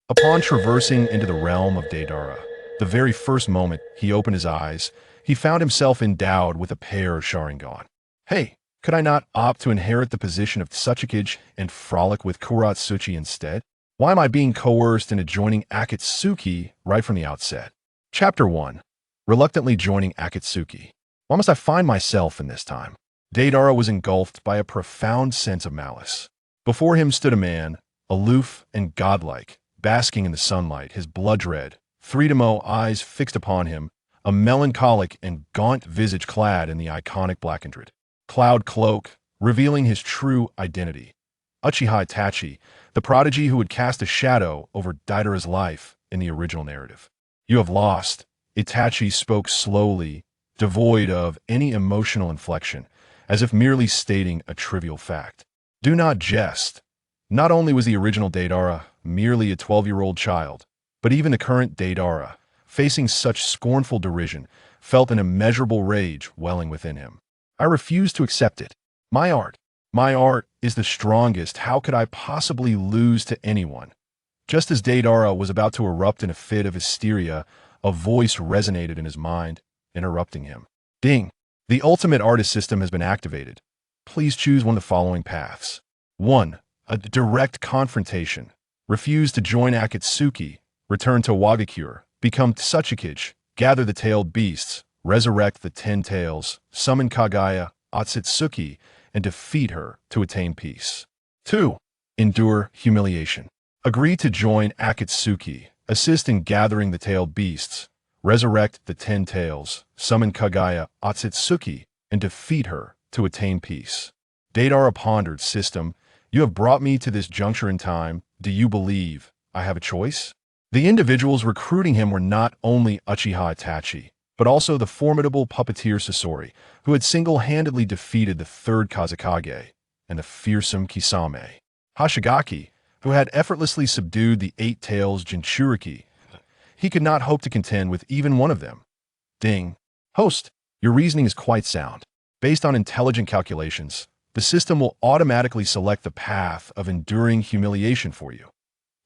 Upon traversing into the realm of Deidara, the very first moment he opened his eyes, he found himself endowed with a pair of Sharingan. Hey, could I not opt to inherit the position of Tsuchikage and frolic with Kurotsuchi instead? Why am I being coerced into joining Akatsuki right from the outset? Chapter 1. Reluctantly joining Akatsuki. Why must I find myself in this time? Deidara was engulfed by a profound sense of malice. Before him stood a man, aloof and godlike, basking in the sunlight, his blood-red, three-to-mo eyes fixed upon him, a melancholic and gaunt visage clad in the iconic black-and-red cloud cloak, revealing his true identity. Uchiha Itachi, the prodigy who would cast a shadow over Deidara's life in the original narrative. You have lost. Itachi spoke slowly, devoid of any emotional inflection, as if merely stating a trivial fact. Do not jest. Not only was the original Deidara merely a 12-year-old child, but even the current Deidara, facing such scornful derision, felt an immeasurable rage welling within him. I refuse to accept it. My art is the strongest. How could I possibly lose to anyone? Just as Deidara was about to erupt in a fit of hysteria, a voice resonated in his mind, interrupting him. Ding! The ultimate artist system has been activated. Please choose one of the following paths. 1. A direct confrontation. Refuse to join Akatsuki. Return to Wagakure. Become Tsuchikage. Gather the tailed beasts. Resurrect the 10 tails. Summon Kagaya, Otsutsuki, and defeat her to attain peace. 2. Endure humiliation. Agree to join Akatsuki. Assist in gathering the tailed beasts. Resurrect the 10 tails. Summon Kagaya, Otsutsuki, and defeat her to attain peace. Deidara pondered, System, you have brought me to this juncture in time. Do you believe I have a choice? The individuals recruiting him were not only Uchiha Itachi, but also the formidable puppeteer Sasori, who had single-handedly defeated the third Kazekage, and the fearsome Kisame. Hoshigaki, who had effortlessly subdued the 8 tails Jinchuriki. He could not hope to contend with even one of them. Ding. Host, your reasoning is quite sound. Based on intelligent calculations, the system will automatically select the path of enduring humiliation for you.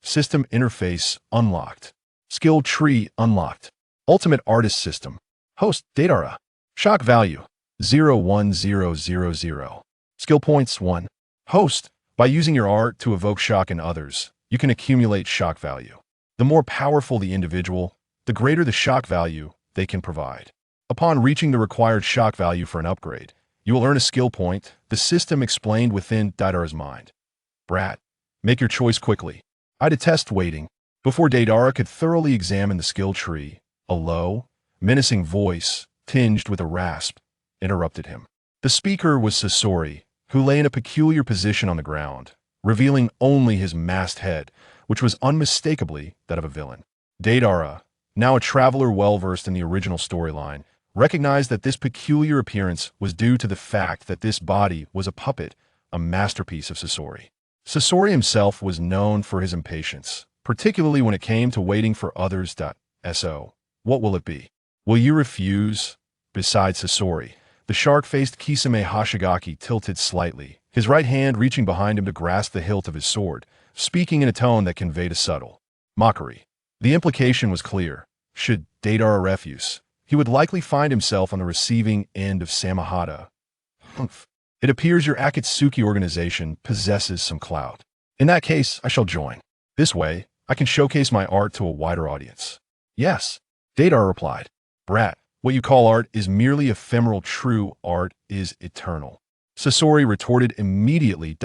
System interface unlocked. Skill tree unlocked. Ultimate artist system. Host Deidara. Shock value 01000. Skill points 1. Host. By using your art to evoke shock in others, you can accumulate shock value. The more powerful the individual, the greater the shock value they can provide. Upon reaching the required shock value for an upgrade, you will earn a skill point, the system explained within Deidara's mind. Brat, make your choice quickly. I detest waiting. Before Deidara could thoroughly examine the skill tree, a low, menacing voice, tinged with a rasp, interrupted him. The speaker was Sasori, who lay in a peculiar position on the ground, revealing only his masked head, which was unmistakably that of a villain. Deidara, now a traveler well-versed in the original storyline, recognized that this peculiar appearance was due to the fact that this body was a puppet, a masterpiece of Sasori. Sasori himself was known for his impatience, particularly when it came to waiting for others. So, what will it be? Will you refuse? Besides Sasori, the shark-faced Kisame Hoshigaki tilted slightly, his right hand reaching behind him to grasp the hilt of his sword, speaking in a tone that conveyed a subtle mockery. The implication was clear. Should Deidara refuse, he would likely find himself on the receiving end of Samahata. Humph. It appears your Akatsuki organization possesses some clout. In that case, I shall join. This way, I can showcase my art to a wider audience. Yes, Deidara replied. Brat, what you call art is merely ephemeral. True art is eternal. Sasori retorted immediately.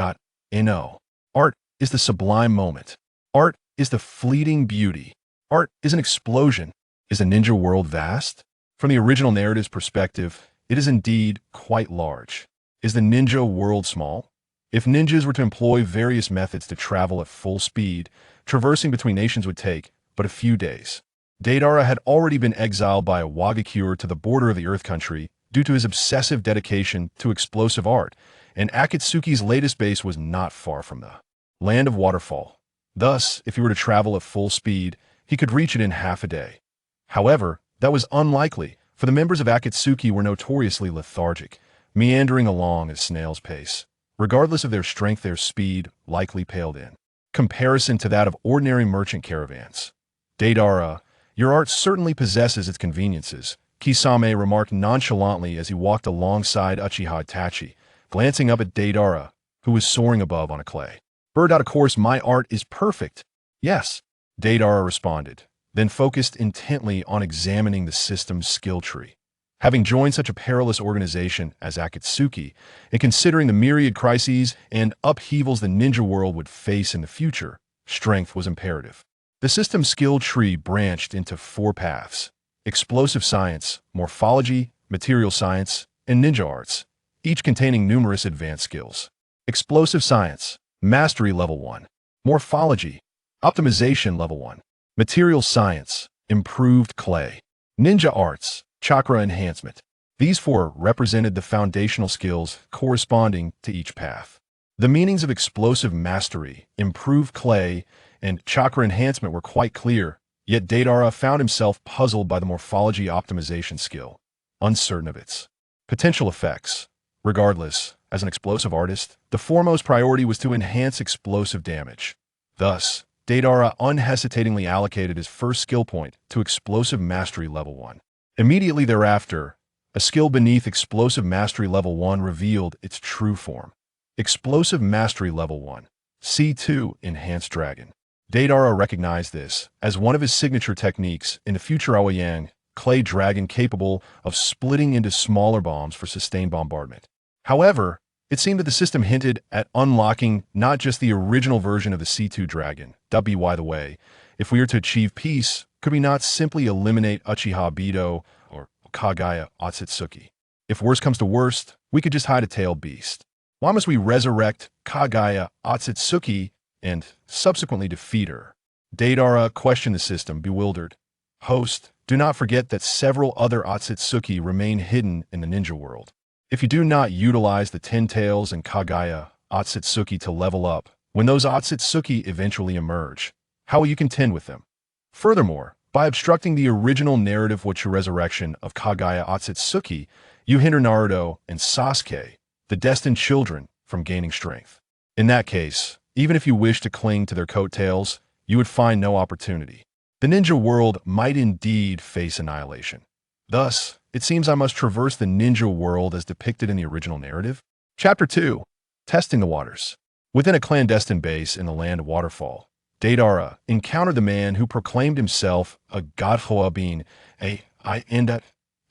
No. Art is the sublime moment. Art is the fleeting beauty. Art is an explosion. Is the ninja world vast? From the original narrative's perspective, it is indeed quite large. Is the ninja world small? If ninjas were to employ various methods to travel at full speed, traversing between nations would take but a few days. Deidara had already been exiled by a Wagakure to the border of the Earth Country due to his obsessive dedication to explosive art, and Akatsuki's latest base was not far from the land of waterfall. Thus, if he were to travel at full speed, he could reach it in half a day. However, that was unlikely, for the members of Akatsuki were notoriously lethargic, meandering along at snail's pace. Regardless of their strength, their speed likely paled in comparison to that of ordinary merchant caravans. Deidara, your art certainly possesses its conveniences, Kisame remarked nonchalantly as he walked alongside Uchiha Itachi, glancing up at Deidara, who was soaring above on a clay. Bird, of course, my art is perfect. Yes, Deidara responded, then focused intently on examining the system's skill tree. Having joined such a perilous organization as Akatsuki, and considering the myriad crises and upheavals the ninja world would face in the future, strength was imperative. The system's skill tree branched into 4 paths: explosive science, morphology, material science, and ninja arts, each containing numerous advanced skills. Explosive science, mastery level 1. Morphology, optimization level 1. Material science, improved clay. Ninja arts, chakra enhancement. These 4 represented the foundational skills corresponding to each path. The meanings of explosive mastery, improved clay, and chakra enhancement were quite clear, yet Deidara found himself puzzled by the morphology optimization skill, uncertain of its potential effects. Regardless, as an explosive artist, the foremost priority was to enhance explosive damage. Thus, Deidara unhesitatingly allocated his first skill point to explosive mastery level 1. Immediately thereafter, a skill beneath explosive mastery level 1 revealed its true form. Explosive mastery level 1, C2 Enhanced Dragon. Deidara recognized this as one of his signature techniques in the future Aoyang, clay dragon capable of splitting into smaller bombs for sustained bombardment. However, it seemed that the system hinted at unlocking not just the original version of the C2 dragon. By the way, if we are to achieve peace, could we not simply eliminate Uchiha Bido or Kagaya Otsutsuki? If worst comes to worst, we could just hide a tailed beast. Why must we resurrect Kagaya Otsutsuki and subsequently defeat her? Deidara questioned the system, bewildered. Host, do not forget that several other Otsutsuki remain hidden in the ninja world. If you do not utilize the Ten Tails and Kagaya Otsutsuki to level up, when those Otsutsuki eventually emerge, how will you contend with them? Furthermore, by obstructing the original narrative resurrection of Kagaya Otsutsuki, you hinder Naruto and Sasuke, the destined children, from gaining strength. In that case, even if you wish to cling to their coattails, you would find no opportunity. The ninja world might indeed face annihilation. Thus, it seems I must traverse the ninja world as depicted in the original narrative. Chapter 2. Testing the Waters. Within a clandestine base in the land of Waterfall, Deidara encountered the man who proclaimed himself a godhoa being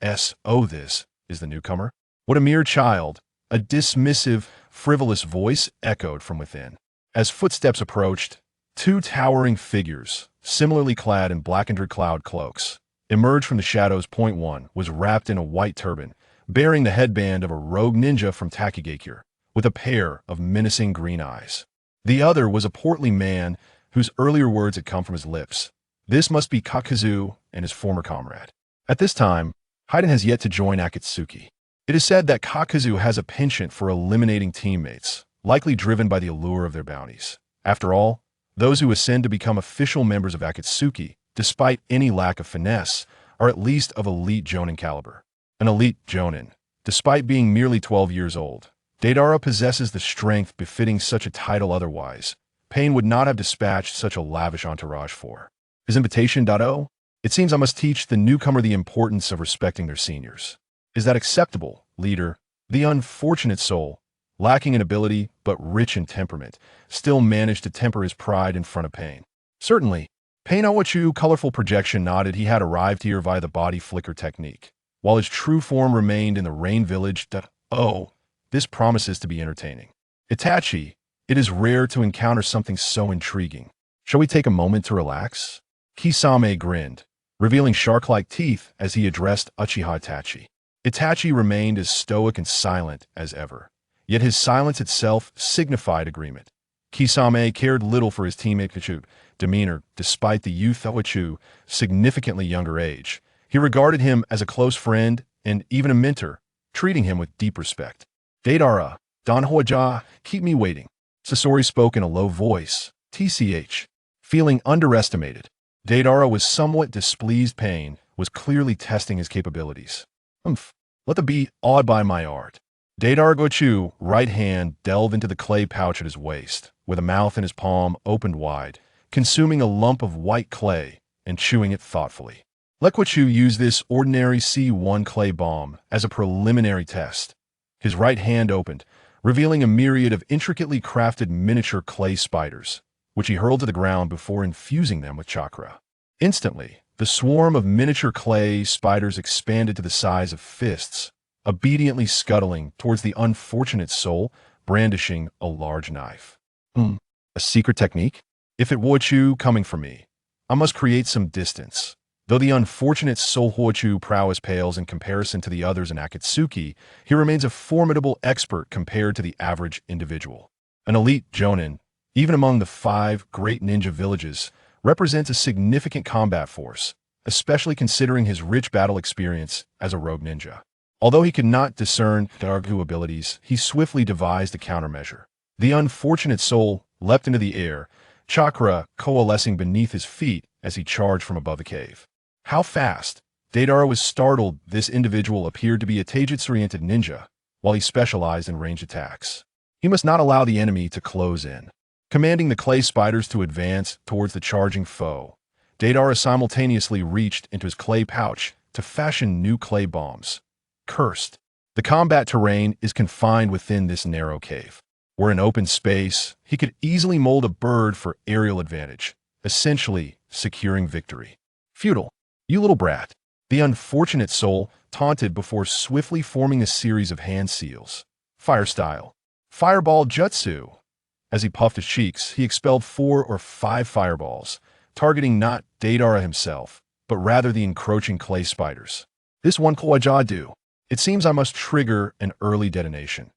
this is the newcomer. What a mere child, a dismissive, frivolous voice echoed from within. As footsteps approached, 2 towering figures, similarly clad in blackened cloud cloaks, emerged from the shadows. Point 1 was wrapped in a white turban, bearing the headband of a rogue ninja from Tsuchikage, with a pair of menacing green eyes. The other was a portly man whose earlier words had come from his lips. This must be Kakazu and his former comrade. At this time, Haiden has yet to join Akatsuki. It is said that Kakazu has a penchant for eliminating teammates, likely driven by the allure of their bounties. After all, those who ascend to become official members of Akatsuki, despite any lack of finesse, are at least of elite jonin caliber. An elite jonin, despite being merely 12 years old, Deidara possesses the strength befitting such a title. Otherwise, Pain would not have dispatched such a lavish entourage for his invitation. It seems I must teach the newcomer the importance of respecting their seniors. Is that acceptable, leader? The unfortunate soul, lacking in ability but rich in temperament, still managed to temper his pride in front of Pain. Certainly, Pain Awachu colorful projection nodded. He had arrived here via the body flicker technique, while his true form remained in the rain village. Oh, this promises to be entertaining. Itachi, it is rare to encounter something so intriguing. Shall we take a moment to relax? Kisame grinned, revealing shark-like teeth as he addressed Uchiha Itachi. Itachi remained as stoic and silent as ever, yet his silence itself signified agreement. Kisame cared little for his teammate Kachu's demeanor, despite the youth of Kachu's significantly younger age. He regarded him as a close friend and even a mentor, treating him with deep respect. Deidara, Don Hoja, keep me waiting. Sasori spoke in a low voice, TCH. Feeling underestimated, Deidara was somewhat displeased. Pain was clearly testing his capabilities. Let them be awed by my art. Deidara Gochu, right hand, delved into the clay pouch at his waist, with a mouth in his palm opened wide, consuming a lump of white clay and chewing it thoughtfully. Let Kurotsuchi use this ordinary C1 clay bomb as a preliminary test. His right hand opened, revealing a myriad of intricately crafted miniature clay spiders, which he hurled to the ground before infusing them with chakra. Instantly, the swarm of miniature clay spiders expanded to the size of fists, obediently scuttling towards the unfortunate soul, brandishing a large knife. A secret technique? If it were coming from me, I must create some distance. Though the unfortunate soul Kurotsuchi prowess pales in comparison to the others in Akatsuki, he remains a formidable expert compared to the average individual. An elite jonin, even among the 5 great ninja villages, represents a significant combat force, especially considering his rich battle experience as a rogue ninja. Although he could not discern Dargu abilities, he swiftly devised a countermeasure. The unfortunate soul leapt into the air, chakra coalescing beneath his feet as he charged from above the cave. How fast? Deidara was startled. This individual appeared to be a taijutsu-oriented ninja, while he specialized in ranged attacks. He must not allow the enemy to close in. Commanding the clay spiders to advance towards the charging foe, Deidara simultaneously reached into his clay pouch to fashion new clay bombs. Cursed. The combat terrain is confined within this narrow cave. Were in open space, he could easily mold a bird for aerial advantage, essentially securing victory. Futile. You little brat. The unfortunate soul taunted before swiftly forming a series of hand seals. Fire style. Fireball jutsu. As he puffed his cheeks, he expelled 4 or 5 fireballs, targeting not Deidara himself, but rather the encroaching clay spiders. This one Kawaja do. It seems I must trigger an early detonation.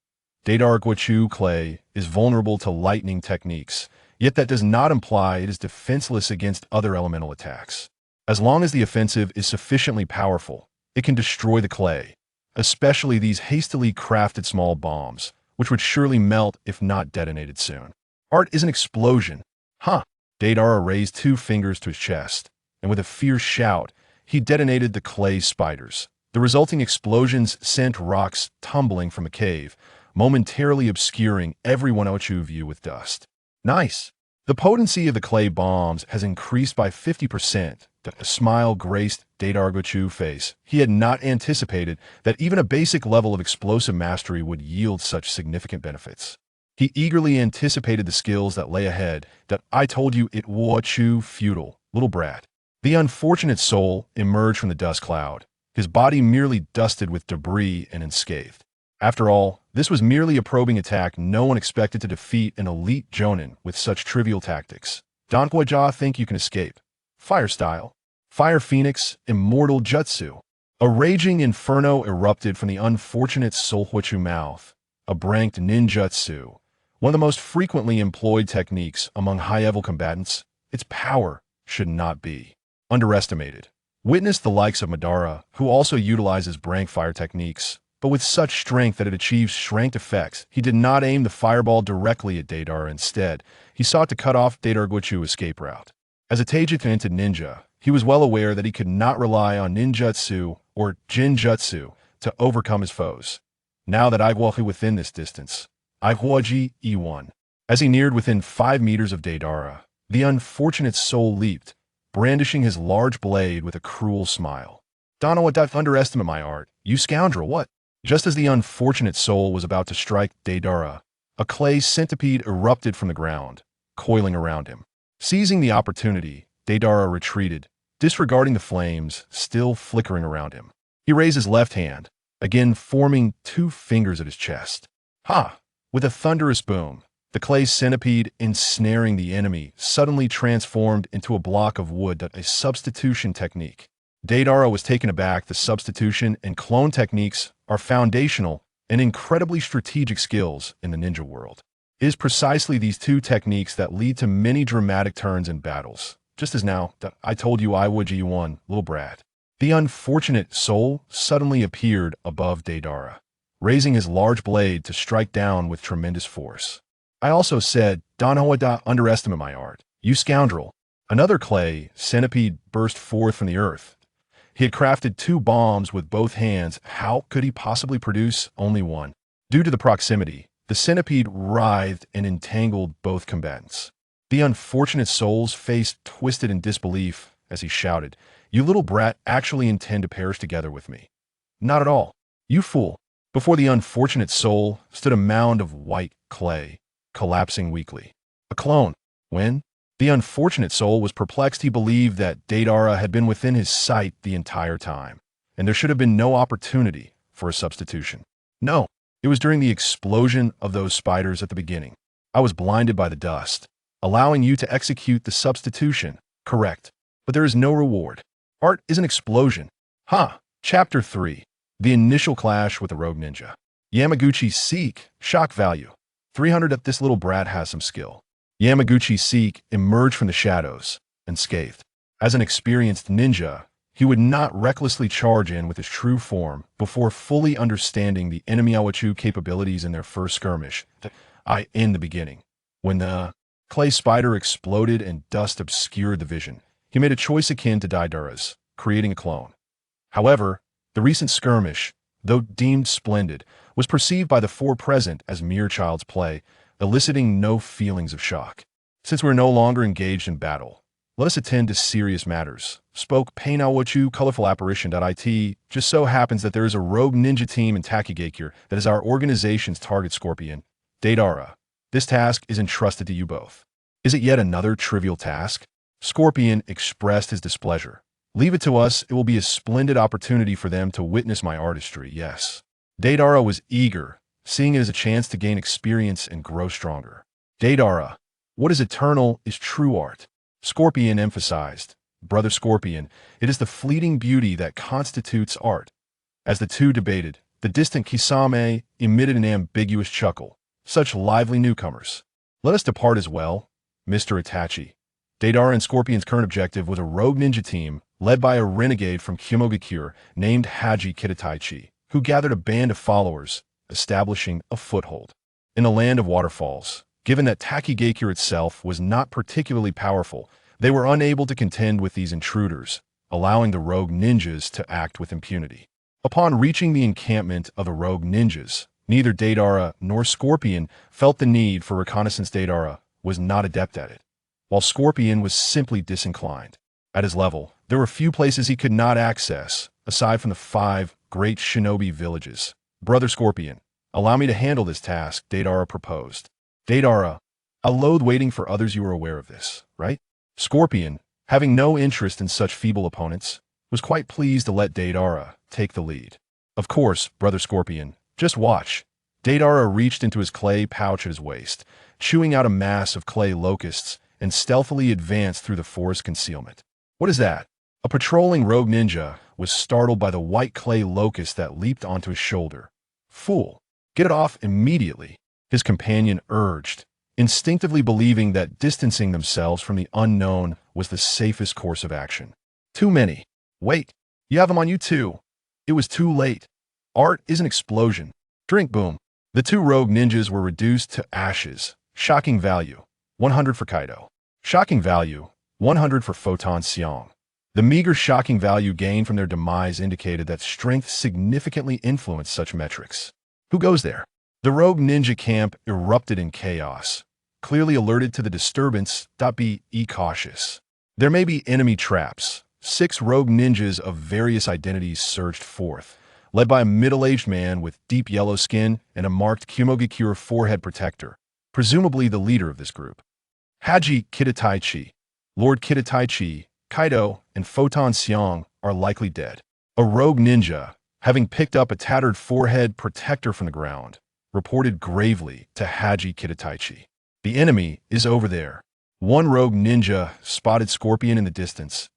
Deidara Kurotsuchi clay is vulnerable to lightning techniques, yet that does not imply it is defenseless against other elemental attacks. As long as the offensive is sufficiently powerful, it can destroy the clay, especially these hastily crafted small bombs, which would surely melt if not detonated soon. Art is an explosion. Huh. Deidara raised 2 fingers to his chest, and with a fierce shout, he detonated the clay spiders. The resulting explosions sent rocks tumbling from the cave, momentarily obscuring everyone else's view with dust. Nice. The potency of the clay bombs has increased by 50%. A smile graced Deidara Kurotsuchi's face. He had not anticipated that even a basic level of explosive mastery would yield such significant benefits. He eagerly anticipated the skills that lay ahead. That I told you it was futile, little brat. The unfortunate soul emerged from the dust cloud, his body merely dusted with debris and unscathed. After all, this was merely a probing attack. No one expected to defeat an elite jonin with such trivial tactics. Don't think you can escape. Fire style. Fire Phoenix, Immortal Jutsu. A raging inferno erupted from the unfortunate soul Kurotsuchi's mouth. A branked ninjutsu, one of the most frequently employed techniques among high-level combatants. Its power should not be underestimated. Witness the likes of Madara, who also utilizes brank fire techniques, but with such strength that it achieves strength effects. He did not aim the fireball directly at Deidara. Instead, he sought to cut off Deidara Kurotsuchi's escape route. As a taijutsu ninja, he was well aware that he could not rely on ninjutsu or jinjutsu to overcome his foes. Now that Igwahi within this distance, Igwaji E1. As he neared within 5 meters of Deidara, the unfortunate soul leaped, brandishing his large blade with a cruel smile. Don't underestimate my art, you scoundrel, what? Just as the unfortunate soul was about to strike Deidara, a clay centipede erupted from the ground, coiling around him. Seizing the opportunity, Deidara retreated, disregarding the flames still flickering around him. He raised his left hand, again forming 2 fingers at his chest. Ha! With a thunderous boom, the clay centipede ensnaring the enemy suddenly transformed into a block of wood. A substitution technique. Deidara was taken aback. The substitution and clone techniques are foundational and incredibly strategic skills in the ninja world. It is precisely these 2 techniques that lead to many dramatic turns in battles. Just as now, I told you I would you1, little brat. The unfortunate soul suddenly appeared above Deidara, raising his large blade to strike down with tremendous force. I also said, don't underestimate my art, you scoundrel. Another clay centipede burst forth from the earth. He had crafted 2 bombs with both hands. How could he possibly produce only one? Due to the proximity, The centipede writhed and entangled both combatants. The unfortunate soul's face twisted in disbelief as he shouted, "You little brat actually intend to perish together with me." "Not at all. You fool." Before the unfortunate soul stood a mound of white clay, collapsing weakly. A clone. When? The unfortunate soul was perplexed. He believed that Deidara had been within his sight the entire time, and there should have been no opportunity for a substitution. No, it was during the explosion of those spiders at the beginning. I was blinded by the dust, allowing you to execute the substitution. Correct. But there is no reward. Art is an explosion. Chapter 3. The initial clash with the rogue ninja. Yamaguchi Seek, shock value. 300. This little brat has some skill. Yamaguchi Seek emerged from the shadows, unscathed. As an experienced ninja, he would not recklessly charge in with his true form before fully understanding the enemy Awachu capabilities in their first skirmish. In the beginning, when the clay spider exploded and dust obscured the vision, he made a choice akin to Deidara's, creating a clone. However, the recent skirmish, though deemed splendid, was perceived by the four present as mere child's play, eliciting no feelings of shock. Since we're no longer engaged in battle, let us attend to serious matters, spoke Pain Awachu Colorful Apparition.it. Just so happens that there is a rogue ninja team in Tsuchikage that is our organization's target. Scorpion. Deidara. This task is entrusted to you both. Is it yet another trivial task? Scorpion expressed his displeasure. Leave it to us. It will be a splendid opportunity for them to witness my artistry, yes. Deidara was eager, seeing it as a chance to gain experience and grow stronger. Deidara, what is eternal is true art. Scorpion emphasized. Brother Scorpion, it is the fleeting beauty that constitutes art. As the two debated, the distant Kisame emitted an ambiguous chuckle. Such lively newcomers. Let us depart as well, Mr. Itachi. Deidara and Scorpion's current objective was a rogue ninja team led by a renegade from Kyomogakure named Haji Kitataichi, who gathered a band of followers, establishing a foothold. In a land of waterfalls, given that Tsuchikage itself was not particularly powerful, they were unable to contend with these intruders, allowing the rogue ninjas to act with impunity. Upon reaching the encampment of the rogue ninjas, neither Deidara nor Scorpion felt the need for reconnaissance. Deidara was not adept at it, while Scorpion was simply disinclined. At his level, there were few places he could not access, aside from the 5 great shinobi villages. Brother Scorpion, allow me to handle this task, Deidara proposed. Deidara, I loathe waiting for others. You are aware of this, right? Scorpion, having no interest in such feeble opponents, was quite pleased to let Deidara take the lead. Of course, Brother Scorpion, just watch. Deidara reached into his clay pouch at his waist, chewing out a mass of clay locusts, and stealthily advanced through the forest concealment. What is that? A patrolling rogue ninja was startled by the white clay locust that leaped onto his shoulder. Fool, get it off immediately, his companion urged, instinctively believing that distancing themselves from the unknown was the safest course of action. Too many. Wait, you have them on you too. It was too late. Art is an explosion. Drink boom. The 2 rogue ninjas were reduced to ashes. Shocking value, 100 for Kaido. Shocking value, 100 for Photon Xiong. The meager shocking value gained from their demise indicated that strength significantly influenced such metrics. Who goes there? The rogue ninja camp erupted in chaos, clearly alerted to the disturbance. Be cautious. There may be enemy traps. 6 rogue ninjas of various identities surged forth, led by a middle-aged man with deep yellow skin and a marked Kyomogakure forehead protector, presumably the leader of this group. Haji Kitataichi, Lord Kitataichi, Kaido, and Photon Xiong are likely dead. A rogue ninja, having picked up a tattered forehead protector from the ground, reported gravely to Haji Kitataichi. The enemy is over there. One rogue ninja spotted Scorpion in the distance.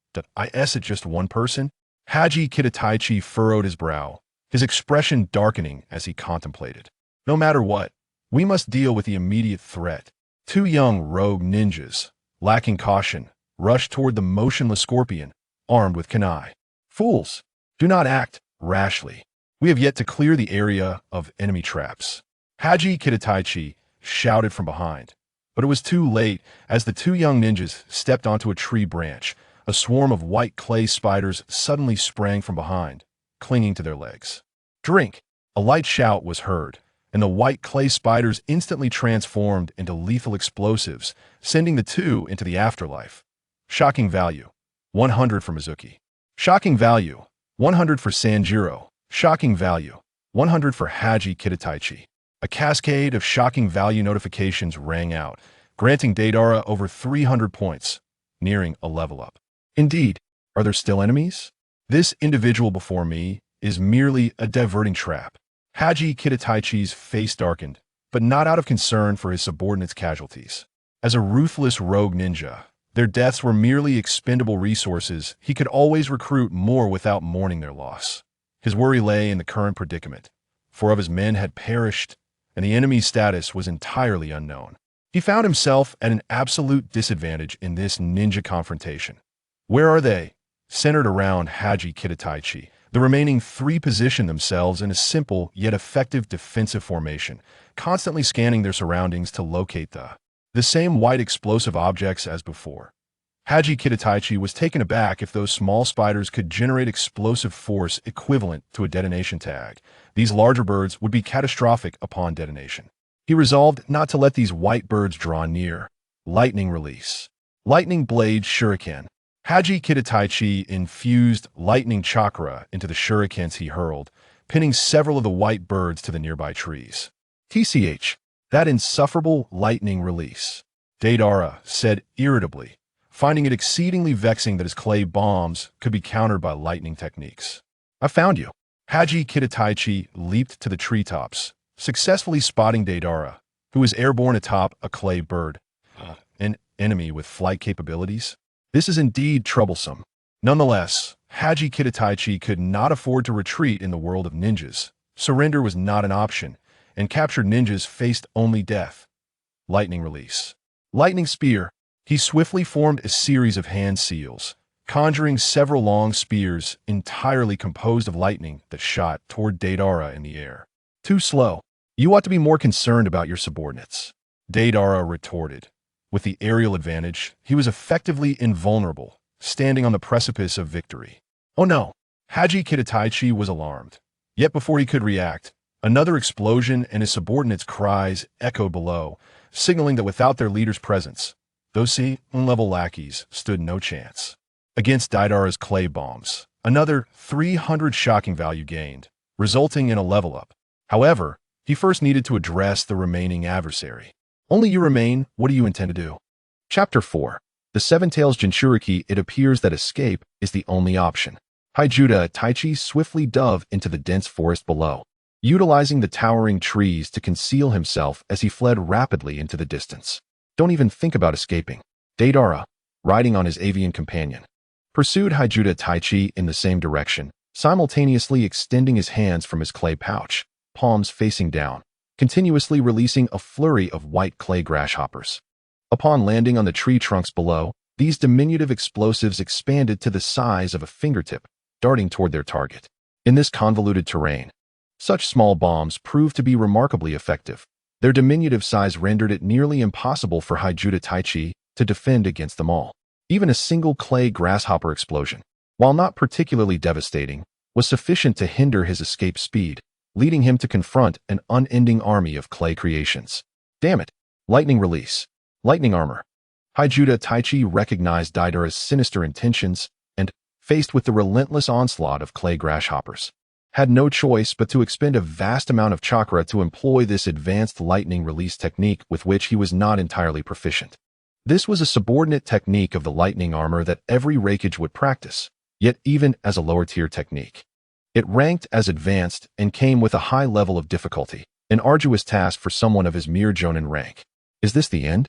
Is it just one person? Haji Kitataichi furrowed his brow, his expression darkening as he contemplated. No matter what, we must deal with the immediate threat. 2 young rogue ninjas, lacking caution, rushed toward the motionless Scorpion, armed with kunai. Fools, do not act rashly. We have yet to clear the area of enemy traps. Haji Kitataichi shouted from behind, but it was too late as the 2 young ninjas stepped onto a tree branch. A swarm of white clay spiders suddenly sprang from behind, clinging to their legs. Drink! A light shout was heard, and the white clay spiders instantly transformed into lethal explosives, sending the two into the afterlife. Shocking value, 100 for Mizuki. Shocking value, 100 for Sanjiro. Shocking value, 100 for Haji Kitataichi. A cascade of shocking value notifications rang out, granting Deidara over 300 points, nearing a level up. Indeed, are there still enemies? This individual before me is merely a diverting trap. Haji Kitataichi's face darkened, but not out of concern for his subordinates' casualties. As a ruthless rogue ninja, their deaths were merely expendable resources. He could always recruit more without mourning their loss. His worry lay in the current predicament. 4 of his men had perished, and the enemy's status was entirely unknown. He found himself at an absolute disadvantage in this ninja confrontation. Where are they? Centered around Haji Kitataichi, the remaining 3 positioned themselves in a simple yet effective defensive formation, constantly scanning their surroundings to locate the same white explosive objects as before. Haji Kitataichi was taken aback if those small spiders could generate explosive force equivalent to a detonation tag. These larger birds would be catastrophic upon detonation. He resolved not to let these white birds draw near. Lightning release. Lightning blade shuriken. Haji Kitataichi infused lightning chakra into the shurikens he hurled, pinning several of the white birds to the nearby trees. TCH, that insufferable lightning release. Deidara said irritably, finding it exceedingly vexing that his clay bombs could be countered by lightning techniques. I found you. Haji Kitataichi leaped to the treetops, successfully spotting Deidara, who was airborne atop a clay bird. An enemy with flight capabilities? This is indeed troublesome. Nonetheless, Haji Kitataichi could not afford to retreat in the world of ninjas. Surrender was not an option, and captured ninjas faced only death. Lightning release. Lightning spear. He swiftly formed a series of hand seals, conjuring several long spears entirely composed of lightning that shot toward Deidara in the air. Too slow. You ought to be more concerned about your subordinates. Deidara retorted. With the aerial advantage, he was effectively invulnerable, standing on the precipice of victory. Oh no! Haji Kitataichi was alarmed. Yet before he could react, another explosion and his subordinates' cries echoed below, signaling that without their leader's presence, those C-level lackeys stood no chance. Against Deidara's clay bombs, another 300 shocking value gained, resulting in a level up. However, he first needed to address the remaining adversary. Only you remain. What do you intend to do? Chapter 4. The Seven Tails Jinchuriki. It appears that escape is the only option. Hajuda Taichi swiftly dove into the dense forest below, utilizing the towering trees to conceal himself as he fled rapidly into the distance. Don't even think about escaping. Deidara, riding on his avian companion, pursued Hajuda Taichi in the same direction, simultaneously extending his hands from his clay pouch, palms facing down, continuously releasing a flurry of white clay grasshoppers. Upon landing on the tree trunks below, these diminutive explosives expanded to the size of a fingertip, darting toward their target. In this convoluted terrain, such small bombs proved to be remarkably effective. Their diminutive size rendered it nearly impossible for Hajuda Taichi to defend against them all. Even a single clay grasshopper explosion, while not particularly devastating, was sufficient to hinder his escape speed, leading him to confront an unending army of clay creations. Damn it! Lightning release. Lightning armor. Hajuda Taichi recognized Deidara's sinister intentions and, faced with the relentless onslaught of clay grasshoppers, had no choice but to expend a vast amount of chakra to employ this advanced lightning release technique with which he was not entirely proficient. This was a subordinate technique of the lightning armor that every Reikage would practice, yet even as a lower-tier technique. It ranked as advanced and came with a high level of difficulty, an arduous task for someone of his mere Jonin rank. Is this the end?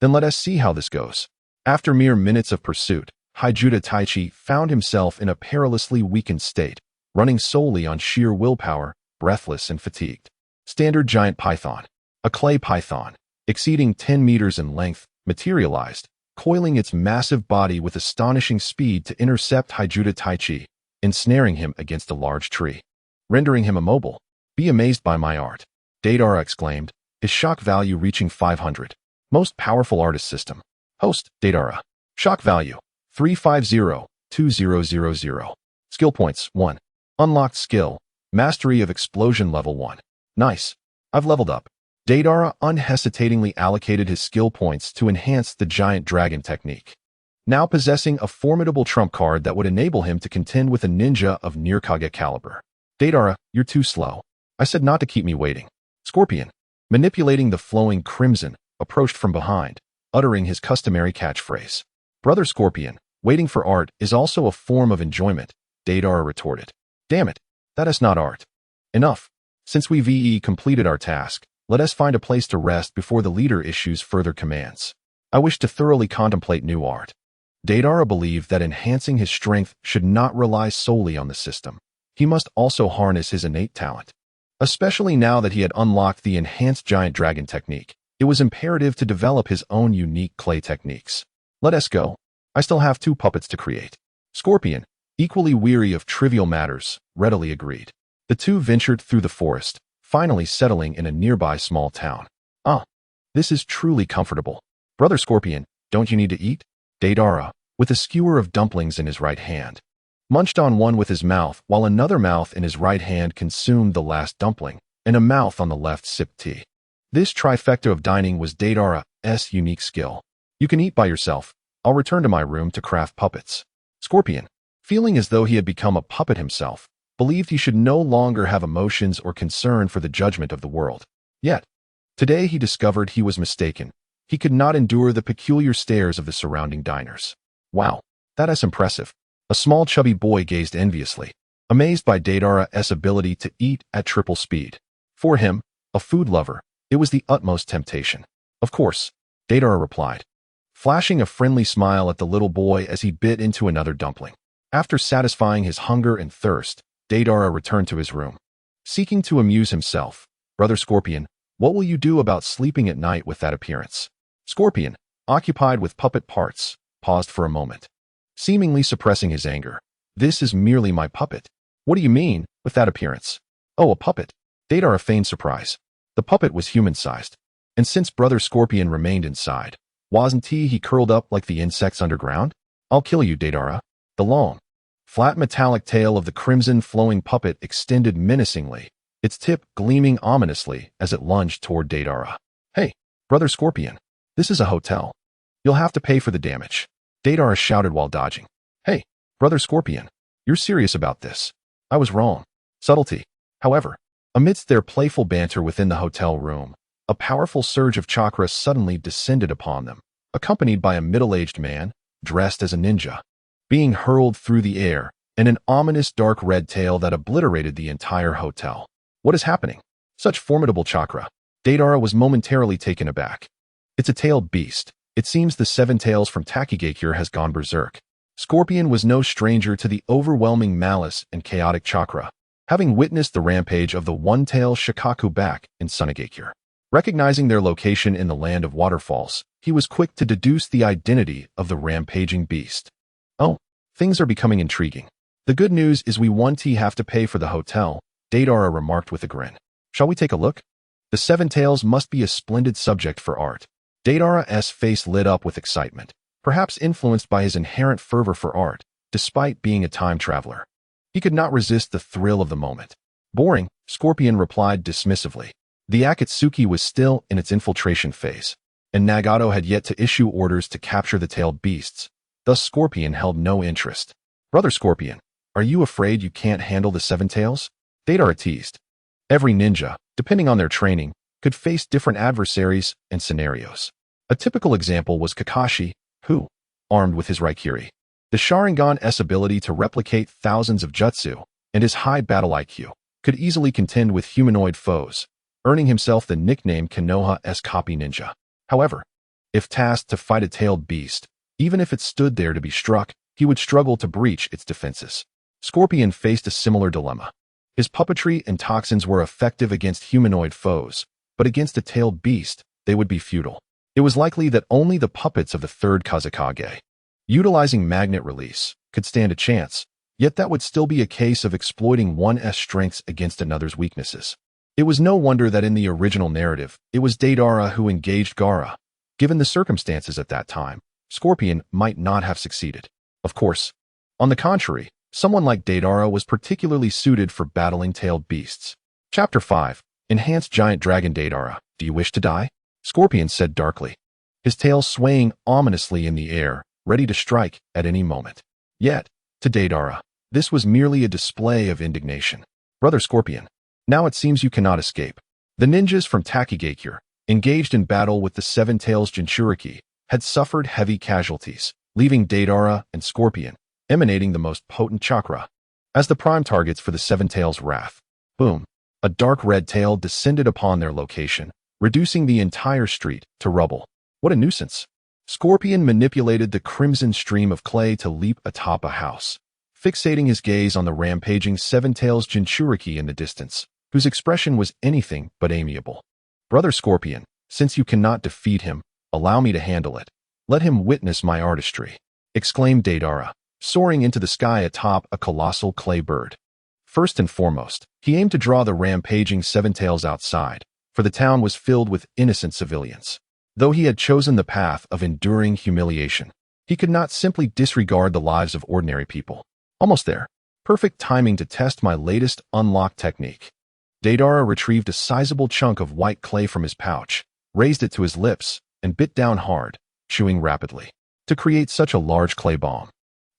Then let us see how this goes. After mere minutes of pursuit, Hajuda Taichi found himself in a perilously weakened state, running solely on sheer willpower, breathless and fatigued. Standard giant python. A clay python, exceeding 10 meters in length, materialized, coiling its massive body with astonishing speed to intercept Hajuda Taichi, ensnaring him against a large tree, rendering him immobile. Be amazed by my art, Deidara exclaimed, his shock value reaching 500. Most powerful artist system. Host, Deidara. Shock value, 350-2000. Skill points, 1. Unlocked skill, Mastery of Explosion level 1. Nice. I've leveled up. Deidara unhesitatingly allocated his skill points to enhance the giant dragon technique, now possessing a formidable trump card that would enable him to contend with a ninja of near Kage caliber. Deidara, you're too slow. I said not to keep me waiting. Scorpion, manipulating the flowing crimson, approached from behind, uttering his customary catchphrase. Brother Scorpion, waiting for art is also a form of enjoyment, Deidara retorted. Damn it, that is not art. Enough. Since we VE completed our task, let us find a place to rest before the leader issues further commands. I wish to thoroughly contemplate new art. Deidara believed that enhancing his strength should not rely solely on the system. He must also harness his innate talent. Especially now that he had unlocked the enhanced giant dragon technique, it was imperative to develop his own unique clay techniques. Let us go. I still have 2 puppets to create. Scorpion, equally weary of trivial matters, readily agreed. The 2 ventured through the forest, finally settling in a nearby small town. Ah, this is truly comfortable. Brother Scorpion, don't you need to eat? Deidara, with a skewer of dumplings in his right hand, munched on one with his mouth while another mouth in his right hand consumed the last dumpling, and a mouth on the left sipped tea. This trifecta of dining was Deidara's unique skill. You can eat by yourself. I'll return to my room to craft puppets. Scorpion, feeling as though he had become a puppet himself, believed he should no longer have emotions or concern for the judgment of the world. Yet, today he discovered he was mistaken. He could not endure the peculiar stares of the surrounding diners. Wow, that is impressive. A small chubby boy gazed enviously, amazed by Deidara's ability to eat at triple speed. For him, a food lover, it was the utmost temptation. Of course, Deidara replied, flashing a friendly smile at the little boy as he bit into another dumpling. After satisfying his hunger and thirst, Deidara returned to his room. Seeking to amuse himself, Brother Scorpion, what will you do about sleeping at night with that appearance? Scorpion, occupied with puppet parts, paused for a moment, seemingly suppressing his anger. This is merely my puppet. What do you mean, with that appearance? Oh, a puppet. Deidara feigned surprise. The puppet was human-sized, and since Brother Scorpion remained inside, wasn't he curled up like the insects underground? I'll kill you, Deidara. The long, flat metallic tail of the crimson-flowing puppet extended menacingly, its tip gleaming ominously as it lunged toward Deidara. Hey, Brother Scorpion, this is a hotel. You'll have to pay for the damage. Deidara shouted while dodging. Hey, Brother Scorpion, you're serious about this. I was wrong. Subtlety. However, amidst their playful banter within the hotel room, a powerful surge of chakra suddenly descended upon them, accompanied by a middle-aged man, dressed as a ninja, being hurled through the air, and an ominous dark red tail that obliterated the entire hotel. What is happening? Such formidable chakra. Deidara was momentarily taken aback. It's a tailed beast. It seems the 7 tails from Tsuchikage has gone berserk. Scorpion was no stranger to the overwhelming malice and chaotic chakra, having witnessed the rampage of the one-tailed Shikaku back in Tsuchikage. Recognizing their location in the land of waterfalls, he was quick to deduce the identity of the rampaging beast. Oh, things are becoming intriguing. The good news is we won't have to pay for the hotel, Deidara remarked with a grin. Shall we take a look? The 7 tails must be a splendid subject for art. Deidara's face lit up with excitement, perhaps influenced by his inherent fervor for art, despite being a time traveler. He could not resist the thrill of the moment. Boring, Scorpion replied dismissively. The Akatsuki was still in its infiltration phase, and Nagato had yet to issue orders to capture the tailed beasts. Thus Scorpion held no interest. Brother Scorpion, are you afraid you can't handle the 7 tails? Deidara teased. Every ninja, depending on their training, could face different adversaries and scenarios. A typical example was Kakashi, who, armed with his Raikiri, the Sharingan's ability to replicate thousands of jutsu, and his high battle IQ, could easily contend with humanoid foes, earning himself the nickname Konoha's copy ninja. However, if tasked to fight a tailed beast, even if it stood there to be struck, he would struggle to breach its defenses. Scorpion faced a similar dilemma. His puppetry and toxins were effective against humanoid foes, but against a tailed beast, they would be futile. It was likely that only the puppets of the 3rd Kazekage, utilizing magnet release, could stand a chance, yet that would still be a case of exploiting one's strengths against another's weaknesses. It was no wonder that in the original narrative, it was Deidara who engaged Gaara. Given the circumstances at that time, Scorpion might not have succeeded. Of course, on the contrary, someone like Deidara was particularly suited for battling tailed beasts. Chapter 5. Enhanced giant dragon Deidara, do you wish to die? Scorpion said darkly, his tail swaying ominously in the air, ready to strike at any moment. Yet, to Deidara, this was merely a display of indignation. Brother Scorpion, now it seems you cannot escape. The ninjas from Tsuchikage, engaged in battle with the Seven Tails Jinchuriki, had suffered heavy casualties, leaving Deidara and Scorpion emanating the most potent chakra as the prime targets for the Seven Tails' wrath. Boom! A dark red tail descended upon their location, reducing the entire street to rubble. What a nuisance! Scorpion manipulated the crimson stream of clay to leap atop a house, fixating his gaze on the rampaging Seven Tails Jinchuriki in the distance, whose expression was anything but amiable. Brother Scorpion, since you cannot defeat him, allow me to handle it. Let him witness my artistry, exclaimed Deidara, soaring into the sky atop a colossal clay bird. First and foremost, he aimed to draw the rampaging Seven Tails outside, for the town was filled with innocent civilians. Though he had chosen the path of enduring humiliation, he could not simply disregard the lives of ordinary people. Almost there. Perfect timing to test my latest unlock technique. Deidara retrieved a sizable chunk of white clay from his pouch, raised it to his lips, and bit down hard, chewing rapidly. To create such a large clay bomb,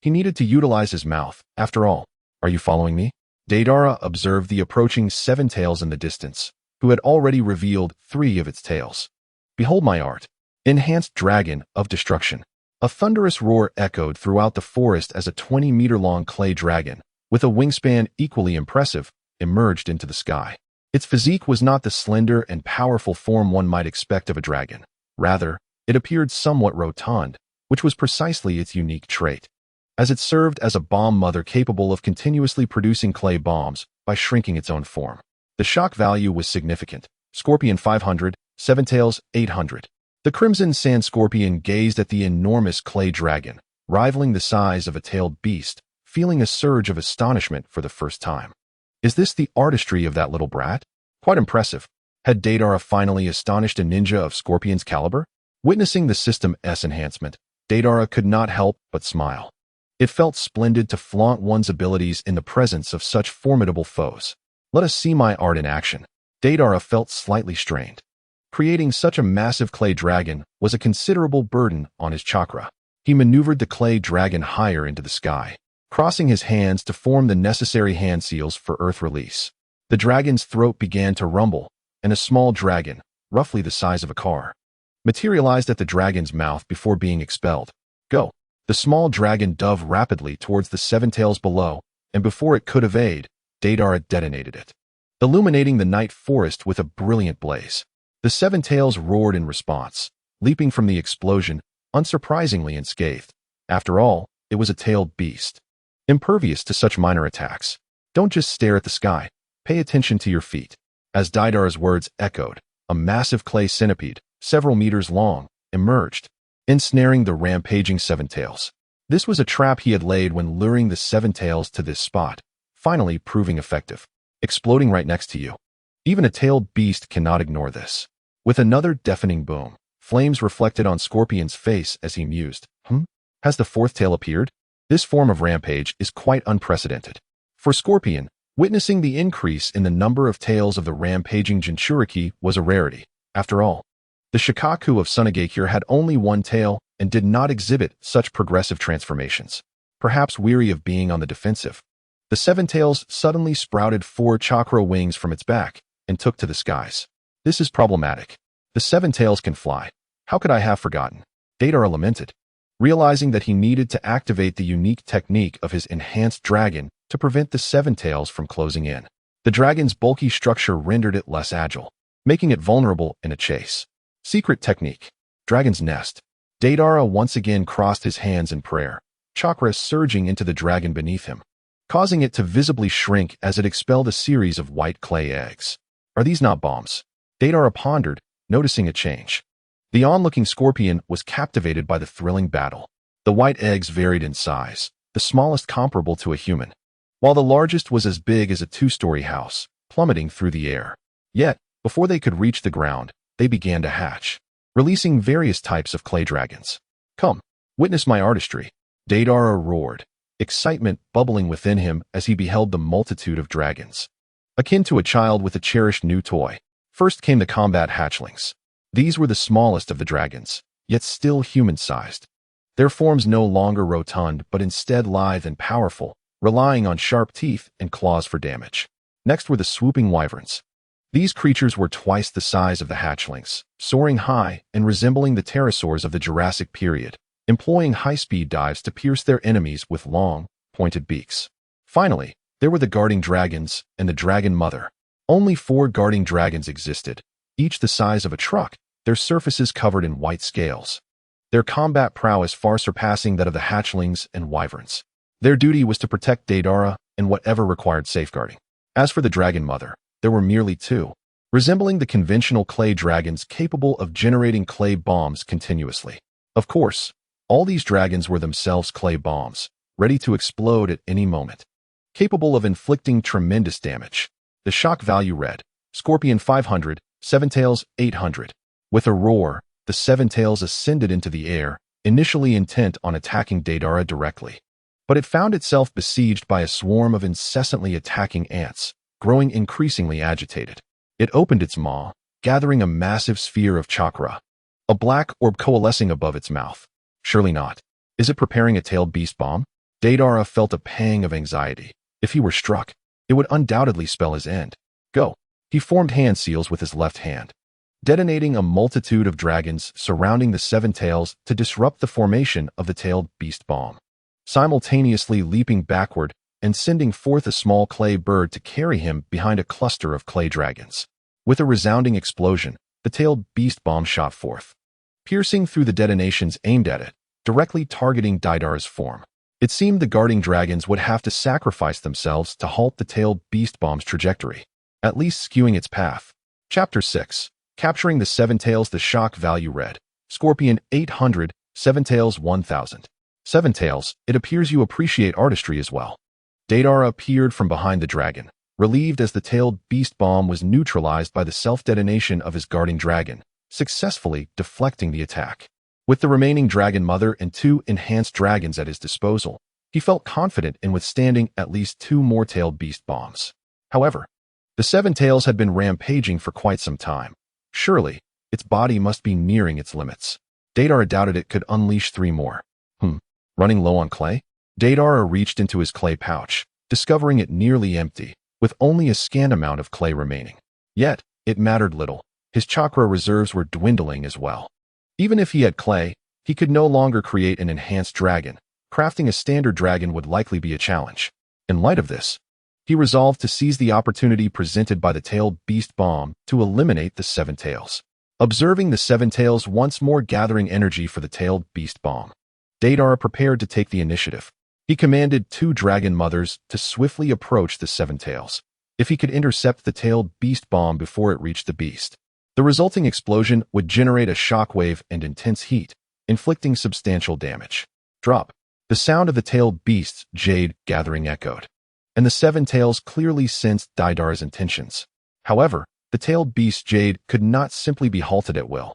he needed to utilize his mouth. After all, are you following me? Deidara observed the approaching Seven Tails in the distance, who had already revealed 3 of its tails. Behold my art, enhanced dragon of destruction. A thunderous roar echoed throughout the forest as a 20-meter-long clay dragon, with a wingspan equally impressive, emerged into the sky. Its physique was not the slender and powerful form one might expect of a dragon. Rather, it appeared somewhat rotund, which was precisely its unique trait, as it served as a bomb mother capable of continuously producing clay bombs by shrinking its own form. The shock value was significant. Scorpion 500, Seven Tails 800. The Crimson Sand Scorpion gazed at the enormous clay dragon, rivaling the size of a tailed beast, feeling a surge of astonishment for the first time. Is this the artistry of that little brat? Quite impressive. Had Deidara finally astonished a ninja of Scorpion's caliber? Witnessing the System S enhancement, Deidara could not help but smile. It felt splendid to flaunt one's abilities in the presence of such formidable foes. Let us see my art in action. Deidara felt slightly strained. Creating such a massive clay dragon was a considerable burden on his chakra. He maneuvered the clay dragon higher into the sky, crossing his hands to form the necessary hand seals for earth release. The dragon's throat began to rumble, and a small dragon, roughly the size of a car, materialized at the dragon's mouth before being expelled. Go! The small dragon dove rapidly towards the Seven Tails below, and before it could evade, Deidara detonated it, illuminating the night forest with a brilliant blaze. The Seven Tails roared in response, leaping from the explosion, unsurprisingly unscathed. After all, it was a tailed beast, impervious to such minor attacks. Don't just stare at the sky, pay attention to your feet. As Deidara's words echoed, a massive clay centipede, several meters long, emerged, ensnaring the rampaging Seven Tails. This was a trap he had laid when luring the Seven Tails to this spot, finally proving effective. Exploding right next to you. Even a tailed beast cannot ignore this. With another deafening boom, flames reflected on Scorpion's face as he mused. Has the fourth tail appeared? This form of rampage is quite unprecedented. For Scorpion, witnessing the increase in the number of tails of the rampaging Jinchuriki was a rarity. After all, the Shikaku of Tsuchikage had only one tail and did not exhibit such progressive transformations. Perhaps weary of being on the defensive, the Seven Tails suddenly sprouted 4 chakra wings from its back and took to the skies. This is problematic. The Seven Tails can fly. How could I have forgotten? Deidara lamented, realizing that he needed to activate the unique technique of his enhanced dragon to prevent the Seven Tails from closing in. The dragon's bulky structure rendered it less agile, making it vulnerable in a chase. Secret technique. Dragon's Nest. Deidara once again crossed his hands in prayer, chakra surging into the dragon beneath him, causing it to visibly shrink as it expelled a series of white clay eggs. Are these not bombs? Deidara pondered, noticing a change. The onlooking Scorpion was captivated by the thrilling battle. The white eggs varied in size, the smallest comparable to a human, while the largest was as big as a 2-story house, plummeting through the air. Yet, before they could reach the ground, they began to hatch, releasing various types of clay dragons. Come, witness my artistry. Deidara roared, excitement bubbling within him as he beheld the multitude of dragons. akin to a child with a cherished new toy. First came the combat hatchlings. These were the smallest of the dragons, yet still human-sized. Their forms no longer rotund, but instead lithe and powerful, relying on sharp teeth and claws for damage. Next were the swooping wyverns. These creatures were twice the size of the hatchlings, soaring high and resembling the pterosaurs of the Jurassic period, employing high-speed dives to pierce their enemies with long, pointed beaks. Finally, there were the guarding dragons and the dragon mother. Only 4 guarding dragons existed, each the size of a truck, their surfaces covered in white scales. Their combat prowess far surpassing that of the hatchlings and wyverns. Their duty was to protect Deidara and whatever required safeguarding. As for the dragon mother, there were merely 2, resembling the conventional clay dragons capable of generating clay bombs continuously. Of course, all these dragons were themselves clay bombs, ready to explode at any moment, capable of inflicting tremendous damage. The shock value read, Scorpion 500, Seven Tails 800. With a roar, the Seven Tails ascended into the air, initially intent on attacking Deidara directly. But it found itself besieged by a swarm of incessantly attacking ants, growing increasingly agitated. It opened its maw, gathering a massive sphere of chakra. A black orb coalescing above its mouth. Surely not. Is it preparing a tailed beast bomb? Deidara felt a pang of anxiety. If he were struck, it would undoubtedly spell his end. Go. He formed hand seals with his left hand, detonating a multitude of dragons surrounding the Seven Tails to disrupt the formation of the tailed beast bomb, simultaneously leaping backward and sending forth a small clay bird to carry him behind a cluster of clay dragons. With a resounding explosion, the tailed beast bomb shot forth, piercing through the detonations aimed at it, directly targeting Deidara's form. It seemed the guarding dragons would have to sacrifice themselves to halt the tailed beast bomb's trajectory, at least skewing its path. Chapter 6. Capturing the Seven Tails. The shock value read, Scorpion 800, Seven Tails 1000. Seven Tails, it appears you appreciate artistry as well. Deidara appeared from behind the dragon, relieved as the tailed beast bomb was neutralized by the self-detonation of his guarding dragon, successfully deflecting the attack. With the remaining dragon mother and 2 enhanced dragons at his disposal, he felt confident in withstanding at least 2 more tailed beast bombs. However, the Seven Tails had been rampaging for quite some time. Surely, its body must be nearing its limits. Deidara doubted it could unleash 3 more. Running low on clay? Deidara reached into his clay pouch, discovering it nearly empty, with only a scant amount of clay remaining. Yet, it mattered little. His chakra reserves were dwindling as well. Even if he had clay, he could no longer create an enhanced dragon. Crafting a standard dragon would likely be a challenge. In light of this, he resolved to seize the opportunity presented by the tailed beast bomb to eliminate the Seven Tails. Observing the Seven Tails once more gathering energy for the tailed beast bomb, Deidara prepared to take the initiative. He commanded 2 dragon mothers to swiftly approach the Seven Tails. If he could intercept the tailed beast bomb before it reached the beast, the resulting explosion would generate a shockwave and intense heat, inflicting substantial damage. Drop. The sound of the tailed beast's jade gathering echoed, and the Seven Tails clearly sensed Deidara's intentions. However, the tailed beast's jade could not simply be halted at will,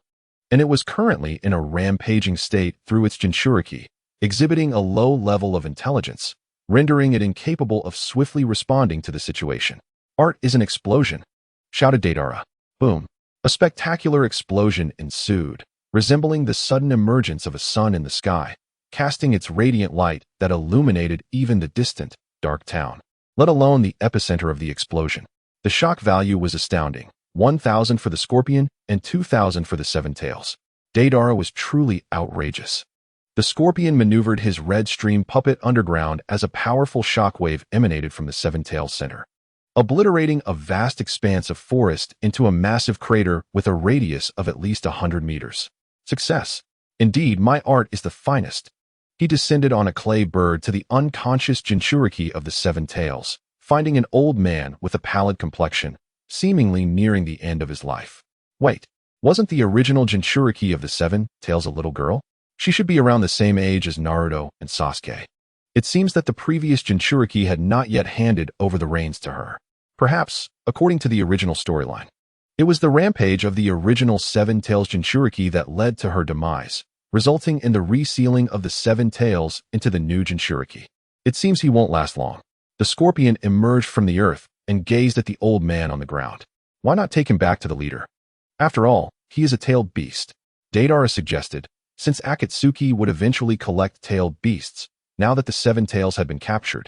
and it was currently in a rampaging state through its Jinchuriki, exhibiting a low level of intelligence, rendering it incapable of swiftly responding to the situation. Art is an explosion, shouted Deidara. Boom. A spectacular explosion ensued, resembling the sudden emergence of a sun in the sky, casting its radiant light that illuminated even the distant, dark town, let alone the epicenter of the explosion. The shock value was astounding, 1,000 for the Scorpion and 2,000 for the Seven Tails. Deidara was truly outrageous. The Scorpion maneuvered his red stream puppet underground as a powerful shockwave emanated from the Seven Tails center, obliterating a vast expanse of forest into a massive crater with a radius of at least 100 meters. Success. Indeed, my art is the finest. He descended on a clay bird to the unconscious Jinchuriki of the Seven Tails, finding an old man with a pallid complexion, seemingly nearing the end of his life. Wait, wasn't the original Jinchuriki of the Seven Tails a little girl? She should be around the same age as Naruto and Sasuke. It seems that the previous Jinchuriki had not yet handed over the reins to her. Perhaps, according to the original storyline, it was the rampage of the original Seven Tails Jinchuriki that led to her demise, resulting in the resealing of the Seven Tails into the new Jinchuriki. It seems he won't last long. The Scorpion emerged from the earth and gazed at the old man on the ground. Why not take him back to the leader? After all, he is a tailed beast. Deidara suggested, since Akatsuki would eventually collect tailed beasts, now that the 7 tails had been captured.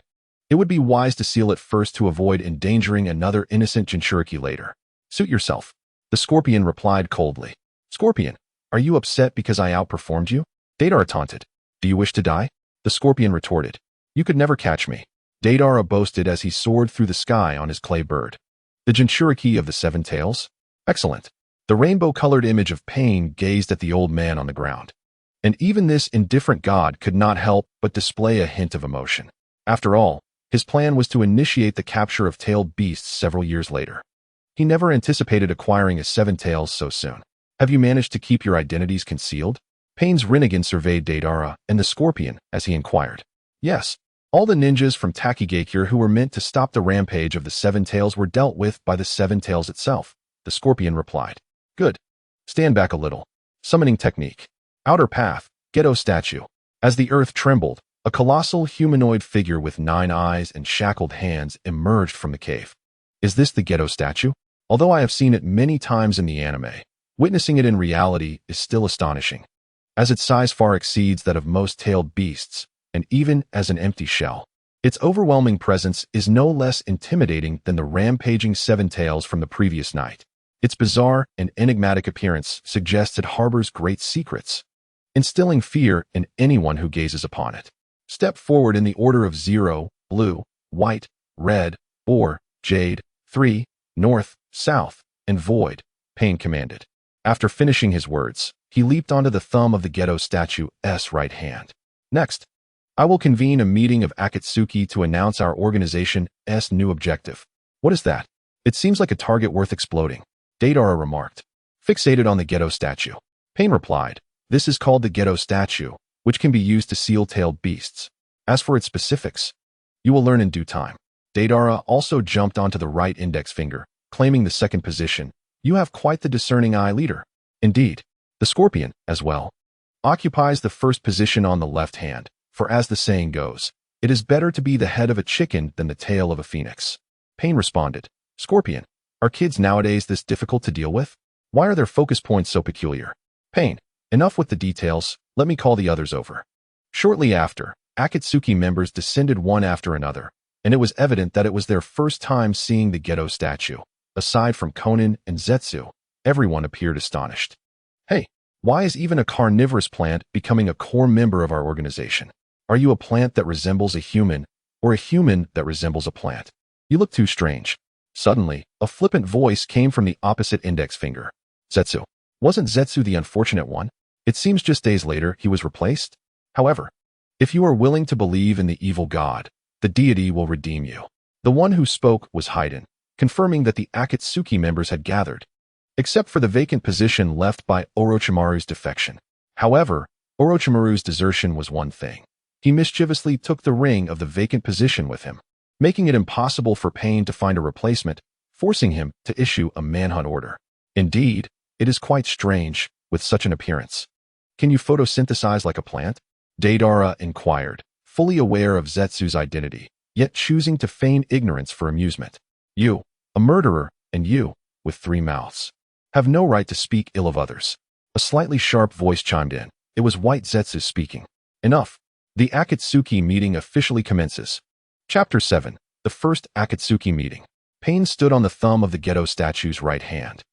It would be wise to seal it first to avoid endangering another innocent Jinchuriki later. Suit yourself. The scorpion replied coldly. Scorpion, are you upset because I outperformed you? Deidara taunted. Do you wish to die? The scorpion retorted. You could never catch me. Deidara boasted as he soared through the sky on his clay bird. The Jinchuriki of the 7 tails? Excellent. The rainbow-colored image of pain gazed at the old man on the ground. And even this indifferent god could not help but display a hint of emotion. After all, his plan was to initiate the capture of tailed beasts several years later. He never anticipated acquiring a 7 tails so soon. Have you managed to keep your identities concealed? Pain's Rinnegan surveyed Deidara and the scorpion as he inquired. Yes, all the ninjas from Tsuchikage who were meant to stop the rampage of the 7 tails were dealt with by the 7 tails itself, the scorpion replied. Good. Stand back a little. Summoning technique. Outer path, ghetto statue. As the earth trembled, a colossal humanoid figure with 9 eyes and shackled hands emerged from the cave. Is this the ghetto statue? Although I have seen it many times in the anime, witnessing it in reality is still astonishing, as its size far exceeds that of most tailed beasts, and even as an empty shell. Its overwhelming presence is no less intimidating than the rampaging 7 tails from the previous night. Its bizarre and enigmatic appearance suggests it harbors great secrets, instilling fear in anyone who gazes upon it. Step forward in the order of 0, blue, white, red, or jade, 3, north, south, and void, Pain commanded. After finishing his words, he leaped onto the thumb of the ghetto statue's right hand. Next, I will convene a meeting of Akatsuki to announce our organization's new objective. What is that? It seems like a target worth exploding, Deidara remarked. Fixated on the ghetto statue. Pain replied, this is called the ghetto statue, which can be used to seal tailed beasts. As for its specifics, you will learn in due time. Deidara also jumped onto the right index finger, claiming the 2nd position. You have quite the discerning eye, leader. Indeed, the scorpion, as well, occupies the 1st position on the left hand, for as the saying goes, it is better to be the head of a chicken than the tail of a phoenix. Pain responded, Scorpion, are kids nowadays this difficult to deal with? Why are their focus points so peculiar? Pain, enough with the details, let me call the others over. Shortly after, Akatsuki members descended one after another, and it was evident that it was their first time seeing the ghetto statue. Aside from Konan and Zetsu, everyone appeared astonished. Hey, why is even a carnivorous plant becoming a core member of our organization? Are you a plant that resembles a human, or a human that resembles a plant? You look too strange. Suddenly, a flippant voice came from the opposite index finger. Zetsu. Wasn't Zetsu the unfortunate one? It seems just days later he was replaced. However, if you are willing to believe in the evil god, the deity will redeem you. The one who spoke was Haiden, confirming that the Akatsuki members had gathered, except for the vacant position left by Orochimaru's defection. However, Orochimaru's desertion was one thing. He mischievously took the ring of the vacant position with him, making it impossible for Pain to find a replacement, forcing him to issue a manhunt order. Indeed, it is quite strange, with such an appearance. Can you photosynthesize like a plant? Deidara inquired, fully aware of Zetsu's identity, yet choosing to feign ignorance for amusement. You, a murderer, and you, with 3 mouths, have no right to speak ill of others. A slightly sharp voice chimed in. It was White Zetsu speaking. Enough. The Akatsuki meeting officially commences. Chapter 7. The first Akatsuki meeting. Pain stood on the thumb of the ghetto statue's right hand,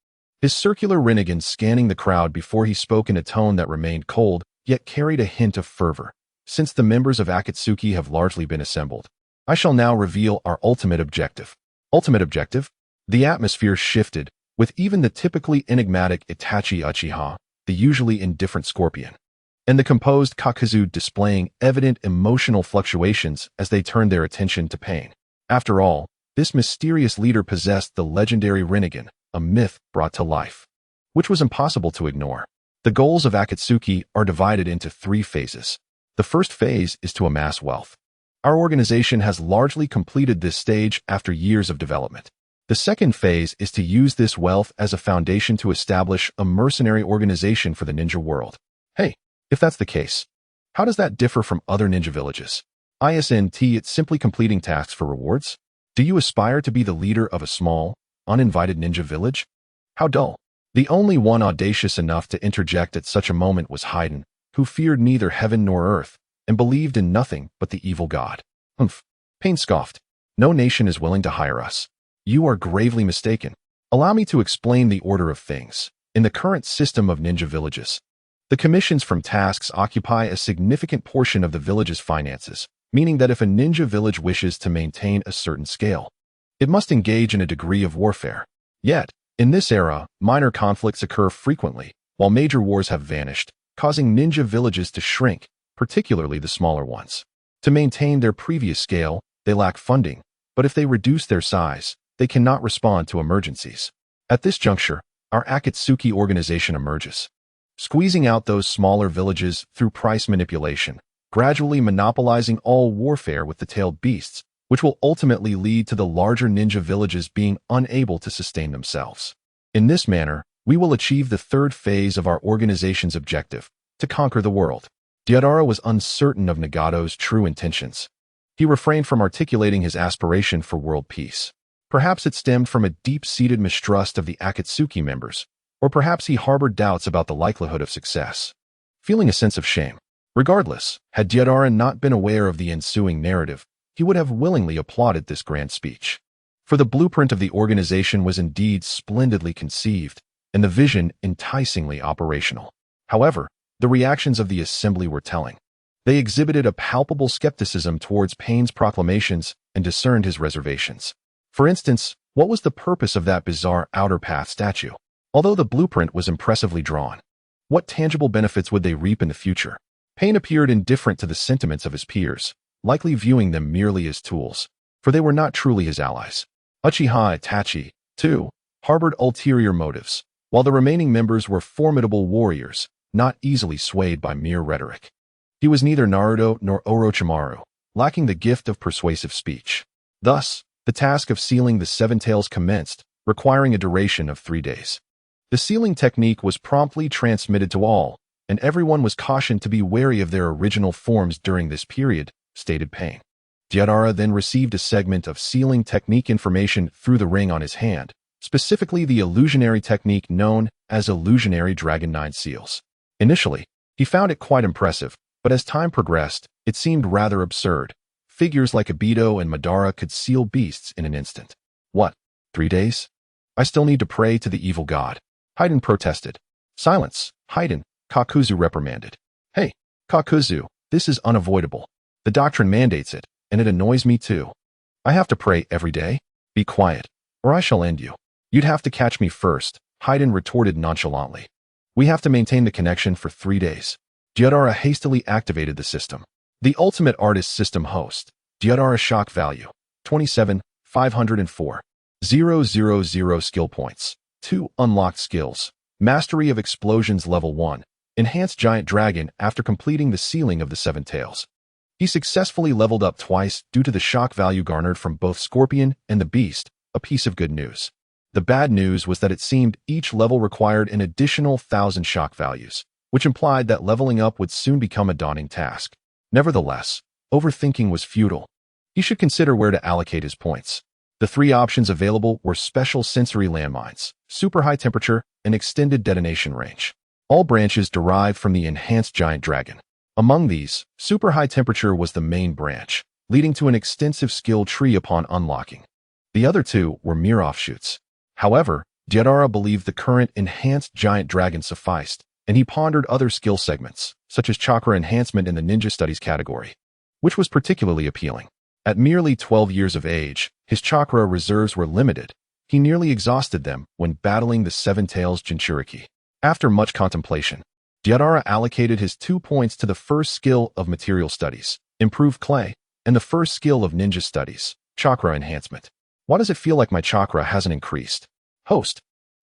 his circular Rinnegan scanning the crowd before he spoke in a tone that remained cold, yet carried a hint of fervor. Since the members of Akatsuki have largely been assembled, I shall now reveal our ultimate objective. Ultimate objective? The atmosphere shifted, with even the typically enigmatic Itachi Uchiha, the usually indifferent scorpion, and the composed Kakazu displaying evident emotional fluctuations as they turned their attention to Pain. After all, this mysterious leader possessed the legendary Rinnegan, a myth brought to life, which was impossible to ignore. The goals of Akatsuki are divided into 3 phases. The first phase is to amass wealth. Our organization has largely completed this stage after years of development. The second phase is to use this wealth as a foundation to establish a mercenary organization for the ninja world. Hey, if that's the case, how does that differ from other ninja villages? Isn't it simply completing tasks for rewards? Do you aspire to be the leader of a small, uninvited ninja village? How dull. The only one audacious enough to interject at such a moment was Haydn, who feared neither heaven nor earth, and believed in nothing but the evil god. Humph. Pain scoffed. No nation is willing to hire us. You are gravely mistaken. Allow me to explain the order of things. In the current system of ninja villages, the commissions from tasks occupy a significant portion of the village's finances, meaning that if a ninja village wishes to maintain a certain scale, it must engage in a degree of warfare. Yet, in this era, minor conflicts occur frequently, while major wars have vanished, causing ninja villages to shrink, particularly the smaller ones. To maintain their previous scale, they lack funding, but if they reduce their size, they cannot respond to emergencies. At this juncture, our Akatsuki organization emerges, squeezing out those smaller villages through price manipulation, gradually monopolizing all warfare with the tailed beasts, which will ultimately lead to the larger ninja villages being unable to sustain themselves. In this manner, we will achieve the third phase of our organization's objective, to conquer the world. Deidara was uncertain of Nagato's true intentions. He refrained from articulating his aspiration for world peace. Perhaps it stemmed from a deep-seated mistrust of the Akatsuki members, or perhaps he harbored doubts about the likelihood of success, feeling a sense of shame. Regardless, had Deidara not been aware of the ensuing narrative, he would have willingly applauded this grand speech. For the blueprint of the organization was indeed splendidly conceived, and the vision enticingly operational. However, the reactions of the assembly were telling. They exhibited a palpable skepticism towards Payne's proclamations and discerned his reservations. For instance, what was the purpose of that bizarre outer path statue? Although the blueprint was impressively drawn, what tangible benefits would they reap in the future? Payne appeared indifferent to the sentiments of his peers, likely viewing them merely as tools, for they were not truly his allies. Uchiha Itachi, too, harbored ulterior motives, while the remaining members were formidable warriors, not easily swayed by mere rhetoric. He was neither Naruto nor Orochimaru, lacking the gift of persuasive speech. Thus, the task of sealing the seven tails commenced, requiring a duration of 3 days. The sealing technique was promptly transmitted to all, and everyone was cautioned to be wary of their original forms during this period, stated Payne. Deidara then received a segment of sealing technique information through the ring on his hand, specifically the illusionary technique known as illusionary Dragon 9 seals. Initially, he found it quite impressive, but as time progressed, it seemed rather absurd. Figures like Obito and Madara could seal beasts in an instant. What? 3 days? I still need to pray to the evil god. Haydn protested. Silence, Haydn, Kakuzu reprimanded. Hey, Kakuzu, this is unavoidable. The doctrine mandates it, and it annoys me too. I have to pray every day? Be quiet, or I shall end you. You'd have to catch me first, Haydn retorted nonchalantly. We have to maintain the connection for 3 days. Deidara hastily activated the system. The Ultimate Artist System host, Deidara Shock Value, 27,504. 000 skill points. 2 unlocked skills. Mastery of Explosions Level 1. Enhanced Giant Dragon after completing the sealing of the 7 tails. He successfully leveled up twice due to the shock value garnered from both Scorpion and the Beast, a piece of good news. The bad news was that it seemed each level required an additional 1,000 shock values, which implied that leveling up would soon become a daunting task. Nevertheless, overthinking was futile. He should consider where to allocate his points. The 3 options available were special sensory landmines, super high temperature, and extended detonation range. All branches derived from the enhanced giant dragon. Among these, super high temperature was the main branch, leading to an extensive skill tree upon unlocking. The other 2 were mere offshoots. However, Deidara believed the current enhanced giant dragon sufficed, and he pondered other skill segments, such as chakra enhancement in the ninja studies category, which was particularly appealing. At merely 12 years of age, his chakra reserves were limited. He nearly exhausted them when battling the 7 tails Jinchuriki. After much contemplation, Deidara allocated his 2 points to the first skill of material studies, improved clay, and the first skill of ninja studies, chakra enhancement. Why does it feel like my chakra hasn't increased? Host.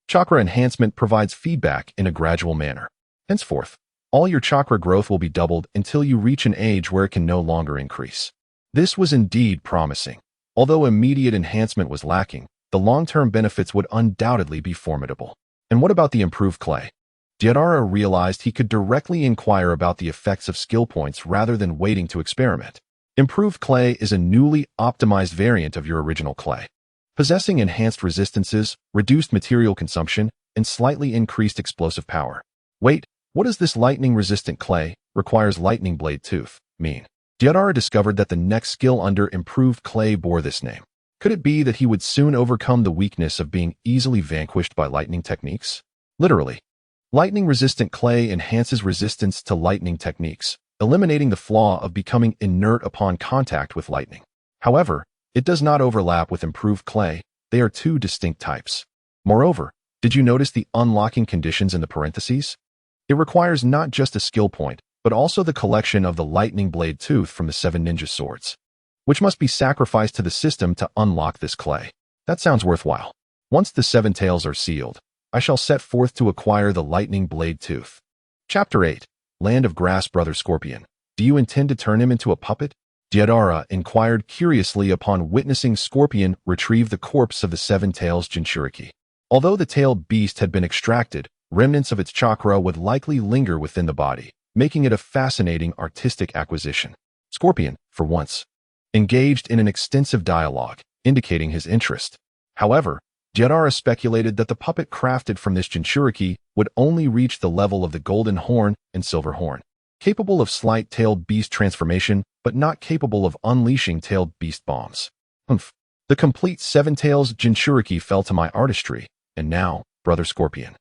Chakra enhancement provides feedback in a gradual manner. Henceforth, all your chakra growth will be doubled until you reach an age where it can no longer increase. This was indeed promising. Although immediate enhancement was lacking, the long-term benefits would undoubtedly be formidable. And what about the improved clay? Deidara realized he could directly inquire about the effects of skill points rather than waiting to experiment. Improved clay is a newly optimized variant of your original clay, possessing enhanced resistances, reduced material consumption, and slightly increased explosive power. Wait, what does this lightning-resistant clay, requires lightning blade tooth, mean? Deidara discovered that the next skill under improved clay bore this name. Could it be that he would soon overcome the weakness of being easily vanquished by lightning techniques? Literally, lightning-resistant clay enhances resistance to lightning techniques, eliminating the flaw of becoming inert upon contact with lightning. However, it does not overlap with improved clay. They are two distinct types. Moreover, did you notice the unlocking conditions in the parentheses? It requires not just a skill point, but also the collection of the lightning blade tooth from the 7 ninja swords, which must be sacrificed to the system to unlock this clay. That sounds worthwhile. Once the 7 tails are sealed, I shall set forth to acquire the lightning blade tooth. Chapter 8. Land of Grass. Brother Scorpion, do you intend to turn him into a puppet? Deidara inquired curiously upon witnessing Scorpion retrieve the corpse of the 7 tails Jinchuriki. Although the tailed beast had been extracted, remnants of its chakra would likely linger within the body, making it a fascinating artistic acquisition. Scorpion, for once, engaged in an extensive dialogue, indicating his interest. However, Deidara speculated that the puppet crafted from this Jinchuriki would only reach the level of the golden horn and silver horn, capable of slight tailed beast transformation, but not capable of unleashing tailed beast bombs. The complete 7 tails Jinchuriki fell to my artistry, and now, Brother Scorpion,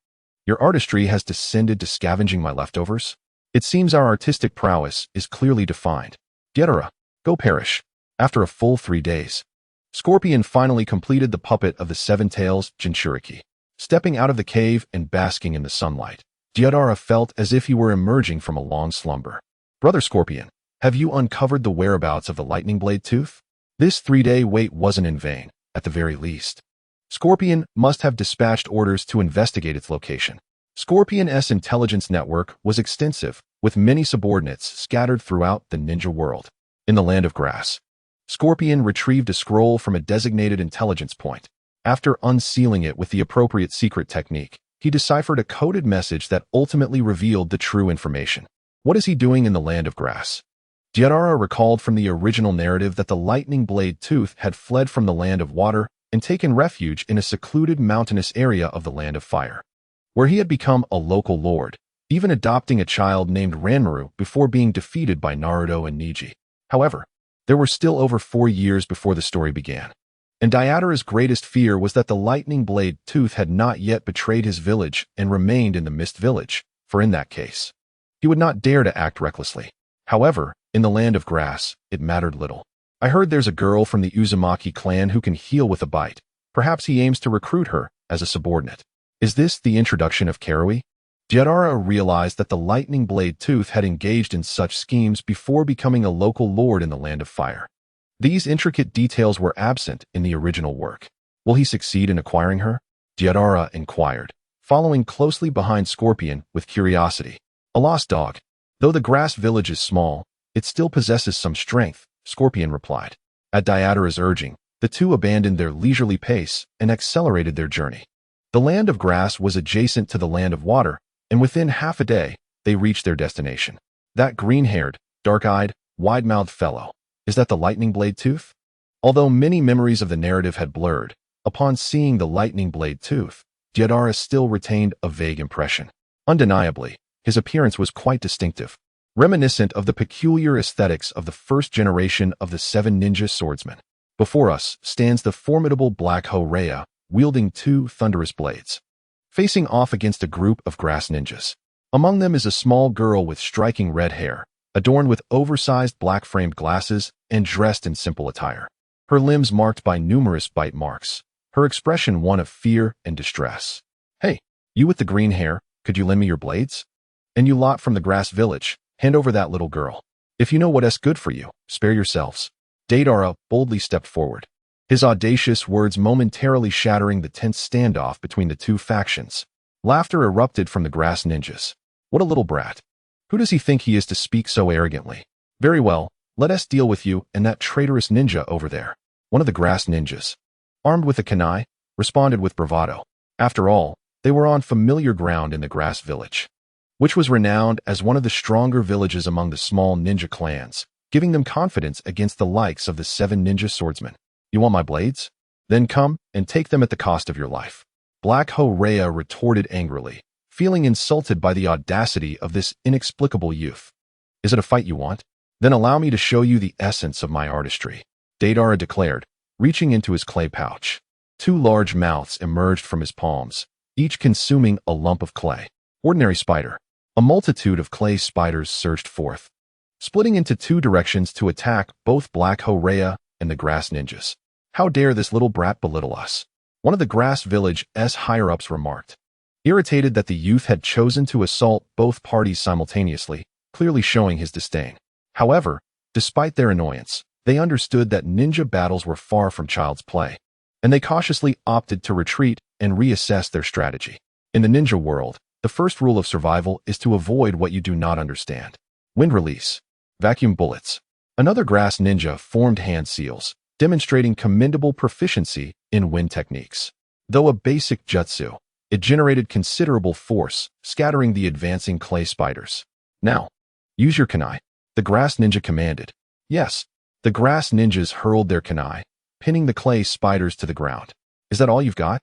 your artistry has descended to scavenging my leftovers? It seems our artistic prowess is clearly defined. Deidara, go perish. After a full 3 days, Scorpion finally completed the puppet of the 7 tails Jinchuriki. Stepping out of the cave and basking in the sunlight, Deidara felt as if he were emerging from a long slumber. Brother Scorpion, have you uncovered the whereabouts of the lightning blade tooth? This 3-day wait wasn't in vain, at the very least. Scorpion must have dispatched orders to investigate its location. Scorpion's intelligence network was extensive, with many subordinates scattered throughout the ninja world. In the Land of Grass, Scorpion retrieved a scroll from a designated intelligence point. After unsealing it with the appropriate secret technique, he deciphered a coded message that ultimately revealed the true information. What is he doing in the Land of Grass? Deidara recalled from the original narrative that the lightning blade tooth had fled from the Land of Water and taken refuge in a secluded mountainous area of the Land of Fire, where he had become a local lord, even adopting a child named Ranmaru before being defeated by Naruto and Neji. However, there were still over 4 years before the story began, and Deidara's greatest fear was that the lightning blade tooth had not yet betrayed his village and remained in the Mist Village, for in that case, he would not dare to act recklessly. However, in the Land of Grass, it mattered little. I heard there's a girl from the Uzumaki clan who can heal with a bite. Perhaps he aims to recruit her as a subordinate. Is this the introduction of Karui? Deidara realized that the lightning blade tooth had engaged in such schemes before becoming a local lord in the Land of Fire. These intricate details were absent in the original work. Will he succeed in acquiring her? Deidara inquired, following closely behind Scorpion with curiosity. A lost dog. Though the grass village is small, it still possesses some strength, Scorpion replied. At Deidara's urging, the two abandoned their leisurely pace and accelerated their journey. The Land of Grass was adjacent to the Land of Water, and within half a day, they reached their destination. That green-haired, dark-eyed, wide-mouthed fellow, is that the lightning blade tooth? Although many memories of the narrative had blurred, upon seeing the lightning blade tooth, Deidara still retained a vague impression. Undeniably, his appearance was quite distinctive, reminiscent of the peculiar aesthetics of the first generation of the 7 ninja swordsmen. Before us stands the formidable Black Ho-Raya, wielding 2 thunderous blades, facing off against a group of grass ninjas. Among them is a small girl with striking red hair, adorned with oversized black-framed glasses and dressed in simple attire. Her limbs marked by numerous bite marks, her expression one of fear and distress. Hey, you with the green hair, could you lend me your blades? And you lot from the grass village, hand over that little girl. If you know what's good for you, spare yourselves. Deidara boldly stepped forward, his audacious words momentarily shattering the tense standoff between the 2 factions. Laughter erupted from the grass ninjas. What a little brat. Who does he think he is to speak so arrogantly? Very well, let us deal with you and that traitorous ninja over there. One of the grass ninjas, armed with a kunai, responded with bravado. After all, they were on familiar ground in the grass village, which was renowned as one of the stronger villages among the small ninja clans, giving them confidence against the likes of the 7 ninja swordsmen. You want my blades? Then come and take them at the cost of your life. Black Horea retorted angrily, feeling insulted by the audacity of this inexplicable youth. Is it a fight you want? Then allow me to show you the essence of my artistry, Deidara declared, reaching into his clay pouch. 2 large mouths emerged from his palms, each consuming a lump of clay. Ordinary spider. A multitude of clay spiders surged forth, splitting into 2 directions to attack both Black Horea and the grass ninjas. How dare this little brat belittle us? One of the grass village's higher-ups remarked, irritated that the youth had chosen to assault both parties simultaneously, clearly showing his disdain. However, despite their annoyance, they understood that ninja battles were far from child's play, and they cautiously opted to retreat and reassess their strategy. In the ninja world, the first rule of survival is to avoid what you do not understand. Wind release. Vacuum bullets. Another grass ninja formed hand seals, demonstrating commendable proficiency in wind techniques. Though a basic jutsu, it generated considerable force, scattering the advancing clay spiders. Now, use your kunai, the grass ninja commanded. Yes, the grass ninjas hurled their kunai, pinning the clay spiders to the ground. Is that all you've got?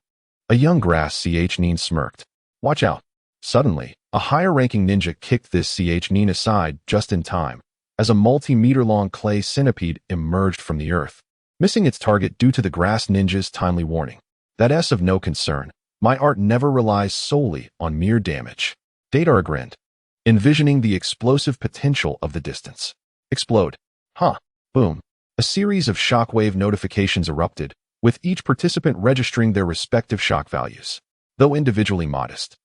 A young grass nin smirked. Watch out. Suddenly, a higher-ranking ninja kicked this nin aside just in time, as a multi-meter-long clay centipede emerged from the earth, missing its target due to the grass ninja's timely warning. That's of no concern. My art never relies solely on mere damage. Deidara grinned, envisioning the explosive potential of the distance. Explode. Huh. Boom. A series of shockwave notifications erupted, with each participant registering their respective shock values. Though individually modest,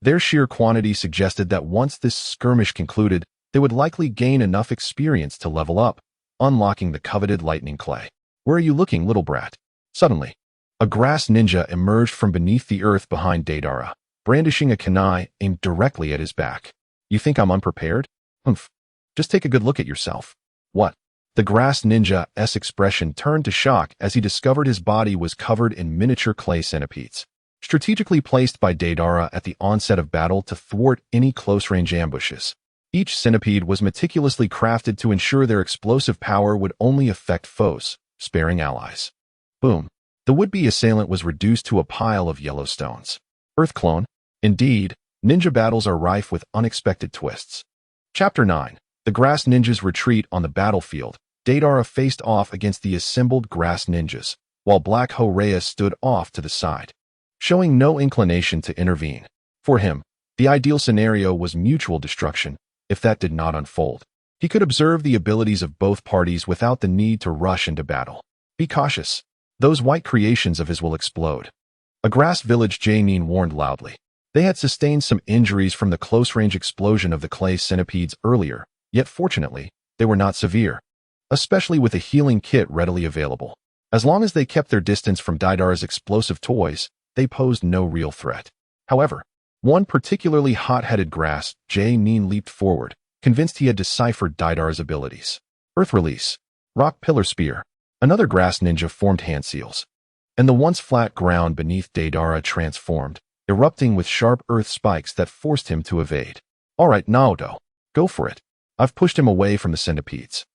their sheer quantity suggested that once this skirmish concluded, they would likely gain enough experience to level up, unlocking the coveted lightning clay. Where are you looking, little brat? Suddenly, a grass ninja emerged from beneath the earth behind Deidara, brandishing a kunai aimed directly at his back. You think I'm unprepared? Humph. Just take a good look at yourself. What? The grass ninja's expression turned to shock as he discovered his body was covered in miniature clay centipedes, strategically placed by Deidara at the onset of battle to thwart any close-range ambushes. Each centipede was meticulously crafted to ensure their explosive power would only affect foes, sparing allies. Boom. The would-be assailant was reduced to a pile of yellow stones. Earth clone. Indeed, ninja battles are rife with unexpected twists. Chapter 9. The grass ninjas retreat on the battlefield. Deidara faced off against the assembled grass ninjas, while Black Horea stood off to the side, showing no inclination to intervene. For him, the ideal scenario was mutual destruction. If that did not unfold, he could observe the abilities of both parties without the need to rush into battle. Be cautious. Those white creations of his will explode. A grass village nin warned loudly. They had sustained some injuries from the close-range explosion of the clay centipedes earlier, yet fortunately, they were not severe, especially with a healing kit readily available. As long as they kept their distance from Deidara's explosive toys, they posed no real threat. However, one particularly hot-headed grass nin leaped forward, convinced he had deciphered Deidara's abilities. Earth release. Rock pillar spear. Another grass ninja formed hand seals, and the once flat ground beneath Deidara transformed, erupting with sharp earth spikes that forced him to evade. All right, Naruto, go for it. I've pushed him away from the centipedes.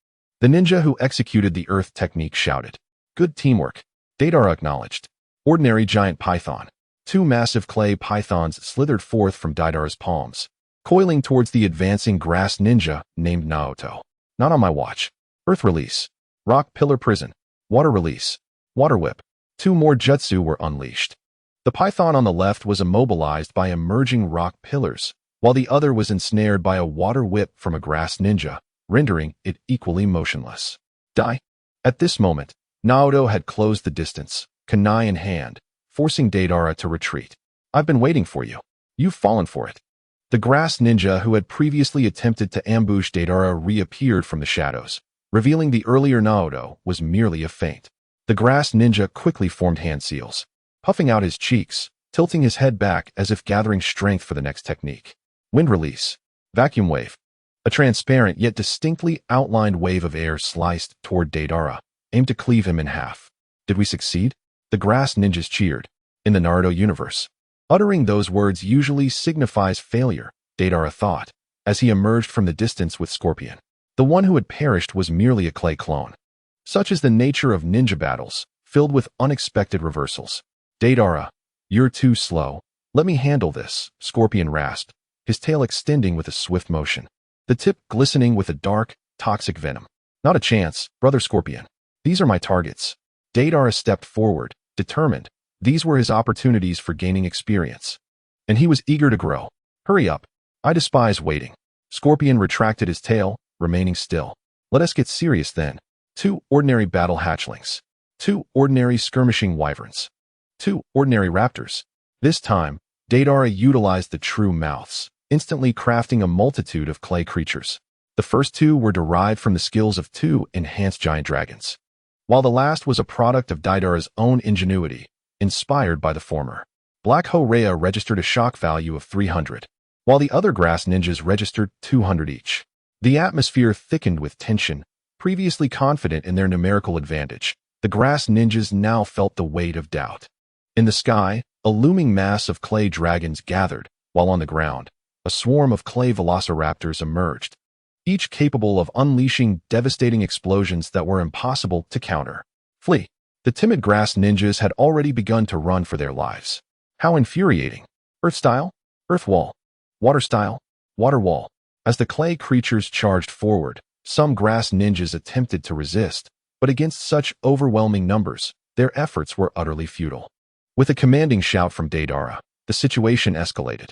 The ninja who executed the earth technique shouted. Good teamwork, Deidara acknowledged. Ordinary giant python. 2 massive clay pythons slithered forth from Deidara's palms, coiling towards the advancing grass ninja named Naruto. Not on my watch. Earth release. Rock pillar prison. Water release. Water whip. 2 more jutsu were unleashed. The python on the left was immobilized by emerging rock pillars, while the other was ensnared by a water whip from a grass ninja, rendering it equally motionless. Die. At this moment, Naruto had closed the distance, kunai in hand, forcing Deidara to retreat. I've been waiting for you. You've fallen for it. The grass ninja who had previously attempted to ambush Deidara reappeared from the shadows, revealing the earlier Naruto was merely a feint. The grass ninja quickly formed hand seals, puffing out his cheeks, tilting his head back as if gathering strength for the next technique. Wind release. Vacuum wave. A transparent yet distinctly outlined wave of air sliced toward Deidara, aimed to cleave him in half. Did we succeed? The grass ninjas cheered. In the Naruto universe, uttering those words usually signifies failure, Deidara thought, as he emerged from the distance with Scorpion. The one who had perished was merely a clay clone. Such is the nature of ninja battles, filled with unexpected reversals. Deidara, you're too slow. Let me handle this, Scorpion rasped, his tail extending with a swift motion, the tip glistening with a dark, toxic venom. Not a chance, Brother Scorpion. These are my targets. Deidara stepped forward, determined. These were his opportunities for gaining experience. And he was eager to grow. Hurry up. I despise waiting. Scorpion retracted his tail, remaining still. Let us get serious then. 2 ordinary battle hatchlings. 2 ordinary skirmishing wyverns. 2 ordinary raptors. This time, Deidara utilized the true mouths, instantly crafting a multitude of clay creatures. The first 2 were derived from the skills of 2 enhanced giant dragons, while the last was a product of Deidara's own ingenuity, inspired by the former. Black Horea registered a shock value of 300, while the other grass ninjas registered 200 each. The atmosphere thickened with tension. Previously confident in their numerical advantage, the grass ninjas now felt the weight of doubt. In the sky, a looming mass of clay dragons gathered, while on the ground, a swarm of clay velociraptors emerged, each capable of unleashing devastating explosions that were impossible to counter. Flee! The timid grass ninjas had already begun to run for their lives. How infuriating! Earth style? Earth wall. Water style? Water wall. As the clay creatures charged forward, some grass ninjas attempted to resist, but against such overwhelming numbers, their efforts were utterly futile. With a commanding shout from Deidara, the situation escalated.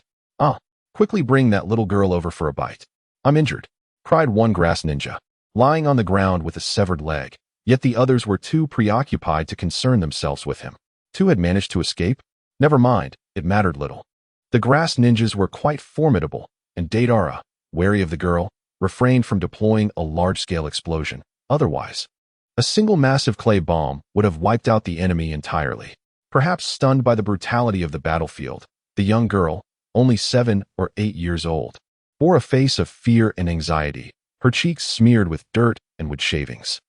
Quickly bring that little girl over for a bite. I'm injured, cried one grass ninja, lying on the ground with a severed leg, yet the others were too preoccupied to concern themselves with him. 2 had managed to escape? Never mind, it mattered little. The grass ninjas were quite formidable, and Deidara, wary of the girl, refrained from deploying a large-scale explosion. Otherwise, a single massive clay bomb would have wiped out the enemy entirely. Perhaps stunned by the brutality of the battlefield, the young girl, only 7 or 8 years old, bore a face of fear and anxiety, her cheeks smeared with dirt and wood shavings,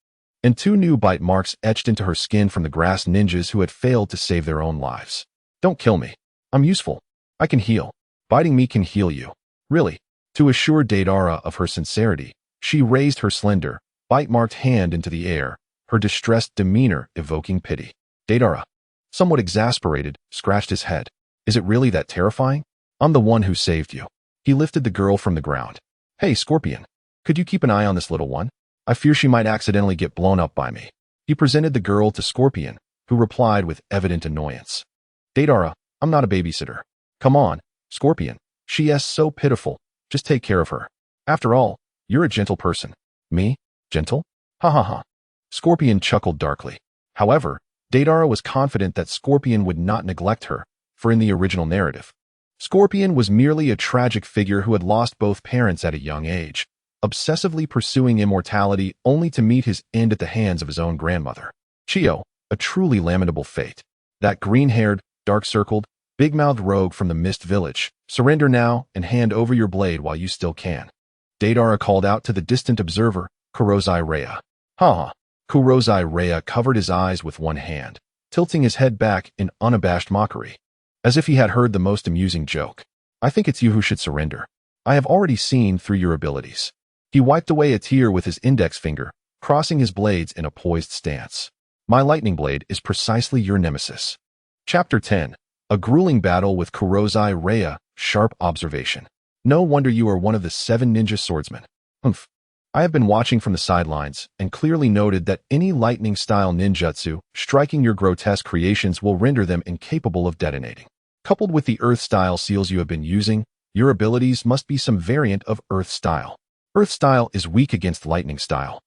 and 2 new bite marks etched into her skin from the grass ninjas who had failed to save their own lives. Don't kill me. I'm useful. I can heal. Biting me can heal you. Really. To assure Deidara of her sincerity, she raised her slender, bite-marked hand into the air, her distressed demeanor evoking pity. Deidara, somewhat exasperated, scratched his head. Is it really that terrifying? I'm the one who saved you. He lifted the girl from the ground. Hey, Scorpion, could you keep an eye on this little one? I fear she might accidentally get blown up by me. He presented the girl to Scorpion, who replied with evident annoyance. Deidara, I'm not a babysitter. Come on, Scorpion. She is so pitiful. Just take care of her. After all, you're a gentle person. Me? Gentle? Ha ha ha. Scorpion chuckled darkly. However, Deidara was confident that Scorpion would not neglect her, for in the original narrative, Scorpion was merely a tragic figure who had lost both parents at a young age, obsessively pursuing immortality only to meet his end at the hands of his own grandmother. Chio, a truly lamentable fate. That green-haired, dark-circled, big-mouthed rogue from the Mist Village. Surrender now and hand over your blade while you still can. Deidara called out to the distant observer, Kurotsuchi Rhea. Ha! Kurotsuchi Rhea covered his eyes with one hand, tilting his head back in unabashed mockery, as if he had heard the most amusing joke. I think it's you who should surrender. I have already seen through your abilities. He wiped away a tear with his index finger, crossing his blades in a poised stance. My lightning blade is precisely your nemesis. Chapter 10. A grueling battle with Kurotsuchi Rhea. Sharp observation. No wonder you are one of the 7 ninja swordsmen. Humph. I have been watching from the sidelines and clearly noted that any lightning-style ninjutsu striking your grotesque creations will render them incapable of detonating. Coupled with the earth-style seals you have been using, your abilities must be some variant of earth-style. Earth-style is weak against lightning-style.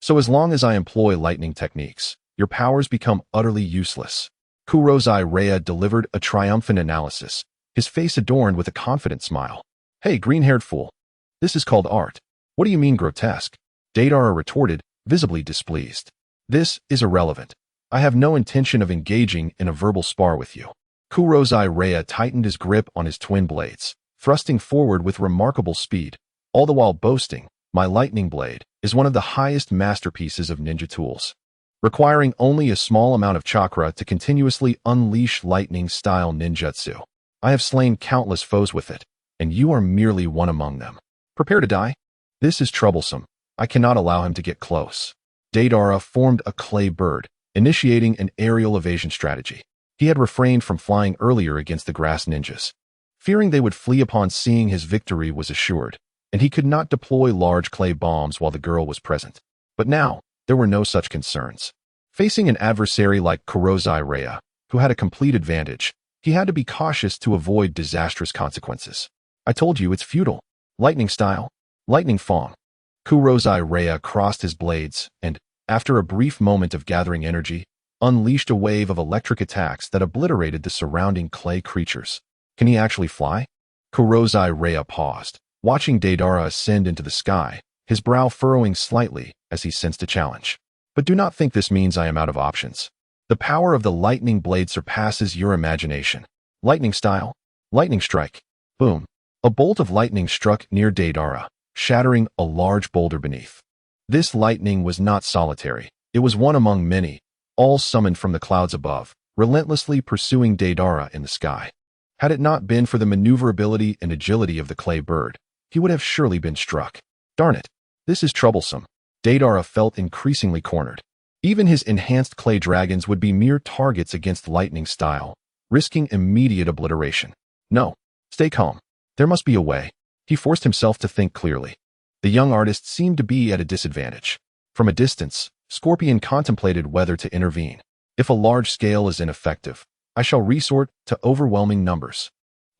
So as long as I employ lightning techniques, your powers become utterly useless. Kurotsuchi Rhea delivered a triumphant analysis, his face adorned with a confident smile. Hey, green-haired fool. This is called art. What do you mean grotesque? Deidara retorted, visibly displeased. This is irrelevant. I have no intention of engaging in a verbal spar with you. Kurotsuchi Rhea tightened his grip on his twin blades, thrusting forward with remarkable speed, all the while boasting, my lightning blade is one of the highest masterpieces of ninja tools, requiring only a small amount of chakra to continuously unleash lightning-style ninjutsu. I have slain countless foes with it, and you are merely one among them. Prepare to die. This is troublesome. I cannot allow him to get close. Deidara formed a clay bird, initiating an aerial evasion strategy. He had refrained from flying earlier against the grass ninjas, fearing they would flee upon seeing his victory was assured, and he could not deploy large clay bombs while the girl was present. But now, there were no such concerns. Facing an adversary like Kurotsuchi, who had a complete advantage, he had to be cautious to avoid disastrous consequences. I told you it's futile. Lightning style. Lightning Fong. Kurotsuchi crossed his blades and, after a brief moment of gathering energy, unleashed a wave of electric attacks that obliterated the surrounding clay creatures. Can he actually fly? Kurotsuchi paused, watching Deidara ascend into the sky, his brow furrowing slightly as he sensed a challenge. But do not think this means I am out of options. The power of the lightning blade surpasses your imagination. Lightning style. Lightning strike. Boom. A bolt of lightning struck near Deidara, shattering a large boulder beneath. This lightning was not solitary. It was one among many, all summoned from the clouds above, relentlessly pursuing Deidara in the sky. Had it not been for the maneuverability and agility of the clay bird, he would have surely been struck. Darn it. This is troublesome. Deidara felt increasingly cornered. Even his enhanced clay dragons would be mere targets against lightning style, risking immediate obliteration. No. Stay calm. There must be a way. He forced himself to think clearly. The young artist seemed to be at a disadvantage. From a distance, Scorpion contemplated whether to intervene. If a large scale is ineffective, I shall resort to overwhelming numbers.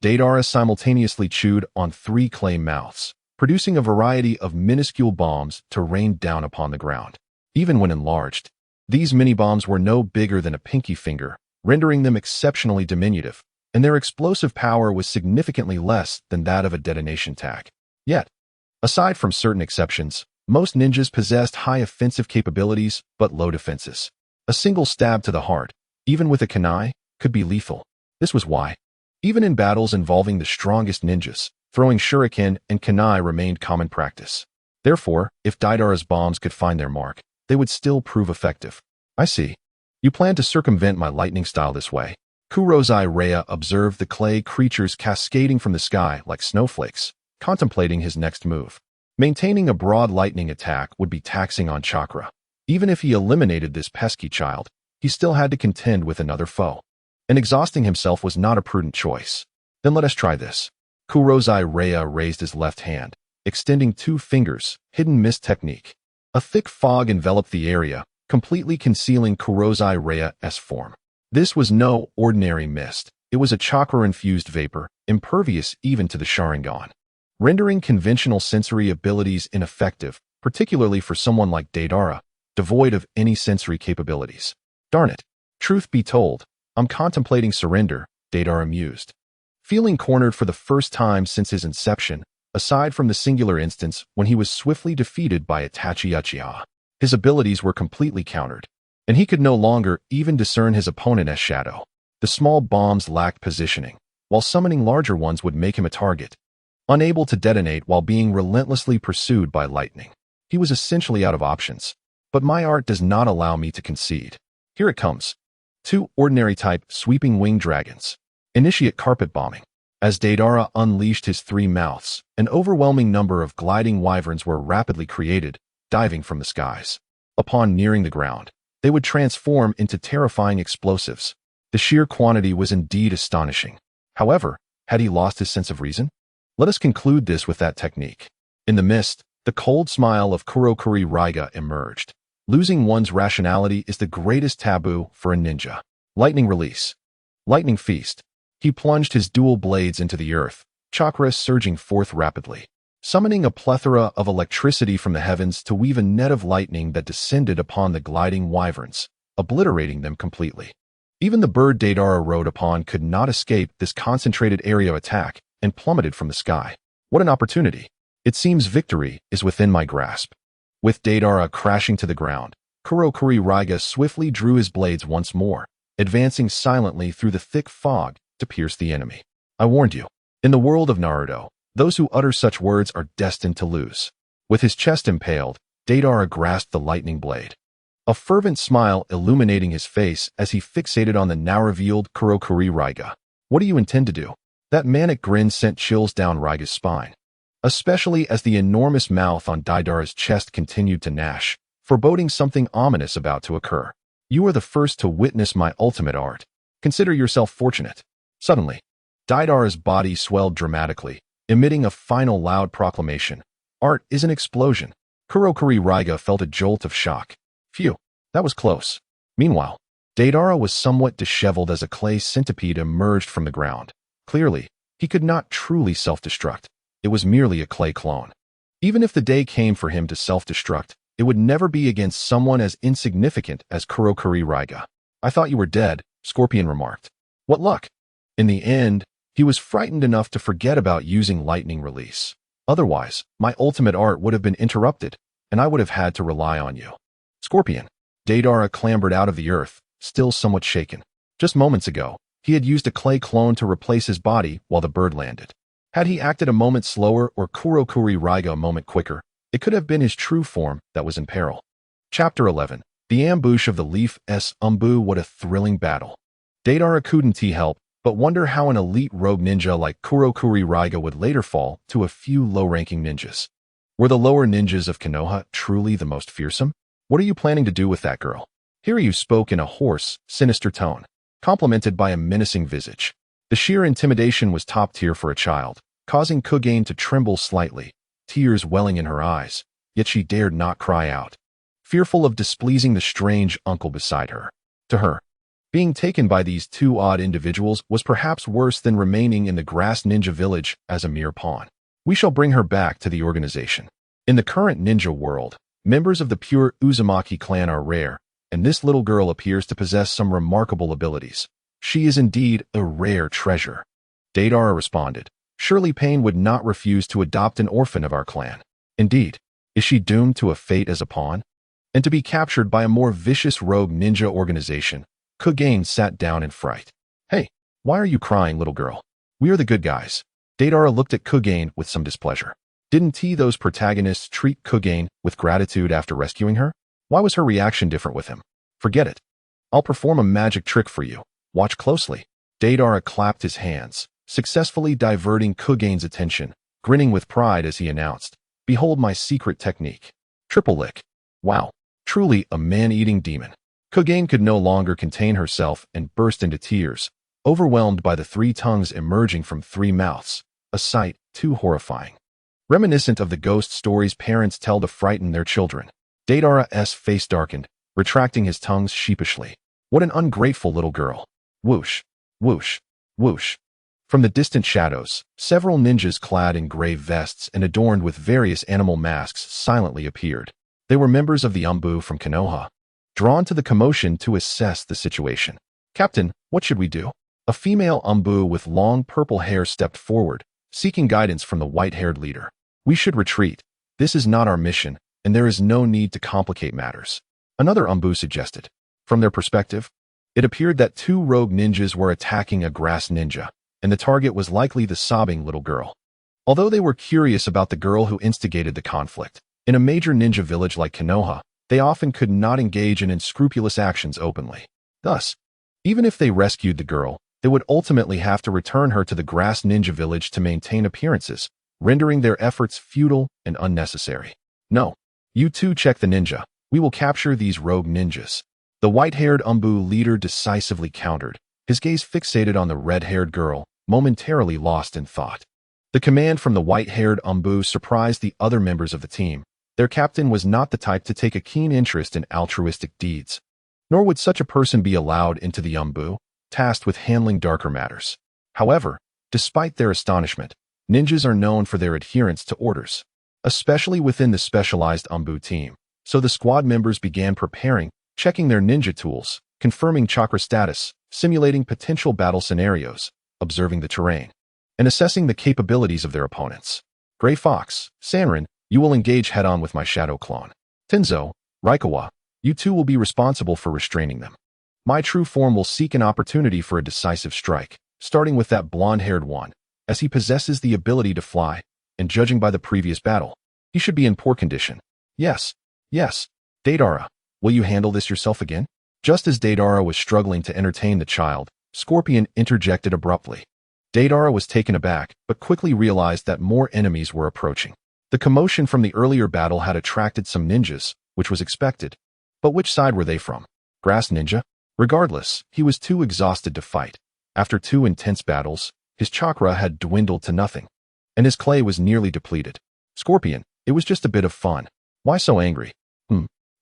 Deidara simultaneously chewed on 3 clay mouths, producing a variety of minuscule bombs to rain down upon the ground. Even when enlarged, these mini-bombs were no bigger than a pinky finger, rendering them exceptionally diminutive, and their explosive power was significantly less than that of a detonation tag. Yet, aside from certain exceptions, most ninjas possessed high offensive capabilities but low defenses. A single stab to the heart, even with a kunai, could be lethal. This was why, even in battles involving the strongest ninjas, throwing shuriken and kunai remained common practice. Therefore, if Deidara's bombs could find their mark, they would still prove effective. I see. You plan to circumvent my lightning style this way. Kurotsuchi observed the clay creatures cascading from the sky like snowflakes, contemplating his next move. Maintaining a broad lightning attack would be taxing on chakra. Even if he eliminated this pesky child, he still had to contend with another foe. And exhausting himself was not a prudent choice. Then let us try this. Kurotsuchi raised his left hand, extending 2 fingers, hidden mist technique. A thick fog enveloped the area, completely concealing Kurotsuchi's form. This was no ordinary mist. It was a chakra-infused vapor, impervious even to the Sharingan, rendering conventional sensory abilities ineffective, particularly for someone like Deidara, devoid of any sensory capabilities. Darn it. Truth be told, I'm contemplating surrender, Deidara mused. Feeling cornered for the first time since his inception, aside from the singular instance when he was swiftly defeated by Itachi Uchiha, his abilities were completely countered, and he could no longer even discern his opponent as shadow. The small bombs lacked positioning, while summoning larger ones would make him a target, unable to detonate while being relentlessly pursued by lightning. He was essentially out of options. But my art does not allow me to concede. Here it comes. 2 ordinary-type sweeping wing dragons. Initiate carpet bombing. As Deidara unleashed his 3 mouths, an overwhelming number of gliding wyverns were rapidly created, diving from the skies. Upon nearing the ground, they would transform into terrifying explosives. The sheer quantity was indeed astonishing. However, had he lost his sense of reason? Let us conclude this with that technique. In the mist, the cold smile of Kurotsuchi emerged. Losing one's rationality is the greatest taboo for a ninja. Lightning release. Lightning feast. He plunged his dual blades into the earth, chakra surging forth rapidly, summoning a plethora of electricity from the heavens to weave a net of lightning that descended upon the gliding wyverns, obliterating them completely. Even the bird Deidara rode upon could not escape this concentrated area attack and plummeted from the sky. What an opportunity. It seems victory is within my grasp. With Deidara crashing to the ground, Kurotsuchi swiftly drew his blades once more, advancing silently through the thick fog to pierce the enemy. I warned you. In the world of Naruto, those who utter such words are destined to lose. With his chest impaled, Deidara grasped the lightning blade. A fervent smile illuminating his face as he fixated on the now-revealed Kurotsuchi. What do you intend to do? That manic grin sent chills down Raiga's spine. especially as the enormous mouth on Deidara's chest continued to gnash, foreboding something ominous about to occur. You are the first to witness my ultimate art. Consider yourself fortunate. Suddenly, Deidara's body swelled dramatically, emitting a final loud proclamation. Art is an explosion. Kurotsuchi Raiga felt a jolt of shock. Phew, that was close. Meanwhile, Deidara was somewhat disheveled as a clay centipede emerged from the ground. Clearly, he could not truly self-destruct. It was merely a clay clone. Even if the day came for him to self-destruct, it would never be against someone as insignificant as Kurotsuchi Raiga. I thought you were dead, Scorpion remarked. What luck. In the end, he was frightened enough to forget about using lightning release. Otherwise, my ultimate art would have been interrupted, and I would have had to rely on you. Scorpion. Deidara clambered out of the earth, still somewhat shaken. Just moments ago, he had used a clay clone to replace his body while the bird landed. Had he acted a moment slower or Kurotsuchi Raiga a moment quicker, it could have been his true form that was in peril. Chapter 11. The Ambush of the Leaf S. What a thrilling battle. Deidara couldn't help but wonder how an elite rogue ninja like Kurotsuchi Raiga would later fall to a few low-ranking ninjas. Were the lower ninjas of Konoha truly the most fearsome? What are you planning to do with that girl? Hiryu spoke in a hoarse, sinister tone, complemented by a menacing visage. The sheer intimidation was top tier for a child, causing Kugane to tremble slightly, tears welling in her eyes, yet she dared not cry out, fearful of displeasing the strange uncle beside her. To her, being taken by these two odd individuals was perhaps worse than remaining in the grass ninja village as a mere pawn. We shall bring her back to the organization. In the current ninja world, members of the pure Uzumaki clan are rare, and this little girl appears to possess some remarkable abilities. She is indeed a rare treasure. Deidara responded. Surely Pain would not refuse to adopt an orphan of our clan. Indeed, is she doomed to a fate as a pawn? And to be captured by a more vicious rogue ninja organization? Kugane sat down in fright. Hey, why are you crying, little girl? We are the good guys. Deidara looked at Kugane with some displeasure. Didn't those protagonists treat Kugane with gratitude after rescuing her? Why was her reaction different with him? Forget it. I'll perform a magic trick for you. Watch closely. Deidara clapped his hands, successfully diverting Kugane's attention, grinning with pride as he announced, Behold my secret technique. Triple lick. Wow, truly a man-eating demon. Kugane could no longer contain herself and burst into tears, overwhelmed by the three tongues emerging from three mouths, a sight too horrifying. Reminiscent of the ghost stories parents tell to frighten their children. Deidara's face darkened, retracting his tongues sheepishly. What an ungrateful little girl. Whoosh, whoosh, whoosh. From the distant shadows, several ninjas clad in gray vests and adorned with various animal masks silently appeared. They were members of the Umbu from Konoha, drawn to the commotion to assess the situation. Captain, what should we do? A female Umbu with long purple hair stepped forward, seeking guidance from the white-haired leader. We should retreat. This is not our mission, and there is no need to complicate matters. Another Umbu suggested. From their perspective, it appeared that two rogue ninjas were attacking a grass ninja, and the target was likely the sobbing little girl. Although they were curious about the girl who instigated the conflict, in a major ninja village like Konoha, they often could not engage in unscrupulous actions openly. Thus, even if they rescued the girl, they would ultimately have to return her to the grass ninja village to maintain appearances, rendering their efforts futile and unnecessary. No, you two check the ninja. We will capture these rogue ninjas. The white-haired Umbu leader decisively countered, his gaze fixated on the red-haired girl, momentarily lost in thought. The command from the white-haired Umbu surprised the other members of the team. Their captain was not the type to take a keen interest in altruistic deeds. Nor would such a person be allowed into the Umbu, tasked with handling darker matters. However, despite their astonishment, ninjas are known for their adherence to orders, especially within the specialized Umbu team. So the squad members began preparing, checking their ninja tools, confirming chakra status, simulating potential battle scenarios, observing the terrain, and assessing the capabilities of their opponents. Gray Fox, Sanrin, you will engage head-on with my shadow clone. Tenzo, Raikawa, you two will be responsible for restraining them. My true form will seek an opportunity for a decisive strike, starting with that blonde-haired one, as he possesses the ability to fly, and judging by the previous battle, he should be in poor condition. Yes, yes. Deidara, will you handle this yourself again? Just as Deidara was struggling to entertain the child, Scorpion interjected abruptly. Deidara was taken aback, but quickly realized that more enemies were approaching. The commotion from the earlier battle had attracted some ninjas, which was expected. But which side were they from? Grass ninja? Regardless, he was too exhausted to fight. After 2 intense battles, his chakra had dwindled to nothing, and his clay was nearly depleted. Scorpion, it was just a bit of fun. Why so angry?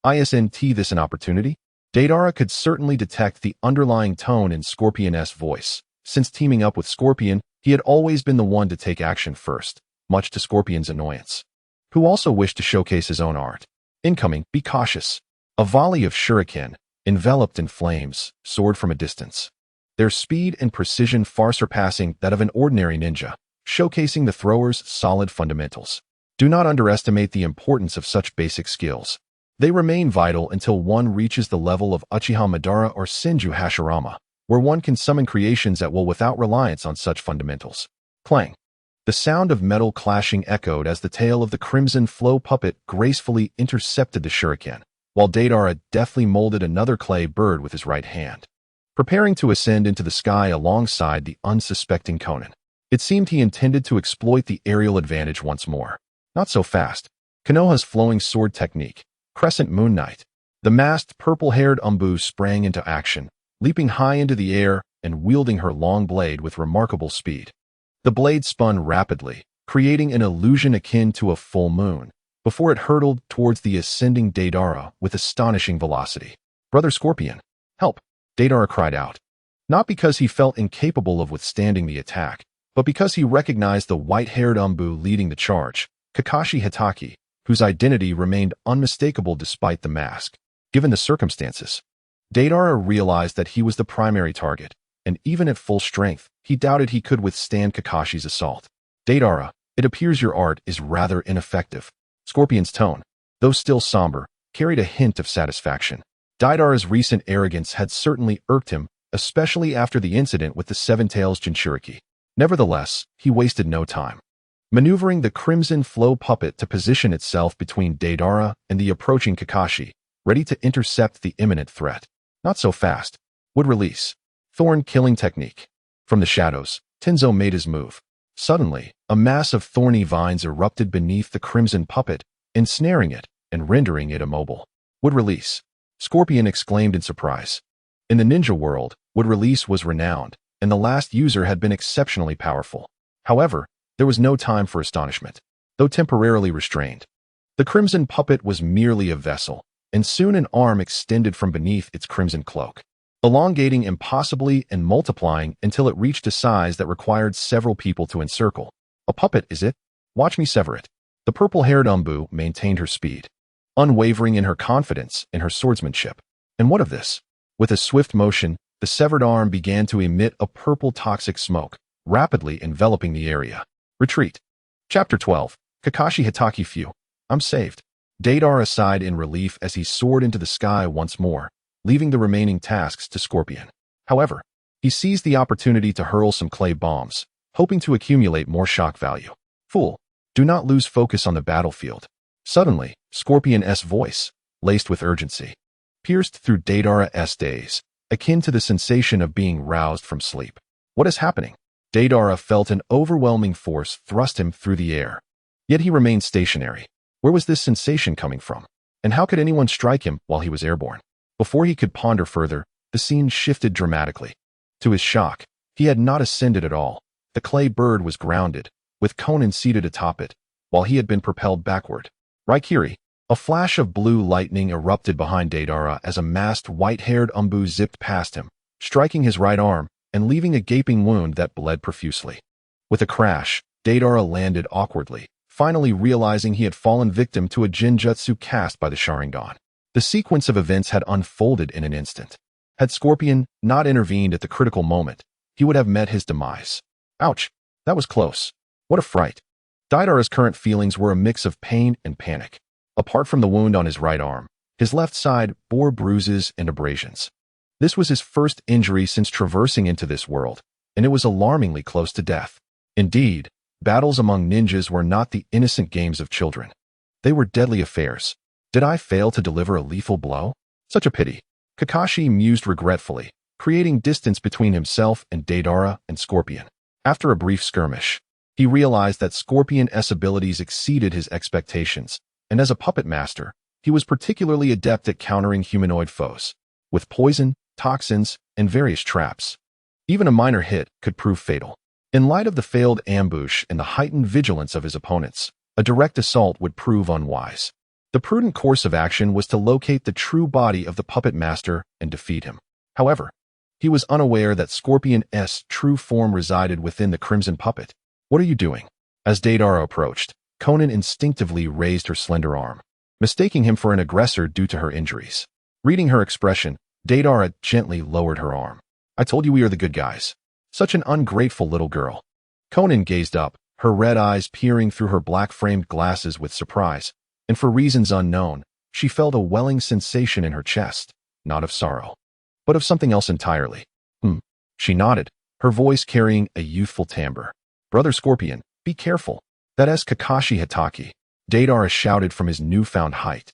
Isn't this an opportunity? Deidara could certainly detect the underlying tone in Scorpion's voice. Since teaming up with Scorpion, he had always been the one to take action first, much to Scorpion's annoyance, who also wished to showcase his own art. Incoming, be cautious. A volley of shuriken, enveloped in flames, soared from a distance. Their speed and precision far surpassing that of an ordinary ninja, showcasing the thrower's solid fundamentals. Do not underestimate the importance of such basic skills. They remain vital until one reaches the level of Uchiha Madara or Senju Hashirama, where one can summon creations at will without reliance on such fundamentals. Clang. The sound of metal clashing echoed as the tail of the crimson flow puppet gracefully intercepted the shuriken, while Deidara deftly molded another clay bird with his right hand, preparing to ascend into the sky alongside the unsuspecting Conan. It seemed he intended to exploit the aerial advantage once more. Not so fast. Konoha's flowing sword technique, Crescent Moon Knight. The masked purple-haired Umbu sprang into action, leaping high into the air and wielding her long blade with remarkable speed. The blade spun rapidly, creating an illusion akin to a full moon, before it hurtled towards the ascending Deidara with astonishing velocity. Brother Scorpion, help! Deidara cried out. Not because he felt incapable of withstanding the attack, but because he recognized the white-haired Umbu leading the charge, Kakashi Hitaki, whose identity remained unmistakable despite the mask. Given the circumstances, Deidara realized that he was the primary target, and even at full strength, he doubted he could withstand Kakashi's assault. Deidara, it appears your art is rather ineffective. Scorpion's tone, though still somber, carried a hint of satisfaction. Deidara's recent arrogance had certainly irked him, especially after the incident with the Seven Tails Jinchuriki. Nevertheless, he wasted no time, maneuvering the crimson flow puppet to position itself between Deidara and the approaching Kakashi, ready to intercept the imminent threat. Not so fast. Would release. Thorn killing technique. From the shadows, Tenzo made his move. Suddenly, a mass of thorny vines erupted beneath the crimson puppet, ensnaring it and rendering it immobile. Would release. Scorpion exclaimed in surprise. In the ninja world, would release was renowned, and the last user had been exceptionally powerful. However, there was no time for astonishment, though temporarily restrained. The crimson puppet was merely a vessel, and soon an arm extended from beneath its crimson cloak, elongating impossibly and multiplying until it reached a size that required several people to encircle. A puppet, is it? Watch me sever it. The purple-haired Umbu maintained her speed, unwavering in her confidence in her swordsmanship. And what of this? With a swift motion, the severed arm began to emit a purple toxic smoke, rapidly enveloping the area. Retreat. Chapter 12. Kakashi Hitaki. Phew. I'm saved. Deidara sighed in relief as he soared into the sky once more, leaving the remaining tasks to Scorpion. However, he seized the opportunity to hurl some clay bombs, hoping to accumulate more shock value. Fool, do not lose focus on the battlefield. Suddenly, Scorpion's voice, laced with urgency, pierced through Deidara's daze, akin to the sensation of being roused from sleep. What is happening? Deidara felt an overwhelming force thrust him through the air. Yet he remained stationary. Where was this sensation coming from? And how could anyone strike him while he was airborne? Before he could ponder further, the scene shifted dramatically. To his shock, he had not ascended at all. The clay bird was grounded, with Conan seated atop it, while he had been propelled backward. Raikiri. A flash of blue lightning erupted behind Deidara as a masked white-haired Umbu zipped past him, striking his right arm and leaving a gaping wound that bled profusely. With a crash, Deidara landed awkwardly, finally realizing he had fallen victim to a Genjutsu cast by the Sharingan. The sequence of events had unfolded in an instant. Had Scorpion not intervened at the critical moment, he would have met his demise. Ouch, that was close. What a fright. Deidara's current feelings were a mix of pain and panic. Apart from the wound on his right arm, his left side bore bruises and abrasions. This was his first injury since traversing into this world, and it was alarmingly close to death. Indeed, battles among ninjas were not the innocent games of children. They were deadly affairs. Did I fail to deliver a lethal blow? Such a pity. Kakashi mused regretfully, creating distance between himself and Deidara and Scorpion. After a brief skirmish, he realized that Scorpion's abilities exceeded his expectations, and as a puppet master, he was particularly adept at countering humanoid foes, with poison, toxins, and various traps. Even a minor hit could prove fatal. In light of the failed ambush and the heightened vigilance of his opponents, a direct assault would prove unwise. The prudent course of action was to locate the true body of the puppet master and defeat him. However, he was unaware that Scorpion's true form resided within the crimson puppet. "What are you doing?" As Deidara approached, Conan instinctively raised her slender arm, mistaking him for an aggressor due to her injuries. Reading her expression, Deidara gently lowered her arm. "I told you we are the good guys. Such an ungrateful little girl." Conan gazed up, her red eyes peering through her black-framed glasses with surprise, and for reasons unknown, she felt a welling sensation in her chest, not of sorrow, but of something else entirely. She nodded, her voice carrying a youthful timbre. "Brother Scorpion, be careful. That's Kakashi Hitaki," Deidara shouted from his newfound height,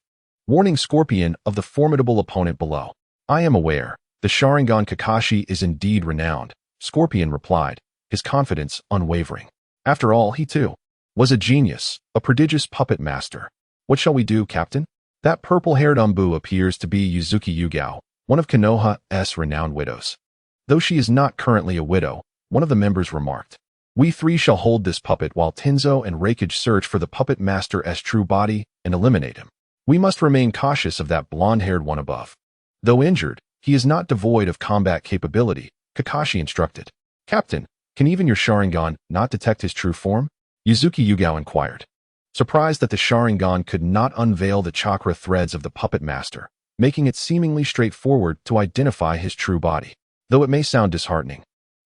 warning Scorpion of the formidable opponent below. "I am aware. The Sharingan Kakashi is indeed renowned," Scorpion replied, his confidence unwavering. After all, he too was a genius, a prodigious puppet master. "What shall we do, Captain?" That purple-haired Umbu appears to be Yuzuki Yugao, one of Konoha's renowned widows. Though she is not currently a widow, one of the members remarked, "We three shall hold this puppet while Tenzo and Reikage search for the puppet master's true body and eliminate him. We must remain cautious of that blonde-haired one above. Though injured, he is not devoid of combat capability," Kakashi instructed. "Captain, can even your Sharingan not detect his true form?" Yuzuki Yugao inquired, surprised that the Sharingan could not unveil the chakra threads of the puppet master, making it seemingly straightforward to identify his true body. "Though it may sound disheartening,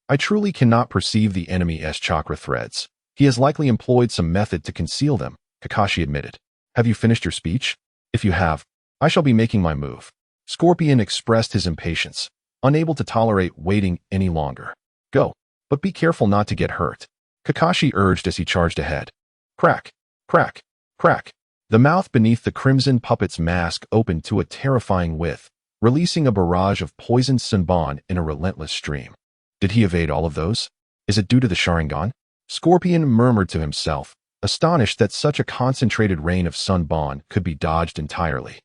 I truly cannot perceive the enemy's chakra threads. He has likely employed some method to conceal them," Kakashi admitted. "Have you finished your speech? If you have, I shall be making my move." Scorpion expressed his impatience, unable to tolerate waiting any longer. "Go, but be careful not to get hurt," Kakashi urged as he charged ahead. Crack, crack, crack. The mouth beneath the crimson puppet's mask opened to a terrifying width, releasing a barrage of poisoned sunbon in a relentless stream. Did he evade all of those? Is it due to the Sharingan? Scorpion murmured to himself, astonished that such a concentrated rain of sunbon could be dodged entirely.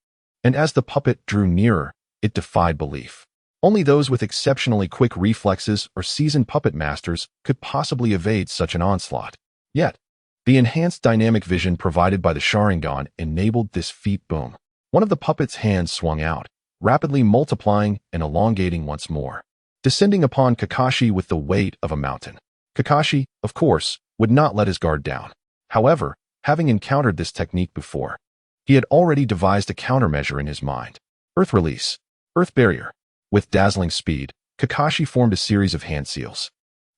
And as the puppet drew nearer, it defied belief. Only those with exceptionally quick reflexes or seasoned puppet masters could possibly evade such an onslaught. Yet, the enhanced dynamic vision provided by the Sharingan enabled this feat. Boom. One of the puppet's hands swung out, rapidly multiplying and elongating once more, descending upon Kakashi with the weight of a mountain. Kakashi, of course, would not let his guard down. However, having encountered this technique before, he had already devised a countermeasure in his mind. Earth release. Earth barrier. With dazzling speed, Kakashi formed a series of hand seals,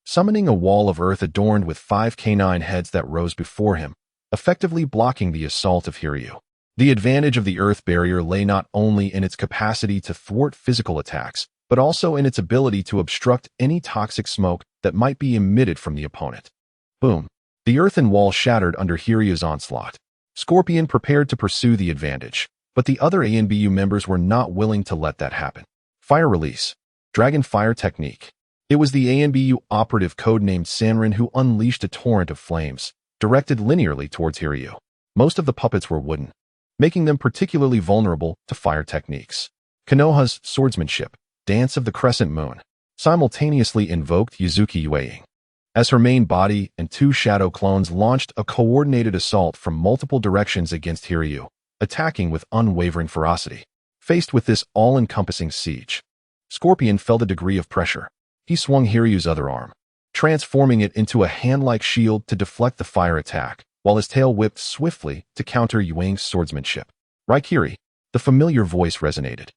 summoning a wall of earth adorned with 5 canine heads that rose before him, effectively blocking the assault of Hiryu. The advantage of the earth barrier lay not only in its capacity to thwart physical attacks, but also in its ability to obstruct any toxic smoke that might be emitted from the opponent. Boom. The earthen wall shattered under Hiryu's onslaught. Scorpion prepared to pursue the advantage, but the other ANBU members were not willing to let that happen. Fire release. Dragon fire technique. It was the ANBU operative codenamed Sanrin who unleashed a torrent of flames, directed linearly towards Hiryu. Most of the puppets were wooden, making them particularly vulnerable to fire techniques. Konoha's swordsmanship, Dance of the Crescent Moon, simultaneously invoked Yuzuki Yueying, as her main body and 2 shadow clones launched a coordinated assault from multiple directions against Hiryu, attacking with unwavering ferocity. Faced with this all-encompassing siege, Scorpion felt a degree of pressure. He swung Hiryu's other arm, transforming it into a hand-like shield to deflect the fire attack, while his tail whipped swiftly to counter Yuang's swordsmanship. Raikiri, the familiar voice resonated.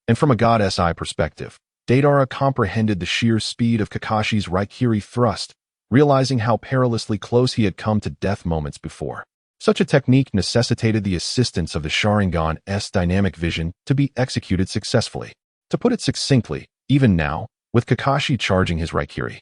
And from a god's eye perspective, Deidara comprehended the sheer speed of Kakashi's Raikiri thrust, realizing how perilously close he had come to death moments before. Such a technique necessitated the assistance of the Sharingan's dynamic vision to be executed successfully. To put it succinctly, even now, with Kakashi charging his Raikiri,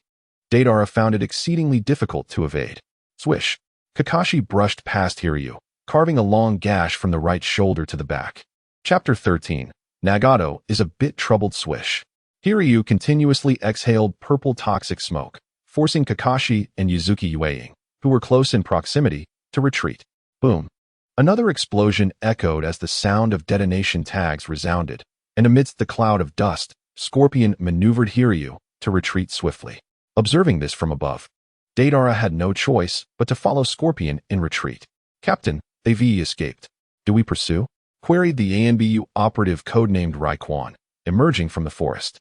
Deidara found it exceedingly difficult to evade. Swish. Kakashi brushed past Hiryu, carving a long gash from the right shoulder to the back. Chapter 13. Nagato is a bit troubled. Swish. Hiryu continuously exhaled purple toxic smoke, forcing Kakashi and Yuzuki Yueying, who were close in proximity, to retreat. Boom. Another explosion echoed as the sound of detonation tags resounded, and amidst the cloud of dust, Scorpion maneuvered Hiryu to retreat swiftly. Observing this from above, Deidara had no choice but to follow Scorpion in retreat. "Captain, they've escaped. Do we pursue?" queried the ANBU operative codenamed Raikwan, emerging from the forest.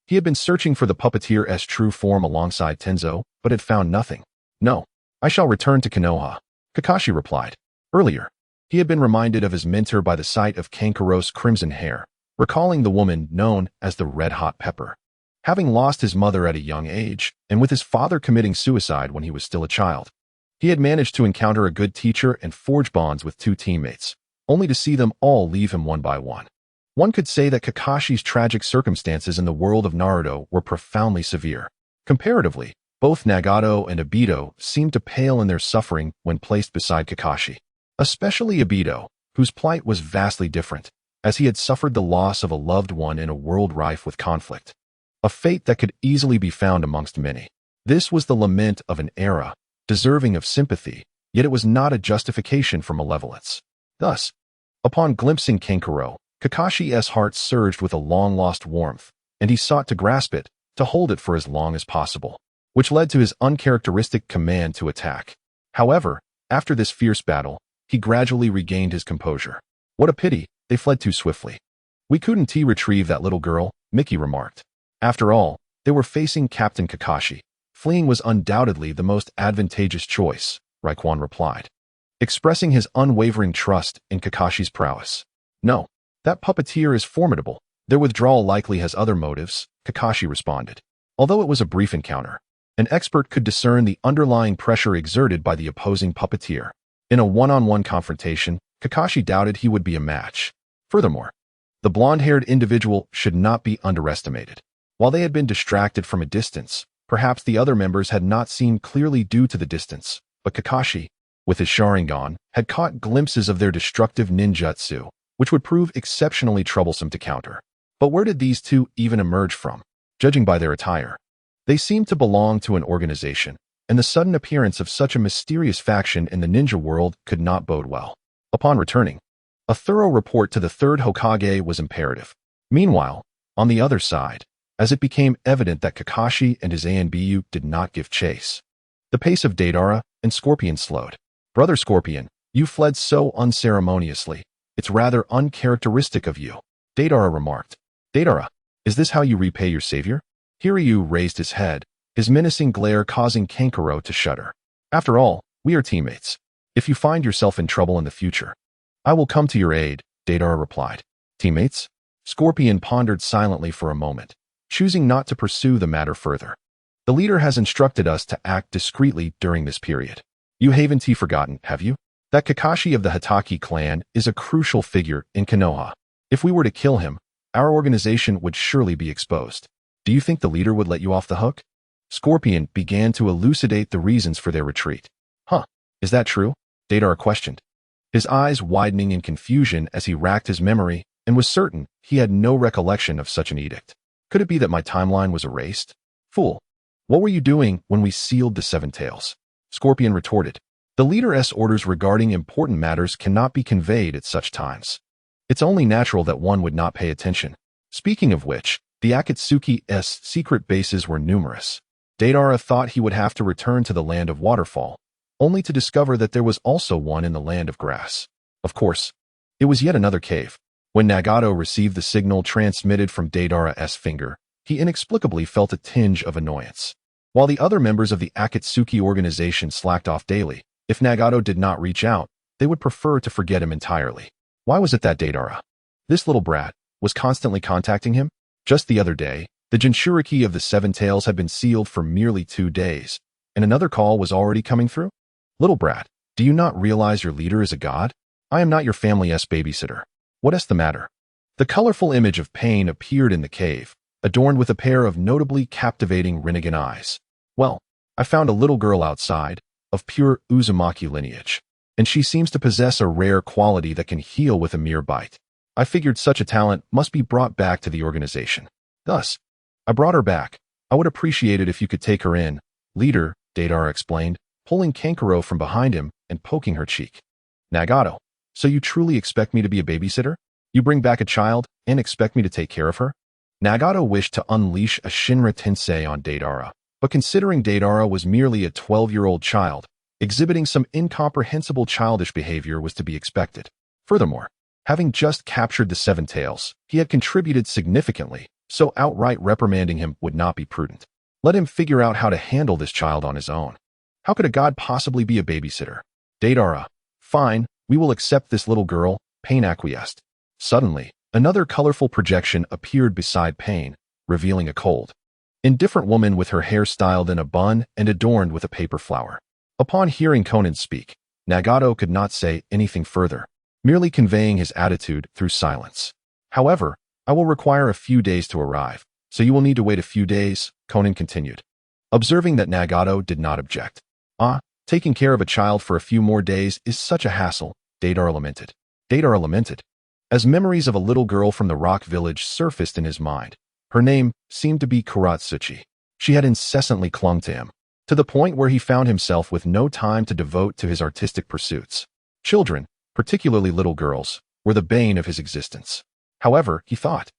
He had been searching for the puppeteer's true form alongside Tenzo, but had found nothing. "No, I shall return to Konoha," Kakashi replied. Earlier, he had been reminded of his mentor by the sight of Kankuro's crimson hair, recalling the woman known as the Red Hot Pepper. Having lost his mother at a young age, and with his father committing suicide when he was still a child, he had managed to encounter a good teacher and forge bonds with two teammates, only to see them all leave him one by one. One could say that Kakashi's tragic circumstances in the world of Naruto were profoundly severe. Comparatively, both Nagato and Obito seemed to pale in their suffering when placed beside Kakashi. Especially Obito, whose plight was vastly different, as he had suffered the loss of a loved one in a world rife with conflict. A fate that could easily be found amongst many. This was the lament of an era, deserving of sympathy, yet it was not a justification for malevolence. Thus, upon glimpsing Kankuro, Kakashi's heart surged with a long-lost warmth, and he sought to grasp it, to hold it for as long as possible, which led to his uncharacteristic command to attack. However, after this fierce battle, he gradually regained his composure. "What a pity, they fled too swiftly. We couldn't retrieve that little girl," Mickey remarked. After all, they were facing Captain Kakashi. "Fleeing was undoubtedly the most advantageous choice," Raikwan replied, expressing his unwavering trust in Kakashi's prowess. "No, that puppeteer is formidable. Their withdrawal likely has other motives," Kakashi responded. Although it was a brief encounter, an expert could discern the underlying pressure exerted by the opposing puppeteer. In a one-on-one confrontation, Kakashi doubted he would be a match. Furthermore, the blonde-haired individual should not be underestimated. While they had been distracted from a distance, perhaps the other members had not seen clearly due to the distance, but Kakashi, with his Sharingan, had caught glimpses of their destructive ninjutsu, which would prove exceptionally troublesome to counter. But where did these two even emerge from? Judging by their attire, they seemed to belong to an organization, and the sudden appearance of such a mysterious faction in the ninja world could not bode well. Upon returning, a thorough report to the third Hokage was imperative. Meanwhile, on the other side, as it became evident that Kakashi and his ANBU did not give chase, the pace of Deidara and Scorpion slowed. "Brother Scorpion, you fled so unceremoniously. It's rather uncharacteristic of you," Deidara remarked. "Deidara, is this how you repay your savior?" Hiryu raised his head, his menacing glare causing Kankuro to shudder. "After all, we are teammates. If you find yourself in trouble in the future, I will come to your aid," Deidara replied. "Teammates?" Scorpion pondered silently for a moment, choosing not to pursue the matter further. "The leader has instructed us to act discreetly during this period. You haven't forgotten, have you? That Kakashi of the Hatake clan is a crucial figure in Konoha. If we were to kill him, our organization would surely be exposed. Do you think the leader would let you off the hook?" Scorpion began to elucidate the reasons for their retreat. "Huh, is that true?" Deidara questioned, his eyes widening in confusion as he racked his memory and was certain he had no recollection of such an edict. "Could it be that my timeline was erased?" "Fool, what were you doing when we sealed the Seven Tails?" Scorpion retorted. "The leader's orders regarding important matters cannot be conveyed at such times. It's only natural that one would not pay attention. Speaking of which, the Akatsuki's secret bases were numerous. Deidara thought he would have to return to the land of Waterfall, only to discover that there was also one in the land of Grass. Of course, it was yet another cave. When Nagato received the signal transmitted from Deidara's finger, he inexplicably felt a tinge of annoyance. While the other members of the Akatsuki organization slacked off daily, if Nagato did not reach out, they would prefer to forget him entirely. Why was it that Deidara, this little brat, was constantly contacting him? Just the other day, the Jinchuriki of the Seven Tails had been sealed for merely 2 days, and another call was already coming through? "Little brat, do you not realize your leader is a god? I am not your family's babysitter. What is the matter?" The colorful image of pain appeared in the cave, adorned with a pair of notably captivating Rinnegan eyes. "Well, I found a little girl outside, of pure Uzumaki lineage, and she seems to possess a rare quality that can heal with a mere bite. I figured such a talent must be brought back to the organization. Thus, I brought her back. I would appreciate it if you could take her in, Leader, Deidara explained, pulling Kankuro from behind him and poking her cheek. Nagato, so you truly expect me to be a babysitter? You bring back a child and expect me to take care of her? Nagato wished to unleash a Shinra Tensei on Deidara, but considering Deidara was merely a 12-year-old child, exhibiting some incomprehensible childish behavior was to be expected. Furthermore, having just captured the Seven Tails, he had contributed significantly, so outright reprimanding him would not be prudent. Let him figure out how to handle this child on his own. How could a god possibly be a babysitter? Deidara, fine, we will accept this little girl, Pain acquiesced. Suddenly, another colorful projection appeared beside Pain, revealing a cold, indifferent woman with her hair styled in a bun and adorned with a paper flower. Upon hearing Conan speak, Nagato could not say anything further, merely conveying his attitude through silence. However, I will require a few days to arrive, so you will need to wait a few days, Conan continued. Observing that Nagato did not object. Taking care of a child for a few more days is such a hassle, Deidara lamented. As memories of a little girl from the rock village surfaced in his mind, her name seemed to be Kurotsuchi. She had incessantly clung to him, to the point where he found himself with no time to devote to his artistic pursuits. Children, particularly little girls, were the bane of his existence. However, he thought,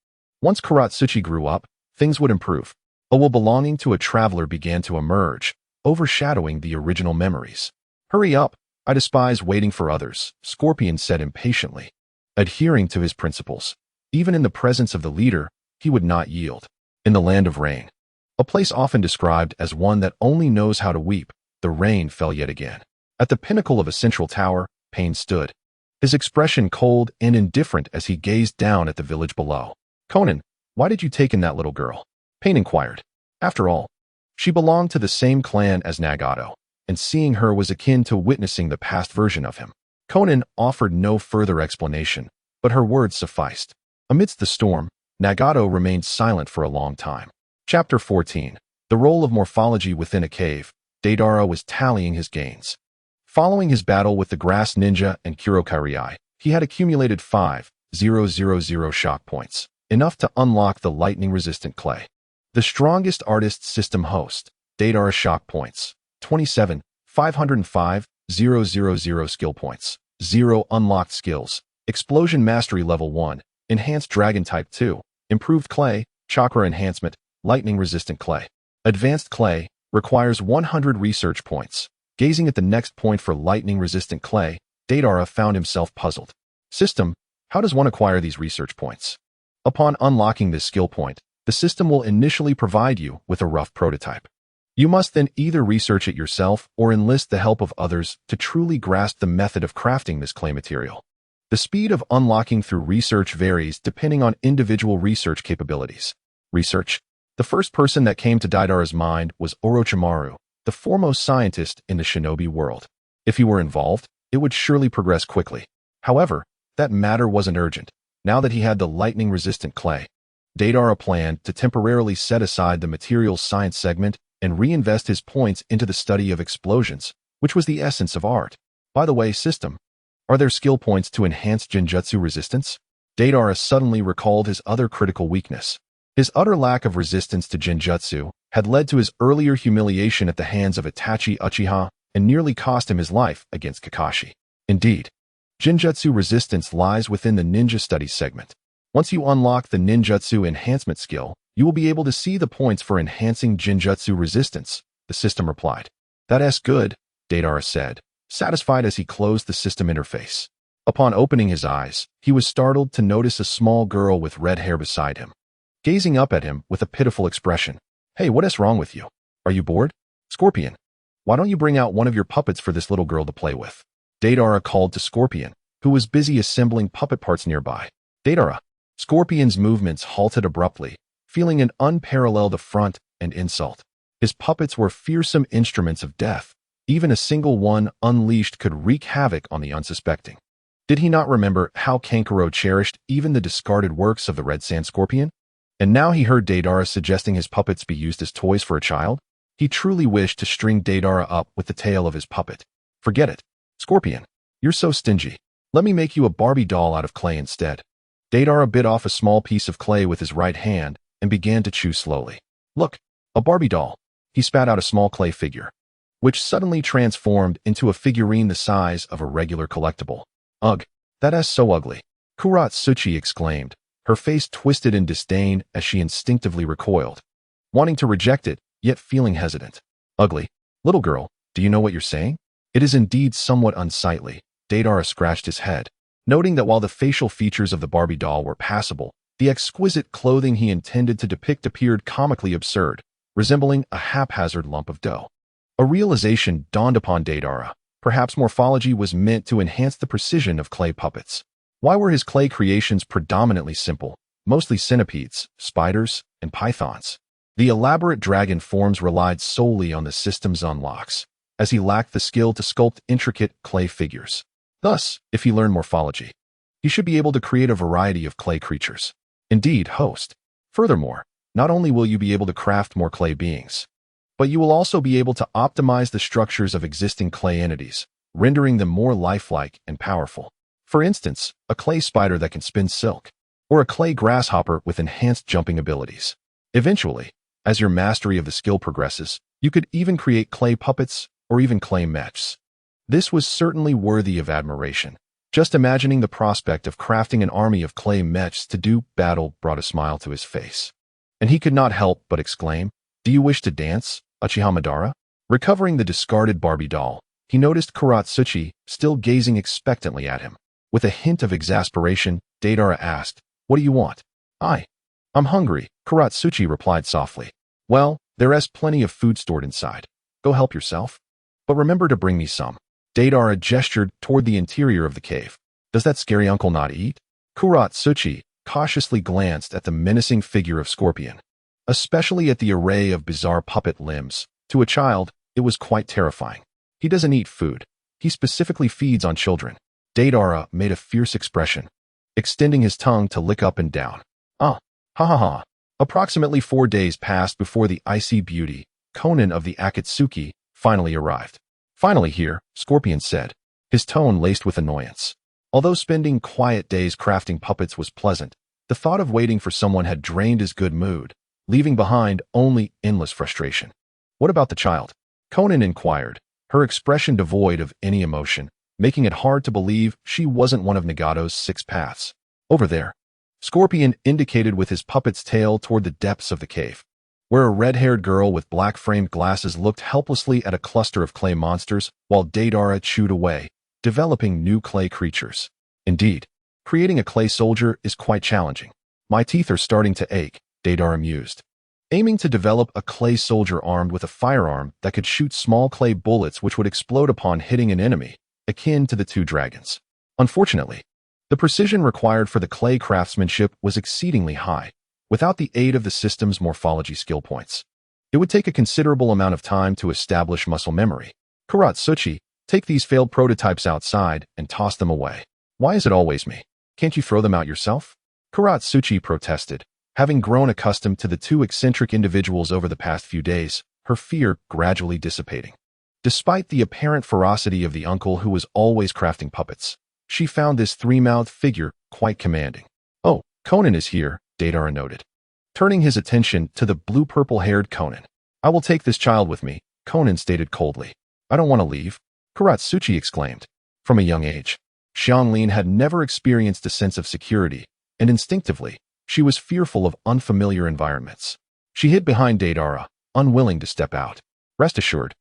once Kurotsuchi grew up, things would improve. A will belonging to a traveler began to emerge, overshadowing the original memories. Hurry up, I despise waiting for others, Scorpion said impatiently. Adhering to his principles, even in the presence of the leader, he would not yield. In the land of rain, a place often described as one that only knows how to weep, the rain fell yet again. At the pinnacle of a central tower, Pain stood, his expression cold and indifferent as he gazed down at the village below. Conan, why did you take in that little girl? Pain inquired. After all, she belonged to the same clan as Nagato, and seeing her was akin to witnessing the past version of him. Conan offered no further explanation, but her words sufficed. Amidst the storm, Nagato remained silent for a long time. Chapter 14. The Role of Morphology Within a Cave. Deidara was tallying his gains. Following his battle with the Grass Ninja and Kurokairai, he had accumulated 5,000 shock points, enough to unlock the lightning-resistant clay. The strongest artist system host, Deidara shock points, 27, 505,000 skill points, 0 unlocked skills, Explosion Mastery Level 1, Enhanced Dragon Type 2, Improved Clay, Chakra Enhancement, Lightning-resistant clay. Advanced clay requires 100 research points. Gazing at the next point for lightning-resistant clay, Deidara found himself puzzled. System, how does one acquire these research points? Upon unlocking this skill point, the system will initially provide you with a rough prototype. You must then either research it yourself or enlist the help of others to truly grasp the method of crafting this clay material. The speed of unlocking through research varies depending on individual research capabilities. Research. The first person that came to Deidara's mind was Orochimaru, the foremost scientist in the shinobi world. If he were involved, it would surely progress quickly. However, that matter wasn't urgent, now that he had the lightning-resistant clay. Deidara planned to temporarily set aside the materials science segment and reinvest his points into the study of explosions, which was the essence of art. By the way, system, are there skill points to enhance genjutsu resistance? Deidara suddenly recalled his other critical weakness. His utter lack of resistance to genjutsu had led to his earlier humiliation at the hands of Itachi Uchiha and nearly cost him his life against Kakashi. Indeed, genjutsu resistance lies within the ninja studies segment. Once you unlock the ninjutsu enhancement skill, you will be able to see the points for enhancing genjutsu resistance, the system replied. That's good, Deidara said, satisfied as he closed the system interface. Upon opening his eyes, he was startled to notice a small girl with red hair beside him, gazing up at him with a pitiful expression. Hey, what is wrong with you? Are you bored? Scorpion, why don't you bring out one of your puppets for this little girl to play with? Deidara called to Scorpion, who was busy assembling puppet parts nearby. Deidara. Scorpion's movements halted abruptly, feeling an unparalleled affront and insult. His puppets were fearsome instruments of death. Even a single one unleashed could wreak havoc on the unsuspecting. Did he not remember how Kankuro cherished even the discarded works of the Red Sand Scorpion? And now he heard Deidara suggesting his puppets be used as toys for a child? He truly wished to string Deidara up with the tail of his puppet. Forget it. Scorpion, you're so stingy. Let me make you a Barbie doll out of clay instead. Deidara bit off a small piece of clay with his right hand and began to chew slowly. Look, a Barbie doll. He spat out a small clay figure, which suddenly transformed into a figurine the size of a regular collectible. Ugh, that is so ugly, Kurotsuchi exclaimed, her face twisted in disdain as she instinctively recoiled, wanting to reject it, yet feeling hesitant. Ugly? Little girl, do you know what you're saying? It is indeed somewhat unsightly. Deidara scratched his head, noting that while the facial features of the Barbie doll were passable, the exquisite clothing he intended to depict appeared comically absurd, resembling a haphazard lump of dough. A realization dawned upon Deidara. Perhaps morphology was meant to enhance the precision of clay puppets. Why were his clay creations predominantly simple, mostly centipedes, spiders, and pythons? The elaborate dragon forms relied solely on the system's unlocks, as he lacked the skill to sculpt intricate clay figures. Thus, if he learned morphology, he should be able to create a variety of clay creatures. Indeed, host. Furthermore, not only will you be able to craft more clay beings, but you will also be able to optimize the structures of existing clay entities, rendering them more lifelike and powerful. For instance, a clay spider that can spin silk, or a clay grasshopper with enhanced jumping abilities. Eventually, as your mastery of the skill progresses, you could even create clay puppets or even clay mechs. This was certainly worthy of admiration. Just imagining the prospect of crafting an army of clay mechs to do battle brought a smile to his face. And he could not help but exclaim, "Do you wish to dance, Uchiha Madara?" Recovering the discarded Barbie doll, he noticed Kurotsuchi still gazing expectantly at him. With a hint of exasperation, Deidara asked, "What do you want?" I'm hungry," Kurotsuchi replied softly. "Well, there is plenty of food stored inside. Go help yourself. But remember to bring me some." Deidara gestured toward the interior of the cave. "Does that scary uncle not eat?" Kurotsuchi cautiously glanced at the menacing figure of Scorpion, especially at the array of bizarre puppet limbs. To a child, it was quite terrifying. "He doesn't eat food. He specifically feeds on children." Deidara made a fierce expression, extending his tongue to lick up and down. Ha ha ha. Approximately 4 days passed before the icy beauty, Conan of the Akatsuki, finally arrived. "Finally here," Scorpion said, his tone laced with annoyance. Although spending quiet days crafting puppets was pleasant, the thought of waiting for someone had drained his good mood, leaving behind only endless frustration. "What about the child?" Conan inquired, her expression devoid of any emotion, making it hard to believe she wasn't one of Nagato's 6 paths. "Over there." Scorpion indicated with his puppet's tail toward the depths of the cave, where a red-haired girl with black-framed glasses looked helplessly at a cluster of clay monsters while Deidara chewed away, developing new clay creatures. "Indeed, creating a clay soldier is quite challenging. My teeth are starting to ache," Deidara mused, aiming to develop a clay soldier armed with a firearm that could shoot small clay bullets which would explode upon hitting an enemy, akin to the 2 dragons. Unfortunately, the precision required for the clay craftsmanship was exceedingly high, without the aid of the system's morphology skill points. It would take a considerable amount of time to establish muscle memory. "Kurotsuchi, take these failed prototypes outside and toss them away." "Why is it always me? Can't you throw them out yourself?" Kurotsuchi protested, having grown accustomed to the 2 eccentric individuals over the past few days, her fear gradually dissipating. Despite the apparent ferocity of the uncle who was always crafting puppets, she found this 3-mouthed figure quite commanding. "Oh, Conan is here," Deidara noted, turning his attention to the blue-purple-haired Conan. "I will take this child with me," Conan stated coldly. "I don't want to leave," Kurotsuchi exclaimed. From a young age, Xianglin had never experienced a sense of security, and instinctively, she was fearful of unfamiliar environments. She hid behind Deidara, unwilling to step out. "Rest assured,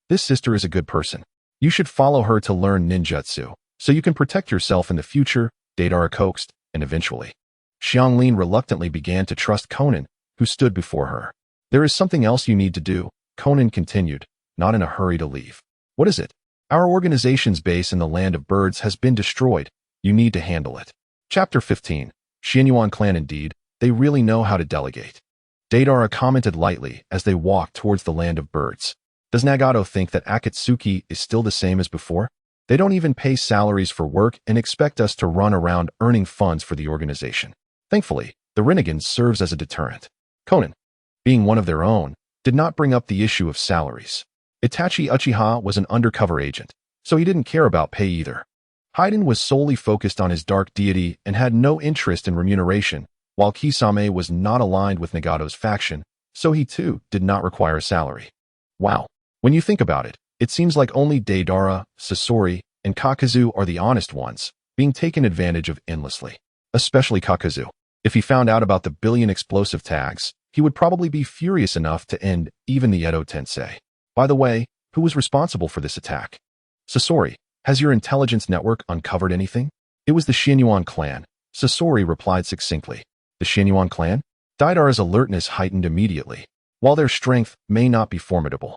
this sister is a good person. You should follow her to learn ninjutsu, so you can protect yourself in the future," Deidara coaxed, and eventually, Xianglin reluctantly began to trust Conan, who stood before her. "There is something else you need to do," Conan continued, not in a hurry to leave. "What is it?" "Our organization's base in the Land of Birds has been destroyed. You need to handle it." Chapter 15. Xianyuan clan indeed, they really know how to delegate. Deidara commented lightly as they walked towards the Land of Birds. "Does Nagato think that Akatsuki is still the same as before? They don't even pay salaries for work and expect us to run around earning funds for the organization. Thankfully, the Renegades serves as a deterrent." Conan, being one of their own, did not bring up the issue of salaries. Itachi Uchiha was an undercover agent, so he didn't care about pay either. Haiden was solely focused on his dark deity and had no interest in remuneration, while Kisame was not aligned with Nagato's faction, so he too did not require a salary. Wow. When you think about it, it seems like only Deidara, Sasori, and Kakuzu are the honest ones, being taken advantage of endlessly. Especially Kakuzu. If he found out about the billion explosive tags, he would probably be furious enough to end even the Edo Tensei. By the way, who was responsible for this attack? Sasori, has your intelligence network uncovered anything? It was the Xinyuan clan, Sasori replied succinctly. The Xinyuan clan? Deidara's alertness heightened immediately. While their strength may not be formidable,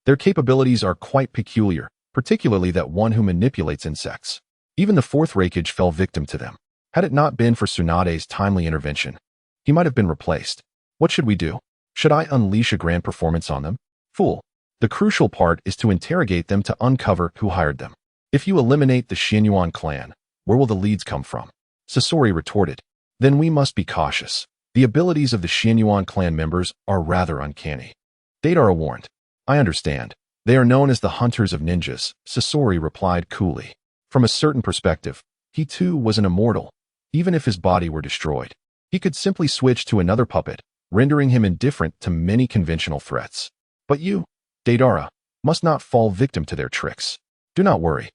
their capabilities are quite peculiar, particularly that one who manipulates insects. Even the fourth Reikage fell victim to them. Had it not been for Tsunade's timely intervention, he might have been replaced. What should we do? Should I unleash a grand performance on them? Fool. The crucial part is to interrogate them to uncover who hired them. If you eliminate the Xinyuan clan, where will the leads come from? Sasori retorted. Then we must be cautious. The abilities of the Xinyuan clan members are rather uncanny. Deidara warned. I understand. They are known as the hunters of ninjas, Sasori replied coolly. From a certain perspective, he too was an immortal. Even if his body were destroyed, he could simply switch to another puppet, rendering him indifferent to many conventional threats. But you, Deidara, must not fall victim to their tricks. Do not worry.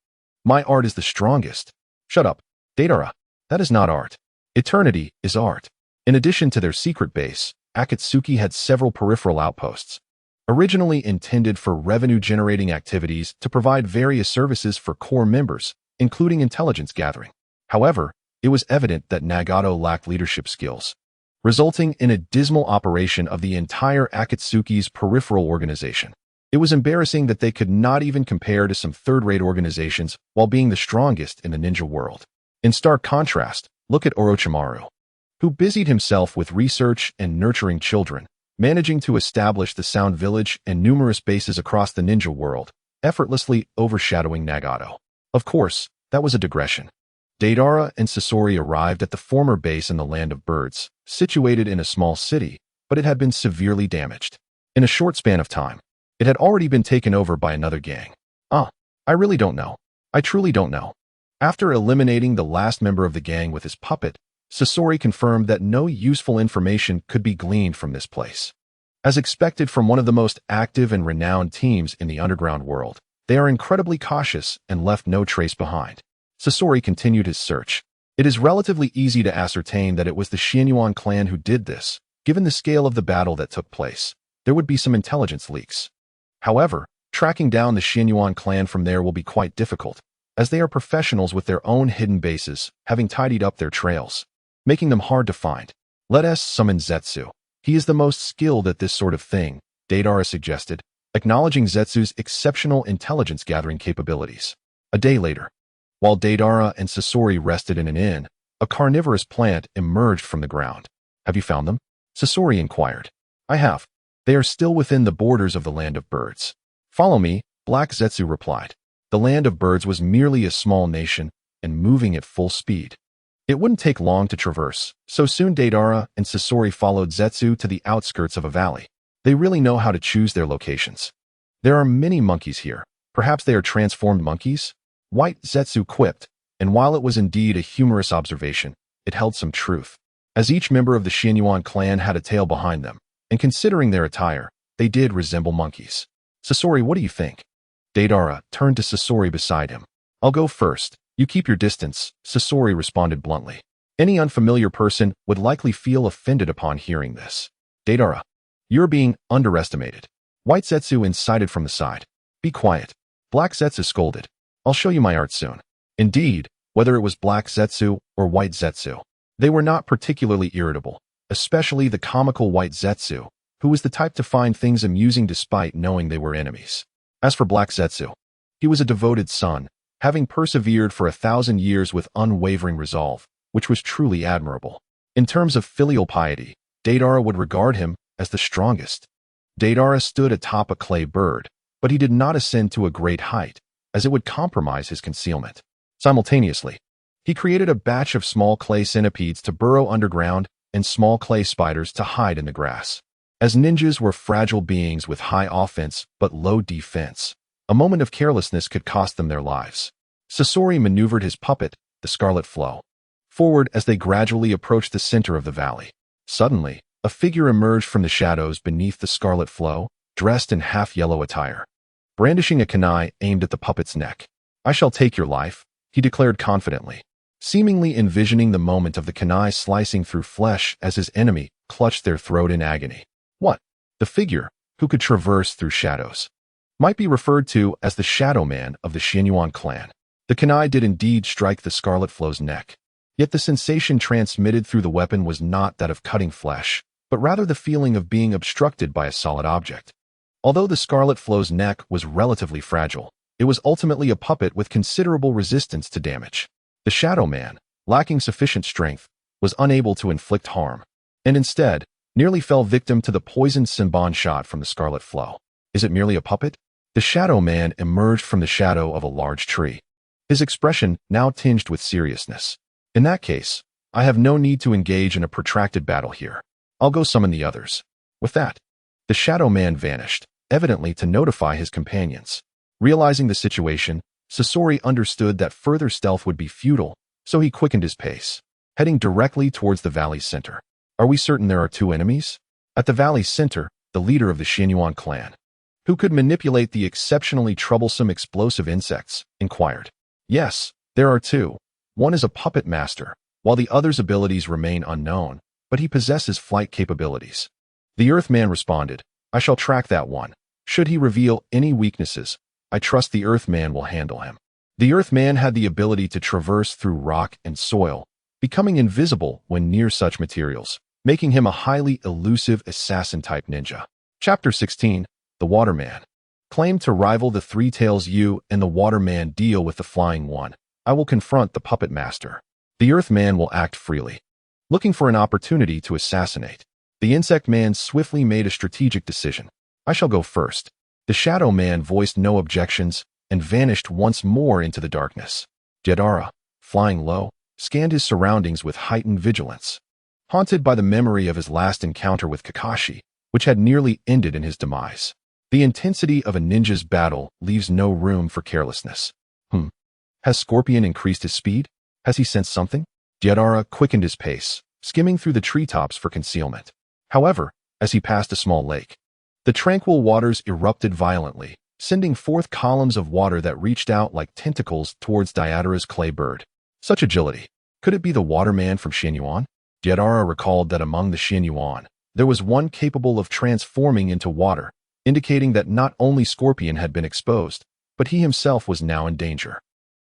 My art is the strongest. Shut up, Deidara. That is not art. Eternity is art. In addition to their secret base, Akatsuki had several peripheral outposts, originally intended for revenue-generating activities to provide various services for core members, including intelligence gathering. However, it was evident that Nagato lacked leadership skills, resulting in a dismal operation of the entire Akatsuki's peripheral organization. It was embarrassing that they could not even compare to some third-rate organizations while being the strongest in the ninja world. In stark contrast, look at Orochimaru, who busied himself with research and nurturing children, managing to establish the Sound Village and numerous bases across the ninja world, effortlessly overshadowing Nagato. Of course, that was a digression. Deidara and Sasori arrived at the former base in the Land of Birds, situated in a small city, but it had been severely damaged. In a short span of time, it had already been taken over by another gang. I really don't know. I truly don't know. After eliminating the last member of the gang with his puppet, Sasori confirmed that no useful information could be gleaned from this place. As expected from one of the most active and renowned teams in the underground world, they are incredibly cautious and left no trace behind. Sasori continued his search. It is relatively easy to ascertain that it was the Xinyuan clan who did this. Given the scale of the battle that took place, there would be some intelligence leaks. However, tracking down the Xinyuan clan from there will be quite difficult, as they are professionals with their own hidden bases, having tidied up their trails, making them hard to find. Let us summon Zetsu. He is the most skilled at this sort of thing, Deidara suggested, acknowledging Zetsu's exceptional intelligence-gathering capabilities. A day later, while Deidara and Sasori rested in an inn, a carnivorous plant emerged from the ground. Have you found them? Sasori inquired. I have. They are still within the borders of the Land of Birds. Follow me, Black Zetsu replied. The Land of Birds was merely a small nation and moving at full speed. It wouldn't take long to traverse, so soon Deidara and Sasori followed Zetsu to the outskirts of a valley. They really know how to choose their locations. There are many monkeys here. Perhaps they are transformed monkeys? White Zetsu quipped, and while it was indeed a humorous observation, it held some truth. As each member of the Xinyuan clan had a tail behind them, and considering their attire, they did resemble monkeys. Sasori, what do you think? Deidara turned to Sasori beside him. I'll go first. You keep your distance, Sasori responded bluntly. Any unfamiliar person would likely feel offended upon hearing this. Deidara, you're being underestimated. White Zetsu incited from the side. Be quiet. Black Zetsu scolded. I'll show you my art soon. Indeed, whether it was Black Zetsu or White Zetsu, they were not particularly irritable, especially the comical White Zetsu, who was the type to find things amusing despite knowing they were enemies. As for Black Zetsu, he was a devoted son, having persevered for 1,000 years with unwavering resolve, which was truly admirable. In terms of filial piety, Deidara would regard him as the strongest. Deidara stood atop a clay bird, but he did not ascend to a great height, as it would compromise his concealment. Simultaneously, he created a batch of small clay centipedes to burrow underground and small clay spiders to hide in the grass. As ninjas were fragile beings with high offense but low defense, a moment of carelessness could cost them their lives. Sasori maneuvered his puppet, the Scarlet Flow, forward as they gradually approached the center of the valley. Suddenly, a figure emerged from the shadows beneath the Scarlet Flow, dressed in half-yellow attire, brandishing a kunai aimed at the puppet's neck. "I shall take your life," he declared confidently, seemingly envisioning the moment of the kunai slicing through flesh as his enemy clutched their throat in agony. What? The figure, who could traverse through shadows, might be referred to as the Shadow Man of the Xianyuan clan. The kunai did indeed strike the Scarlet Flow's neck, yet the sensation transmitted through the weapon was not that of cutting flesh, but rather the feeling of being obstructed by a solid object. Although the Scarlet Flow's neck was relatively fragile, it was ultimately a puppet with considerable resistance to damage. The Shadow Man, lacking sufficient strength, was unable to inflict harm, and instead, nearly fell victim to the poisoned Senbon shot from the Scarlet Flow. Is it merely a puppet? The Shadow Man emerged from the shadow of a large tree, his expression now tinged with seriousness. "In that case, I have no need to engage in a protracted battle here. I'll go summon the others." With that, the Shadow Man vanished, evidently to notify his companions. Realizing the situation, Sasori understood that further stealth would be futile, so he quickened his pace, heading directly towards the valley's center. "Are we certain there are two enemies?" At the valley's center, the leader of the Xianyuan clan, who could manipulate the exceptionally troublesome explosive insects, inquired. "Yes, there are two. One is a puppet master, while the other's abilities remain unknown, but he possesses flight capabilities." The Earthman responded, "I shall track that one. Should he reveal any weaknesses, I trust the Earthman will handle him." The Earthman had the ability to traverse through rock and soil, becoming invisible when near such materials, making him a highly elusive assassin-type ninja. Chapter 16. The Waterman. Claimed to rival the Three Tails. You and the Waterman deal with the Flying One. I will confront the Puppet Master. The Earthman will act freely, looking for an opportunity to assassinate. The Insect Man swiftly made a strategic decision. "I shall go first." The Shadow Man voiced no objections and vanished once more into the darkness. Deidara, flying low, scanned his surroundings with heightened vigilance, haunted by the memory of his last encounter with Kakashi, which had nearly ended in his demise. The intensity of a ninja's battle leaves no room for carelessness. Has Scorpion increased his speed? Has he sensed something? Deidara quickened his pace, skimming through the treetops for concealment. However, as he passed a small lake, the tranquil waters erupted violently, sending forth columns of water that reached out like tentacles towards Deidara's clay bird. Such agility. Could it be the Waterman from Xianyuan? Deidara recalled that among the Xianyuan, there was one capable of transforming into water, indicating that not only Scorpion had been exposed, but he himself was now in danger.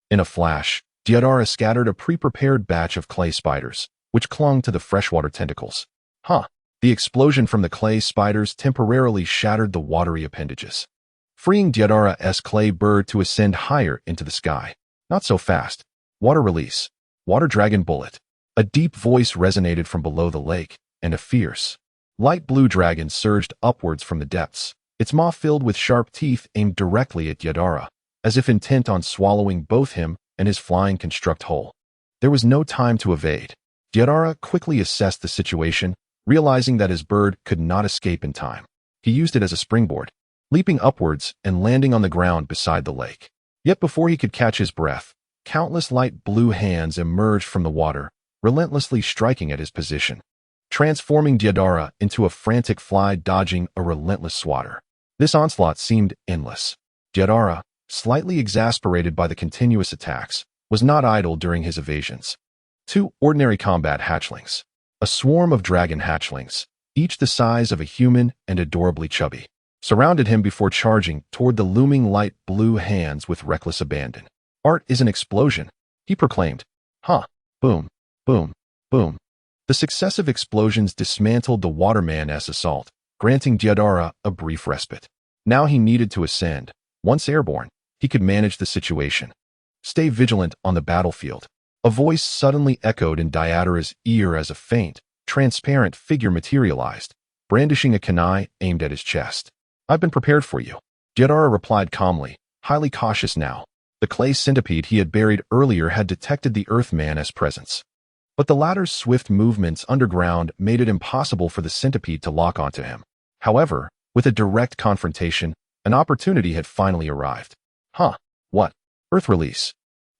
In a flash, Deidara scattered a pre-prepared batch of clay spiders, which clung to the freshwater tentacles. The explosion from the clay spiders temporarily shattered the watery appendages, freeing Deidara's clay bird to ascend higher into the sky. "Not so fast. Water release. Water dragon bullet." A deep voice resonated from below the lake, and a fierce, light blue dragon surged upwards from the depths, its maw filled with sharp teeth aimed directly at Deidara, as if intent on swallowing both him and his flying construct whole. There was no time to evade. Deidara quickly assessed the situation, realizing that his bird could not escape in time. He used it as a springboard, leaping upwards and landing on the ground beside the lake. Yet before he could catch his breath, countless light blue hands emerged from the water, relentlessly striking at his position, transforming Deidara into a frantic fly dodging a relentless swatter. This onslaught seemed endless. Deidara, slightly exasperated by the continuous attacks, was not idle during his evasions. Two ordinary combat hatchlings, a swarm of dragon hatchlings, each the size of a human and adorably chubby, surrounded him before charging toward the looming light blue hands with reckless abandon. "Art is an explosion," he proclaimed. Boom, boom, boom. The successive explosions dismantled the Waterman's assault, granting Deidara a brief respite. Now he needed to ascend. Once airborne, he could manage the situation. "Stay vigilant on the battlefield." A voice suddenly echoed in Deidara's ear as a faint, transparent figure materialized, brandishing a kunai aimed at his chest. "I've been prepared for you," Deidara replied calmly, highly cautious now. The clay centipede he had buried earlier had detected the Earthman's presence, but the latter's swift movements underground made it impossible for the centipede to lock onto him. However, with a direct confrontation, an opportunity had finally arrived. What? Earth release.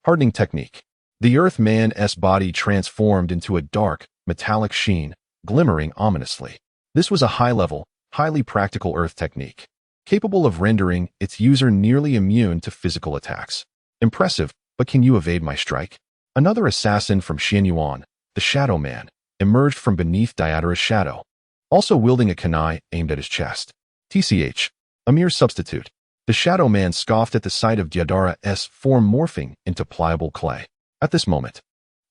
Hardening technique. The Earthman's body transformed into a dark, metallic sheen, glimmering ominously. This was a high-level, highly practical earth technique, capable of rendering its user nearly immune to physical attacks. Impressive, but can you evade my strike? Another assassin from Xianyuan, the Shadow Man, emerged from beneath Deidara's shadow, also wielding a kunai aimed at his chest. TCH, a mere substitute. The Shadow Man scoffed at the sight of Deidara's form morphing into pliable clay. At this moment,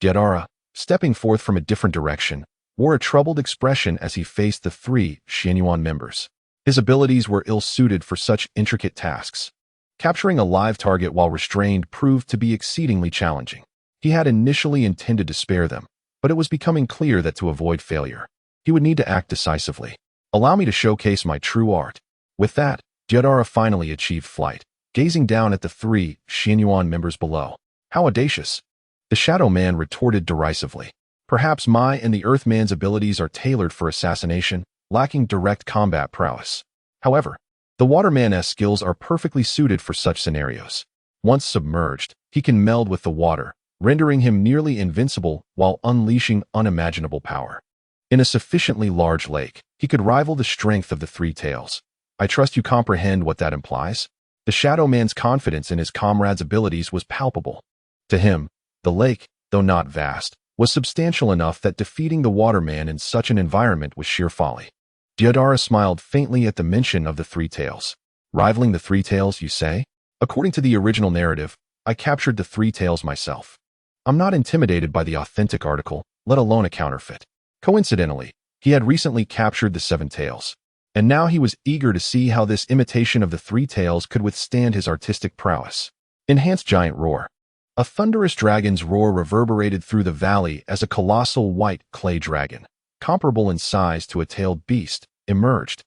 Deidara, stepping forth from a different direction, wore a troubled expression as he faced the three Xianyuan members. His abilities were ill-suited for such intricate tasks. Capturing a live target while restrained proved to be exceedingly challenging. He had initially intended to spare them, but it was becoming clear that to avoid failure, he would need to act decisively. Allow me to showcase my true art. With that, Deidara finally achieved flight, gazing down at the three Xianyuan members below. How audacious! The Shadow Man retorted derisively. Perhaps my and the Earthman's abilities are tailored for assassination, lacking direct combat prowess. However, the Waterman's skills are perfectly suited for such scenarios. Once submerged, he can meld with the water, rendering him nearly invincible while unleashing unimaginable power. In a sufficiently large lake, he could rival the strength of the Three Tails. I trust you comprehend what that implies? The Shadow Man's confidence in his comrade's abilities was palpable. To him, the lake, though not vast, was substantial enough that defeating the Waterman in such an environment was sheer folly. Deidara smiled faintly at the mention of the Three Tails. Rivaling the Three Tails, you say? According to the original narrative, I captured the Three Tails myself. I'm not intimidated by the authentic article, let alone a counterfeit. Coincidentally, he had recently captured the Seven Tails, and now he was eager to see how this imitation of the Three Tails could withstand his artistic prowess. Enhanced Giant Roar. A thunderous dragon's roar reverberated through the valley as a colossal white clay dragon, comparable in size to a tailed beast, emerged,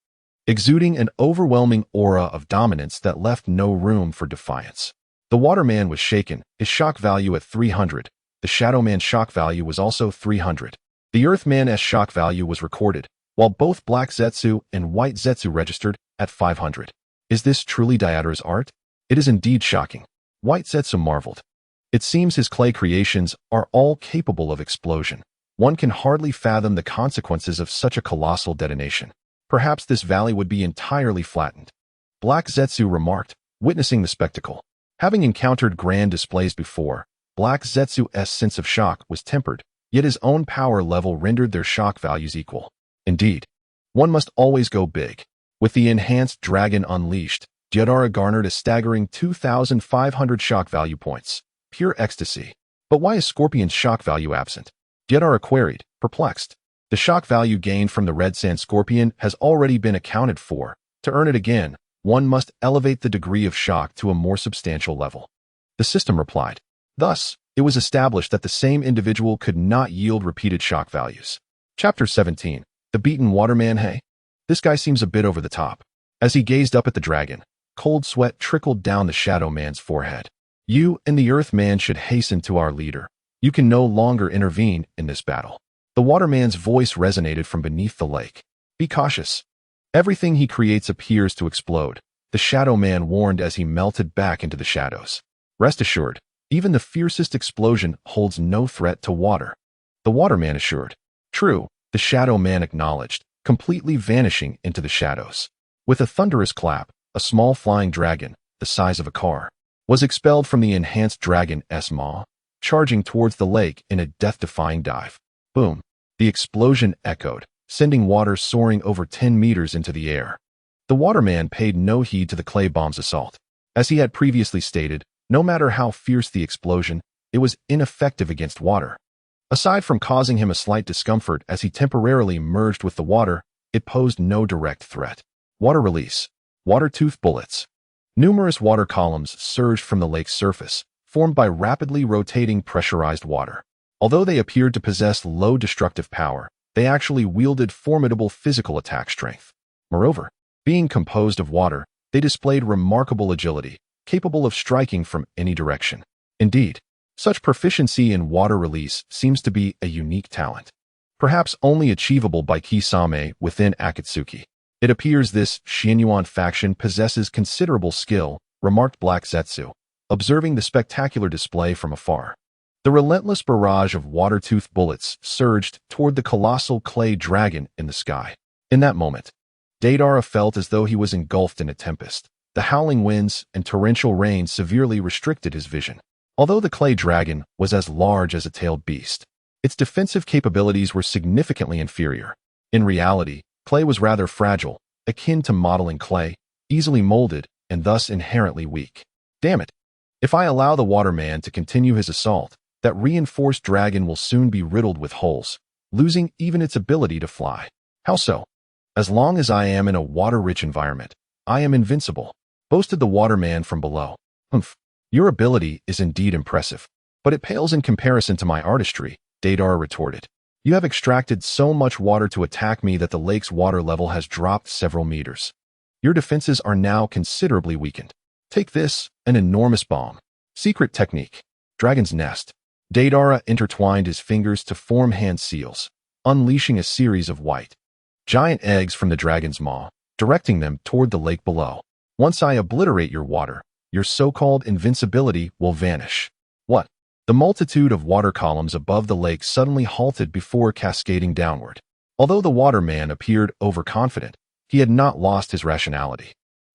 exuding an overwhelming aura of dominance that left no room for defiance. The Waterman was shaken, his shock value at 300. The Shadow Man's shock value was also 300. The Earthman's shock value was recorded, while both Black Zetsu and White Zetsu registered at 500. Is this truly Deidara's art? It is indeed shocking. White Zetsu marveled. It seems his clay creations are all capable of explosion. One can hardly fathom the consequences of such a colossal detonation. Perhaps this valley would be entirely flattened. Black Zetsu remarked, witnessing the spectacle. Having encountered grand displays before, Black Zetsu's sense of shock was tempered, yet his own power level rendered their shock values equal. Indeed, one must always go big. With the enhanced dragon unleashed, Deidara garnered a staggering 2,500 shock value points. Pure ecstasy. But why is Scorpion's shock value absent? Deidara queried, perplexed. The shock value gained from the Red Sand Scorpion has already been accounted for. To earn it again, one must elevate the degree of shock to a more substantial level. The system replied. Thus, it was established that the same individual could not yield repeated shock values. Chapter 17. The Beaten Waterman. Hey, this guy seems a bit over the top. As he gazed up at the dragon, cold sweat trickled down the Shadow Man's forehead. You and the Earthman should hasten to our leader. You can no longer intervene in this battle. The Waterman's voice resonated from beneath the lake. Be cautious. Everything he creates appears to explode, the Shadow Man warned as he melted back into the shadows. Rest assured, even the fiercest explosion holds no threat to water. The Waterman assured. True, the Shadow Man acknowledged, completely vanishing into the shadows. With a thunderous clap, a small flying dragon, the size of a car, was expelled from the enhanced dragon's maw, charging towards the lake in a death-defying dive. Boom! The explosion echoed, sending water soaring over 10 meters into the air. The Waterman paid no heed to the clay bomb's assault. As he had previously stated, no matter how fierce the explosion, it was ineffective against water. Aside from causing him a slight discomfort as he temporarily merged with the water, it posed no direct threat. Water release. Water tooth bullets. Numerous water columns surged from the lake's surface, formed by rapidly rotating pressurized water. Although they appeared to possess low destructive power, they actually wielded formidable physical attack strength. Moreover, being composed of water, they displayed remarkable agility, capable of striking from any direction. Indeed, such proficiency in water release seems to be a unique talent, perhaps only achievable by Kisame within Akatsuki. It appears this Xianyuan faction possesses considerable skill, remarked Black Zetsu, observing the spectacular display from afar. The relentless barrage of water-tooth bullets surged toward the colossal clay dragon in the sky. In that moment, Deidara felt as though he was engulfed in a tempest. The howling winds and torrential rain severely restricted his vision. Although the clay dragon was as large as a tailed beast, its defensive capabilities were significantly inferior. In reality, clay was rather fragile, akin to modeling clay, easily molded and thus inherently weak. Damn it! If I allow the waterman to continue his assault, that reinforced dragon will soon be riddled with holes, losing even its ability to fly. How so? As long as I am in a water-rich environment, I am invincible, boasted the waterman from below. Humph, your ability is indeed impressive, but it pales in comparison to my artistry, Deidara retorted. You have extracted so much water to attack me that the lake's water level has dropped several meters. Your defenses are now considerably weakened. Take this, an enormous bomb. Secret technique. Dragon's nest. Deidara intertwined his fingers to form hand seals, unleashing a series of white, giant eggs from the dragon's maw, directing them toward the lake below. Once I obliterate your water, your so-called invincibility will vanish. What? The multitude of water columns above the lake suddenly halted before cascading downward. Although the waterman appeared overconfident, he had not lost his rationality.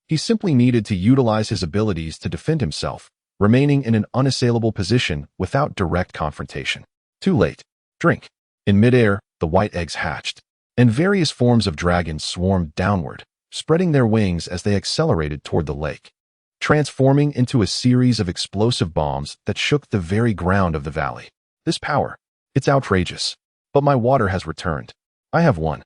He simply needed to utilize his abilities to defend himself, remaining in an unassailable position without direct confrontation. Too late. Drink. In midair, the white eggs hatched, and various forms of dragons swarmed downward, spreading their wings as they accelerated toward the lake, transforming into a series of explosive bombs that shook the very ground of the valley. This power, it's outrageous. But my water has returned. I have won.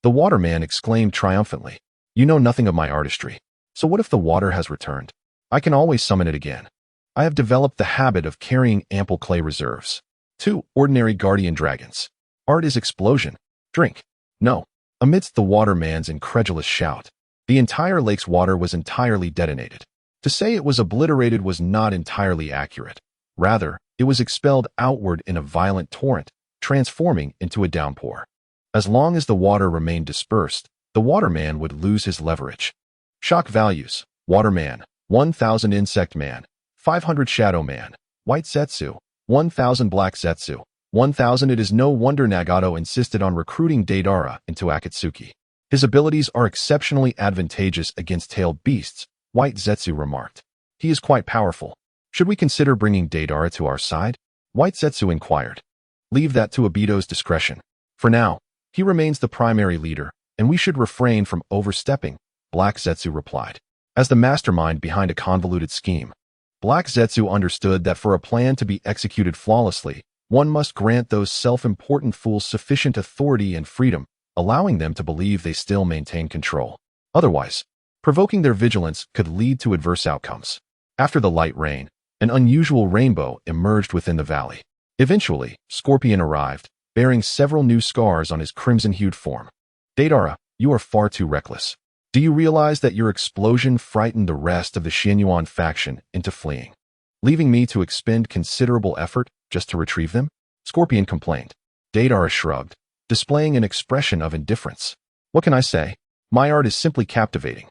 The waterman exclaimed triumphantly. You know nothing of my artistry. So what if the water has returned? I can always summon it again. I have developed the habit of carrying ample clay reserves. 2 ordinary guardian dragons. Art is explosion. Drink. No. Amidst the waterman's incredulous shout, the entire lake's water was entirely detonated. To say it was obliterated was not entirely accurate. Rather, it was expelled outward in a violent torrent, transforming into a downpour. As long as the water remained dispersed, the waterman would lose his leverage. Shock values. Waterman, 1000 Insect Man, 500 Shadow Man, White Zetsu, 1000 Black Zetsu, 1000. It is no wonder Nagato insisted on recruiting Deidara into Akatsuki. His abilities are exceptionally advantageous against tailed beasts, White Zetsu remarked. He is quite powerful. Should we consider bringing Deidara to our side? White Zetsu inquired. Leave that to Obito's discretion. For now, he remains the primary leader, and we should refrain from overstepping, Black Zetsu replied. As the mastermind behind a convoluted scheme, Black Zetsu understood that for a plan to be executed flawlessly, one must grant those self-important fools sufficient authority and freedom, allowing them to believe they still maintain control. Otherwise, provoking their vigilance could lead to adverse outcomes. After the light rain, an unusual rainbow emerged within the valley. Eventually, Scorpion arrived, bearing several new scars on his crimson-hued form. Deidara, you are far too reckless. Do you realize that your explosion frightened the rest of the Xianyuan faction into fleeing, leaving me to expend considerable effort just to retrieve them? Scorpion complained. Deidara shrugged, displaying an expression of indifference. What can I say? My art is simply captivating.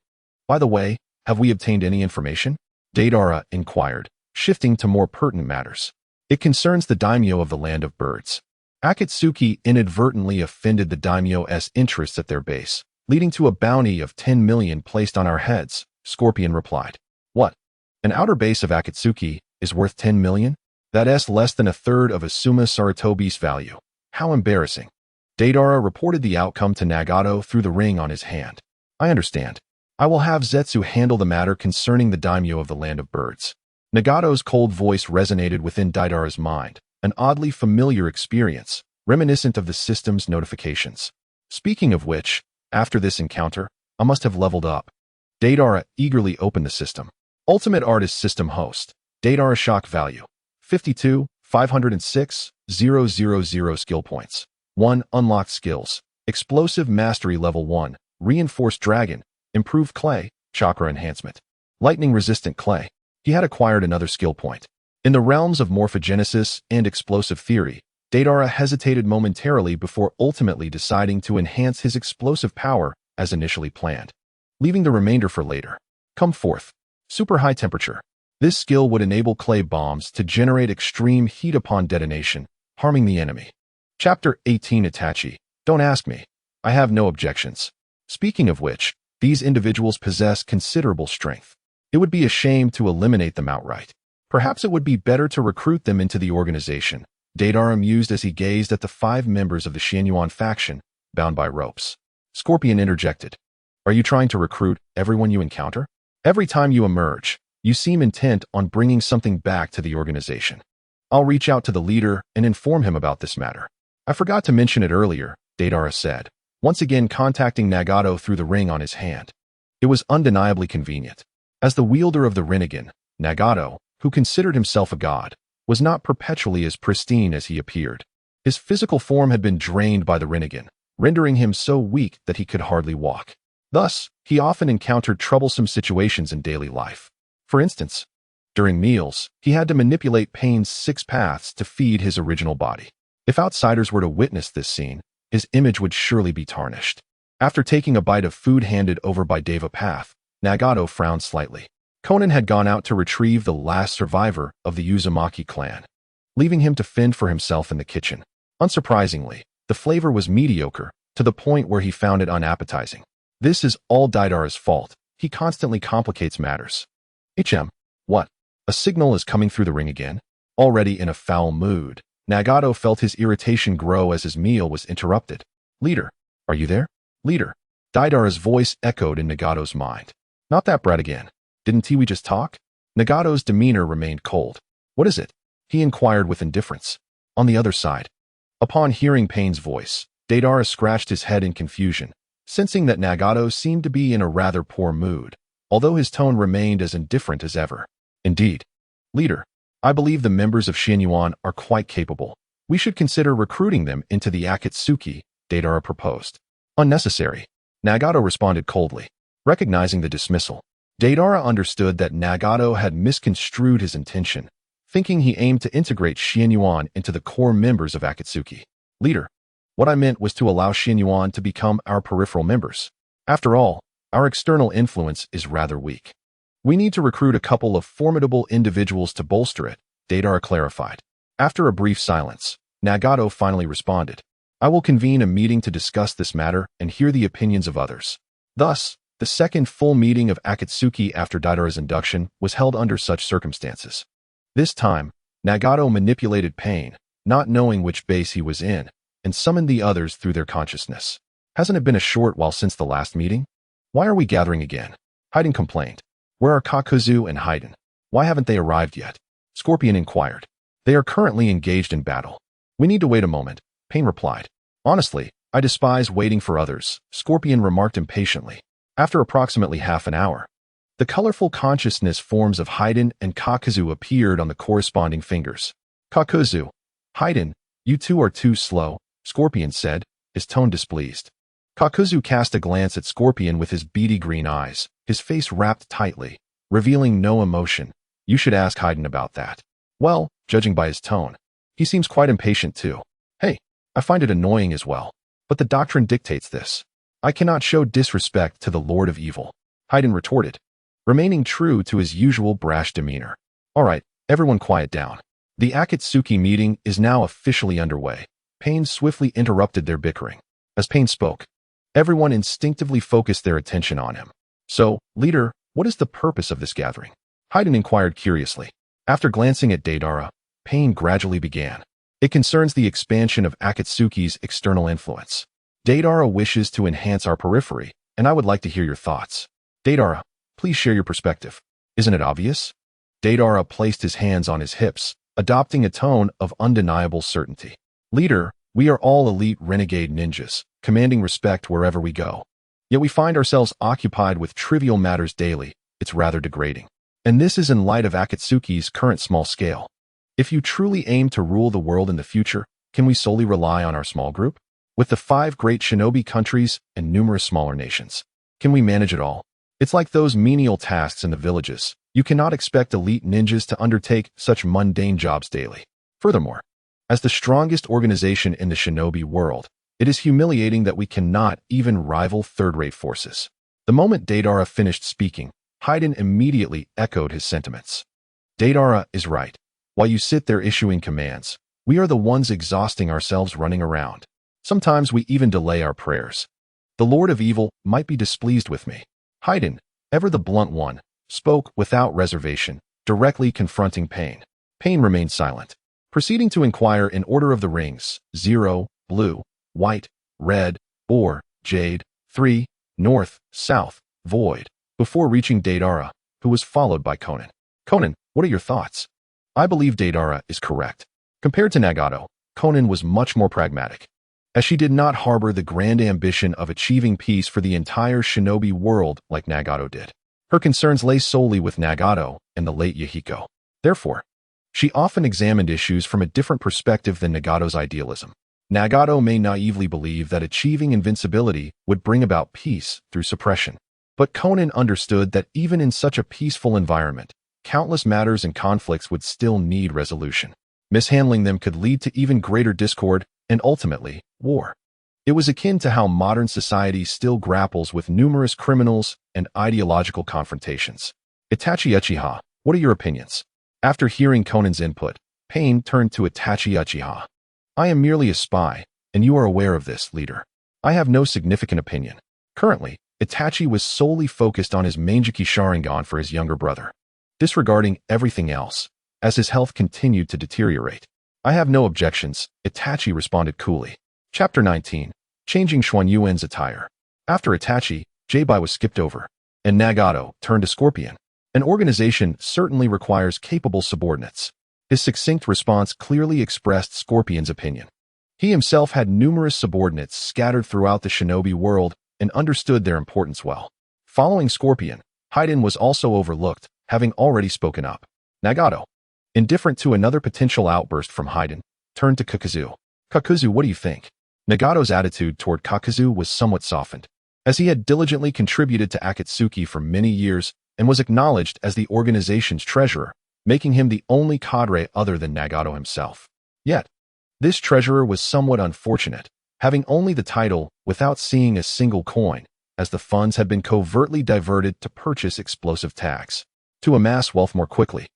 By the way, have we obtained any information? Deidara inquired, shifting to more pertinent matters. It concerns the daimyo of the Land of Birds. Akatsuki inadvertently offended the daimyo's interests at their base, leading to a bounty of 10 million placed on our heads, Scorpion replied. What? An outer base of Akatsuki is worth 10 million? That's less than a third of Asuma Sarutobi's value. How embarrassing. Deidara reported the outcome to Nagato through the ring on his hand. I understand. I will have Zetsu handle the matter concerning the daimyo of the Land of Birds. Nagato's cold voice resonated within Deidara's mind, an oddly familiar experience, reminiscent of the system's notifications. Speaking of which, after this encounter, I must have leveled up. Deidara eagerly opened the system. Ultimate Artist System Host. Deidara Shock Value. 52, 506, 000 skill points. 1. Unlocked skills. Explosive Mastery Level 1. Reinforced Dragon. Improved Clay. Chakra Enhancement. Lightning Resistant Clay. He had acquired another skill point. In the realms of morphogenesis and explosive theory, Deidara hesitated momentarily before ultimately deciding to enhance his explosive power as initially planned, leaving the remainder for later. Come forth. Super high temperature. This skill would enable clay bombs to generate extreme heat upon detonation, harming the enemy. Chapter 18 Itachi. Don't ask me. I have no objections. Speaking of which, these individuals possess considerable strength. It would be a shame to eliminate them outright. Perhaps it would be better to recruit them into the organization, Deidara mused as he gazed at the 5 members of the Xianyuan faction, bound by ropes. Scorpion interjected. Are you trying to recruit everyone you encounter? Every time you emerge, you seem intent on bringing something back to the organization. I'll reach out to the leader and inform him about this matter. I forgot to mention it earlier, Deidara said, once again contacting Nagato through the ring on his hand. It was undeniably convenient. As the wielder of the Rinnegan, Nagato, who considered himself a god, was not perpetually as pristine as he appeared. His physical form had been drained by the Rinnegan, rendering him so weak that he could hardly walk. Thus, he often encountered troublesome situations in daily life. For instance, during meals, he had to manipulate Pain's 6 paths to feed his original body. If outsiders were to witness this scene, his image would surely be tarnished. After taking a bite of food handed over by Deva Path, Nagato frowned slightly. Conan had gone out to retrieve the last survivor of the Uzumaki clan, leaving him to fend for himself in the kitchen. Unsurprisingly, the flavor was mediocre, to the point where he found it unappetizing. This is all Deidara's fault. He constantly complicates matters. What? A signal is coming through the ring again? Already in a foul mood, Nagato felt his irritation grow as his meal was interrupted. Leader, are you there? Leader. Deidara's voice echoed in Nagato's mind. Not that brat again. Didn't we just talk? Nagato's demeanor remained cold. What is it? He inquired with indifference. On the other side. Upon hearing Pain's voice, Deidara scratched his head in confusion, sensing that Nagato seemed to be in a rather poor mood, although his tone remained as indifferent as ever. Indeed. Leader, I believe the members of Xianyuan are quite capable. We should consider recruiting them into the Akatsuki, Deidara proposed. Unnecessary. Nagato responded coldly. Recognizing the dismissal, Deidara understood that Nagato had misconstrued his intention, thinking he aimed to integrate Xianyuan into the core members of Akatsuki. Leader, what I meant was to allow Xianyuan to become our peripheral members. After all, our external influence is rather weak. We need to recruit a couple of formidable individuals to bolster it, Deidara clarified. After a brief silence, Nagato finally responded. I will convene a meeting to discuss this matter and hear the opinions of others. Thus, the second full meeting of Akatsuki after Deidara's induction was held under such circumstances. This time, Nagato manipulated Pain, not knowing which base he was in, and summoned the others through their consciousness. Hasn't it been a short while since the last meeting? Why are we gathering again? Haiden complained. Where are Kakuzu and Haiden? Why haven't they arrived yet? Scorpion inquired. They are currently engaged in battle. We need to wait a moment, Pain replied. Honestly, I despise waiting for others, Scorpion remarked impatiently. After approximately half an hour, the colorful consciousness forms of Haiden and Kakuzu appeared on the corresponding fingers. Kakuzu. Haiden, you two are too slow, Scorpion said, his tone displeased. Kakuzu cast a glance at Scorpion with his beady green eyes, his face wrapped tightly, revealing no emotion. You should ask Haiden about that. Well, judging by his tone, he seems quite impatient too. Hey, I find it annoying as well. But the doctrine dictates this. I cannot show disrespect to the Lord of Evil, Haiden retorted, remaining true to his usual brash demeanor. All right, everyone quiet down. The Akatsuki meeting is now officially underway. Pain swiftly interrupted their bickering. As Pain spoke, everyone instinctively focused their attention on him. So, leader, what is the purpose of this gathering? Haiden inquired curiously. After glancing at Deidara, Pain gradually began. It concerns the expansion of Akatsuki's external influence. Deidara wishes to enhance our periphery, and I would like to hear your thoughts. Deidara, please share your perspective. Isn't it obvious? Deidara placed his hands on his hips, adopting a tone of undeniable certainty. Leader, we are all elite renegade ninjas, commanding respect wherever we go. Yet we find ourselves occupied with trivial matters daily. It's rather degrading. And this is in light of Akatsuki's current small scale. If you truly aim to rule the world in the future, can we solely rely on our small group? With the 5 great shinobi countries and numerous smaller nations, can we manage it all? It's like those menial tasks in the villages. You cannot expect elite ninjas to undertake such mundane jobs daily. Furthermore, as the strongest organization in the shinobi world, it is humiliating that we cannot even rival third-rate forces. The moment Deidara finished speaking, Haiden immediately echoed his sentiments. Deidara is right. While you sit there issuing commands, we are the ones exhausting ourselves running around. Sometimes we even delay our prayers. The Lord of Evil might be displeased with me. Haydn, ever the blunt one, spoke without reservation, directly confronting Pain. Pain remained silent, proceeding to inquire in order of the rings: 0, blue, white, red, or jade, 3, north, south, void, before reaching Deidara, who was followed by Conan. Conan, what are your thoughts? I believe Deidara is correct. Compared to Nagato, Conan was much more pragmatic, as she did not harbor the grand ambition of achieving peace for the entire shinobi world like Nagato did. Her concerns lay solely with Nagato and the late Yahiko. Therefore, she often examined issues from a different perspective than Nagato's idealism. Nagato may naively believe that achieving invincibility would bring about peace through suppression. But Conan understood that even in such a peaceful environment, countless matters and conflicts would still need resolution. Mishandling them could lead to even greater discord and ultimately, war. It was akin to how modern society still grapples with numerous criminals and ideological confrontations. Itachi Uchiha, what are your opinions? After hearing Conan's input, Pain turned to Itachi Uchiha. I am merely a spy, and you are aware of this, leader. I have no significant opinion. Currently, Itachi was solely focused on his Mangeki Sharingan for his younger brother, disregarding everything else, as his health continued to deteriorate. I have no objections, Itachi responded coolly. Chapter 19. Changing Xuanyuan's attire. After Itachi, Jaibai was skipped over, and Nagato turned to Scorpion. An organization certainly requires capable subordinates. His succinct response clearly expressed Scorpion's opinion. He himself had numerous subordinates scattered throughout the shinobi world and understood their importance well. Following Scorpion, Haydn was also overlooked, having already spoken up. Nagato, indifferent to another potential outburst from Haydn, turned to Kakuzu. Kakuzu, what do you think? Nagato's attitude toward Kakuzu was somewhat softened, as he had diligently contributed to Akatsuki for many years and was acknowledged as the organization's treasurer, making him the only cadre other than Nagato himself. Yet, this treasurer was somewhat unfortunate, having only the title without seeing a single coin, as the funds had been covertly diverted to purchase explosive tags, to amass wealth more quickly.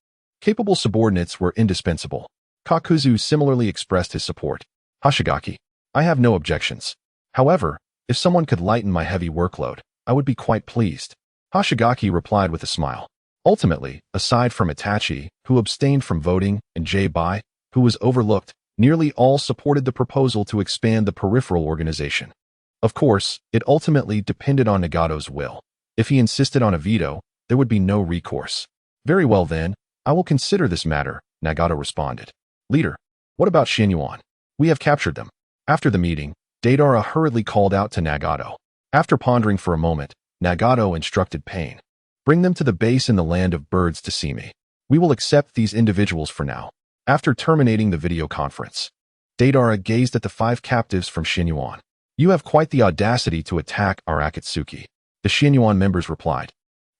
Capable subordinates were indispensable. Kakuzu similarly expressed his support. Hoshigaki, I have no objections. However, if someone could lighten my heavy workload, I would be quite pleased. Hoshigaki replied with a smile. Ultimately, aside from Itachi, who abstained from voting, and Jaibai, who was overlooked, nearly all supported the proposal to expand the peripheral organization. Of course, it ultimately depended on Nagato's will. If he insisted on a veto, there would be no recourse. Very well then, I will consider this matter, Nagato responded. Leader, what about Xinyuan? We have captured them. After the meeting, Deidara hurriedly called out to Nagato. After pondering for a moment, Nagato instructed Pain. Bring them to the base in the land of birds to see me. We will accept these individuals for now. After terminating the video conference, Deidara gazed at the 5 captives from Xinyuan. You have quite the audacity to attack our Akatsuki. The Xinyuan members replied.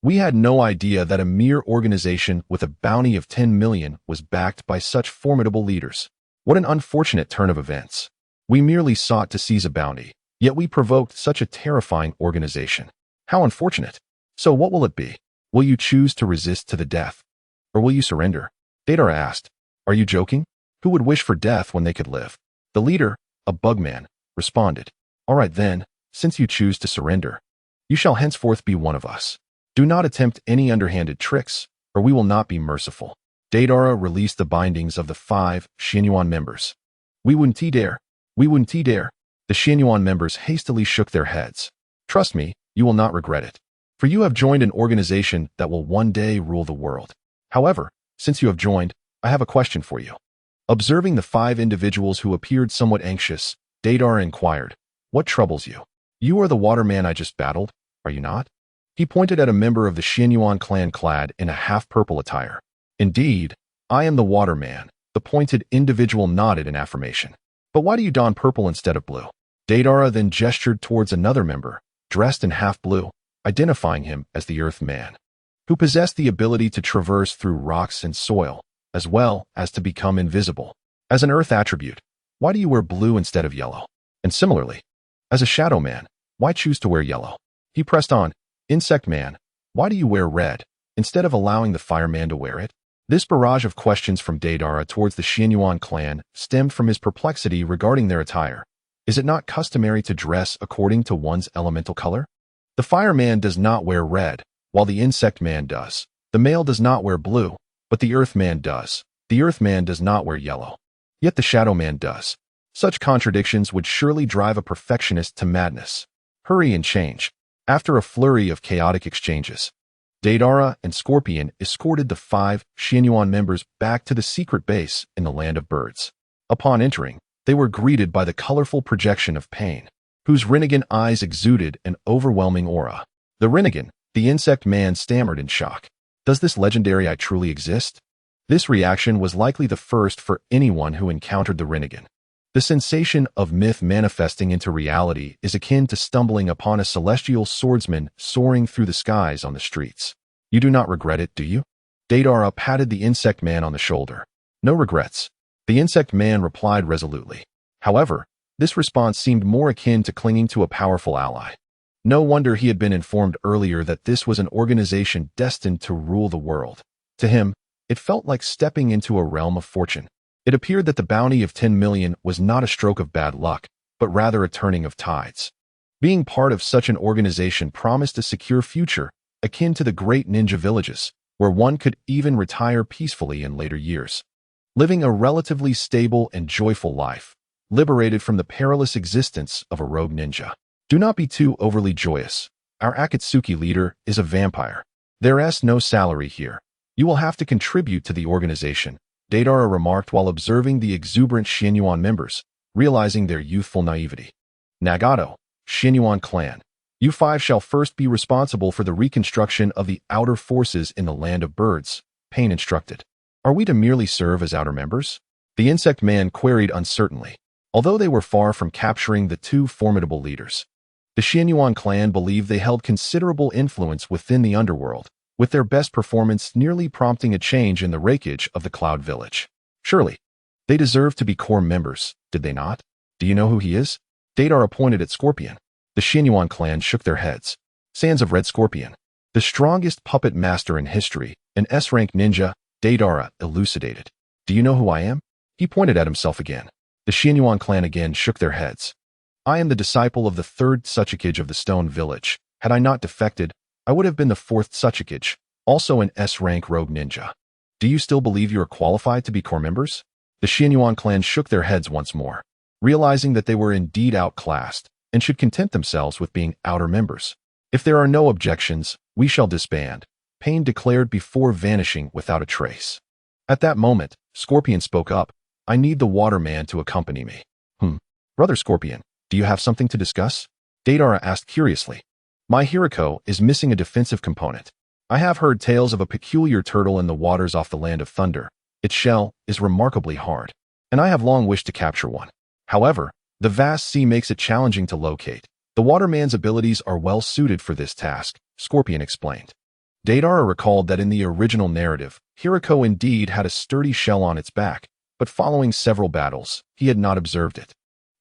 We had no idea that a mere organization with a bounty of 10 million was backed by such formidable leaders. What an unfortunate turn of events. We merely sought to seize a bounty, yet we provoked such a terrifying organization. How unfortunate. So what will it be? Will you choose to resist to the death? Or will you surrender? Deidara asked. Are you joking? Who would wish for death when they could live? The leader, a bugman, responded. All right then, since you choose to surrender, you shall henceforth be one of us. Do not attempt any underhanded tricks, or we will not be merciful. Deidara released the bindings of the 5 Xinyuan members. We wouldn't dare. We wouldn't dare. The Xinyuan members hastily shook their heads. Trust me, you will not regret it. For you have joined an organization that will one day rule the world. However, since you have joined, I have a question for you. Observing the 5 individuals who appeared somewhat anxious, Deidara inquired, what troubles you? You are the waterman I just battled, are you not? He pointed at a member of the Xinyuan clan clad in a half-purple attire. Indeed, I am the waterman, the pointed individual nodded in affirmation. But why do you don purple instead of blue? Deidara then gestured towards another member, dressed in half-blue, identifying him as the Earth Man, who possessed the ability to traverse through rocks and soil, as well as to become invisible. As an Earth attribute, why do you wear blue instead of yellow? And similarly, as a Shadow Man, why choose to wear yellow? He pressed on, Insect Man, why do you wear red, instead of allowing the Fireman to wear it? This barrage of questions from Deidara towards the Xinyuan clan stemmed from his perplexity regarding their attire, Is it not customary to dress according to one's elemental color? The fireman does not wear red, while the insect man does. The male does not wear blue, but the earth man does. The earth man does not wear yellow, yet the shadow man does. Such contradictions would surely drive a perfectionist to madness. Hurry and change. After a flurry of chaotic exchanges, Deidara and Scorpion escorted the 5 Xianyuan members back to the secret base in the land of birds. Upon entering, they were greeted by the colorful projection of Pain, whose Rinnegan eyes exuded an overwhelming aura. The Rinnegan, the insect man, stammered in shock. Does this legendary eye truly exist? This reaction was likely the first for anyone who encountered the Rinnegan. The sensation of myth manifesting into reality is akin to stumbling upon a celestial swordsman soaring through the skies on the streets. You do not regret it, do you? Deidara patted the insect man on the shoulder. No regrets. The insect man replied resolutely. However, this response seemed more akin to clinging to a powerful ally. No wonder he had been informed earlier that this was an organization destined to rule the world. To him, it felt like stepping into a realm of fortune. It appeared that the bounty of 10 million was not a stroke of bad luck, but rather a turning of tides. Being part of such an organization promised a secure future, akin to the great ninja villages, where one could even retire peacefully in later years. Living a relatively stable and joyful life, liberated from the perilous existence of a rogue ninja. Do not be too overly joyous. Our Akatsuki leader is a vampire. There's no salary here. You will have to contribute to the organization, Deidara remarked while observing the exuberant Xianyuan members, realizing their youthful naivety. Nagato, Xianyuan clan. You 5 shall first be responsible for the reconstruction of the outer forces in the land of birds, Pain instructed. Are we to merely serve as outer members? The insect man queried uncertainly, although they were far from capturing the 2 formidable leaders. The Xianyuan clan believed they held considerable influence within the underworld, with their best performance nearly prompting a change in the rakeage of the Cloud Village. Surely, they deserve to be core members, did they not? Do you know who he is? Deidara pointed at Scorpion. The Xianyuan clan shook their heads. Sands of Red Scorpion. The strongest puppet master in history, an S-rank ninja, Deidara elucidated. Do you know who I am? He pointed at himself again. The Xianyuan clan again shook their heads. I am the disciple of the 3rd Tsuchikage of the Stone Village. Had I not defected, I would have been the 4th Tsuchikage, also an S-rank rogue ninja. Do you still believe you are qualified to be core members? The Xianyuan clan shook their heads once more, realizing that they were indeed outclassed and should content themselves with being outer members. If there are no objections, we shall disband, Pain declared before vanishing without a trace. At that moment, Scorpion spoke up. I need the waterman to accompany me. Brother Scorpion, do you have something to discuss? Deidara asked curiously. My Hiriko is missing a defensive component. I have heard tales of a peculiar turtle in the waters off the Land of Thunder. Its shell is remarkably hard, and I have long wished to capture one. However, the vast sea makes it challenging to locate. The waterman's abilities are well suited for this task, Scorpion explained. Deidara recalled that in the original narrative, Hiriko indeed had a sturdy shell on its back, but following several battles, he had not observed it,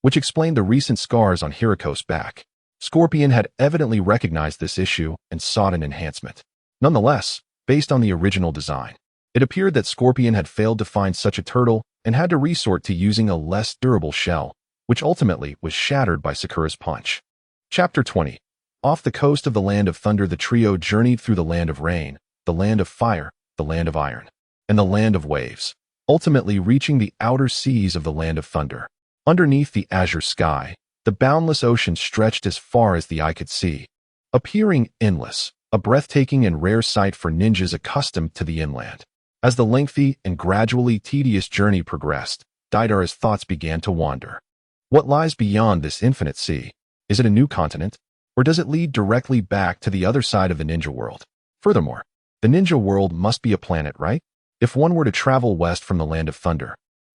which explained the recent scars on Hiriko's back. Scorpion had evidently recognized this issue and sought an enhancement. Nonetheless, based on the original design, it appeared that Scorpion had failed to find such a turtle and had to resort to using a less durable shell, which ultimately was shattered by Sakura's punch. Chapter 20. Off the coast of the Land of Thunder, the trio journeyed through the Land of Rain, the Land of Fire, the Land of Iron, and the Land of Waves, ultimately reaching the outer seas of the Land of Thunder. Underneath the azure sky, the boundless ocean stretched as far as the eye could see, appearing endless, a breathtaking and rare sight for ninjas accustomed to the inland. As the lengthy and gradually tedious journey progressed, Deidara's thoughts began to wander. What lies beyond this infinite sea? Is it a new continent? Or does it lead directly back to the other side of the ninja world? Furthermore, the ninja world must be a planet, right? If one were to travel west from the Land of Thunder,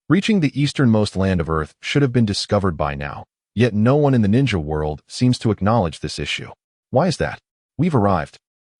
reaching the easternmost land of Earth should have been discovered by now. Yet no one in the ninja world seems to acknowledge this issue. Why is that? We've arrived.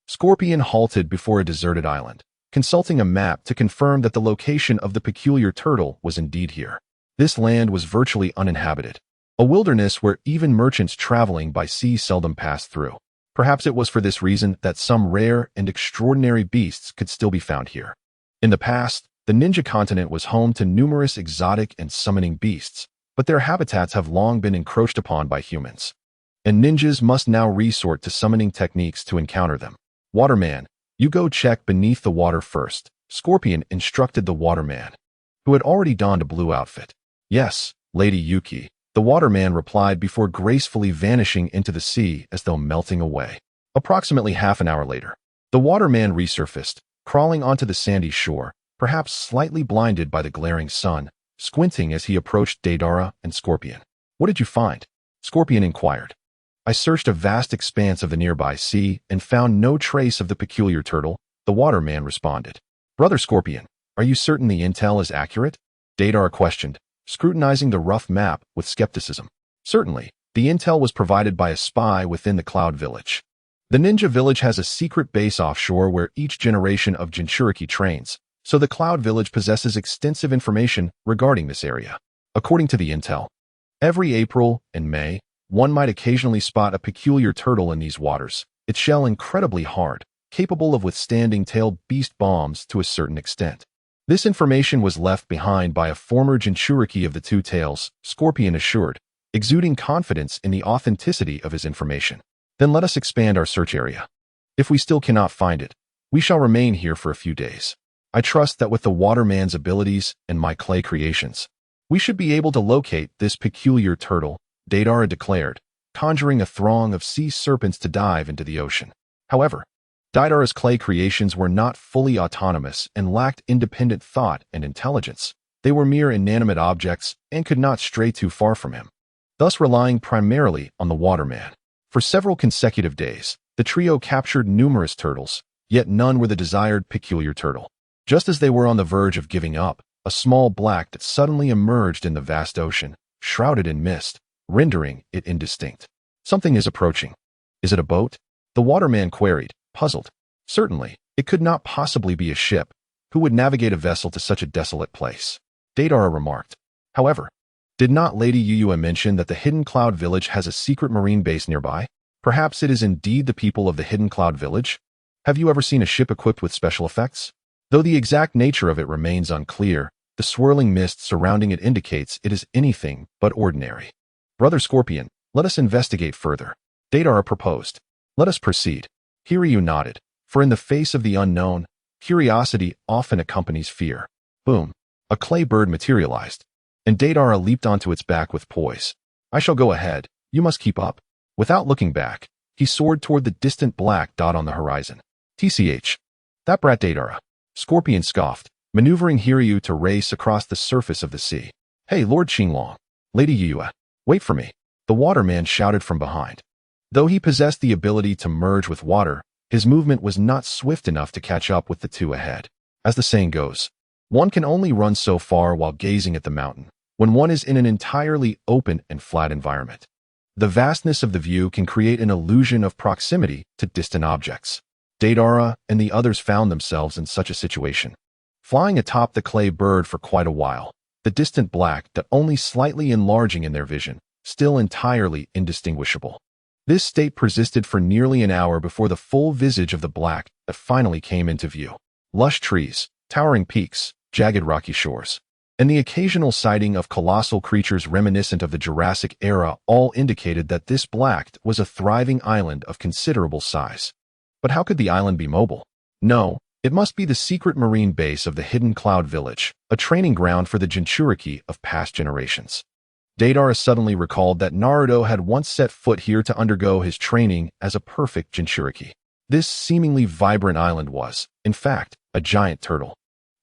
Scorpion halted before a deserted island, consulting a map to confirm that the location of the peculiar turtle was indeed here. This land was virtually uninhabited, a wilderness where even merchants traveling by sea seldom passed through. Perhaps it was for this reason that some rare and extraordinary beasts could still be found here. In the past, the ninja continent was home to numerous exotic and summoning beasts, but their habitats have long been encroached upon by humans, and ninjas must now resort to summoning techniques to encounter them. Waterman, you go check beneath the water first, Scorpion instructed the waterman, who had already donned a blue outfit. Yes, Lady Yuki, the waterman replied before gracefully vanishing into the sea as though melting away. Approximately half an hour later, the waterman resurfaced, crawling onto the sandy shore, perhaps slightly blinded by the glaring sun, squinting as he approached Deidara and Scorpion. What did you find? Scorpion inquired. I searched a vast expanse of the nearby sea and found no trace of the peculiar turtle, the waterman responded. Brother Scorpion, are you certain the intel is accurate? Deidara questioned, scrutinizing the rough map with skepticism. Certainly, the intel was provided by a spy within the Cloud Village. The ninja village has a secret base offshore where each generation of Jinchuriki trains, so the Cloud Village possesses extensive information regarding this area. According to the intel, every April and May, one might occasionally spot a peculiar turtle in these waters, its shell incredibly hard, capable of withstanding tailed beast bombs to a certain extent. This information was left behind by a former Jinchuriki of the Two Tails, Scorpion assured, exuding confidence in the authenticity of his information. Then let us expand our search area. If we still cannot find it, we shall remain here for a few days. I trust that with the waterman's abilities and my clay creations, we should be able to locate this peculiar turtle, Deidara declared, conjuring a throng of sea serpents to dive into the ocean. However, Deidara's clay creations were not fully autonomous and lacked independent thought and intelligence. They were mere inanimate objects and could not stray too far from him, thus relying primarily on the waterman. For several consecutive days, the trio captured numerous turtles, yet none were the desired peculiar turtle. Just as they were on the verge of giving up, a small black dot suddenly emerged in the vast ocean, shrouded in mist, rendering it indistinct. Something is approaching. Is it a boat? The waterman queried, puzzled. Certainly, it could not possibly be a ship. Who would navigate a vessel to such a desolate place? Deidara remarked. However, did not Lady Yuyue mention that the Hidden Cloud Village has a secret marine base nearby? Perhaps it is indeed the people of the Hidden Cloud Village? Have you ever seen a ship equipped with special effects? Though the exact nature of it remains unclear, the swirling mist surrounding it indicates it is anything but ordinary. Brother Scorpion, let us investigate further. Deidara proposed. Let us proceed. Hiryu nodded, for in the face of the unknown, curiosity often accompanies fear. Boom. A clay bird materialized, and Deidara leaped onto its back with poise. I shall go ahead, you must keep up. Without looking back, he soared toward the distant black dot on the horizon. TCH. That brat Deidara. Scorpion scoffed, maneuvering Hiryu to race across the surface of the sea. Hey, Lord Qinglong. Lady Yuyue. Wait for me. The waterman shouted from behind. Though he possessed the ability to merge with water, his movement was not swift enough to catch up with the two ahead. As the saying goes, one can only run so far while gazing at the mountain, when one is in an entirely open and flat environment. The vastness of the view can create an illusion of proximity to distant objects. Deidara and the others found themselves in such a situation. Flying atop the clay bird for quite a while, the distant black dot only slightly enlarging in their vision, still entirely indistinguishable. This state persisted for nearly an hour before the full visage of the black dot finally came into view. Lush trees, towering peaks, jagged rocky shores, and the occasional sighting of colossal creatures reminiscent of the Jurassic era all indicated that this black dot was a thriving island of considerable size. But how could the island be mobile? No, it must be the secret marine base of the Hidden Cloud Village, a training ground for the Jinchuriki of past generations. Deidara suddenly recalled that Naruto had once set foot here to undergo his training as a perfect Jinchuriki. This seemingly vibrant island was, in fact, a giant turtle,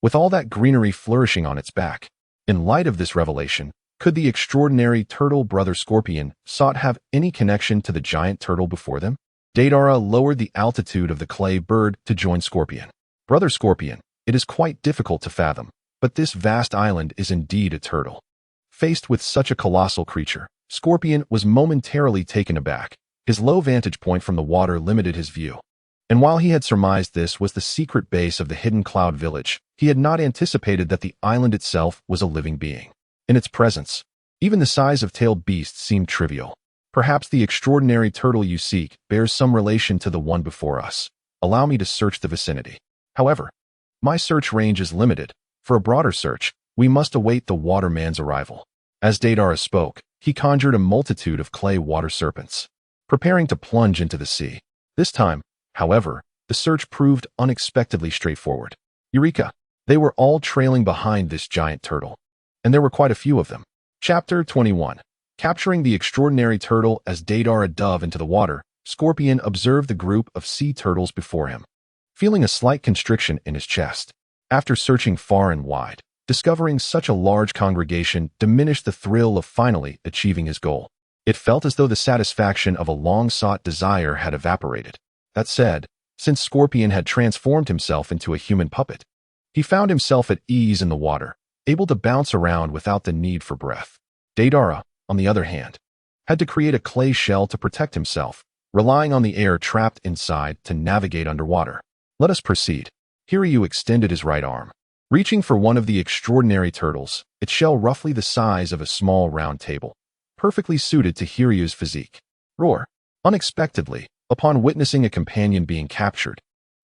with all that greenery flourishing on its back. In light of this revelation, could the extraordinary turtle brother Scorpion sought have any connection to the giant turtle before them? Deidara lowered the altitude of the clay bird to join Scorpion. Brother Scorpion, it is quite difficult to fathom, but this vast island is indeed a turtle. Faced with such a colossal creature, Scorpion was momentarily taken aback. His low vantage point from the water limited his view. And while he had surmised this was the secret base of the Hidden Cloud Village, he had not anticipated that the island itself was a living being. In its presence, even the size of tailed beasts seemed trivial. Perhaps the extraordinary turtle you seek bears some relation to the one before us. Allow me to search the vicinity. However, my search range is limited. For a broader search, we must await the waterman's arrival. As Deidara spoke, he conjured a multitude of clay water serpents, preparing to plunge into the sea. This time, however, the search proved unexpectedly straightforward. Eureka! They were all trailing behind this giant turtle. And there were quite a few of them. Chapter 21. Capturing the extraordinary turtle. As Deidara dove into the water, Scorpion observed the group of sea turtles before him, feeling a slight constriction in his chest. After searching far and wide, discovering such a large congregation diminished the thrill of finally achieving his goal. It felt as though the satisfaction of a long-sought desire had evaporated. That said, since Scorpion had transformed himself into a human puppet, he found himself at ease in the water, able to bounce around without the need for breath. Deidara, on the other hand, had to create a clay shell to protect himself, relying on the air trapped inside to navigate underwater. Let us proceed. Hiryu extended his right arm, reaching for one of the extraordinary turtles, its shell roughly the size of a small round table, perfectly suited to Hiryu's physique. Roar! Unexpectedly, upon witnessing a companion being captured,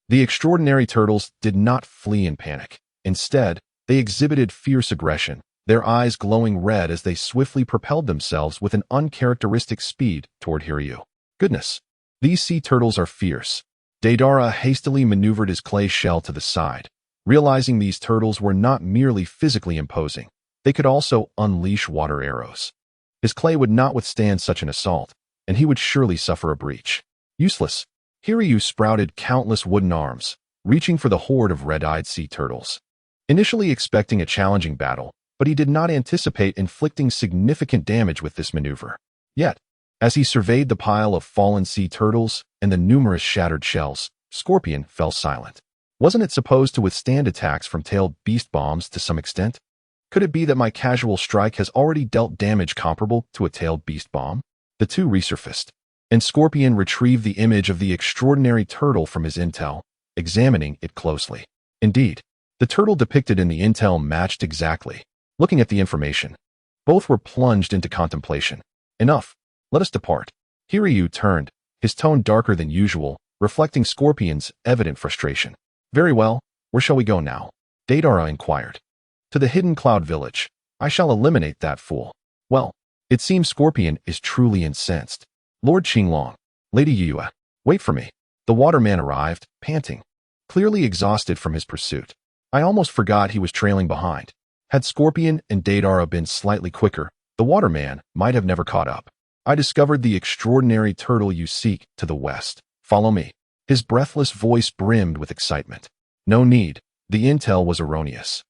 the extraordinary turtles did not flee in panic. Instead, they exhibited fierce aggression, their eyes glowing red as they swiftly propelled themselves with an uncharacteristic speed toward Hiryu. Goodness! These sea turtles are fierce. Deidara hastily maneuvered his clay shell to the side, realizing these turtles were not merely physically imposing, they could also unleash water arrows. His clay would not withstand such an assault, and he would surely suffer a breach. Useless. Hiryu sprouted countless wooden arms, reaching for the horde of red-eyed sea turtles. Initially expecting a challenging battle, but he did not anticipate inflicting significant damage with this maneuver. Yet, as he surveyed the pile of fallen sea turtles and the numerous shattered shells, Scorpion fell silent. Wasn't it supposed to withstand attacks from tailed beast bombs to some extent? Could it be that my casual strike has already dealt damage comparable to a tailed beast bomb? The two resurfaced, and Scorpion retrieved the image of the extraordinary turtle from his intel, examining it closely. Indeed, the turtle depicted in the intel matched exactly. Looking at the information, both were plunged into contemplation. Enough. Let us depart. Hiryu turned, his tone darker than usual, reflecting Scorpion's evident frustration. Very well, where shall we go now? Deidara inquired. To the hidden cloud village. I shall eliminate that fool. Well, it seems Scorpion is truly incensed. Lord Qinglong, Lady Yue, wait for me. The waterman arrived, panting, clearly exhausted from his pursuit. I almost forgot he was trailing behind. Had Scorpion and Deidara been slightly quicker, the waterman might have never caught up. I discovered the extraordinary turtle you seek to the west. Follow me. His breathless voice brimmed with excitement. No need. The intel was erroneous.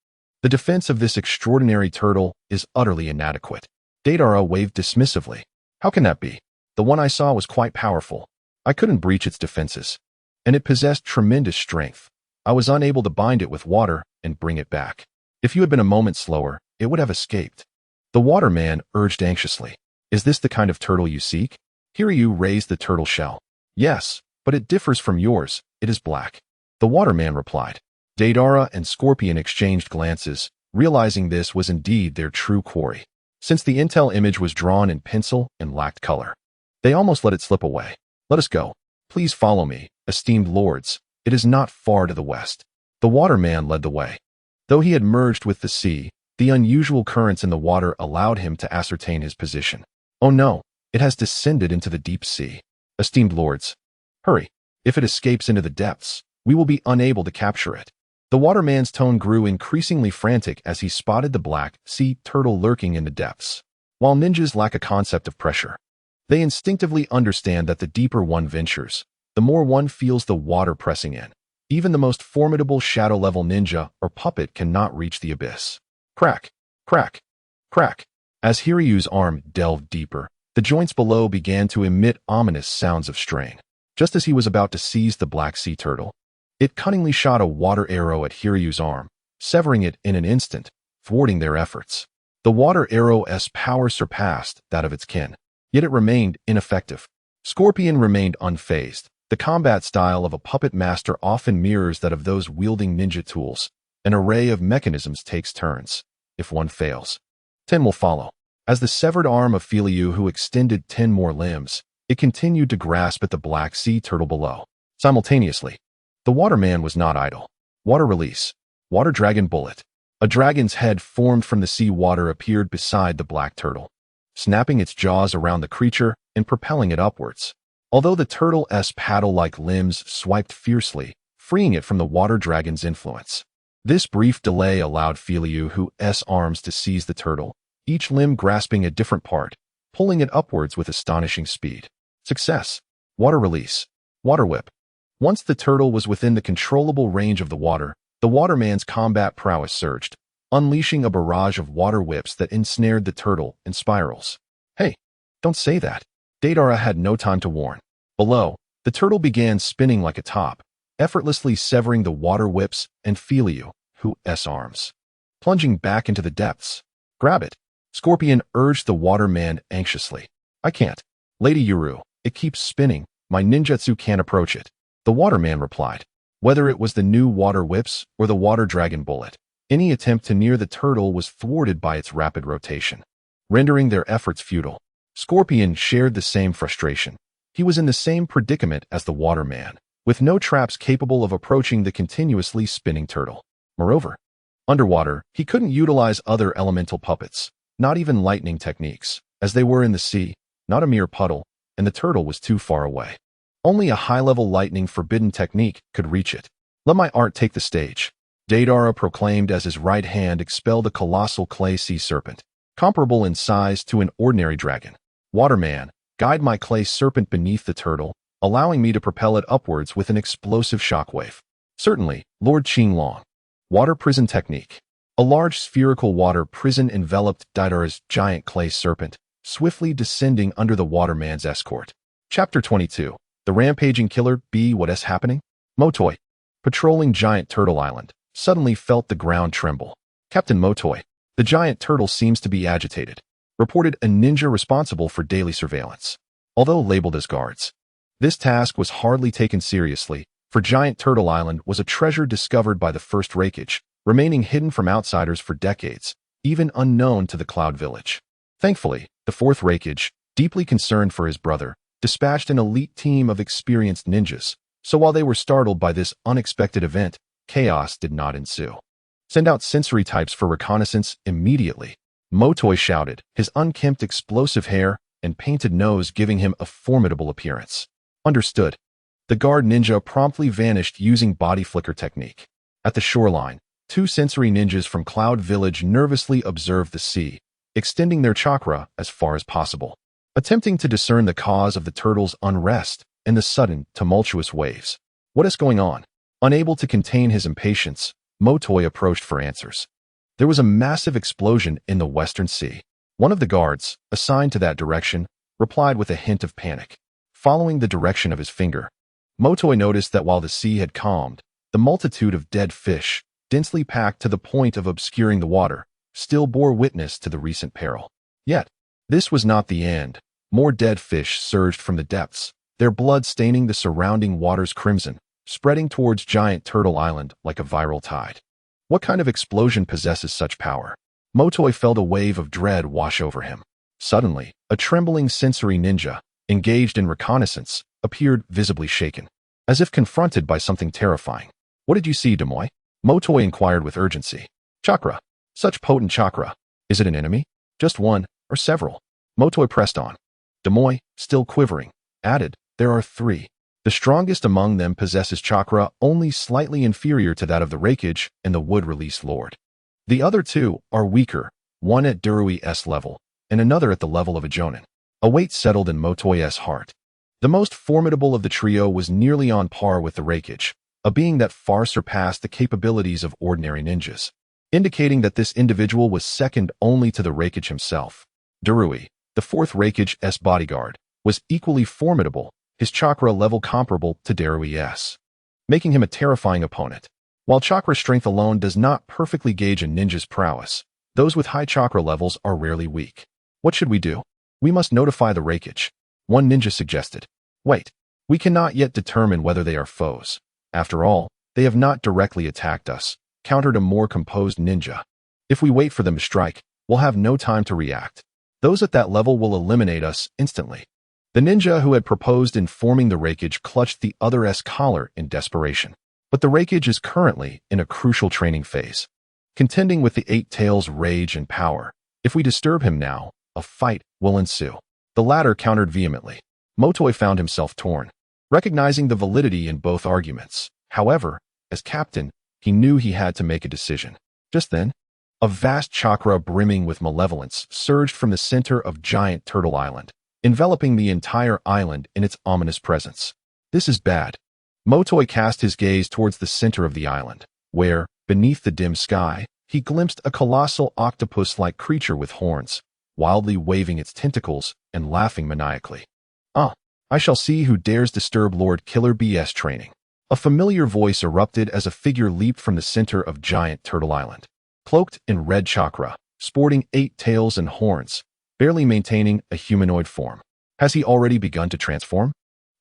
The defense of this extraordinary turtle is utterly inadequate. Deidara waved dismissively. How can that be? The one I saw was quite powerful. I couldn't breach its defenses. And it possessed tremendous strength. I was unable to bind it with water and bring it back. If you had been a moment slower, it would have escaped. The waterman urged anxiously. Is this the kind of turtle you seek? Hiryu raised the turtle shell. Yes, but it differs from yours. It is black. The waterman replied. Deidara and Scorpion exchanged glances, realizing this was indeed their true quarry. Since the intel image was drawn in pencil and lacked color, they almost let it slip away. Let us go. Please follow me, esteemed lords. It is not far to the west. The waterman led the way. Though he had merged with the sea, the unusual currents in the water allowed him to ascertain his position. Oh no, it has descended into the deep sea. Esteemed lords, hurry. If it escapes into the depths, we will be unable to capture it. The waterman's tone grew increasingly frantic as he spotted the black sea turtle lurking in the depths. While ninjas lack a concept of pressure, they instinctively understand that the deeper one ventures, the more one feels the water pressing in. Even the most formidable shadow-level ninja or puppet cannot reach the abyss. Crack, crack, crack. As Hiryu's arm delved deeper, the joints below began to emit ominous sounds of strain. Just as he was about to seize the black sea turtle, it cunningly shot a water arrow at Hiryu's arm, severing it in an instant, thwarting their efforts. The water arrow's power surpassed that of its kin, yet it remained ineffective. Scorpion remained unfazed. The combat style of a puppet master often mirrors that of those wielding ninja tools. An array of mechanisms takes turns. If one fails, 10 will follow. As the severed arm of Hiryu who extended 10 more limbs, it continued to grasp at the black sea turtle below. Simultaneously, the waterman was not idle. Water release. Water dragon bullet. A dragon's head formed from the sea water appeared beside the black turtle, snapping its jaws around the creature and propelling it upwards. Although the turtle's paddle-like limbs swiped fiercely, freeing it from the water dragon's influence. This brief delay allowed Filiu's arms to seize the turtle, each limb grasping a different part, pulling it upwards with astonishing speed. Success. Water release. Water whip. Once the turtle was within the controllable range of the waterman's combat prowess surged, unleashing a barrage of water whips that ensnared the turtle in spirals. Hey, don't say that. Deidara had no time to warn. Below, the turtle began spinning like a top, effortlessly severing the water whips and Filiu's arms. Plunging back into the depths. Grab it. Scorpion urged the waterman anxiously. I can't. Lady Yuru, it keeps spinning. My ninjutsu can't approach it. The waterman replied. Whether it was the new water whips or the water dragon bullet, any attempt to near the turtle was thwarted by its rapid rotation, rendering their efforts futile. Scorpion shared the same frustration. He was in the same predicament as the waterman, with no traps capable of approaching the continuously spinning turtle. Moreover, underwater, he couldn't utilize other elemental puppets, not even lightning techniques, as they were in the sea, not a mere puddle, and the turtle was too far away. Only a high-level lightning forbidden technique could reach it. Let my art take the stage, Deidara proclaimed as his right hand expelled a colossal clay sea serpent, comparable in size to an ordinary dragon. Waterman, guide my clay serpent beneath the turtle, allowing me to propel it upwards with an explosive shockwave. Certainly, Lord Qinglong. Water prison technique. A large spherical water prison enveloped Deidara's giant clay serpent, swiftly descending under the waterman's escort. Chapter 22. The Rampaging Killer. What's happening? Motoi, patrolling Giant Turtle Island, suddenly felt the ground tremble. Captain Motoi, the giant turtle seems to be agitated, reported a ninja responsible for daily surveillance. Although labeled as guards, this task was hardly taken seriously, for Giant Turtle Island was a treasure discovered by the first Raikage, remaining hidden from outsiders for decades, even unknown to the Cloud Village. Thankfully, the fourth Raikage, deeply concerned for his brother, dispatched an elite team of experienced ninjas, so while they were startled by this unexpected event, chaos did not ensue. Send out sensory types for reconnaissance immediately, Motoi shouted, his unkempt explosive hair and painted nose giving him a formidable appearance. Understood. The guard ninja promptly vanished using body flicker technique. At the shoreline, two sensory ninjas from Cloud Village nervously observed the sea, extending their chakra as far as possible, attempting to discern the cause of the turtle's unrest and the sudden, tumultuous waves. What is going on? Unable to contain his impatience, Motoi approached for answers. There was a massive explosion in the Western Sea. One of the guards, assigned to that direction, replied with a hint of panic. Following the direction of his finger, Motoi noticed that while the sea had calmed, the multitude of dead fish, densely packed to the point of obscuring the water, still bore witness to the recent peril. Yet, this was not the end. More dead fish surged from the depths, their blood staining the surrounding waters crimson, spreading towards Giant Turtle Island like a viral tide. What kind of explosion possesses such power? Motoi felt a wave of dread wash over him. Suddenly, a trembling sensory ninja, engaged in reconnaissance, appeared visibly shaken, as if confronted by something terrifying. What did you see, Demoy? Motoi inquired with urgency. Chakra. Such potent chakra. Is it an enemy? Just one, or several? Motoi pressed on. Demoy, still quivering, added, there are three. The strongest among them possesses chakra only slightly inferior to that of the Raikage and the Wood-Release Lord. The other two are weaker, one at Darui's level, and another at the level of a Jonin. A weight settled in Motoi's heart. The most formidable of the trio was nearly on par with the Raikage, a being that far surpassed the capabilities of ordinary ninjas, indicating that this individual was second only to the Raikage himself. Darui, the fourth Raikage's bodyguard, was equally formidable, his chakra level comparable to Darui's, making him a terrifying opponent. While chakra strength alone does not perfectly gauge a ninja's prowess, those with high chakra levels are rarely weak. What should we do? We must notify the Raikage, one ninja suggested. Wait, we cannot yet determine whether they are foes. After all, they have not directly attacked us, countered a more composed ninja. If we wait for them to strike, we'll have no time to react. Those at that level will eliminate us instantly. The ninja who had proposed informing the Raikage clutched the other's collar in desperation. But the Raikage is currently in a crucial training phase. contending with the Eight Tails' rage and power. If we disturb him now, a fight will ensue. The latter countered vehemently. Motoi found himself torn, recognizing the validity in both arguments. However, as captain, he knew he had to make a decision. Just then, a vast chakra brimming with malevolence surged from the center of giant Turtle Island, enveloping the entire island in its ominous presence. This is bad. Motoi cast his gaze towards the center of the island, where, beneath the dim sky, he glimpsed a colossal octopus-like creature with horns, wildly waving its tentacles and laughing maniacally. I shall see who dares disturb Lord Killer B's training. A familiar voice erupted as a figure leaped from the center of giant Turtle Island. Cloaked in red chakra, sporting 8 tails and horns, barely maintaining a humanoid form. Has he already begun to transform?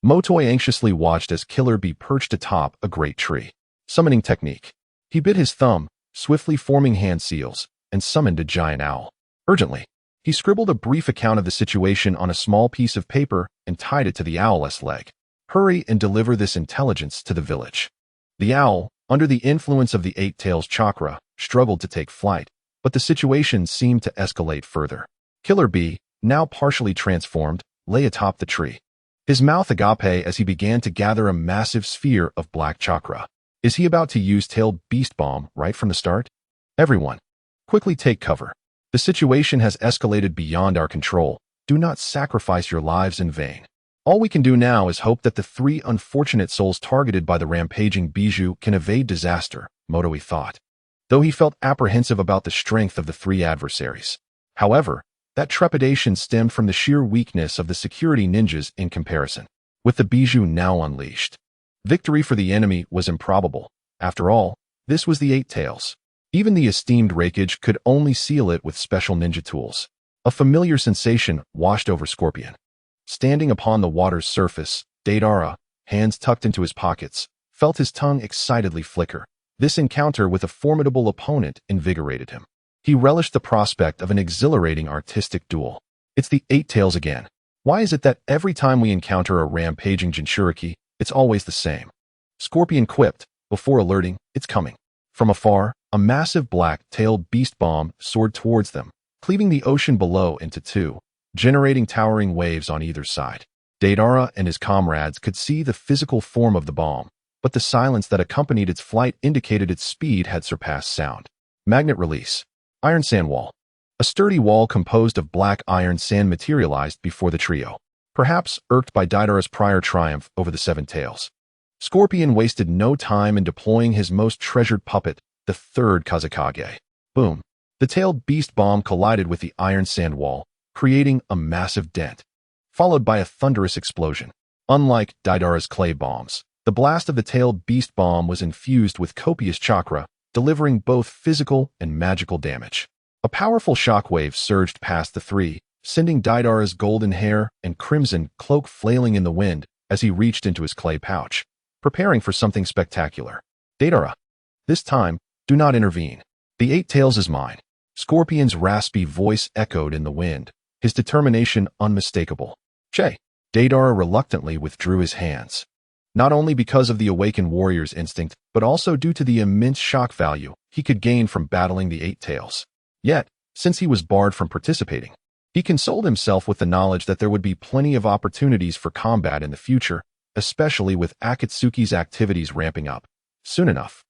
Motoi anxiously watched as Killer B perched atop a great tree. Summoning technique. He bit his thumb, swiftly forming hand seals, and summoned a giant owl. Urgently, he scribbled a brief account of the situation on a small piece of paper and tied it to the owl's leg. Hurry and deliver this intelligence to the village. The owl, under the influence of the 8 tails chakra, struggled to take flight, but the situation seemed to escalate further. Killer B, now partially transformed, lay atop the tree, his mouth agape as he began to gather a massive sphere of black chakra. Is he about to use Tailed Beast Bomb right from the start? Everyone, quickly take cover. The situation has escalated beyond our control. Do not sacrifice your lives in vain. All we can do now is hope that the 3 unfortunate souls targeted by the rampaging Bijou can evade disaster, Motoi thought, though he felt apprehensive about the strength of the 3 adversaries. However, that trepidation stemmed from the sheer weakness of the security ninjas in comparison. With the Bijou now unleashed, victory for the enemy was improbable. After all, this was the 8 tails. Even the esteemed Raikage could only seal it with special ninja tools. A familiar sensation washed over Scorpion. Standing upon the water's surface, Deidara, hands tucked into his pockets, felt his tongue excitedly flicker. This encounter with a formidable opponent invigorated him. He relished the prospect of an exhilarating artistic duel. It's the 8 tails again. Why is it that every time we encounter a rampaging Jinchuriki, it's always the same? Scorpion quipped, before alerting, it's coming. From afar, a massive black-tailed beast bomb soared towards them, cleaving the ocean below into 2, generating towering waves on either side. Deidara and his comrades could see the physical form of the bomb, but the silence that accompanied its flight indicated its speed had surpassed sound. Magnet release. Iron sand wall. A sturdy wall composed of black iron sand materialized before the trio, perhaps irked by Deidara's prior triumph over the 7 tails. Scorpion wasted no time in deploying his most treasured puppet, the 3rd Kazekage. Boom. The tailed beast bomb collided with the iron sand wall, creating a massive dent, followed by a thunderous explosion. Unlike Deidara's clay bombs, the blast of the tailed beast bomb was infused with copious chakra, delivering both physical and magical damage. A powerful shockwave surged past the 3, sending Deidara's golden hair and crimson cloak flailing in the wind as he reached into his clay pouch, preparing for something spectacular. Deidara, this time, do not intervene. The 8 tails is mine. Scorpion's raspy voice echoed in the wind, his determination unmistakable. Che. Deidara reluctantly withdrew his hands, not only because of the awakened warrior's instinct, but also due to the immense shock value he could gain from battling the 8 tails. Yet, since he was barred from participating, he consoled himself with the knowledge that there would be plenty of opportunities for combat in the future, especially with Akatsuki's activities ramping up. Soon enough,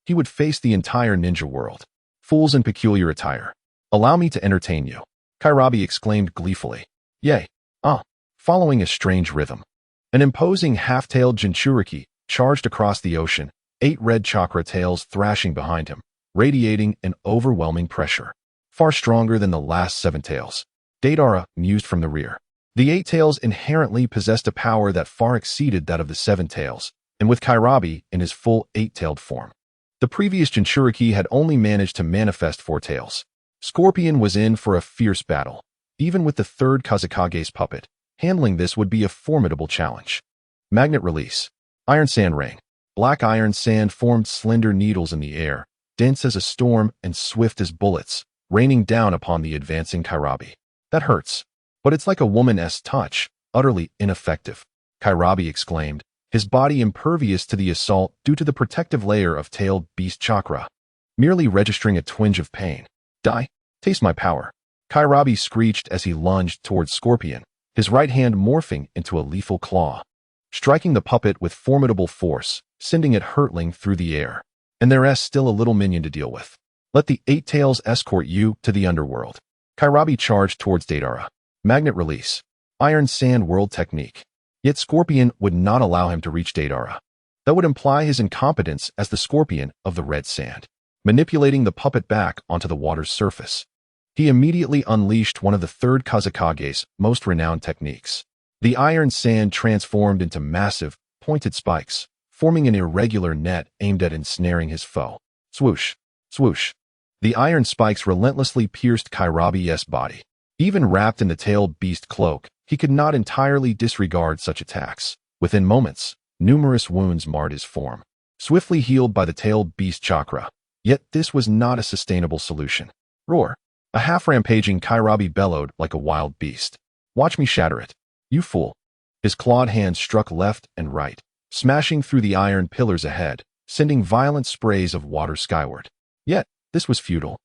he would face the entire ninja world. Fools in peculiar attire. Allow me to entertain you. Kairabi exclaimed gleefully. Yay. Following a strange rhythm. An imposing half-tailed Jinchuriki charged across the ocean, 8 red chakra tails thrashing behind him, radiating an overwhelming pressure. Far stronger than the last 7 tails. Deidara mused from the rear. The 8 tails inherently possessed a power that far exceeded that of the 7 tails, and with Kairabi in his full 8-tailed form. The previous Jinchuriki had only managed to manifest 4 tails. Scorpion was in for a fierce battle. Even with the 3rd Kazekage's puppet, handling this would be a formidable challenge. Magnet release. Iron sand ring. Black iron sand formed slender needles in the air, dense as a storm and swift as bullets, raining down upon the advancing Kairabi. That hurts. But it's like a woman's touch, utterly ineffective, Kairabi exclaimed, his body impervious to the assault due to the protective layer of tailed beast chakra. merely registering a twinge of pain. Die. Taste my power. Kairabi screeched as he lunged towards Scorpion, his right hand morphing into a lethal claw, striking the puppet with formidable force, sending it hurtling through the air. And there's still a little minion to deal with. Let the Eight Tails escort you to the underworld. Kairabi charged towards Deidara. Magnet release. Iron Sand World technique. Yet Scorpion would not allow him to reach Deidara. That would imply his incompetence as the Scorpion of the Red Sand, manipulating the puppet back onto the water's surface. He immediately unleashed one of the third Tsuchikage's most renowned techniques. The iron sand transformed into massive, pointed spikes, forming an irregular net aimed at ensnaring his foe. Swoosh, swoosh. The iron spikes relentlessly pierced Kairabi's body. Even wrapped in the tailed beast cloak, he could not entirely disregard such attacks. Within moments, numerous wounds marred his form, swiftly healed by the tailed beast chakra. Yet this was not a sustainable solution. Roar. A half-rampaging Kairabi bellowed like a wild beast. Watch me shatter it. You fool. His clawed hands struck left and right, smashing through the iron pillars ahead, sending violent sprays of water skyward. Yet, this was futile.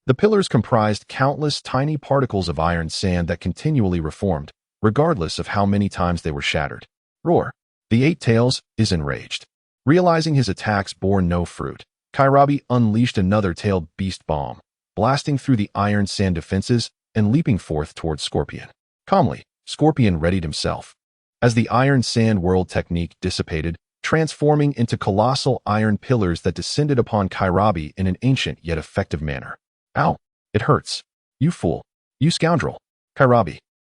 The pillars comprised countless tiny particles of iron sand that continually reformed, regardless of how many times they were shattered. Roar. The Eight Tails is enraged. Realizing his attacks bore no fruit, Kairabi unleashed another tailed beast bomb, blasting through the iron sand defenses and leaping forth towards Scorpion. Calmly, Scorpion readied himself. As the iron sand world technique dissipated, transforming into colossal iron pillars that descended upon Kairabi in an ancient yet effective manner. Ow! It hurts. You fool. You scoundrel. Kairabi.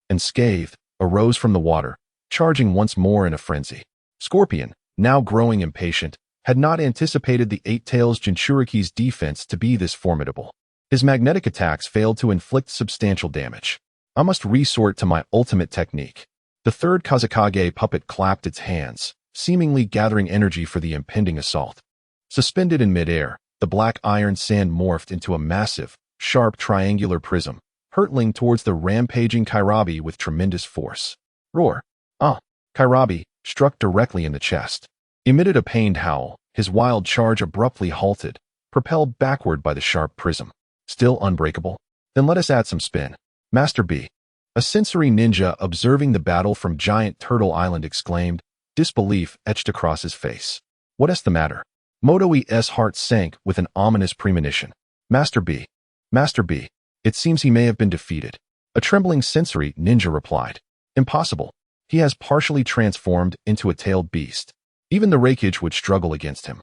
And scathed, arose from the water, charging once more in a frenzy. Scorpion, now growing impatient, had not anticipated the Eight Tails Jinchuriki's defense to be this formidable. His magnetic attacks failed to inflict substantial damage. I must resort to my ultimate technique. The third Tsuchikage puppet clapped its hands, seemingly gathering energy for the impending assault. Suspended in midair, the black iron sand morphed into a massive, sharp triangular prism, hurtling towards the rampaging Kairabi with tremendous force. Roar. Kairabi, struck directly in the chest, emitted a pained howl. His wild charge abruptly halted, propelled backward by the sharp prism. Still unbreakable? Then let us add some spin. Master B. A sensory ninja observing the battle from Giant Turtle Island exclaimed, disbelief etched across his face. What's the matter? Motoi's heart sank with an ominous premonition. Master B. Master B. It seems he may have been defeated. A trembling sensory ninja replied. Impossible. He has partially transformed into a tailed beast. Even the Reikage would struggle against him.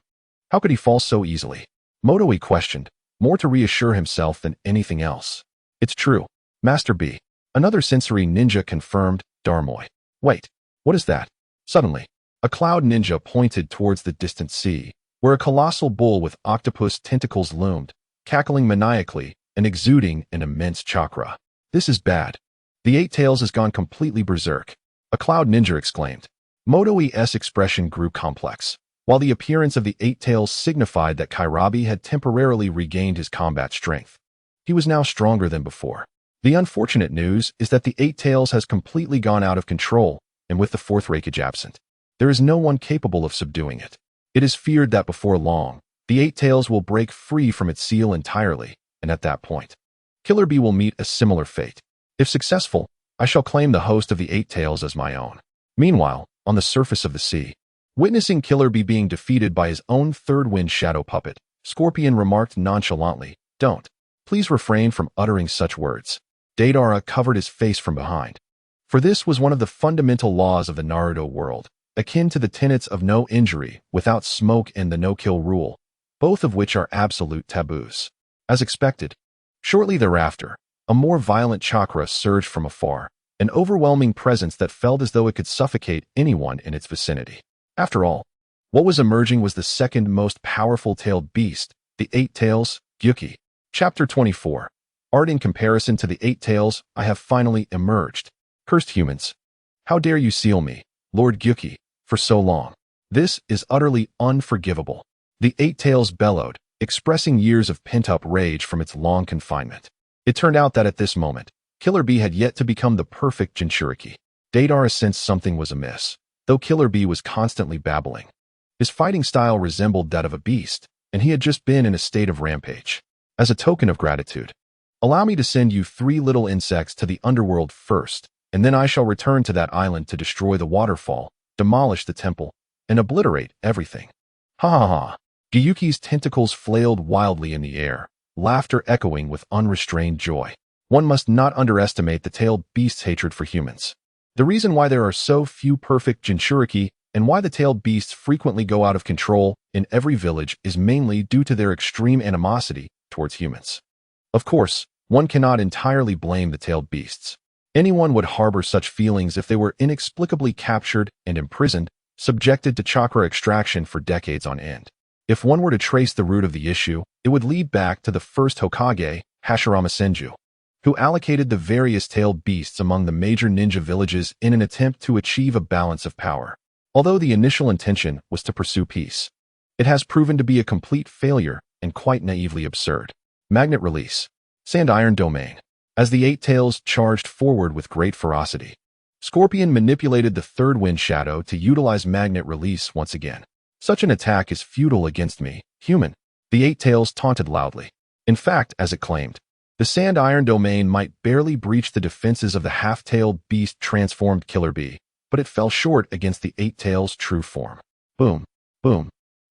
How could he fall so easily? Motoi questioned, more to reassure himself than anything else. It's true. Master B. Another sensory ninja confirmed, Darmoy. Wait, what is that? Suddenly, a cloud ninja pointed towards the distant sea, where a colossal bull with octopus tentacles loomed, cackling maniacally and exuding an immense chakra. This is bad. The Eight Tails has gone completely berserk. A cloud ninja exclaimed. Motoi's expression grew complex, while the appearance of the Eight Tails signified that Kairabi had temporarily regained his combat strength. He was now stronger than before. The unfortunate news is that the Eight Tails has completely gone out of control, and with the fourth Reikage absent, there is no one capable of subduing it. It is feared that before long, the Eight Tails will break free from its seal entirely, and at that point, Killer Bee will meet a similar fate. If successful, I shall claim the host of the Eight Tails as my own. Meanwhile, on the surface of the sea, witnessing Killer Bee being defeated by his own third wind shadow puppet, Scorpion remarked nonchalantly, Don't. Please refrain from uttering such words. Deidara covered his face from behind. For this was one of the fundamental laws of the Naruto world, akin to the tenets of no injury without smoke and the no-kill rule, both of which are absolute taboos. As expected, shortly thereafter, a more violent chakra surged from afar, an overwhelming presence that felt as though it could suffocate anyone in its vicinity. After all, what was emerging was the second most powerful tailed beast, the Eight Tails, Gyuki. Chapter 24. Art in comparison to the Eight Tails, I have finally emerged. Cursed humans. How dare you seal me, Lord Gyuki, for so long? This is utterly unforgivable. The Eight Tails bellowed, expressing years of pent-up rage from its long confinement. It turned out that at this moment, Killer Bee had yet to become the perfect Jinchuriki. Deidara sensed something was amiss, though Killer Bee was constantly babbling. His fighting style resembled that of a beast, and he had just been in a state of rampage. As a token of gratitude, allow me to send you 3 little insects to the underworld first, and then I shall return to that island to destroy the waterfall, demolish the temple, and obliterate everything. Ha ha ha. Gyuki's tentacles flailed wildly in the air, laughter echoing with unrestrained joy. One must not underestimate the tailed beast's hatred for humans. The reason why there are so few perfect Jinchuriki and why the tailed beasts frequently go out of control in every village is mainly due to their extreme animosity towards humans. Of course, one cannot entirely blame the tailed beasts. Anyone would harbor such feelings if they were inexplicably captured and imprisoned, subjected to chakra extraction for decades on end. If one were to trace the root of the issue, it would lead back to the first Hokage, Hashirama Senju, who allocated the various tailed beasts among the major ninja villages in an attempt to achieve a balance of power. Although the initial intention was to pursue peace, it has proven to be a complete failure and quite naively absurd. Magnet release. Sand Iron Domain. As the 8 tails charged forward with great ferocity, Scorpion manipulated the third wind shadow to utilize magnet release once again. Such an attack is futile against me, human, the 8 tails taunted loudly. In fact, as it claimed, the Sand Iron Domain might barely breach the defenses of the half-tailed beast transformed Killer Bee, but it fell short against the 8 tails' true form. Boom, boom.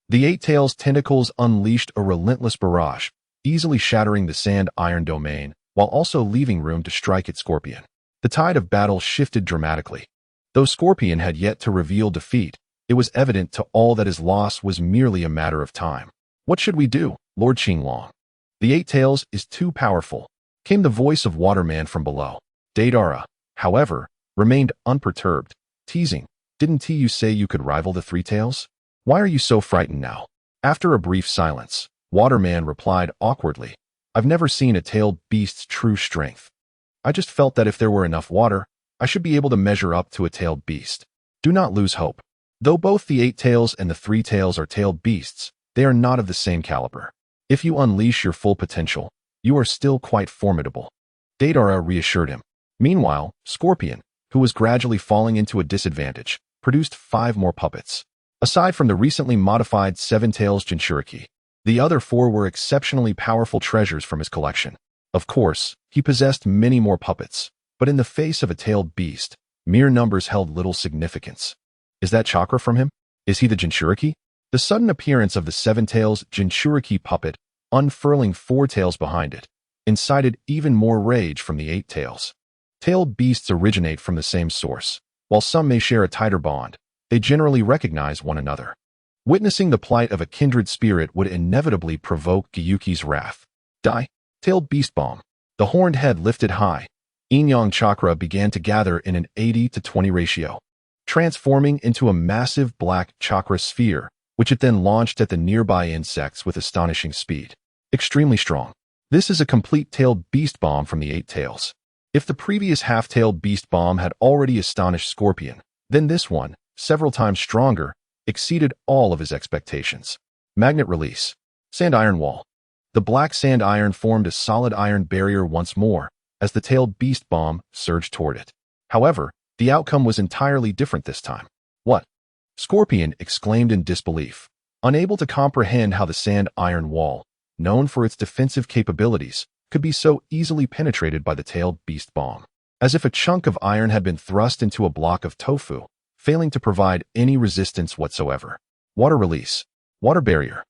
The 8 tails' tentacles unleashed a relentless barrage, easily shattering the Sand Iron Domain, while also leaving room to strike at Scorpion. The tide of battle shifted dramatically. Though Scorpion had yet to reveal defeat, it was evident to all that his loss was merely a matter of time. What should we do, Lord Qinglong? The 8 tails is too powerful, came the voice of Waterman from below. Deidara, however, remained unperturbed, teasing, didn't you say you could rival the 3 tails? Why are you so frightened now? After a brief silence, Waterman replied awkwardly, I've never seen a tailed beast's true strength. I just felt that if there were enough water, I should be able to measure up to a tailed beast. Do not lose hope. Though both the 8 tails and the 3 tails are tailed beasts, they are not of the same caliber. If you unleash your full potential, you are still quite formidable. Deidara reassured him. Meanwhile, Scorpion, who was gradually falling into a disadvantage, produced 5 more puppets. Aside from the recently modified 7 tails Jinchuriki, the other 4 were exceptionally powerful treasures from his collection. Of course, he possessed many more puppets, but in the face of a tailed beast, mere numbers held little significance. Is that chakra from him? Is he the Jinchuriki? The sudden appearance of the 7 tails Jinchuriki puppet, unfurling 4 tails behind it, incited even more rage from the 8 tails. Tailed beasts originate from the same source. While some may share a tighter bond, they generally recognize one another. Witnessing the plight of a kindred spirit would inevitably provoke Gyuki's wrath. Die. Tailed beast bomb. The horned head lifted high. Yin-yang chakra began to gather in an 80-20 ratio, transforming into a massive black chakra sphere, which it then launched at the nearby insects with astonishing speed. Extremely strong. This is a complete tailed beast bomb from the 8 tails. If the previous half-tailed beast bomb had already astonished Scorpion, then this one, several times stronger, exceeded all of his expectations. Magnet release. Sand Iron Wall. The black sand iron formed a solid iron barrier once more, as the tailed beast bomb surged toward it. However, the outcome was entirely different this time. What? Scorpion exclaimed in disbelief, unable to comprehend how the sand iron wall, known for its defensive capabilities, could be so easily penetrated by the tailed beast bomb. As if a chunk of iron had been thrust into a block of tofu, failing to provide any resistance whatsoever. Water release. Water barrier.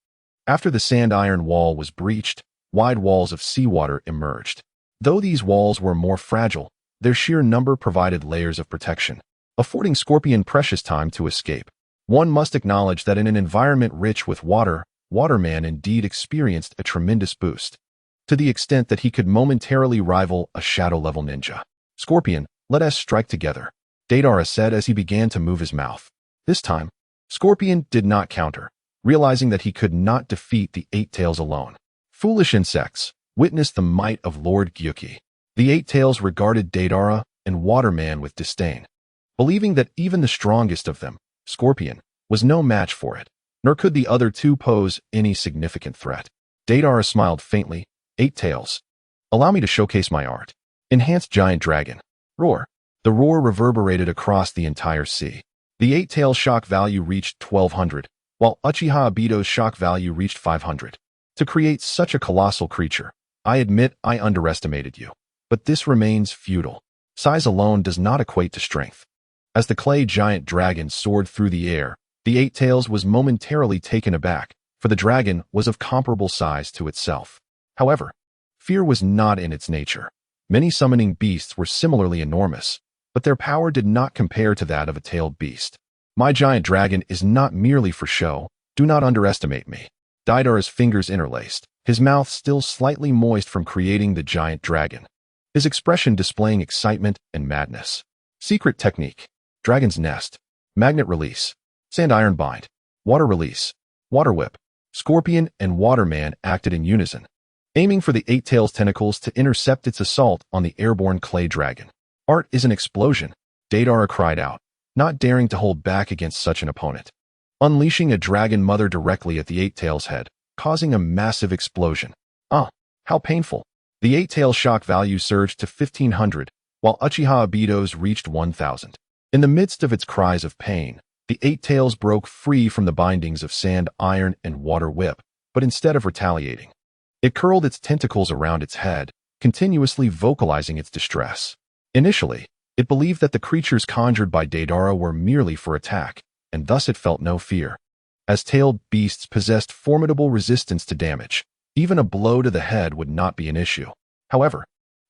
After the sand iron wall was breached, wide walls of seawater emerged. Though these walls were more fragile, their sheer number provided layers of protection, affording Scorpion precious time to escape. One must acknowledge that in an environment rich with water, Waterman indeed experienced a tremendous boost, to the extent that he could momentarily rival a shadow-level ninja. Scorpion, let us strike together, Deidara said as he began to move his mouth. This time, Scorpion did not counter, realizing that he could not defeat the 8 tails alone. Foolish insects, witnessed the might of Lord Gyuki. The 8 tails regarded Deidara and Waterman with disdain, believing that even the strongest of them, Scorpion, was no match for it, nor could the other 2 pose any significant threat. Deidara smiled faintly. 8 tails. Allow me to showcase my art. Enhanced giant dragon. Roar. The roar reverberated across the entire sea. The 8 tail shock value reached 1200, while Uchiha Obito's shock value reached 500. To create such a colossal creature, I admit I underestimated you. But this remains futile. Size alone does not equate to strength. As the clay giant dragon soared through the air, the Eight Tails was momentarily taken aback, for the dragon was of comparable size to itself. However, fear was not in its nature. Many summoning beasts were similarly enormous, but their power did not compare to that of a tailed beast. My giant dragon is not merely for show. Do not underestimate me. Deidara's fingers interlaced, his mouth still slightly moist from creating the giant dragon, his expression displaying excitement and madness. Secret technique: Dragon's Nest, Magnet Release, Sand Iron Bind, Water Release, Water Whip. Scorpion and Waterman acted in unison, aiming for the Eight Tails' tentacles to intercept its assault on the airborne clay dragon. Art is an explosion, Deidara cried out, not daring to hold back against such an opponent. Unleashing a dragon mother directly at the Eight Tails' head, causing a massive explosion. How painful. The Eight Tails' shock value surged to 1,500, while Uchiha Obito's reached 1,000. In the midst of its cries of pain, the Eight Tails broke free from the bindings of Sand, Iron, and Water Whip, but instead of retaliating, it curled its tentacles around its head, continuously vocalizing its distress. Initially, it believed that the creatures conjured by Deidara were merely for attack, and thus it felt no fear. As tailed beasts possessed formidable resistance to damage, even a blow to the head would not be an issue. However,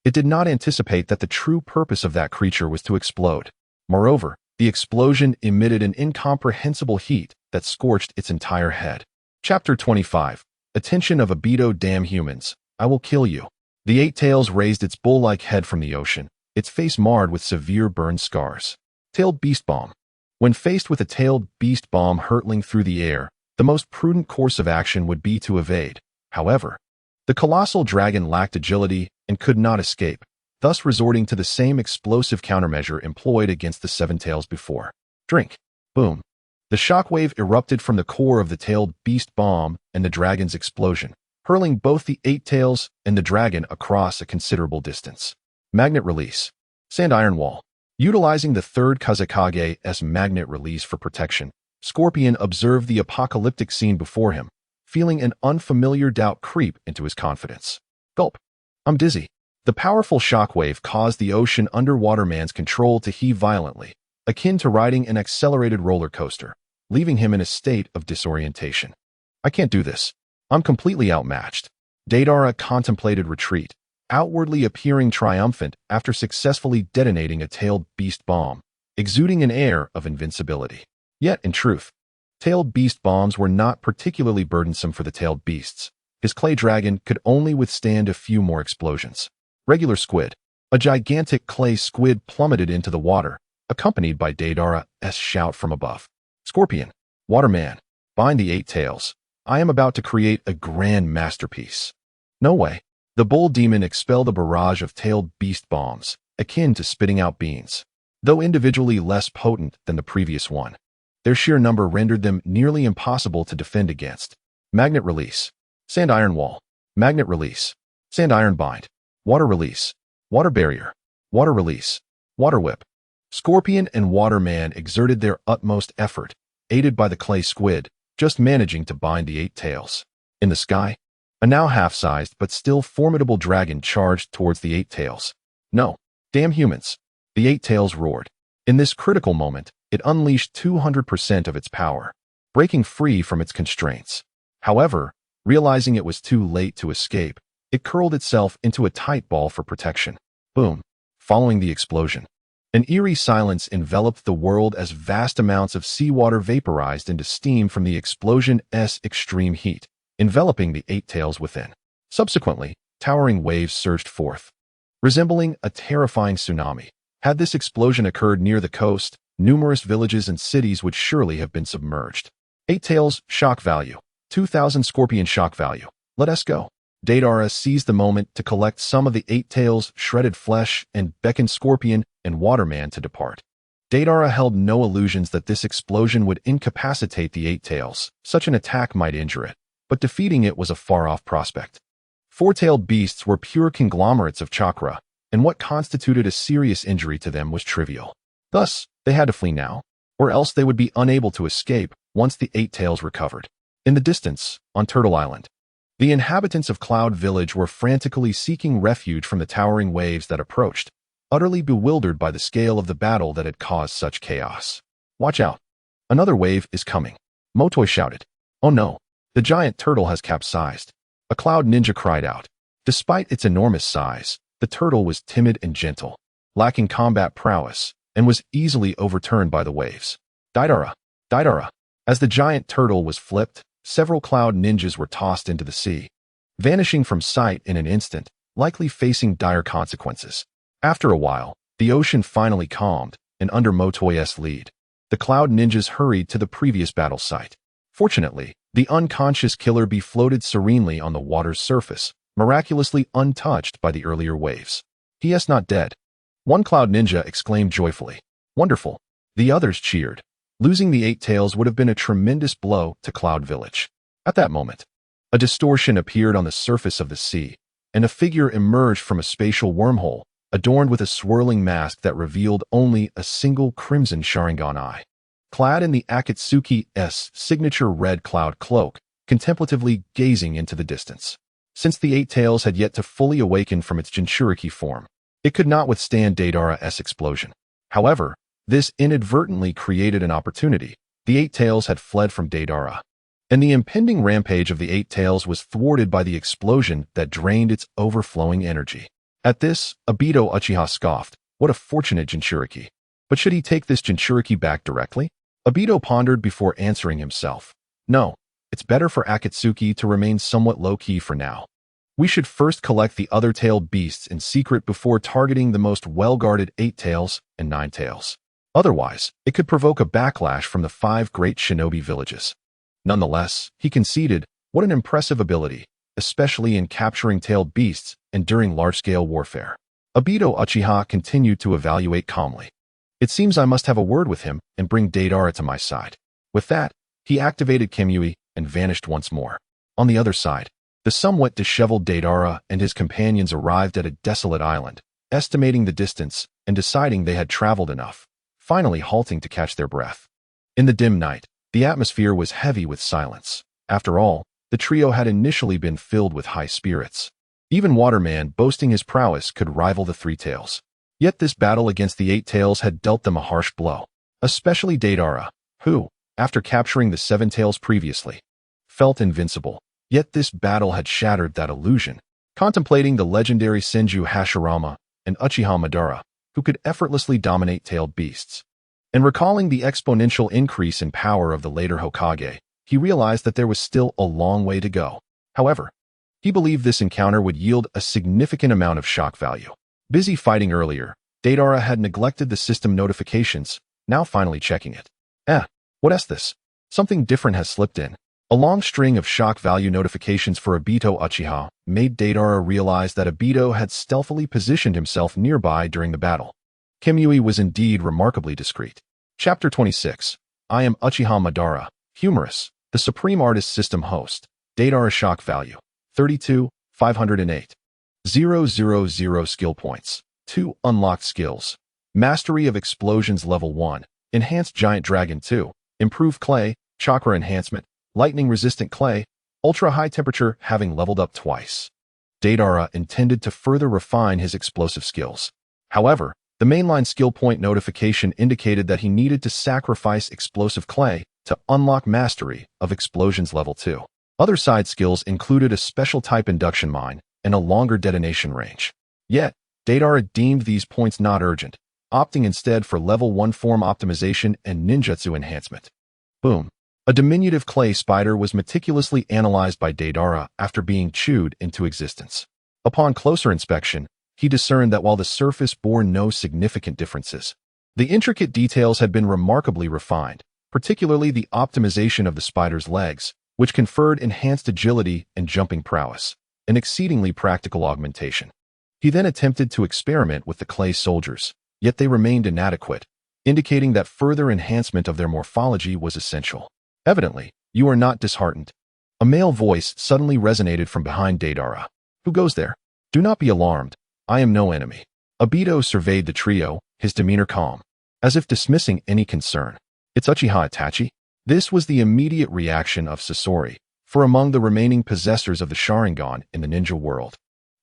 it did not anticipate that the true purpose of that creature was to explode. Moreover, the explosion emitted an incomprehensible heat that scorched its entire head. Chapter 25. Attention of Obito. Damn humans, I will kill you. The Eight Tails raised its bull-like head from the ocean, its face marred with severe burn scars. Tailed Beast Bomb. When faced with a tailed beast bomb hurtling through the air, the most prudent course of action would be to evade. However, the colossal dragon lacked agility and could not escape, thus resorting to the same explosive countermeasure employed against the Seven Tails before. Drink. Boom. The shockwave erupted from the core of the tailed beast bomb and the dragon's explosion, hurling both the Eight Tails and the dragon across a considerable distance. Magnet Release. Sand Iron Wall. Utilizing the third Tsuchikage's magnet release for protection, Scorpion observed the apocalyptic scene before him, feeling an unfamiliar doubt creep into his confidence. Gulp. I'm dizzy. The powerful shockwave caused the ocean under Waterman's control to heave violently, akin to riding an accelerated roller coaster, leaving him in a state of disorientation. I can't do this. I'm completely outmatched. Deidara contemplated retreat, outwardly appearing triumphant after successfully detonating a tailed beast bomb, exuding an air of invincibility. Yet, in truth, tailed beast bombs were not particularly burdensome for the tailed beasts. His clay dragon could only withstand a few more explosions. Regular squid. A gigantic clay squid plummeted into the water, accompanied by Deidara's shout from above. Scorpion. Waterman. Bind the Eight Tails. I am about to create a grand masterpiece. No way. The bull demon expelled a barrage of tailed beast bombs, akin to spitting out beans. Though individually less potent than the previous one, their sheer number rendered them nearly impossible to defend against. Magnet Release. Sand Iron Wall. Magnet Release. Sand Iron Bind. Water Release. Water Barrier. Water Release. Water Whip. Scorpion and Waterman exerted their utmost effort, aided by the clay squid, just managing to bind the Eight Tails. In the sky, a now half-sized but still formidable dragon charged towards the Eight Tails. No, damn humans. The Eight Tails roared. In this critical moment, it unleashed 200% of its power, breaking free from its constraints. However, realizing it was too late to escape, it curled itself into a tight ball for protection. Boom. Following the explosion, an eerie silence enveloped the world as vast amounts of seawater vaporized into steam from the explosion's extreme heat, enveloping the Eight Tails within. Subsequently, towering waves surged forth, resembling a terrifying tsunami. Had this explosion occurred near the coast, numerous villages and cities would surely have been submerged. Eight Tails, shock value. 2,000 Scorpion shock value. Let us go. Deidara seized the moment to collect some of the Eight Tails' shredded flesh and beckoned Scorpion and Waterman to depart. Deidara held no illusions that this explosion would incapacitate the Eight Tails. Such an attack might injure it, but defeating it was a far-off prospect. Four-tailed beasts were pure conglomerates of chakra, and what constituted a serious injury to them was trivial. Thus, they had to flee now. or else they would be unable to escape once the Eight Tails recovered. In the distance, on Turtle Island, the inhabitants of Cloud Village were frantically seeking refuge from the towering waves that approached, utterly bewildered by the scale of the battle that had caused such chaos. "Watch out! Another wave is coming," Motoi shouted. "Oh no, the giant turtle has capsized," a cloud ninja cried out. Despite its enormous size, the turtle was timid and gentle, lacking combat prowess, and was easily overturned by the waves. Deidara! Deidara! As the giant turtle was flipped, several cloud ninjas were tossed into the sea, vanishing from sight in an instant, likely facing dire consequences. After a while, the ocean finally calmed, and under Motoi's lead, the cloud ninjas hurried to the previous battle site. Fortunately, the unconscious killer bee floated serenely on the water's surface, miraculously untouched by the earlier waves. "He is not dead," one cloud ninja exclaimed joyfully. "Wonderful." The others cheered. Losing the Eight Tails would have been a tremendous blow to Cloud Village. At that moment, a distortion appeared on the surface of the sea, and a figure emerged from a spatial wormhole, adorned with a swirling mask that revealed only a single crimson Sharingan eye. Clad in the Akatsuki's signature red cloud cloak, contemplatively gazing into the distance. Since the Eight Tails had yet to fully awaken from its Jinchuriki form, it could not withstand Deidara's explosion. However, this inadvertently created an opportunity. The Eight Tails had fled from Deidara, and the impending rampage of the Eight Tails was thwarted by the explosion that drained its overflowing energy. At this, Obito Uchiha scoffed. What a fortunate Jinchuriki. But should he take this Jinchuriki back directly? Obito pondered before answering himself. No, it's better for Akatsuki to remain somewhat low-key for now. We should first collect the other tailed beasts in secret before targeting the most well-guarded Eight Tails and Nine Tails. Otherwise, it could provoke a backlash from the 5 great shinobi villages. Nonetheless, he conceded, what an impressive ability, especially in capturing tailed beasts and during large-scale warfare. Obito Uchiha continued to evaluate calmly. It seems I must have a word with him and bring Deidara to my side. With that, he activated Kimui and vanished once more. On the other side, the somewhat disheveled Deidara and his companions arrived at a desolate island, estimating the distance and deciding they had traveled enough, finally halting to catch their breath. In the dim night, the atmosphere was heavy with silence. After all, the trio had initially been filled with high spirits. Even Waterman, boasting his prowess, could rival the Three Tails. Yet this battle against the Eight Tails had dealt them a harsh blow, especially Deidara, who, after capturing the Seven Tails previously, felt invincible. Yet this battle had shattered that illusion. Contemplating the legendary Senju Hashirama and Uchiha Madara, who could effortlessly dominate tailed beasts, and recalling the exponential increase in power of the later Hokage, he realized that there was still a long way to go. However, he believed this encounter would yield a significant amount of shock value. Busy fighting earlier, Deidara had neglected the system notifications, now finally checking it. What is this? Something different has slipped in. A long string of shock value notifications for Obito Uchiha made Deidara realize that Obito had stealthily positioned himself nearby during the battle. Kimui was indeed remarkably discreet. Chapter 26. I am Uchiha Madara, humorous, the Supreme Artist System host. Deidara shock value, 32, 508. 000 skill points. 2 unlocked skills. Mastery of Explosions Level 1. Enhanced Giant Dragon 2. Improved Clay, Chakra Enhancement, Lightning-resistant clay, ultra-high temperature having leveled up twice. Deidara intended to further refine his explosive skills. However, the mainline skill point notification indicated that he needed to sacrifice explosive clay to unlock mastery of Explosions Level 2. Other side skills included a special type induction mine and a longer detonation range. Yet, Deidara deemed these points not urgent, opting instead for Level 1 form optimization and ninjutsu enhancement. Boom. A diminutive clay spider was meticulously analyzed by Deidara after being chewed into existence. Upon closer inspection, he discerned that while the surface bore no significant differences, the intricate details had been remarkably refined, particularly the optimization of the spider's legs, which conferred enhanced agility and jumping prowess, an exceedingly practical augmentation. He then attempted to experiment with the clay soldiers, yet they remained inadequate, indicating that further enhancement of their morphology was essential. Evidently, you are not disheartened. A male voice suddenly resonated from behind Deidara. Who goes there? Do not be alarmed. I am no enemy. Obito surveyed the trio, his demeanor calm, as if dismissing any concern. It's Uchiha Itachi? This was the immediate reaction of Sasori, for among the remaining possessors of the Sharingan in the ninja world,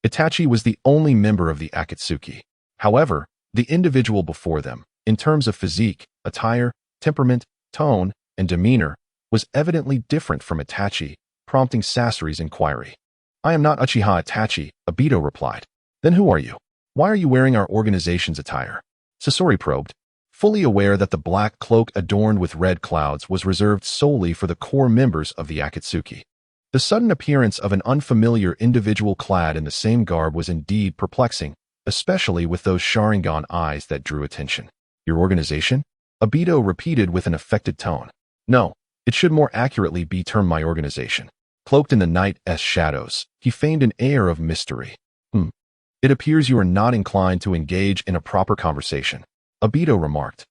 Itachi was the only member of the Akatsuki. However, the individual before them, in terms of physique, attire, temperament, tone, and demeanor, was evidently different from Itachi, prompting Sasori's inquiry. I am not Uchiha Itachi, Obito replied. Then who are you? Why are you wearing our organization's attire? Sasori probed, fully aware that the black cloak adorned with red clouds was reserved solely for the core members of the Akatsuki. The sudden appearance of an unfamiliar individual clad in the same garb was indeed perplexing, especially with those Sharingan eyes that drew attention. Your organization? Obito repeated with an affected tone. No, it should more accurately be termed my organization. Cloaked in the night's shadows, he feigned an air of mystery. It appears you are not inclined to engage in a proper conversation, Obito remarked,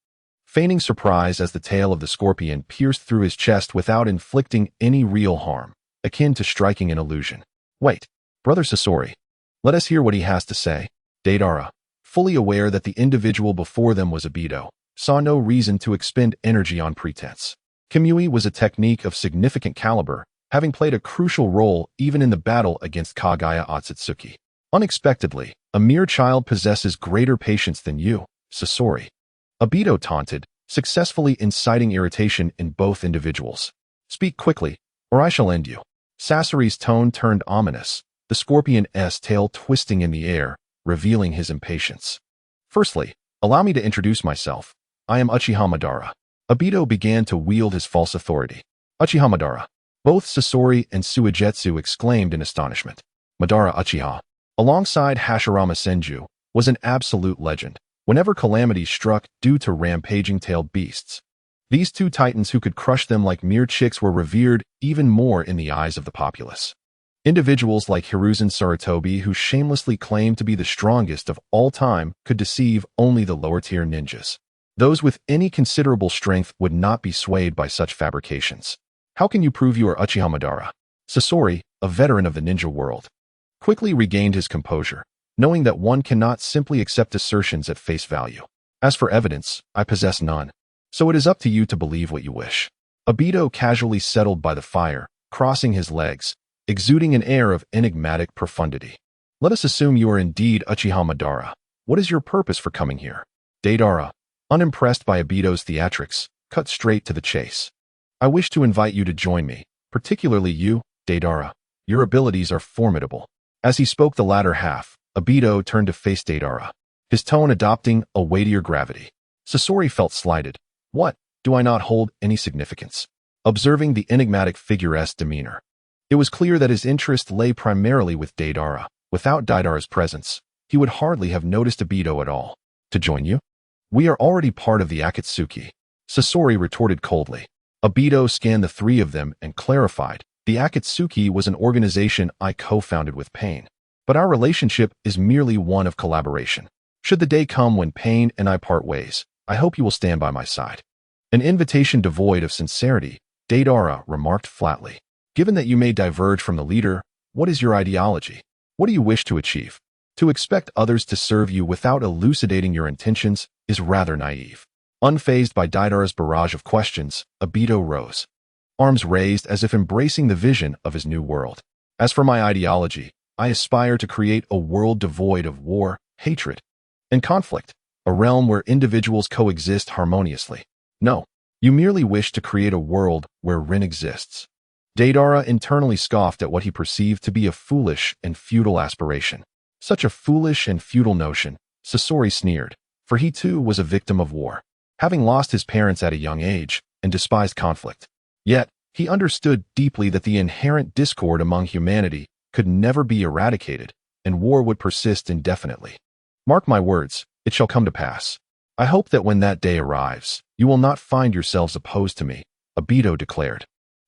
feigning surprise as the tail of the scorpion pierced through his chest without inflicting any real harm, akin to striking an illusion. Wait, Brother Sasori, let us hear what he has to say. Deidara, fully aware that the individual before them was Obito, saw no reason to expend energy on pretense. Kimui was a technique of significant caliber, having played a crucial role even in the battle against Kaguya Otsutsuki. Unexpectedly, a mere child possesses greater patience than you, Sasori. Obito taunted, successfully inciting irritation in both individuals. Speak quickly, or I shall end you. Sasori's tone turned ominous, the scorpion's tail twisting in the air, revealing his impatience. Firstly, allow me to introduce myself. I am Uchiha Madara. Obito began to wield his false authority. Uchiha Madara. Both Sasori and Suigetsu exclaimed in astonishment. Madara Uchiha, alongside Hashirama Senju, was an absolute legend. Whenever calamity struck due to rampaging tailed beasts, these two titans who could crush them like mere chicks were revered even more in the eyes of the populace. Individuals like Hiruzen Sarutobi, who shamelessly claimed to be the strongest of all time, could deceive only the lower-tier ninjas. Those with any considerable strength would not be swayed by such fabrications. How can you prove you are Uchiha Madara? Sasori, a veteran of the ninja world, quickly regained his composure, knowing that one cannot simply accept assertions at face value. As for evidence, I possess none. So it is up to you to believe what you wish. Obito casually settled by the fire, crossing his legs, exuding an air of enigmatic profundity. Let us assume you are indeed Uchiha Madara. What is your purpose for coming here? Deidara, unimpressed by Obito's theatrics, cut straight to the chase. I wish to invite you to join me, particularly you, Deidara. Your abilities are formidable. As he spoke the latter half, Obito turned to face Deidara, his tone adopting a weightier gravity. Sasori felt slighted. What, do I not hold any significance? Observing the enigmatic figure's demeanor, it was clear that his interest lay primarily with Deidara. Without Deidara's presence, he would hardly have noticed Obito at all. To join you? We are already part of the Akatsuki, Sasori retorted coldly. Obito scanned the three of them and clarified, the Akatsuki was an organization I co-founded with Pain. But our relationship is merely one of collaboration. Should the day come when Pain and I part ways, I hope you will stand by my side. An invitation devoid of sincerity, Deidara remarked flatly. Given that you may diverge from the leader, what is your ideology? What do you wish to achieve? To expect others to serve you without elucidating your intentions is rather naive. Unfazed by Deidara's barrage of questions, Obito rose, arms raised as if embracing the vision of his new world. As for my ideology, I aspire to create a world devoid of war, hatred, and conflict, a realm where individuals coexist harmoniously. No, you merely wish to create a world where Rin exists. Deidara internally scoffed at what he perceived to be a foolish and futile aspiration. Such a foolish and futile notion, Sasori sneered, for he too was a victim of war, having lost his parents at a young age and despised conflict. Yet, he understood deeply that the inherent discord among humanity could never be eradicated, and war would persist indefinitely. Mark my words, it shall come to pass. I hope that when that day arrives, you will not find yourselves opposed to me, Obito declared,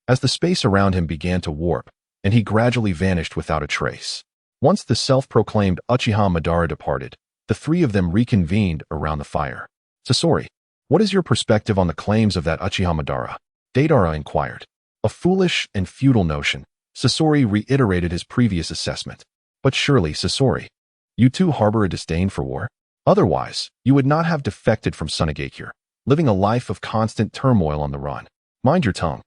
as the space around him began to warp, and he gradually vanished without a trace. Once the self-proclaimed Uchiha Madara departed, the three of them reconvened around the fire. Sasori, what is your perspective on the claims of that Uchiha Madara? Deidara inquired. A foolish and futile notion, Sasori reiterated his previous assessment. But surely, Sasori, you too harbor a disdain for war? Otherwise, you would not have defected from Sunagakure. living a life of constant turmoil on the run. Mind your tongue.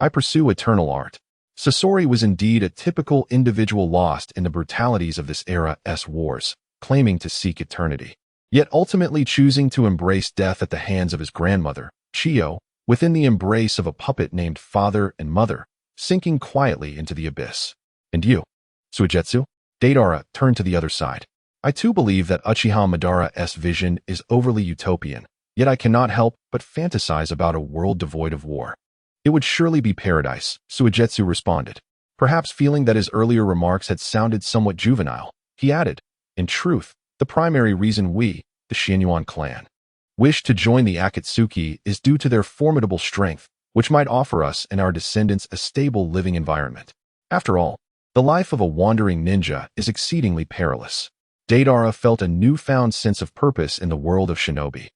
I pursue eternal art. Sasori was indeed a typical individual lost in the brutalities of this era's wars, claiming to seek eternity, yet ultimately choosing to embrace death at the hands of his grandmother, Chiyo, within the embrace of a puppet named Father and Mother, sinking quietly into the abyss. And you, Suigetsu? Deidara turned to the other side. I too believe that Uchiha Madara's vision is overly utopian, yet I cannot help but fantasize about a world devoid of war. It would surely be paradise, Suigetsu responded. Perhaps feeling that his earlier remarks had sounded somewhat juvenile, he added, in truth, the primary reason we, the Xianyuan clan, wish to join the Akatsuki is due to their formidable strength, which might offer us and our descendants a stable living environment. After all, the life of a wandering ninja is exceedingly perilous. Deidara felt a newfound sense of purpose in the world of shinobi,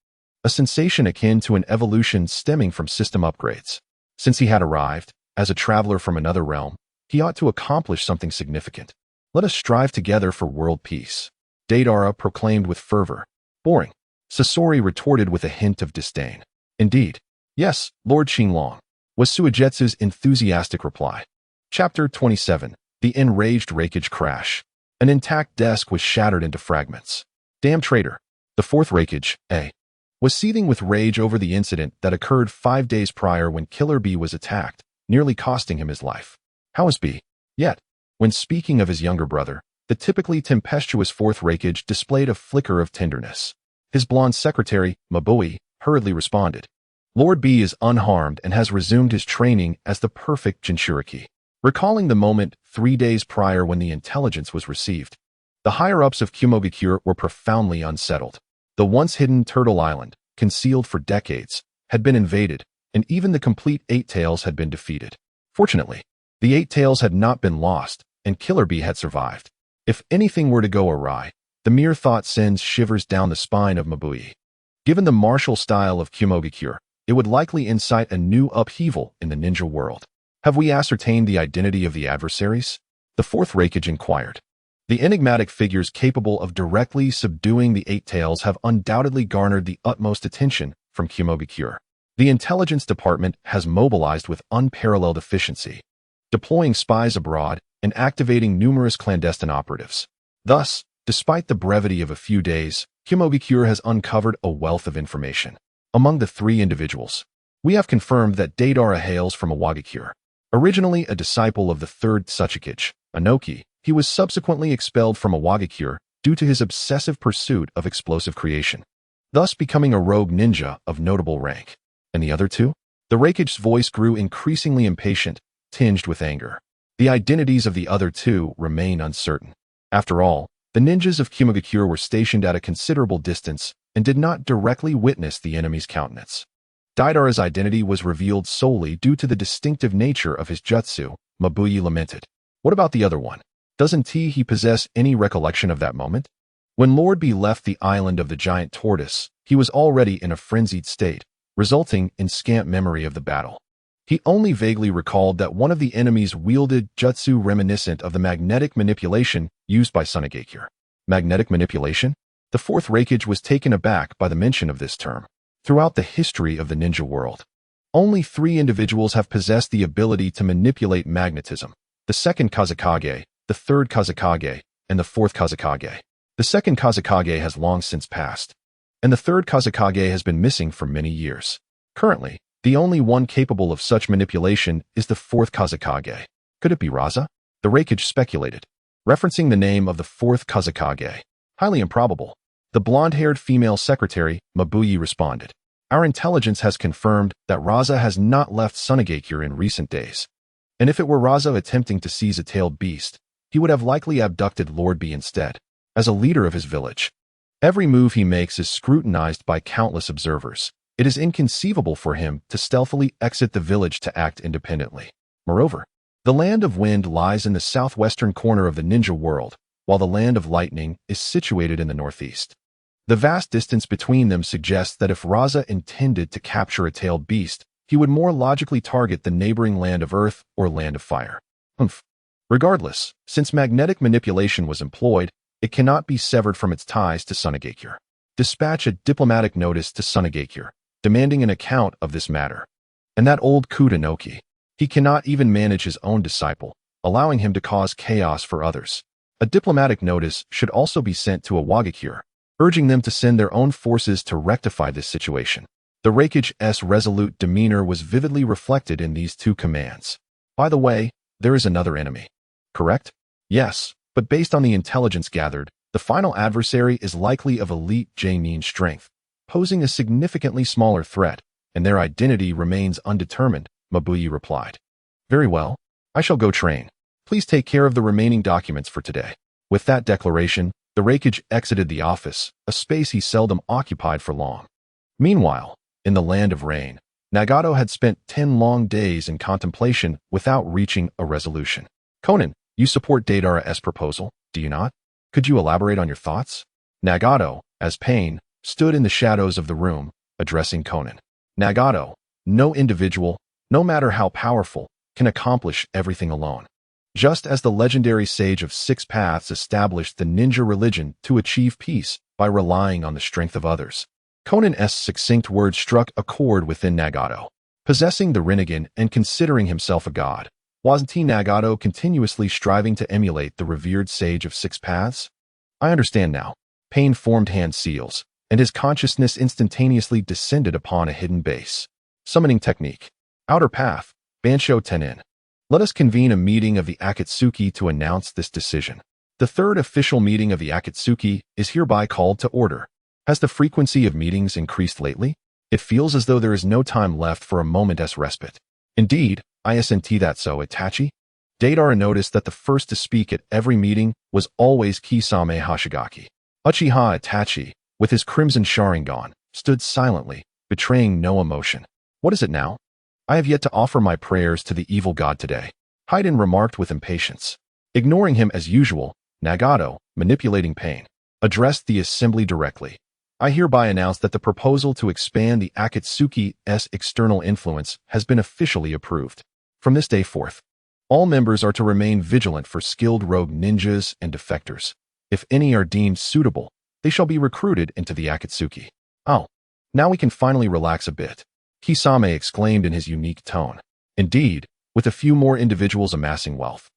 a sensation akin to an evolution stemming from system upgrades. Since he had arrived, as a traveler from another realm, he ought to accomplish something significant. Let us strive together for world peace, Deidara proclaimed with fervor. Boring, Sasori retorted with a hint of disdain. Indeed. Yes, Lord Xinglong, was Suigetsu's enthusiastic reply. Chapter 27. The Enraged Raikage Crash. An intact desk was shattered into fragments. Damn traitor. The fourth Raikage, was seething with rage over the incident that occurred 5 days prior when Killer B was attacked, nearly costing him his life. How is B? Yet, when speaking of his younger brother, the typically tempestuous fourth Raikage displayed a flicker of tenderness. His blonde secretary, Mabui, hurriedly responded. Lord B is unharmed and has resumed his training as the perfect Jinchuriki. Recalling the moment 3 days prior when the intelligence was received, the higher-ups of Kumogakure were profoundly unsettled. The once hidden Turtle Island, concealed for decades, had been invaded, and even the complete Eight Tails had been defeated. Fortunately, the Eight Tails had not been lost, and Killer Bee had survived. If anything were to go awry, the mere thought sends shivers down the spine of Mabui. Given the martial style of Kumogakure, it would likely incite a new upheaval in the ninja world. Have we ascertained the identity of the adversaries? The fourth Raikage inquired. The enigmatic figures capable of directly subduing the Eight Tails have undoubtedly garnered the utmost attention from Kumogakure. The intelligence department has mobilized with unparalleled efficiency, deploying spies abroad and activating numerous clandestine operatives. Thus, despite the brevity of a few days, Kumogakure has uncovered a wealth of information. Among the 3 individuals, we have confirmed that Deidara hails from Awagakure. Originally a disciple of the third Tsuchikage, Anoki, he was subsequently expelled from Awagakure due to his obsessive pursuit of explosive creation, thus becoming a rogue ninja of notable rank. And the other 2? The Raikage's voice grew increasingly impatient, tinged with anger. The identities of the other 2 remain uncertain. After all, the ninjas of Kumogakure were stationed at a considerable distance and did not directly witness the enemy's countenance. Deidara's identity was revealed solely due to the distinctive nature of his jutsu, Mabui lamented. What about the other one? Doesn't he possess any recollection of that moment? When Lord B left the island of the giant tortoise, he was already in a frenzied state, resulting in scant memory of the battle. He only vaguely recalled that one of the enemies wielded jutsu reminiscent of the magnetic manipulation used by Sunagakure. Magnetic manipulation? The fourth Raikage was taken aback by the mention of this term. Throughout the history of the ninja world, only 3 individuals have possessed the ability to manipulate magnetism: the second Kazekage, the third Kazekage, and the fourth Kazekage. The second Kazekage has long since passed, and the third Kazekage has been missing for many years. Currently, the only one capable of such manipulation is the fourth Kazekage. Could it be Raza? The Raikage speculated, referencing the name of the fourth Kazekage. Highly improbable. The blonde-haired female secretary, Mabui, responded. Our intelligence has confirmed that Raza has not left Sunagakure in recent days. And if it were Raza attempting to seize a tailed beast, he would have likely abducted Lord B instead. As a leader of his village, every move he makes is scrutinized by countless observers. It is inconceivable for him to stealthily exit the village to act independently. Moreover, the Land of Wind lies in the southwestern corner of the ninja world, while the Land of Lightning is situated in the northeast. The vast distance between them suggests that if Raza intended to capture a tailed beast, he would more logically target the neighboring Land of Earth or Land of Fire. Regardless, since magnetic manipulation was employed, it cannot be severed from its ties to Sunagakure. Dispatch a diplomatic notice to Sunagakure. demanding an account of this matter. And that old Kudanoki, he cannot even manage his own disciple, allowing him to cause chaos for others. A diplomatic notice should also be sent to Awagakure, urging them to send their own forces to rectify this situation. The Raikage's resolute demeanor was vividly reflected in these two commands. By the way, there is another enemy. Correct? Yes, but based on the intelligence gathered, the final adversary is likely of elite J-Nin strength, posing a significantly smaller threat, and their identity remains undetermined, Mabuyi replied. Very well, I shall go train. Please take care of the remaining documents for today. With that declaration, the Raikage exited the office, a space he seldom occupied for long. Meanwhile, in the land of rain, Nagato had spent 10 long days in contemplation without reaching a resolution. Conan, you support Deidara's proposal, do you not? Could you elaborate on your thoughts? Nagato, as pain, stood in the shadows of the room, addressing Conan. Nagato, no individual, no matter how powerful, can accomplish everything alone. Just as the legendary sage of 6 paths established the ninja religion to achieve peace by relying on the strength of others. Conan's succinct words struck a chord within Nagato. Possessing the Rinnegan and considering himself a god, wasn't he Nagato continuously striving to emulate the revered sage of 6 paths? I understand now. Pain formed hand seals, and his consciousness instantaneously descended upon a hidden base. Summoning technique. Outer path. Bansho Tenin. Let us convene a meeting of the Akatsuki to announce this decision. The third official meeting of the Akatsuki is hereby called to order. Has the frequency of meetings increased lately? It feels as though there is no time left for a moment's respite. Indeed, isn't that so, Itachi? Deidara noticed that the first to speak at every meeting was always Kisame Hashigaki. Uchiha Itachi, with his crimson Sharingan, stood silently, betraying no emotion. What is it now? I have yet to offer my prayers to the evil god today, Haiden remarked with impatience. Ignoring him as usual, Nagato, manipulating pain, addressed the assembly directly. I hereby announce that the proposal to expand the Akatsuki's external influence has been officially approved. From this day forth, all members are to remain vigilant for skilled rogue ninjas and defectors. If any are deemed suitable, they shall be recruited into the Akatsuki. Oh, now we can finally relax a bit, Kisame exclaimed in his unique tone. Indeed, with a few more individuals amassing wealth,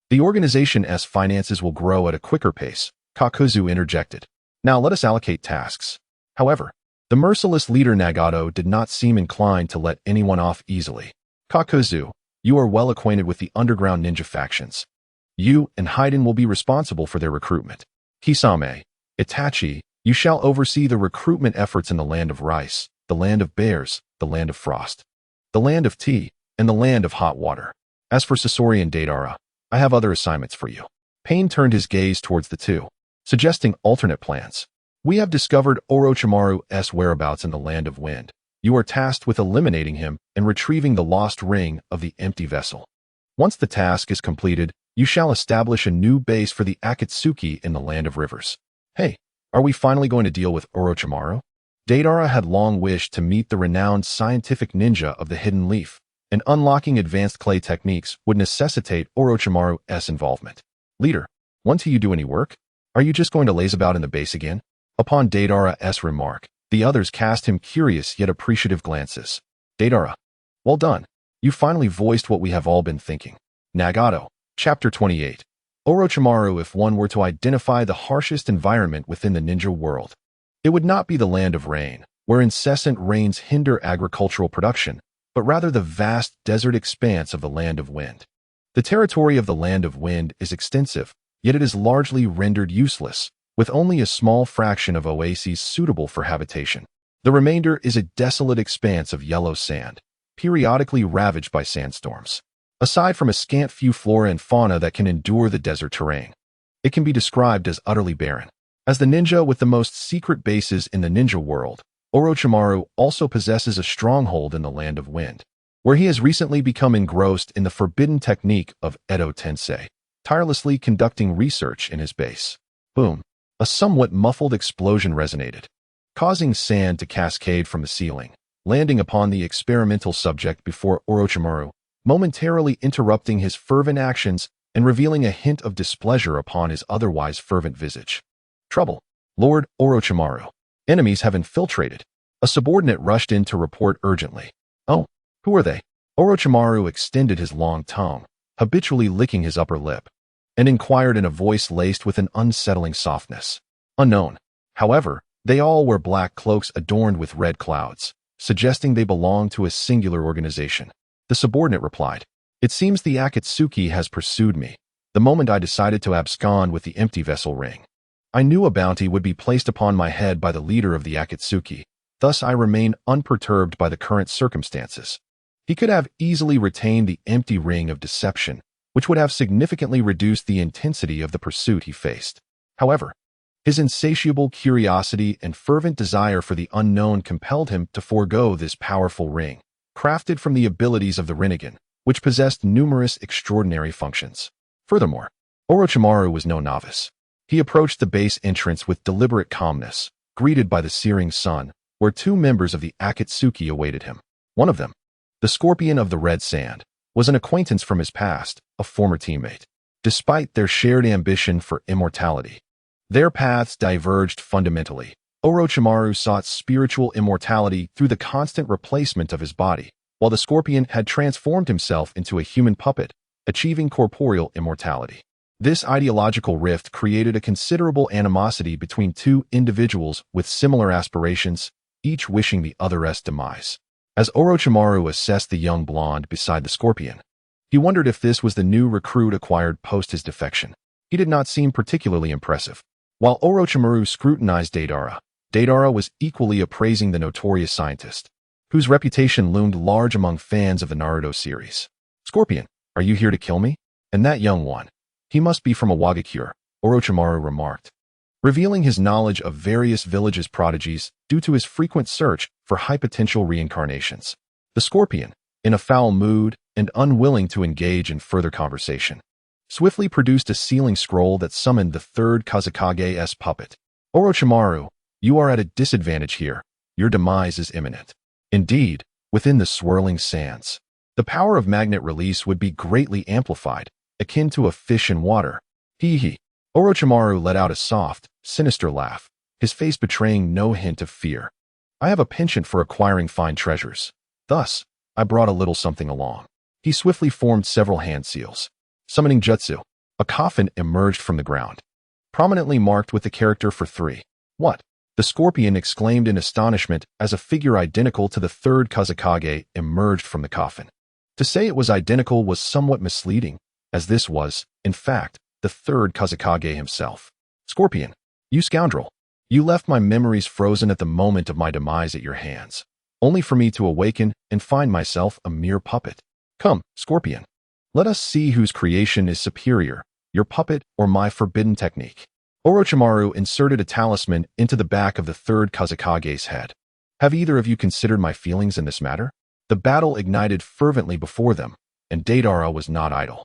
the organization's finances will grow at a quicker pace, Kakuzu interjected. Now let us allocate tasks. However, the merciless leader Nagato did not seem inclined to let anyone off easily. Kakuzu, you are well acquainted with the underground ninja factions. You and Haiden will be responsible for their recruitment. Kisame, Itachi, you shall oversee the recruitment efforts in the land of rice, the land of bears, the land of frost, the land of tea, and the land of hot water. As for Sasori and Deidara, I have other assignments for you. Pain turned his gaze towards the two, suggesting alternate plans. We have discovered Orochimaru's whereabouts in the land of wind. You are tasked with eliminating him and retrieving the lost ring of the empty vessel. Once the task is completed, you shall establish a new base for the Akatsuki in the land of rivers. Hey, are we finally going to deal with Orochimaru? Deidara had long wished to meet the renowned scientific ninja of the hidden leaf, and unlocking advanced clay techniques would necessitate Orochimaru's involvement. Leader, won't you do any work? Are you just going to laze about in the base again? Upon Deidara's remark, the others cast him curious yet appreciative glances. Deidara, well done. You finally voiced what we have all been thinking. Nagato, Chapter 28. Orochimaru. If one were to identify the harshest environment within the ninja world, it would not be the land of rain, where incessant rains hinder agricultural production, but rather the vast desert expanse of the land of wind. The territory of the land of wind is extensive, yet it is largely rendered useless, with only a small fraction of oases suitable for habitation. The remainder is a desolate expanse of yellow sand, periodically ravaged by sandstorms. Aside from a scant few flora and fauna that can endure the desert terrain, it can be described as utterly barren. As the ninja with the most secret bases in the ninja world, Orochimaru also possesses a stronghold in the land of wind, where he has recently become engrossed in the forbidden technique of Edo Tensei, tirelessly conducting research in his base. Boom! A somewhat muffled explosion resonated, causing sand to cascade from the ceiling, landing upon the experimental subject before Orochimaru, momentarily interrupting his fervent actions and revealing a hint of displeasure upon his otherwise fervent visage. Trouble, Lord Orochimaru. Enemies have infiltrated. A subordinate rushed in to report urgently. "Oh, who are they?" Orochimaru extended his long tongue, habitually licking his upper lip, and inquired in a voice laced with an unsettling softness. "Unknown. However, they all wear black cloaks adorned with red clouds, suggesting they belong to a singular organization." The subordinate replied, "It seems the Akatsuki has pursued me the moment I decided to abscond with the empty vessel ring. I knew a bounty would be placed upon my head by the leader of the Akatsuki, thus I remain unperturbed by the current circumstances." He could have easily retained the empty ring of deception, which would have significantly reduced the intensity of the pursuit he faced. However, his insatiable curiosity and fervent desire for the unknown compelled him to forego this powerful ring, crafted from the abilities of the Rinnegan, which possessed numerous extraordinary functions. Furthermore, Orochimaru was no novice. He approached the base entrance with deliberate calmness, greeted by the searing sun, where two members of the Akatsuki awaited him. One of them, the Scorpion of the Red Sand, was an acquaintance from his past, a former teammate. Despite their shared ambition for immortality, their paths diverged fundamentally. Orochimaru sought spiritual immortality through the constant replacement of his body, while the Scorpion had transformed himself into a human puppet, achieving corporeal immortality. This ideological rift created a considerable animosity between two individuals with similar aspirations, each wishing the other's demise. As Orochimaru assessed the young blonde beside the Scorpion, he wondered if this was the new recruit acquired post his defection. He did not seem particularly impressive. While Orochimaru scrutinized Deidara, Deidara was equally appraising the notorious scientist, whose reputation loomed large among fans of the Naruto series. "Scorpion, are you here to kill me?" "And that young one, he must be from a Wagakure," Orochimaru remarked, revealing his knowledge of various villages' prodigies due to his frequent search for high-potential reincarnations. The Scorpion, in a foul mood and unwilling to engage in further conversation, swiftly produced a sealing scroll that summoned the third Tsuchikage's puppet. "Orochimaru, you are at a disadvantage here. Your demise is imminent." Indeed, within the swirling sands, the power of magnet release would be greatly amplified, akin to a fish in water. Hee. Orochimaru let out a soft, sinister laugh, his face betraying no hint of fear. "I have a penchant for acquiring fine treasures. Thus, I brought a little something along." He swiftly formed several hand seals. Summoning jutsu, a coffin emerged from the ground, prominently marked with the character for 3. "What?" the Scorpion exclaimed in astonishment as a figure identical to the third Tsuchikage emerged from the coffin. To say it was identical was somewhat misleading, as this was, in fact, the third Tsuchikage himself. "Scorpion, you scoundrel, you left my memories frozen at the moment of my demise at your hands, only for me to awaken and find myself a mere puppet. Come, Scorpion, let us see whose creation is superior, your puppet or my forbidden technique." Orochimaru inserted a talisman into the back of the third Tsuchikage's head. "Have either of you considered my feelings in this matter?" The battle ignited fervently before them, and Deidara was not idle.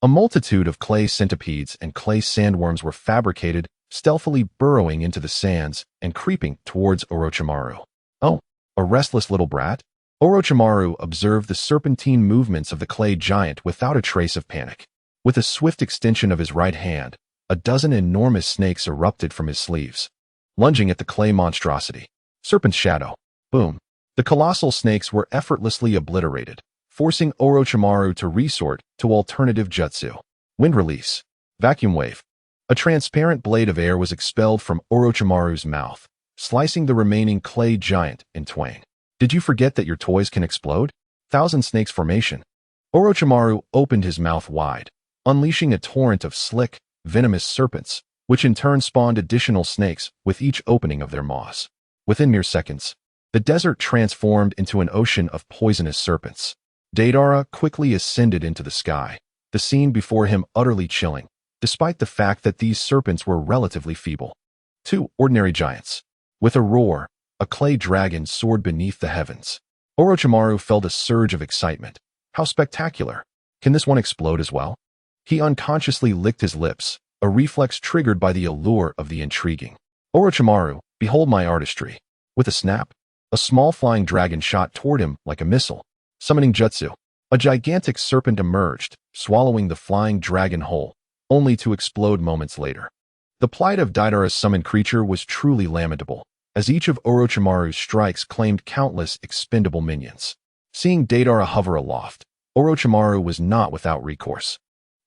A multitude of clay centipedes and clay sandworms were fabricated, stealthily burrowing into the sands and creeping towards Orochimaru. "Oh, a restless little brat?" Orochimaru observed the serpentine movements of the clay giant without a trace of panic. With a swift extension of his right hand, a dozen enormous snakes erupted from his sleeves, lunging at the clay monstrosity. Serpent's shadow. Boom. The colossal snakes were effortlessly obliterated, forcing Orochimaru to resort to alternative jutsu. Wind release. Vacuum wave. A transparent blade of air was expelled from Orochimaru's mouth, slicing the remaining clay giant in twain. "Did you forget that your toys can explode?" Thousand snakes formation. Orochimaru opened his mouth wide, unleashing a torrent of slick, venomous serpents, which in turn spawned additional snakes with each opening of their maws. Within mere seconds, the desert transformed into an ocean of poisonous serpents. Deidara quickly ascended into the sky, the scene before him utterly chilling, despite the fact that these serpents were relatively feeble. 2 ordinary giants. With a roar, a clay dragon soared beneath the heavens. Orochimaru felt a surge of excitement. How spectacular! Can this one explode as well? He unconsciously licked his lips, a reflex triggered by the allure of the intriguing. "Orochimaru, behold my artistry." With a snap, a small flying dragon shot toward him like a missile. Summoning jutsu, a gigantic serpent emerged, swallowing the flying dragon whole, only to explode moments later. The plight of Deidara's summoned creature was truly lamentable, as each of Orochimaru's strikes claimed countless expendable minions. Seeing Deidara hover aloft, Orochimaru was not without recourse.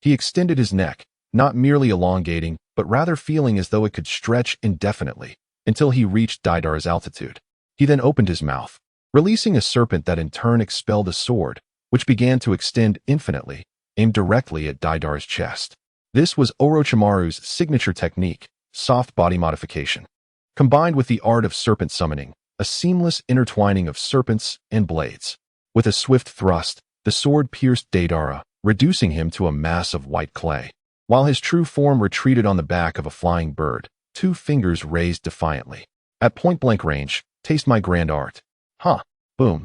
He extended his neck, not merely elongating, but rather feeling as though it could stretch indefinitely, until he reached Deidara's altitude. He then opened his mouth, releasing a serpent that in turn expelled a sword, which began to extend infinitely, aimed directly at Deidara's chest. This was Orochimaru's signature technique, soft body modification. Combined with the art of serpent summoning, a seamless intertwining of serpents and blades. With a swift thrust, the sword pierced Deidara, reducing him to a mass of white clay. While his true form retreated on the back of a flying bird, 2 fingers raised defiantly. At point-blank range, taste my grand art. Huh. Boom.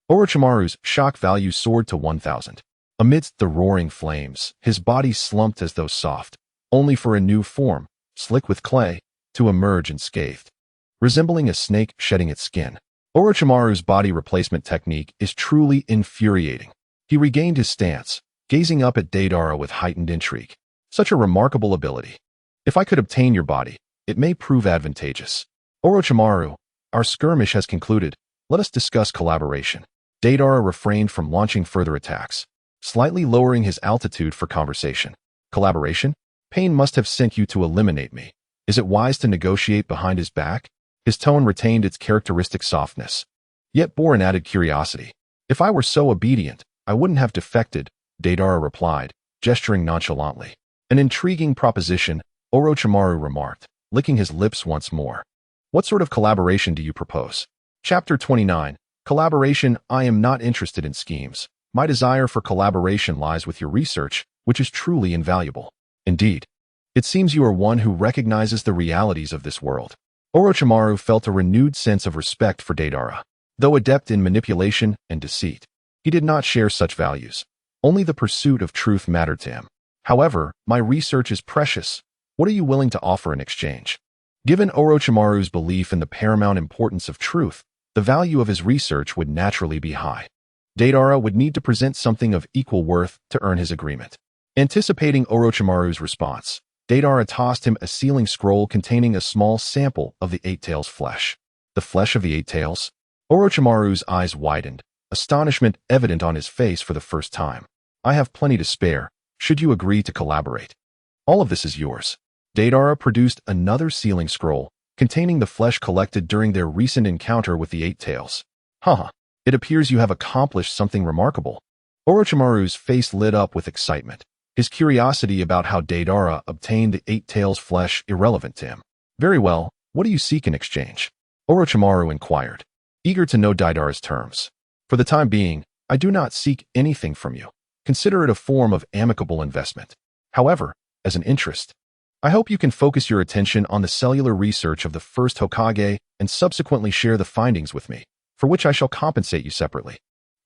Orochimaru's shock value soared to 1,000. Amidst the roaring flames, his body slumped as though soft, only for a new form, slick with clay, to emerge unscathed. Resembling a snake shedding its skin, Orochimaru's body replacement technique is truly infuriating. He regained his stance, gazing up at Deidara with heightened intrigue. Such a remarkable ability. If I could obtain your body, it may prove advantageous. Orochimaru, our skirmish has concluded. Let us discuss collaboration. Deidara refrained from launching further attacks, slightly lowering his altitude for conversation. Collaboration? Pain must have sent you to eliminate me. Is it wise to negotiate behind his back? His tone retained its characteristic softness, yet bore an added curiosity. If I were so obedient, I wouldn't have defected, Deidara replied, gesturing nonchalantly. An intriguing proposition, Orochimaru remarked, licking his lips once more. What sort of collaboration do you propose? Chapter 29. Collaboration. I am not interested in schemes. My desire for collaboration lies with your research, which is truly invaluable. Indeed. It seems you are one who recognizes the realities of this world. Orochimaru felt a renewed sense of respect for Deidara. Though adept in manipulation and deceit, he did not share such values. Only the pursuit of truth mattered to him. However, my research is precious. What are you willing to offer in exchange? Given Orochimaru's belief in the paramount importance of truth, the value of his research would naturally be high. Deidara would need to present something of equal worth to earn his agreement. Anticipating Orochimaru's response, Deidara tossed him a sealing scroll containing a small sample of the Eight Tails' flesh. The flesh of the Eight Tails? Orochimaru's eyes widened, astonishment evident on his face for the first time. I have plenty to spare, should you agree to collaborate. All of this is yours. Deidara produced another sealing scroll, containing the flesh collected during their recent encounter with the Eight Tails. Haha, it appears you have accomplished something remarkable. Orochimaru's face lit up with excitement, his curiosity about how Deidara obtained the Eight Tails' flesh irrelevant to him. Very well, what do you seek in exchange? Orochimaru inquired, eager to know Deidara's terms. For the time being, I do not seek anything from you. Consider it a form of amicable investment. However, as an interest, I hope you can focus your attention on the cellular research of the first Hokage and subsequently share the findings with me, for which I shall compensate you separately.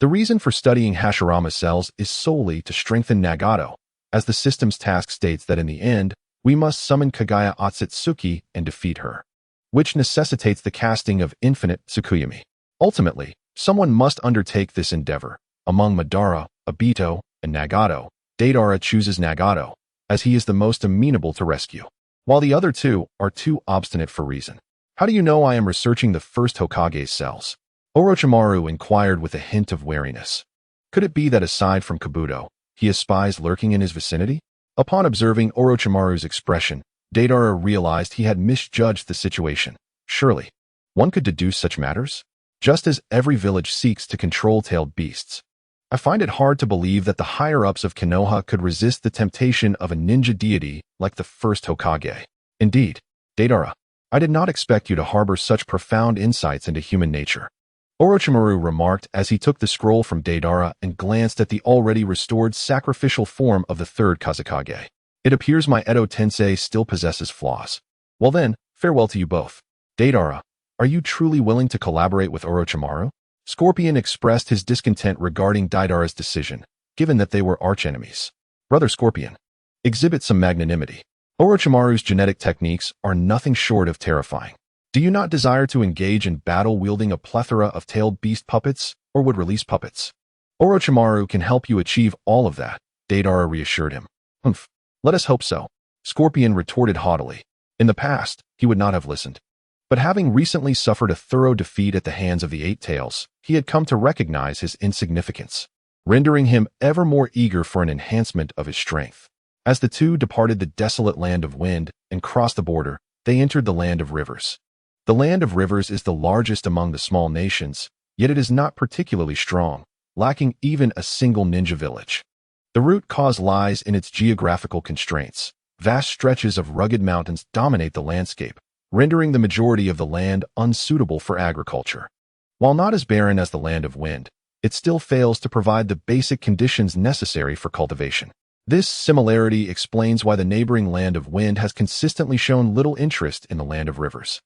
The reason for studying Hashirama cells is solely to strengthen Nagato, as the system's task states that in the end, we must summon Kaguya Otsutsuki and defeat her, which necessitates the casting of infinite Tsukuyami. Ultimately, someone must undertake this endeavor. Among Madara, Obito, and Nagato, Deidara chooses Nagato, as he is the most amenable to rescue, while the other two are too obstinate for reason. How do you know I am researching the first Hokage's cells? Orochimaru inquired with a hint of wariness. Could it be that aside from Kabuto, he has spies lurking in his vicinity? Upon observing Orochimaru's expression, Deidara realized he had misjudged the situation. Surely, one could deduce such matters? Just as every village seeks to control tailed beasts. I find it hard to believe that the higher-ups of Konoha could resist the temptation of a ninja deity like the first Hokage. Indeed, Deidara, I did not expect you to harbor such profound insights into human nature. Orochimaru remarked as he took the scroll from Deidara and glanced at the already restored sacrificial form of the third Kazekage. It appears my Edo Tensei still possesses flaws. Well then, farewell to you both. Deidara, are you truly willing to collaborate with Orochimaru? Scorpion expressed his discontent regarding Deidara's decision, given that they were archenemies. Brother Scorpion, exhibit some magnanimity. Orochimaru's genetic techniques are nothing short of terrifying. Do you not desire to engage in battle wielding a plethora of tailed beast puppets, or would release puppets? Orochimaru can help you achieve all of that, Deidara reassured him. Humph, let us hope so. Scorpion retorted haughtily. In the past, he would not have listened. But having recently suffered a thorough defeat at the hands of the Eight Tails, he had come to recognize his insignificance, rendering him ever more eager for an enhancement of his strength. As the two departed the desolate land of wind and crossed the border, they entered the land of rivers. The land of rivers is the largest among the small nations, yet it is not particularly strong, lacking even a single ninja village. The root cause lies in its geographical constraints. Vast stretches of rugged mountains dominate the landscape, rendering the majority of the land unsuitable for agriculture. While not as barren as the land of wind, it still fails to provide the basic conditions necessary for cultivation. This similarity explains why the neighboring land of wind has consistently shown little interest in the land of rivers.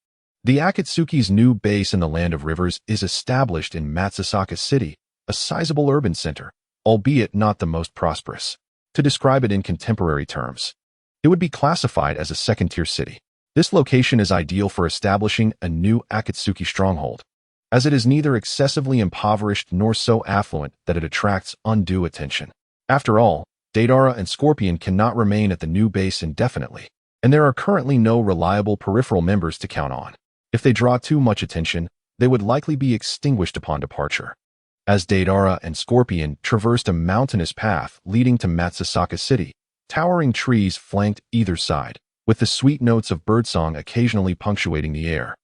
The Akatsuki's new base in the land of rivers is established in Matsusaka City, a sizable urban center, albeit not the most prosperous. To describe it in contemporary terms, it would be classified as a second-tier city. This location is ideal for establishing a new Akatsuki stronghold, as it is neither excessively impoverished nor so affluent that it attracts undue attention. After all, Deidara and Scorpion cannot remain at the new base indefinitely, and there are currently no reliable peripheral members to count on. If they draw too much attention, they would likely be extinguished upon departure. As Deidara and Scorpion traversed a mountainous path leading to Matsusaka City, towering trees flanked either side, with the sweet notes of birdsong occasionally punctuating the air.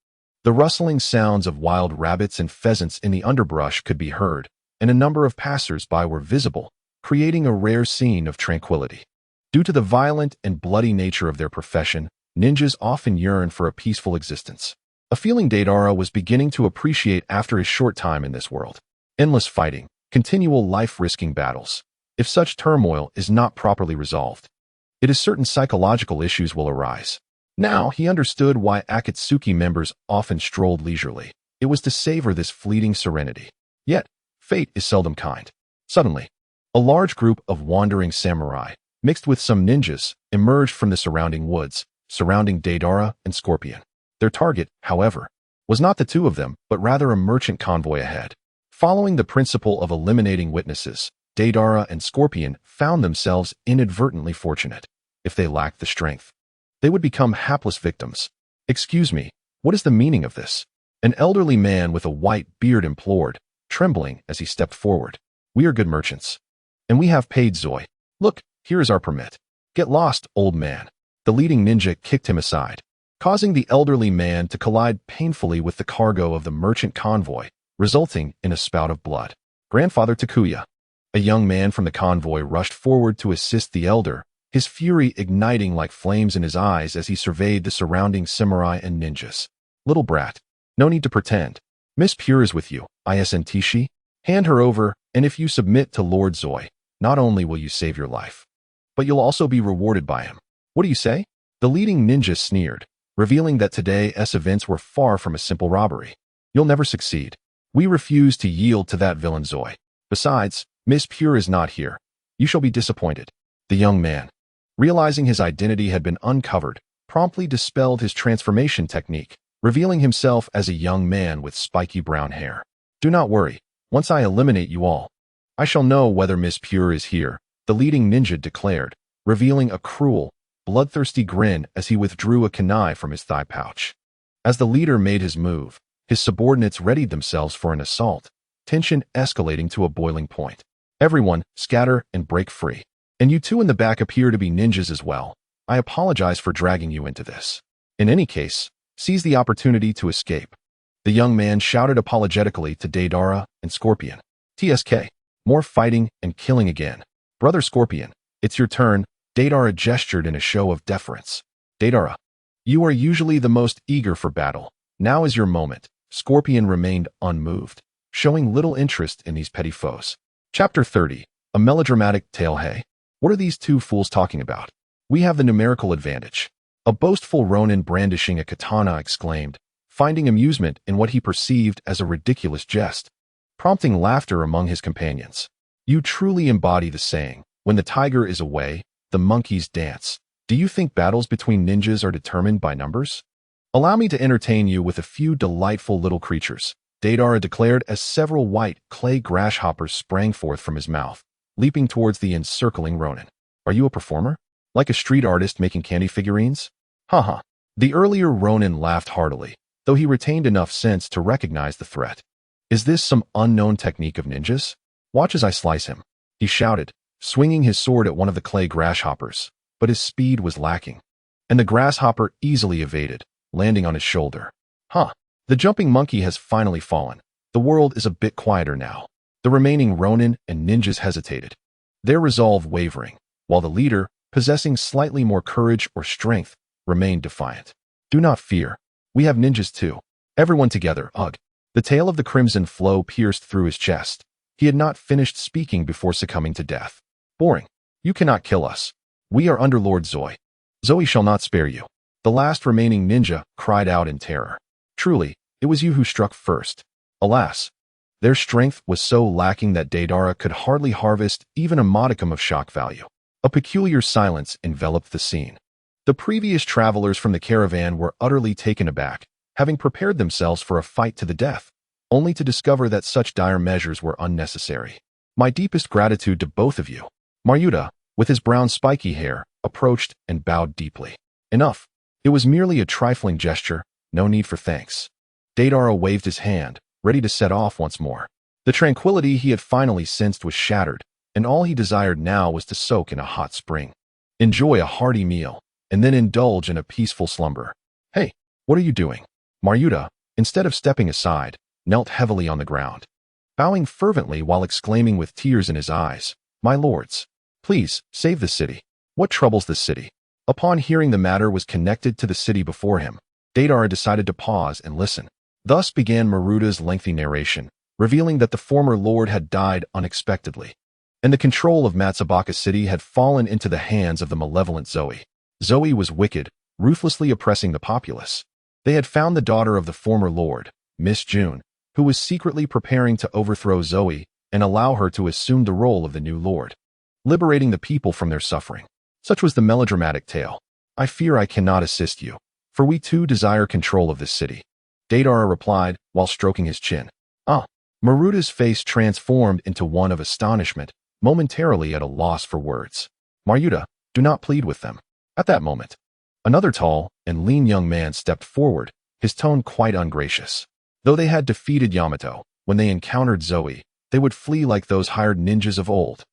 The rustling sounds of wild rabbits and pheasants in the underbrush could be heard, and a number of passers-by were visible, creating a rare scene of tranquility. Due to the violent and bloody nature of their profession, ninjas often yearn for a peaceful existence, a feeling Deidara was beginning to appreciate after his short time in this world. Endless fighting, continual life-risking battles. If such turmoil is not properly resolved, it is certain psychological issues will arise. Now he understood why Akatsuki members often strolled leisurely. It was to savor this fleeting serenity. Yet, fate is seldom kind. Suddenly, a large group of wandering samurai, mixed with some ninjas, emerged from the surrounding woods, surrounding Deidara and Scorpion. Their target, however, was not the two of them, but rather a merchant convoy ahead. Following the principle of eliminating witnesses, Deidara and Scorpion found themselves inadvertently fortunate. If they lacked the strength, they would become hapless victims. "Excuse me, what is the meaning of this?" An elderly man with a white beard implored, trembling as he stepped forward. "We are good merchants, and we have paid Zoi. Look, here is our permit." "Get lost, old man." The leading ninja kicked him aside, causing the elderly man to collide painfully with the cargo of the merchant convoy, resulting in a spout of blood. "Grandfather Takuya." A young man from the convoy rushed forward to assist the elder, his fury igniting like flames in his eyes as he surveyed the surrounding samurai and ninjas. "Little brat, no need to pretend. Miss Pure is with you, Isn't. Hand her over, and if you submit to Lord Zoi, not only will you save your life, but you'll also be rewarded by him." "What do you say?" The leading ninja sneered, revealing that today's events were far from a simple robbery. "You'll never succeed. We refuse to yield to that villain Zoi. Besides, Miss Pure is not here. You shall be disappointed." The young man, realizing his identity had been uncovered, promptly dispelled his transformation technique, revealing himself as a young man with spiky brown hair. "Do not worry. Once I eliminate you all, I shall know whether Miss Pure is here," the leading ninja declared, revealing a cruel, bloodthirsty grin as he withdrew a kunai from his thigh pouch. As the leader made his move, his subordinates readied themselves for an assault, tension escalating to a boiling point. "Everyone, scatter and break free. And you two in the back appear to be ninjas as well. I apologize for dragging you into this. In any case, seize the opportunity to escape." The young man shouted apologetically to Deidara and Scorpion. "TSK, more fighting and killing again. Brother Scorpion, it's your turn." Deidara gestured in a show of deference. "Deidara, you are usually the most eager for battle. Now is your moment." Scorpion remained unmoved, showing little interest in these petty foes. Chapter 30. A melodramatic tale. "Hey, what are these two fools talking about? We have the numerical advantage." A boastful Ronin brandishing a katana exclaimed, finding amusement in what he perceived as a ridiculous jest, prompting laughter among his companions. "You truly embody the saying, when the tiger is away, the monkeys dance. Do you think battles between ninjas are determined by numbers? Allow me to entertain you with a few delightful little creatures," Deidara declared as several white clay grasshoppers sprang forth from his mouth, leaping towards the encircling Ronin. "Are you a performer? Like a street artist making candy figurines?" "Haha." The earlier Ronin laughed heartily, though he retained enough sense to recognize the threat. Is this some unknown technique of ninjas? Watch as I slice him, he shouted, swinging his sword at one of the clay grasshoppers, but his speed was lacking, and the grasshopper easily evaded, landing on his shoulder. Huh. The jumping monkey has finally fallen. The world is a bit quieter now. The remaining Ronin and ninjas hesitated, their resolve wavering, while the leader, possessing slightly more courage or strength, remained defiant. Do not fear. We have ninjas too. Everyone together, ugh. The tail of the crimson flow pierced through his chest. He had not finished speaking before succumbing to death. Boring. You cannot kill us. We are under Lord Zoe. Zoe shall not spare you. The last remaining ninja cried out in terror. Truly, it was you who struck first. Alas, their strength was so lacking that Deidara could hardly harvest even a modicum of shock value. A peculiar silence enveloped the scene. The previous travelers from the caravan were utterly taken aback, having prepared themselves for a fight to the death, only to discover that such dire measures were unnecessary. My deepest gratitude to both of you. Maruta, with his brown spiky hair, approached and bowed deeply. Enough. It was merely a trifling gesture, no need for thanks. Deidara waved his hand, ready to set off once more. The tranquility he had finally sensed was shattered, and all he desired now was to soak in a hot spring, enjoy a hearty meal, and then indulge in a peaceful slumber. Hey, what are you doing? Maruta, instead of stepping aside, knelt heavily on the ground, bowing fervently while exclaiming with tears in his eyes, "My lords, please, save the city. What troubles this city?" Upon hearing the matter was connected to the city before him, Deidara decided to pause and listen. Thus began Maruta's lengthy narration, revealing that the former lord had died unexpectedly, and the control of Matsubaka City had fallen into the hands of the malevolent Zoe. Zoe was wicked, ruthlessly oppressing the populace. They had found the daughter of the former lord, Miss June, who was secretly preparing to overthrow Zoe and allow her to assume the role of the new lord, liberating the people from their suffering. Such was the melodramatic tale. I fear I cannot assist you, for we too desire control of this city, Deidara replied while stroking his chin. Maruta's face transformed into one of astonishment, momentarily at a loss for words. Maruta, do not plead with them. At that moment, another tall and lean young man stepped forward, his tone quite ungracious. Though they had defeated Yamato, when they encountered Zoe, they would flee like those hired ninjas of old.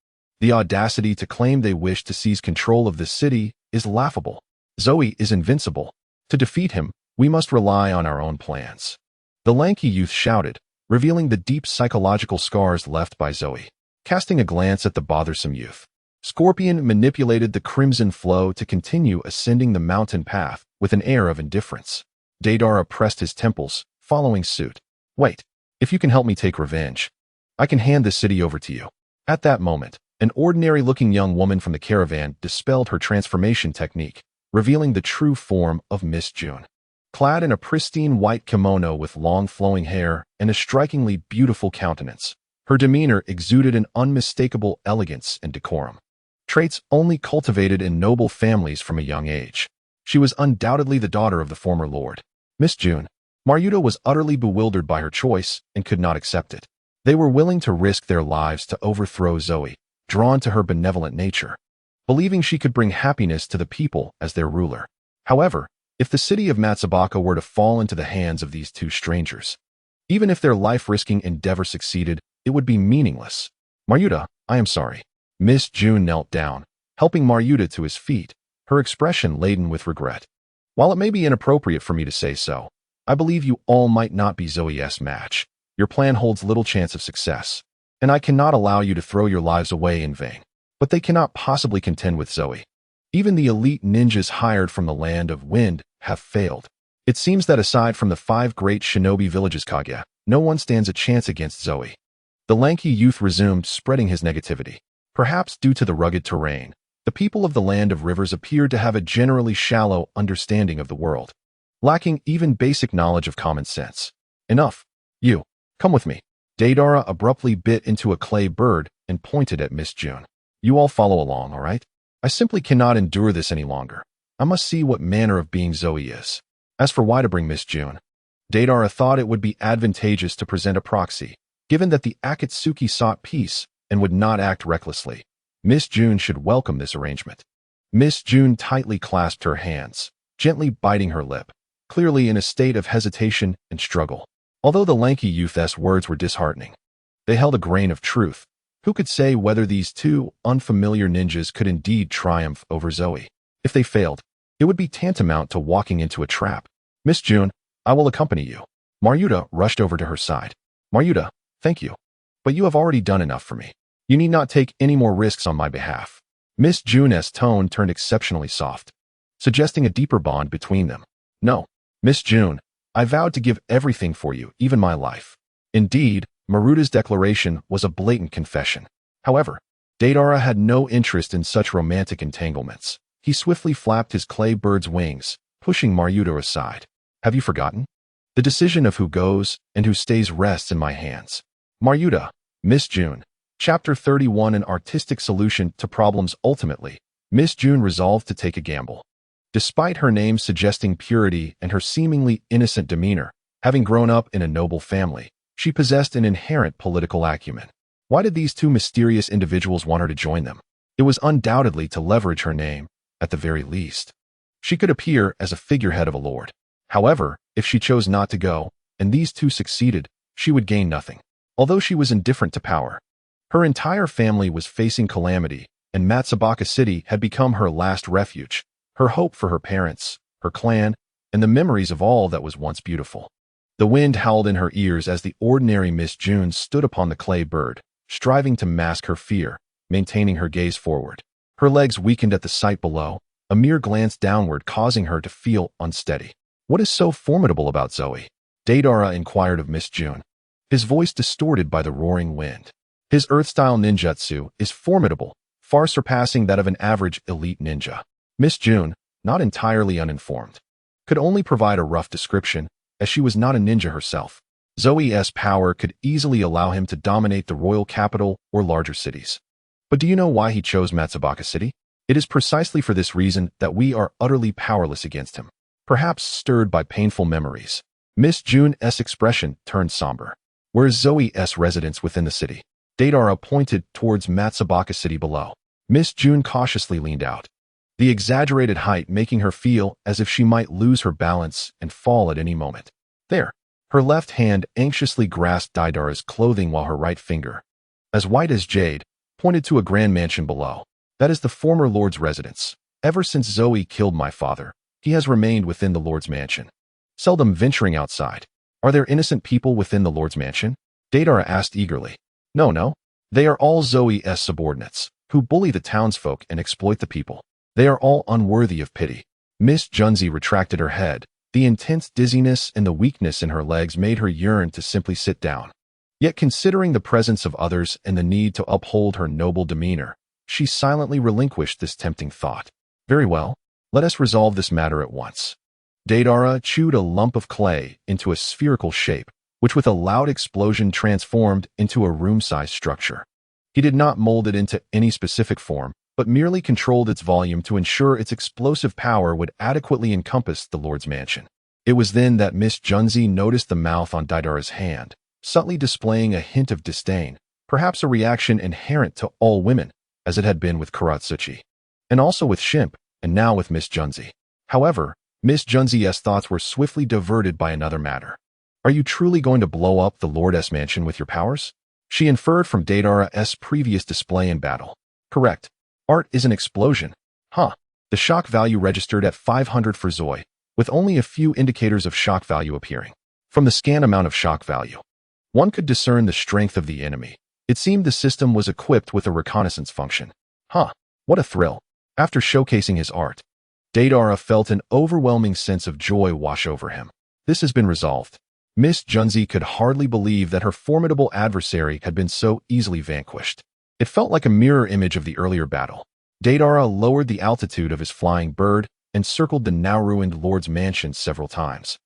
The audacity to claim they wish to seize control of this city is laughable. Zoe is invincible. To defeat him, we must rely on our own plans. The lanky youth shouted, revealing the deep psychological scars left by Zoe. Casting a glance at the bothersome youth, Scorpion manipulated the crimson flow to continue ascending the mountain path with an air of indifference. Deidara pressed his temples, following suit. Wait, if you can help me take revenge, I can hand this city over to you. At that moment, an ordinary-looking young woman from the caravan dispelled her transformation technique, revealing the true form of Miss June. Clad in a pristine white kimono with long flowing hair and a strikingly beautiful countenance, her demeanor exuded an unmistakable elegance and decorum, traits only cultivated in noble families from a young age. She was undoubtedly the daughter of the former lord, Miss June. Maruta was utterly bewildered by her choice and could not accept it. They were willing to risk their lives to overthrow Zoe, drawn to her benevolent nature, believing she could bring happiness to the people as their ruler. However, if the city of Matsubaka were to fall into the hands of these two strangers, even if their life-risking endeavor succeeded, it would be meaningless. Maruta, I am sorry. Miss June knelt down, helping Maruta to his feet, her expression laden with regret. While it may be inappropriate for me to say so, I believe you all might not be Zoe's match. Your plan holds little chance of success, and I cannot allow you to throw your lives away in vain. But they cannot possibly contend with Zoe. Even the elite ninjas hired from the land of wind have failed. It seems that aside from the 5 great shinobi villages Kage, no one stands a chance against Zoe. The lanky youth resumed, spreading his negativity. Perhaps due to the rugged terrain, the people of the land of rivers appeared to have a generally shallow understanding of the world, lacking even basic knowledge of common sense. Enough. You, come with me. Deidara abruptly bit into a clay bird and pointed at Miss June. You all follow along, all right? I simply cannot endure this any longer. I must see what manner of being Zoe is. As for why to bring Miss June, Deidara thought it would be advantageous to present a proxy, given that the Akatsuki sought peace and would not act recklessly. Miss June should welcome this arrangement. Miss June tightly clasped her hands, gently biting her lip, clearly in a state of hesitation and struggle. Although the lanky youth's words were disheartening, they held a grain of truth. Who could say whether these two unfamiliar ninjas could indeed triumph over Zoe? If they failed, it would be tantamount to walking into a trap. Miss June, I will accompany you. Maruta rushed over to her side. Maruta, thank you. But you have already done enough for me. You need not take any more risks on my behalf. Miss June's tone turned exceptionally soft, suggesting a deeper bond between them. No, Miss June, I vowed to give everything for you, even my life. Indeed, Maruta's declaration was a blatant confession. However, Deidara had no interest in such romantic entanglements. He swiftly flapped his clay bird's wings, pushing Maruta aside. Have you forgotten? The decision of who goes and who stays rests in my hands. Maruta, Miss June. Chapter 31, an artistic solution to problems. Ultimately, Miss June resolved to take a gamble. Despite her name suggesting purity and her seemingly innocent demeanor, having grown up in a noble family, she possessed an inherent political acumen. Why did these two mysterious individuals want her to join them? It was undoubtedly to leverage her name, at the very least. She could appear as a figurehead of a lord. However, if she chose not to go, and these two succeeded, she would gain nothing. Although she was indifferent to power, her entire family was facing calamity, and Matsubaka City had become her last refuge, her hope for her parents, her clan, and the memories of all that was once beautiful. The wind howled in her ears as the ordinary Miss June stood upon the clay bird, striving to mask her fear, maintaining her gaze forward. Her legs weakened at the sight below, a mere glance downward causing her to feel unsteady. What is so formidable about Zoe? Deidara inquired of Miss June, his voice distorted by the roaring wind. His earth-style ninjutsu is formidable, far surpassing that of an average elite ninja. Miss June, not entirely uninformed, could only provide a rough description, as she was not a ninja herself. Zoe's power could easily allow him to dominate the royal capital or larger cities. But do you know why he chose Matsubaka City? It is precisely for this reason that we are utterly powerless against him. Perhaps stirred by painful memories, Miss June's expression turned somber. Where is Zoe's residence within the city? Deidara pointed towards Matsubaka City below. Miss June cautiously leaned out, the exaggerated height making her feel as if she might lose her balance and fall at any moment. There, her left hand anxiously grasped Deidara's clothing while her right finger, as white as jade, pointed to a grand mansion below. That is the former lord's residence. Ever since Zoe killed my father, he has remained within the lord's mansion, seldom venturing outside. Are there innocent people within the lord's mansion? Deidara asked eagerly. No. They are all Zoe's subordinates, who bully the townsfolk and exploit the people. They are all unworthy of pity. Miss Junzi retracted her head. The intense dizziness and the weakness in her legs made her yearn to simply sit down. Yet considering the presence of others and the need to uphold her noble demeanor, she silently relinquished this tempting thought. Very well, let us resolve this matter at once. Deidara chewed a lump of clay into a spherical shape, which with a loud explosion transformed into a room-sized structure. He did not mold it into any specific form, but merely controlled its volume to ensure its explosive power would adequately encompass the lord's mansion. It was then that Miss Junzi noticed the mouth on Deidara's hand, subtly displaying a hint of disdain, perhaps a reaction inherent to all women, as it had been with Kurotsuchi, and also with Shimp, and now with Miss Junzi. However, Miss Junzi's thoughts were swiftly diverted by another matter. Are you truly going to blow up the lord's mansion with your powers? She inferred from Deidara's previous display in battle. Correct. Art is an explosion. Huh. The shock value registered at 500 for Zoe, with only a few indicators of shock value appearing. From the scant amount of shock value, one could discern the strength of the enemy. It seemed the system was equipped with a reconnaissance function. Huh. What a thrill. After showcasing his art, Deidara felt an overwhelming sense of joy wash over him. This has been resolved. Miss Junzi could hardly believe that her formidable adversary had been so easily vanquished. It felt like a mirror image of the earlier battle. Deidara lowered the altitude of his flying bird and circled the now-ruined lord's mansion several times.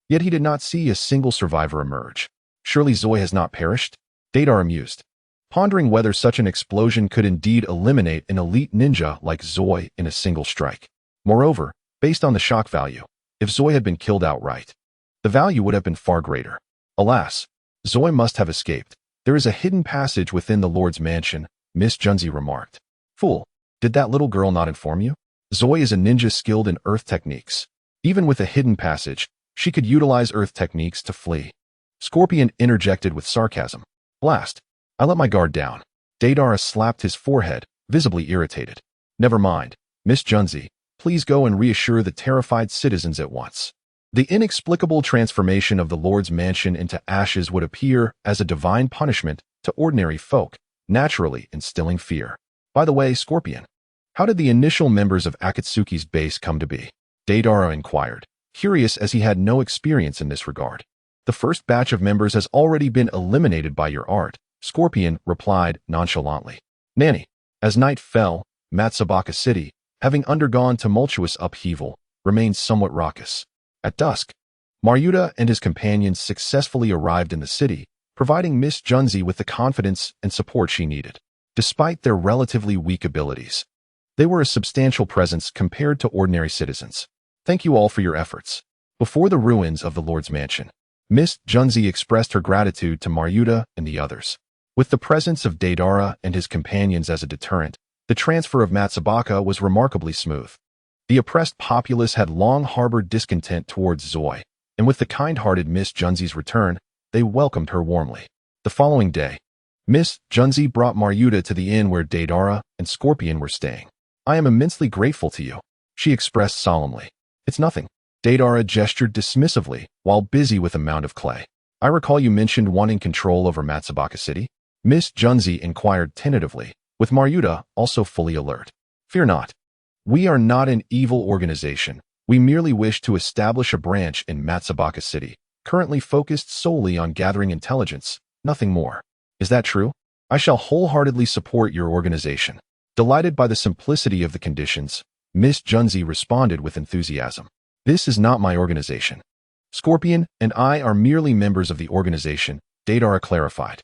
Yet he did not see a single survivor emerge. Surely Zoe has not perished? Deidara mused, pondering whether such an explosion could indeed eliminate an elite ninja like Zoe in a single strike. Moreover, based on the shock value, if Zoe had been killed outright, the value would have been far greater. Alas, Zoe must have escaped. There is a hidden passage within the lord's mansion, Miss Junzi remarked. Fool, did that little girl not inform you? Zoe is a ninja skilled in earth techniques. Even with a hidden passage, She could utilize earth techniques to flee. Scorpion interjected with sarcasm. Blast. I let my guard down. Deidara slapped his forehead, visibly irritated. Never mind, Miss Junzi. Please go and reassure the terrified citizens at once. The inexplicable transformation of the Lord's mansion into ashes would appear as a divine punishment to ordinary folk, naturally instilling fear. By the way, Scorpion, how did the initial members of Akatsuki's base come to be? Deidara inquired, curious as he had no experience in this regard. The first batch of members has already been eliminated by your art, Scorpion replied nonchalantly. Nanny, as night fell, Matsubaka City, having undergone tumultuous upheaval, remained somewhat raucous. At dusk, Maruta and his companions successfully arrived in the city, providing Miss Junzi with the confidence and support she needed. Despite their relatively weak abilities, they were a substantial presence compared to ordinary citizens. Thank you all for your efforts. Before the ruins of the Lord's mansion, Miss Junzi expressed her gratitude to Maruta and the others. With the presence of Deidara and his companions as a deterrent, the transfer of Matsubaka was remarkably smooth. The oppressed populace had long harbored discontent towards Zoi, and with the kind-hearted Miss Junzi's return, they welcomed her warmly. The following day, Miss Junzi brought Maruta to the inn where Deidara and Scorpion were staying. I am immensely grateful to you, she expressed solemnly. It's nothing. Deidara gestured dismissively while busy with a mound of clay. I recall you mentioned wanting control over Matsubaka City? Miss Junzi inquired tentatively, with Maruta also fully alert. Fear not. We are not an evil organization. We merely wish to establish a branch in Matsubaka City, currently focused solely on gathering intelligence, nothing more. Is that true? I shall wholeheartedly support your organization. Delighted by the simplicity of the conditions, Miss Junzi responded with enthusiasm. This is not my organization. Scorpion and I are merely members of the organization, Deidara clarified.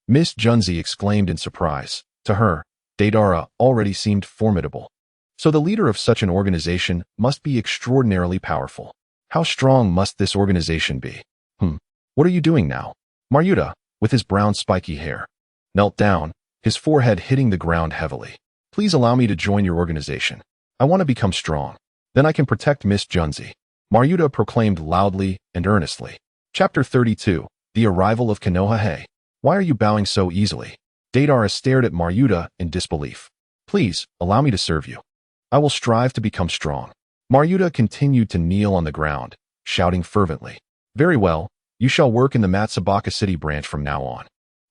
Miss Junzi exclaimed in surprise. To her, Deidara already seemed formidable. So the leader of such an organization must be extraordinarily powerful. How strong must this organization be? What are you doing now? Maruta, with his brown spiky hair, knelt down, his forehead hitting the ground heavily. Please allow me to join your organization. I want to become strong. Then I can protect Miss Junzi. Maruta proclaimed loudly and earnestly. Chapter 32, The Arrival of Konoha. Why are you bowing so easily? Deidara stared at Maruta in disbelief. Please, allow me to serve you. I will strive to become strong. Maruta continued to kneel on the ground, shouting fervently. Very well, you shall work in the Matsubaka City branch from now on.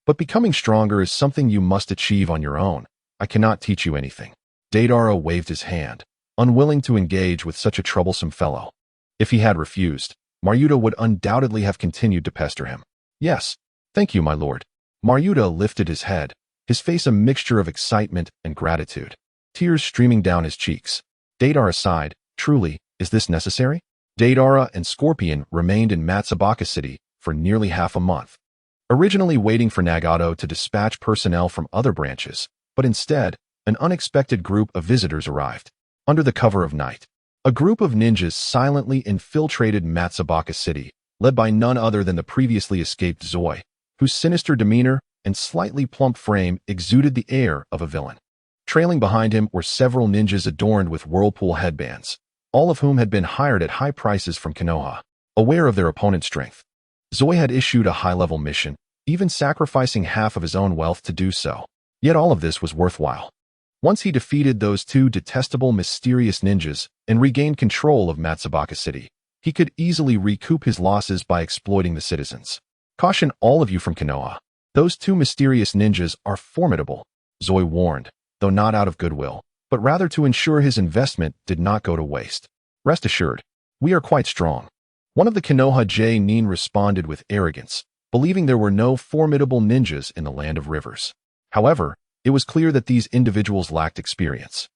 But becoming stronger is something you must achieve on your own. I cannot teach you anything. Deidara waved his hand, unwilling to engage with such a troublesome fellow. If he had refused, Maruta would undoubtedly have continued to pester him. Yes, thank you, my lord. Maruta lifted his head, his face a mixture of excitement and gratitude, tears streaming down his cheeks. Deidara sighed. Truly, is this necessary? Deidara and Scorpion remained in Matsubaka City for nearly half a month, originally waiting for Nagato to dispatch personnel from other branches, but instead, an unexpected group of visitors arrived. Under the cover of night, a group of ninjas silently infiltrated Matsubaka City, led by none other than the previously escaped Zoi, whose sinister demeanor and slightly plump frame exuded the air of a villain. Trailing behind him were several ninjas adorned with whirlpool headbands, all of whom had been hired at high prices from Konoha. Aware of their opponent's strength, Zoi had issued a high-level mission, even sacrificing half of his own wealth to do so. Yet all of this was worthwhile. Once he defeated those two detestable mysterious ninjas and regained control of Matsubaka City, he could easily recoup his losses by exploiting the citizens. Caution all of you from Konoha. Those two mysterious ninjas are formidable, Zoi warned, though not out of goodwill, but rather to ensure his investment did not go to waste. Rest assured, we are quite strong. One of the Konoha Nin responded with arrogance, believing there were no formidable ninjas in the land of rivers. However, it was clear that these individuals lacked experience.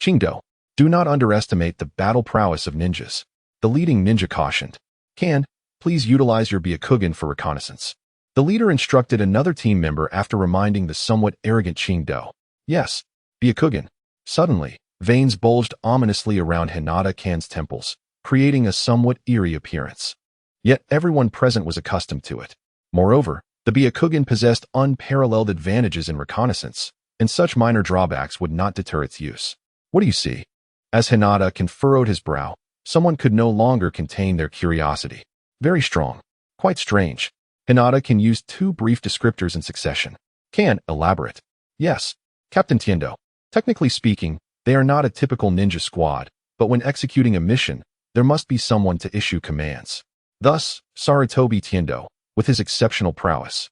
Chingdo, do not underestimate the battle prowess of ninjas. The leading ninja cautioned. Can, please utilize your Byakugan for reconnaissance. The leader instructed another team member after reminding the somewhat arrogant Chingdo. Yes, Byakugan. Suddenly, veins bulged ominously around Hinata-Kan's temples, creating a somewhat eerie appearance. Yet everyone present was accustomed to it. Moreover, the Byakugan possessed unparalleled advantages in reconnaissance, and such minor drawbacks would not deter its use. What do you see? As Hinata-Kan furrowed his brow, Someone could no longer contain their curiosity. Very strong. Quite strange. Hinata can use 2 brief descriptors in succession. Can elaborate. Yes. Captain Tiendo. Technically speaking, they are not a typical ninja squad, but when executing a mission, there must be someone to issue commands. Thus, Sarutobi Tiendo, with his exceptional prowess,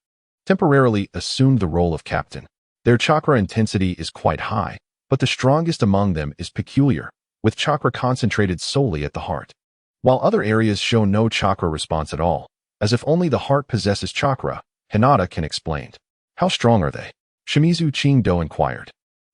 temporarily assumed the role of captain. Their chakra intensity is quite high, but the strongest among them is peculiar, with chakra concentrated solely at the heart. While other areas show no chakra response at all, as if only the heart possesses chakra, Hinata can explain. How strong are they? Shimizu Chingdo inquired.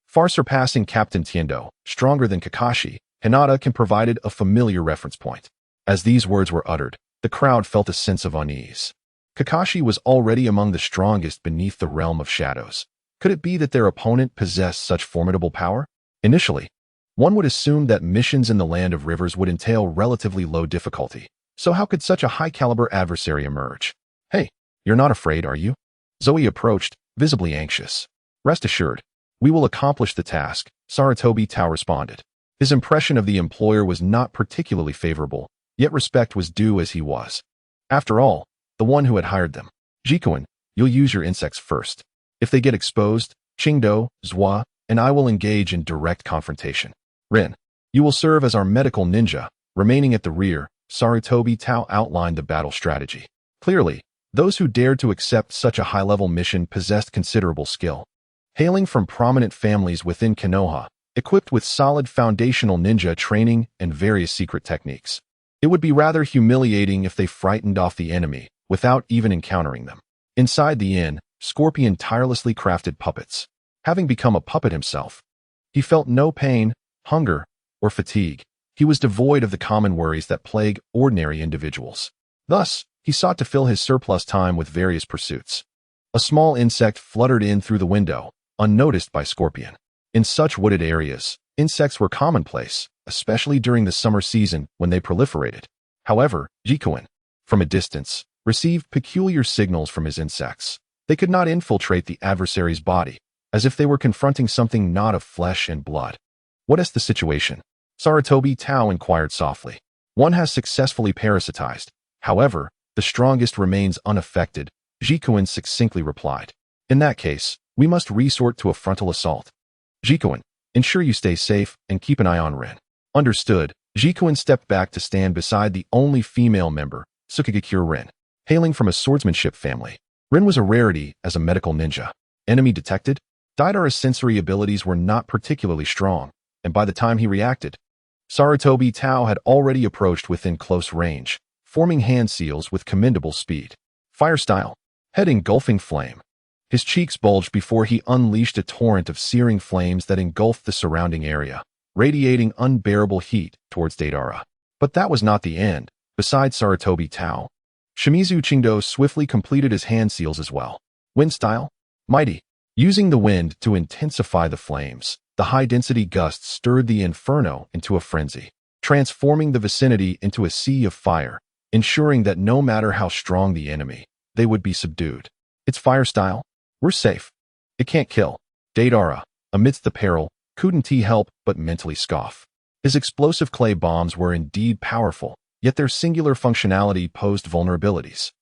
Far surpassing Captain Tiendo, stronger than Kakashi, Hinata can provide a familiar reference point. As these words were uttered, the crowd felt a sense of unease. Kakashi was already among the strongest beneath the realm of shadows. Could it be that their opponent possessed such formidable power? Initially, one would assume that missions in the Land of Rivers would entail relatively low difficulty. So how could such a high-caliber adversary emerge? Hey, you're not afraid, are you? Zoe approached, visibly anxious. Rest assured, we will accomplish the task, Sarutobi Tao responded. His impression of the employer was not particularly favorable, yet respect was due as he was. After all, the one who had hired them. Jikuin, you'll use your insects first. If they get exposed, Chingdo, Zwa, and I will engage in direct confrontation. Rin, you will serve as our medical ninja, remaining at the rear. Sarutobi Tao outlined the battle strategy. Clearly, those who dared to accept such a high-level mission possessed considerable skill. Hailing from prominent families within Konoha, equipped with solid foundational ninja training and various secret techniques. It would be rather humiliating if they frightened off the enemy without even encountering them. Inside the inn, Scorpion tirelessly crafted puppets. Having become a puppet himself, he felt no pain, hunger, or fatigue. He was devoid of the common worries that plague ordinary individuals. Thus, he sought to fill his surplus time with various pursuits. A small insect fluttered in through the window, unnoticed by Scorpion. In such wooded areas, insects were commonplace, especially during the summer season when they proliferated. However, Jikuin, from a distance, received peculiar signals from his insects. They could not infiltrate the adversary's body, as if they were confronting something not of flesh and blood. What is the situation? Sarutobi Tao inquired softly. One has successfully parasitized. However, the strongest remains unaffected, Jikuin succinctly replied. In that case, we must resort to a frontal assault. Jikuin, ensure you stay safe and keep an eye on Rin. Understood, Jikuin stepped back to stand beside the only female member, Tsuchikage Rin. Hailing from a swordsmanship family, Rin was a rarity as a medical ninja. Enemy detected? Deidara's sensory abilities were not particularly strong, and by the time he reacted, Sarutobi Tao had already approached within close range, forming hand seals with commendable speed. Fire style, head engulfing flame. His cheeks bulged before he unleashed a torrent of searing flames that engulfed the surrounding area, radiating unbearable heat towards Deidara. But that was not the end. Besides Sarutobi Tao, Shimizu Chingdo swiftly completed his hand seals as well. Wind style, mighty. Using the wind to intensify the flames, the high-density gusts stirred the inferno into a frenzy, transforming the vicinity into a sea of fire, ensuring that no matter how strong the enemy, they would be subdued. It's fire style. We're safe. It can't kill. Deidara, amidst the peril, couldn't he help but mentally scoff. His explosive clay bombs were indeed powerful, yet their singular functionality posed vulnerabilities.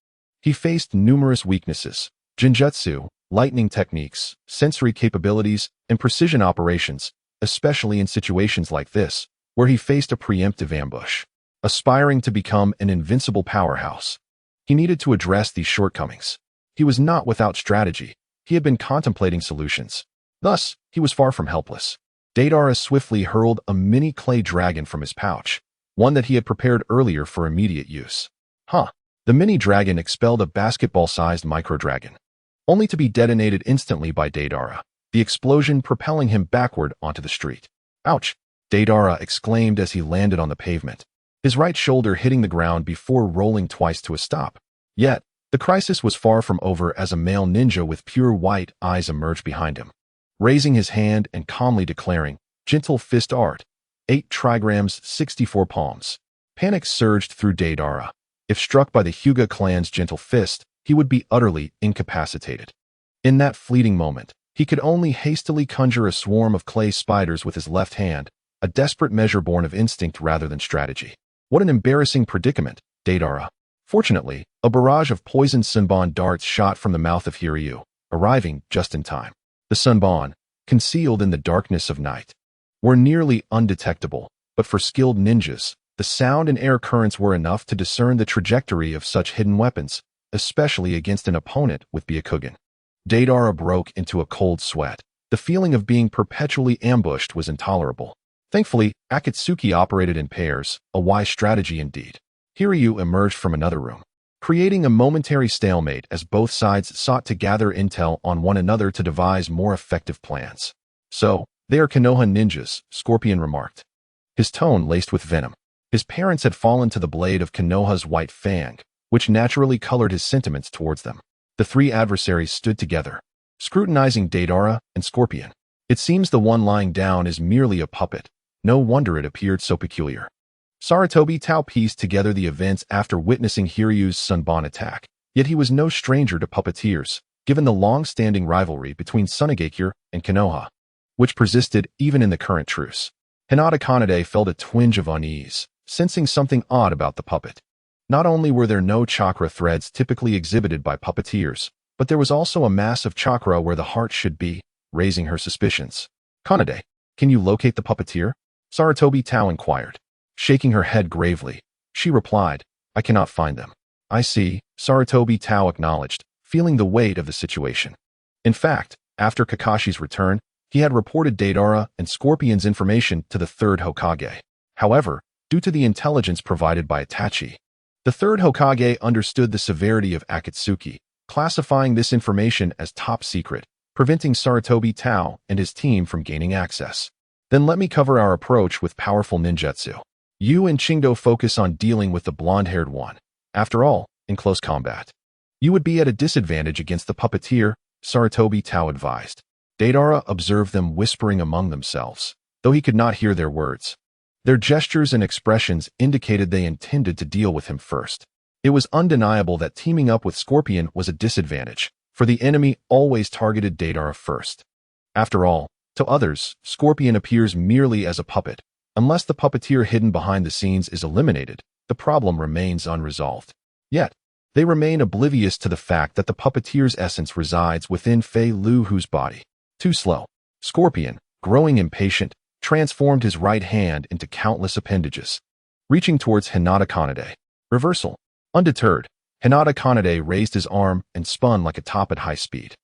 He faced numerous weaknesses: Jinjutsu, lightning techniques, sensory capabilities, and precision operations, especially in situations like this, where he faced a preemptive ambush. Aspiring to become an invincible powerhouse, he needed to address these shortcomings. He was not without strategy. He had been contemplating solutions. Thus, he was far from helpless. Deidara swiftly hurled a mini clay dragon from his pouch, one that he had prepared earlier for immediate use. The mini dragon expelled a basketball-sized micro-dragon, only to be detonated instantly by Deidara, the explosion propelling him backward onto the street. Ouch! Deidara exclaimed as he landed on the pavement, his right shoulder hitting the ground before rolling twice to a stop. Yet, the crisis was far from over as a male ninja with pure white eyes emerged behind him. Raising his hand and calmly declaring, "Gentle fist art, 8 trigrams, 64 palms." Panic surged through Deidara. If struck by the Hyuga clan's gentle fist, he would be utterly incapacitated. In that fleeting moment, he could only hastily conjure a swarm of clay spiders with his left hand, a desperate measure born of instinct rather than strategy. What an embarrassing predicament, Deidara. Fortunately, a barrage of poisoned sunbon darts shot from the mouth of Hiryu, arriving just in time. The sunbon, concealed in the darkness of night, were nearly undetectable, but for skilled ninjas, the sound and air currents were enough to discern the trajectory of such hidden weapons, especially against an opponent with Byakugan. Deidara broke into a cold sweat. The feeling of being perpetually ambushed was intolerable. Thankfully, Akatsuki operated in pairs, a wise strategy indeed. Hiryu emerged from another room, creating a momentary stalemate as both sides sought to gather intel on one another to devise more effective plans. So, they are Konoha ninjas, Scorpion remarked, his tone laced with venom. His parents had fallen to the blade of Konoha's white fang, which naturally colored his sentiments towards them. The three adversaries stood together, scrutinizing Deidara and Scorpion. It seems the one lying down is merely a puppet. No wonder it appeared so peculiar. Sarutobi Tao pieced together the events after witnessing Hiryu's sunbon attack. Yet he was no stranger to puppeteers, given the long-standing rivalry between Sunigakure and Konoha, which persisted even in the current truce. Hinata Kanade felt a twinge of unease, sensing something odd about the puppet. Not only were there no chakra threads typically exhibited by puppeteers, but there was also a mass of chakra where the heart should be, raising her suspicions. Kanade, can you locate the puppeteer? Sarutobi Tao inquired. Shaking her head gravely, she replied, I cannot find them. I see, Sarutobi Tao acknowledged, feeling the weight of the situation. In fact, after Kakashi's return, he had reported Deidara and Scorpion's information to the third Hokage. However, due to the intelligence provided by Itachi, the third Hokage understood the severity of Akatsuki, classifying this information as top secret, preventing Sarutobi Tao and his team from gaining access. Then let me cover our approach with powerful ninjutsu. You and Chingdo focus on dealing with the blonde-haired one. After all, in close combat, you would be at a disadvantage against the puppeteer, Sarutobi Tao advised. Deidara observed them whispering among themselves, though he could not hear their words. Their gestures and expressions indicated they intended to deal with him first. It was undeniable that teaming up with Scorpion was a disadvantage, for the enemy always targeted Deidara first. After all, to others, Scorpion appears merely as a puppet. Unless the puppeteer hidden behind the scenes is eliminated, the problem remains unresolved. Yet, they remain oblivious to the fact that the puppeteer's essence resides within Fei Lu Hu's body. Too slow. Scorpion, growing impatient, transformed his right hand into countless appendages, reaching towards Hinata Kanade. Reversal. Undeterred, Hinata Kanade raised his arm and spun like a top at high speed.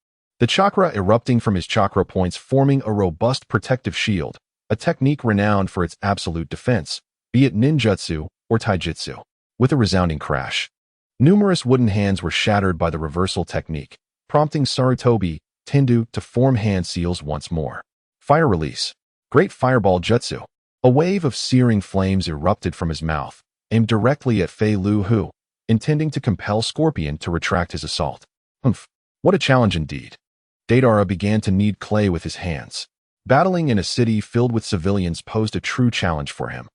The chakra erupting from his chakra points forming a robust protective shield, a technique renowned for its absolute defense, be it ninjutsu or taijutsu. With a resounding crash, numerous wooden hands were shattered by the reversal technique, prompting Sarutobi Tendu to form hand seals once more. Fire release. Great fireball jutsu. A wave of searing flames erupted from his mouth, aimed directly at Fei Lu Hu, intending to compel Scorpion to retract his assault. Humph. What a challenge indeed. Deidara began to knead clay with his hands. Battling in a city filled with civilians posed a true challenge for him,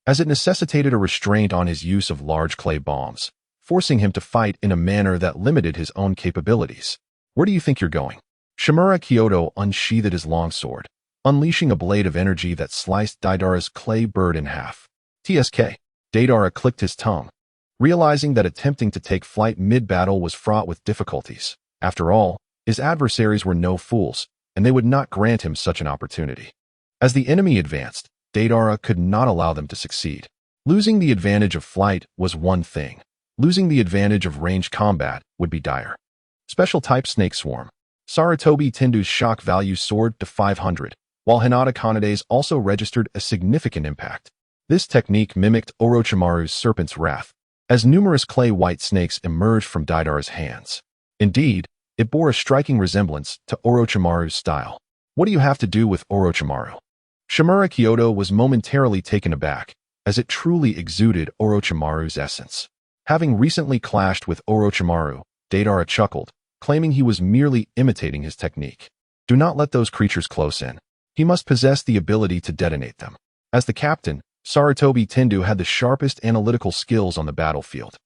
as it necessitated a restraint on his use of large clay bombs, forcing him to fight in a manner that limited his own capabilities. Where do you think you're going? Shimura Kyoto unsheathed his longsword, unleashing a blade of energy that sliced Deidara's clay bird in half. TSK. Deidara clicked his tongue, realizing that attempting to take flight mid-battle was fraught with difficulties. After all, his adversaries were no fools, and they would not grant him such an opportunity. As the enemy advanced, Deidara could not allow them to succeed. Losing the advantage of flight was one thing. Losing the advantage of ranged combat would be dire. Special type Snake Swarm. Sarutobi Tendu's shock value soared to 500, while Hinata Kanade's also registered a significant impact. This technique mimicked Orochimaru's Serpent's Wrath, as numerous clay white snakes emerged from Deidara's hands. Indeed, it bore a striking resemblance to Orochimaru's style. What do you have to do with Orochimaru? Shimura Kyoto was momentarily taken aback, as it truly exuded Orochimaru's essence. Having recently clashed with Orochimaru, Deidara chuckled, claiming he was merely imitating his technique. Do not let those creatures close in. He must possess the ability to detonate them. As the captain, Sarutobi Tendu had the sharpest analytical skills on the battlefield.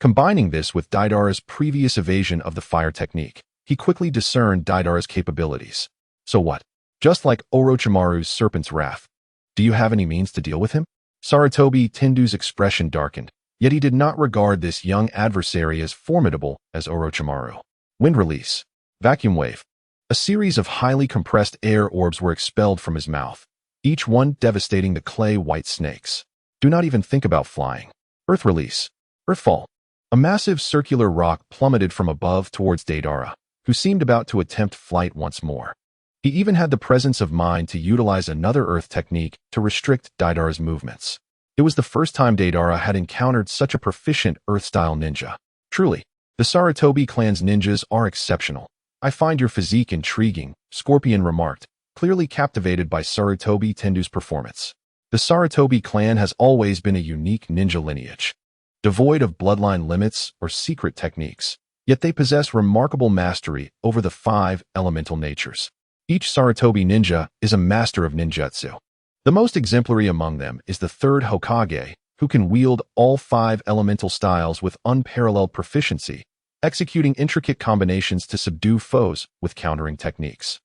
Combining this with Deidara's previous evasion of the fire technique, he quickly discerned Deidara's capabilities. So what? Just like Orochimaru's Serpent's Wrath. Do you have any means to deal with him? Sarutobi Tendu's expression darkened, yet he did not regard this young adversary as formidable as Orochimaru. Wind release. Vacuum wave. A series of highly compressed air orbs were expelled from his mouth, each one devastating the clay-white snakes. Do not even think about flying. Earth release. Earthfall. A massive circular rock plummeted from above towards Deidara, who seemed about to attempt flight once more. He even had the presence of mind to utilize another earth technique to restrict Deidara's movements. It was the first time Deidara had encountered such a proficient earth-style ninja. Truly, the Sarutobi clan's ninjas are exceptional. I find your physique intriguing, Scorpion remarked, clearly captivated by Sarutobi Tendu's performance. The Sarutobi clan has always been a unique ninja lineage, devoid of bloodline limits or secret techniques, yet they possess remarkable mastery over the 5 elemental natures. Each Sarutobi ninja is a master of ninjutsu. The most exemplary among them is the 3rd Hokage, who can wield all 5 elemental styles with unparalleled proficiency, executing intricate combinations to subdue foes with countering techniques.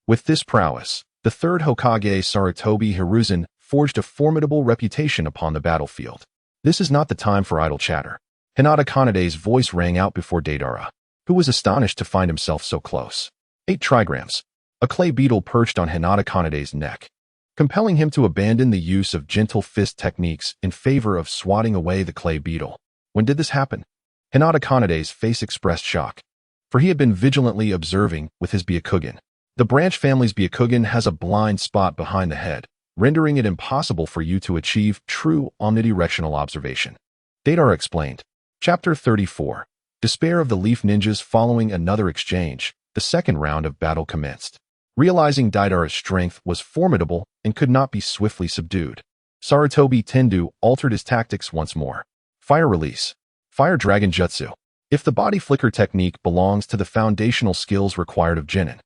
With this prowess, the 3rd Hokage Sarutobi Hiruzen forged a formidable reputation upon the battlefield. This is not the time for idle chatter. Hinata Kanade's voice rang out before Deidara, who was astonished to find himself so close. 8 trigrams. A clay beetle perched on Hinata Kanade's neck, compelling him to abandon the use of gentle fist techniques in favor of swatting away the clay beetle. When did this happen? Hinata Kanade's face expressed shock, for he had been vigilantly observing with his Byakugan. The branch family's Byakugan has a blind spot behind the head, rendering it impossible for you to achieve true omnidirectional observation. Deidara explained. Chapter 34. Despair of the Leaf Ninjas. Following another exchange, the second round of battle commenced. Realizing Deidara's strength was formidable and could not be swiftly subdued, Sarutobi Tendu altered his tactics once more. Fire release. Fire Dragon Jutsu. If the body flicker technique belongs to the foundational skills required of Genin,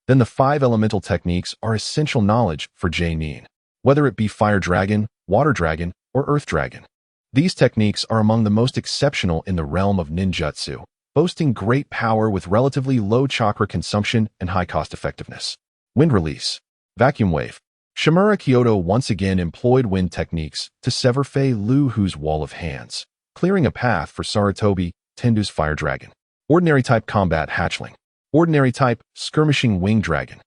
then the 5 elemental techniques are essential knowledge for J-Nin, whether it be Fire Dragon, Water Dragon, or Earth Dragon. These techniques are among the most exceptional in the realm of ninjutsu, boasting great power with relatively low chakra consumption and high cost-effectiveness. Wind release. Vacuum wave. Shimura Kyoto once again employed wind techniques to sever Fei Lu Hu's wall of hands, clearing a path for Sarutobi Tendu's Fire Dragon. Ordinary type Combat Hatchling. Ordinary type Skirmishing Wing Dragon.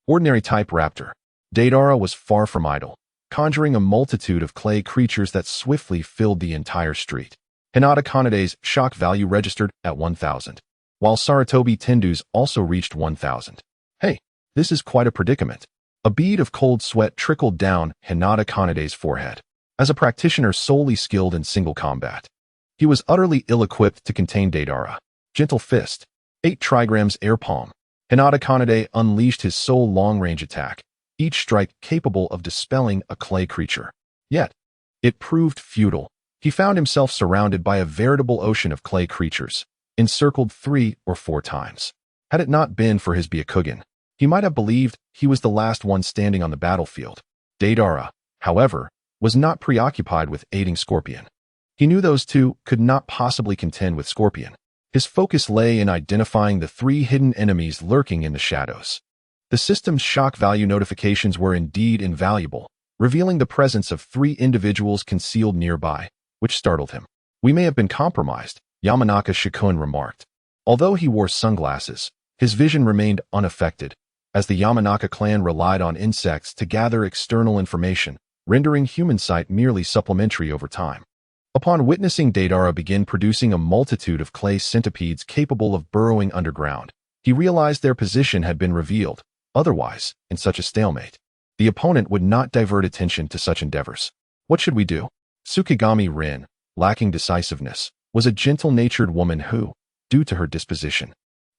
Ordinary type Raptor. Deidara was far from idle, conjuring a multitude of clay creatures that swiftly filled the entire street. Hinata Kanade's shock value registered at 1,000, while Sarutobi Tendu's also reached 1,000. Hey, this is quite a predicament. A bead of cold sweat trickled down Hinata Kanade's forehead. As a practitioner solely skilled in single combat, he was utterly ill-equipped to contain Deidara. Gentle Fist. 8 trigrams Air Palm. Hinata Kanade unleashed his sole long-range attack, each strike capable of dispelling a clay creature. Yet, it proved futile. He found himself surrounded by a veritable ocean of clay creatures, encircled 3 or 4 times. Had it not been for his Byakugan, he might have believed he was the last one standing on the battlefield. Deidara, however, was not preoccupied with aiding Scorpion. He knew those two could not possibly contend with Scorpion. His focus lay in identifying the 3 hidden enemies lurking in the shadows. The system's shock value notifications were indeed invaluable, revealing the presence of 3 individuals concealed nearby, which startled him. We may have been compromised, Yamanaka Shikun remarked. Although he wore sunglasses, his vision remained unaffected, as the Yamanaka clan relied on insects to gather external information, rendering human sight merely supplementary over time. Upon witnessing Deidara begin producing a multitude of clay centipedes capable of burrowing underground, he realized their position had been revealed. Otherwise, in such a stalemate, the opponent would not divert attention to such endeavors. What should we do? Tsukigami Rin, lacking decisiveness, was a gentle-natured woman who, due to her disposition,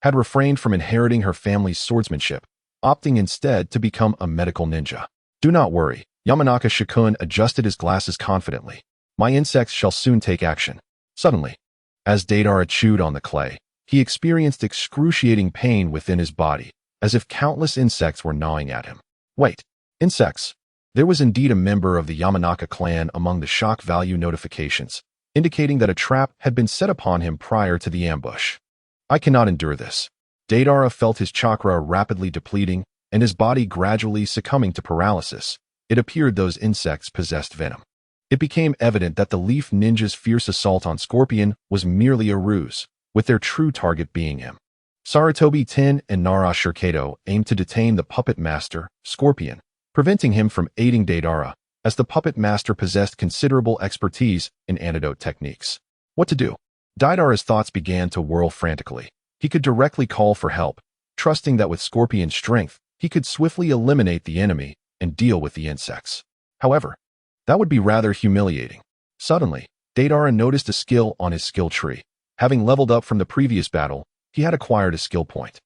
had refrained from inheriting her family's swordsmanship, opting instead to become a medical ninja. Do not worry, Yamanaka Shikun adjusted his glasses confidently. My insects shall soon take action. Suddenly, as Deidara chewed on the clay, he experienced excruciating pain within his body, as if countless insects were gnawing at him. Wait, insects? There was indeed a member of the Yamanaka clan among the shock value notifications, indicating that a trap had been set upon him prior to the ambush. I cannot endure this. Deidara felt his chakra rapidly depleting and his body gradually succumbing to paralysis. It appeared those insects possessed venom. It became evident that the Leaf Ninja's fierce assault on Scorpion was merely a ruse, with their true target being him. Sarutobi Ten and Nara Shirkato aimed to detain the puppet master, Scorpion, preventing him from aiding Deidara, as the puppet master possessed considerable expertise in antidote techniques. What to do? Deidara's thoughts began to whirl frantically. He could directly call for help, trusting that with Scorpion's strength, he could swiftly eliminate the enemy and deal with the insects. However, that would be rather humiliating. Suddenly, Deidara noticed a skill on his skill tree. Having leveled up from the previous battle, he had acquired a skill point.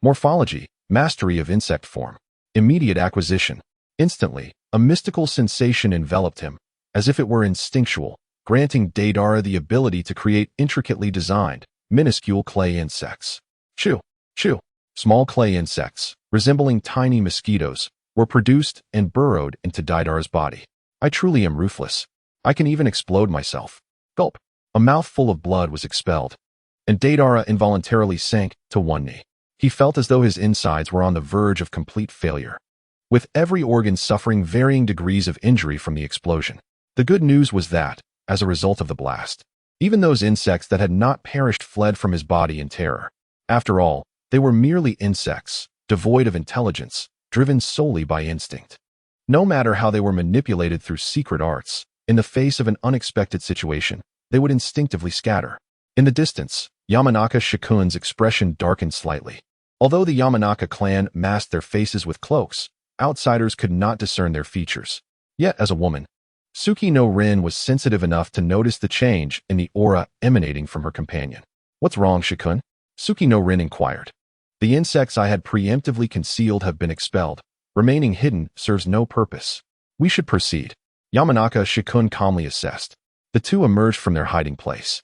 Morphology, mastery of insect form. Immediate acquisition. Instantly, a mystical sensation enveloped him, as if it were instinctual, granting Deidara the ability to create intricately designed, minuscule clay insects. Chew, chew. Small clay insects, resembling tiny mosquitoes, were produced and burrowed into Deidara's body. I truly am ruthless. I can even explode myself. Gulp. A mouthful of blood was expelled, and Deidara involuntarily sank to one knee. He felt as though his insides were on the verge of complete failure, with every organ suffering varying degrees of injury from the explosion. The good news was that, as a result of the blast, even those insects that had not perished fled from his body in terror. After all, they were merely insects, devoid of intelligence, driven solely by instinct. No matter how they were manipulated through secret arts, in the face of an unexpected situation, they would instinctively scatter. In the distance, Yamanaka Shikun's expression darkened slightly. Although the Yamanaka clan masked their faces with cloaks, outsiders could not discern their features. Yet, as a woman, Tsuki no Rin was sensitive enough to notice the change in the aura emanating from her companion. "What's wrong, Shikun?" Tsuki no Rin inquired. "The insects I had preemptively concealed have been expelled. Remaining hidden serves no purpose. We should proceed," Yamanaka Shikun calmly assessed. The two emerged from their hiding place,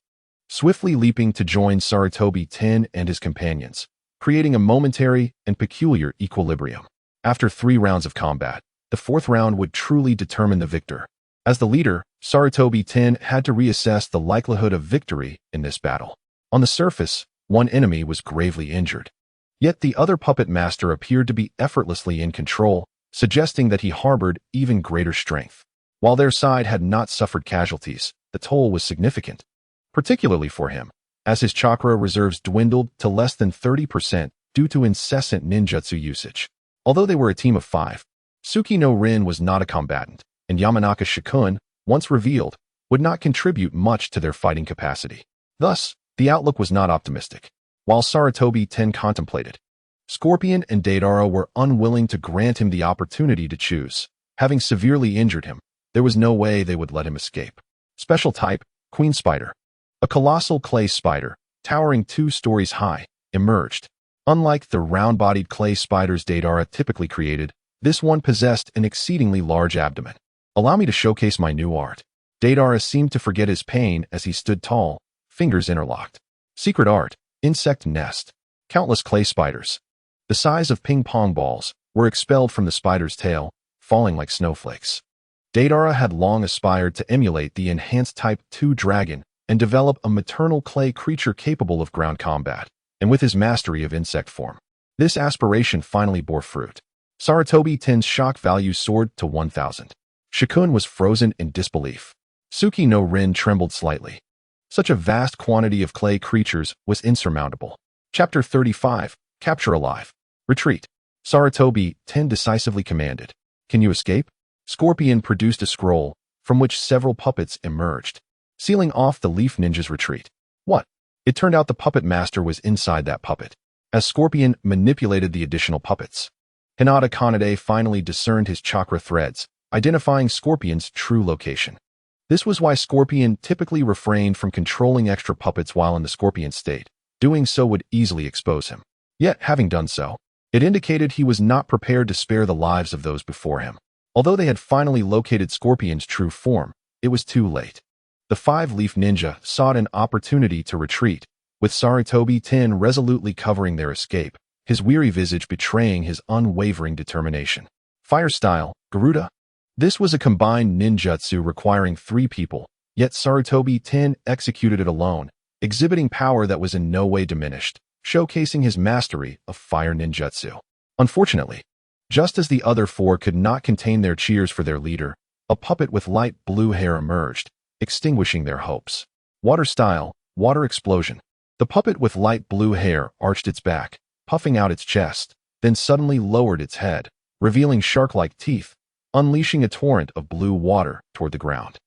swiftly leaping to join Sarutobi Ten and his companions, creating a momentary and peculiar equilibrium. After 3 rounds of combat, the 4th round would truly determine the victor. As the leader, Sarutobi Ten had to reassess the likelihood of victory in this battle. On the surface, one enemy was gravely injured. Yet the other puppet master appeared to be effortlessly in control, suggesting that he harbored even greater strength. While their side had not suffered casualties, the toll was significant, particularly for him, as his chakra reserves dwindled to less than 30% due to incessant ninjutsu usage. Although they were a team of 5, Tsuki no Rin was not a combatant, and Yamanaka Shikun, once revealed, would not contribute much to their fighting capacity. Thus, the outlook was not optimistic. While Sarutobi Ten contemplated, Scorpion and Deidara were unwilling to grant him the opportunity to choose. Having severely injured him, there was no way they would let him escape. Special type, Queen Spider. A colossal clay spider, towering 2 stories high, emerged. Unlike the round-bodied clay spiders Deidara typically created, this one possessed an exceedingly large abdomen. "Allow me to showcase my new art." Deidara seemed to forget his pain as he stood tall, fingers interlocked. Secret art, insect nest. Countless clay spiders, the size of ping-pong balls, were expelled from the spider's tail, falling like snowflakes. Deidara had long aspired to emulate the enhanced Type 2 dragon and develop a maternal clay creature capable of ground combat, and with his mastery of insect form, this aspiration finally bore fruit. Sarutobi Ten's shock value soared to 1,000. Shikun was frozen in disbelief. Tsuki no Rin trembled slightly. Such a vast quantity of clay creatures was insurmountable. Chapter 35, Capture Alive. Retreat. Sarutobi Ten decisively commanded. "Can you escape?" Scorpion produced a scroll, from which several puppets emerged, sealing off the Leaf Ninja's retreat. What? It turned out the puppet master was inside that puppet, as Scorpion manipulated the additional puppets. Hinata Kanade finally discerned his chakra threads, identifying Scorpion's true location. This was why Scorpion typically refrained from controlling extra puppets while in the Scorpion state. Doing so would easily expose him. Yet, having done so, it indicated he was not prepared to spare the lives of those before him. Although they had finally located Scorpion's true form, it was too late. The 5-leaf ninja sought an opportunity to retreat, with Sarutobi Ten resolutely covering their escape, his weary visage betraying his unwavering determination. Fire style, Garuda. This was a combined ninjutsu requiring 3 people, yet Sarutobi Ten executed it alone, exhibiting power that was in no way diminished, showcasing his mastery of fire ninjutsu. Unfortunately, just as the other 4 could not contain their cheers for their leader, A puppet with light blue hair emerged, extinguishing their hopes. Water style, water explosion. The puppet with light blue hair arched its back, puffing out its chest, then suddenly lowered its head, revealing shark-like teeth, unleashing a torrent of blue water toward the ground.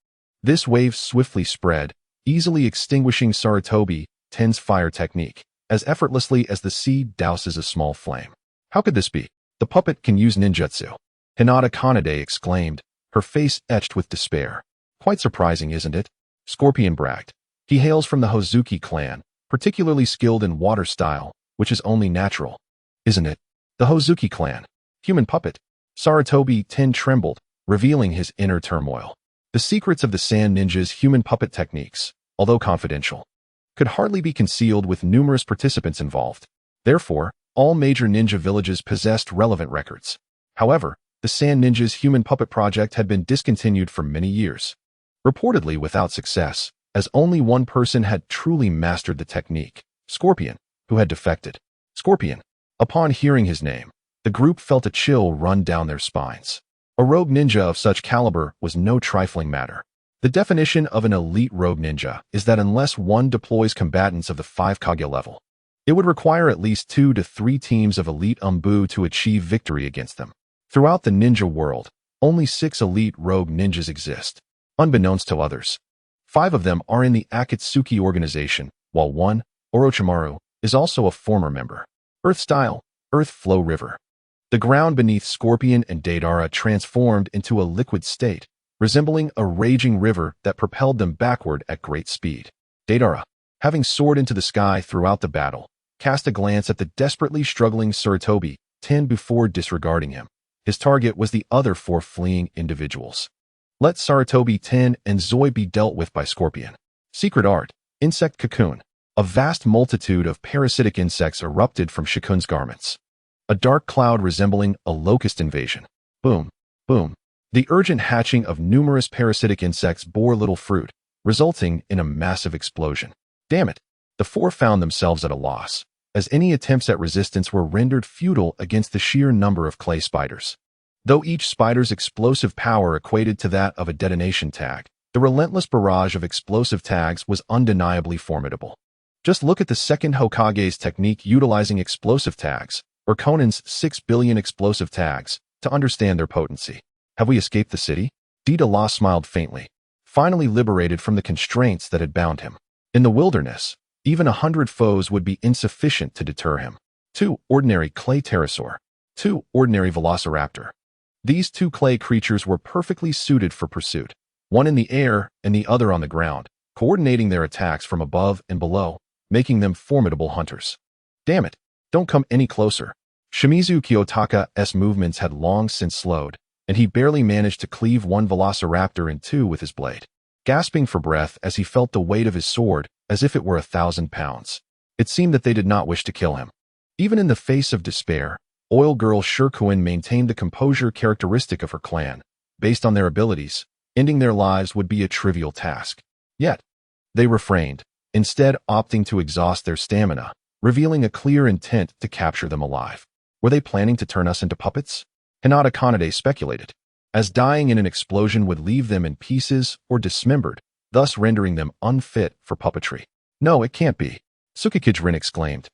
This wave swiftly spread, easily extinguishing Sarutobi Ten's fire technique, as effortlessly as the sea douses a small flame. How could this be? The puppet can use ninjutsu. Hinata Kanade exclaimed, her face etched with despair. Quite surprising, isn't it? Scorpion bragged. He hails from the Hozuki clan, particularly skilled in water style, which is only natural. Isn't it? The Hozuki clan. Human puppet. Sarutobi Ten trembled, revealing his inner turmoil. The secrets of the Sand Ninja's human puppet techniques, although confidential, could hardly be concealed with numerous participants involved. Therefore, all major ninja villages possessed relevant records. However, the Sand Ninja's human puppet project had been discontinued for many years, reportedly without success, as only one person had truly mastered the technique, Scorpion, who had defected. Scorpion. Upon hearing his name, the group felt a chill run down their spines. A rogue ninja of such caliber was no trifling matter. The definition of an elite rogue ninja is that unless one deploys combatants of the 5 Kage level, it would require at least 2 to 3 teams of elite Umbu to achieve victory against them. Throughout the ninja world, only 6 elite rogue ninjas exist, unbeknownst to others. 5 of them are in the Akatsuki organization, while 1, Orochimaru, is also a former member. Earth style, Earth Flow River. The ground beneath Scorpion and Deidara transformed into a liquid state, resembling a raging river that propelled them backward at great speed. Deidara, having soared into the sky throughout the battle, cast a glance at the desperately struggling Sarutobi Ten before disregarding him. His target was the other 4 fleeing individuals. Let Sarutobi Ten and Zoi be dealt with by Scorpion. Secret art, insect cocoon. A vast multitude of parasitic insects erupted from Shikun's garments. A dark cloud resembling a locust invasion. Boom, boom. The urgent hatching of numerous parasitic insects bore little fruit, resulting in a massive explosion. Damn it! The 4 found themselves at a loss, as any attempts at resistance were rendered futile against the sheer number of clay spiders. Though each spider's explosive power equated to that of a detonation tag, the relentless barrage of explosive tags was undeniably formidable. Just look at the second Hokage's technique utilizing explosive tags, or Conan's 6 billion explosive tags, to understand their potency. Have we escaped the city? Deidara smiled faintly, finally liberated from the constraints that had bound him. In the wilderness, even 100 foes would be insufficient to deter him. 2 ordinary clay pterosaur. 2 ordinary velociraptor. These 2 clay creatures were perfectly suited for pursuit, one in the air and the other on the ground, coordinating their attacks from above and below, making them formidable hunters. Damn it, don't come any closer. Shimizu Kiyotaka's movements had long since slowed, and he barely managed to cleave one velociraptor in 2 with his blade, gasping for breath as he felt the weight of his sword as if it were 1,000 pounds. It seemed that they did not wish to kill him. Even in the face of despair, Oil Girl Shirkuin maintained the composure characteristic of her clan. Based on their abilities, ending their lives would be a trivial task. Yet, they refrained, instead opting to exhaust their stamina, revealing a clear intent to capture them alive. Were they planning to turn us into puppets? Hinata Kanade speculated, as dying in an explosion would leave them in pieces or dismembered, thus rendering them unfit for puppetry. No, it can't be. Tsuchikage exclaimed,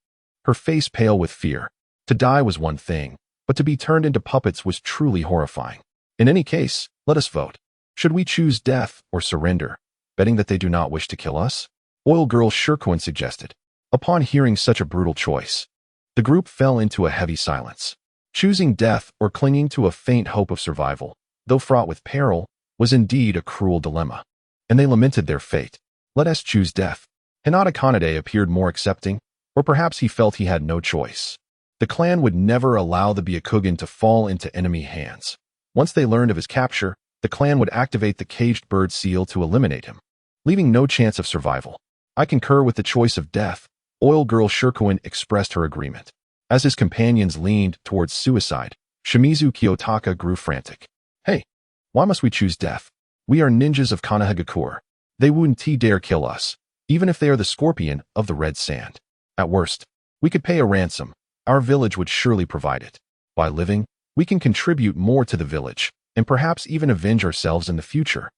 her face pale with fear. To die was one thing, but to be turned into puppets was truly horrifying. In any case, let us vote. Should we choose death or surrender, betting that they do not wish to kill us? Oil Girl Shirkuin suggested. Upon hearing such a brutal choice, the group fell into a heavy silence. Choosing death or clinging to a faint hope of survival, though fraught with peril, was indeed a cruel dilemma. And they lamented their fate. Let us choose death. Hinata Kanade appeared more accepting, or perhaps he felt he had no choice. The clan would never allow the Byakugan to fall into enemy hands. Once they learned of his capture, the clan would activate the caged bird seal to eliminate him, leaving no chance of survival. I concur with the choice of death. Oil Girl Shirkuin expressed her agreement. As his companions leaned towards suicide, Shimizu Kiyotaka grew frantic. Hey, why must we choose death? We are ninjas of Konohagakure. They wouldn't dare kill us, even if they are the scorpion of the red sand. At worst, we could pay a ransom. Our village would surely provide it. By living, we can contribute more to the village, and perhaps even avenge ourselves in the future.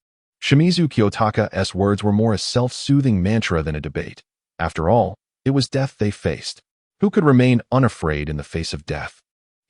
Shimizu Kiyotaka's words were more a self-soothing mantra than a debate. After all, it was death they faced. Who could remain unafraid in the face of death?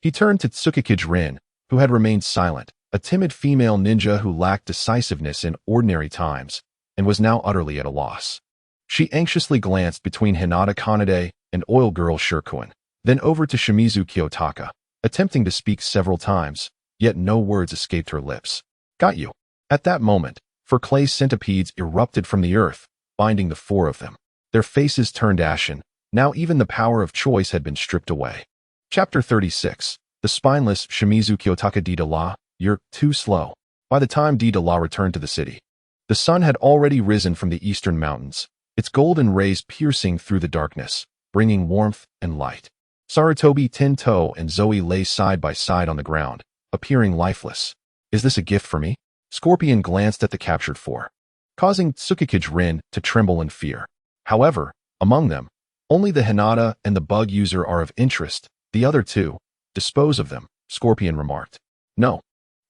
He turned to Tsuchikage, who had remained silent, a timid female ninja who lacked decisiveness in ordinary times, and was now utterly at a loss. She anxiously glanced between Hinata Kanade and Oil Girl Shirkuin, then over to Shimizu Kiyotaka, attempting to speak several times, yet no words escaped her lips. Got you. At that moment, clay centipedes erupted from the earth, binding the four of them. Their faces turned ashen. Now even the power of choice had been stripped away. Chapter 36. The spineless Shimizu Kiyotaka. Deidara, you're too slow. By the time Deidara returned to the city, the sun had already risen from the eastern mountains, its golden rays piercing through the darkness, bringing warmth and light. Sarutobi Tento and Zoe lay side by side on the ground, appearing lifeless. Is this a gift for me? Scorpion glanced at the captured four, causing Tsuchikage to tremble in fear. However, among them, only the Hinata and the bug user are of interest. The other two, dispose of them, Scorpion remarked. No.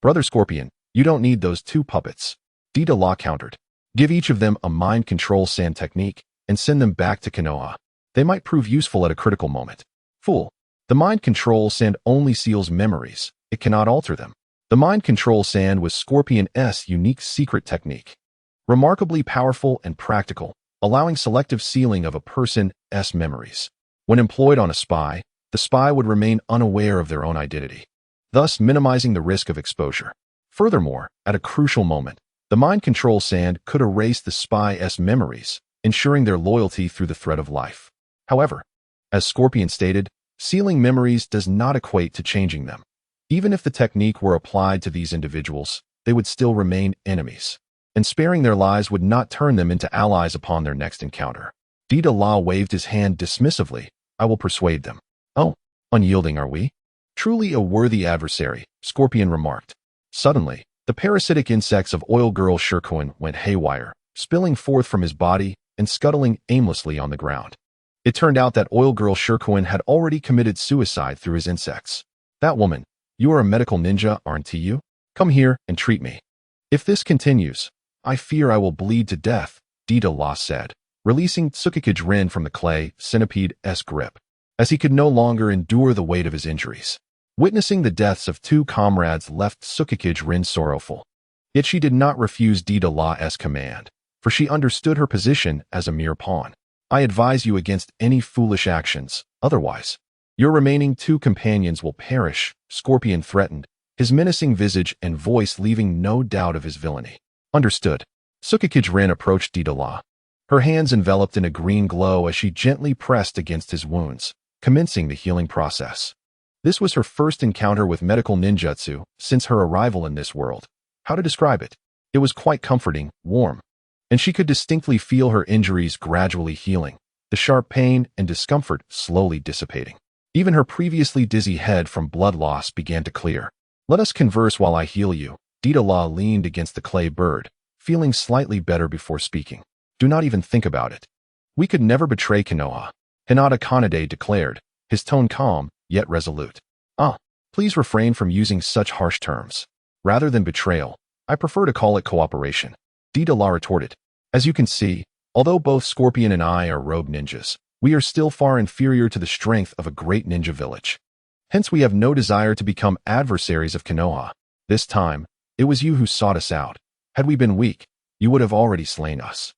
Brother Scorpion, you don't need those two puppets. Deidara countered. Give each of them a mind control sand technique and send them back to Konoha. They might prove useful at a critical moment. Fool. The mind control sand only seals memories. It cannot alter them. The mind control sand was Scorpion's unique secret technique. Remarkably powerful and practical, allowing selective sealing of a person's memories. When employed on a spy, the spy would remain unaware of their own identity, thus minimizing the risk of exposure. Furthermore, at a crucial moment, the mind control sand could erase the spy's memories, ensuring their loyalty through the threat of life. However, as Scorpion stated, sealing memories does not equate to changing them. Even if the technique were applied to these individuals, they would still remain enemies, and sparing their lives would not turn them into allies upon their next encounter. Deidara waved his hand dismissively. I will persuade them. Oh, unyielding are we? Truly a worthy adversary, Scorpion remarked. Suddenly, the parasitic insects of Oil Girl Shirkuin went haywire, spilling forth from his body and scuttling aimlessly on the ground. It turned out that Oil Girl Shirkuin had already committed suicide through his insects. That woman, you are a medical ninja, aren't you? Come here and treat me. If this continues, I fear I will bleed to death, Deidara said, releasing Tsuchikage from the clay centipede's grip, as he could no longer endure the weight of his injuries. Witnessing the deaths of two comrades left Tsuchikage sorrowful. Yet she did not refuse Deidara's command, for she understood her position as a mere pawn. I advise you against any foolish actions, otherwise your remaining two companions will perish, Scorpion threatened, his menacing visage and voice leaving no doubt of his villainy. Understood. Tsuchikage approached Deidara, her hands enveloped in a green glow as she gently pressed against his wounds, commencing the healing process. This was her first encounter with medical ninjutsu since her arrival in this world. How to describe it? It was quite comforting, warm, and she could distinctly feel her injuries gradually healing, the sharp pain and discomfort slowly dissipating. Even her previously dizzy head from blood loss began to clear. Let us converse while I heal you. Deidara leaned against the clay bird, feeling slightly better before speaking. Do not even think about it. We could never betray Konoha, Hinata Kanade declared, his tone calm, yet resolute. Please refrain from using such harsh terms. Rather than betrayal, I prefer to call it cooperation, Deidara retorted. As you can see, although both Scorpion and I are rogue ninjas, we are still far inferior to the strength of a great ninja village. Hence we have no desire to become adversaries of Konoha. This time, it was you who sought us out. Had we been weak, you would have already slain us.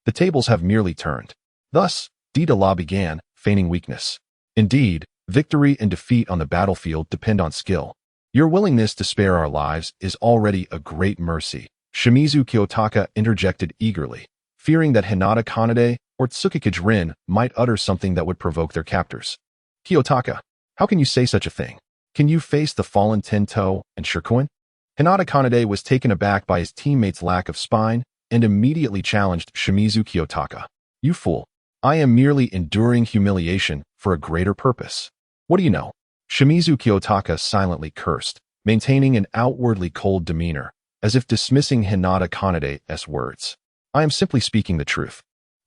The tables have merely turned. Thus, Deidara began, feigning weakness. Indeed, victory and defeat on the battlefield depend on skill. Your willingness to spare our lives is already a great mercy, Shimizu Kiyotaka interjected eagerly, fearing that Hinata Kanade or Tsuchikage might utter something that would provoke their captors. Kiyotaka, how can you say such a thing? Can you face the fallen Tento and Shirkuin? Hinata Kanade was taken aback by his teammates' lack of spine and immediately challenged Shimizu Kiyotaka. You fool. I am merely enduring humiliation for a greater purpose. What do you know? Shimizu Kiyotaka silently cursed, maintaining an outwardly cold demeanor, as if dismissing Hinata Kanade's words. I am simply speaking the truth.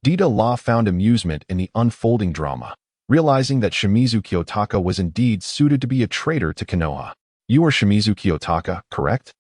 Deidara found amusement in the unfolding drama, realizing that Shimizu Kiyotaka was indeed suited to be a traitor to Konoha. You are Shimizu Kiyotaka, correct?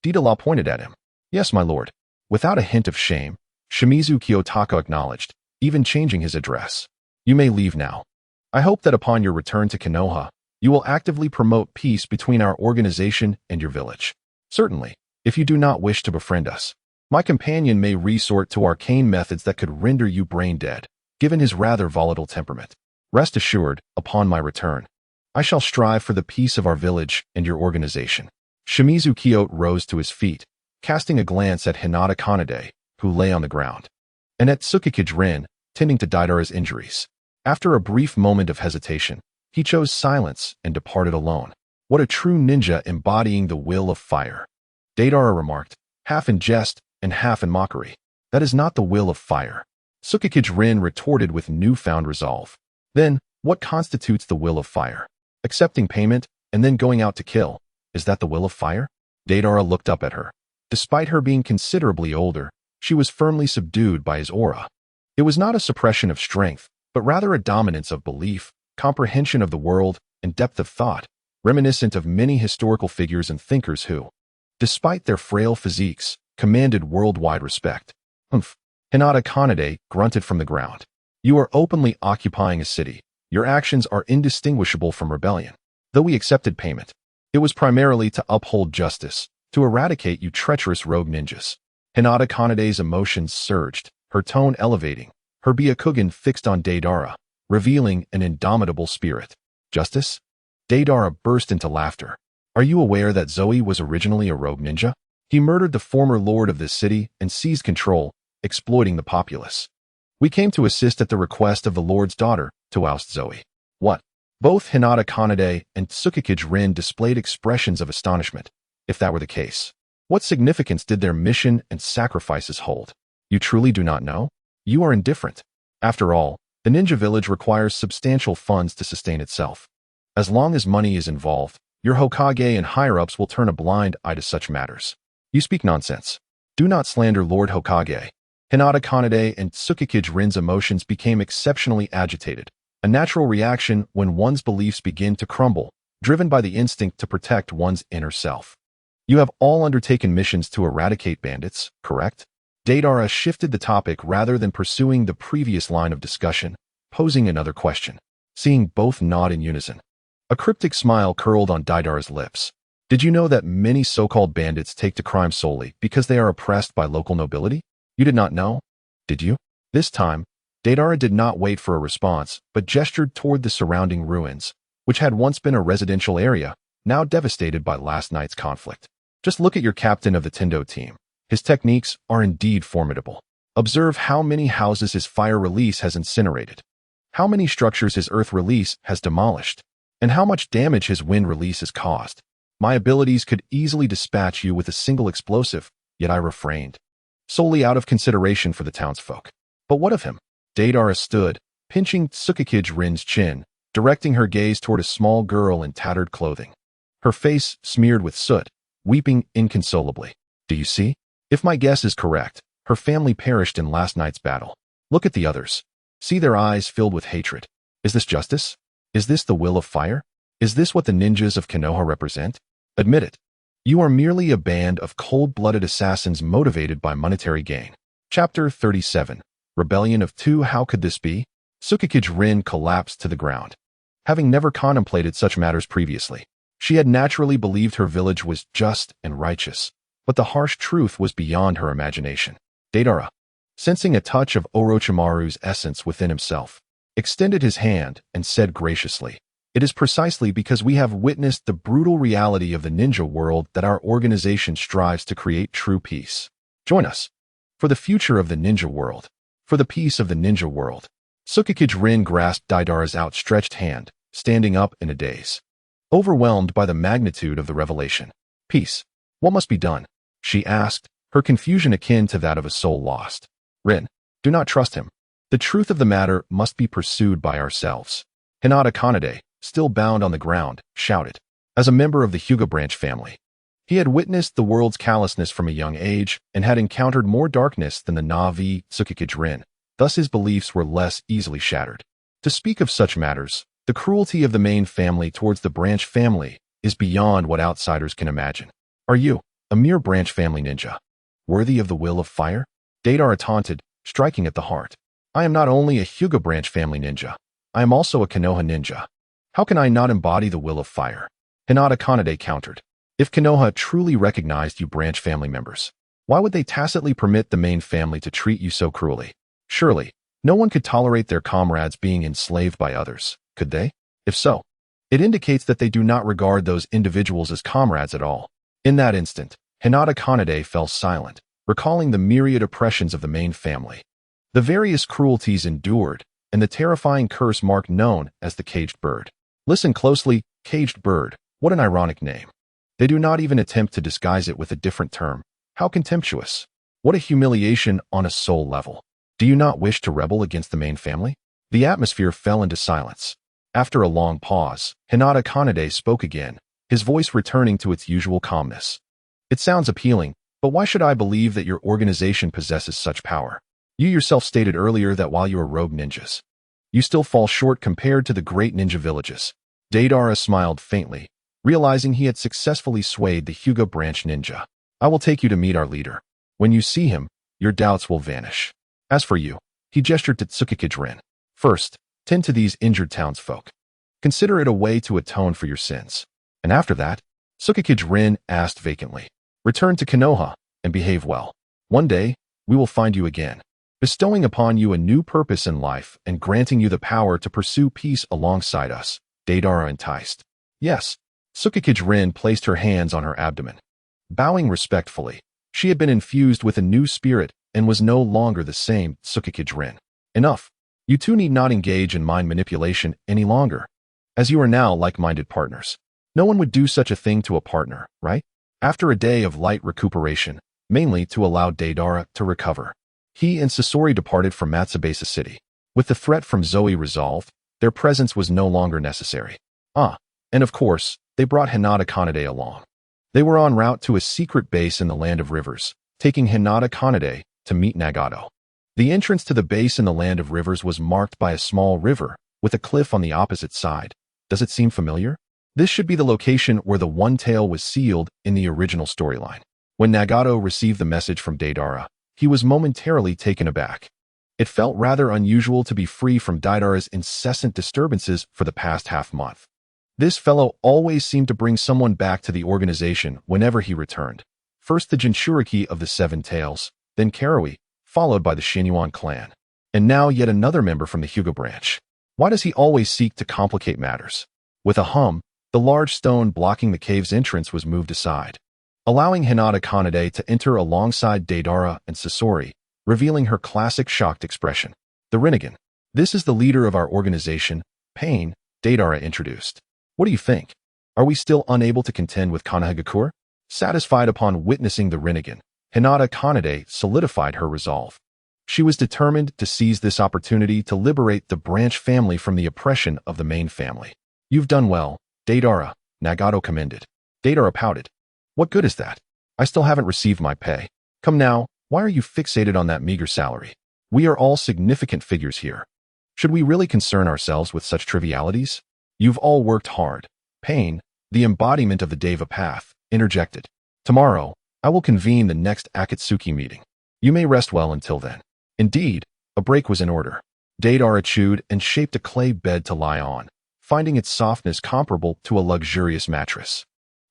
Deidara pointed at him. Yes, my lord. Without a hint of shame, Shimizu Kiyotaka acknowledged, even changing his address. You may leave now. I hope that upon your return to Konoha, you will actively promote peace between our organization and your village. Certainly, if you do not wish to befriend us, my companion may resort to arcane methods that could render you brain dead, given his rather volatile temperament. Rest assured, upon my return, I shall strive for the peace of our village and your organization. Shimizu Kyoto rose to his feet, casting a glance at Hinata Kanade, who lay on the ground, and at Tsuchikage Rin, tending to Deidara's injuries. After a brief moment of hesitation, he chose silence and departed alone. What a true ninja embodying the will of fire. Deidara remarked, half in jest and half in mockery. That is not the will of fire. Tsuchikage Rin retorted with newfound resolve. Then, what constitutes the will of fire? Accepting payment and then going out to kill. Is that the will of fire? Deidara looked up at her. Despite her being considerably older, she was firmly subdued by his aura. It was not a suppression of strength, but rather a dominance of belief, comprehension of the world, and depth of thought, reminiscent of many historical figures and thinkers who, despite their frail physiques, commanded worldwide respect. Humph. Hinata Kanade grunted from the ground. You are openly occupying a city. Your actions are indistinguishable from rebellion. Though we accepted payment, it was primarily to uphold justice, to eradicate you treacherous rogue ninjas. Hinata Kanade's emotions surged, her tone elevating, her Byakugan fixed on Deidara, revealing an indomitable spirit. Justice? Deidara burst into laughter. Are you aware that Zoe was originally a rogue ninja? He murdered the former lord of this city and seized control, exploiting the populace. We came to assist at the request of the lord's daughter to oust Zoe. What? Both Hinata Kanade and Tsuchikage Rin displayed expressions of astonishment. If that were the case, what significance did their mission and sacrifices hold? You truly do not know? You are indifferent. After all, the ninja village requires substantial funds to sustain itself. As long as money is involved, your Hokage and higher-ups will turn a blind eye to such matters. You speak nonsense. Do not slander Lord Hokage. Hinata Kanade and Tsuchikage Rin's emotions became exceptionally agitated, a natural reaction when one's beliefs begin to crumble, driven by the instinct to protect one's inner self. You have all undertaken missions to eradicate bandits, correct? Deidara shifted the topic rather than pursuing the previous line of discussion, posing another question. Seeing both nod in unison, a cryptic smile curled on Deidara's lips. Did you know that many so-called bandits take to crime solely because they are oppressed by local nobility? You did not know? Did you? This time, Deidara did not wait for a response, but gestured toward the surrounding ruins, which had once been a residential area, now devastated by last night's conflict. Just look at your captain of the Tendo team. His techniques are indeed formidable. Observe how many houses his fire release has incinerated, how many structures his earth release has demolished, and how much damage his wind release has caused. My abilities could easily dispatch you with a single explosive, yet I refrained, solely out of consideration for the townsfolk. But what of him? Deidara stood, pinching Tsuchikage Rin's chin, directing her gaze toward a small girl in tattered clothing, her face smeared with soot, weeping inconsolably. Do you see? If my guess is correct, her family perished in last night's battle. Look at the others. See their eyes filled with hatred. Is this justice? Is this the will of fire? Is this what the ninjas of Konoha represent? Admit it. You are merely a band of cold-blooded assassins motivated by monetary gain. Chapter 37. Rebellion of Two. How could this be? Tsuchikage Rin collapsed to the ground. Having never contemplated such matters previously, she had naturally believed her village was just and righteous, but the harsh truth was beyond her imagination. Deidara, sensing a touch of Orochimaru's essence within himself, extended his hand and said graciously, "It is precisely because we have witnessed the brutal reality of the ninja world that our organization strives to create true peace. Join us. For the future of the ninja world. For the peace of the ninja world." Tsuchikage Rin grasped Deidara's outstretched hand, standing up in a daze, overwhelmed by the magnitude of the revelation. "Peace. What must be done?" she asked, her confusion akin to that of a soul lost. "Rin, do not trust him. The truth of the matter must be pursued by ourselves." Hinata Kanade, still bound on the ground, shouted. As a member of the Hyuga branch family, he had witnessed the world's callousness from a young age and had encountered more darkness than the Na'vi Tsuchikage Rin. Thus his beliefs were less easily shattered. To speak of such matters, the cruelty of the main family towards the branch family is beyond what outsiders can imagine. Are you, A mere branch family ninja. Worthy of the will of fire? Deidara taunted, striking at the heart. I am not only a Hyuga branch family ninja, I am also a Konoha ninja. How can I not embody the will of fire? Hinata Kanade countered. If Konoha truly recognized you branch family members, why would they tacitly permit the main family to treat you so cruelly? Surely, no one could tolerate their comrades being enslaved by others, could they? If so, it indicates that they do not regard those individuals as comrades at all. In that instant, Hinata Kanade fell silent, recalling the myriad oppressions of the main family. The various cruelties endured, and the terrifying curse mark known as the caged bird. Listen closely, caged bird, what an ironic name. They do not even attempt to disguise it with a different term. How contemptuous. What a humiliation on a soul level. Do you not wish to rebel against the main family? The atmosphere fell into silence. After a long pause, Hinata Kanade spoke again, his voice returning to its usual calmness. It sounds appealing, but why should I believe that your organization possesses such power? You yourself stated earlier that while you are rogue ninjas, you still fall short compared to the great ninja villages. Deidara smiled faintly, realizing he had successfully swayed the Hyuga branch ninja. I will take you to meet our leader. When you see him, your doubts will vanish. As for you, he gestured to Tsuchikage. First, tend to these injured townsfolk. Consider it a way to atone for your sins. And after that, Tsuchikage asked vacantly, return to Konoha and behave well. One day, we will find you again, bestowing upon you a new purpose in life and granting you the power to pursue peace alongside us. Deidara enticed. Yes. Tsuchikage placed her hands on her abdomen. Bowing respectfully, she had been infused with a new spirit and was no longer the same. Tsuchikage. Enough. You two need not engage in mind manipulation any longer, as you are now like-minded partners. No one would do such a thing to a partner, right? After a day of light recuperation, mainly to allow Deidara to recover, he and Sasori departed from Matsubasa City. With the threat from Zoe resolved, their presence was no longer necessary. And of course, they brought Hinata Kanade along. They were en route to a secret base in the Land of Rivers, taking Hinata Kanade to meet Nagato. The entrance to the base in the Land of Rivers was marked by a small river, with a cliff on the opposite side. Does it seem familiar? This should be the location where the One Tail was sealed in the original storyline. When Nagato received the message from Deidara, he was momentarily taken aback. It felt rather unusual to be free from Deidara's incessant disturbances for the past half-month. This fellow always seemed to bring someone back to the organization whenever he returned. First the Jinchuriki of the Seven Tails, then Karui, followed by the Shinyuan clan. And now yet another member from the Hyuga branch. Why does he always seek to complicate matters? With a hum, the large stone blocking the cave's entrance was moved aside, allowing Hinata Kanade to enter alongside Deidara and Sasori, revealing her classic shocked expression. The Rinnegan. This is the leader of our organization, Pain, Deidara introduced. What do you think? Are we still unable to contend with Konohagakure? Satisfied upon witnessing the Rinnegan, Hinata Kanade solidified her resolve. She was determined to seize this opportunity to liberate the branch family from the oppression of the main family. You've done well, Deidara, Nagato commended. Deidara pouted. What good is that? I still haven't received my pay. Come now, why are you fixated on that meager salary? We are all significant figures here. Should we really concern ourselves with such trivialities? You've all worked hard. Pain, the embodiment of the Deva path, interjected. Tomorrow, I will convene the next Akatsuki meeting. You may rest well until then. Indeed, a break was in order. Deidara chewed and shaped a clay bed to lie on, finding its softness comparable to a luxurious mattress.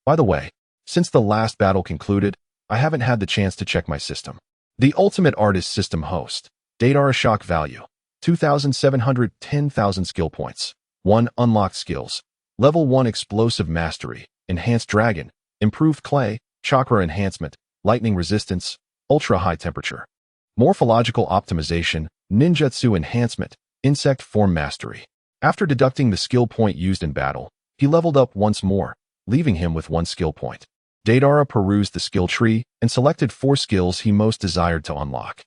By the way, since the last battle concluded, I haven't had the chance to check my system. The Ultimate Artist System host. Deidara shock value. 2,710,000 skill points. 1 unlocked skills. Level 1 explosive mastery, enhanced dragon, improved clay, chakra enhancement, lightning resistance, ultra high temperature. Morphological optimization, ninjutsu enhancement, insect form mastery. After deducting the skill point used in battle, he leveled up once more, leaving him with 1 skill point. Deidara perused the skill tree and selected 4 skills he most desired to unlock.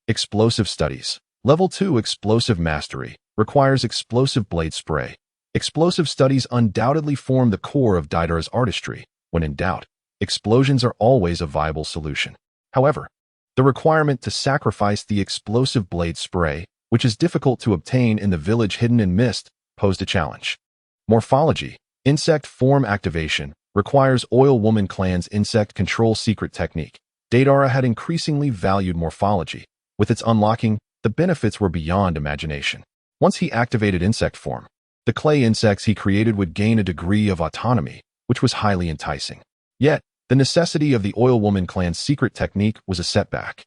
Explosive studies. Level 2 explosive mastery. Requires explosive blade spray. Explosive studies undoubtedly form the core of Deidara's artistry. When in doubt, explosions are always a viable solution. However, the requirement to sacrifice the explosive blade spray, which is difficult to obtain in the village hidden in mist, posed a challenge. Morphology. Insect form activation requires Oil Woman Clan's insect control secret technique. Deidara had increasingly valued morphology. With its unlocking, the benefits were beyond imagination. Once he activated insect form, the clay insects he created would gain a degree of autonomy, which was highly enticing. Yet, the necessity of the Oil Woman Clan's secret technique was a setback,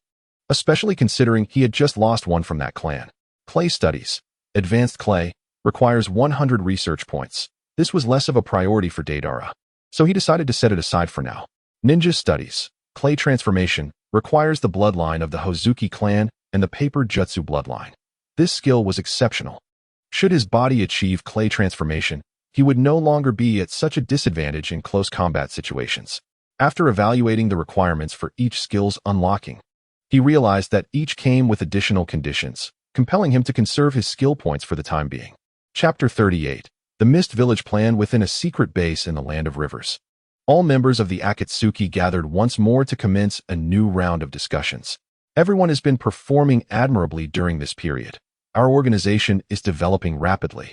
especially considering he had just lost one from that clan. Clay studies. Advanced clay requires 100 research points. This was less of a priority for Deidara, so he decided to set it aside for now. Ninja studies. Clay transformation requires the bloodline of the Hozuki clan and the paper jutsu bloodline. This skill was exceptional. Should his body achieve clay transformation, he would no longer be at such a disadvantage in close combat situations. After evaluating the requirements for each skill's unlocking, he realized that each came with additional conditions, compelling him to conserve his skill points for the time being. Chapter 38. The Mist Village Plan within a secret base in the Land of Rivers. All members of the Akatsuki gathered once more to commence a new round of discussions. Everyone has been performing admirably during this period. Our organization is developing rapidly.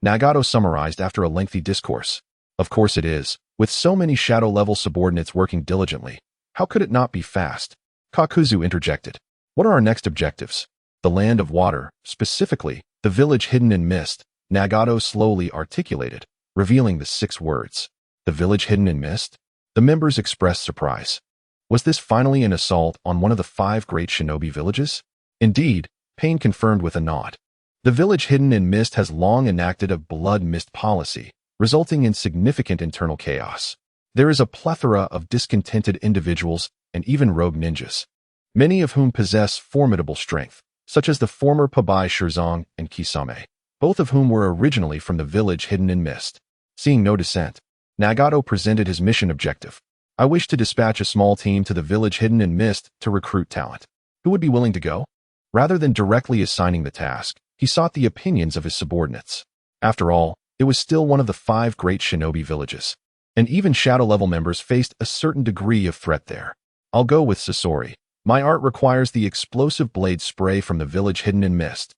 Nagato summarized after a lengthy discourse. Of course it is. With so many shadow-level subordinates working diligently, how could it not be fast? Kakuzu interjected. What are our next objectives? The Land of Water, specifically, the village hidden in mist, Nagato slowly articulated, revealing the 6 words. The village hidden in mist? The members expressed surprise. Was this finally an assault on one of the 5 great shinobi villages? Indeed, Pain confirmed with a nod. The village hidden in mist has long enacted a blood mist policy, resulting in significant internal chaos. There is a plethora of discontented individuals and even rogue ninjas, many of whom possess formidable strength, such as the former Pabai Shirzong and Kisame, both of whom were originally from the village hidden in mist. Seeing no dissent, Nagato presented his mission objective. I wish to dispatch a small team to the village hidden in mist to recruit talent. Who would be willing to go? Rather than directly assigning the task, he sought the opinions of his subordinates. After all, it was still one of the 5 great shinobi villages, and even shadow-level members faced a certain degree of threat there. I'll go with Sasori. My art requires the explosive blade spray from the village hidden in mist,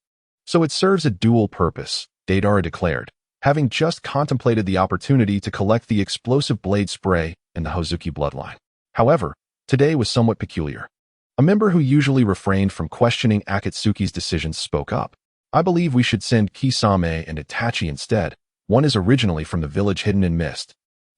so it serves a dual purpose, Deidara declared, having just contemplated the opportunity to collect the explosive blade spray in the Hozuki bloodline. However, today was somewhat peculiar. A member who usually refrained from questioning Akatsuki's decisions spoke up. I believe we should send Kisame and Itachi instead. One is originally from the village hidden in mist,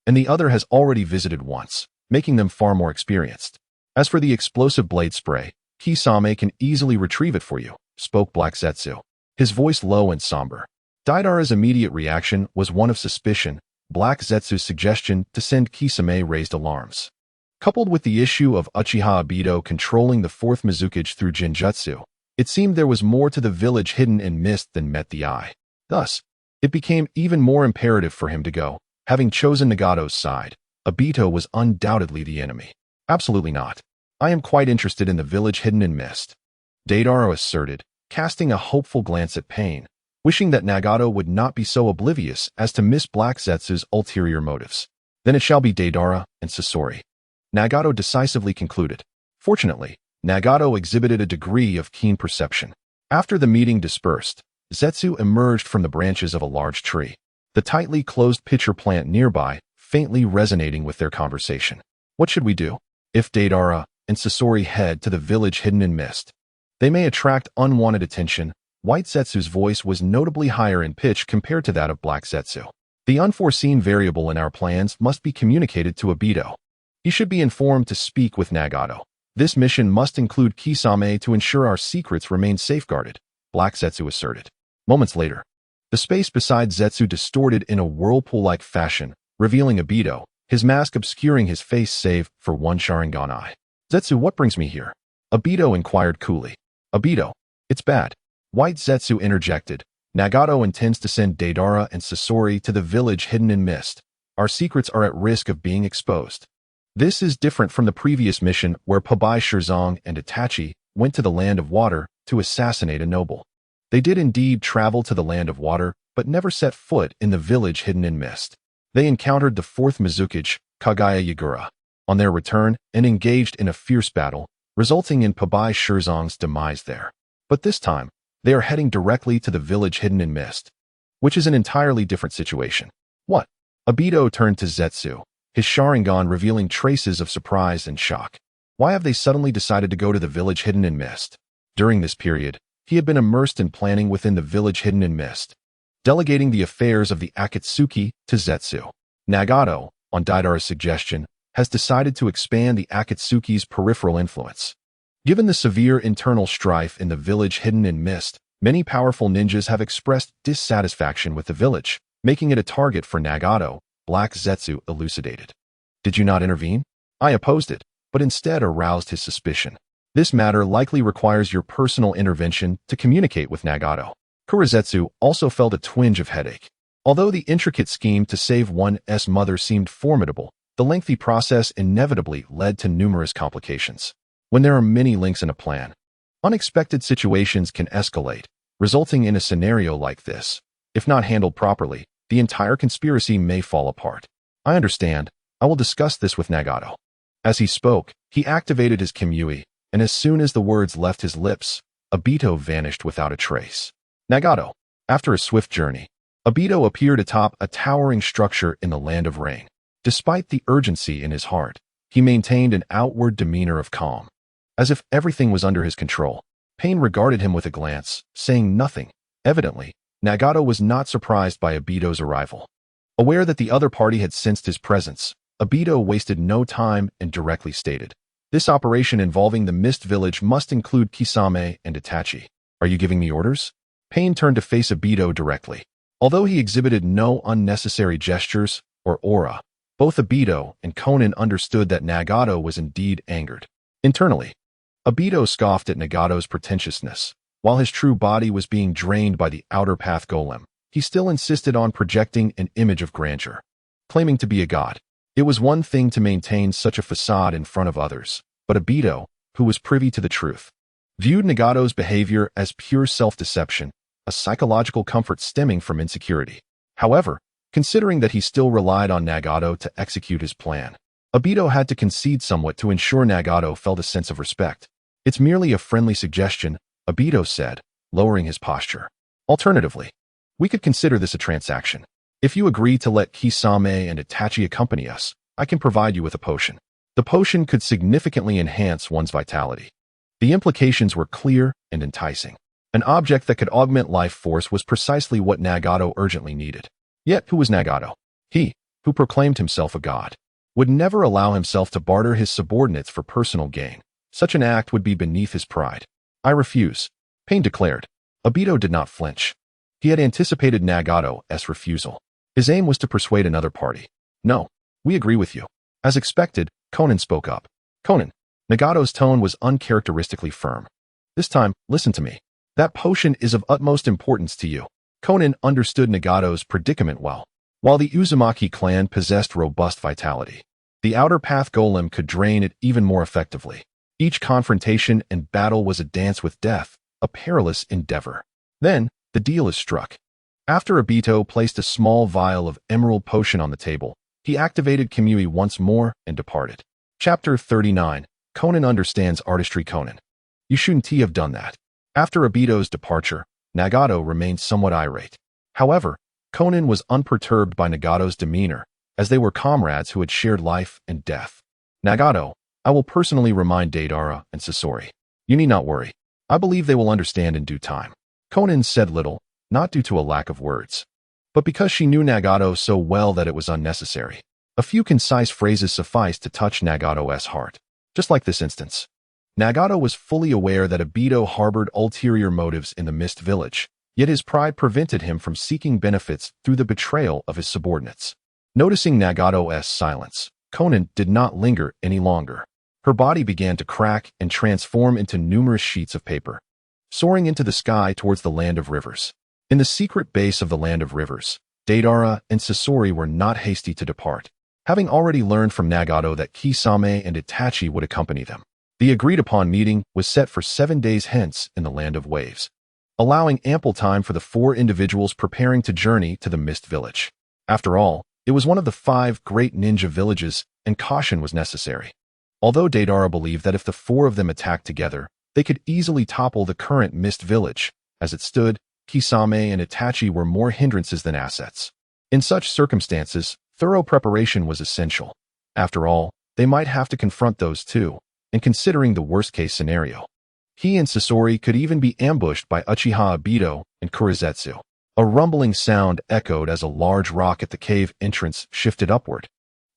and the other has already visited once, making them far more experienced. As for the explosive blade spray, Kisame can easily retrieve it for you, spoke Black Zetsu, his voice low and somber. Deidara's immediate reaction was one of suspicion. Black Zetsu's suggestion to send Kisame raised alarms. Coupled with the issue of Uchiha Obito controlling the 4th Mizukage through Jinjutsu, it seemed there was more to the village hidden in mist than met the eye. Thus, it became even more imperative for him to go. Having chosen Nagato's side, Obito was undoubtedly the enemy. Absolutely not. I am quite interested in the village hidden in mist, Deidara asserted, casting a hopeful glance at Pain, wishing that Nagato would not be so oblivious as to miss Black Zetsu's ulterior motives. Then it shall be Deidara and Sasori, Nagato decisively concluded. Fortunately, Nagato exhibited a degree of keen perception. After the meeting dispersed, Zetsu emerged from the branches of a large tree, the tightly closed pitcher plant nearby faintly resonating with their conversation. What should we do? If Deidara and Sasori head to the village hidden in mist, they may attract unwanted attention. White Zetsu's voice was notably higher in pitch compared to that of Black Zetsu. The unforeseen variable in our plans must be communicated to Obito. He should be informed to speak with Nagato. This mission must include Kisame to ensure our secrets remain safeguarded, Black Zetsu asserted. Moments later, the space beside Zetsu distorted in a whirlpool-like fashion, revealing Obito, his mask obscuring his face save for one Sharingan eye. Zetsu, what brings me here? Obito inquired coolly. Obito, it's bad. White Zetsu interjected. Nagato intends to send Deidara and Sasori to the village hidden in mist. Our secrets are at risk of being exposed. This is different from the previous mission where Pabai Shirzong and Itachi went to the Land of Water to assassinate a noble. They did indeed travel to the Land of Water, but never set foot in the village hidden in mist. They encountered the 4th Mizukage, Kagaya Yagura, on their return and engaged in a fierce battle, resulting in Pabai Shirzong's demise there. But this time, they are heading directly to the village hidden in mist, which is an entirely different situation. What? Obito turned to Zetsu, his Sharingan revealing traces of surprise and shock. Why have they suddenly decided to go to the village hidden in mist? During this period, he had been immersed in planning within the village hidden in mist, delegating the affairs of the Akatsuki to Zetsu. Nagato, on Deidara's suggestion, has decided to expand the Akatsuki's peripheral influence. Given the severe internal strife in the village hidden in mist, many powerful ninjas have expressed dissatisfaction with the village, making it a target for Nagato. Black Zetsu elucidated. Did you not intervene? I opposed it, but instead aroused his suspicion. This matter likely requires your personal intervention to communicate with Nagato. Kurotsuchi also felt a twinge of headache. Although the intricate scheme to save one's mother seemed formidable, the lengthy process inevitably led to numerous complications. When there are many links in a plan, unexpected situations can escalate, resulting in a scenario like this. If not handled properly, the entire conspiracy may fall apart. I understand. I will discuss this with Nagato. As he spoke, he activated his Kimui, and as soon as the words left his lips, Obito vanished without a trace. Nagato. After a swift journey, Obito appeared atop a towering structure in the land of rain. Despite the urgency in his heart, he maintained an outward demeanor of calm. As if everything was under his control, Pain regarded him with a glance, saying nothing. Evidently, Nagato was not surprised by Obito's arrival. Aware that the other party had sensed his presence, Obito wasted no time and directly stated, "This operation involving the Mist Village must include Kisame and Itachi. Are you giving me orders?" Pain turned to face Obito directly. Although he exhibited no unnecessary gestures or aura, both Obito and Konan understood that Nagato was indeed angered. Internally, Obito scoffed at Nagato's pretentiousness. While his true body was being drained by the outer path golem, he still insisted on projecting an image of grandeur. Claiming to be a god, it was one thing to maintain such a facade in front of others, but Obito, who was privy to the truth, viewed Nagato's behavior as pure self-deception, a psychological comfort stemming from insecurity. However, considering that he still relied on Nagato to execute his plan, Obito had to concede somewhat to ensure Nagato felt a sense of respect. "It's merely a friendly suggestion," Obito said, lowering his posture. "Alternatively, we could consider this a transaction. If you agree to let Kisame and Itachi accompany us, I can provide you with a potion. The potion could significantly enhance one's vitality." The implications were clear and enticing. An object that could augment life force was precisely what Nagato urgently needed. Yet who was Nagato? He, who proclaimed himself a god, would never allow himself to barter his subordinates for personal gain. Such an act would be beneath his pride. "I refuse," Pain declared. Obito did not flinch. He had anticipated Nagato's refusal. His aim was to persuade another party. "No, we agree with you." As expected, Konan spoke up. "Konan." Nagato's tone was uncharacteristically firm. "This time, listen to me. That potion is of utmost importance to you." Konan understood Nagato's predicament well. While the Uzumaki clan possessed robust vitality, the outer path golem could drain it even more effectively. Each confrontation and battle was a dance with death, a perilous endeavor. Then, the deal is struck. After Obito placed a small vial of emerald potion on the table, he activated Kimui once more and departed. Chapter 39. Konan understands artistry. Konan. "You shouldn't have done that." After Obito's departure, Nagato remained somewhat irate. However, Konan was unperturbed by Nagato's demeanor, as they were comrades who had shared life and death. "Nagato, I will personally remind Deidara and Sasori. You need not worry. I believe they will understand in due time." Konan said little, not due to a lack of words, but because she knew Nagato so well that it was unnecessary. A few concise phrases sufficed to touch Nagato's heart. Just like this instance. Nagato was fully aware that Obito harbored ulterior motives in the Mist Village, yet his pride prevented him from seeking benefits through the betrayal of his subordinates. Noticing Nagato's silence, Konan did not linger any longer. Her body began to crack and transform into numerous sheets of paper, soaring into the sky towards the Land of Rivers. In the secret base of the Land of Rivers, Deidara and Sasori were not hasty to depart, having already learned from Nagato that Kisame and Itachi would accompany them. The agreed-upon meeting was set for 7 days hence in the Land of Waves, allowing ample time for the 4 individuals preparing to journey to the Mist Village. After all, it was one of the 5 great ninja villages, and caution was necessary. Although Deidara believed that if the 4 of them attacked together, they could easily topple the current Mist Village. As it stood, Kisame and Itachi were more hindrances than assets. In such circumstances, thorough preparation was essential. After all, they might have to confront those too, and considering the worst-case scenario. He and Sasori could even be ambushed by Uchiha Obito and Kurosetsu. A rumbling sound echoed as a large rock at the cave entrance shifted upward,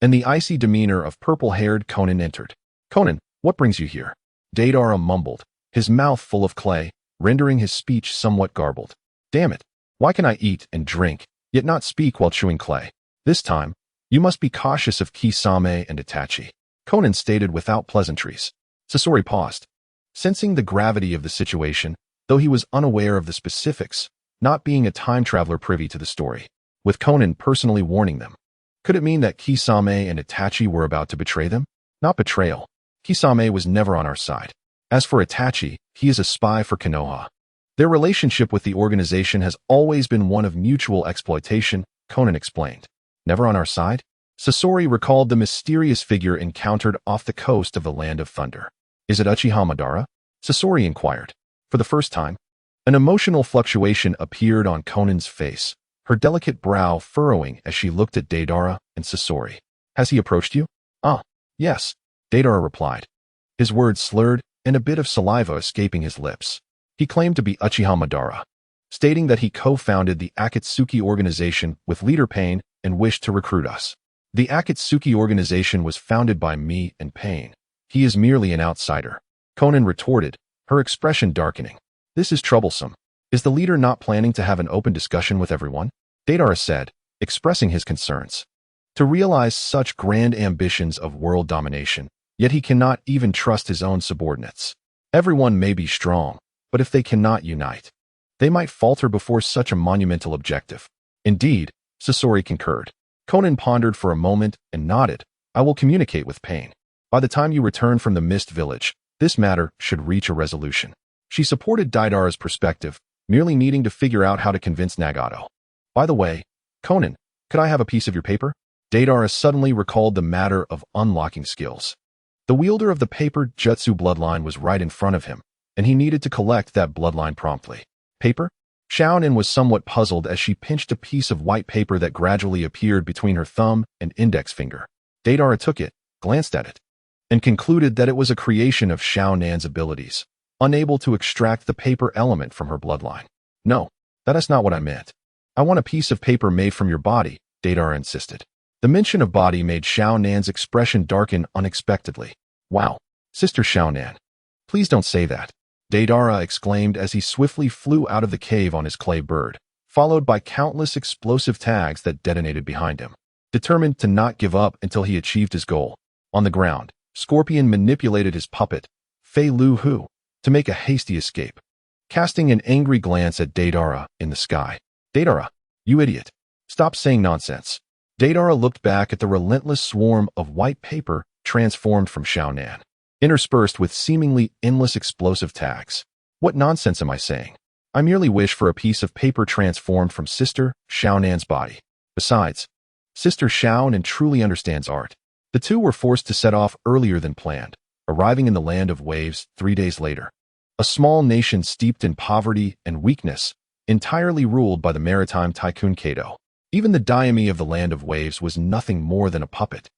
and the icy demeanor of purple-haired Konan entered. "Konan, what brings you here?" Deidara mumbled, his mouth full of clay, rendering his speech somewhat garbled. "Damn it, why can I eat and drink, yet not speak while chewing clay? This time, you must be cautious of Kisame and Itachi," Konan stated without pleasantries. Sasori paused, sensing the gravity of the situation, though he was unaware of the specifics, not being a time traveler privy to the story, with Konan personally warning them. Could it mean that Kisame and Itachi were about to betray them? Not betrayal. Kisame was never on our side. As for Itachi, he is a spy for Konoha. Their relationship with the organization has always been one of mutual exploitation, Konan explained. Never on our side? Sasori recalled the mysterious figure encountered off the coast of the Land of Thunder. "Is it Uchiha Madara?" Sasori inquired. For the first time, an emotional fluctuation appeared on Konan's face, her delicate brow furrowing as she looked at Deidara and Sasori. "Has he approached you?" "Ah, yes," Deidara replied, his words slurred and a bit of saliva escaping his lips. "He claimed to be Uchiha Madara, stating that he co-founded the Akatsuki organization with Leader Pain and wished to recruit us. The Akatsuki organization was founded by me and Pain. He is merely an outsider," Konan retorted, her expression darkening. "This is troublesome. Is the leader not planning to have an open discussion with everyone?" Deidara said, expressing his concerns. To realize such grand ambitions of world domination, yet he cannot even trust his own subordinates. Everyone may be strong, but if they cannot unite, they might falter before such a monumental objective. Indeed, Sasori concurred. Konan pondered for a moment and nodded. "I will communicate with Pain. By the time you return from the Mist Village, this matter should reach a resolution." She supported Deidara's perspective, merely needing to figure out how to convince Nagato. "By the way, Konan, could I have a piece of your paper?" Deidara suddenly recalled the matter of unlocking skills. The wielder of the paper jutsu bloodline was right in front of him, and he needed to collect that bloodline promptly. "Paper?" Xiaonan was somewhat puzzled as she pinched a piece of white paper that gradually appeared between her thumb and index finger. Deidara took it, glanced at it, and concluded that it was a creation of Xiaonan's abilities, unable to extract the paper element from her bloodline. "No, that is not what I meant. I want a piece of paper made from your body," Deidara insisted. The mention of body made Xiaonan's expression darken unexpectedly. "Wow, Sister Xiaonan, please don't say that," Deidara exclaimed as he swiftly flew out of the cave on his clay bird, followed by countless explosive tags that detonated behind him. Determined to not give up until he achieved his goal, on the ground, Scorpion manipulated his puppet, Fei Lu Hu, to make a hasty escape, casting an angry glance at Deidara in the sky. "Deidara, you idiot. Stop saying nonsense." Deidara looked back at the relentless swarm of white paper transformed from Xiaonan, interspersed with seemingly endless explosive tags. "What nonsense am I saying? I merely wish for a piece of paper transformed from Sister Xiaonan's body. Besides, Sister Xiaonan truly understands art." The two were forced to set off earlier than planned, arriving in the Land of Waves 3 days later. A small nation steeped in poverty and weakness, entirely ruled by the maritime tycoon Kato. Even the daimyo of the Land of Waves was nothing more than a puppet,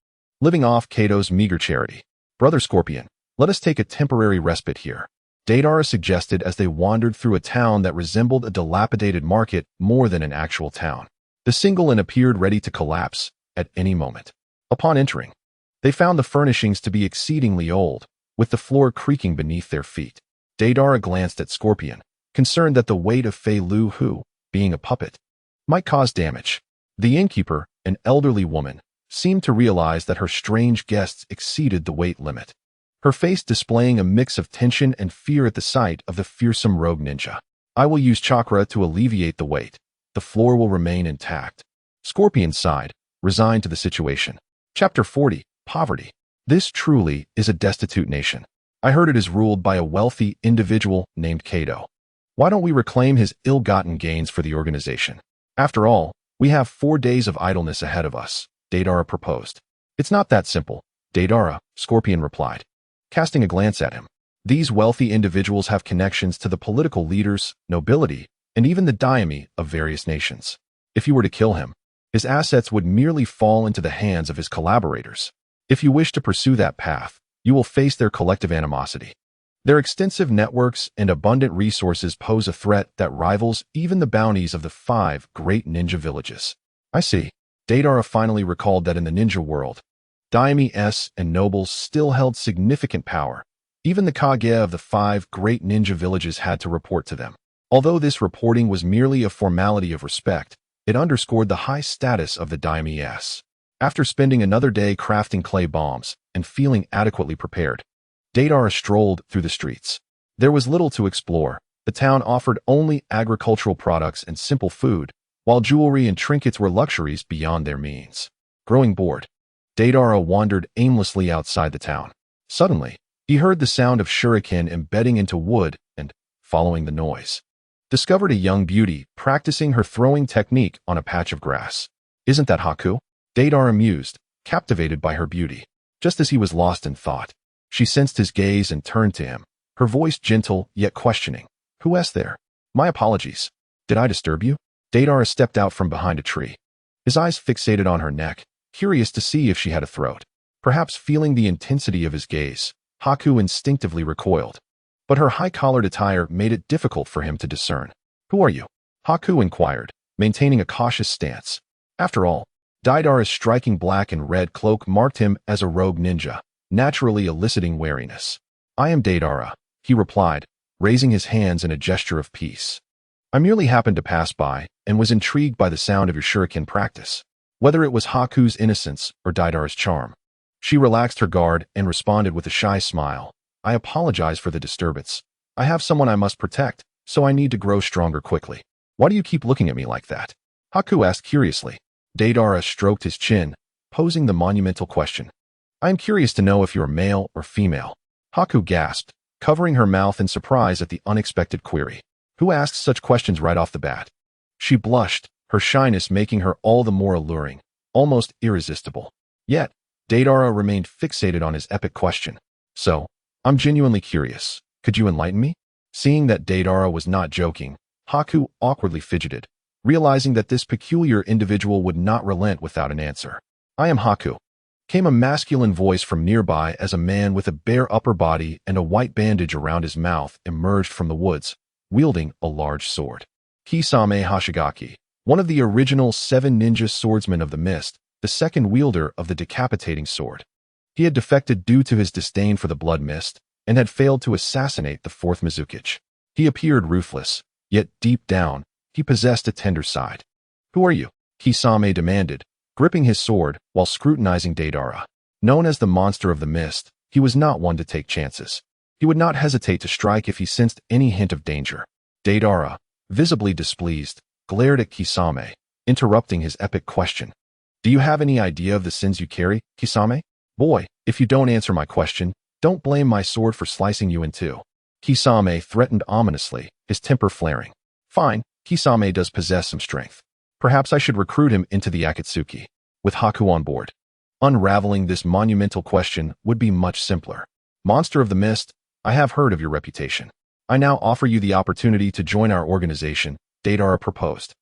living off Kato's meager charity. "Brother Scorpion, let us take a temporary respite here," Deidara suggested as they wandered through a town that resembled a dilapidated market more than an actual town. The single inn appeared ready to collapse at any moment. Upon entering, they found the furnishings to be exceedingly old, with the floor creaking beneath their feet. Deidara glanced at Scorpion, concerned that the weight of Fei Lu Hu, being a puppet, might cause damage. The innkeeper, an elderly woman, seemed to realize that her strange guests exceeded the weight limit, her face displaying a mix of tension and fear at the sight of the fearsome rogue ninja. "I will use chakra to alleviate the weight. The floor will remain intact." Scorpion sighed, resigned to the situation. Chapter 40, Poverty. "This truly is a destitute nation. I heard it is ruled by a wealthy individual named Kato. Why don't we reclaim his ill-gotten gains for the organization? After all, we have 4 days of idleness ahead of us," Deidara proposed. "It's not that simple, Deidara," Scorpion replied, casting a glance at him. "These wealthy individuals have connections to the political leaders, nobility, and even the daimyo of various nations. If you were to kill him, his assets would merely fall into the hands of his collaborators. If you wish to pursue that path, you will face their collective animosity. Their extensive networks and abundant resources pose a threat that rivals even the bounties of the 5 great ninja villages. I see. Deidara finally recalled that in the ninja world, daimyos and nobles still held significant power. Even the Kage of the 5 great ninja villages had to report to them. Although this reporting was merely a formality of respect, it underscored the high status of the daimyos. After spending another day crafting clay bombs and feeling adequately prepared, Deidara strolled through the streets. There was little to explore. The town offered only agricultural products and simple food, while jewelry and trinkets were luxuries beyond their means. Growing bored, Deidara wandered aimlessly outside the town. Suddenly, he heard the sound of shuriken embedding into wood and, following the noise, discovered a young beauty practicing her throwing technique on a patch of grass. Isn't that Haku? Deidara mused, captivated by her beauty. Just as he was lost in thought, she sensed his gaze and turned to him, her voice gentle yet questioning. Who is there? My apologies. Did I disturb you? Deidara stepped out from behind a tree, his eyes fixated on her neck, curious to see if she had a throat. Perhaps feeling the intensity of his gaze, Haku instinctively recoiled. But her high-collared attire made it difficult for him to discern. Who are you? Haku inquired, maintaining a cautious stance. After all, Deidara's striking black and red cloak marked him as a rogue ninja, naturally eliciting wariness. I am Deidara, he replied, raising his hands in a gesture of peace. I merely happened to pass by and was intrigued by the sound of your shuriken practice. Whether it was Haku's innocence or Deidara's charm, she relaxed her guard and responded with a shy smile. I apologize for the disturbance. I have someone I must protect, so I need to grow stronger quickly. Why do you keep looking at me like that? Haku asked curiously. Deidara stroked his chin, posing the monumental question. I am curious to know if you're male or female. Haku gasped, covering her mouth in surprise at the unexpected query. Who asks such questions right off the bat? She blushed, her shyness making her all the more alluring, almost irresistible. Yet, Deidara remained fixated on his epic question. So, I'm genuinely curious. Could you enlighten me? Seeing that Deidara was not joking, Haku awkwardly fidgeted, realizing that this peculiar individual would not relent without an answer. I am Haku. Came a masculine voice from nearby as a man with a bare upper body and a white bandage around his mouth emerged from the woods, wielding a large sword. Kisame Hashigaki, one of the original 7 ninja swordsmen of the mist, the second wielder of the decapitating sword. He had defected due to his disdain for the blood mist and had failed to assassinate the 4th Mizukichi. He appeared ruthless, yet deep down, he possessed a tender side. Who are you? Kisame demanded, gripping his sword while scrutinizing Deidara. Known as the monster of the mist, he was not one to take chances. He would not hesitate to strike if he sensed any hint of danger. Deidara, visibly displeased, glared at Kisame, interrupting his epic question. Do you have any idea of the sins you carry, Kisame? Boy, if you don't answer my question, don't blame my sword for slicing you in two. Kisame threatened ominously, his temper flaring. Fine, Kisame does possess some strength. Perhaps I should recruit him into the Akatsuki, with Haku on board. Unraveling this monumental question would be much simpler. Monster of the Mist, I have heard of your reputation. I now offer you the opportunity to join our organization, Deidara proposed.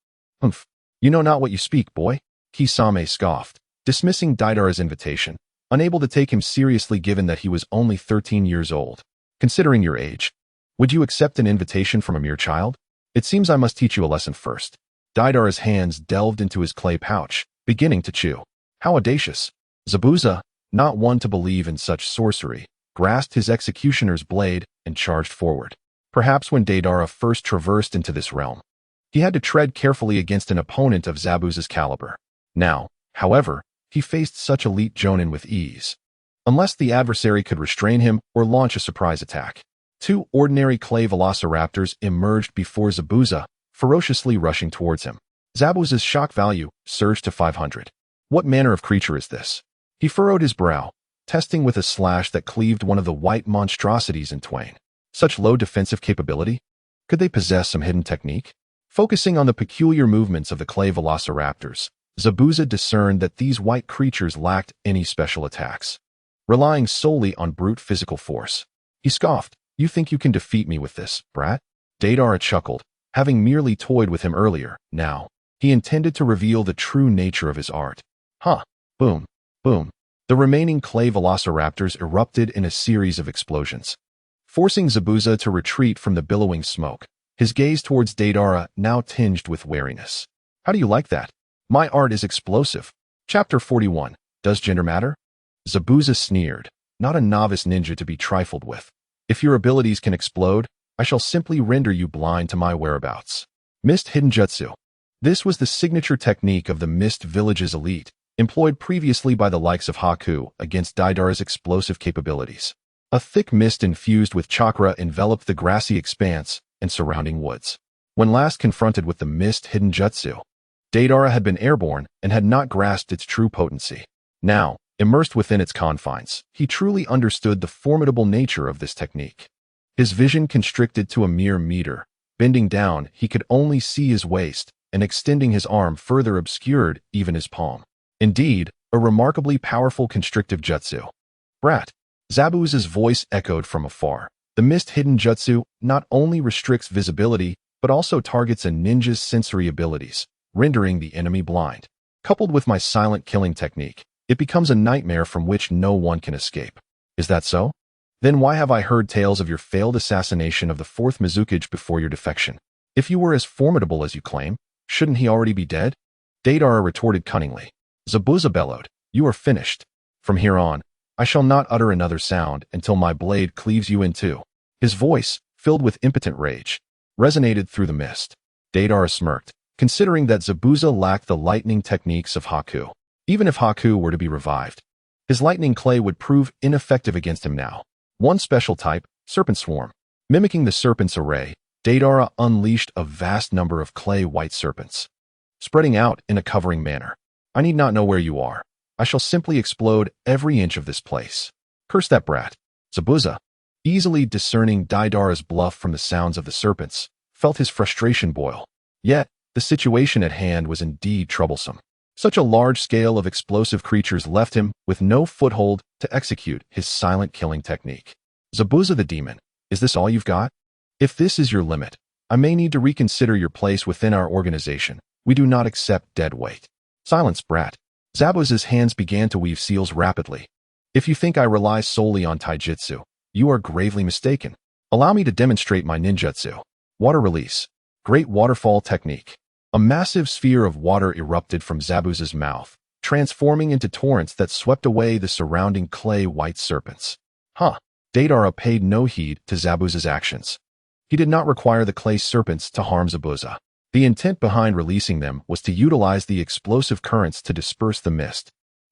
Humph, you know not what you speak, boy. Kisame scoffed, dismissing Deidara's invitation, unable to take him seriously given that he was only 13 years old. Considering your age, would you accept an invitation from a mere child? It seems I must teach you a lesson first. Deidara's hands delved into his clay pouch, beginning to chew. How audacious. Zabuza, not one to believe in such sorcery, grasped his executioner's blade and charged forward. Perhaps when Deidara first traversed into this realm, he had to tread carefully against an opponent of Zabuza's caliber. Now, however, he faced such elite jonin with ease, unless the adversary could restrain him or launch a surprise attack. 2 ordinary clay velociraptors emerged before Zabuza, ferociously rushing towards him. Zabuza's shock value surged to 500. What manner of creature is this? He furrowed his brow, testing with a slash that cleaved one of the white monstrosities in twain. Such low defensive capability? Could they possess some hidden technique? Focusing on the peculiar movements of the clay velociraptors, Zabuza discerned that these white creatures lacked any special attacks, relying solely on brute physical force. He scoffed, You think you can defeat me with this, brat? Deidara chuckled, having merely toyed with him earlier. Now, he intended to reveal the true nature of his art. Huh. Boom. Boom. The remaining clay velociraptors erupted in a series of explosions, forcing Zabuza to retreat from the billowing smoke, his gaze towards Deidara now tinged with wariness. How do you like that? My art is explosive. Chapter 41. Does gender matter? Zabuza sneered, not a novice ninja to be trifled with. If your abilities can explode, I shall simply render you blind to my whereabouts. Mist Hidden Jutsu. This was the signature technique of the Mist Village's elite, employed previously by the likes of Haku against Deidara's explosive capabilities. A thick mist infused with chakra enveloped the grassy expanse and surrounding woods. When last confronted with the Mist Hidden Jutsu, Deidara had been airborne and had not grasped its true potency. Now, immersed within its confines, he truly understood the formidable nature of this technique. His vision constricted to a mere meter. Bending down, he could only see his waist, and extending his arm further obscured even his palm. Indeed, a remarkably powerful constrictive jutsu. Brat. Zabuza's voice echoed from afar. The Mist Hidden Jutsu not only restricts visibility, but also targets a ninja's sensory abilities, rendering the enemy blind. Coupled with my silent killing technique, it becomes a nightmare from which no one can escape. Is that so? Then why have I heard tales of your failed assassination of the fourth Mizukage before your defection? If you were as formidable as you claim, shouldn't he already be dead? Deidara retorted cunningly. Zabuza bellowed, you are finished. From here on, I shall not utter another sound until my blade cleaves you in two. His voice, filled with impotent rage, resonated through the mist. Deidara smirked, considering that Zabuza lacked the lightning techniques of Haku. Even if Haku were to be revived, his lightning clay would prove ineffective against him now. One special type, Serpent Swarm. Mimicking the serpent's array, Deidara unleashed a vast number of clay white serpents, spreading out in a covering manner. I need not know where you are. I shall simply explode every inch of this place. Curse that brat. Zabuza, easily discerning Deidara's bluff from the sounds of the serpents, felt his frustration boil. Yet, the situation at hand was indeed troublesome. Such a large scale of explosive creatures left him with no foothold to execute his silent killing technique. Zabuza the demon, is this all you've got? If this is your limit, I may need to reconsider your place within our organization. We do not accept dead weight. Silence, brat. Zabuza's hands began to weave seals rapidly. If you think I rely solely on taijutsu, you are gravely mistaken. Allow me to demonstrate my ninjutsu. Water release. Great waterfall technique. A massive sphere of water erupted from Zabuza's mouth, transforming into torrents that swept away the surrounding clay white serpents. Deidara paid no heed to Zabuza's actions. He did not require the clay serpents to harm Zabuza. The intent behind releasing them was to utilize the explosive currents to disperse the mist.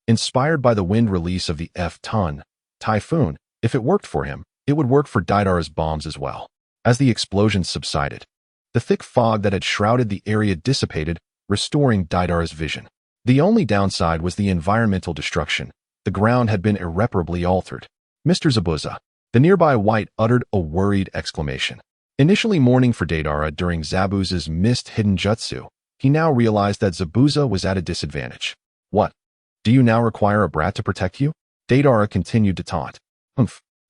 Inspired by the wind release of the F-ton typhoon, if it worked for him, it would work for Deidara's bombs as well. As the explosions subsided, the thick fog that had shrouded the area dissipated, restoring Deidara's vision. The only downside was the environmental destruction. The ground had been irreparably altered. Mr. Zabuza. The nearby white uttered a worried exclamation. Initially mourning for Deidara during Zabuza's mist-hidden jutsu, he now realized that Zabuza was at a disadvantage. What? Do you now require a brat to protect you? Deidara continued to taunt.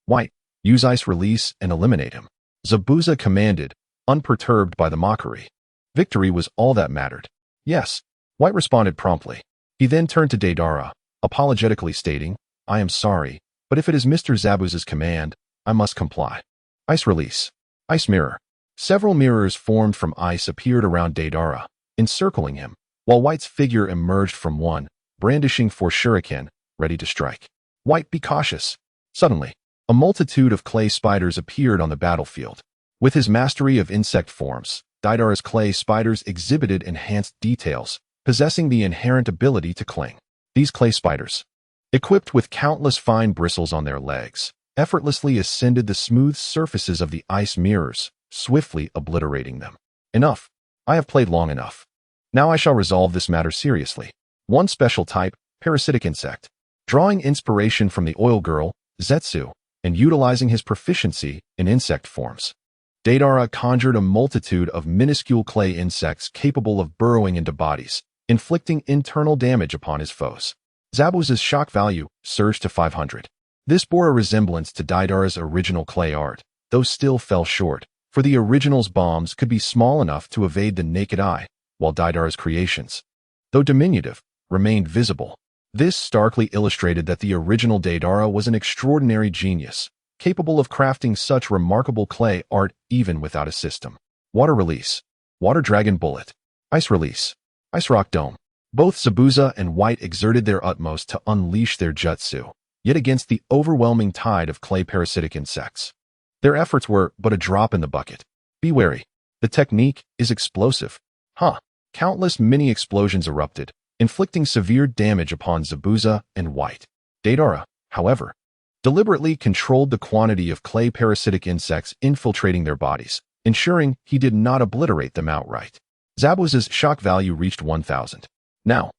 White, use ice release and eliminate him. Zabuza commanded, unperturbed by the mockery. Victory was all that mattered. Yes, White responded promptly. He then turned to Deidara, apologetically stating, I am sorry, but if it is Mr. Zabuza's command, I must comply. Ice release. Ice mirror. Several mirrors formed from ice appeared around Deidara, encircling him, while White's figure emerged from one, brandishing for Shuriken, ready to strike. White, be cautious. Suddenly, a multitude of clay spiders appeared on the battlefield. With his mastery of insect forms, Deidara's clay spiders exhibited enhanced details, possessing the inherent ability to cling. These clay spiders, equipped with countless fine bristles on their legs, effortlessly ascended the smooth surfaces of the ice mirrors, swiftly obliterating them. Enough. I have played long enough. Now I shall resolve this matter seriously. One special type, parasitic insect. Drawing inspiration from the oil girl, Zetsu, and utilizing his proficiency in insect forms, Deidara conjured a multitude of minuscule clay insects capable of burrowing into bodies, inflicting internal damage upon his foes. Zabuza's shock value surged to 500. This bore a resemblance to Deidara's original clay art, though still fell short, for the original's bombs could be small enough to evade the naked eye, while Deidara's creations, though diminutive, remained visible. This starkly illustrated that the original Deidara was an extraordinary genius, capable of crafting such remarkable clay art even without a system. Water release. Water dragon bullet. Ice release. Ice rock dome. Both Zabuza and White exerted their utmost to unleash their jutsu, yet against the overwhelming tide of clay parasitic insects. Their efforts were but a drop in the bucket. Be wary. The technique is explosive. Countless mini-explosions erupted, inflicting severe damage upon Zabuza and White. Deidara, however, deliberately controlled the quantity of clay parasitic insects infiltrating their bodies, ensuring he did not obliterate them outright. Zabuza's shock value reached 1,000. Now,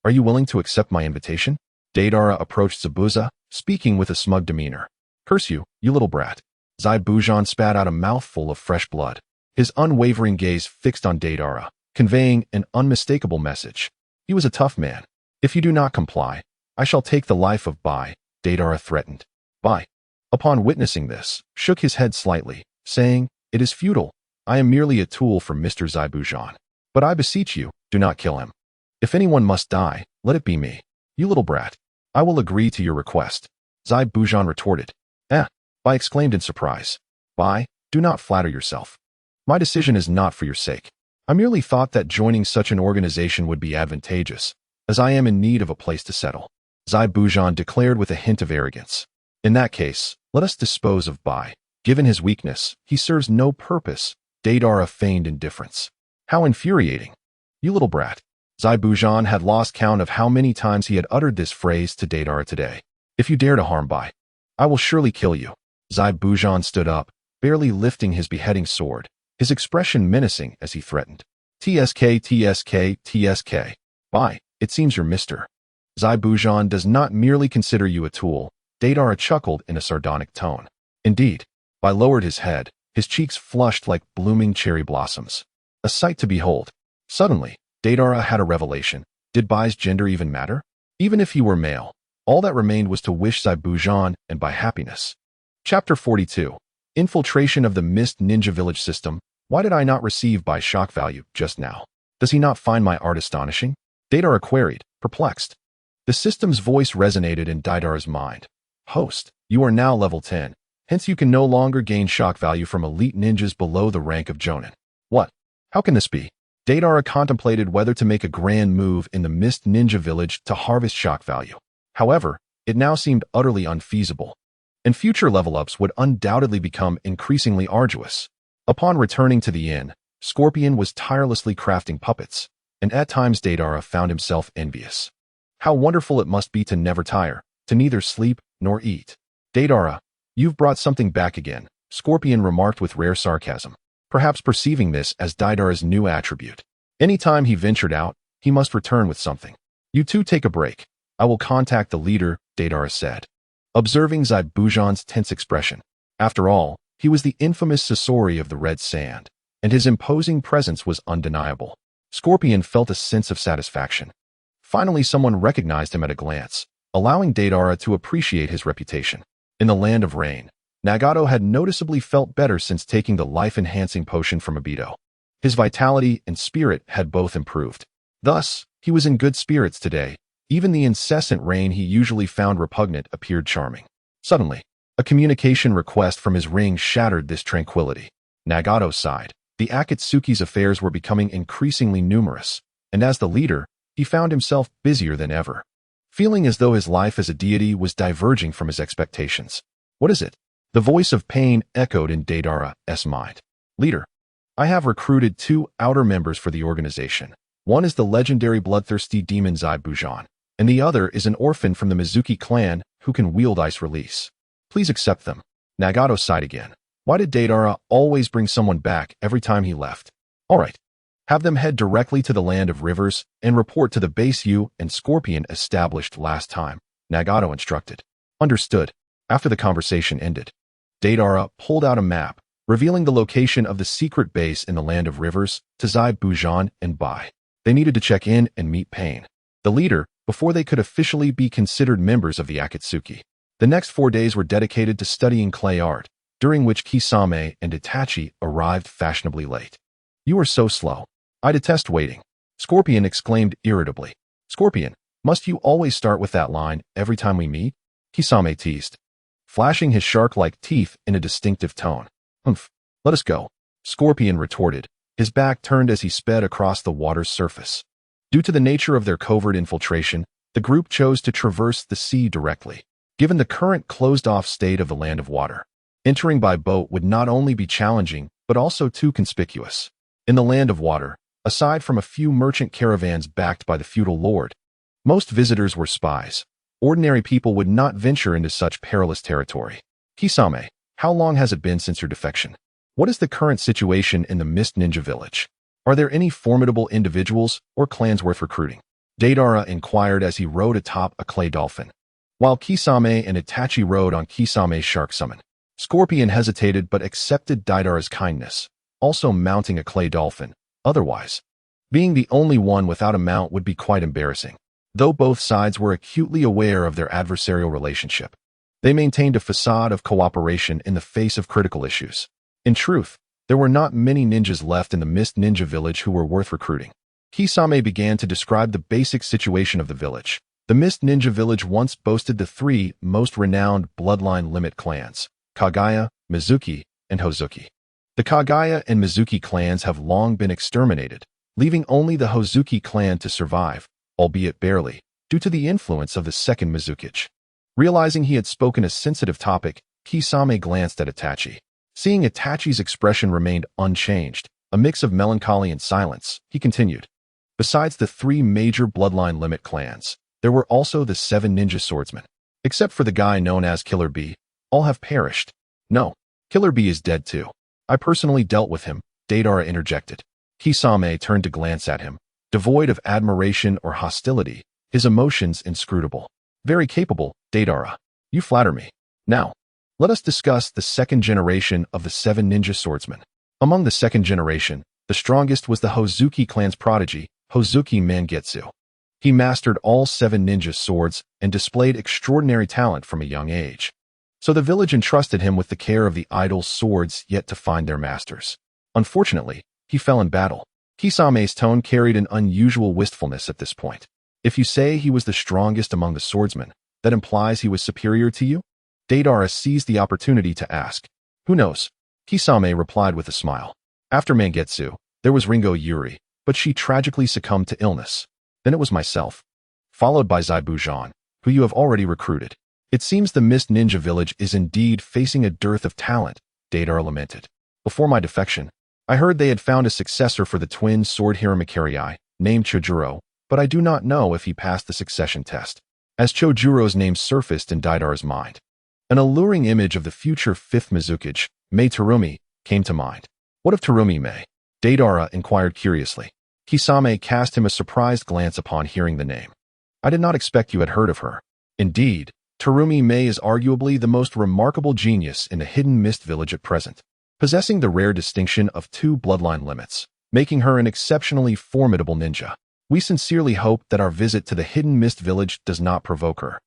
are you willing to accept my invitation? Deidara approached Zabuza, speaking with a smug demeanor. Curse you, you little brat. Zabuza spat out a mouthful of fresh blood, his unwavering gaze fixed on Deidara, conveying an unmistakable message. He was a tough man. If you do not comply, I shall take the life of Bai, Deidara threatened. Bai, upon witnessing this, shook his head slightly, saying, It is futile. I am merely a tool for Mr. Zabuza. But I beseech you, do not kill him. If anyone must die, let it be me. You little brat. I will agree to your request. Zabuza retorted. Bai exclaimed in surprise. Bai, do not flatter yourself. My decision is not for your sake. I merely thought that joining such an organization would be advantageous, as I am in need of a place to settle. Zabuza declared with a hint of arrogance. In that case, let us dispose of Bai. Given his weakness, he serves no purpose. Deidara feigned indifference. How infuriating. You little brat. Zabuza had lost count of how many times he had uttered this phrase to Deidara today. If you dare to harm Bai, I will surely kill you. Zabuza stood up, barely lifting his beheading sword, his expression menacing as he threatened. TSK, TSK, TSK. Bai, it seems you're Mr. Zabuza does not merely consider you a tool. Deidara chuckled in a sardonic tone. Indeed, Bai lowered his head, his cheeks flushed like blooming cherry blossoms. A sight to behold. Suddenly, Deidara had a revelation. Did Bai's gender even matter? Even if he were male, all that remained was to wish Zabuza and Bai happiness. Chapter 42. Infiltration of the Mist Ninja Village System. Why did I not receive Bai's shock value just now? Does he not find my art astonishing? Deidara queried, perplexed. The system's voice resonated in Deidara's mind. Host, you are now level 10. Hence you can no longer gain shock value from elite ninjas below the rank of Jonin. What? How can this be? Deidara contemplated whether to make a grand move in the Mist Ninja Village to harvest shock value. However, it now seemed utterly unfeasible, and future level-ups would undoubtedly become increasingly arduous. Upon returning to the inn, Scorpion was tirelessly crafting puppets, and at times Deidara found himself envious. How wonderful it must be to never tire, to neither sleep nor eat. Deidara, you've brought something back again, Scorpion remarked with rare sarcasm, perhaps perceiving this as Deidara's new attribute. Any time he ventured out, he must return with something. You two take a break. I will contact the leader, Deidara said, observing Zabuza's tense expression. After all, he was the infamous Sasori of the Red Sand, and his imposing presence was undeniable. Scorpion felt a sense of satisfaction. Finally, someone recognized him at a glance, allowing Deidara to appreciate his reputation. In the land of rain, Nagato had noticeably felt better since taking the life-enhancing potion from Obito. His vitality and spirit had both improved. Thus, he was in good spirits today. Even the incessant rain he usually found repugnant appeared charming. Suddenly, a communication request from his ring shattered this tranquility. Nagato sighed. The Akatsuki's affairs were becoming increasingly numerous, and as the leader, he found himself busier than ever, feeling as though his life as a deity was diverging from his expectations. What is it? The voice of pain echoed in Deidara's mind. Leader, I have recruited 2 outer members for the organization. One is the legendary bloodthirsty demon Zabuza, and the other is an orphan from the Mizuki clan who can wield ice release. Please accept them. Nagato sighed again. Why did Deidara always bring someone back every time he left? All right. Have them head directly to the land of rivers and report to the base you and Scorpion established last time, Nagato instructed. Understood. After the conversation ended, Deidara pulled out a map, revealing the location of the secret base in the land of rivers to Zabuza and Bai. They needed to check in and meet Pain, the leader, before they could officially be considered members of the Akatsuki. The next 4 days were dedicated to studying clay art, during which Kisame and Itachi arrived fashionably late. You are so slow. I detest waiting. Scorpion exclaimed irritably. Scorpion, Must you always start with that line every time we meet? Kisame teased, flashing his shark-like teeth in a distinctive tone. Humph, let us go, Scorpion retorted, his back turned as he sped across the water's surface. Due to the nature of their covert infiltration, the group chose to traverse the sea directly. Given the current closed-off state of the land of water, entering by boat would not only be challenging, but also too conspicuous. In the land of water, aside from a few merchant caravans backed by the feudal lord, most visitors were spies. Ordinary people would not venture into such perilous territory. Kisame, how long has it been since your defection? What is the current situation in the Mist Ninja Village? Are there any formidable individuals or clans worth recruiting? Deidara inquired as he rode atop a clay dolphin, while Kisame and Itachi rode on Kisame's shark summon. Scorpion hesitated but accepted Deidara's kindness, also mounting a clay dolphin. Otherwise, being the only one without a mount would be quite embarrassing. Though both sides were acutely aware of their adversarial relationship, they maintained a facade of cooperation in the face of critical issues. In truth, there were not many ninjas left in the Mist Ninja Village who were worth recruiting. Kisame began to describe the basic situation of the village. The Mist Ninja Village once boasted the three most renowned bloodline limit clans, Kagaya, Mizuki, and Hozuki. The Kagaya and Mizuki clans have long been exterminated, leaving only the Hozuki clan to survive, albeit barely, due to the influence of the second Mizukage. Realizing he had spoken a sensitive topic, Kisame glanced at Itachi. Seeing Itachi's expression remained unchanged, a mix of melancholy and silence, he continued. Besides the three major bloodline limit clans, there were also the 7 ninja swordsmen. Except for the guy known as Killer B, all have perished. No, Killer B is dead too. I personally dealt with him, Deidara interjected. Kisame turned to glance at him, devoid of admiration or hostility, his emotions inscrutable. Very capable, Deidara. You flatter me. Now, let us discuss the second generation of the 7 ninja swordsmen. Among the second generation, the strongest was the Hozuki clan's prodigy, Hozuki Mangetsu. He mastered all 7 ninja swords and displayed extraordinary talent from a young age. So the village entrusted him with the care of the idle swords yet to find their masters. Unfortunately, he fell in battle. Kisame's tone carried an unusual wistfulness at this point. If you say he was the strongest among the swordsmen, that implies he was superior to you? Deidara seized the opportunity to ask. Who knows? Kisame replied with a smile. After Mangetsu, there was Ringo Yuri, but she tragically succumbed to illness. Then it was myself, followed by Zaibujan, who you have already recruited. It seems the Mist Ninja Village is indeed facing a dearth of talent, Deidara lamented. Before my defection, I heard they had found a successor for the twin sword Hiramakirii, named Chojuro, but I do not know if he passed the succession test. As Chojuro's name surfaced in Deidara's mind, an alluring image of the future 5th Mizukage, Mei Terumi, came to mind. What of Terumi Mei? Deidara inquired curiously. Kisame cast him a surprised glance upon hearing the name. I did not expect you had heard of her. Indeed, Terumi Mei is arguably the most remarkable genius in the Hidden Mist Village at present, possessing the rare distinction of 2 bloodline limits, making her an exceptionally formidable ninja. We sincerely hope that our visit to the Hidden Mist Village does not provoke her,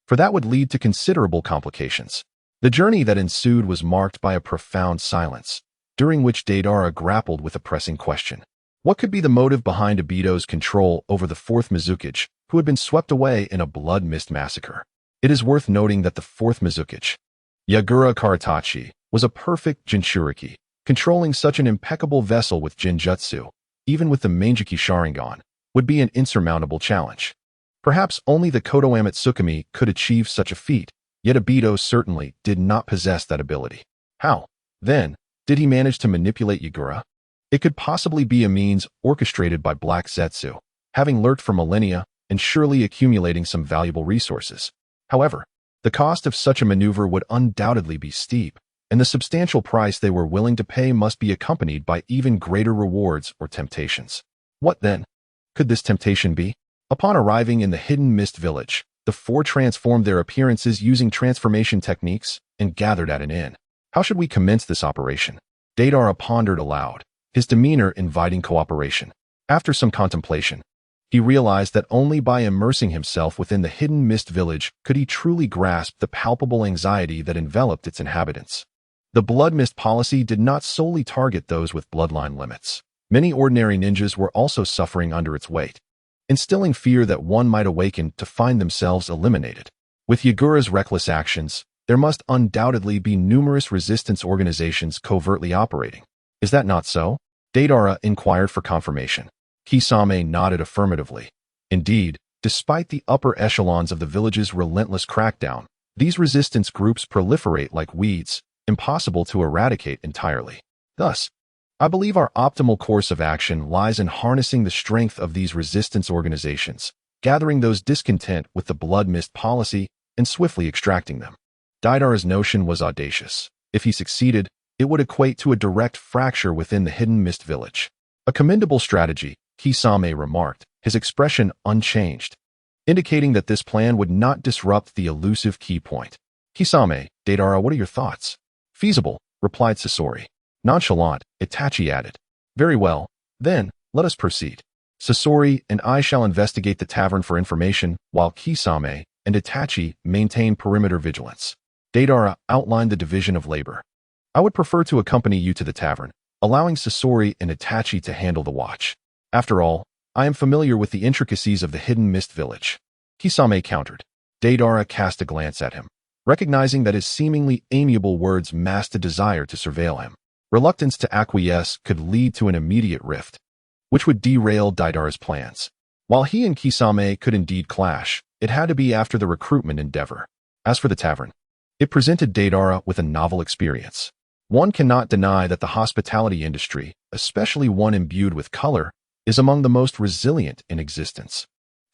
for that would lead to considerable complications. The journey that ensued was marked by a profound silence, during which Deidara grappled with a pressing question. What could be the motive behind Obito's control over the 4th Mizukage, who had been swept away in a blood mist massacre? It is worth noting that the 4th Mizukage, Yagura Kurotsuchi, was a perfect Jinchuriki, controlling such an impeccable vessel with Jinjutsu, even with the Manjiki Sharingan, would be an insurmountable challenge. Perhaps only the Kodoame Tsukimi could achieve such a feat, yet Obito certainly did not possess that ability. How, then, did he manage to manipulate Yagura? It could possibly be a means orchestrated by Black Zetsu, having lurked for millennia and surely accumulating some valuable resources. However, the cost of such a maneuver would undoubtedly be steep, and the substantial price they were willing to pay must be accompanied by even greater rewards or temptations. What then could this temptation be? Upon arriving in the Hidden Mist Village, the 4 transformed their appearances using transformation techniques and gathered at an inn. How should we commence this operation? Deidara pondered aloud, his demeanor inviting cooperation. After some contemplation, he realized that only by immersing himself within the Hidden Mist Village could he truly grasp the palpable anxiety that enveloped its inhabitants. The Blood Mist policy did not solely target those with bloodline limits. Many ordinary ninjas were also suffering under its weight. instilling fear that one might awaken to find themselves eliminated. With Yagura's reckless actions, there must undoubtedly be numerous resistance organizations covertly operating. Is that not so? Deidara inquired for confirmation. Kisame nodded affirmatively. Indeed, despite the upper echelons of the village's relentless crackdown, these resistance groups proliferate like weeds, impossible to eradicate entirely. Thus, I believe our optimal course of action lies in harnessing the strength of these resistance organizations, gathering those discontent with the blood mist policy, and swiftly extracting them. Deidara's notion was audacious. If he succeeded, it would equate to a direct fracture within the hidden mist village. A commendable strategy, Kisame remarked, his expression unchanged, indicating that this plan would not disrupt the elusive key point. Kisame, Deidara, what are your thoughts? Feasible, replied Sasori. Nonchalant, Itachi added. Very well, then, let us proceed. Sasori and I shall investigate the tavern for information, while Kisame and Itachi maintain perimeter vigilance. Deidara outlined the division of labor. I would prefer to accompany you to the tavern, allowing Sasori and Itachi to handle the watch. After all, I am familiar with the intricacies of the hidden mist village. Kisame countered. Deidara cast a glance at him, recognizing that his seemingly amiable words masked a desire to surveil him. Reluctance to acquiesce could lead to an immediate rift, which would derail Deidara's plans. While he and Kisame could indeed clash, it had to be after the recruitment endeavor. As for the tavern, it presented Deidara with a novel experience. One cannot deny that the hospitality industry, especially one imbued with color, is among the most resilient in existence,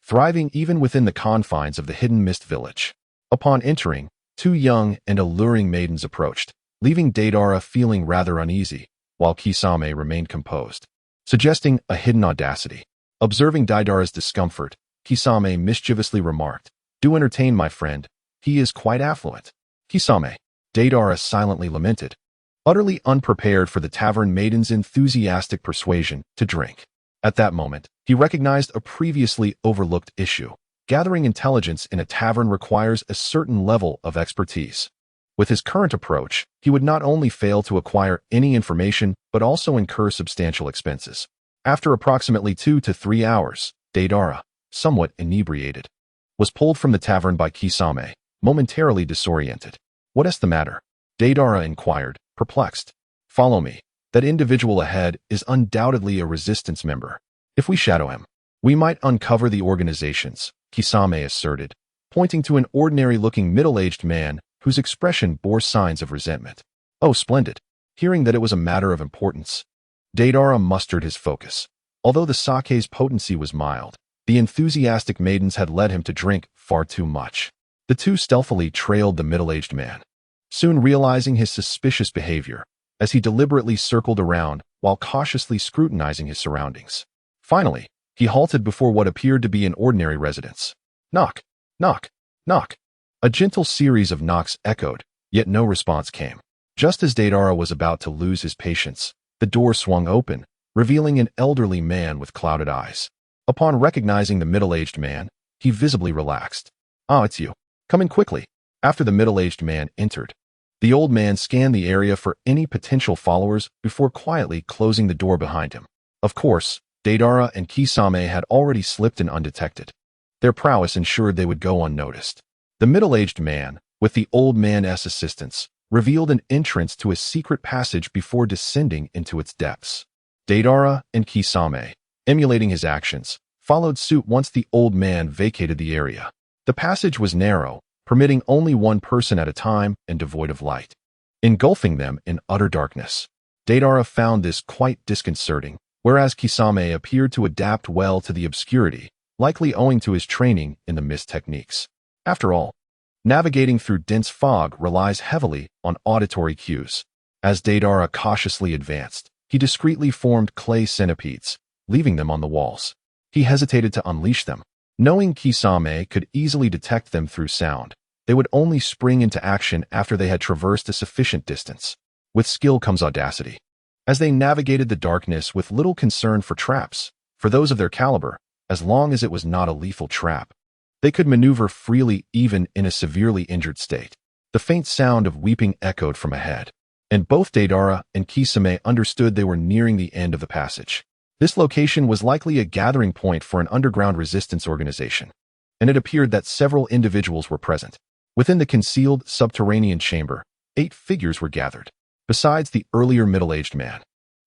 thriving even within the confines of the hidden mist village. Upon entering, two young and alluring maidens approached, leaving Deidara feeling rather uneasy, while Kisame remained composed, suggesting a hidden audacity. Observing Deidara's discomfort, Kisame mischievously remarked, "Do entertain my friend, he is quite affluent." Kisame, Deidara silently lamented, utterly unprepared for the tavern maiden's enthusiastic persuasion to drink. At that moment, he recognized a previously overlooked issue. Gathering intelligence in a tavern requires a certain level of expertise. With his current approach, he would not only fail to acquire any information, but also incur substantial expenses. After approximately 2 to 3 hours, Deidara, somewhat inebriated, was pulled from the tavern by Kisame, momentarily disoriented. "What is the matter?" Deidara inquired, perplexed. "Follow me. That individual ahead is undoubtedly a resistance member. If we shadow him, we might uncover the organizations," Kisame asserted, pointing to an ordinary-looking middle-aged man whose expression bore signs of resentment. "Oh, splendid." Hearing that it was a matter of importance, Deidara mustered his focus. Although the sake's potency was mild, the enthusiastic maidens had led him to drink far too much. The two stealthily trailed the middle-aged man, soon realizing his suspicious behavior, as he deliberately circled around while cautiously scrutinizing his surroundings. Finally, he halted before what appeared to be an ordinary residence. Knock, knock, knock. A gentle series of knocks echoed, yet no response came. Just as Deidara was about to lose his patience, the door swung open, revealing an elderly man with clouded eyes. Upon recognizing the middle-aged man, he visibly relaxed. "Ah, it's you. Come in quickly." After the middle-aged man entered, the old man scanned the area for any potential followers before quietly closing the door behind him. Of course, Deidara and Kisame had already slipped in undetected. Their prowess ensured they would go unnoticed. The middle-aged man, with the old man's assistance, revealed an entrance to a secret passage before descending into its depths. Deidara and Kisame, emulating his actions, followed suit once the old man vacated the area. The passage was narrow, permitting only one person at a time and devoid of light, engulfing them in utter darkness. Deidara found this quite disconcerting, whereas Kisame appeared to adapt well to the obscurity, likely owing to his training in the mist techniques. After all, navigating through dense fog relies heavily on auditory cues. As Deidara cautiously advanced, he discreetly formed clay centipedes, leaving them on the walls. He hesitated to unleash them, knowing Kisame could easily detect them through sound. They would only spring into action after they had traversed a sufficient distance. With skill comes audacity. As they navigated the darkness with little concern for traps, for those of their caliber, as long as it was not a lethal trap, they could maneuver freely even in a severely injured state. The faint sound of weeping echoed from ahead, and both Deidara and Kisame understood they were nearing the end of the passage. This location was likely a gathering point for an underground resistance organization, and it appeared that several individuals were present. Within the concealed subterranean chamber, 8 figures were gathered, besides the earlier middle-aged man.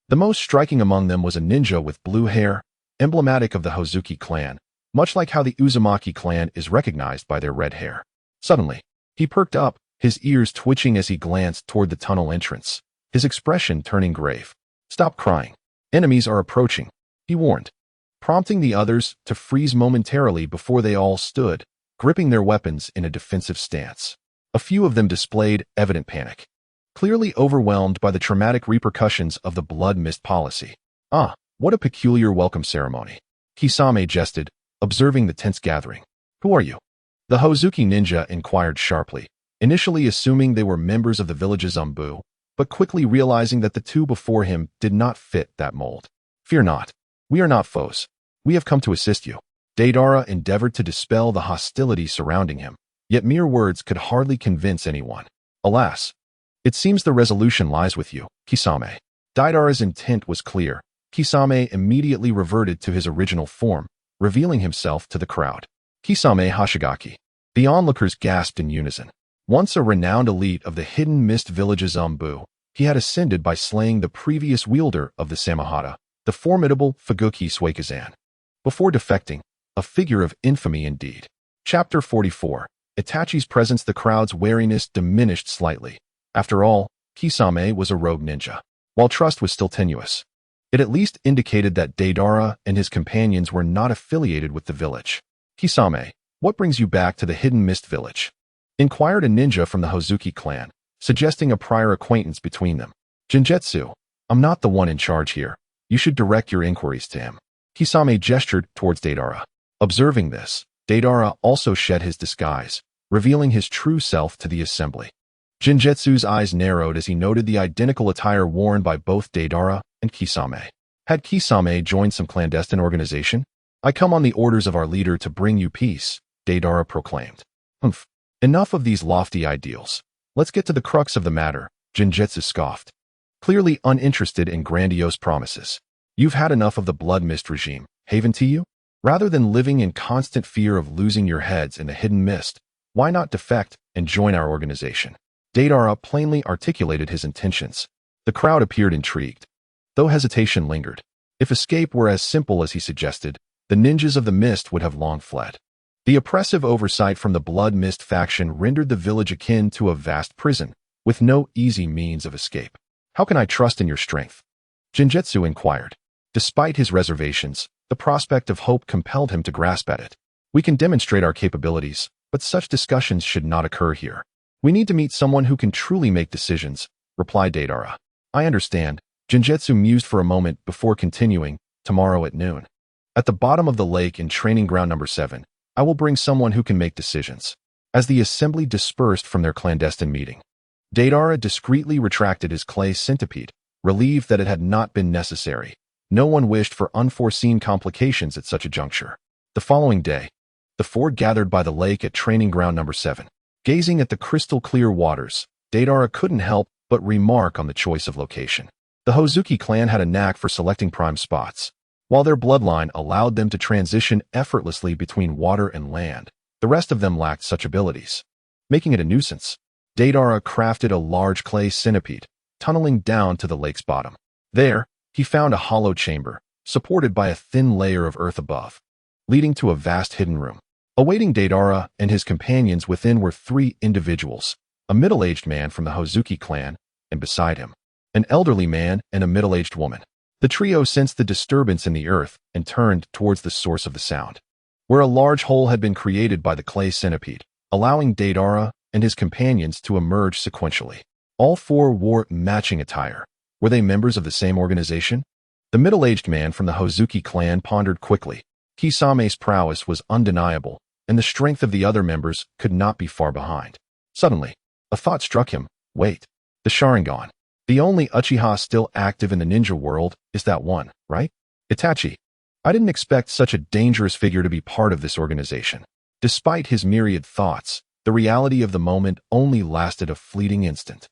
The most striking among them was a ninja with blue hair, emblematic of the Hozuki clan, much like how the Uzumaki clan is recognized by their red hair. Suddenly, he perked up, his ears twitching as he glanced toward the tunnel entrance, his expression turning grave. "Stop crying. Enemies are approaching," he warned, prompting the others to freeze momentarily before they all stood, gripping their weapons in a defensive stance. A few of them displayed evident panic, clearly overwhelmed by the traumatic repercussions of the blood mist policy. "Ah, what a peculiar welcome ceremony," Kisame jested, observing the tense gathering. "Who are you?" The Hozuki ninja inquired sharply, initially assuming they were members of the village's Umbu, but quickly realizing that the 2 before him did not fit that mold. "Fear not. We are not foes. We have come to assist you." Deidara endeavored to dispel the hostility surrounding him, yet mere words could hardly convince anyone. "Alas, it seems the resolution lies with you, Kisame." Deidara's intent was clear. Kisame immediately reverted to his original form, revealing himself to the crowd. Kisame Hashigaki. The onlookers gasped in unison. Once a renowned elite of the hidden mist village's Umbu, he had ascended by slaying the previous wielder of the Samahata, the formidable Fuguki Suikazan. Before defecting, a figure of infamy indeed. Chapter 44. Itachi's presence. The crowd's wariness diminished slightly. After all, Kisame was a rogue ninja. While trust was still tenuous, it at least indicated that Deidara and his companions were not affiliated with the village. "Kisame, what brings you back to the hidden mist village?" inquired a ninja from the Hozuki clan, suggesting a prior acquaintance between them. "Jinjetsu, I'm not the one in charge here. You should direct your inquiries to him." Kisame gestured towards Deidara. Observing this, Deidara also shed his disguise, revealing his true self to the assembly. Jinjetsu's eyes narrowed as he noted the identical attire worn by both Deidara and Kisame. Had Kisame joined some clandestine organization? "I come on the orders of our leader to bring you peace," Deidara proclaimed. "Humph. Enough of these lofty ideals. Let's get to the crux of the matter," Jinjetsu scoffed, clearly uninterested in grandiose promises. "You've had enough of the blood mist regime, haven't you? Rather than living in constant fear of losing your heads in the hidden mist, why not defect and join our organization?" Deidara plainly articulated his intentions. The crowd appeared intrigued, though hesitation lingered. If escape were as simple as he suggested, the ninjas of the mist would have long fled. The oppressive oversight from the blood mist faction rendered the village akin to a vast prison, with no easy means of escape. "How can I trust in your strength?" Jinjetsu inquired. Despite his reservations, the prospect of hope compelled him to grasp at it. "We can demonstrate our capabilities, but such discussions should not occur here. We need to meet someone who can truly make decisions," replied Deidara. "I understand." Jinjetsu mused for a moment before continuing. "Tomorrow at noon, at the bottom of the lake in training ground number 7, I will bring someone who can make decisions." As the assembly dispersed from their clandestine meeting, Deidara discreetly retracted his clay centipede, relieved that it had not been necessary. No one wished for unforeseen complications at such a juncture. The following day, the 4 gathered by the lake at training ground number 7. Gazing at the crystal-clear waters, Deidara couldn't help but remark on the choice of location. The Hozuki clan had a knack for selecting prime spots. While their bloodline allowed them to transition effortlessly between water and land, the rest of them lacked such abilities, making it a nuisance. Deidara crafted a large clay centipede, tunneling down to the lake's bottom. There, he found a hollow chamber, supported by a thin layer of earth above, leading to a vast hidden room. Awaiting Deidara and his companions within were 3 individuals, a middle-aged man from the Hozuki clan, and beside him, an elderly man and a middle-aged woman. The trio sensed the disturbance in the earth and turned towards the source of the sound, where a large hole had been created by the clay centipede, allowing Deidara and his companions to emerge sequentially. All 4 wore matching attire. Were they members of the same organization? The middle-aged man from the Hozuki clan pondered quickly. Kisame's prowess was undeniable, and the strength of the other members could not be far behind. Suddenly, a thought struck him. Wait, the Sharingan. The only Uchiha still active in the ninja world is that one, right? Itachi. I didn't expect such a dangerous figure to be part of this organization. Despite his myriad thoughts, the reality of the moment only lasted a fleeting instant,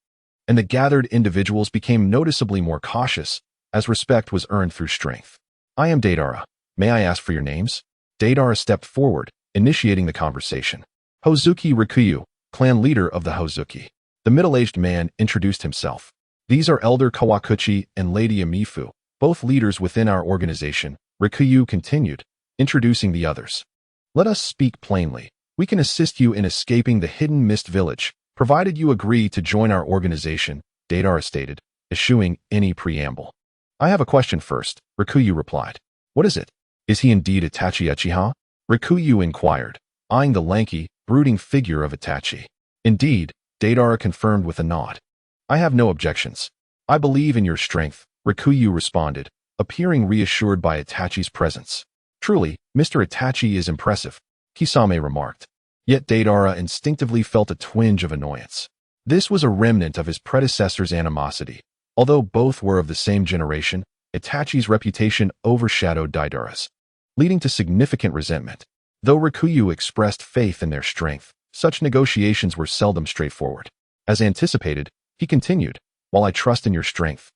and the gathered individuals became noticeably more cautious, as respect was earned through strength. I am Deidara. May I ask for your names? Deidara stepped forward, initiating the conversation. Hozuki Rikuyu, clan leader of the Hozuki. The middle-aged man introduced himself. These are Elder Kawakuchi and Lady Amifu, both leaders within our organization. Rikuyu continued, introducing the others. Let us speak plainly. We can assist you in escaping the hidden mist village, provided you agree to join our organization, Deidara stated, eschewing any preamble. I have a question first, Rikuyu replied. What is it? Is he indeed Itachi Uchiha? Rikuyu inquired, eyeing the lanky, brooding figure of Itachi. Indeed, Deidara confirmed with a nod. I have no objections. I believe in your strength, Rikuyu responded, appearing reassured by Itachi's presence. Truly, Mr. Itachi is impressive, Kisame remarked. Yet Deidara instinctively felt a twinge of annoyance. This was a remnant of his predecessor's animosity. Although both were of the same generation, Itachi's reputation overshadowed Deidara's, leading to significant resentment. Though Rikuyu expressed faith in their strength, such negotiations were seldom straightforward. As anticipated, he continued, while I trust in your strength,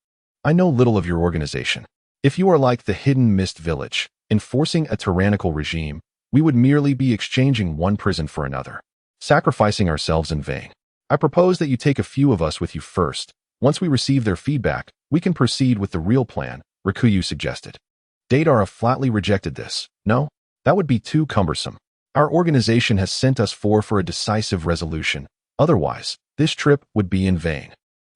I know little of your organization. If you are like the hidden mist village, enforcing a tyrannical regime, we would merely be exchanging one prison for another, sacrificing ourselves in vain. I propose that you take a few of us with you first. Once we receive their feedback, we can proceed with the real plan, Rikuyu suggested. Deidara flatly rejected this. No, that would be too cumbersome. Our organization has sent us for a decisive resolution. Otherwise, this trip would be in vain.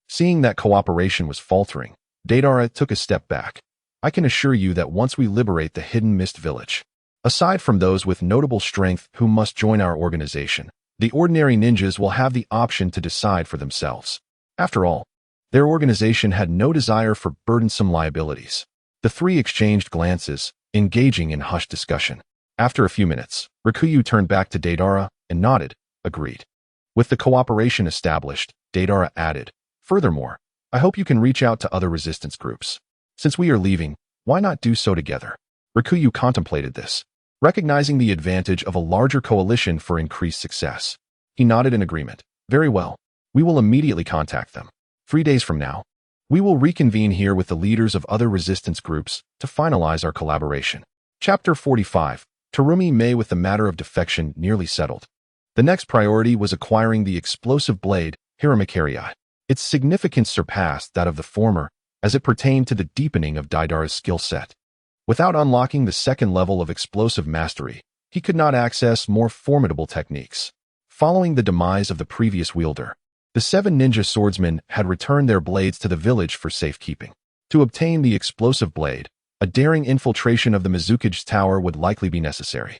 Seeing that cooperation was faltering, Deidara took a step back. I can assure you that once we liberate the hidden mist village, aside from those with notable strength who must join our organization, the ordinary ninjas will have the option to decide for themselves. After all, their organization had no desire for burdensome liabilities. The three exchanged glances, engaging in hushed discussion. After a few minutes, Rikuyu turned back to Deidara and nodded, agreed. With the cooperation established, Deidara added, furthermore, I hope you can reach out to other resistance groups. Since we are leaving, why not do so together? Rikuyu contemplated this, recognizing the advantage of a larger coalition for increased success. He nodded in agreement. Very well. We will immediately contact them. 3 days from now, we will reconvene here with the leaders of other resistance groups to finalize our collaboration. Chapter 45. Terumi Mei. With the matter of defection nearly settled, the next priority was acquiring the explosive blade, Hiramakerii. Its significance surpassed that of the former, as it pertained to the deepening of Deidara's skill set. Without unlocking the second level of explosive mastery, he could not access more formidable techniques. Following the demise of the previous wielder, the 7 ninja swordsmen had returned their blades to the village for safekeeping. To obtain the explosive blade, a daring infiltration of the Mizukage Tower would likely be necessary.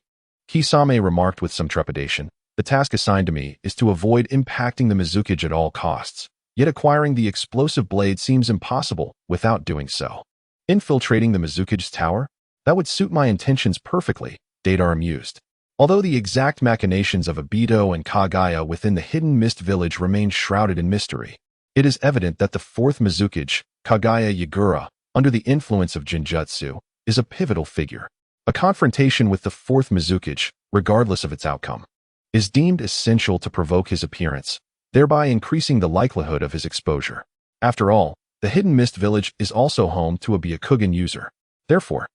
Kisame remarked with some trepidation, the task assigned to me is to avoid impacting the Mizukage at all costs, yet acquiring the explosive blade seems impossible without doing so. Infiltrating the Mizukage Tower? That would suit my intentions perfectly, Deidara mused. Although the exact machinations of Obito and Kagaya within the hidden mist village remain shrouded in mystery, it is evident that the 4th Mizukage, Kagaya Yagura, under the influence of Jinjutsu, is a pivotal figure. A confrontation with the 4th Mizukage, regardless of its outcome, is deemed essential to provoke his appearance, thereby increasing the likelihood of his exposure. After all, the hidden mist village is also home to a Byakugan user. Therefore,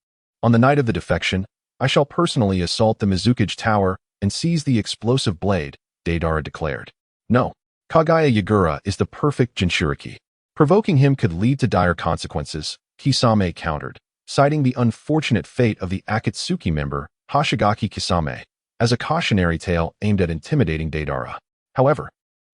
on the night of the defection, I shall personally assault the Mizukage Tower and seize the explosive blade, Deidara declared. No, Kagaya Yagura is the perfect Jinchuriki. Provoking him could lead to dire consequences, Kisame countered, citing the unfortunate fate of the Akatsuki member, Hoshigaki Kisame, as a cautionary tale aimed at intimidating Deidara. However,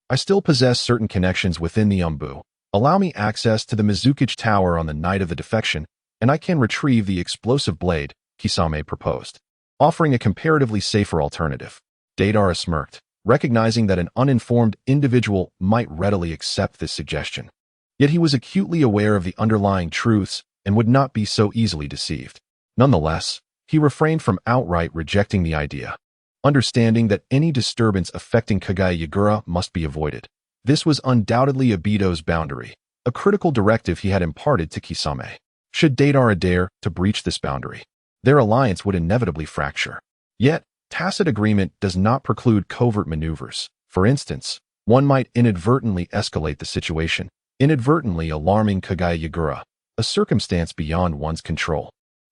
I still possess certain connections within the Umbu. Allow me access to the Mizukage Tower on the night of the defection, and I can retrieve the explosive blade, Kisame proposed, offering a comparatively safer alternative. Deidara smirked, recognizing that an uninformed individual might readily accept this suggestion. Yet he was acutely aware of the underlying truths and would not be so easily deceived. Nonetheless, he refrained from outright rejecting the idea, understanding that any disturbance affecting Kagaya Yagura must be avoided. This was undoubtedly Obito's boundary, a critical directive he had imparted to Kisame. Should Deidara dare to breach this boundary, their alliance would inevitably fracture. Yet, tacit agreement does not preclude covert maneuvers. For instance, one might inadvertently escalate the situation, inadvertently alarming Kagaya Yagura, a circumstance beyond one's control.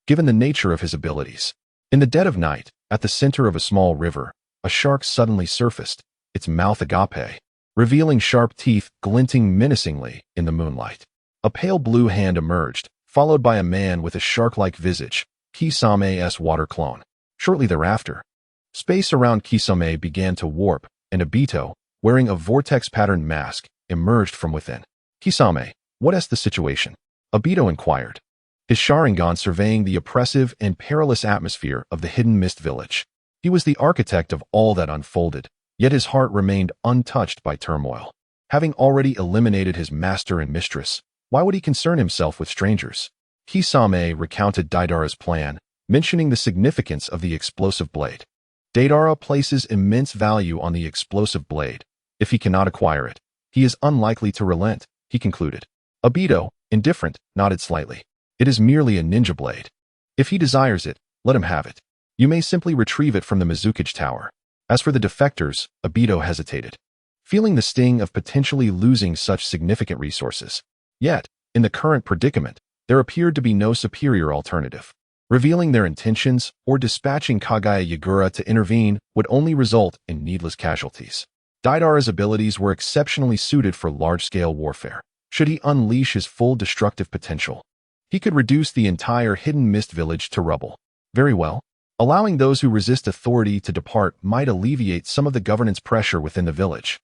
given the nature of his abilities. In the dead of night, at the center of a small river, a shark suddenly surfaced, its mouth agape, revealing sharp teeth glinting menacingly in the moonlight. A pale blue hand emerged, followed by a man with a shark-like visage, Kisame's water clone. Shortly thereafter, space around Kisame began to warp, and Obito, wearing a vortex-patterned mask, emerged from within. "Kisame, what is the situation?" Obito inquired, his Sharingan surveying the oppressive and perilous atmosphere of the hidden mist village. He was the architect of all that unfolded, yet his heart remained untouched by turmoil. Having already eliminated his master and mistress, why would he concern himself with strangers? Kisame recounted Deidara's plan, mentioning the significance of the explosive blade. Deidara places immense value on the explosive blade. If he cannot acquire it, he is unlikely to relent, he concluded. Obito, indifferent, nodded slightly. It is merely a ninja blade. If he desires it, let him have it. You may simply retrieve it from the Mizukage Tower. As for the defectors, Obito hesitated, feeling the sting of potentially losing such significant resources. Yet, in the current predicament, there appeared to be no superior alternative. Revealing their intentions or dispatching Kagaya Yagura to intervene would only result in needless casualties. Deidara's abilities were exceptionally suited for large-scale warfare. Should he unleash his full destructive potential, he could reduce the entire hidden mist village to rubble. Very well. Allowing those who resist authority to depart might alleviate some of the governance pressure within the village.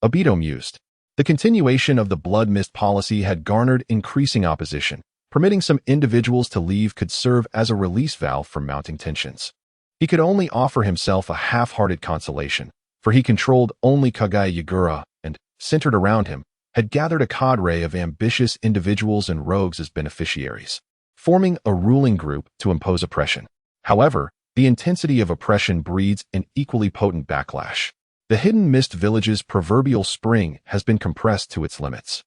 Obito mused. The continuation of the blood mist policy had garnered increasing opposition. Permitting some individuals to leave could serve as a release valve for mounting tensions. He could only offer himself a half-hearted consolation, for he controlled only Kagaya Yagura and, centered around him, had gathered a cadre of ambitious individuals and rogues as beneficiaries, forming a ruling group to impose oppression. However, the intensity of oppression breeds an equally potent backlash. The hidden mist village's proverbial spring has been compressed to its limits.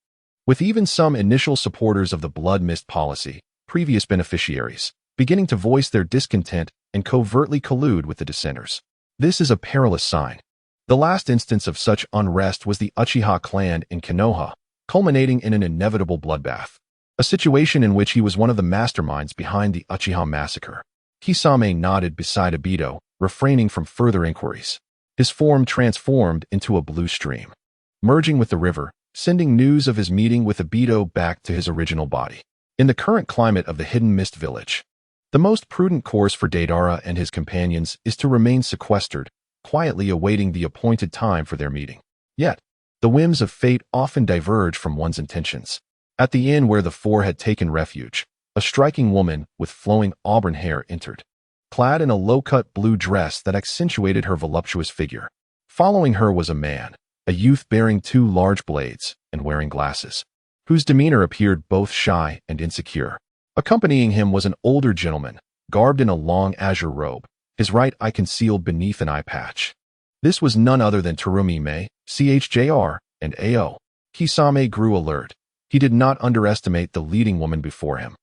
With even some initial supporters of the blood mist policy, previous beneficiaries, beginning to voice their discontent and covertly collude with the dissenters. This is a perilous sign. The last instance of such unrest was the Uchiha clan in Konoha, culminating in an inevitable bloodbath, a situation in which he was one of the masterminds behind the Uchiha massacre. Kisame nodded beside Obito, refraining from further inquiries. His form transformed into a blue stream, merging with the river, sending news of his meeting with Obito back to his original body. In the current climate of the hidden mist village, the most prudent course for Deidara and his companions is to remain sequestered, quietly awaiting the appointed time for their meeting. Yet, the whims of fate often diverge from one's intentions. At the inn where the four had taken refuge, a striking woman with flowing auburn hair entered, clad in a low-cut blue dress that accentuated her voluptuous figure. Following her was a man, a youth bearing two large blades and wearing glasses, whose demeanor appeared both shy and insecure. Accompanying him was an older gentleman, garbed in a long azure robe, his right eye concealed beneath an eye patch. This was none other than Terumi Mei, CHJR, and AO. Kisame grew alert. He did not underestimate the leading woman before him.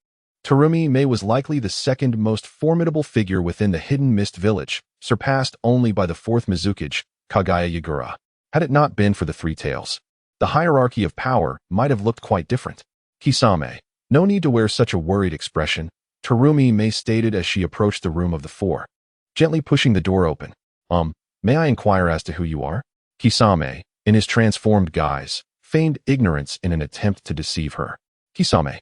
Terumi Mei was likely the second most formidable figure within the hidden mist village, surpassed only by the fourth Mizukage, Kagaya Yagura. Had it not been for the three tails, the hierarchy of power might have looked quite different. Kisame, no need to wear such a worried expression, Terumi Mei stated as she approached the room of the four, gently pushing the door open. May I inquire as to who you are? Kisame, in his transformed guise, feigned ignorance in an attempt to deceive her. Kisame,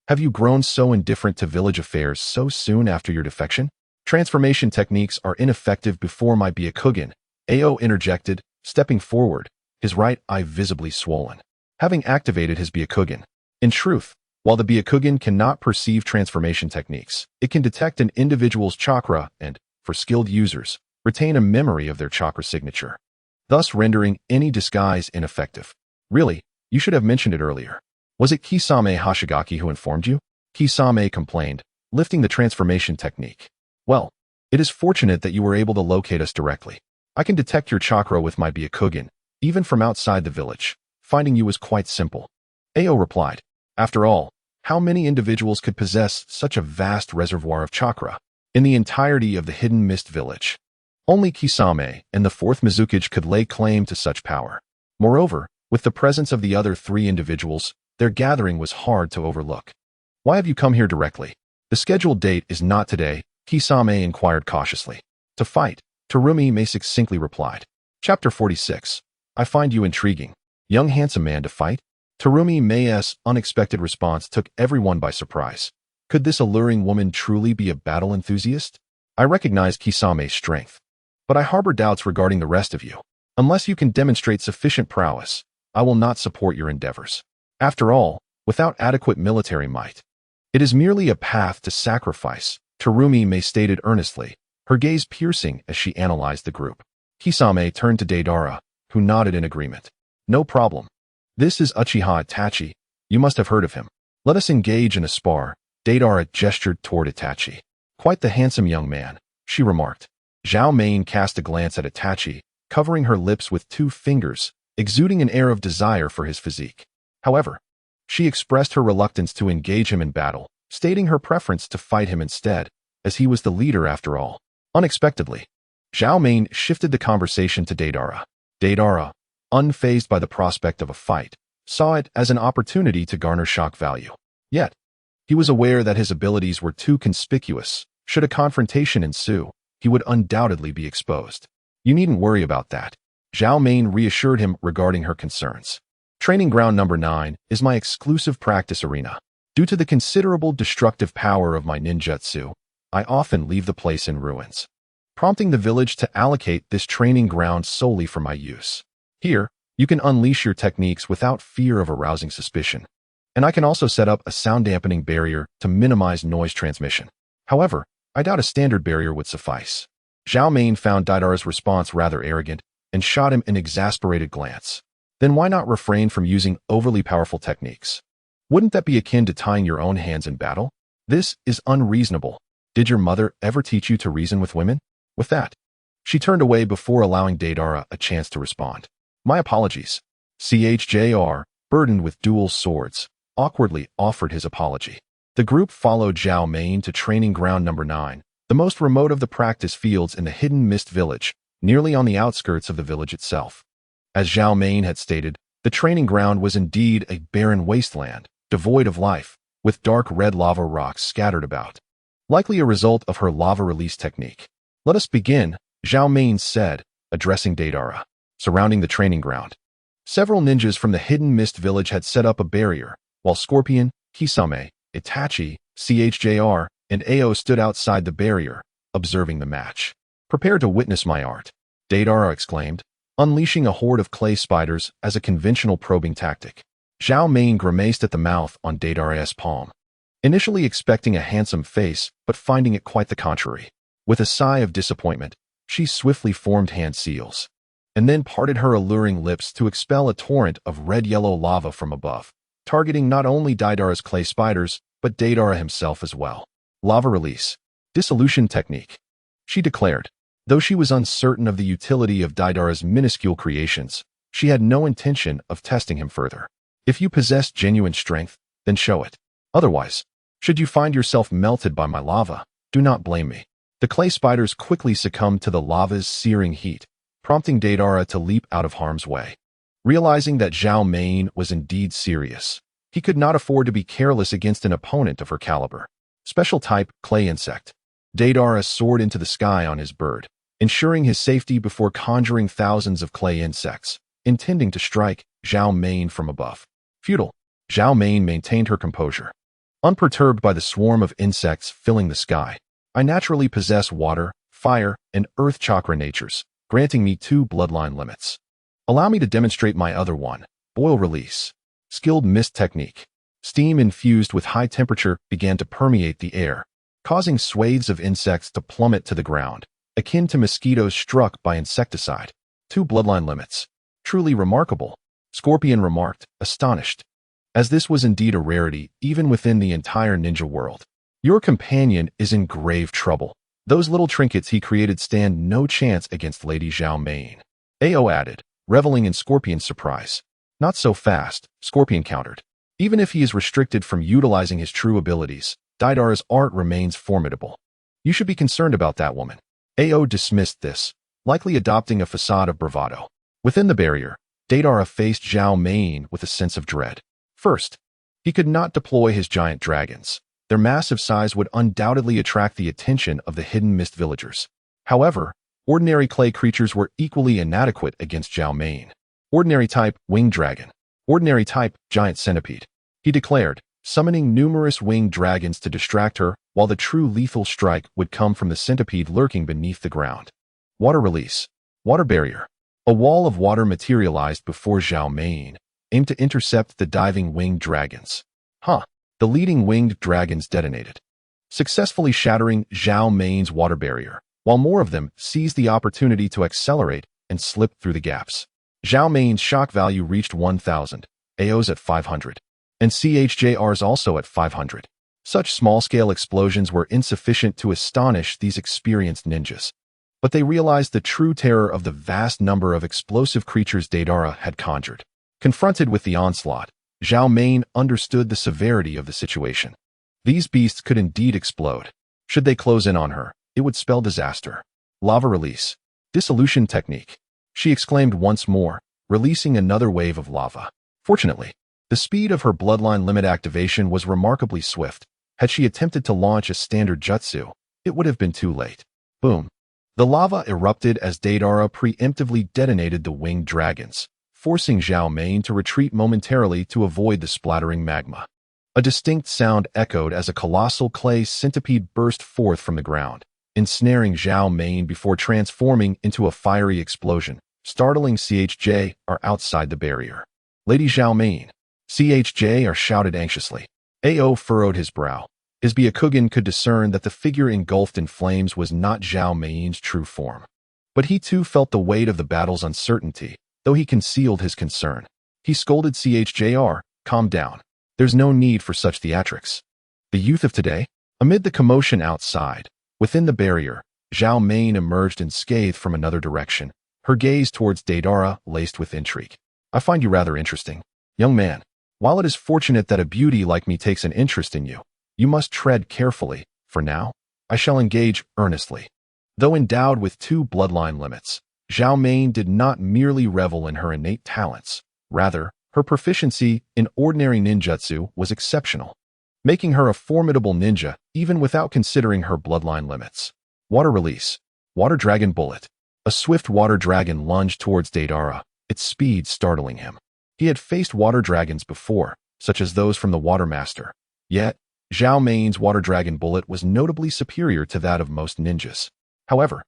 have you grown so indifferent to village affairs so soon after your defection? Transformation techniques are ineffective before my Byakugan, AO interjected, stepping forward, his right eye visibly swollen. Having activated his Byakugan. In truth, while the Byakugan cannot perceive transformation techniques, it can detect an individual's chakra and, for skilled users, retain a memory of their chakra signature, thus rendering any disguise ineffective. Really, you should have mentioned it earlier. Was it Kisame Hashigaki who informed you? Kisame complained, lifting the transformation technique. Well, it is fortunate that you were able to locate us directly. I can detect your chakra with my Byakugan, even from outside the village. Finding you was quite simple. Ao replied. After all, how many individuals could possess such a vast reservoir of chakra in the entirety of the hidden mist village? Only Kisame and the fourth Mizukage could lay claim to such power. Moreover, with the presence of the other three individuals, their gathering was hard to overlook. Why have you come here directly? The scheduled date is not today, Kisame inquired cautiously. To fight, Terumi succinctly replied. Chapter 46. I find you intriguing. Young handsome man to fight? Terumi Mae's unexpected response took everyone by surprise. Could this alluring woman truly be a battle enthusiast? I recognize Kisame's strength, but I harbor doubts regarding the rest of you. Unless you can demonstrate sufficient prowess, I will not support your endeavors. After all, without adequate military might, it is merely a path to sacrifice, Terumi stated earnestly, her gaze piercing as she analyzed the group. Kisame turned to Deidara, who nodded in agreement. No problem. This is Uchiha Itachi. You must have heard of him. Let us engage in a spar. Deidara gestured toward Itachi. Quite the handsome young man, she remarked. Zhao Mei cast a glance at Itachi, covering her lips with 2 fingers, exuding an air of desire for his physique. However, she expressed her reluctance to engage him in battle, stating her preference to fight him instead, as he was the leader after all. Unexpectedly, Zhao Mei shifted the conversation to Deidara. Deidara, unfazed by the prospect of a fight, saw it as an opportunity to garner shock value. Yet, he was aware that his abilities were too conspicuous. Should a confrontation ensue, he would undoubtedly be exposed. You needn't worry about that. Zhao Mei reassured him regarding her concerns. Training ground number 9 is my exclusive practice arena. Due to the considerable destructive power of my ninjutsu, I often leave the place in ruins, prompting the village to allocate this training ground solely for my use. Here, you can unleash your techniques without fear of arousing suspicion. And I can also set up a sound-dampening barrier to minimize noise transmission. However, I doubt a standard barrier would suffice. Zhao Mei found Deidara's response rather arrogant and shot him an exasperated glance. Then why not refrain from using overly powerful techniques? Wouldn't that be akin to tying your own hands in battle? This is unreasonable. Did your mother ever teach you to reason with women? With that, she turned away before allowing Deidara a chance to respond. My apologies. CHJR, burdened with dual swords, awkwardly offered his apology. The group followed Zhao Mei to training ground number 9, the most remote of the practice fields in the hidden mist village, nearly on the outskirts of the village itself. As Zhao Mei had stated, the training ground was indeed a barren wasteland, devoid of life, with dark red lava rocks scattered about. Likely a result of her lava release technique. Let us begin, Zhao Mei said, addressing Deidara. Surrounding the training ground, several ninjas from the hidden mist village had set up a barrier, while Scorpion, Kisame, Itachi, CHJR, and Ao stood outside the barrier, observing the match. Prepare to witness my art, Deidara exclaimed, unleashing a horde of clay spiders as a conventional probing tactic. Zhao Mei grimaced at the mouth on Deidara's palm, initially expecting a handsome face, but finding it quite the contrary. With a sigh of disappointment, she swiftly formed hand seals, and then parted her alluring lips to expel a torrent of red-yellow lava from above, targeting not only Deidara's clay spiders, but Deidara himself as well. Lava release. Dissolution technique, she declared. Though she was uncertain of the utility of Deidara's minuscule creations, she had no intention of testing him further. If you possess genuine strength, then show it. Otherwise, should you find yourself melted by my lava, do not blame me. The clay spiders quickly succumbed to the lava's searing heat, prompting Deidara to leap out of harm's way. Realizing that Zhao Mei was indeed serious, he could not afford to be careless against an opponent of her caliber. Special type, clay insect. Deidara soared into the sky on his bird, ensuring his safety before conjuring thousands of clay insects, intending to strike Zhao Mei from above. Futile. Zhao Mei maintained her composure, unperturbed by the swarm of insects filling the sky. I naturally possess water, fire, and earth chakra natures, granting me 2 bloodline limits. Allow me to demonstrate my other one, boil release. Skilled mist technique. Steam infused with high temperature began to permeate the air, causing swathes of insects to plummet to the ground, akin to mosquitoes struck by insecticide. 2 bloodline limits. Truly remarkable, Scorpion remarked, astonished, as this was indeed a rarity even within the entire ninja world. Your companion is in grave trouble. Those little trinkets he created stand no chance against Lady Zhao Mei. Ao added, reveling in Scorpion's surprise. Not so fast, Scorpion countered. Even if he is restricted from utilizing his true abilities, Deidara's art remains formidable. You should be concerned about that woman. Ao dismissed this, likely adopting a facade of bravado. Within the barrier, Deidara faced Zhao Mei with a sense of dread. First, he could not deploy his giant dragons, Their massive size would undoubtedly attract the attention of the hidden mist villagers. However, ordinary clay creatures were equally inadequate against Zhao Mei. Ordinary type, winged dragon. Ordinary type, giant centipede. He declared, summoning numerous winged dragons to distract her, while the true lethal strike would come from the centipede lurking beneath the ground. Water release. Water barrier. A wall of water materialized before Zhao Mei, aimed to intercept the diving winged dragons. The leading winged dragons detonated, successfully shattering Zhao Mei's water barrier, while more of them seized the opportunity to accelerate and slip through the gaps. Zhao Mei's shock value reached 1,000, AO's at 500, and CHJR's also at 500. Such small-scale explosions were insufficient to astonish these experienced ninjas. But they realized the true terror of the vast number of explosive creatures Deidara had conjured. Confronted with the onslaught, Zhao Mei understood the severity of the situation. These beasts could indeed explode. Should they close in on her, it would spell disaster. Lava release. Dissolution technique. She exclaimed once more, releasing another wave of lava. Fortunately, the speed of her bloodline limit activation was remarkably swift. Had she attempted to launch a standard jutsu, it would have been too late. Boom. The lava erupted as Deidara preemptively detonated the winged dragons, forcing Zhao Mei to retreat momentarily to avoid the splattering magma. A distinct sound echoed as a colossal clay centipede burst forth from the ground, ensnaring Zhao Mei before transforming into a fiery explosion, startling CHJR outside the barrier. Lady Zhao Mei. CHJR shouted anxiously. AO furrowed his brow. His Byakugan could discern that the figure engulfed in flames was not Zhao Mei's true form. But he too felt the weight of the battle's uncertainty, though he concealed his concern. He scolded CHJR, calm down. There's no need for such theatrics. The youth of today? Amid the commotion outside, within the barrier, Zhao Mei emerged unscathed from another direction, her gaze towards Deidara laced with intrigue. I find you rather interesting. Young man, while it is fortunate that a beauty like me takes an interest in you, you must tread carefully. For now, I shall engage earnestly. Though endowed with 2 bloodline limits, Zhao Mei did not merely revel in her innate talents. Rather, her proficiency in ordinary ninjutsu was exceptional, making her a formidable ninja even without considering her bloodline limits. Water release. Water dragon bullet. A swift water dragon lunged towards Deidara, its speed startling him. He had faced water dragons before, such as those from the Water Master. Yet, Zhao Mei's water dragon bullet was notably superior to that of most ninjas. However,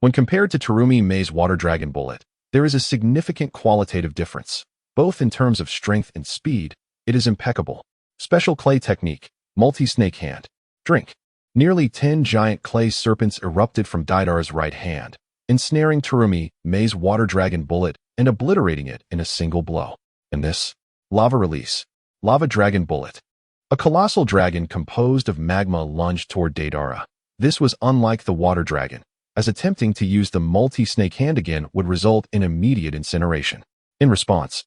when compared to Terumi Mei's water dragon bullet, there is a significant qualitative difference. Both in terms of strength and speed, it is impeccable. Special clay technique, multi-snake hand. Drink. Nearly 10 giant clay serpents erupted from Deidara's right hand, ensnaring Terumi Mei's water dragon bullet and obliterating it in a single blow. And this? Lava release. Lava dragon bullet. A colossal dragon composed of magma lunged toward Deidara. This was unlike the water dragon, as attempting to use the multi-snake hand again would result in immediate incineration. In response,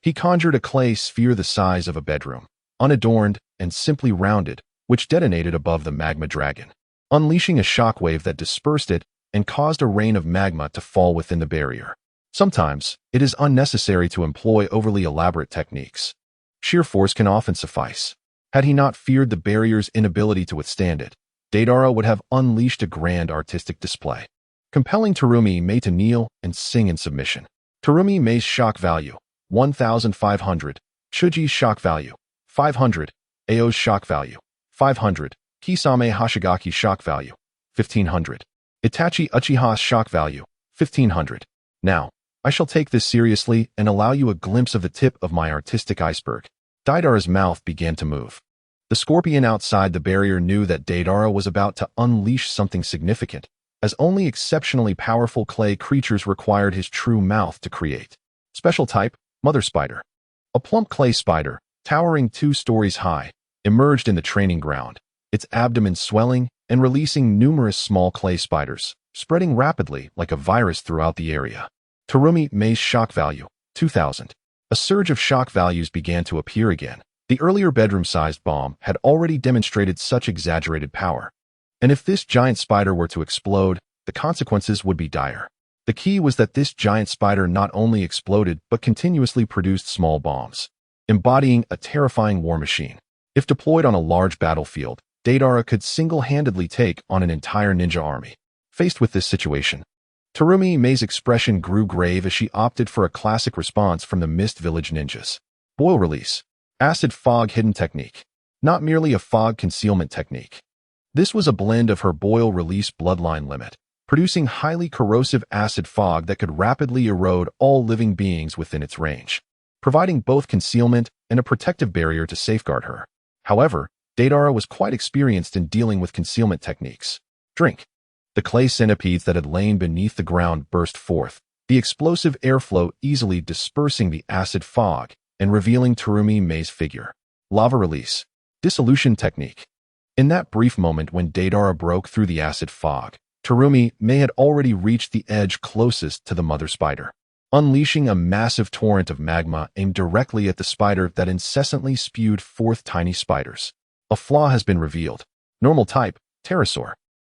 he conjured a clay sphere the size of a bedroom, unadorned and simply rounded, which detonated above the magma dragon, unleashing a shockwave that dispersed it and caused a rain of magma to fall within the barrier. Sometimes, it is unnecessary to employ overly elaborate techniques. Sheer force can often suffice. Had he not feared the barrier's inability to withstand it, Deidara would have unleashed a grand artistic display, compelling Terumi Mei to kneel and sing in submission. Terumi Mei's shock value, 1,500. Chuji's shock value, 500. Ao's shock value, 500. Kisame Hashigaki's shock value, 1,500. Itachi Uchiha's shock value, 1,500. Now, I shall take this seriously and allow you a glimpse of the tip of my artistic iceberg. Deidara's mouth began to move. The scorpion outside the barrier knew that Deidara was about to unleash something significant, as only exceptionally powerful clay creatures required his true mouth to create. Special type, mother spider. A plump clay spider, towering 2 stories high, emerged in the training ground, its abdomen swelling and releasing numerous small clay spiders, spreading rapidly like a virus throughout the area. Terumi Mei's shock value, 2,000. A surge of shock values began to appear again. The earlier bedroom-sized bomb had already demonstrated such exaggerated power. And if this giant spider were to explode, the consequences would be dire. The key was that this giant spider not only exploded but continuously produced small bombs, embodying a terrifying war machine. If deployed on a large battlefield, Deidara could single-handedly take on an entire ninja army. Faced with this situation, Terumi Mei's expression grew grave as she opted for a classic response from the Mist Village ninjas. Boil release. Acid fog hidden technique. Not merely a fog concealment technique. This was a blend of her boil release bloodline limit, producing highly corrosive acid fog that could rapidly erode all living beings within its range, providing both concealment and a protective barrier to safeguard her. However, Deidara was quite experienced in dealing with concealment techniques. Drink. The clay centipedes that had lain beneath the ground burst forth, the explosive airflow easily dispersing the acid fog and revealing Terumi Mei's figure. Lava release. Dissolution technique. In that brief moment when Deidara broke through the acid fog, Terumi Mei had already reached the edge closest to the mother spider, unleashing a massive torrent of magma aimed directly at the spider that incessantly spewed forth tiny spiders. A flaw has been revealed. Normal type, pterosaur.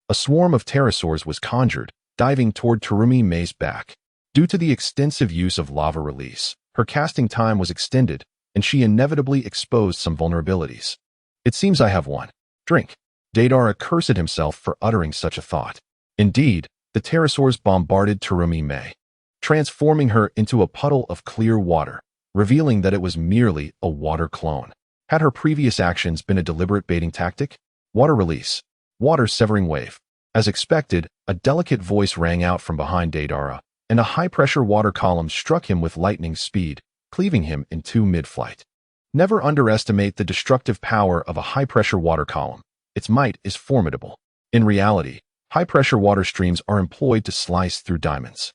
A swarm of pterosaurs was conjured, diving toward Terumi Mei's back. Due to the extensive use of lava release, her casting time was extended, and she inevitably exposed some vulnerabilities. It seems I have won. Drink. Deidara cursed himself for uttering such a thought. Indeed, the pterosaurs bombarded Terumi Mei, transforming her into a puddle of clear water, revealing that it was merely a water clone. Had her previous actions been a deliberate baiting tactic? Water release. Water severing wave. As expected, a delicate voice rang out from behind Deidara, and a high-pressure water column struck him with lightning speed, cleaving him in two mid-flight. Never underestimate the destructive power of a high-pressure water column. Its might is formidable. In reality, high-pressure water streams are employed to slice through diamonds,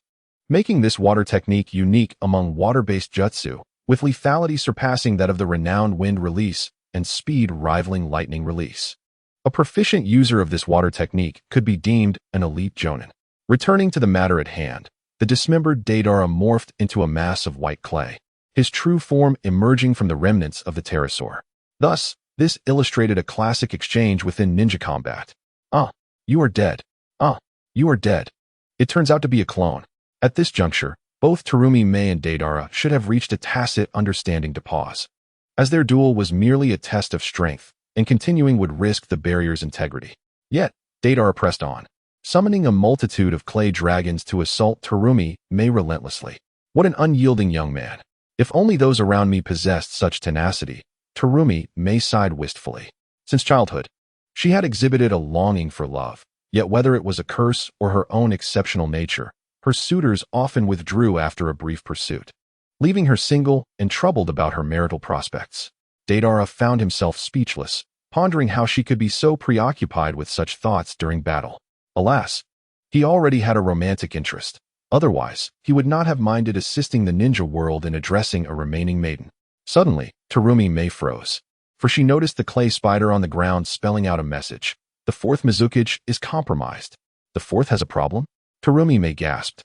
making this water technique unique among water-based jutsu, with lethality surpassing that of the renowned wind release and speed rivaling lightning release. A proficient user of this water technique could be deemed an elite jonin. Returning to the matter at hand, the dismembered Deidara morphed into a mass of white clay, his true form emerging from the remnants of the pterosaur. Thus, this illustrated a classic exchange within ninja combat. You are dead. You are dead. It turns out to be a clone. At this juncture, both Terumi Mei and Deidara should have reached a tacit understanding to pause, as their duel was merely a test of strength, and continuing would risk the barrier's integrity. Yet, Deidara pressed on, summoning a multitude of clay dragons to assault Terumi Mei relentlessly. What an unyielding young man. If only those around me possessed such tenacity, Terumi Mei sighed wistfully. Since childhood, she had exhibited a longing for love, yet whether it was a curse or her own exceptional nature, her suitors often withdrew after a brief pursuit, leaving her single and troubled about her marital prospects. Deidara found himself speechless, pondering how she could be so preoccupied with such thoughts during battle. Alas, he already had a romantic interest. Otherwise, he would not have minded assisting the ninja world in addressing a remaining maiden. Suddenly, Terumi Mei froze, for she noticed the clay spider on the ground spelling out a message. The fourth Mizukage is compromised. The fourth has a problem? Terumi Mei gasped.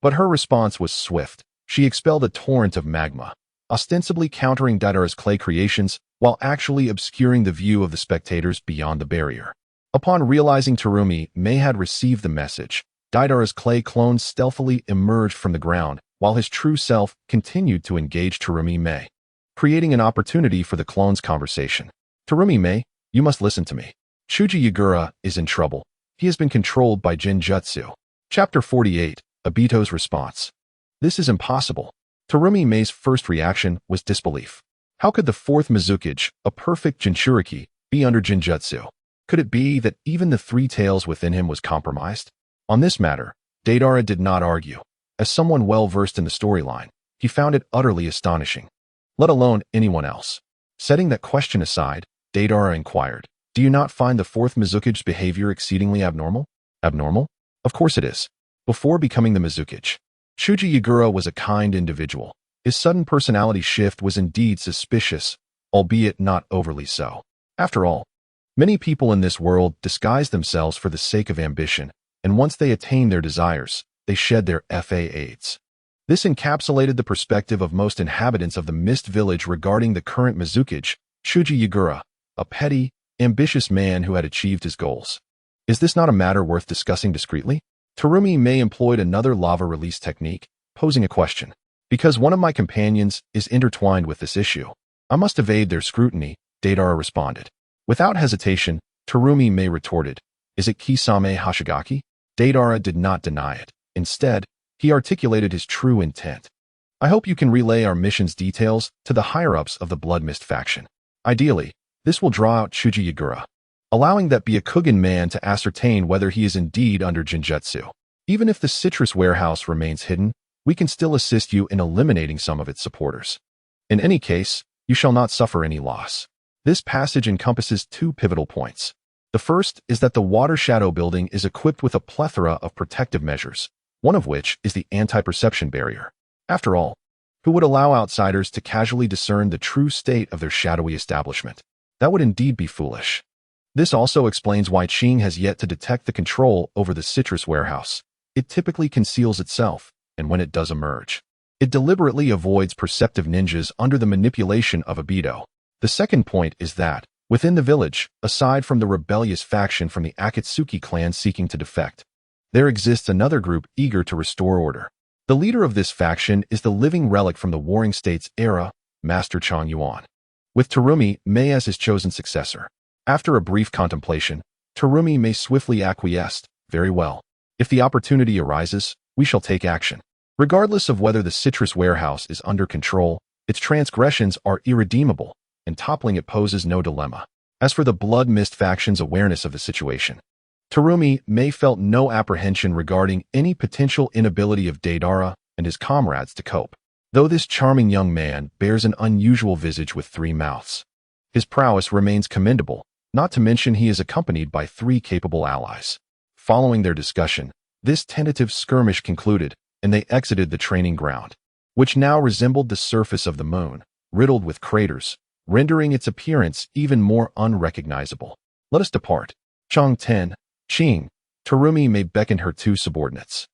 But her response was swift. She expelled a torrent of magma, ostensibly countering Deidara's clay creations while actually obscuring the view of the spectators beyond the barrier. Upon realizing Terumi Mei had received the message, Deidara's clay clone stealthily emerged from the ground while his true self continued to engage Terumi Mei, creating an opportunity for the clone's conversation. Terumi Mei, you must listen to me. Shuji Yagura is in trouble. He has been controlled by Jinjutsu. Chapter 48, Obito's Response. This is impossible. Terumi Mei's first reaction was disbelief. How could the fourth Mizukage, a perfect Jinchuriki, be under Jinjutsu? Could it be that even the three tails within him was compromised? On this matter, Deidara did not argue. As someone well-versed in the storyline, he found it utterly astonishing, let alone anyone else. Setting that question aside, Deidara inquired, do you not find the fourth Mizukage's behavior exceedingly abnormal? Abnormal? Of course it is. Before becoming the Mizukage, Shuji Yagura was a kind individual. His sudden personality shift was indeed suspicious, albeit not overly so. After all, many people in this world disguise themselves for the sake of ambition, and once they attain their desires, they shed their fa-aids. This encapsulated the perspective of most inhabitants of the Mist Village regarding the current Mizukage, Shuji Yagura, a petty, ambitious man who had achieved his goals. Is this not a matter worth discussing discreetly? Terumi Mei employed another lava release technique, posing a question. Because one of my companions is intertwined with this issue, I must evade their scrutiny, Deidara responded. Without hesitation, Terumi Mei retorted, "Is it Kisame Hashigaki?" Deidara did not deny it. Instead, he articulated his true intent. "I hope you can relay our mission's details to the higher-ups of the Blood Mist faction. Ideally, this will draw out Chuji Yagura, allowing that Byakugan man to ascertain whether he is indeed under Jinjutsu. Even if the citrus warehouse remains hidden, we can still assist you in eliminating some of its supporters. In any case, you shall not suffer any loss." This passage encompasses two pivotal points. The first is that the Water Shadow building is equipped with a plethora of protective measures, one of which is the anti-perception barrier. After all, who would allow outsiders to casually discern the true state of their shadowy establishment? That would indeed be foolish. This also explains why Qing has yet to detect the control over the citrus warehouse. It typically conceals itself, and when it does emerge, it deliberately avoids perceptive ninjas under the manipulation of Abido. The second point is that, within the village, aside from the rebellious faction from the Akatsuki clan seeking to defect, there exists another group eager to restore order. The leader of this faction is the living relic from the Warring States era, Master Chang Yuan, with Terumi Mei as his chosen successor. After a brief contemplation, Terumi Mei swiftly acquiesced. "Very well. If the opportunity arises, we shall take action. Regardless of whether the citrus warehouse is under control, its transgressions are irredeemable, and toppling it poses no dilemma." As for the Blood Mist faction's awareness of the situation, Terumi Mei felt no apprehension regarding any potential inability of Deidara and his comrades to cope. Though this charming young man bears an unusual visage with three mouths, his prowess remains commendable, not to mention he is accompanied by three capable allies. Following their discussion, this tentative skirmish concluded, and they exited the training ground, which now resembled the surface of the moon, riddled with craters, rendering its appearance even more unrecognizable. "Let us depart." Chang Ten, Qing, Terumi Mei beckoned her two subordinates.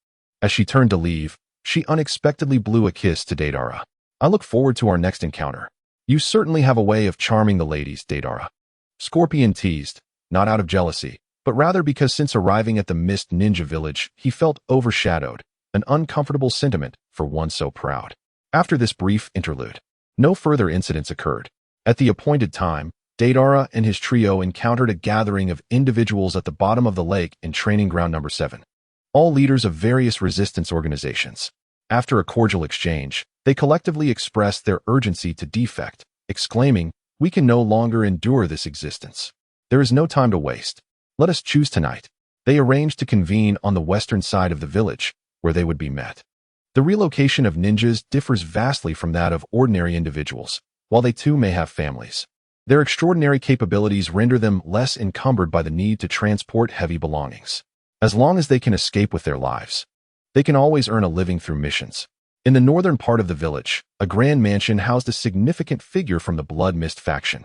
As she turned to leave, she unexpectedly blew a kiss to Deidara. "I look forward to our next encounter. You certainly have a way of charming the ladies, Deidara." Scorpion teased, not out of jealousy, but rather because since arriving at the Mist Ninja Village, he felt overshadowed, an uncomfortable sentiment for one so proud. After this brief interlude, no further incidents occurred. At the appointed time, Deidara and his trio encountered a gathering of individuals at the bottom of the lake in Training Ground Number 7. All leaders of various resistance organizations. After a cordial exchange, they collectively expressed their urgency to defect, exclaiming, "We can no longer endure this existence. There is no time to waste. Let us choose tonight." They arranged to convene on the western side of the village, where they would be met. The relocation of ninjas differs vastly from that of ordinary individuals, while they too may have families. Their extraordinary capabilities render them less encumbered by the need to transport heavy belongings. As long as they can escape with their lives, they can always earn a living through missions. In the northern part of the village, a grand mansion housed a significant figure from the Blood Mist faction.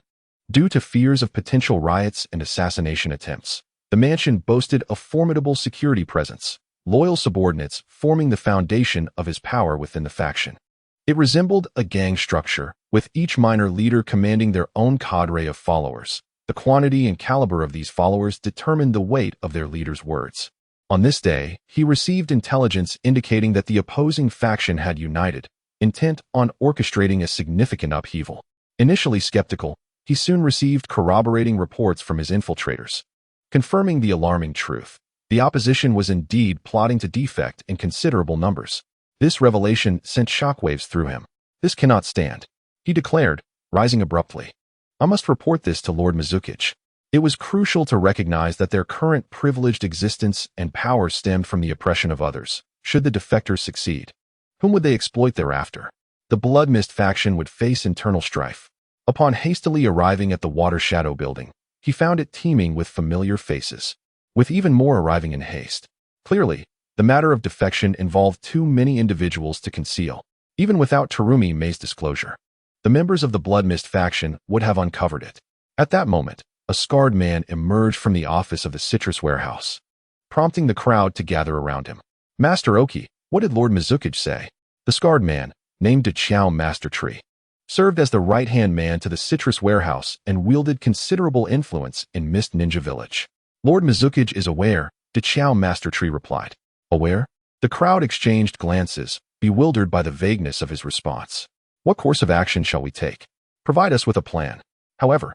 Due to fears of potential riots and assassination attempts, the mansion boasted a formidable security presence, loyal subordinates forming the foundation of his power within the faction. It resembled a gang structure, with each minor leader commanding their own cadre of followers. The quantity and caliber of these followers determined the weight of their leader's words. On this day, he received intelligence indicating that the opposing faction had united, intent on orchestrating a significant upheaval. Initially skeptical, he soon received corroborating reports from his infiltrators, confirming the alarming truth. The opposition was indeed plotting to defect in considerable numbers. This revelation sent shockwaves through him. "This cannot stand," he declared, rising abruptly. "I must report this to Lord Mizukage." It was crucial to recognize that their current privileged existence and power stemmed from the oppression of others. Should the defectors succeed, whom would they exploit thereafter? The Blood Mist faction would face internal strife. Upon hastily arriving at the Water Shadow building, he found it teeming with familiar faces, with even more arriving in haste. Clearly, the matter of defection involved too many individuals to conceal. Even without Terumi Mei's disclosure, the members of the Blood Mist faction would have uncovered it. At that moment, a scarred man emerged from the office of the citrus warehouse, prompting the crowd to gather around him. "Master Oki, what did Lord Mizukage say?" The scarred man, named Deqiao Master Tree, served as the right-hand man to the citrus warehouse and wielded considerable influence in Mist Ninja Village. "Lord Mizukage is aware," Deqiao Master Tree replied. "Aware?" The crowd exchanged glances, bewildered by the vagueness of his response. "What course of action shall we take? Provide us with a plan." However,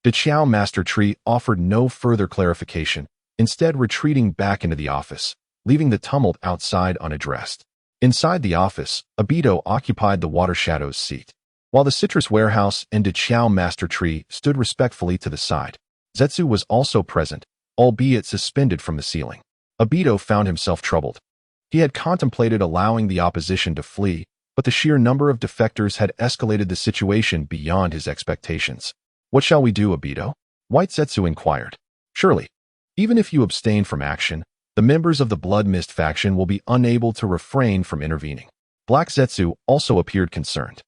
The Chiao Master Tree offered no further clarification, instead retreating back into the office, leaving the tumult outside unaddressed. Inside the office, Obito occupied the Water Shadow's seat, while the Citrus Warehouse and the Chiao Master Tree stood respectfully to the side. Zetsu was also present, albeit suspended from the ceiling. Obito found himself troubled. He had contemplated allowing the opposition to flee, but the sheer number of defectors had escalated the situation beyond his expectations. What shall we do, Obito? White Zetsu inquired. Surely, even if you abstain from action, the members of the Blood Mist faction will be unable to refrain from intervening. Black Zetsu also appeared concerned.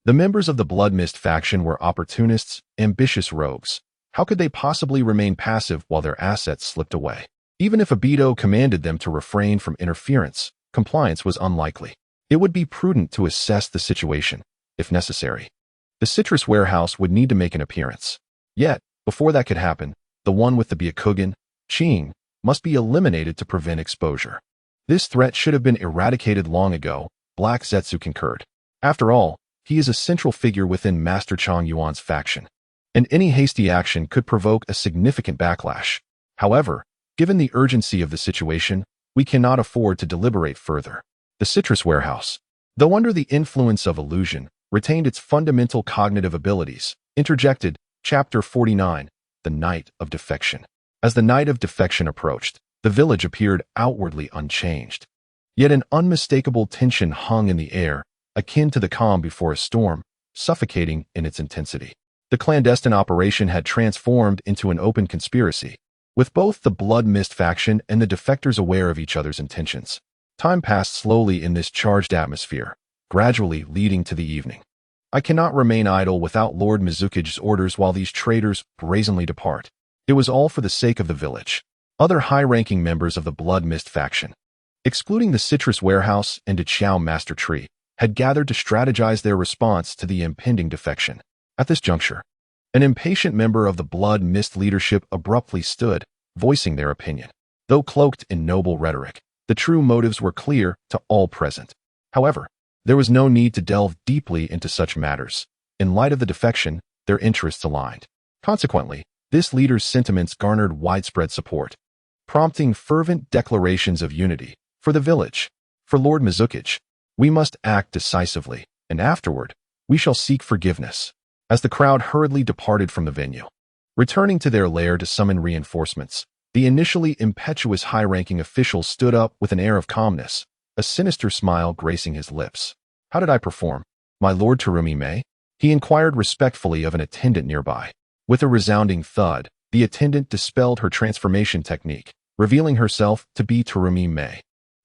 The members of the Blood Mist faction were opportunists, ambitious rogues. How could they possibly remain passive while their assets slipped away? Even if Obito commanded them to refrain from interference, compliance was unlikely. It would be prudent to assess the situation, if necessary. The Citrus Warehouse would need to make an appearance. Yet, before that could happen, the one with the Byakugan, Ching, must be eliminated to prevent exposure. This threat should have been eradicated long ago, Black Zetsu concurred. After all, he is a central figure within Master Chang Yuan's faction, and any hasty action could provoke a significant backlash. However, given the urgency of the situation, we cannot afford to deliberate further. The Citrus Warehouse, though under the influence of illusion, retained its fundamental cognitive abilities. Interjected, Chapter 49, The Night of Defection. As the night of defection approached, the village appeared outwardly unchanged. Yet an unmistakable tension hung in the air, akin to the calm before a storm, suffocating in its intensity. The clandestine operation had transformed into an open conspiracy, with both the Blood Mist faction and the defectors aware of each other's intentions. Time passed slowly in this charged atmosphere, gradually leading to the evening. I cannot remain idle without Lord Mizukage's orders while these traitors brazenly depart. It was all for the sake of the village. Other high-ranking members of the Blood Mist faction, excluding the Citrus Warehouse and the Chiao Master Tree, had gathered to strategize their response to the impending defection. At this juncture, an impatient member of the Blood Mist leadership abruptly stood, voicing their opinion. Though cloaked in noble rhetoric, the true motives were clear to all present. However, there was no need to delve deeply into such matters. In light of the defection, their interests aligned. Consequently, this leader's sentiments garnered widespread support, prompting fervent declarations of unity. For the village, for Lord Mizukage, we must act decisively, and afterward, we shall seek forgiveness. As the crowd hurriedly departed from the venue, returning to their lair to summon reinforcements, the initially impetuous high-ranking official stood up with an air of calmness, a sinister smile gracing his lips. How did I perform, my Lord Terumi Mei? He inquired respectfully of an attendant nearby. With a resounding thud, the attendant dispelled her transformation technique, revealing herself to be Terumi Mei,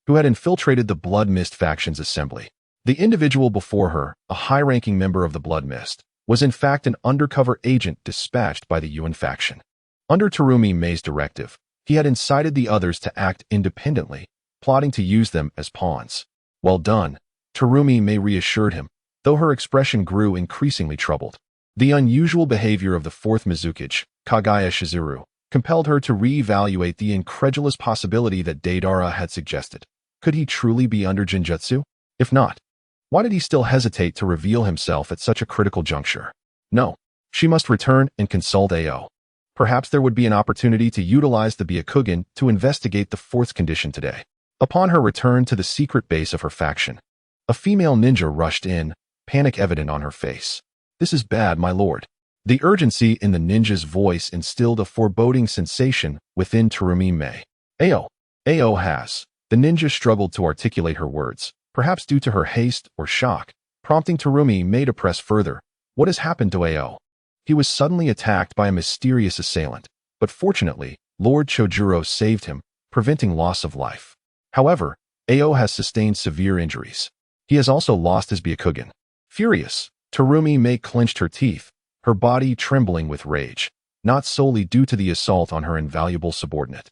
who had infiltrated the Blood Mist faction's assembly. The individual before her, a high-ranking member of the Blood Mist, was in fact an undercover agent dispatched by the Yuan faction. Under Terumi Mei's directive, he had incited the others to act independently, plotting to use them as pawns. Well done, Terumi Mei reassured him, though her expression grew increasingly troubled. The unusual behavior of the fourth Mizukage, Kagaya Shizuru, compelled her to re-evaluate the incredulous possibility that Deidara had suggested. Could he truly be under Genjutsu? If not, why did he still hesitate to reveal himself at such a critical juncture? No, she must return and consult AO. Perhaps there would be an opportunity to utilize the Byakugan to investigate the fourth condition today. Upon her return to the secret base of her faction, a female ninja rushed in, panic evident on her face. This is bad, my lord. The urgency in the ninja's voice instilled a foreboding sensation within Terumi Mei. AO has. The ninja struggled to articulate her words, perhaps due to her haste or shock, prompting Terumi Mei to press further. What has happened to AO? He was suddenly attacked by a mysterious assailant, but fortunately, Lord Chojuro saved him, preventing loss of life. However, AO has sustained severe injuries. He has also lost his Byakugan. Furious, Terumi Mei clenched her teeth, her body trembling with rage, not solely due to the assault on her invaluable subordinate,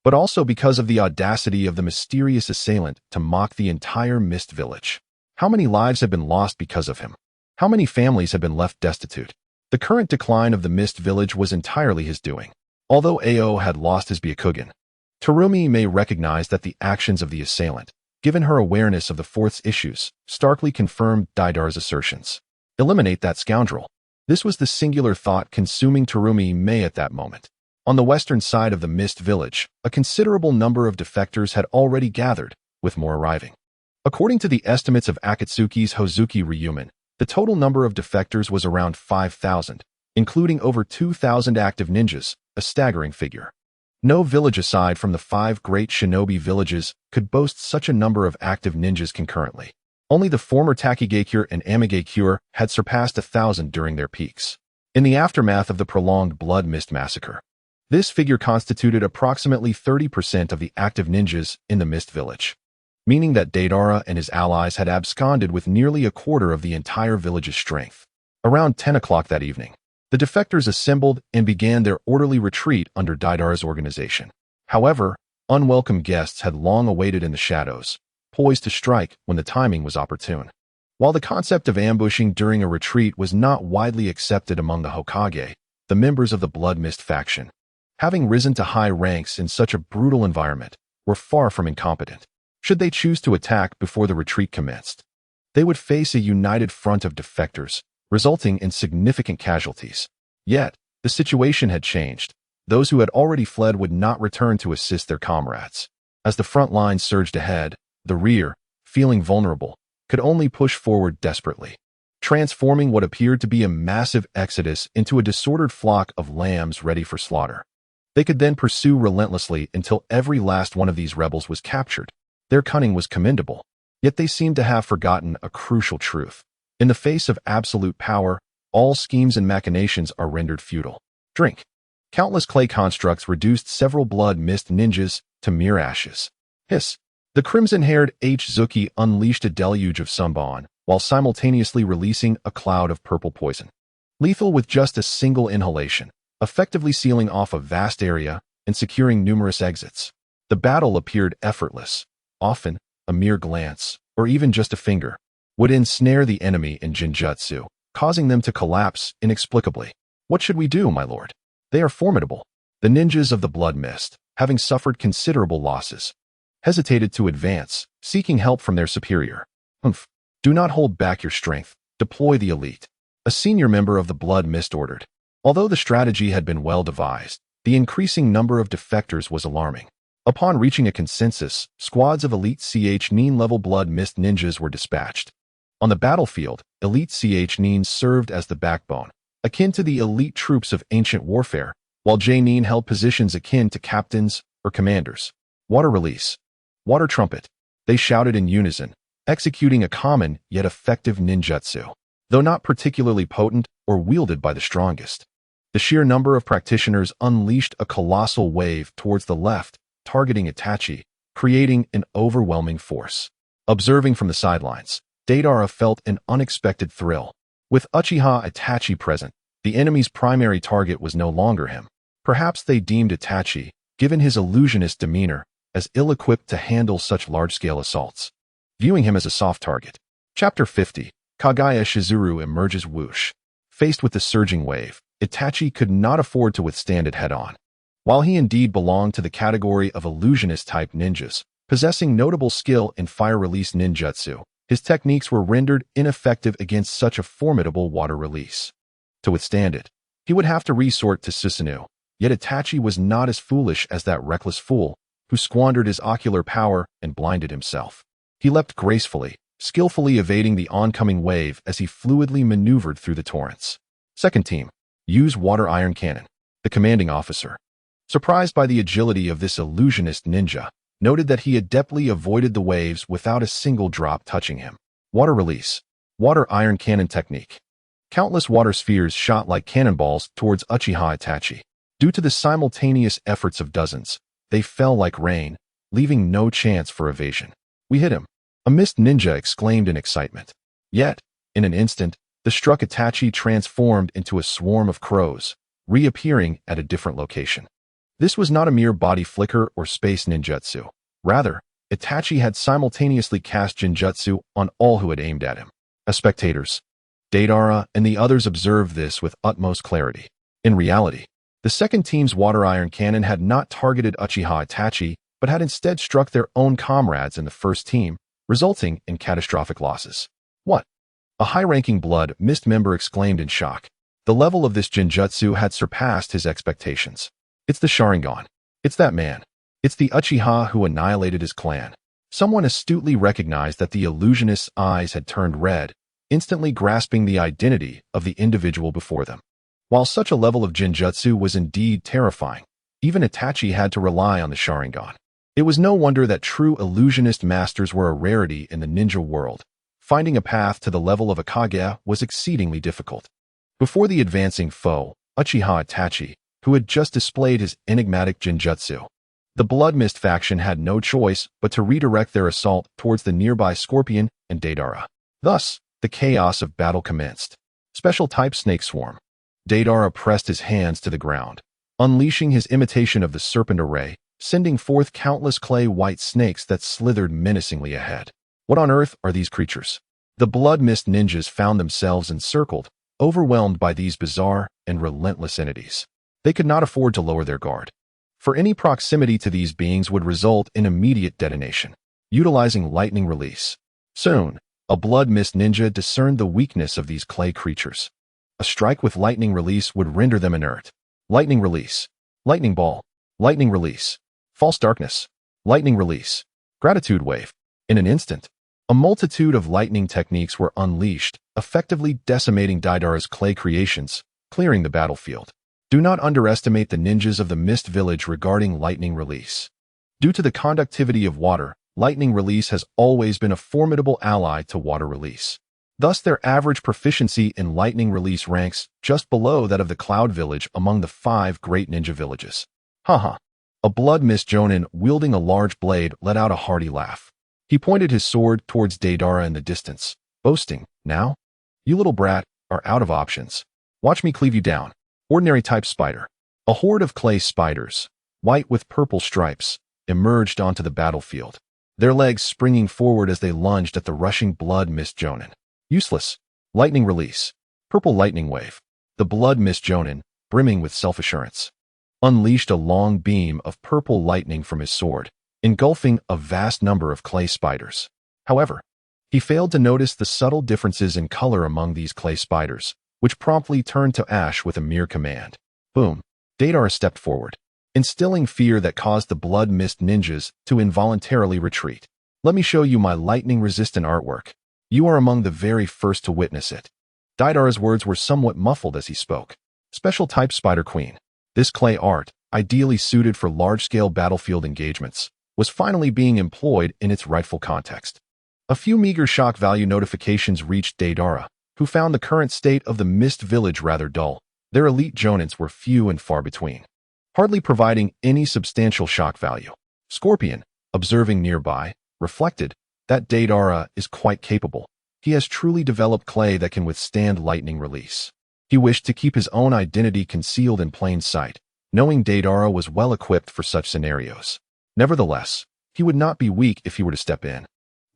but also because of the audacity of the mysterious assailant to mock the entire Mist Village. How many lives have been lost because of him? How many families have been left destitute? The current decline of the Mist Village was entirely his doing. Although AO had lost his Byakugan, Terumi Mei recognized that the actions of the assailant, given her awareness of the fourth's issues, starkly confirmed Deidara's assertions. Eliminate that scoundrel. This was the singular thought consuming Terumi May at that moment. On the western side of the Mist Village, a considerable number of defectors had already gathered, with more arriving. According to the estimates of Akatsuki's Hozuki Ryuman, the total number of defectors was around 5,000, including over 2,000 active ninjas, a staggering figure. No village aside from the 5 great shinobi villages could boast such a number of active ninjas concurrently. Only the former Takigakure and Amigakure had surpassed 1,000 during their peaks. In the aftermath of the prolonged Blood Mist Massacre, this figure constituted approximately 30% of the active ninjas in the Mist Village, meaning that Deidara and his allies had absconded with nearly a quarter of the entire village's strength. Around 10 o'clock that evening, the defectors assembled and began their orderly retreat under Deidara's organization. However, unwelcome guests had long awaited in the shadows, poised to strike when the timing was opportune. While the concept of ambushing during a retreat was not widely accepted among the Hokage, the members of the Blood Mist faction, having risen to high ranks in such a brutal environment, were far from incompetent. Should they choose to attack before the retreat commenced, they would face a united front of defectors, resulting in significant casualties. Yet, the situation had changed. Those who had already fled would not return to assist their comrades. As the front line surged ahead, the rear, feeling vulnerable, could only push forward desperately, transforming what appeared to be a massive exodus into a disordered flock of lambs ready for slaughter. They could then pursue relentlessly until every last one of these rebels was captured. Their cunning was commendable, yet they seemed to have forgotten a crucial truth. In the face of absolute power, all schemes and machinations are rendered futile. Drink. Countless clay constructs reduced several Blood Mist ninjas to mere ashes. Hiss. The crimson-haired Tsuchikage unleashed a deluge of sunbon, while simultaneously releasing a cloud of purple poison. Lethal with just a single inhalation, effectively sealing off a vast area and securing numerous exits. The battle appeared effortless. Often, a mere glance, or even just a finger, would ensnare the enemy in Jinjutsu, causing them to collapse inexplicably. What should we do, my lord? They are formidable. The ninjas of the Blood Mist, having suffered considerable losses, hesitated to advance, seeking help from their superior. Do not hold back your strength. Deploy the elite. A senior member of the Blood Mist ordered. Although the strategy had been well devised, the increasing number of defectors was alarming. Upon reaching a consensus, squads of elite Ch-9 level Blood Mist ninjas were dispatched. On the battlefield, elite Ch-9s served as the backbone, akin to the elite troops of ancient warfare, while J-9 held positions akin to captains or commanders. Water release. Water trumpet. They shouted in unison, executing a common yet effective ninjutsu, though not particularly potent or wielded by the strongest. The sheer number of practitioners unleashed a colossal wave towards the left, targeting Itachi, creating an overwhelming force. Observing from the sidelines, Deidara felt an unexpected thrill. With Uchiha Itachi present, the enemy's primary target was no longer him. Perhaps they deemed Itachi, given his illusionist demeanor, as ill-equipped to handle such large-scale assaults, viewing him as a soft target. Chapter 50. Kagaya Shizuru emerges whoosh. Faced with the surging wave, Itachi could not afford to withstand it head-on. While he indeed belonged to the category of illusionist-type ninjas, possessing notable skill in fire-release ninjutsu, his techniques were rendered ineffective against such a formidable water release. To withstand it, he would have to resort to Susanoo, yet Itachi was not as foolish as that reckless fool who squandered his ocular power and blinded himself. He leapt gracefully, skillfully evading the oncoming wave as he fluidly maneuvered through the torrents. Second team. Use water iron cannon. The commanding officer, surprised by the agility of this illusionist ninja, noted that he adeptly avoided the waves without a single drop touching him. Water release. Water iron cannon technique. Countless water spheres shot like cannonballs towards Uchiha Itachi. Due to the simultaneous efforts of dozens, they fell like rain, leaving no chance for evasion. We hit him. A mist ninja exclaimed in excitement. Yet, in an instant, the struck Itachi transformed into a swarm of crows, reappearing at a different location. This was not a mere body flicker or space ninjutsu. Rather, Itachi had simultaneously cast Jinjutsu on all who had aimed at him. As spectators, Deidara and the others observed this with utmost clarity. In reality, the second team's water iron cannon had not targeted Uchiha Itachi, but had instead struck their own comrades in the first team, resulting in catastrophic losses. What? A high-ranking Blood Mist member exclaimed in shock. The level of this genjutsu had surpassed his expectations. It's the Sharingan. It's that man. It's the Uchiha who annihilated his clan. Someone astutely recognized that the illusionist's eyes had turned red, instantly grasping the identity of the individual before them. While such a level of genjutsu was indeed terrifying, even Itachi had to rely on the Sharingan. It was no wonder that true illusionist masters were a rarity in the ninja world. Finding a path to the level of a Kage was exceedingly difficult. Before the advancing foe, Uchiha Itachi, who had just displayed his enigmatic genjutsu, the Blood Mist faction had no choice but to redirect their assault towards the nearby Scorpion and Deidara. Thus, the chaos of battle commenced. Special type Snake Swarm. Deidara pressed his hands to the ground, unleashing his imitation of the serpent array, sending forth countless clay-white snakes that slithered menacingly ahead. What on earth are these creatures? The Blood Mist ninjas found themselves encircled, overwhelmed by these bizarre and relentless entities. They could not afford to lower their guard, for any proximity to these beings would result in immediate detonation. Utilizing lightning release. Soon, a Blood Mist ninja discerned the weakness of these clay creatures. A strike with lightning release would render them inert. Lightning release. Lightning ball. Lightning release. False darkness. Lightning release. Gratitude wave. In an instant, a multitude of lightning techniques were unleashed, effectively decimating Deidara's clay creations, clearing the battlefield. Do not underestimate the ninjas of the Mist Village regarding lightning release. Due to the conductivity of water, lightning release has always been a formidable ally to water release. Thus, their average proficiency in lightning release ranks just below that of the Cloud Village among the 5 great ninja villages. Haha. A Blood Mist Jonin wielding a large blade let out a hearty laugh. He pointed his sword towards Deidara in the distance, boasting, "Now? You little brat are out of options. Watch me cleave you down." Ordinary type spider. A horde of clay spiders, white with purple stripes, emerged onto the battlefield, their legs springing forward as they lunged at the rushing Blood Mist Jonin. Useless. Lightning release. Purple lightning wave. The Blood Mist Jonin, brimming with self-assurance, unleashed a long beam of purple lightning from his sword, engulfing a vast number of clay spiders. However, he failed to notice the subtle differences in color among these clay spiders, which promptly turned to ash with a mere command. Boom. Deidara stepped forward, instilling fear that caused the Blood Mist ninjas to involuntarily retreat. Let me show you my lightning-resistant artwork. You are among the very first to witness it. Deidara's words were somewhat muffled as he spoke. Special type Spider Queen. This clay art, ideally suited for large-scale battlefield engagements, was finally being employed in its rightful context. A few meager shock value notifications reached Deidara, who found the current state of the Mist Village rather dull. Their elite jonins were few and far between, hardly providing any substantial shock value. Scorpion, observing nearby, reflected that Deidara is quite capable. He has truly developed clay that can withstand lightning release. He wished to keep his own identity concealed in plain sight, knowing Deidara was well equipped for such scenarios. Nevertheless, he would not be weak if he were to step in.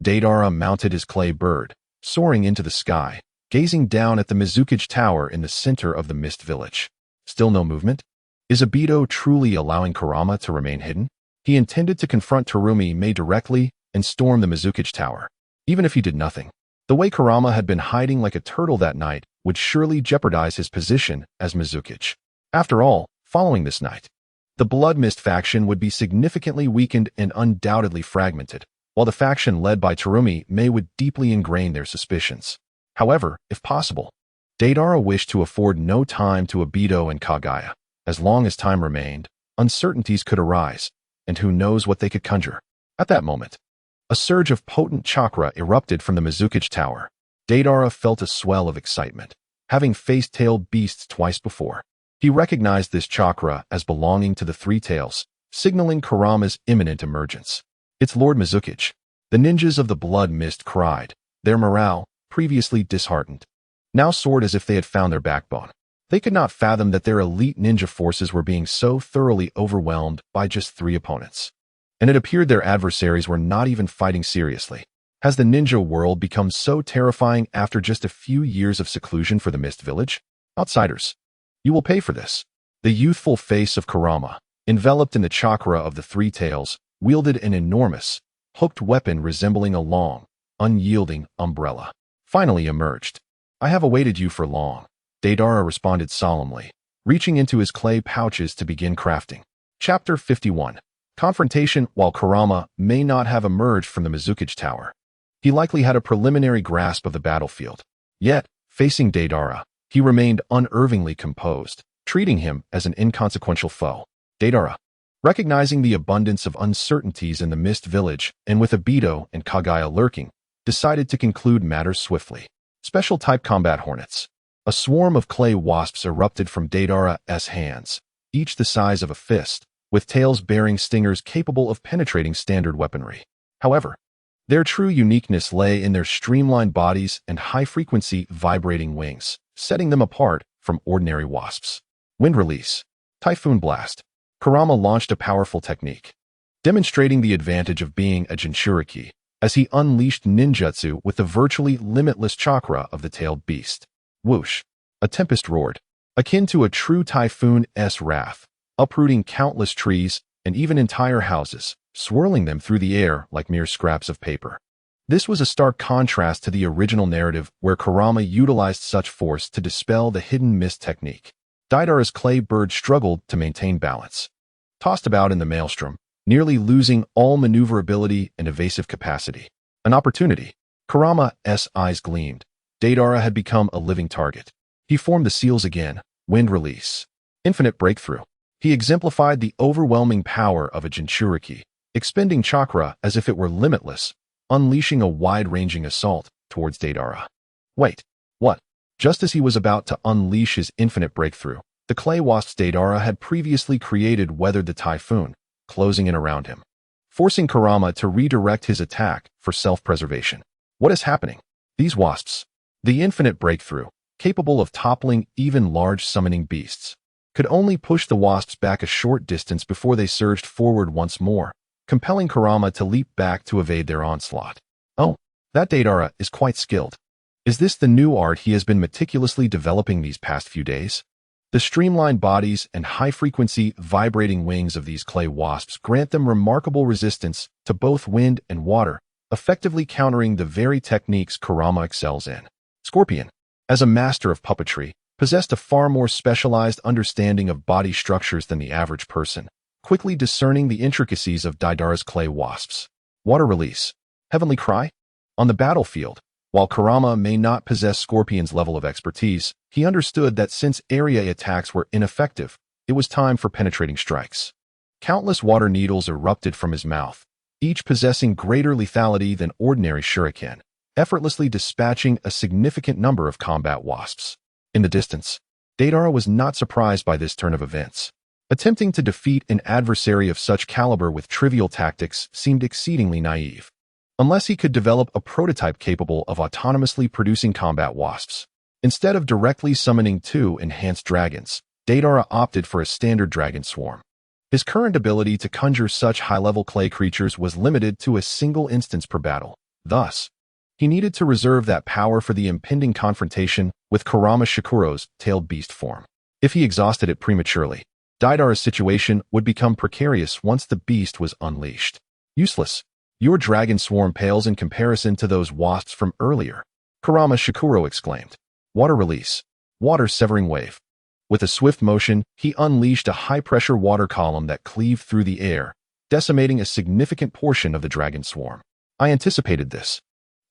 Deidara mounted his clay bird, soaring into the sky, gazing down at the Mizukage Tower in the center of the Mist Village. Still no movement? Is Obito truly allowing Kurama to remain hidden? He intended to confront Terumi Mei directly and storm the Mizukage Tower. Even if he did nothing, the way Kurama had been hiding like a turtle that night would surely jeopardize his position as Mizukage. After all, following this night, the Blood Mist faction would be significantly weakened and undoubtedly fragmented, while the faction led by Terumi Mei would deeply ingrain their suspicions. However, if possible, Deidara wished to afford no time to Obito and Kagaya. As long as time remained, uncertainties could arise, and who knows what they could conjure. At that moment, a surge of potent chakra erupted from the Mizukage Tower. Deidara felt a swell of excitement, having faced tailed beasts twice before. He recognized this chakra as belonging to the Three Tails, signaling Kurama's imminent emergence. It's Lord Mizukage. The ninjas of the Blood Mist cried, their morale, previously disheartened, now soared as if they had found their backbone. They could not fathom that their elite ninja forces were being so thoroughly overwhelmed by just 3 opponents. And it appeared their adversaries were not even fighting seriously. Has the ninja world become so terrifying after just a few years of seclusion for the Mist Village? Outsiders, you will pay for this. The youthful face of Kurama, enveloped in the chakra of the Three Tails, wielded an enormous, hooked weapon resembling a long, unyielding umbrella. Finally emerged. I have awaited you for long. Deidara responded solemnly, reaching into his clay pouches to begin crafting. Chapter 51. Confrontation. While Kurama may not have emerged from the Mizukage Tower, he likely had a preliminary grasp of the battlefield. Yet, facing Deidara, he remained unervingly composed, treating him as an inconsequential foe. Deidara, recognizing the abundance of uncertainties in the Mist Village and with Obito and Kagaya lurking, decided to conclude matters swiftly. Special-type combat hornets. A swarm of clay wasps erupted from Deidara's hands, each the size of a fist, with tails bearing stingers capable of penetrating standard weaponry. However, their true uniqueness lay in their streamlined bodies and high-frequency vibrating wings, setting them apart from ordinary wasps. Wind release. Typhoon blast. Kurama launched a powerful technique, demonstrating the advantage of being a Jinchuriki, as he unleashed ninjutsu with the virtually limitless chakra of the tailed beast. Whoosh! A tempest roared, akin to a true typhoon's wrath, uprooting countless trees and even entire houses, swirling them through the air like mere scraps of paper. This was a stark contrast to the original narrative where Kurama utilized such force to dispel the hidden mist technique. Deidara's clay bird struggled to maintain balance, tossed about in the maelstrom, nearly losing all maneuverability and evasive capacity. An opportunity. Kurama's eyes gleamed. Deidara had become a living target. He formed the seals again. Wind release. Infinite breakthrough. He exemplified the overwhelming power of a Jinchuriki, expending chakra as if it were limitless, unleashing a wide-ranging assault towards Deidara. Wait, what? Just as he was about to unleash his infinite breakthrough, the clay wasps Deidara had previously created weathered the typhoon, closing in around him, forcing Kurama to redirect his attack for self-preservation. What is happening? These wasps, the infinite breakthrough, capable of toppling even large summoning beasts, could only push the wasps back a short distance before they surged forward once more, compelling Kurama to leap back to evade their onslaught. Oh, that Deidara is quite skilled. Is this the new art he has been meticulously developing these past few days? The streamlined bodies and high-frequency vibrating wings of these clay wasps grant them remarkable resistance to both wind and water, effectively countering the very techniques Kurama excels in. Scorpion, as a master of puppetry, possessed a far more specialized understanding of body structures than the average person, quickly discerning the intricacies of Deidara's clay wasps. Water release. Heavenly Cry? On the battlefield, while Kurama may not possess Scorpion's level of expertise, he understood that since area attacks were ineffective, it was time for penetrating strikes. Countless water needles erupted from his mouth, each possessing greater lethality than ordinary shuriken, effortlessly dispatching a significant number of combat wasps. In the distance, Deidara was not surprised by this turn of events. Attempting to defeat an adversary of such caliber with trivial tactics seemed exceedingly naive, unless he could develop a prototype capable of autonomously producing combat wasps. Instead of directly summoning two enhanced dragons, Deidara opted for a standard dragon swarm. His current ability to conjure such high-level clay creatures was limited to a single instance per battle. Thus, he needed to reserve that power for the impending confrontation with Kurama Shikuro's tailed beast form. If he exhausted it prematurely, Deidara's situation would become precarious once the beast was unleashed. Useless. Your dragon swarm pales in comparison to those wasps from earlier, Kurama Shikuro exclaimed. Water release. Water severing wave. With a swift motion, he unleashed a high-pressure water column that cleaved through the air, decimating a significant portion of the dragon swarm. I anticipated this,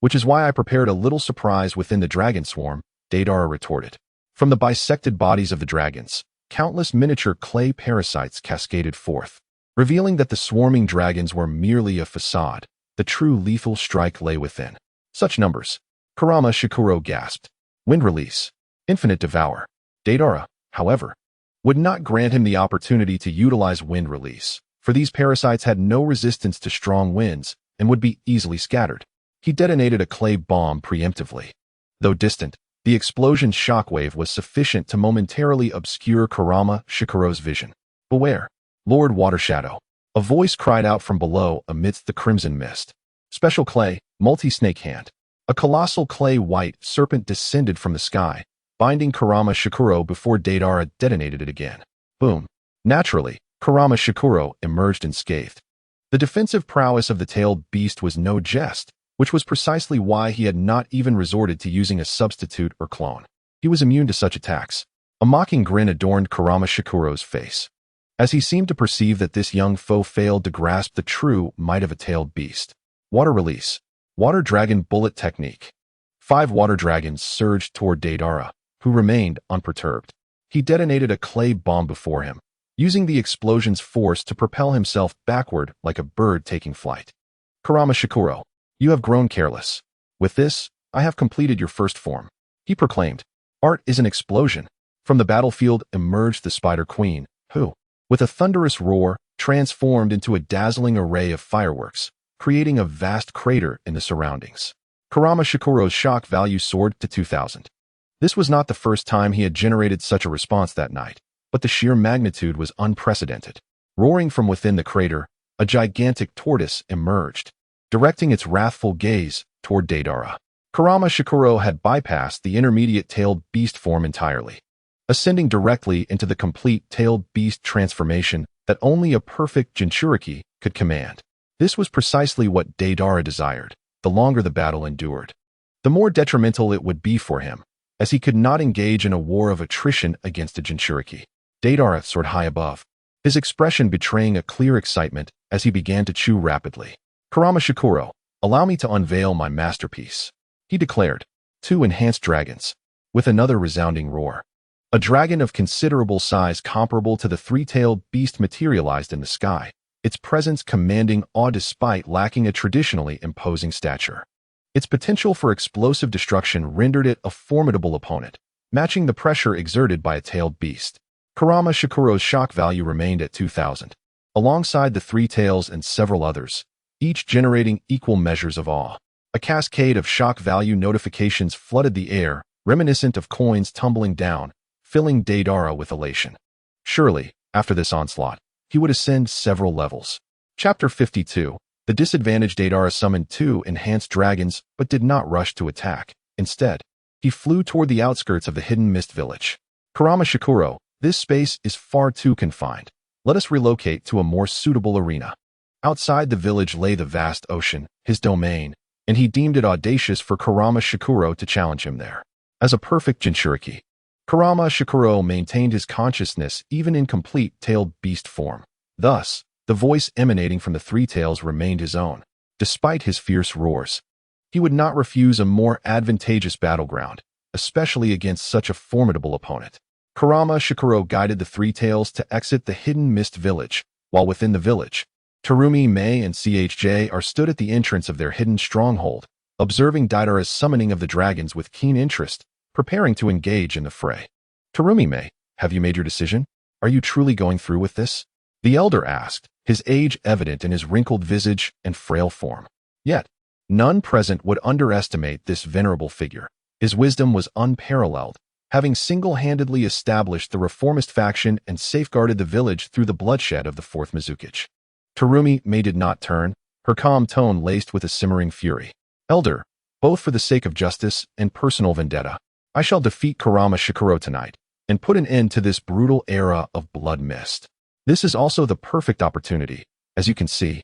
which is why I prepared a little surprise within the dragon swarm, Deidara retorted. From the bisected bodies of the dragons, countless miniature clay parasites cascaded forth, revealing that the swarming dragons were merely a facade. The true lethal strike lay within. Such numbers. Kurama Shikuro gasped. Wind release. Infinite devour. Deidara, however, would not grant him the opportunity to utilize wind release, for these parasites had no resistance to strong winds and would be easily scattered. He detonated a clay bomb preemptively. Though distant, the explosion's shockwave was sufficient to momentarily obscure Kurama Shikuro's vision. Beware, Lord Watershadow. A voice cried out from below amidst the crimson mist. Special clay, multi-snake hand. A colossal clay white serpent descended from the sky, binding Kurama Shikuro before Deidara detonated it again. Boom. Naturally, Kurama Shikuro emerged unscathed. The defensive prowess of the tailed beast was no jest, which was precisely why he had not even resorted to using a substitute or clone. He was immune to such attacks. A mocking grin adorned Kurama Shikuro's face, as he seemed to perceive that this young foe failed to grasp the true might of a tailed beast. Water release. Water dragon bullet technique. 5 water dragons surged toward Deidara, who remained unperturbed. He detonated a clay bomb before him, using the explosion's force to propel himself backward like a bird taking flight. Kurama Shikuro, you have grown careless. With this, I have completed your first form, he proclaimed. Art is an explosion. From the battlefield emerged the Spider Queen, who, with a thunderous roar, transformed into a dazzling array of fireworks, creating a vast crater in the surroundings. Kurama Shikuro's shock value soared to 2,000. This was not the first time he had generated such a response that night, but the sheer magnitude was unprecedented. Roaring from within the crater, a gigantic tortoise emerged, directing its wrathful gaze toward Deidara. Kurama Shikuro had bypassed the intermediate tailed beast form entirely, ascending directly into the complete tailed beast transformation that only a perfect Jinchuriki could command. This was precisely what Deidara desired. The longer the battle endured, the more detrimental it would be for him, as he could not engage in a war of attrition against a Jinchuriki. Deidara soared high above, his expression betraying a clear excitement as he began to chew rapidly. Kurama Shikuro, allow me to unveil my masterpiece, he declared. 2 enhanced dragons, with another resounding roar. A dragon of considerable size comparable to the 3-tailed beast materialized in the sky, its presence commanding awe despite lacking a traditionally imposing stature. Its potential for explosive destruction rendered it a formidable opponent, matching the pressure exerted by a tailed beast. Kurama Shikuro's shock value remained at 2,000, alongside the 3 tails and several others, each generating equal measures of awe. A cascade of shock value notifications flooded the air, reminiscent of coins tumbling down, filling Deidara with elation. Surely, after this onslaught, he would ascend several levels. Chapter 52. The disadvantaged Deidara summoned 2 enhanced dragons but did not rush to attack. Instead, he flew toward the outskirts of the hidden mist village. Kurama Shikuro, this space is far too confined. Let us relocate to a more suitable arena. Outside the village lay the vast ocean, his domain, and he deemed it audacious for Kurama Shikuro to challenge him there. As a perfect Jinchuriki, Kurama Shikuro maintained his consciousness even in complete tailed beast form. Thus, the voice emanating from the 3 tails remained his own, despite his fierce roars. He would not refuse a more advantageous battleground, especially against such a formidable opponent. Kurama Shikuro guided the 3 tails to exit the hidden mist village, while within the village, Terumi, Mei, and Chj are stood at the entrance of their hidden stronghold, observing Deidara's summoning of the dragons with keen interest, preparing to engage in the fray. Terumi, Mei, have you made your decision? Are you truly going through with this? The elder asked, his age evident in his wrinkled visage and frail form. Yet, none present would underestimate this venerable figure. His wisdom was unparalleled, having single-handedly established the reformist faction and safeguarded the village through the bloodshed of the 4th Mizukage. Terumi, Mei did not turn, her calm tone laced with a simmering fury. Elder, both for the sake of justice and personal vendetta, I shall defeat Kurama Shikuro tonight and put an end to this brutal era of blood mist. This is also the perfect opportunity. As you can see,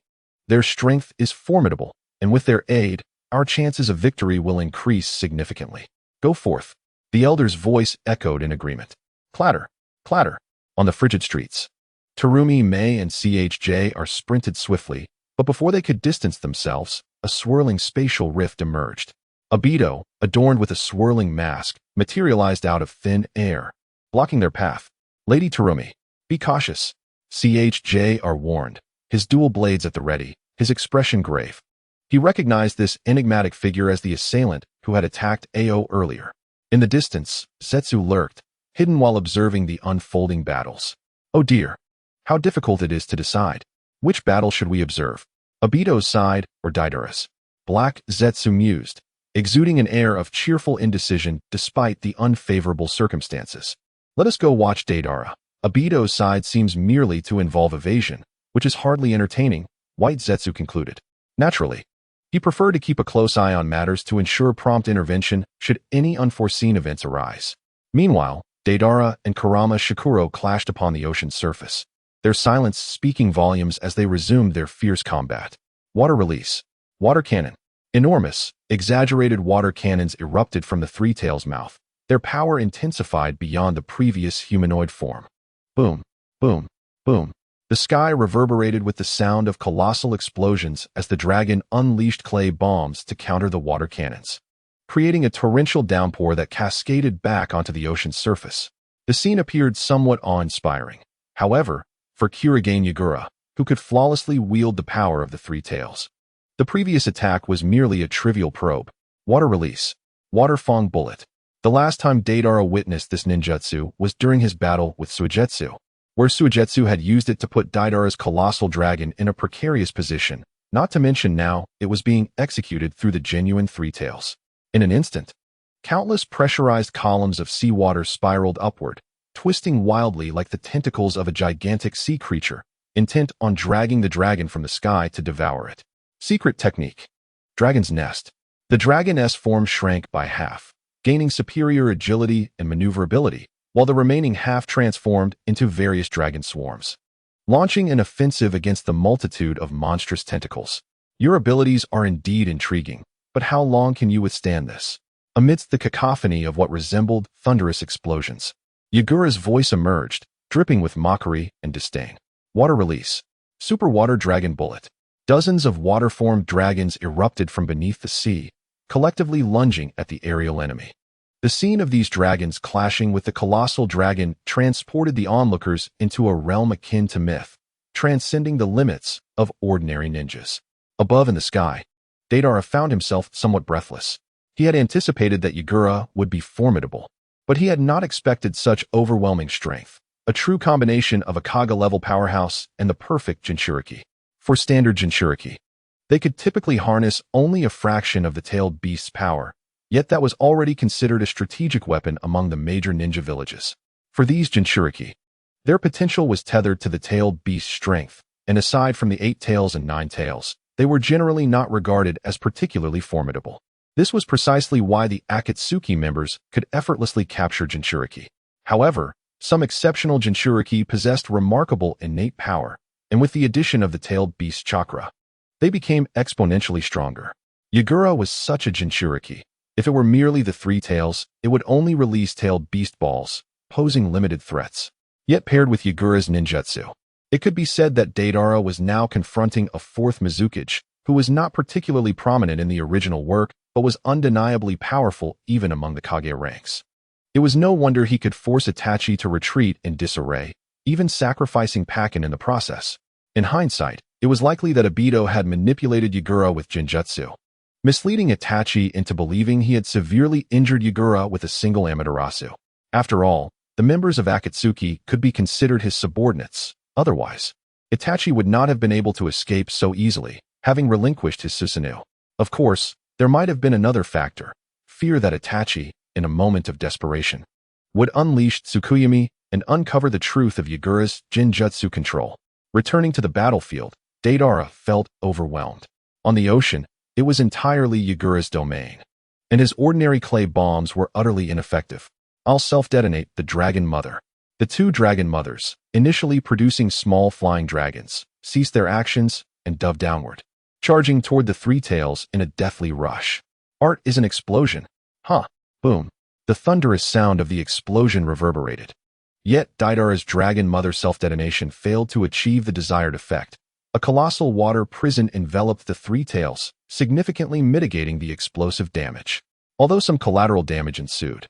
their strength is formidable, and with their aid, our chances of victory will increase significantly. Go forth. The elder's voice echoed in agreement. Clatter, clatter, on the frigid streets. Terumi, Mei, and Chj are sprinted swiftly, but before they could distance themselves, a swirling spatial rift emerged. A beetle, adorned with a swirling mask, materialized out of thin air, blocking their path. Lady Terumi, be cautious. Chj are warned, his dual blades at the ready, his expression grave. He recognized this enigmatic figure as the assailant who had attacked Ao earlier. In the distance, Zetsu lurked, hidden while observing the unfolding battles. Oh dear, how difficult it is to decide. Which battle should we observe? Obito's side or Deidara's? Black Zetsu mused, exuding an air of cheerful indecision despite the unfavorable circumstances. Let us go watch Deidara. Obito's side seems merely to involve evasion, which is hardly entertaining, White Zetsu concluded. Naturally, he preferred to keep a close eye on matters to ensure prompt intervention should any unforeseen events arise. Meanwhile, Deidara and Kurama Shikuro clashed upon the ocean's surface, their silence speaking volumes as they resumed their fierce combat. Water release. Water cannon. Enormous, exaggerated water cannons erupted from the 3 tails' mouth, their power intensified beyond the previous humanoid form. Boom, boom, boom. The sky reverberated with the sound of colossal explosions as the dragon unleashed clay bombs to counter the water cannons, creating a torrential downpour that cascaded back onto the ocean's surface. The scene appeared somewhat awe-inspiring. However, for Kurogane Yagura, who could flawlessly wield the power of the three tails, the previous attack was merely a trivial probe. Water release. Water Fong bullet. The last time Deidara witnessed this ninjutsu was during his battle with Suigetsu, where Suigetsu had used it to put Deidara's colossal dragon in a precarious position, not to mention now it was being executed through the genuine three tails. In an instant, countless pressurized columns of seawater spiraled upward, twisting wildly like the tentacles of a gigantic sea creature, intent on dragging the dragon from the sky to devour it. Secret technique. Dragon's Nest. The Dragon S form shrank by half, gaining superior agility and maneuverability, while the remaining half transformed into various dragon swarms, launching an offensive against the multitude of monstrous tentacles. Your abilities are indeed intriguing, but how long can you withstand this? Amidst the cacophony of what resembled thunderous explosions, Yagura's voice emerged, dripping with mockery and disdain. Water release. Super Water Dragon Bullet. Dozens of water-formed dragons erupted from beneath the sea, collectively lunging at the aerial enemy. The scene of these dragons clashing with the colossal dragon transported the onlookers into a realm akin to myth, transcending the limits of ordinary ninjas. Above in the sky, Deidara found himself somewhat breathless. He had anticipated that Yagura would be formidable, but he had not expected such overwhelming strength, a true combination of a Kaga-level powerhouse and the perfect Jinchuriki. For standard Jinchuriki, they could typically harness only a fraction of the tailed beast's power, yet that was already considered a strategic weapon among the major ninja villages. For these Jinchuriki, their potential was tethered to the tailed beast's strength, and aside from the 8 tails and 9 tails, they were generally not regarded as particularly formidable. This was precisely why the Akatsuki members could effortlessly capture Jinchuriki. However, some exceptional Jinchuriki possessed remarkable innate power, and with the addition of the tailed beast chakra, they became exponentially stronger. Yagura was such a Jinchuriki. If it were merely the 3 tails, it would only release tailed beast balls, posing limited threats. Yet paired with Yagura's ninjutsu, it could be said that Deidara was now confronting a 4th Mizukage, who was not particularly prominent in the original work, but was undeniably powerful even among the Kage ranks. It was no wonder he could force Itachi to retreat in disarray, even sacrificing Pakken in the process. In hindsight, it was likely that Obito had manipulated Yagura with Genjutsu, misleading Itachi into believing he had severely injured Yagura with a single Amaterasu. After all, the members of Akatsuki could be considered his subordinates. Otherwise, Itachi would not have been able to escape so easily, having relinquished his Susanoo. Of course, there might have been another factor, fear that Itachi, in a moment of desperation, would unleash Tsukuyomi and uncover the truth of Yagura's Genjutsu control. Returning to the battlefield, Deidara felt overwhelmed. On the ocean, it was entirely Yagura's domain, and his ordinary clay bombs were utterly ineffective. I'll self-detonate the Dragon Mother. The 2 Dragon Mothers, initially producing small flying dragons, ceased their actions and dove downward, charging toward the 3 tails in a deathly rush. Art is an explosion. Huh. Boom. The thunderous sound of the explosion reverberated. Yet Deidara's Dragon Mother self-detonation failed to achieve the desired effect. A colossal water prison enveloped the 3 tails, significantly mitigating the explosive damage. Although some collateral damage ensued,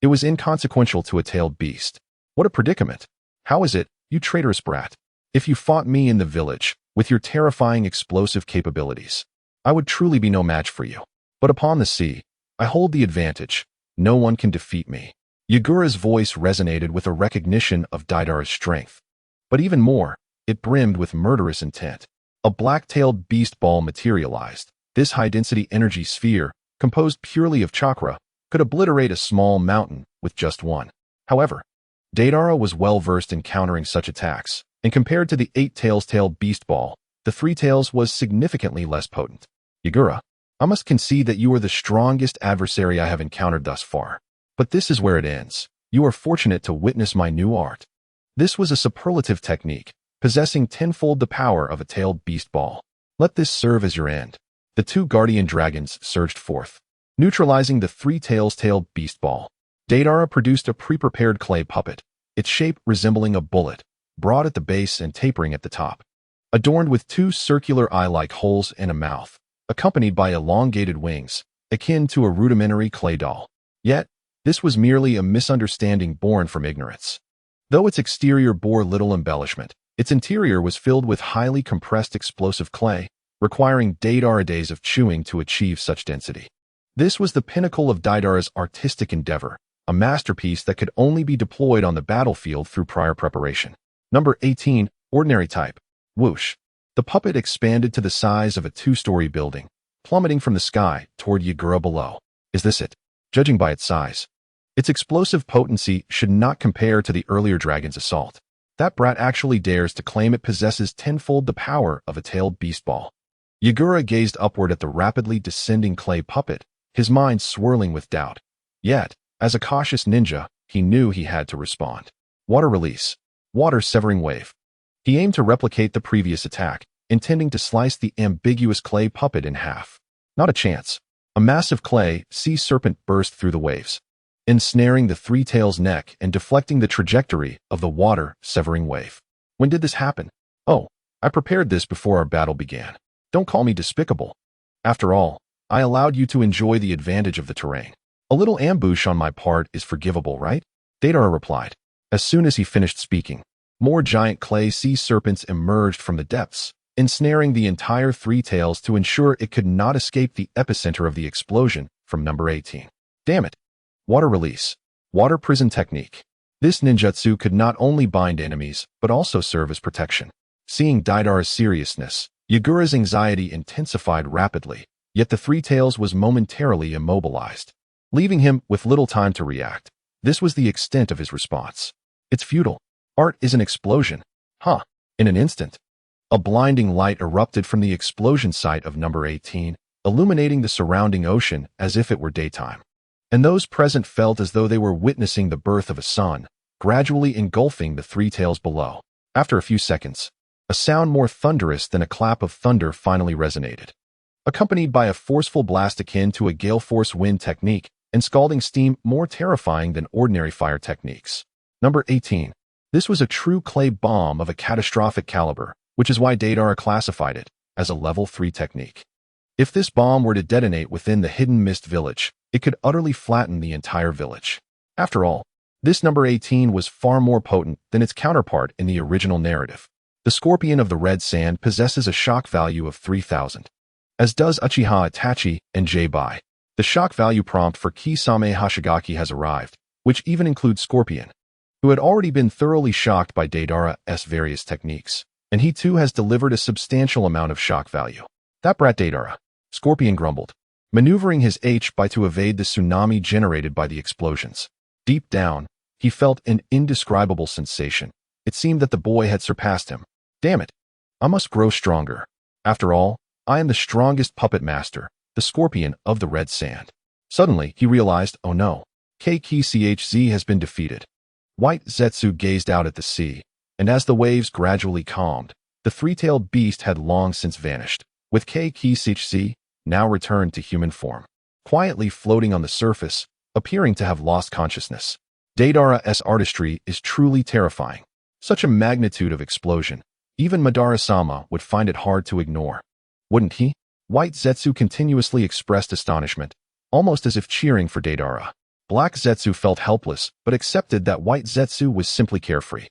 it was inconsequential to a tailed beast. What a predicament! How is it, you traitorous brat? If you fought me in the village, with your terrifying explosive capabilities, I would truly be no match for you. But upon the sea, I hold the advantage. No one can defeat me. Yagura's voice resonated with a recognition of Deidara's strength. But even more, it brimmed with murderous intent. A black-tailed beast ball materialized. This high-density energy sphere, composed purely of chakra, could obliterate a small mountain with just one. However, Deidara was well-versed in countering such attacks, and compared to the 8 tailed beast ball, the 3 tails was significantly less potent. Yagura, I must concede that you are the strongest adversary I have encountered thus far. But this is where it ends. You are fortunate to witness my new art. This was a superlative technique, possessing tenfold the power of a tailed beast ball. Let this serve as your end. The 2 guardian dragons surged forth, neutralizing the 3 tailed beast ball. Deidara produced a pre-prepared clay puppet, its shape resembling a bullet, broad at the base and tapering at the top, adorned with two circular eye-like holes and a mouth, accompanied by elongated wings, akin to a rudimentary clay doll. Yet, this was merely a misunderstanding born from ignorance. Though its exterior bore little embellishment, its interior was filled with highly compressed explosive clay, requiring Deidara days of chewing to achieve such density. This was the pinnacle of Deidara's artistic endeavor, a masterpiece that could only be deployed on the battlefield through prior preparation. Number 18, Ordinary Type. Whoosh. The puppet expanded to the size of a two-story building, plummeting from the sky toward Yagura below. Is this it? Judging by its size, its explosive potency should not compare to the earlier dragon's assault. That brat actually dares to claim it possesses tenfold the power of a tailed beast ball. Yagura gazed upward at the rapidly descending clay puppet, his mind swirling with doubt. Yet, as a cautious ninja, he knew he had to respond. Water release. Water severing wave. He aimed to replicate the previous attack, intending to slice the ambiguous clay puppet in half. Not a chance. A massive clay sea serpent burst through the waves, ensnaring the three tails' neck and deflecting the trajectory of the water severing wave. When did this happen? Oh, I prepared this before our battle began. Don't call me despicable. After all, I allowed you to enjoy the advantage of the terrain. A little ambush on my part is forgivable, right? Deidara replied. As soon as he finished speaking, more giant clay sea serpents emerged from the depths, ensnaring the entire three tails to ensure it could not escape the epicenter of the explosion from number 18. Damn it. Water release. Water prison technique. This ninjutsu could not only bind enemies, but also serve as protection. Seeing Deidara's seriousness, Yagura's anxiety intensified rapidly, yet the three tails was momentarily immobilized, leaving him with little time to react. This was the extent of his response. It's futile. Art is an explosion. Huh. In an instant, a blinding light erupted from the explosion site of number 18, illuminating the surrounding ocean as if it were daytime. And those present felt as though they were witnessing the birth of a sun, gradually engulfing the three tails below. After a few seconds, a sound more thunderous than a clap of thunder finally resonated, accompanied by a forceful blast akin to a gale force wind technique and scalding steam more terrifying than ordinary fire techniques. Number 18. This was a true clay bomb of a catastrophic caliber, which is why Deidara classified it as a level 3 technique. If this bomb were to detonate within the Hidden Mist village, it could utterly flatten the entire village. After all, this number 18 was far more potent than its counterpart in the original narrative. The Scorpion of the Red Sand possesses a shock value of 3,000, as does Uchiha Itachi and J-Bai. The shock value prompt for Kisame Hashigaki has arrived, which even includes Scorpion, who had already been thoroughly shocked by Deidara's various techniques, and he too has delivered a substantial amount of shock value. That brat Deidara, Scorpion grumbled, maneuvering his H-Bai to evade the tsunami generated by the explosions. Deep down, he felt an indescribable sensation. It seemed that the boy had surpassed him. Damn it, I must grow stronger. After all, I am the strongest puppet master, the Scorpion of the Red Sand. Suddenly, he realized, oh no, KKCHZ has been defeated. White Zetsu gazed out at the sea, and as the waves gradually calmed, the three-tailed beast had long since vanished, with KKCHZ now returned to human form, quietly floating on the surface, appearing to have lost consciousness. Deidara's artistry is truly terrifying. Such a magnitude of explosion, even Madara-sama would find it hard to ignore. Wouldn't he? White Zetsu continuously expressed astonishment, almost as if cheering for Deidara. Black Zetsu felt helpless, but accepted that White Zetsu was simply carefree.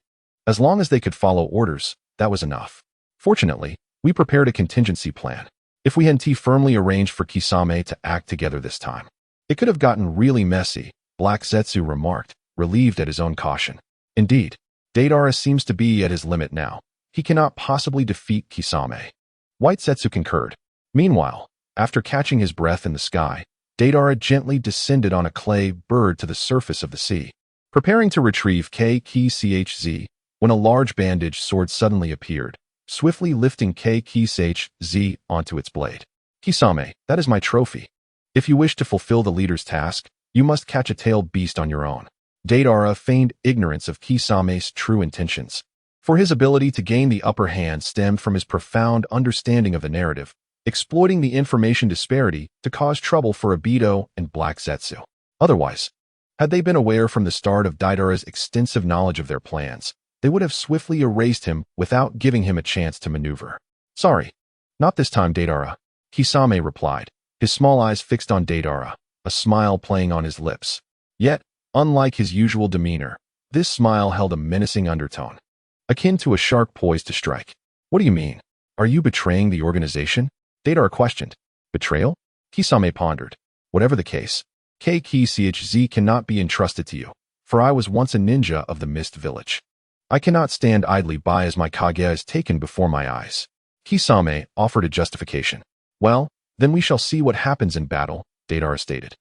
As long as they could follow orders, that was enough. Fortunately, we prepared a contingency plan. If we hadn't firmly arranged for Kisame to act together this time, it could have gotten really messy, Black Zetsu remarked, relieved at his own caution. Indeed, Deidara seems to be at his limit now. He cannot possibly defeat Kisame. White Zetsu concurred. Meanwhile, after catching his breath in the sky, Deidara gently descended on a clay bird to the surface of the sea, preparing to retrieve KKCHZ when a large bandage sword suddenly appeared, swiftly lifting KKCHZ onto its blade. Kisame, that is my trophy. If you wish to fulfill the leader's task, you must catch a tailed beast on your own. Deidara feigned ignorance of Kisame's true intentions, for his ability to gain the upper hand stemmed from his profound understanding of the narrative, exploiting the information disparity to cause trouble for Obito and Black Zetsu. Otherwise, Had they been aware from the start of Deidara's extensive knowledge of their plans, they would have swiftly erased him without giving him a chance to maneuver. Sorry, not this time, Deidara, Kisame replied, his small eyes fixed on Deidara, a smile playing on his lips. Yet, unlike his usual demeanor, this smile held a menacing undertone, akin to a shark poised to strike. What do you mean? Are you betraying the organization? Deidara questioned. Betrayal? Kisame pondered. Whatever the case, KKCHZ cannot be entrusted to you, for I was once a ninja of the Mist Village. I cannot stand idly by as my Kage is taken before my eyes. Kisame offered a justification. Well, then we shall see what happens in battle, Deidara stated,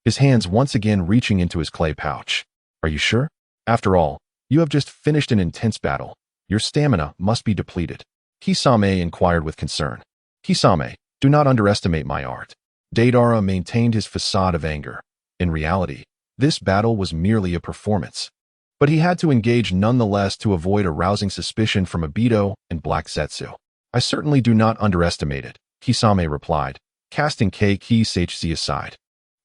his hands once again reaching into his clay pouch. Are you sure? After all, you have just finished an intense battle. Your stamina must be depleted. Kisame inquired with concern. Kisame, do not underestimate my art. Deidara maintained his facade of anger. In reality, this battle was merely a performance. But he had to engage nonetheless to avoid arousing suspicion from Obito and Black Zetsu. I certainly do not underestimate it, Kisame replied, casting KKCHZ aside.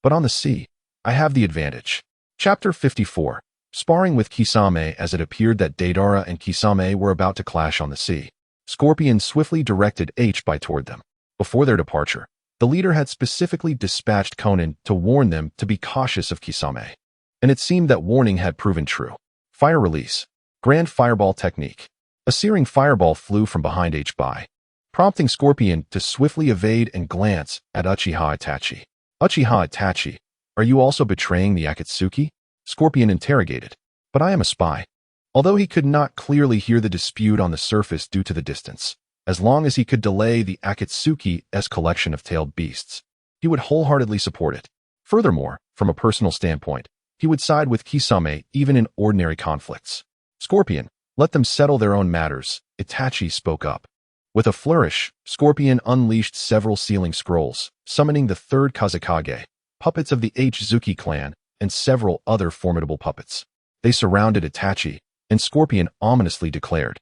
But on the sea, I have the advantage. Chapter 54. Sparring with Kisame. As it appeared that Deidara and Kisame were about to clash on the sea, Scorpion swiftly directed H-Bai toward them. Before their departure, the leader had specifically dispatched Konan to warn them to be cautious of Kisame. And it seemed that warning had proven true. Fire release. Grand fireball technique. A searing fireball flew from behind H-Bai, prompting Scorpion to swiftly evade and glance at Uchiha Itachi. Uchiha Itachi, are you also betraying the Akatsuki? Scorpion interrogated. But I am a spy. Although he could not clearly hear the dispute on the surface due to the distance, as long as he could delay the Akatsuki's collection of tailed beasts, he would wholeheartedly support it. Furthermore, from a personal standpoint, he would side with Kisame even in ordinary conflicts. Scorpion, let them settle their own matters, Itachi spoke up. With a flourish, Scorpion unleashed several sealing scrolls, summoning the third Kazekage, puppets of the H-Zuki clan, and several other formidable puppets. They surrounded Itachi, and Scorpion ominously declared,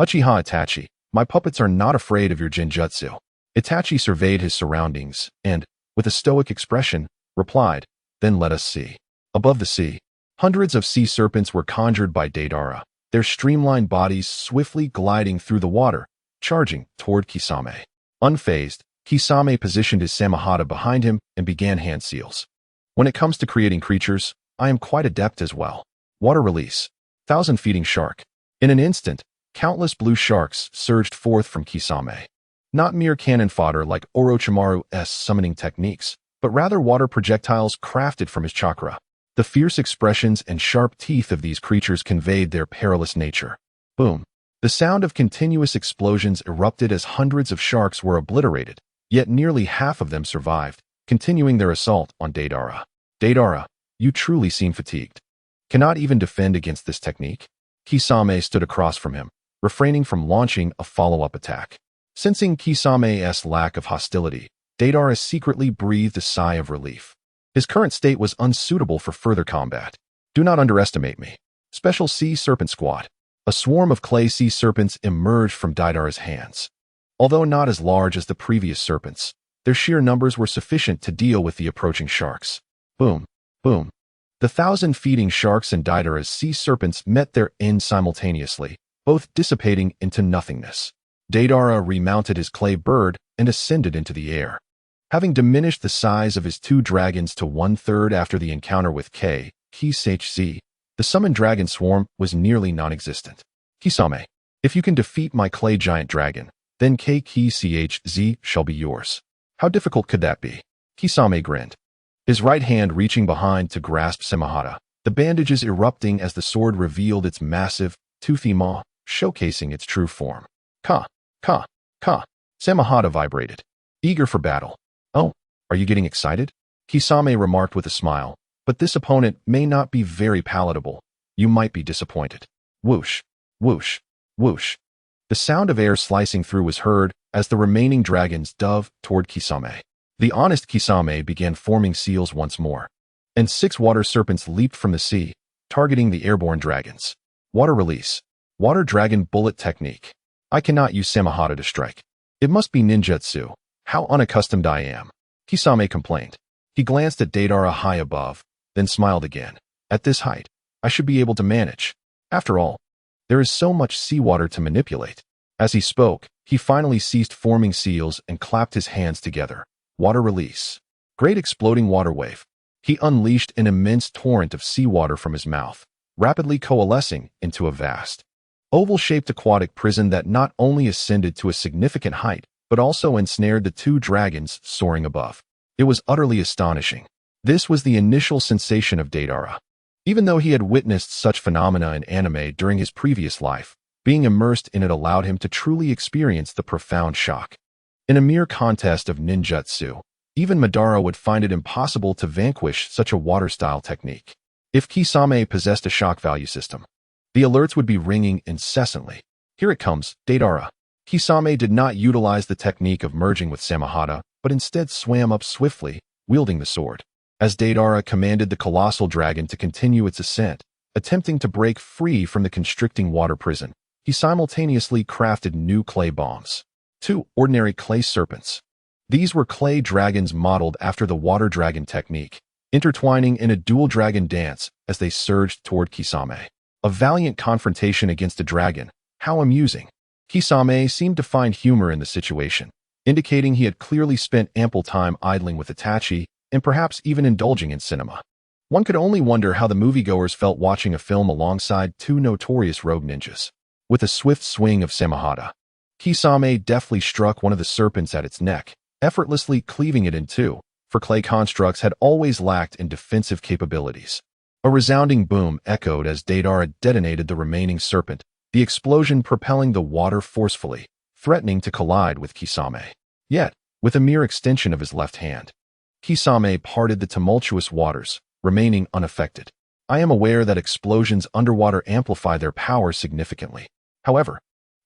Uchiha Itachi, my puppets are not afraid of your genjutsu. Itachi surveyed his surroundings and, with a stoic expression, replied, then let us see. Above the sea, hundreds of sea serpents were conjured by Deidara, their streamlined bodies swiftly gliding through the water, charging toward Kisame. Unfazed, Kisame positioned his Samahata behind him and began hand seals. When it comes to creating creatures, I am quite adept as well. Water release. 1,000-feeding shark. In an instant, countless blue sharks surged forth from Kisame. Not mere cannon fodder like Orochimaru's summoning techniques, but rather water projectiles crafted from his chakra. The fierce expressions and sharp teeth of these creatures conveyed their perilous nature. Boom. The sound of continuous explosions erupted as hundreds of sharks were obliterated, yet nearly half of them survived, continuing their assault on Deidara. Deidara, you truly seem fatigued. Cannot even defend against this technique? Kisame stood across from him, refraining from launching a follow-up attack. Sensing Kisame's lack of hostility, Deidara secretly breathed a sigh of relief. His current state was unsuitable for further combat. Do not underestimate me. Special Sea Serpent Squad. A swarm of clay sea serpents emerged from Deidara's hands. Although not as large as the previous serpents, their sheer numbers were sufficient to deal with the approaching sharks. Boom, boom. The 1,000-feeding sharks and Deidara's sea serpents met their end simultaneously, both dissipating into nothingness. Deidara remounted his clay bird and ascended into the air. Having diminished the size of his two dragons to 1/3 after the encounter with KKCHZ, the summoned dragon swarm was nearly non-existent. Kisame, if you can defeat my clay giant dragon, then KKCHZ shall be yours. How difficult could that be? Kisame grinned, his right hand reaching behind to grasp Samahata, the bandages erupting as the sword revealed its massive, toothy maw, showcasing its true form. Ka. Samahata vibrated, eager for battle. Oh, are you getting excited? Kisame remarked with a smile, but this opponent may not be very palatable. You might be disappointed. Whoosh, whoosh, whoosh. The sound of air slicing through was heard as the remaining dragons dove toward Kisame. The honest Kisame began forming seals once more, and 6 water serpents leaped from the sea, targeting the airborne dragons. Water release. Water dragon bullet technique. I cannot use Samahata to strike. It must be ninjutsu. How unaccustomed I am. Kisame complained. He glanced at Deidara high above, then smiled again. At this height, I should be able to manage. After all, there is so much seawater to manipulate. As he spoke, he finally ceased forming seals and clapped his hands together. Water release. Great exploding water wave. He unleashed an immense torrent of seawater from his mouth, rapidly coalescing into a vast, oval-shaped aquatic prison that not only ascended to a significant height, but also ensnared the two dragons soaring above. It was utterly astonishing. This was the initial sensation of Deidara. Even though he had witnessed such phenomena in anime during his previous life, being immersed in it allowed him to truly experience the profound shock. In a mere contest of ninjutsu, even Madara would find it impossible to vanquish such a water-style technique. If Kisame possessed a shock value system, the alerts would be ringing incessantly. Here it comes, Deidara. Kisame did not utilize the technique of merging with Samahata, but instead swam up swiftly, wielding the sword. As Deidara commanded the colossal dragon to continue its ascent, attempting to break free from the constricting water prison, he simultaneously crafted new clay bombs. 2 ordinary clay serpents. These were clay dragons modeled after the water dragon technique, intertwining in a dual dragon dance as they surged toward Kisame. A valiant confrontation against a dragon. How amusing. Kisame seemed to find humor in the situation, indicating he had clearly spent ample time idling with Itachi and perhaps even indulging in cinema. One could only wonder how the moviegoers felt watching a film alongside 2 notorious rogue ninjas. With a swift swing of Samahata, Kisame deftly struck one of the serpents at its neck, effortlessly cleaving it in two, for clay constructs had always lacked in defensive capabilities. A resounding boom echoed as Deidara detonated the remaining serpent, the explosion propelling the water forcefully, threatening to collide with Kisame. Yet, with a mere extension of his left hand, Kisame parted the tumultuous waters, remaining unaffected. I am aware that explosions underwater amplify their power significantly. However,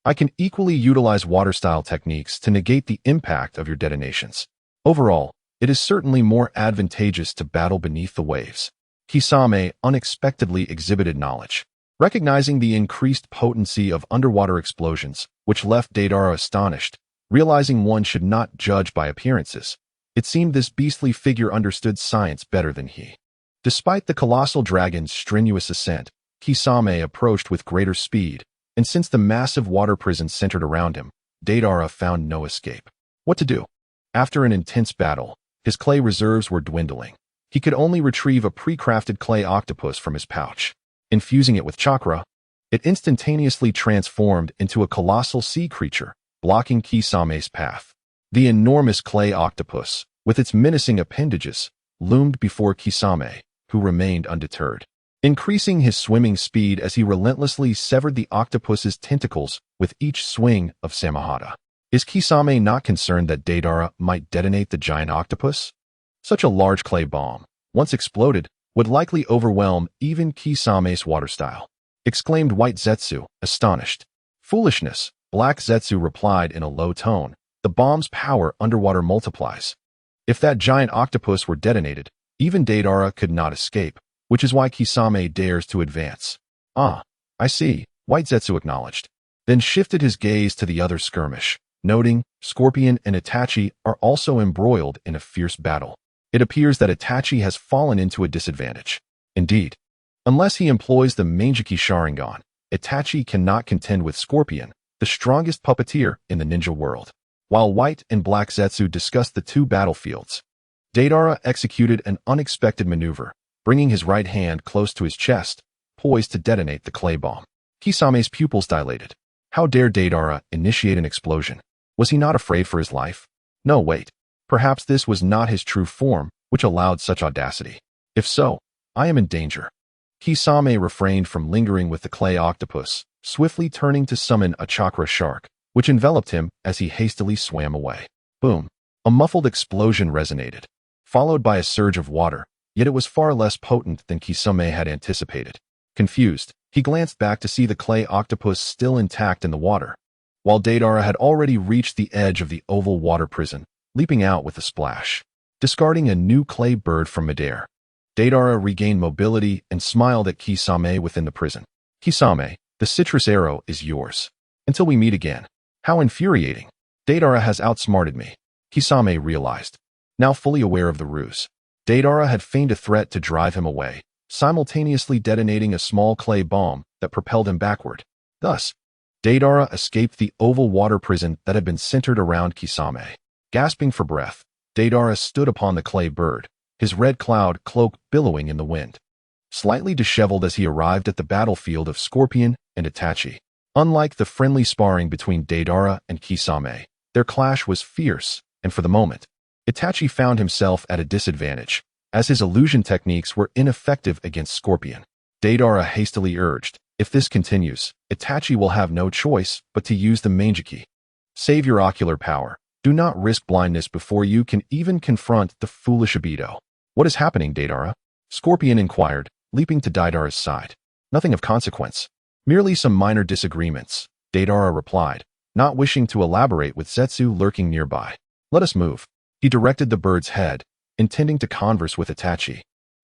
I can equally utilize water-style techniques to negate the impact of your detonations. Overall, it is certainly more advantageous to battle beneath the waves. Kisame unexpectedly exhibited knowledge. Recognizing the increased potency of underwater explosions, which left Deidara astonished, realizing one should not judge by appearances, it seemed this beastly figure understood science better than he. Despite the colossal dragon's strenuous ascent, Kisame approached with greater speed, and since the massive water prison centered around him, Deidara found no escape. What to do? After an intense battle, his clay reserves were dwindling. He could only retrieve a pre-crafted clay octopus from his pouch. Infusing it with chakra, it instantaneously transformed into a colossal sea creature, blocking Kisame's path. The enormous clay octopus, with its menacing appendages, loomed before Kisame, who remained undeterred, increasing his swimming speed as he relentlessly severed the octopus's tentacles with each swing of Samahata. Is Kisame not concerned that Deidara might detonate the giant octopus? Such a large clay bomb, once exploded, would likely overwhelm even Kisame's water style, exclaimed White Zetsu, astonished. Foolishness, Black Zetsu replied in a low tone. The bomb's power underwater multiplies. If that giant octopus were detonated, even Deidara could not escape, which is why Kisame dares to advance. Ah, I see, White Zetsu acknowledged, then shifted his gaze to the other skirmish, noting Scorpion and Itachi are also embroiled in a fierce battle. It appears that Itachi has fallen into a disadvantage. Indeed, unless he employs the Manjiki Sharingan, Itachi cannot contend with Scorpion, the strongest puppeteer in the ninja world. While White and Black Zetsu discussed the 2 battlefields, Deidara executed an unexpected maneuver, bringing his right hand close to his chest, poised to detonate the clay bomb. Kisame's pupils dilated. How dare Deidara initiate an explosion? Was he not afraid for his life? No, wait. Perhaps this was not his true form, which allowed such audacity. If so, I am in danger. Kisame refrained from lingering with the clay octopus, swiftly turning to summon a chakra shark, which enveloped him as he hastily swam away. Boom! A muffled explosion resonated, followed by a surge of water, yet it was far less potent than Kisame had anticipated. Confused, he glanced back to see the clay octopus still intact in the water, while Deidara had already reached the edge of the oval water prison, leaping out with a splash. Discarding a new clay bird from midair, Deidara regained mobility and smiled at Kisame within the prison. Kisame, the citrus arrow is yours. Until we meet again. How infuriating. Deidara has outsmarted me, Kisame realized, now fully aware of the ruse. Deidara had feigned a threat to drive him away, simultaneously detonating a small clay bomb that propelled him backward. Thus, Deidara escaped the oval water prison that had been centered around Kisame. Gasping for breath, Deidara stood upon the clay bird, his red cloud cloak billowing in the wind. Slightly disheveled as he arrived at the battlefield of Scorpion and Itachi. Unlike the friendly sparring between Deidara and Kisame, their clash was fierce, and for the moment, Itachi found himself at a disadvantage, as his illusion techniques were ineffective against Scorpion. Deidara hastily urged, "If this continues, Itachi will have no choice but to use the Manjiki. Save your ocular power. Do not risk blindness before you can even confront the foolish Obito." "What is happening, Deidara?" Scorpion inquired, leaping to Deidara's side. "Nothing of consequence. Merely some minor disagreements," Deidara replied, not wishing to elaborate with Zetsu lurking nearby. "Let us move." He directed the bird's head, intending to converse with Itachi.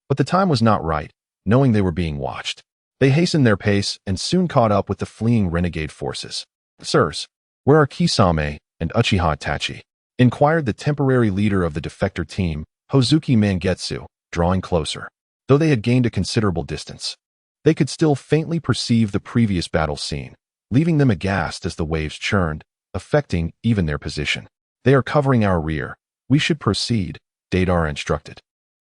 But the time was not right, knowing they were being watched. They hastened their pace and soon caught up with the fleeing renegade forces. "Sirs, where are Kisame and Uchiha Itachi?" inquired the temporary leader of the defector team, Hozuki Mangetsu, drawing closer. Though they had gained a considerable distance, they could still faintly perceive the previous battle scene, leaving them aghast as the waves churned, affecting even their position. "They are covering our rear. We should proceed," Deidara instructed.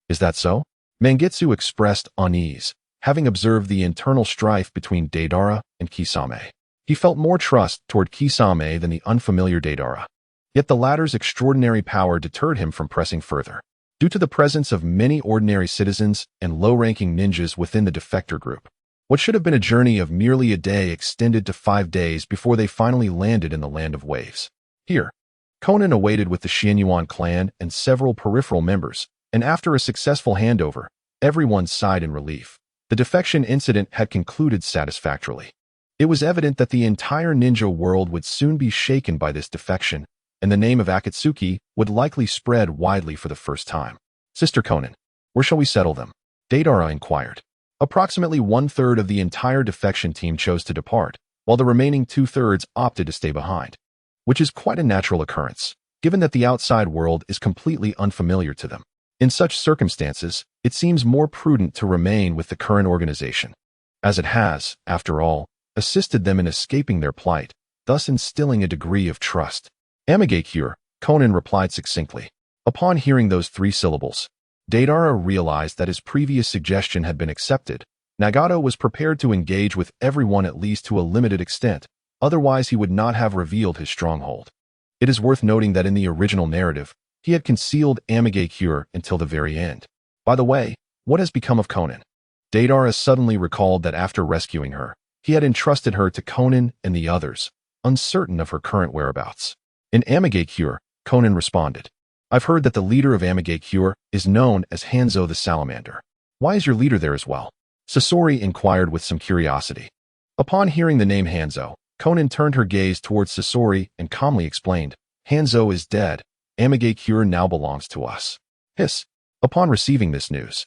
"Is that so?" Mangetsu expressed unease, having observed the internal strife between Deidara and Kisame. He felt more trust toward Kisame than the unfamiliar Deidara. Yet the latter's extraordinary power deterred him from pressing further. Due to the presence of many ordinary citizens and low-ranking ninjas within the defector group, what should have been a journey of merely a day extended to 5 days before they finally landed in the land of waves. Here, Conan awaited with the Xianyuan clan and several peripheral members, and after a successful handover, everyone sighed in relief. The defection incident had concluded satisfactorily. It was evident that the entire ninja world would soon be shaken by this defection, and the name of Akatsuki would likely spread widely for the first time. "Sister Conan, where shall we settle them?" Deidara inquired. Approximately 1/3 of the entire defection team chose to depart, while the remaining 2/3 opted to stay behind, which is quite a natural occurrence, given that the outside world is completely unfamiliar to them. In such circumstances, it seems more prudent to remain with the current organization, as it has, after all, assisted them in escaping their plight, thus instilling a degree of trust. "Amigakure," Conan replied succinctly. Upon hearing those 3 syllables, Deidara realized that his previous suggestion had been accepted. Nagato was prepared to engage with everyone at least to a limited extent, otherwise he would not have revealed his stronghold. It is worth noting that in the original narrative, he had concealed Amigakure until the very end. By the way, what has become of Conan? Deidara suddenly recalled that after rescuing her, he had entrusted her to Conan and the others, uncertain of her current whereabouts. In Amigakure, Conan responded, "I've heard that the leader of Amigakure is known as Hanzo the Salamander. Why is your leader there as well?" Sasori inquired with some curiosity. Upon hearing the name Hanzo, Conan turned her gaze towards Sasori and calmly explained, "Hanzo is dead. Amigakure now belongs to us." Hiss. Upon receiving this news,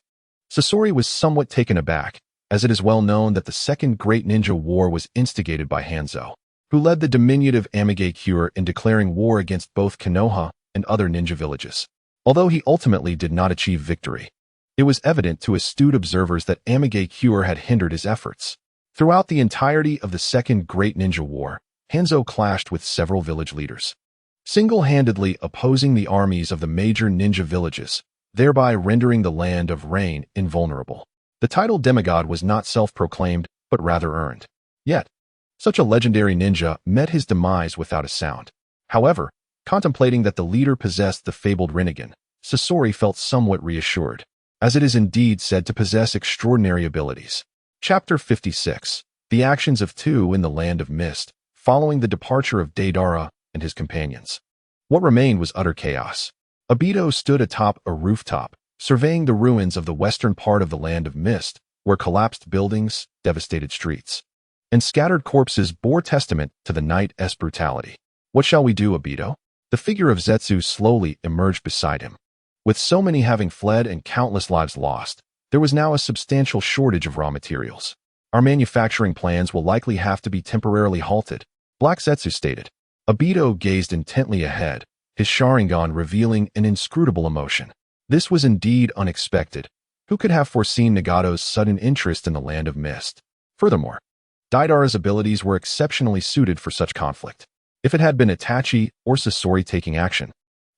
Sasori was somewhat taken aback, as it is well known that the Second Great Ninja War was instigated by Hanzo, who led the diminutive Amigakure in declaring war against both Konoha and other ninja villages. Although he ultimately did not achieve victory, it was evident to astute observers that Amigakure had hindered his efforts. Throughout the entirety of the Second Great Ninja War, Hanzo clashed with several village leaders, single-handedly opposing the armies of the major ninja villages, thereby rendering the land of Rain invulnerable. The title demigod was not self-proclaimed, but rather earned. Yet, such a legendary ninja met his demise without a sound. However, contemplating that the leader possessed the fabled Rinnegan, Sasori felt somewhat reassured, as it is indeed said to possess extraordinary abilities. Chapter 56. The Actions of Two in the Land of Mist, following the departure of Deidara and his companions. What remained was utter chaos. Obito stood atop a rooftop, surveying the ruins of the western part of the Land of Mist, where collapsed buildings, devastated streets, and scattered corpses bore testament to the night's brutality. "What shall we do, Obito?" The figure of Zetsu slowly emerged beside him. With so many having fled and countless lives lost, there was now a substantial shortage of raw materials. "Our manufacturing plans will likely have to be temporarily halted," Black Zetsu stated. Obito gazed intently ahead, his Sharingan revealing an inscrutable emotion. This was indeed unexpected, Who could have foreseen Nagato's sudden interest in the Land of Mist? Furthermore, Deidara's abilities were exceptionally suited for such conflict. If it had been Itachi or Sasori taking action,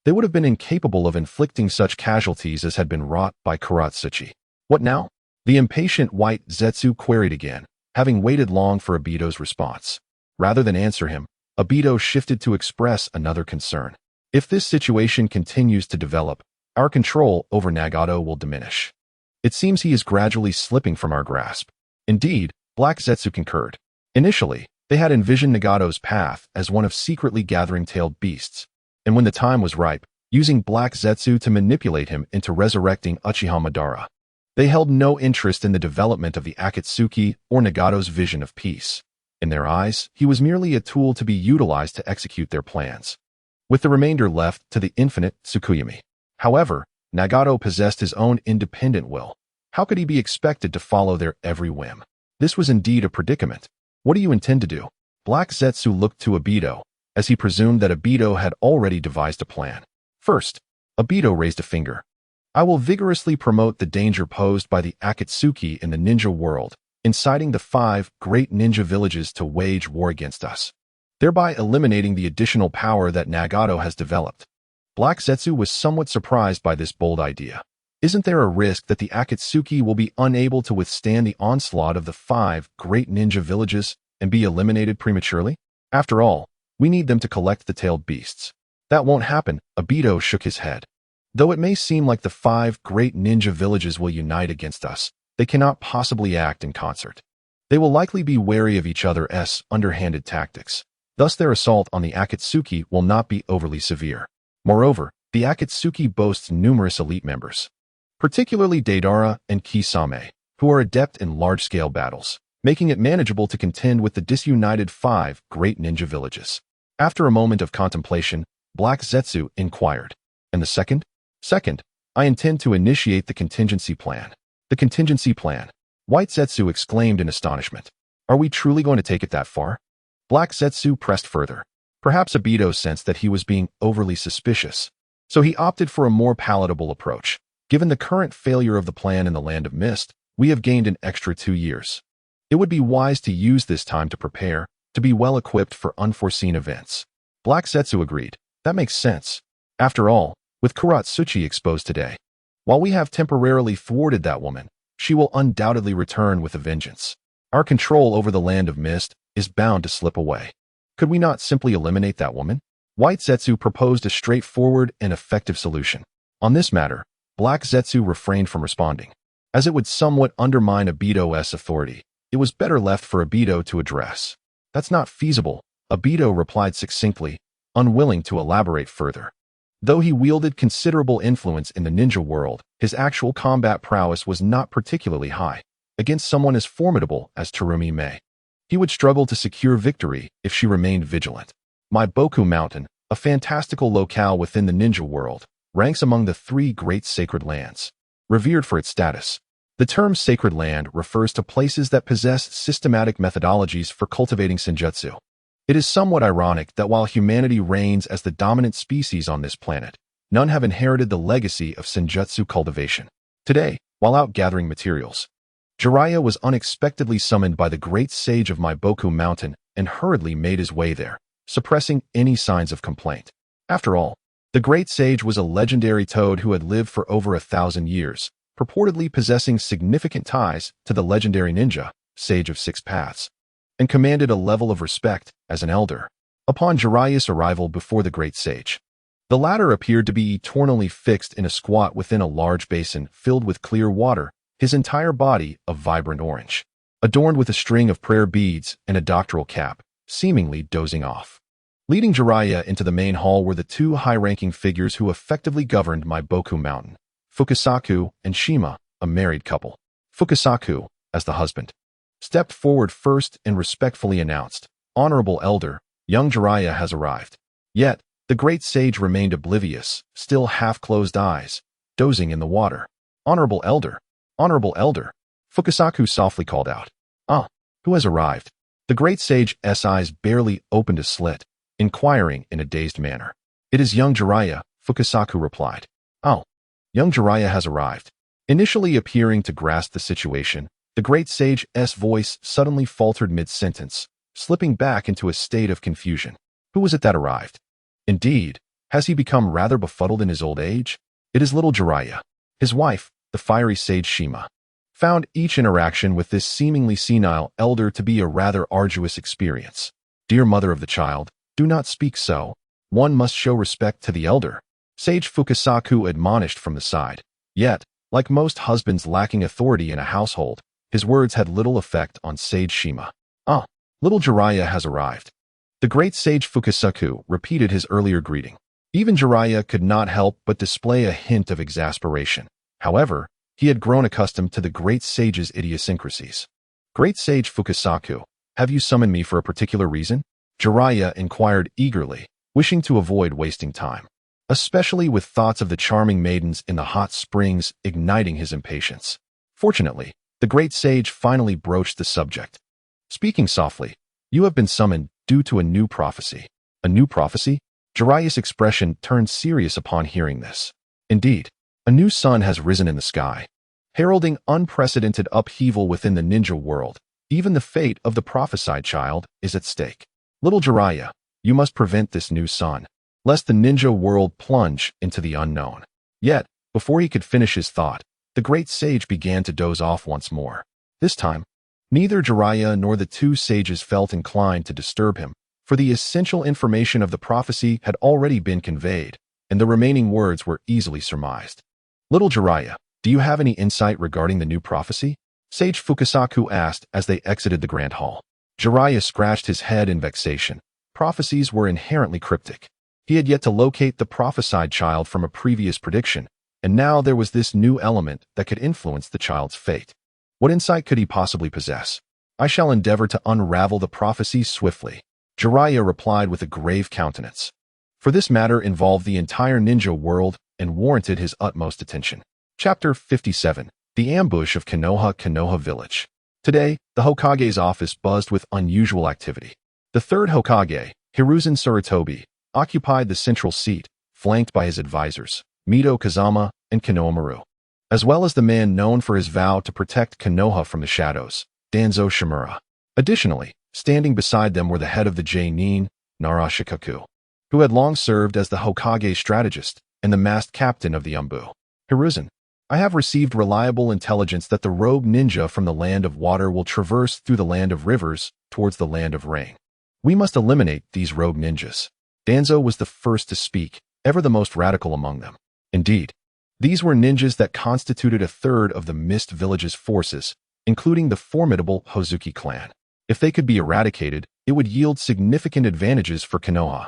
they would have been incapable of inflicting such casualties as had been wrought by Kurotsuchi. What now? The impatient white Zetsu queried again, having waited long for Obito's response. Rather than answer him, Obito shifted to express another concern. If this situation continues to develop, our control over Nagato will diminish. It seems he is gradually slipping from our grasp. Indeed, Black Zetsu concurred. Initially, they had envisioned Nagato's path as one of secretly gathering tailed beasts, and when the time was ripe, using Black Zetsu to manipulate him into resurrecting Uchiha Madara. They held no interest in the development of the Akatsuki or Nagato's vision of peace. In their eyes, he was merely a tool to be utilized to execute their plans, with the remainder left to the infinite Tsukuyomi. However, Nagato possessed his own independent will. How could he be expected to follow their every whim? This was indeed a predicament. What do you intend to do? Black Zetsu looked to Obito, as he presumed that Obito had already devised a plan. First, Obito raised a finger. I will vigorously promote the danger posed by the Akatsuki in the ninja world, inciting the 5 great ninja villages to wage war against us, thereby eliminating the additional power that Nagato has developed. Black Zetsu was somewhat surprised by this bold idea. Isn't there a risk that the Akatsuki will be unable to withstand the onslaught of the 5 great ninja villages and be eliminated prematurely? After all, we need them to collect the tailed beasts. That won't happen, Obito shook his head. Though it may seem like the 5 great ninja villages will unite against us, they cannot possibly act in concert. They will likely be wary of each other's underhanded tactics. Thus their assault on the Akatsuki will not be overly severe. Moreover, the Akatsuki boasts numerous elite members, particularly Deidara and Kisame, who are adept in large-scale battles, making it manageable to contend with the disunited 5 great ninja villages. After a moment of contemplation, Black Zetsu inquired, "And the second?" "Second, I intend to initiate the contingency plan." "The contingency plan?" White Zetsu exclaimed in astonishment. "Are we truly going to take it that far?" Black Zetsu pressed further. Perhaps Obito sensed that he was being overly suspicious, so he opted for a more palatable approach. Given the current failure of the plan in the Land of Mist, we have gained an extra 2 years. It would be wise to use this time to prepare, to be well equipped for unforeseen events. Black Zetsu agreed. That makes sense. After all, with Kurotsuchi exposed today, while we have temporarily thwarted that woman, she will undoubtedly return with a vengeance. Our control over the Land of Mist is bound to slip away. Could we not simply eliminate that woman? White Zetsu proposed a straightforward and effective solution. On this matter, Black Zetsu refrained from responding. As it would somewhat undermine Obito's authority, it was better left for Obito to address. That's not feasible, Obito replied succinctly, unwilling to elaborate further. Though he wielded considerable influence in the ninja world, his actual combat prowess was not particularly high. Against someone as formidable as Terumi Mei, he would struggle to secure victory if she remained vigilant. My Boku Mountain, a fantastical locale within the ninja world, ranks among the 3 great sacred lands, revered for its status. The term sacred land refers to places that possess systematic methodologies for cultivating senjutsu. It is somewhat ironic that while humanity reigns as the dominant species on this planet, none have inherited the legacy of senjutsu cultivation. Today, while out gathering materials, Jiraiya was unexpectedly summoned by the great sage of my Boku Mountain and hurriedly made his way there, suppressing any signs of complaint. After all, the great sage was a legendary toad who had lived for over 1,000 years, purportedly possessing significant ties to the legendary ninja, Sage of 6 Paths, and commanded a level of respect as an elder. Upon Jiraiya's arrival before the great sage, the latter appeared to be eternally fixed in a squat within a large basin filled with clear water, his entire body of vibrant orange, adorned with a string of prayer beads and a doctoral cap, seemingly dozing off. Leading Jiraiya into the main hall were the 2 high-ranking figures who effectively governed my Boku Mountain, Fukasaku and Shima, a married couple. Fukasaku, as the husband, stepped forward first and respectfully announced, "Honorable Elder, young Jiraiya has arrived." Yet, the great sage remained oblivious, still half-closed eyes, dozing in the water. "Honorable Elder, Honorable Elder," Fukasaku softly called out. "Ah, who has arrived?" The great sage's eyes barely opened a slit, inquiring in a dazed manner. "It is young Jiraiya," Fukasaku replied. "Oh, young Jiraiya has arrived." Initially appearing to grasp the situation, the great sage's voice suddenly faltered mid-sentence, slipping back into a state of confusion. Who was it that arrived? Indeed, has he become rather befuddled in his old age? It is little Jiraiya. His wife, the fiery sage Shima, found each interaction with this seemingly senile elder to be a rather arduous experience. Dear mother of the child, do not speak so. One must show respect to the elder, Sage Fukasaku admonished from the side. Yet, like most husbands lacking authority in a household, his words had little effect on Sage Shima. Ah, little Jiraiya has arrived. The great Sage Fukasaku repeated his earlier greeting. Even Jiraiya could not help but display a hint of exasperation. However, he had grown accustomed to the great sage's idiosyncrasies. Great Sage Fukasaku, have you summoned me for a particular reason? Jiraiya inquired eagerly, wishing to avoid wasting time, especially with thoughts of the charming maidens in the hot springs igniting his impatience. Fortunately, the great sage finally broached the subject. Speaking softly, you have been summoned due to a new prophecy. A new prophecy? Jiraiya's expression turned serious upon hearing this. Indeed, a new sun has risen in the sky, heralding unprecedented upheaval within the ninja world. Even the fate of the prophesied child is at stake. Little Jiraiya, you must prevent this new sun, lest the ninja world plunge into the unknown. Yet, before he could finish his thought, the great sage began to doze off once more. This time, neither Jiraiya nor the two sages felt inclined to disturb him, for the essential information of the prophecy had already been conveyed, and the remaining words were easily surmised. Little Jiraiya, do you have any insight regarding the new prophecy? Sage Fukasaku asked as they exited the grand hall. Jiraiya scratched his head in vexation. Prophecies were inherently cryptic. He had yet to locate the prophesied child from a previous prediction, and now there was this new element that could influence the child's fate. What insight could he possibly possess? I shall endeavor to unravel the prophecies swiftly, Jiraiya replied with a grave countenance. For this matter involved the entire ninja world and warranted his utmost attention. Chapter 57. The Ambush of Konoha Village. Today, the Hokage's office buzzed with unusual activity. The third Hokage, Hiruzen Sarutobi, occupied the central seat, flanked by his advisors, Mito Kazama and Konohamaru, as well as the man known for his vow to protect Konoha from the shadows, Danzo Shimura. Additionally, standing beside them were the head of the J-Nin, Narashikaku, who had long served as the Hokage strategist and the masked captain of the Umbu. Hiruzen, I have received reliable intelligence that the rogue ninja from the land of water will traverse through the land of rivers towards the land of rain. We must eliminate these rogue ninjas. Danzo was the first to speak, ever the most radical among them. Indeed, these were ninjas that constituted a third of the Mist Village's forces, including the formidable Hozuki clan. If they could be eradicated, it would yield significant advantages for Konoha.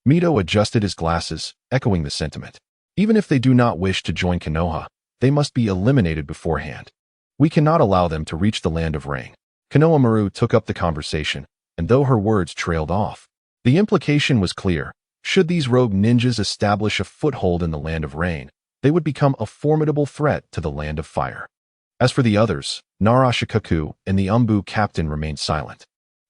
Mito adjusted his glasses, echoing the sentiment. Even if they do not wish to join Konoha, they must be eliminated beforehand. We cannot allow them to reach the land of rain. Konohamaru took up the conversation, and though her words trailed off, the implication was clear. Should these rogue ninjas establish a foothold in the land of rain, they would become a formidable threat to the land of fire. As for the others, Narashikaku and the Umbu captain remained silent,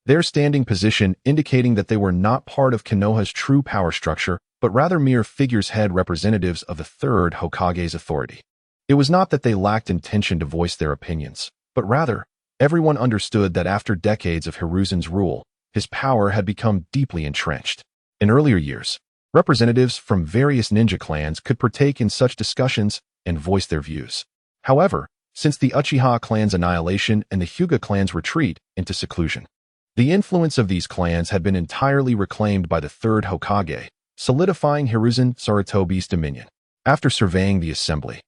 their standing position indicating that they were not part of Konoha's true power structure, but rather mere figurehead representatives of the third Hokage's authority. It was not that they lacked intention to voice their opinions, but rather, everyone understood that after decades of Hiruzen's rule, his power had become deeply entrenched. In earlier years, representatives from various ninja clans could partake in such discussions and voice their views. However, since the Uchiha clan's annihilation and the Hyuga clan's retreat into seclusion, the influence of these clans had been entirely reclaimed by the third Hokage, solidifying Hiruzen Sarutobi's dominion. After surveying the assembly,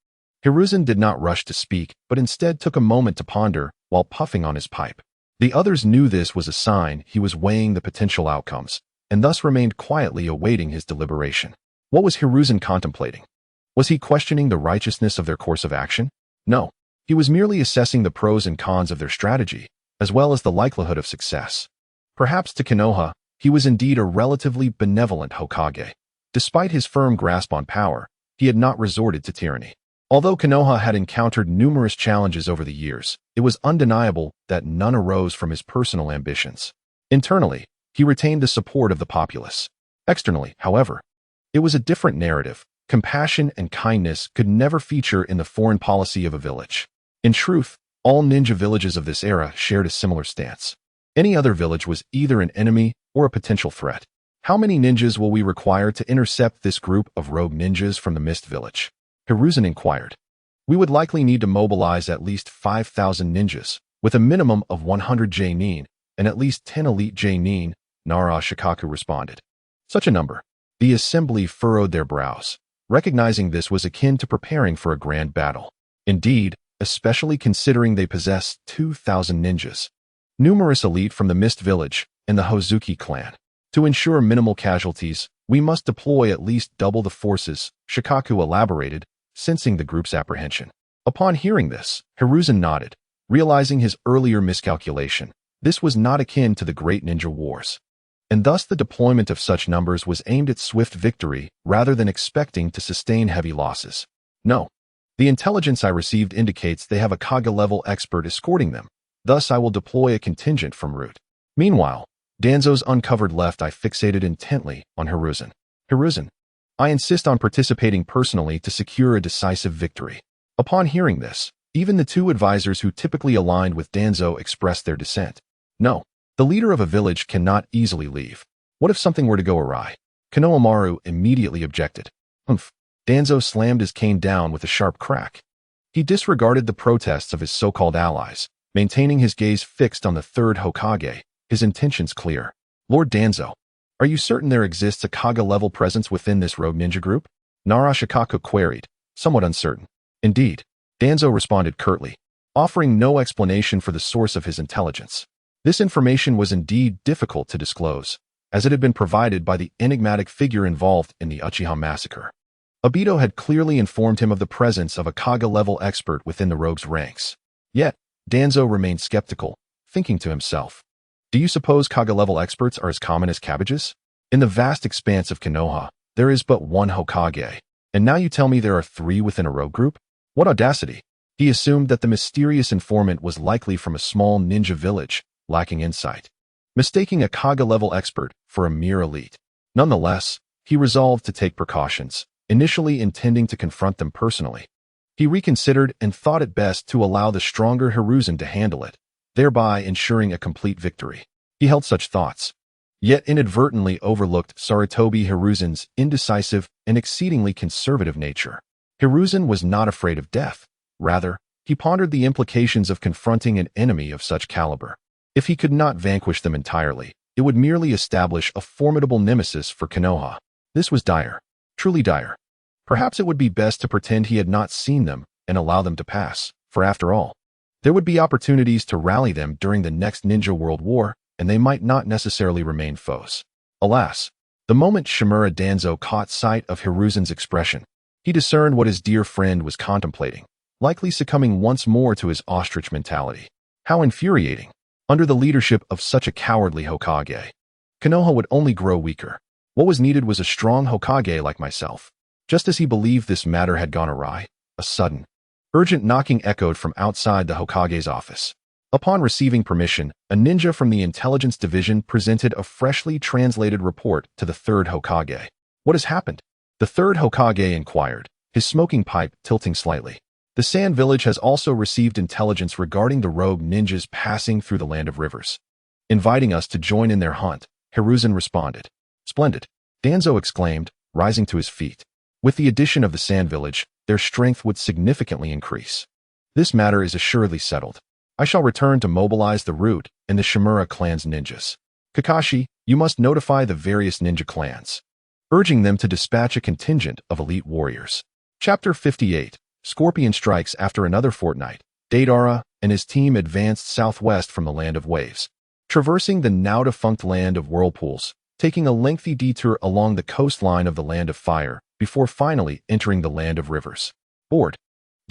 Hiruzen did not rush to speak, but instead took a moment to ponder while puffing on his pipe. The others knew this was a sign he was weighing the potential outcomes, and thus remained quietly awaiting his deliberation. What was Hiruzen contemplating? Was he questioning the righteousness of their course of action? No, he was merely assessing the pros and cons of their strategy, as well as the likelihood of success. Perhaps to Konoha, he was indeed a relatively benevolent Hokage. Despite his firm grasp on power, he had not resorted to tyranny. Although Konoha had encountered numerous challenges over the years, it was undeniable that none arose from his personal ambitions. Internally, he retained the support of the populace. Externally, however, it was a different narrative. Compassion and kindness could never feature in the foreign policy of a village. In truth, all ninja villages of this era shared a similar stance. Any other village was either an enemy or a potential threat. How many ninjas will we require to intercept this group of rogue ninjas from the Mist Village? Hiruzen inquired. We would likely need to mobilize at least 5,000 ninjas, with a minimum of 100 J-nin, and at least 10 elite J-nin, Shikaku responded. Such a number. The assembly furrowed their brows. Recognizing this was akin to preparing for a grand battle. Indeed, especially considering they possessed 2,000 ninjas. Numerous elite from the Mist Village and the Hozuki clan. To ensure minimal casualties, we must deploy at least double the forces, Shikaku elaborated, sensing the group's apprehension. Upon hearing this, Hiruzen nodded, realizing his earlier miscalculation. This was not akin to the Great Ninja Wars. And thus the deployment of such numbers was aimed at swift victory rather than expecting to sustain heavy losses. No. The intelligence I received indicates they have a Kage-level expert escorting them. Thus I will deploy a contingent from route. Meanwhile, Danzo's uncovered left eye fixated intently on Hiruzen. Hiruzen, I insist on participating personally to secure a decisive victory. Upon hearing this, even the two advisors who typically aligned with Danzo expressed their dissent. No. The leader of a village cannot easily leave. What if something were to go awry? Konohamaru immediately objected. Humph. Danzo slammed his cane down with a sharp crack. He disregarded the protests of his so-called allies, maintaining his gaze fixed on the third Hokage, his intentions clear. Lord Danzo, are you certain there exists a Kage-level presence within this rogue ninja group? Shikaku queried, somewhat uncertain. Indeed, Danzo responded curtly, offering no explanation for the source of his intelligence. This information was indeed difficult to disclose, as it had been provided by the enigmatic figure involved in the Uchiha massacre. Obito had clearly informed him of the presence of a Kage-level expert within the rogue's ranks. Yet, Danzo remained skeptical, thinking to himself, do you suppose Kage-level experts are as common as cabbages? In the vast expanse of Konoha, there is but one Hokage, and now you tell me there are 3 within a rogue group? What audacity! He assumed that the mysterious informant was likely from a small ninja village, lacking insight, mistaking a Kage-level expert for a mere elite. Nonetheless, he resolved to take precautions, initially intending to confront them personally. He reconsidered and thought it best to allow the stronger Hiruzen to handle it, thereby ensuring a complete victory. He held such thoughts, yet inadvertently overlooked Sarutobi Hiruzen's indecisive and exceedingly conservative nature. Hiruzen was not afraid of death. Rather, he pondered the implications of confronting an enemy of such caliber. If he could not vanquish them entirely, it would merely establish a formidable nemesis for Konoha. This was dire. Truly dire. Perhaps it would be best to pretend he had not seen them and allow them to pass, for after all, there would be opportunities to rally them during the next Ninja World War, and they might not necessarily remain foes. Alas, the moment Shimura Danzo caught sight of Hiruzen's expression, he discerned what his dear friend was contemplating, likely succumbing once more to his ostrich mentality. How infuriating! Under the leadership of such a cowardly Hokage, Konoha would only grow weaker. What was needed was a strong Hokage like myself. Just as he believed this matter had gone awry, a sudden, urgent knocking echoed from outside the Hokage's office. Upon receiving permission, a ninja from the intelligence division presented a freshly translated report to the third Hokage. What has happened? The third Hokage inquired, his smoking pipe tilting slightly. The Sand Village has also received intelligence regarding the rogue ninjas passing through the Land of Rivers, inviting us to join in their hunt, Hiruzen responded. Splendid, Danzo exclaimed, rising to his feet. With the addition of the Sand Village, their strength would significantly increase. This matter is assuredly settled. I shall return to mobilize the root and the Shimura clan's ninjas. Kakashi, you must notify the various ninja clans, urging them to dispatch a contingent of elite warriors. Chapter 58. Scorpion strikes. After another fortnight, Deidara and his team advanced southwest from the Land of Waves, traversing the now-defunct Land of Whirlpools, taking a lengthy detour along the coastline of the Land of Fire before finally entering the Land of Rivers. Bored,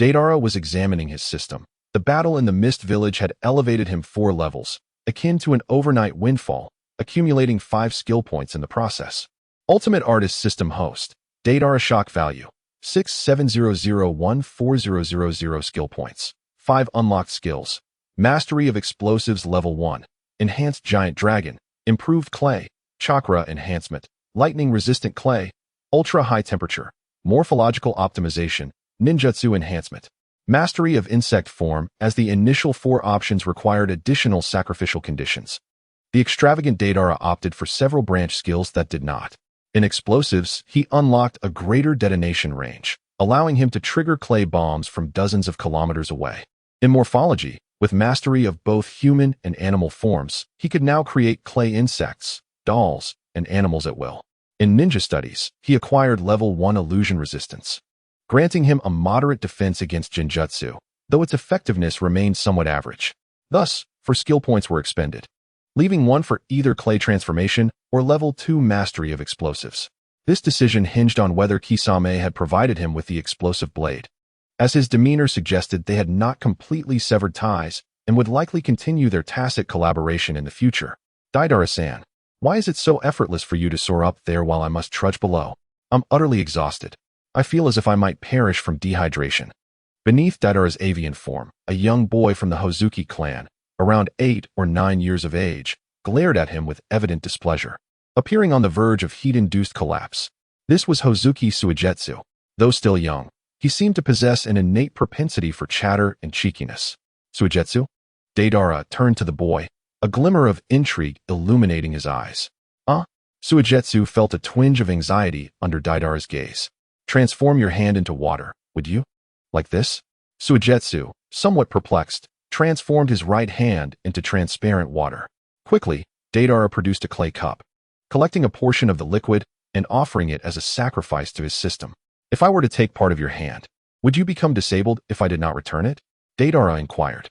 Deidara was examining his system. The battle in the Mist Village had elevated him 4 levels, akin to an overnight windfall, accumulating 5 skill points in the process. Ultimate Artist System Host, Deidara Shock Value, 670014000 skill points. 5 unlocked skills. Mastery of Explosives Level 1. Enhanced Giant Dragon. Improved Clay. Chakra Enhancement. Lightning Resistant Clay. Ultra High Temperature. Morphological optimization, ninjutsu enhancement. Mastery of insect form, as the initial 4 options required additional sacrificial conditions. The extravagant Deidara opted for several branch skills that did not. In explosives, he unlocked a greater detonation range, allowing him to trigger clay bombs from dozens of kilometers away. In morphology, with mastery of both human and animal forms, he could now create clay insects, dolls, and animals at will. In ninja studies, he acquired level 1 illusion resistance, granting him a moderate defense against genjutsu, though its effectiveness remained somewhat average. Thus, 4 skill points were expended, leaving 1 for either clay transformation or level 2 mastery of explosives. This decision hinged on whether Kisame had provided him with the explosive blade, as his demeanor suggested they had not completely severed ties and would likely continue their tacit collaboration in the future. Deidara-san, why is it so effortless for you to soar up there while I must trudge below? I'm utterly exhausted. I feel as if I might perish from dehydration. Beneath Deidara's avian form, a young boy from the Hozuki clan, around 8 or 9 years of age, glared at him with evident displeasure, appearing on the verge of heat-induced collapse. This was Hozuki Suigetsu. Though still young, he seemed to possess an innate propensity for chatter and cheekiness. Suigetsu? Deidara turned to the boy, a glimmer of intrigue illuminating his eyes. Suigetsu felt a twinge of anxiety under Deidara's gaze. Transform your hand into water, would you? Like this? Suigetsu, somewhat perplexed, transformed his right hand into transparent water. Quickly, Deidara produced a clay cup, collecting a portion of the liquid and offering it as a sacrifice to his system. If I were to take part of your hand, would you become disabled if I did not return it? Deidara inquired.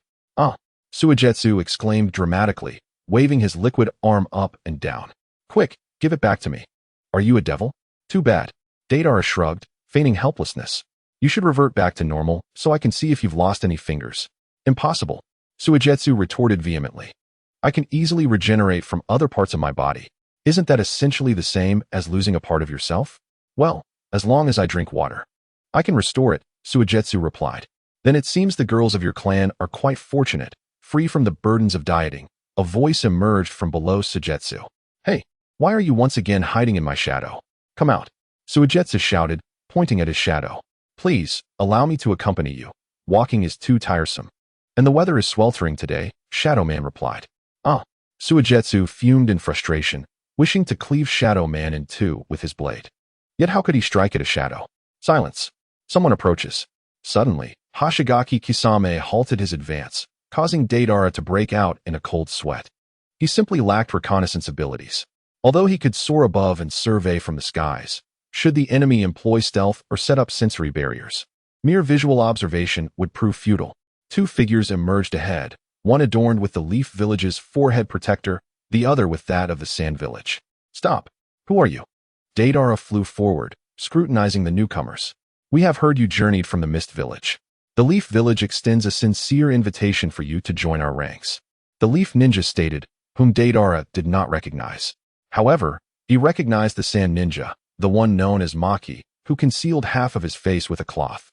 Suigetsu exclaimed dramatically, waving his liquid arm up and down. Quick, give it back to me. Are you a devil? Too bad. Deidara shrugged, feigning helplessness. You should revert back to normal so I can see if you've lost any fingers. Impossible. Suigetsu retorted vehemently. I can easily regenerate from other parts of my body. Isn't that essentially the same as losing a part of yourself? Well, as long as I drink water, I can restore it, Suigetsu replied. Then it seems the girls of your clan are quite fortunate, free from the burdens of dieting. A voice emerged from below Suigetsu. Hey, why are you once again hiding in my shadow? Come out, Suigetsu shouted, pointing at his shadow. Please, allow me to accompany you. Walking is too tiresome. And the weather is sweltering today, Shadow Man replied. Suigetsu fumed in frustration, wishing to cleave Shadow Man in two with his blade. Yet how could he strike at a shadow? Silence. Someone approaches. Suddenly, Hoshigaki Kisame halted his advance, causing Deidara to break out in a cold sweat. He simply lacked reconnaissance abilities. Although he could soar above and survey from the skies, should the enemy employ stealth or set up sensory barriers, mere visual observation would prove futile. 2 figures emerged ahead, one adorned with the Leaf Village's forehead protector, the other with that of the Sand Village. Stop. Who are you? Deidara flew forward, scrutinizing the newcomers. We have heard you journeyed from the Mist Village. The Leaf Village extends a sincere invitation for you to join our ranks. The Leaf Ninja stated, whom Deidara did not recognize. However, he recognized the Sand Ninja, the one known as Maki, who concealed half of his face with a cloth.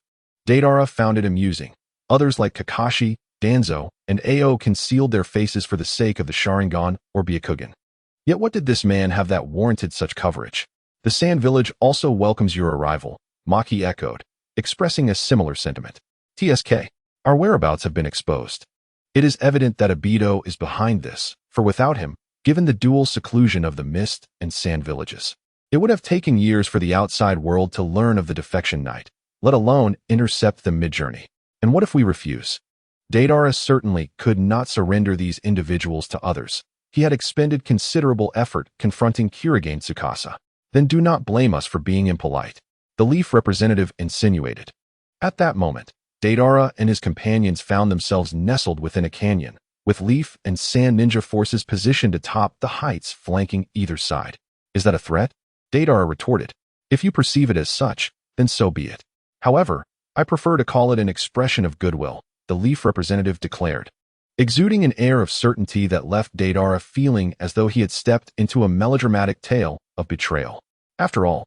Deidara found it amusing. Others like Kakashi, Danzo, and Ao concealed their faces for the sake of the Sharingan or Byakugan. Yet what did this man have that warranted such coverage? The Sand Village also welcomes your arrival, Maki echoed, expressing a similar sentiment. TSK, our whereabouts have been exposed. It is evident that Abido is behind this, for without him, given the dual seclusion of the Mist and Sand Villages, it would have taken years for the outside world to learn of the defection night, let alone intercept them mid-journey. And what if we refuse? Deidara certainly could not surrender these individuals to others. He had expended considerable effort confronting Kurogane Tsukasa. Then do not blame us for being impolite, the Leaf representative insinuated. At that moment, Deidara and his companions found themselves nestled within a canyon, with Leaf and Sand Ninja forces positioned atop the heights flanking either side. Is that a threat? Deidara retorted. If you perceive it as such, then so be it. However, I prefer to call it an expression of goodwill, the Leaf representative declared, exuding an air of certainty that left Deidara feeling as though he had stepped into a melodramatic tale of betrayal. After all,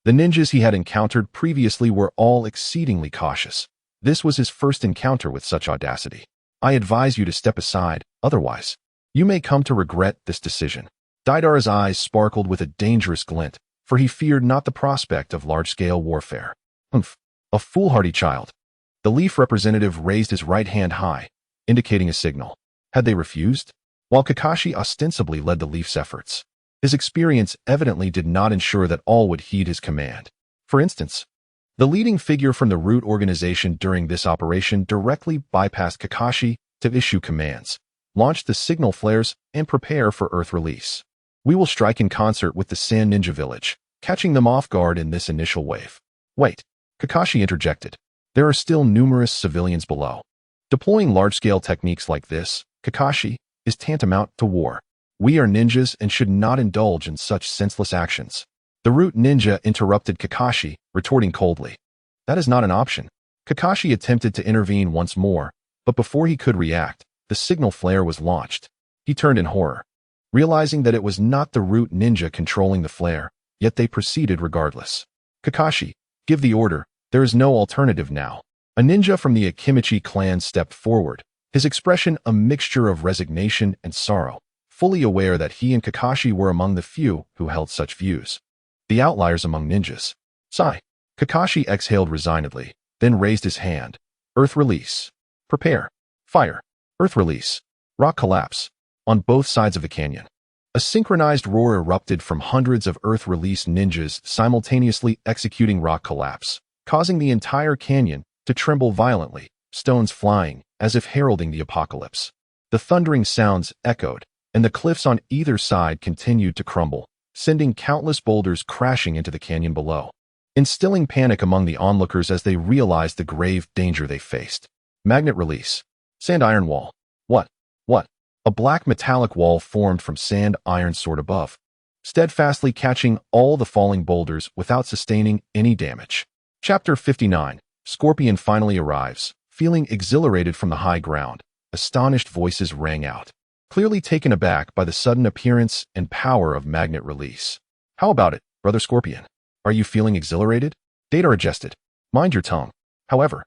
the ninjas he had encountered previously were all exceedingly cautious. This was his first encounter with such audacity. I advise you to step aside, otherwise, you may come to regret this decision. Deidara's eyes sparkled with a dangerous glint, for he feared not the prospect of large-scale warfare. Humph. A foolhardy child. The leaf representative raised his right hand high, indicating a signal. Had they refused? While Kakashi ostensibly led the leaf's efforts, his experience evidently did not ensure that all would heed his command. For instance, the leading figure from the Root organization during this operation directly bypassed Kakashi to issue commands, launch the signal flares, and prepare for Earth release. We will strike in concert with the Sand Ninja Village, catching them off guard in this initial wave. Wait, Kakashi interjected. There are still numerous civilians below. Deploying large-scale techniques like this, Kakashi, is tantamount to war. We are ninjas and should not indulge in such senseless actions. The Root ninja interrupted Kakashi, retorting coldly. That is not an option. Kakashi attempted to intervene once more, but before he could react, the signal flare was launched. He turned in horror, realizing that it was not the Root ninja controlling the flare, yet they proceeded regardless. Kakashi, give the order. There is no alternative now. A ninja from the Akimichi clan stepped forward, his expression a mixture of resignation and sorrow, fully aware that he and Kakashi were among the few who held such views. The outliers among ninjas. Sigh. Kakashi exhaled resignedly, then raised his hand. Earth release. Prepare. Fire. Earth release. Rock collapse. On both sides of the canyon, a synchronized roar erupted from hundreds of Earth release ninjas simultaneously executing rock collapse, causing the entire canyon to tremble violently, stones flying, as if heralding the apocalypse. The thundering sounds echoed, and the cliffs on either side continued to crumble, sending countless boulders crashing into the canyon below, instilling panic among the onlookers as they realized the grave danger they faced. Magnet release. Sand iron wall. What? A black metallic wall formed from sand iron soared above, steadfastly catching all the falling boulders without sustaining any damage. Chapter 59. Scorpion finally arrives. Feeling exhilarated from the high ground, astonished voices rang out, clearly taken aback by the sudden appearance and power of magnet release. How about it, Brother Scorpion? Are you feeling exhilarated? Deidara jested. Mind your tongue. However,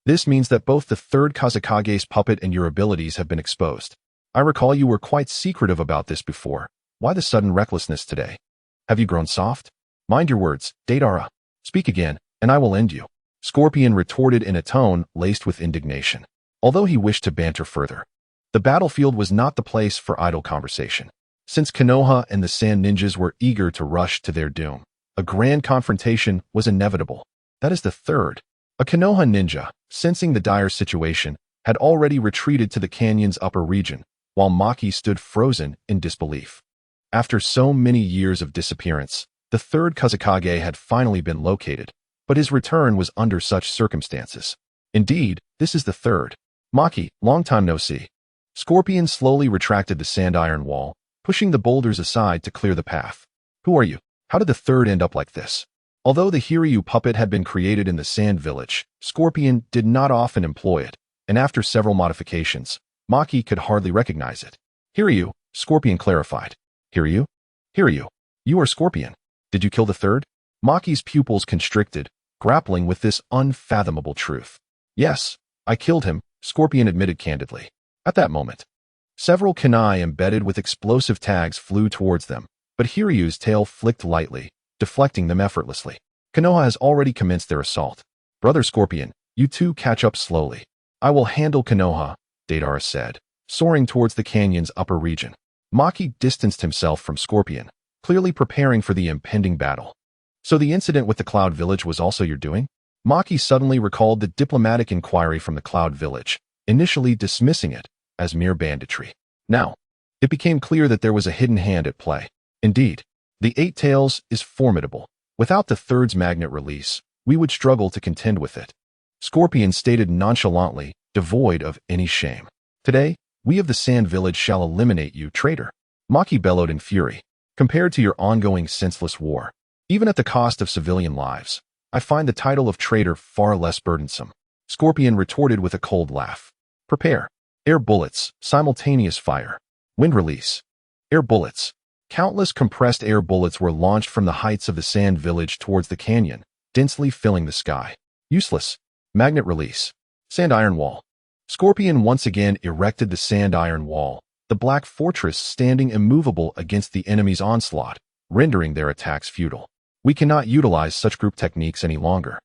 this means that both the third Kazekage's puppet and your abilities have been exposed. I recall you were quite secretive about this before. Why the sudden recklessness today? Have you grown soft? Mind your words, Deidara. Speak again, and I will end you. Scorpion retorted in a tone laced with indignation. Although he wished to banter further, the battlefield was not the place for idle conversation. Since Konoha and the Sand Ninjas were eager to rush to their doom, a grand confrontation was inevitable. That is the third. A Konoha ninja, sensing the dire situation, had already retreated to the canyon's upper region, while Maki stood frozen in disbelief. After so many years of disappearance, the third Kazekage had finally been located, but his return was under such circumstances. Indeed, this is the third. Maki, long time no see. Scorpion slowly retracted the sand iron wall, pushing the boulders aside to clear the path. Who are you? How did the third end up like this? Although the Hiryu puppet had been created in the Sand Village, Scorpion did not often employ it, and after several modifications, Maki could hardly recognize it. Hiryu, Scorpion clarified. Hiryu? Hiryu, you are Scorpion. Did you kill the third? Maki's pupils constricted, grappling with this unfathomable truth. Yes, I killed him, Scorpion admitted candidly. At that moment, several kunai embedded with explosive tags flew towards them, but Hiryu's tail flicked lightly, deflecting them effortlessly. Konoha has already commenced their assault. Brother Scorpion, you two catch up slowly. I will handle Konoha, Deidara said, soaring towards the canyon's upper region. Maki distanced himself from Scorpion, clearly preparing for the impending battle. So the incident with the Cloud Village was also your doing? Maki suddenly recalled the diplomatic inquiry from the Cloud Village, initially dismissing it as mere banditry. Now, it became clear that there was a hidden hand at play. Indeed, the Eight Tails is formidable. Without the third's magnet release, we would struggle to contend with it. Scorpion stated nonchalantly, devoid of any shame. Today, we of the Sand Village shall eliminate you, traitor. Maki bellowed in fury. Compared to your ongoing senseless war, even at the cost of civilian lives, I find the title of traitor far less burdensome. Scorpion retorted with a cold laugh. Prepare. Air bullets, simultaneous fire. Wind release. Air bullets. Countless compressed air bullets were launched from the heights of the Sand Village towards the canyon, densely filling the sky. Useless. Magnet release. Sand iron wall. Scorpion once again erected the sand iron wall, the black fortress standing immovable against the enemy's onslaught, rendering their attacks futile. We cannot utilize such group techniques any longer.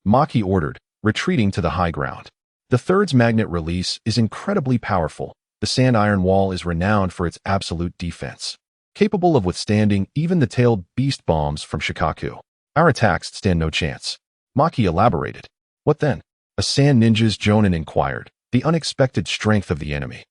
Maki ordered, retreating to the high ground. The third's magnet release is incredibly powerful. The sand iron wall is renowned for its absolute defense, capable of withstanding even the tailed beast bombs from Shikaku. Our attacks stand no chance. Maki elaborated. What then? A sand ninja's Jonin inquired, the unexpected strength of the enemy,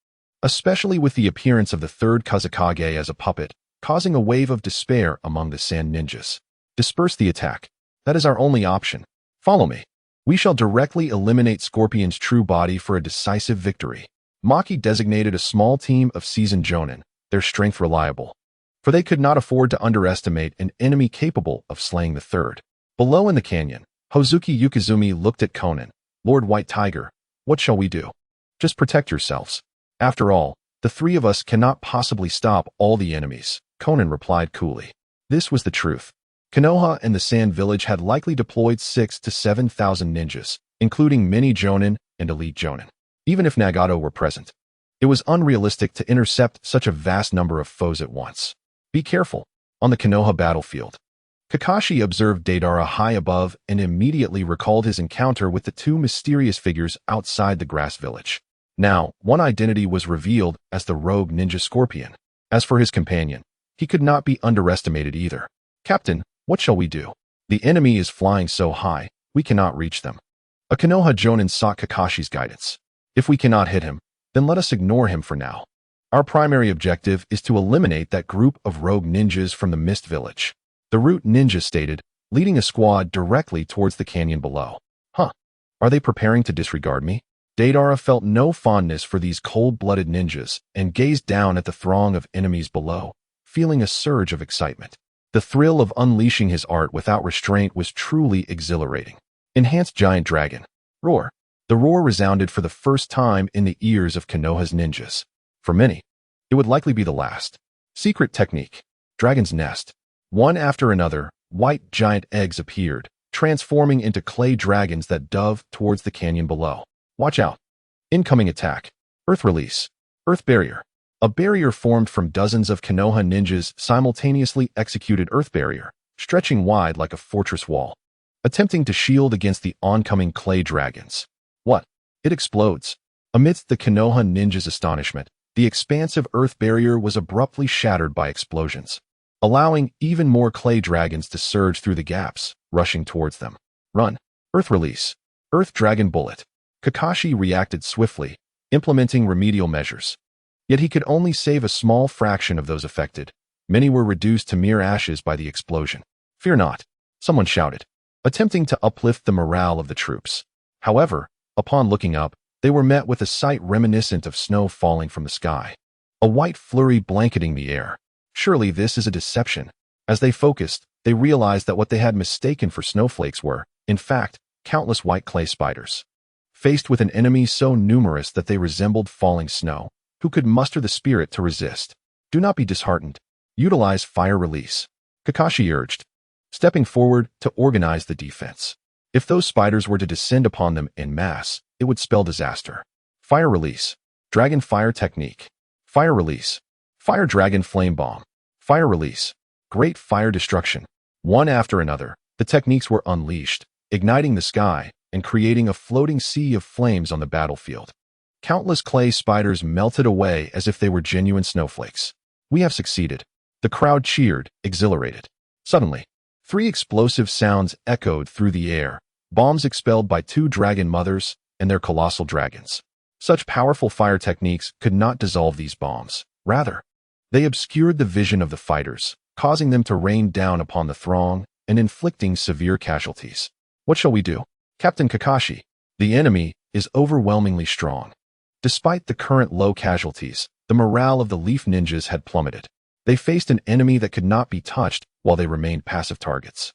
especially with the appearance of the third Tsuchikage as a puppet, causing a wave of despair among the sand ninjas. Disperse the attack. That is our only option. Follow me. We shall directly eliminate Scorpion's true body for a decisive victory. Maki designated a small team of seasoned Jonin, their strength reliable, for they could not afford to underestimate an enemy capable of slaying the third. Below in the canyon, Hozuki Yukizumi looked at Conan. Lord White Tiger, what shall we do? Just protect yourselves. After all, the three of us cannot possibly stop all the enemies, Conan replied coolly. This was the truth. Konoha and the Sand Village had likely deployed 6,000 to 7,000 ninjas, including many Jonin and elite Jonin. Even if Nagato were present, it was unrealistic to intercept such a vast number of foes at once. Be careful. On the Konoha battlefield, Kakashi observed Deidara high above and immediately recalled his encounter with the two mysterious figures outside the grass village. Now, one identity was revealed as the rogue ninja Scorpion. As for his companion, he could not be underestimated either. Captain, what shall we do? The enemy is flying so high, we cannot reach them. A Konoha Jonin sought Kakashi's guidance. If we cannot hit him, then let us ignore him for now. Our primary objective is to eliminate that group of rogue ninjas from the Mist Village. The Root Ninja stated, leading a squad directly towards the canyon below. Huh? Are they preparing to disregard me? Deidara felt no fondness for these cold-blooded ninjas and gazed down at the throng of enemies below, feeling a surge of excitement. The thrill of unleashing his art without restraint was truly exhilarating. Enhanced Giant Dragon. Roar. The roar resounded for the first time in the ears of Konoha's ninjas. For many, it would likely be the last. Secret technique. Dragon's Nest. One after another, white giant eggs appeared, transforming into clay dragons that dove towards the canyon below. Watch out. Incoming attack. Earth Release. Earth Barrier. A barrier formed from dozens of Konoha ninjas simultaneously executed Earth Barrier, stretching wide like a fortress wall, attempting to shield against the oncoming clay dragons. What? It explodes. Amidst the Konoha ninjas' astonishment, the expansive Earth Barrier was abruptly shattered by explosions, allowing even more clay dragons to surge through the gaps, rushing towards them. Run. Earth Release. Earth Dragon Bullet. Kakashi reacted swiftly, implementing remedial measures. Yet he could only save a small fraction of those affected. Many were reduced to mere ashes by the explosion. Fear not, someone shouted, attempting to uplift the morale of the troops. However, upon looking up, they were met with a sight reminiscent of snow falling from the sky. A white flurry blanketing the air. Surely this is a deception. As they focused, they realized that what they had mistaken for snowflakes were, in fact, countless white clay spiders. Faced with an enemy so numerous that they resembled falling snow, who could muster the spirit to resist? Do not be disheartened. Utilize Fire Release. Kakashi urged, stepping forward to organize the defense. If those spiders were to descend upon them en masse, it would spell disaster. Fire Release. Dragon Fire Technique. Fire Release. Fire Dragon Flame Bomb. Fire Release. Great Fire Destruction. One after another, the techniques were unleashed, igniting the sky and creating a floating sea of flames on the battlefield. Countless clay spiders melted away as if they were genuine snowflakes. We have succeeded. The crowd cheered, exhilarated. Suddenly, 3 explosive sounds echoed through the air, bombs expelled by 2 dragon mothers and their colossal dragons. Such powerful fire techniques could not dissolve these bombs. Rather, they obscured the vision of the fighters, causing them to rain down upon the throng and inflicting severe casualties. What shall we do? Captain Kakashi, the enemy is overwhelmingly strong. Despite the current low casualties, the morale of the Leaf Ninjas had plummeted. They faced an enemy that could not be touched while they remained passive targets.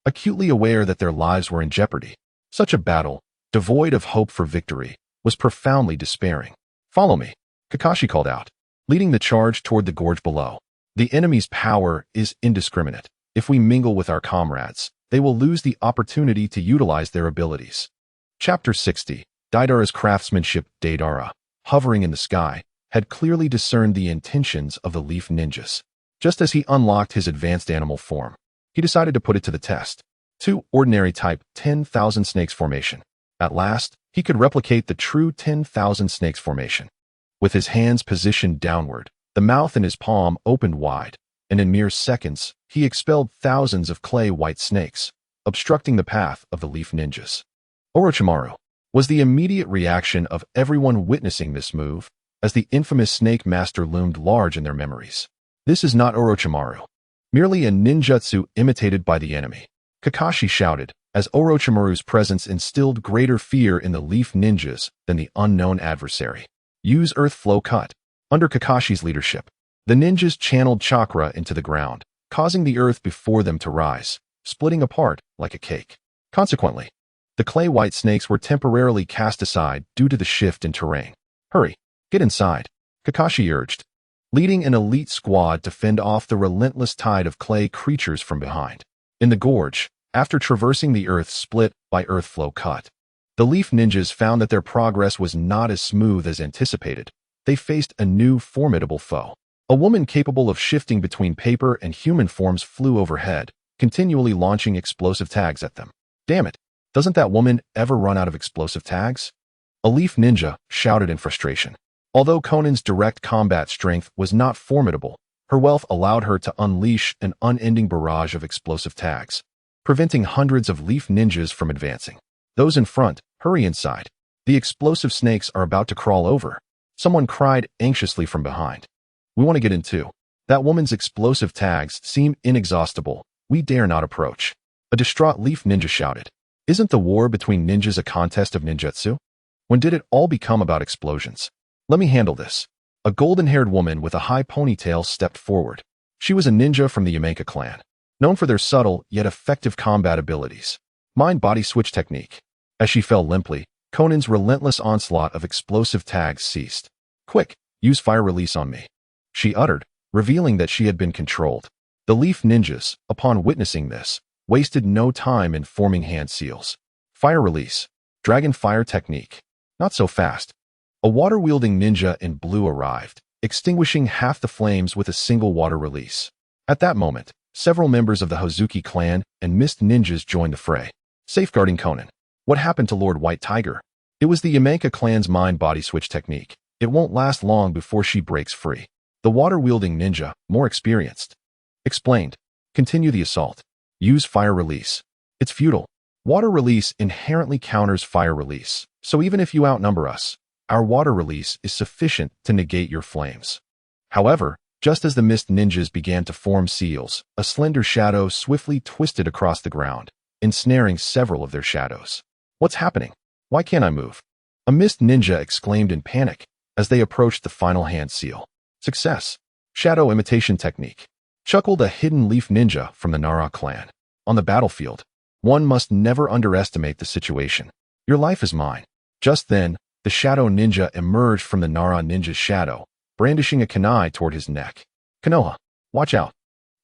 Acutely aware that their lives were in jeopardy, such a battle, devoid of hope for victory, was profoundly despairing. Follow me, Kakashi called out, leading the charge toward the gorge below. The enemy's power is indiscriminate. If we mingle with our comrades, they will lose the opportunity to utilize their abilities. Chapter 60. Deidara's craftsmanship. Deidara, hovering in the sky, had clearly discerned the intentions of the Leaf Ninjas. Just as he unlocked his advanced animal form, he decided to put it to the test. 2. Ordinary type 10,000 snakes formation. At last, he could replicate the true 10,000 snakes formation. With his hands positioned downward, the mouth in his palm opened wide, and in mere seconds, he expelled thousands of clay-white snakes, obstructing the path of the leaf ninjas. Orochimaru was the immediate reaction of everyone witnessing this move, as the infamous snake master loomed large in their memories. This is not Orochimaru, merely a ninjutsu imitated by the enemy, Kakashi shouted, as Orochimaru's presence instilled greater fear in the leaf ninjas than the unknown adversary. Use Earth Flow Cut. Under Kakashi's leadership, the ninjas channeled chakra into the ground, causing the earth before them to rise, splitting apart like a cake. Consequently, the clay-white snakes were temporarily cast aside due to the shift in terrain. Hurry, get inside, Kakashi urged, leading an elite squad to fend off the relentless tide of clay creatures from behind. In the gorge, after traversing the earth split by Earth Flow Cut, the leaf ninjas found that their progress was not as smooth as anticipated. They faced a new formidable foe. A woman capable of shifting between paper and human forms flew overhead, continually launching explosive tags at them. Damn it, doesn't that woman ever run out of explosive tags? A leaf ninja shouted in frustration. Although Conan's direct combat strength was not formidable, her wealth allowed her to unleash an unending barrage of explosive tags, preventing hundreds of leaf ninjas from advancing. Those in front, hurry inside. The explosive snakes are about to crawl over. Someone cried anxiously from behind. We want to get in too. That woman's explosive tags seem inexhaustible. We dare not approach. A distraught leaf ninja shouted. Isn't the war between ninjas a contest of ninjutsu? When did it all become about explosions? Let me handle this. A golden-haired woman with a high ponytail stepped forward. She was a ninja from the Yamenka clan, known for their subtle yet effective combat abilities. Mind-body switch technique. As she fell limply, Conan's relentless onslaught of explosive tags ceased. Quick, use fire release on me, she uttered, revealing that she had been controlled. The leaf ninjas, upon witnessing this, wasted no time in forming hand seals. Fire release. Dragon fire technique. Not so fast. A water-wielding ninja in blue arrived, extinguishing half the flames with a single water release. At that moment, several members of the Hozuki clan and mist ninjas joined the fray. Safeguarding Conan. What happened to Lord White Tiger? It was the Yamenka clan's mind-body switch technique. It won't last long before she breaks free. The water-wielding ninja, more experienced, explained. Continue the assault. Use fire release. It's futile. Water release inherently counters fire release, so even if you outnumber us, our water release is sufficient to negate your flames. However, just as the mist ninjas began to form seals, a slender shadow swiftly twisted across the ground, ensnaring several of their shadows. What's happening? Why can't I move? A mist ninja exclaimed in panic as they approached the final hand seal. Success. Shadow imitation technique. Chuckled a hidden leaf ninja from the Nara clan. On the battlefield, one must never underestimate the situation. Your life is mine. Just then, the shadow ninja emerged from the Nara ninja's shadow, brandishing a kunai toward his neck. Konoha, watch out.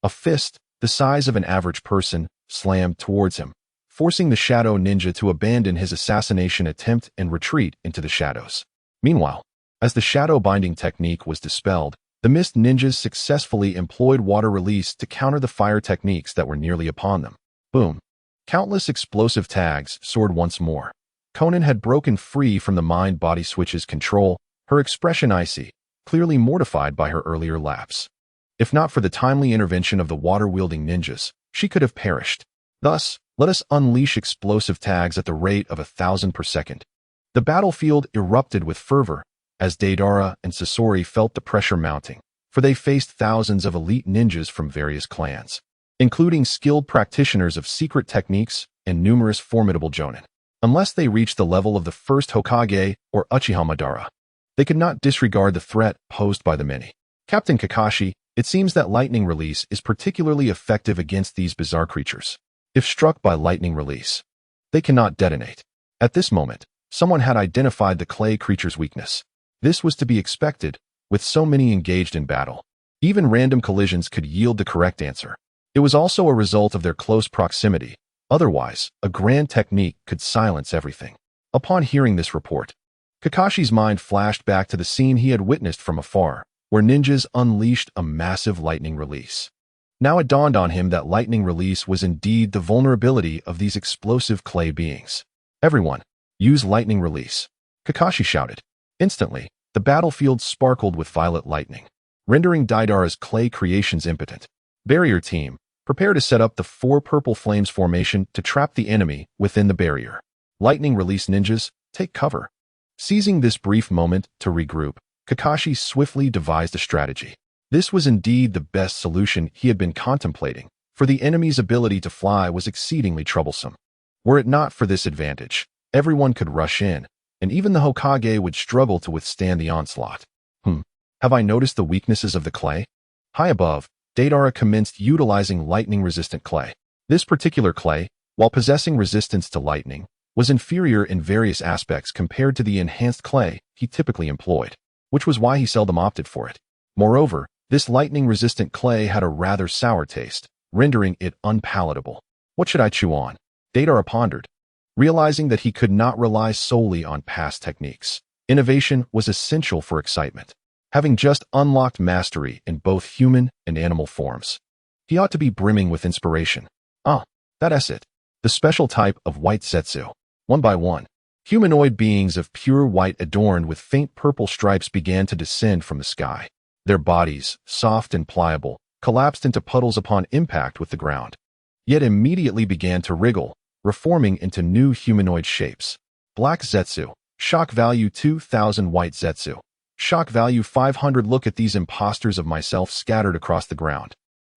A fist, the size of an average person, slammed towards him, forcing the shadow ninja to abandon his assassination attempt and retreat into the shadows. Meanwhile, as the shadow binding technique was dispelled, the mist ninjas successfully employed water release to counter the fire techniques that were nearly upon them. Boom. Countless explosive tags soared once more. Conan had broken free from the mind-body switch's control, her expression icy, clearly mortified by her earlier lapse. If not for the timely intervention of the water-wielding ninjas, she could have perished. Thus, let us unleash explosive tags at the rate of 1,000 per second. The battlefield erupted with fervor, as Deidara and Sasori felt the pressure mounting, for they faced thousands of elite ninjas from various clans, including skilled practitioners of secret techniques and numerous formidable jonin. Unless they reached the level of the first Hokage or Uchiha Madara, they could not disregard the threat posed by the many. Captain Kakashi, it seems that lightning release is particularly effective against these bizarre creatures. If struck by lightning release, they cannot detonate. At this moment, someone had identified the clay creature's weakness. This was to be expected, with so many engaged in battle. Even random collisions could yield the correct answer. It was also a result of their close proximity. Otherwise, a grand technique could silence everything. Upon hearing this report, Kakashi's mind flashed back to the scene he had witnessed from afar, where ninjas unleashed a massive lightning release. Now it dawned on him that lightning release was indeed the vulnerability of these explosive clay beings. "Everyone, use lightning release," Kakashi shouted. Instantly, the battlefield sparkled with violet lightning, rendering Deidara's clay creations impotent. "Barrier team, prepare to set up the 4 purple flames formation to trap the enemy within the barrier. Lightning release ninjas, take cover." Seizing this brief moment to regroup, Kakashi swiftly devised a strategy. This was indeed the best solution he had been contemplating, for the enemy's ability to fly was exceedingly troublesome. Were it not for this advantage, everyone could rush in, and even the Hokage would struggle to withstand the onslaught. Have I noticed the weaknesses of the clay? High above, Deidara commenced utilizing lightning-resistant clay. This particular clay, while possessing resistance to lightning, was inferior in various aspects compared to the enhanced clay he typically employed, which was why he seldom opted for it. Moreover, this lightning-resistant clay had a rather sour taste, rendering it unpalatable. What should I chew on? Deidara pondered, realizing that he could not rely solely on past techniques. Innovation was essential for excitement. Having just unlocked mastery in both human and animal forms, he ought to be brimming with inspiration. That's it. The special type of white zetsu. One by one, humanoid beings of pure white adorned with faint purple stripes began to descend from the sky. Their bodies, soft and pliable, collapsed into puddles upon impact with the ground, yet immediately began to wriggle, reforming into new humanoid shapes. Black zetsu. Shock value 2,000 white zetsu. Shock value 500. Look at these imposters of myself scattered across the ground.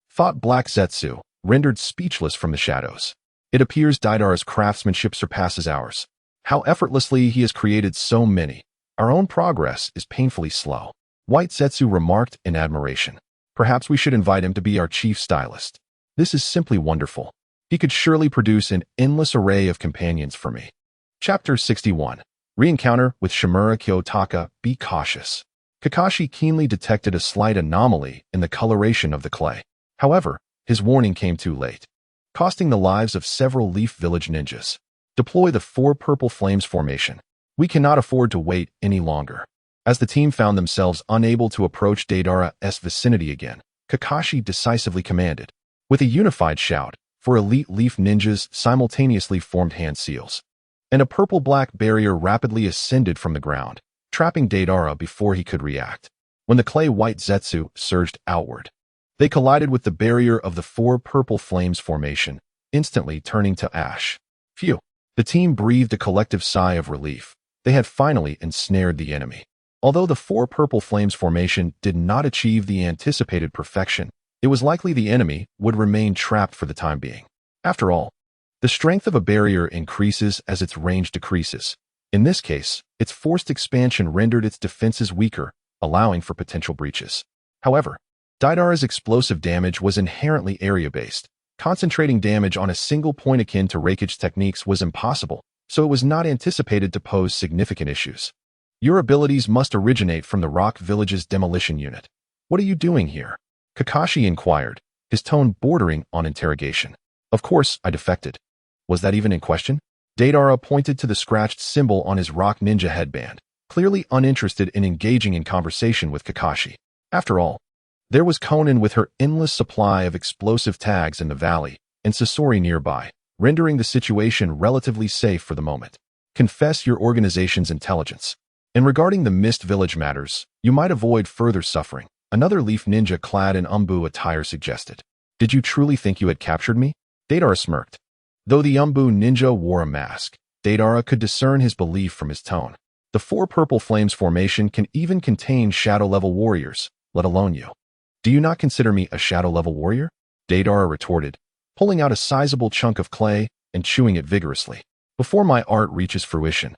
Thought Black Zetsu, rendered speechless from the shadows. It appears Deidara's craftsmanship surpasses ours. How effortlessly he has created so many. Our own progress is painfully slow. White Zetsu remarked in admiration. Perhaps we should invite him to be our chief stylist. This is simply wonderful. He could surely produce an endless array of companions for me. Chapter 61. Re-encounter with Shimura Kiyotaka. Be cautious. Kakashi keenly detected a slight anomaly in the coloration of the clay. However, his warning came too late, costing the lives of several Leaf Village ninjas. Deploy the 4 purple flames formation. We cannot afford to wait any longer. As the team found themselves unable to approach Deidara's vicinity again, Kakashi decisively commanded. With a unified shout, 4 elite Leaf ninjas simultaneously formed hand seals, and a purple-black barrier rapidly ascended from the ground, trapping Deidara before he could react. When the clay-white Zetsu surged outward, they collided with the barrier of the 4 purple flames formation, instantly turning to ash. Phew! The team breathed a collective sigh of relief. They had finally ensnared the enemy. Although the 4 purple flames formation did not achieve the anticipated perfection, it was likely the enemy would remain trapped for the time being. After all, the strength of a barrier increases as its range decreases. In this case, its forced expansion rendered its defenses weaker, allowing for potential breaches. However, Deidara's explosive damage was inherently area-based. Concentrating damage on a single point akin to Reikage techniques was impossible, so it was not anticipated to pose significant issues. Your abilities must originate from the Rock Village's demolition unit. What are you doing here? Kakashi inquired, his tone bordering on interrogation. Of course, I defected. Was that even in question? Deidara pointed to the scratched symbol on his rock ninja headband, clearly uninterested in engaging in conversation with Kakashi. After all, there was Konan with her endless supply of explosive tags in the valley, and Sasori nearby, rendering the situation relatively safe for the moment. Confess your organization's intelligence. And regarding the Mist Village matters, you might avoid further suffering, another Leaf ninja clad in Umbu attire suggested. Did you truly think you had captured me? Deidara smirked. Though the Umbu ninja wore a mask, Deidara could discern his belief from his tone. The 4 purple flames formation can even contain shadow-level warriors, let alone you. Do you not consider me a shadow-level warrior? Deidara retorted, pulling out a sizable chunk of clay and chewing it vigorously. Before my art reaches fruition,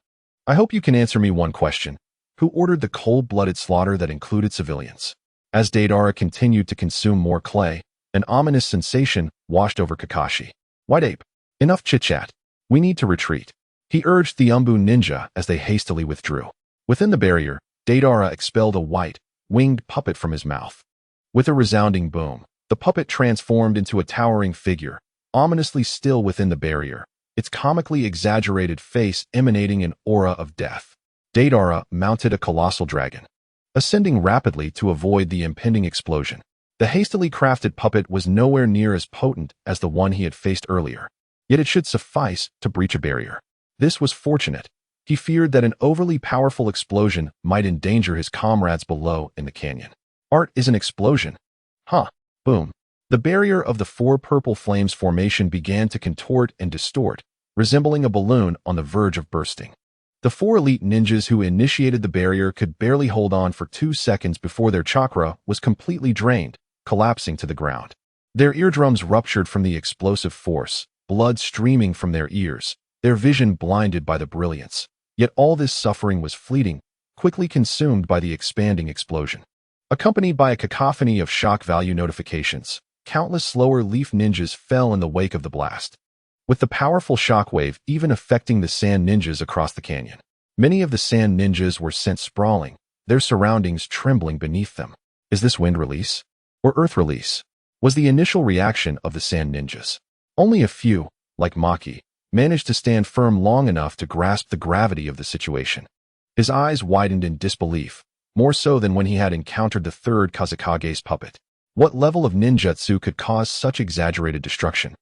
I hope you can answer me one question. Who ordered the cold-blooded slaughter that included civilians? As Deidara continued to consume more clay, an ominous sensation washed over Kakashi. White Ape, enough chit-chat. We need to retreat. He urged the Umbu ninja as they hastily withdrew. Within the barrier, Deidara expelled a white, winged puppet from his mouth. With a resounding boom, the puppet transformed into a towering figure, ominously still within the barrier, its comically exaggerated face emanating an aura of death. Deidara mounted a colossal dragon, ascending rapidly to avoid the impending explosion. The hastily crafted puppet was nowhere near as potent as the one he had faced earlier, yet it should suffice to breach a barrier. This was fortunate. He feared that an overly powerful explosion might endanger his comrades below in the canyon. Art is an explosion. Huh. Boom. The barrier of the four purple flames formation began to contort and distort, resembling a balloon on the verge of bursting. The four elite ninjas who initiated the barrier could barely hold on for 2 seconds before their chakra was completely drained, collapsing to the ground. Their eardrums ruptured from the explosive force, blood streaming from their ears, their vision blinded by the brilliance. Yet all this suffering was fleeting, quickly consumed by the expanding explosion. Accompanied by a cacophony of shock value notifications, countless slower leaf ninjas fell in the wake of the blast, with the powerful shockwave even affecting the sand ninjas across the canyon. Many of the sand ninjas were sent sprawling, their surroundings trembling beneath them. Is this wind release? Or earth release? Was the initial reaction of the sand ninjas. Only a few, like Maki, managed to stand firm long enough to grasp the gravity of the situation. His eyes widened in disbelief, more so than when he had encountered the third Tsuchikage's puppet. What level of ninjutsu could cause such exaggerated destruction?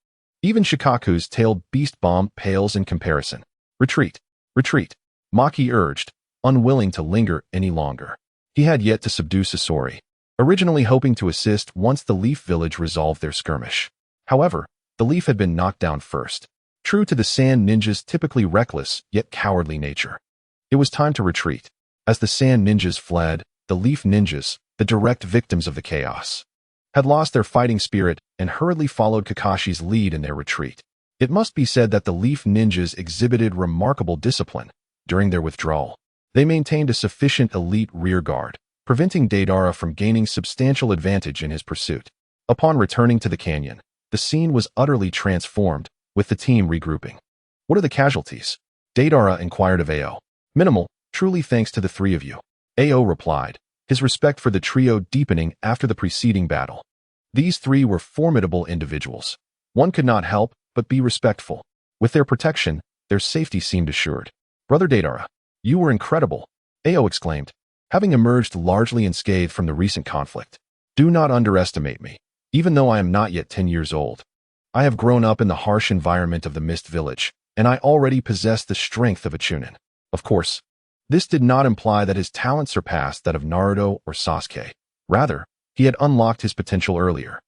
Even Shikaku's tailed beast bomb pales in comparison. Retreat! Retreat! Maki urged, unwilling to linger any longer. He had yet to subdue Sasori, originally hoping to assist once the Leaf Village resolved their skirmish. However, the Leaf had been knocked down first, true to the Sand Ninja's typically reckless yet cowardly nature. It was time to retreat. As the Sand Ninjas fled, the Leaf Ninjas, the direct victims of the chaos, had lost their fighting spirit and hurriedly followed Kakashi's lead in their retreat. It must be said that the Leaf Ninjas exhibited remarkable discipline during their withdrawal. They maintained a sufficient elite rear guard, preventing Deidara from gaining substantial advantage in his pursuit. Upon returning to the canyon, the scene was utterly transformed, with the team regrouping. What are the casualties? Deidara inquired of Ao. Minimal, truly thanks to the three of you. Ao replied, his respect for the trio deepening after the preceding battle. These three were formidable individuals. One could not help but be respectful. With their protection, their safety seemed assured. Brother Deidara, you were incredible, Ao exclaimed, having emerged largely unscathed from the recent conflict. Do not underestimate me, even though I am not yet 10 years old. I have grown up in the harsh environment of the Mist Village, and I already possess the strength of a Chunin. Of course, this did not imply that his talent surpassed that of Naruto or Sasuke. Rather, he had unlocked his potential earlier.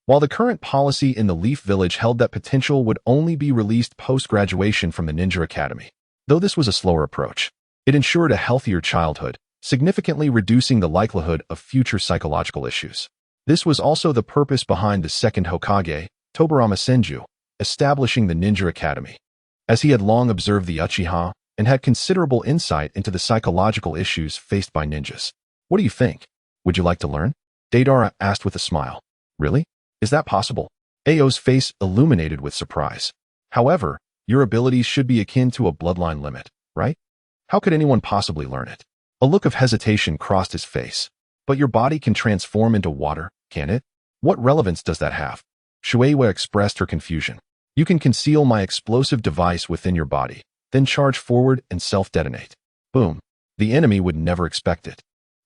While the current policy in the Leaf Village held that potential would only be released post-graduation from the Ninja Academy. Though this was a slower approach, it ensured a healthier childhood, significantly reducing the likelihood of future psychological issues. This was also the purpose behind the second Hokage, Tobirama Senju, establishing the Ninja Academy. As he had long observed the Uchiha and had considerable insight into the psychological issues faced by ninjas. What do you think? Would you like to learn? Deidara asked with a smile. Really? Is that possible? Ao's face illuminated with surprise. However, your abilities should be akin to a bloodline limit, right? How could anyone possibly learn it? A look of hesitation crossed his face. But your body can transform into water, can it? What relevance does that have? Shueiwa expressed her confusion. You can conceal my explosive device within your body, then charge forward and self-detonate. Boom. The enemy would never expect it.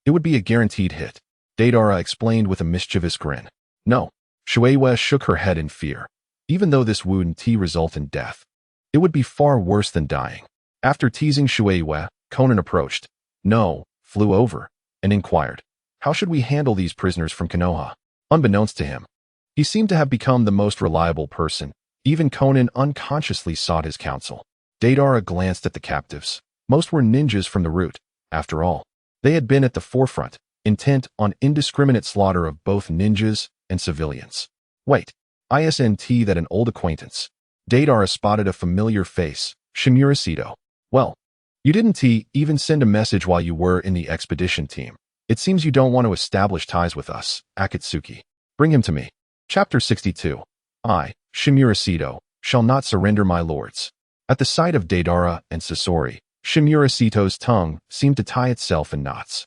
It would be a guaranteed hit. Deidara explained with a mischievous grin. No. Shueiwa shook her head in fear. Even though this wouldn't result in death, it would be far worse than dying. After teasing Shueiwa, Conan approached. No, flew over, and inquired, how should we handle these prisoners from Konoha? Unbeknownst to him, he seemed to have become the most reliable person. Even Conan unconsciously sought his counsel. Deidara glanced at the captives. Most were ninjas from the root. After all, they had been at the forefront, intent on indiscriminate slaughter of both ninjas and civilians. Wait, isn't that an old acquaintance? Deidara spotted a familiar face, Shimura Sito. Well, you didn't even send a message while you were in the expedition team. It seems you don't want to establish ties with us, Akatsuki. Bring him to me. Chapter 62. I, Shimura Sito, shall not surrender my lords. At the sight of Deidara and Sasori, Shimura Sito's tongue seemed to tie itself in knots.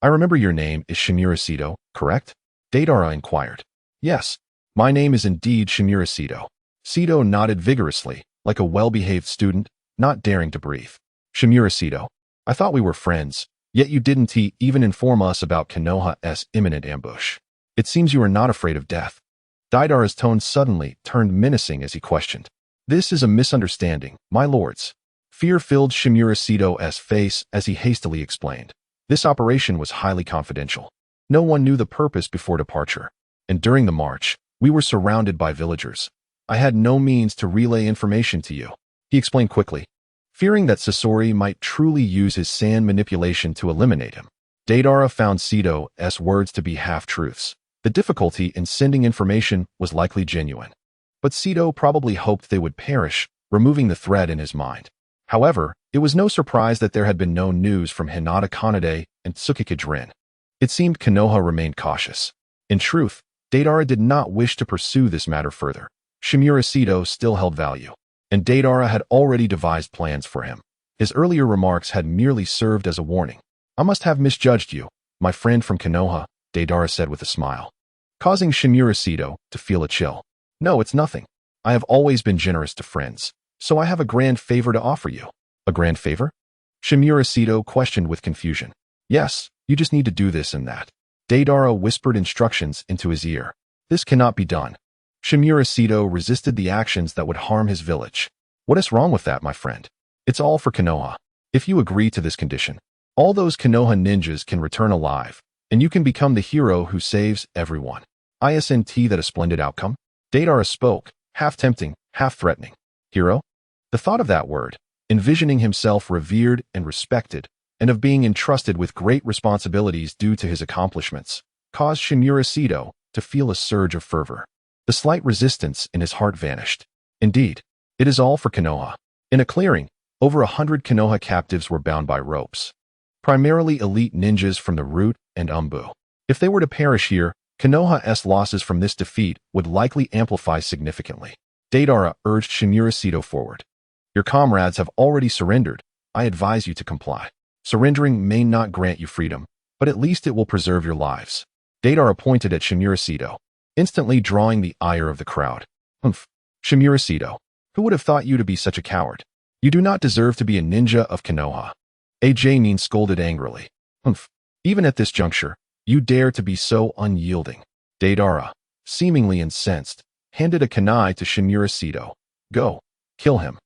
I remember your name is Shimura Sito, correct? Deidara inquired. Yes, my name is indeed Shimura Sito. Sito nodded vigorously, like a well-behaved student, not daring to breathe. Shimura Sito, I thought we were friends, yet you didn't even inform us about Konoha's imminent ambush. It seems you are not afraid of death. Deidara's tone suddenly turned menacing as he questioned. This is a misunderstanding, my lords. Fear filled Shimura Sito's face as he hastily explained. This operation was highly confidential. No one knew the purpose before departure. And during the march, we were surrounded by villagers. I had no means to relay information to you. He explained quickly, fearing that Sasori might truly use his sand manipulation to eliminate him. Deidara found Sito's words to be half-truths. The difficulty in sending information was likely genuine. But Sito probably hoped they would perish, removing the thread in his mind. However, it was no surprise that there had been no news from Hinata Kanade and Tsuchikage. It seemed Konoha remained cautious. In truth, Deidara did not wish to pursue this matter further. Shimura Sito still held value, and Deidara had already devised plans for him. His earlier remarks had merely served as a warning. I must have misjudged you, my friend from Konoha, Deidara said with a smile, causing Shimura Sito to feel a chill. No, it's nothing. I have always been generous to friends, so I have a grand favor to offer you. A grand favor? Shimura Sito questioned with confusion. Yes, you just need to do this and that. Deidara whispered instructions into his ear. This cannot be done. Shimura Sito resisted the actions that would harm his village. What is wrong with that, my friend? It's all for Konoha. If you agree to this condition, all those Konoha ninjas can return alive, and you can become the hero who saves everyone. Isn't that a splendid outcome? Deidara spoke, half tempting, half threatening. Hero? The thought of that word, envisioning himself revered and respected, and of being entrusted with great responsibilities due to his accomplishments, caused Shimura Sito to feel a surge of fervor. The slight resistance in his heart vanished. Indeed, it is all for Konoha. In a clearing, over 100 Konoha captives were bound by ropes. Primarily elite ninjas from the Root and Umbu. If they were to perish here, Konoha's losses from this defeat would likely amplify significantly. Deidara urged Shimura Sito forward. Your comrades have already surrendered. I advise you to comply. Surrendering may not grant you freedom, but at least it will preserve your lives. Deidara pointed at Shimura Sito, instantly drawing the ire of the crowd. Humph. Shimura Sito, who would have thought you to be such a coward? You do not deserve to be a ninja of Konoha. Nin scolded angrily. Humph. Even at this juncture, you dare to be so unyielding. Deidara, seemingly incensed, handed a kunai to Shimura Sito. Go. Kill him.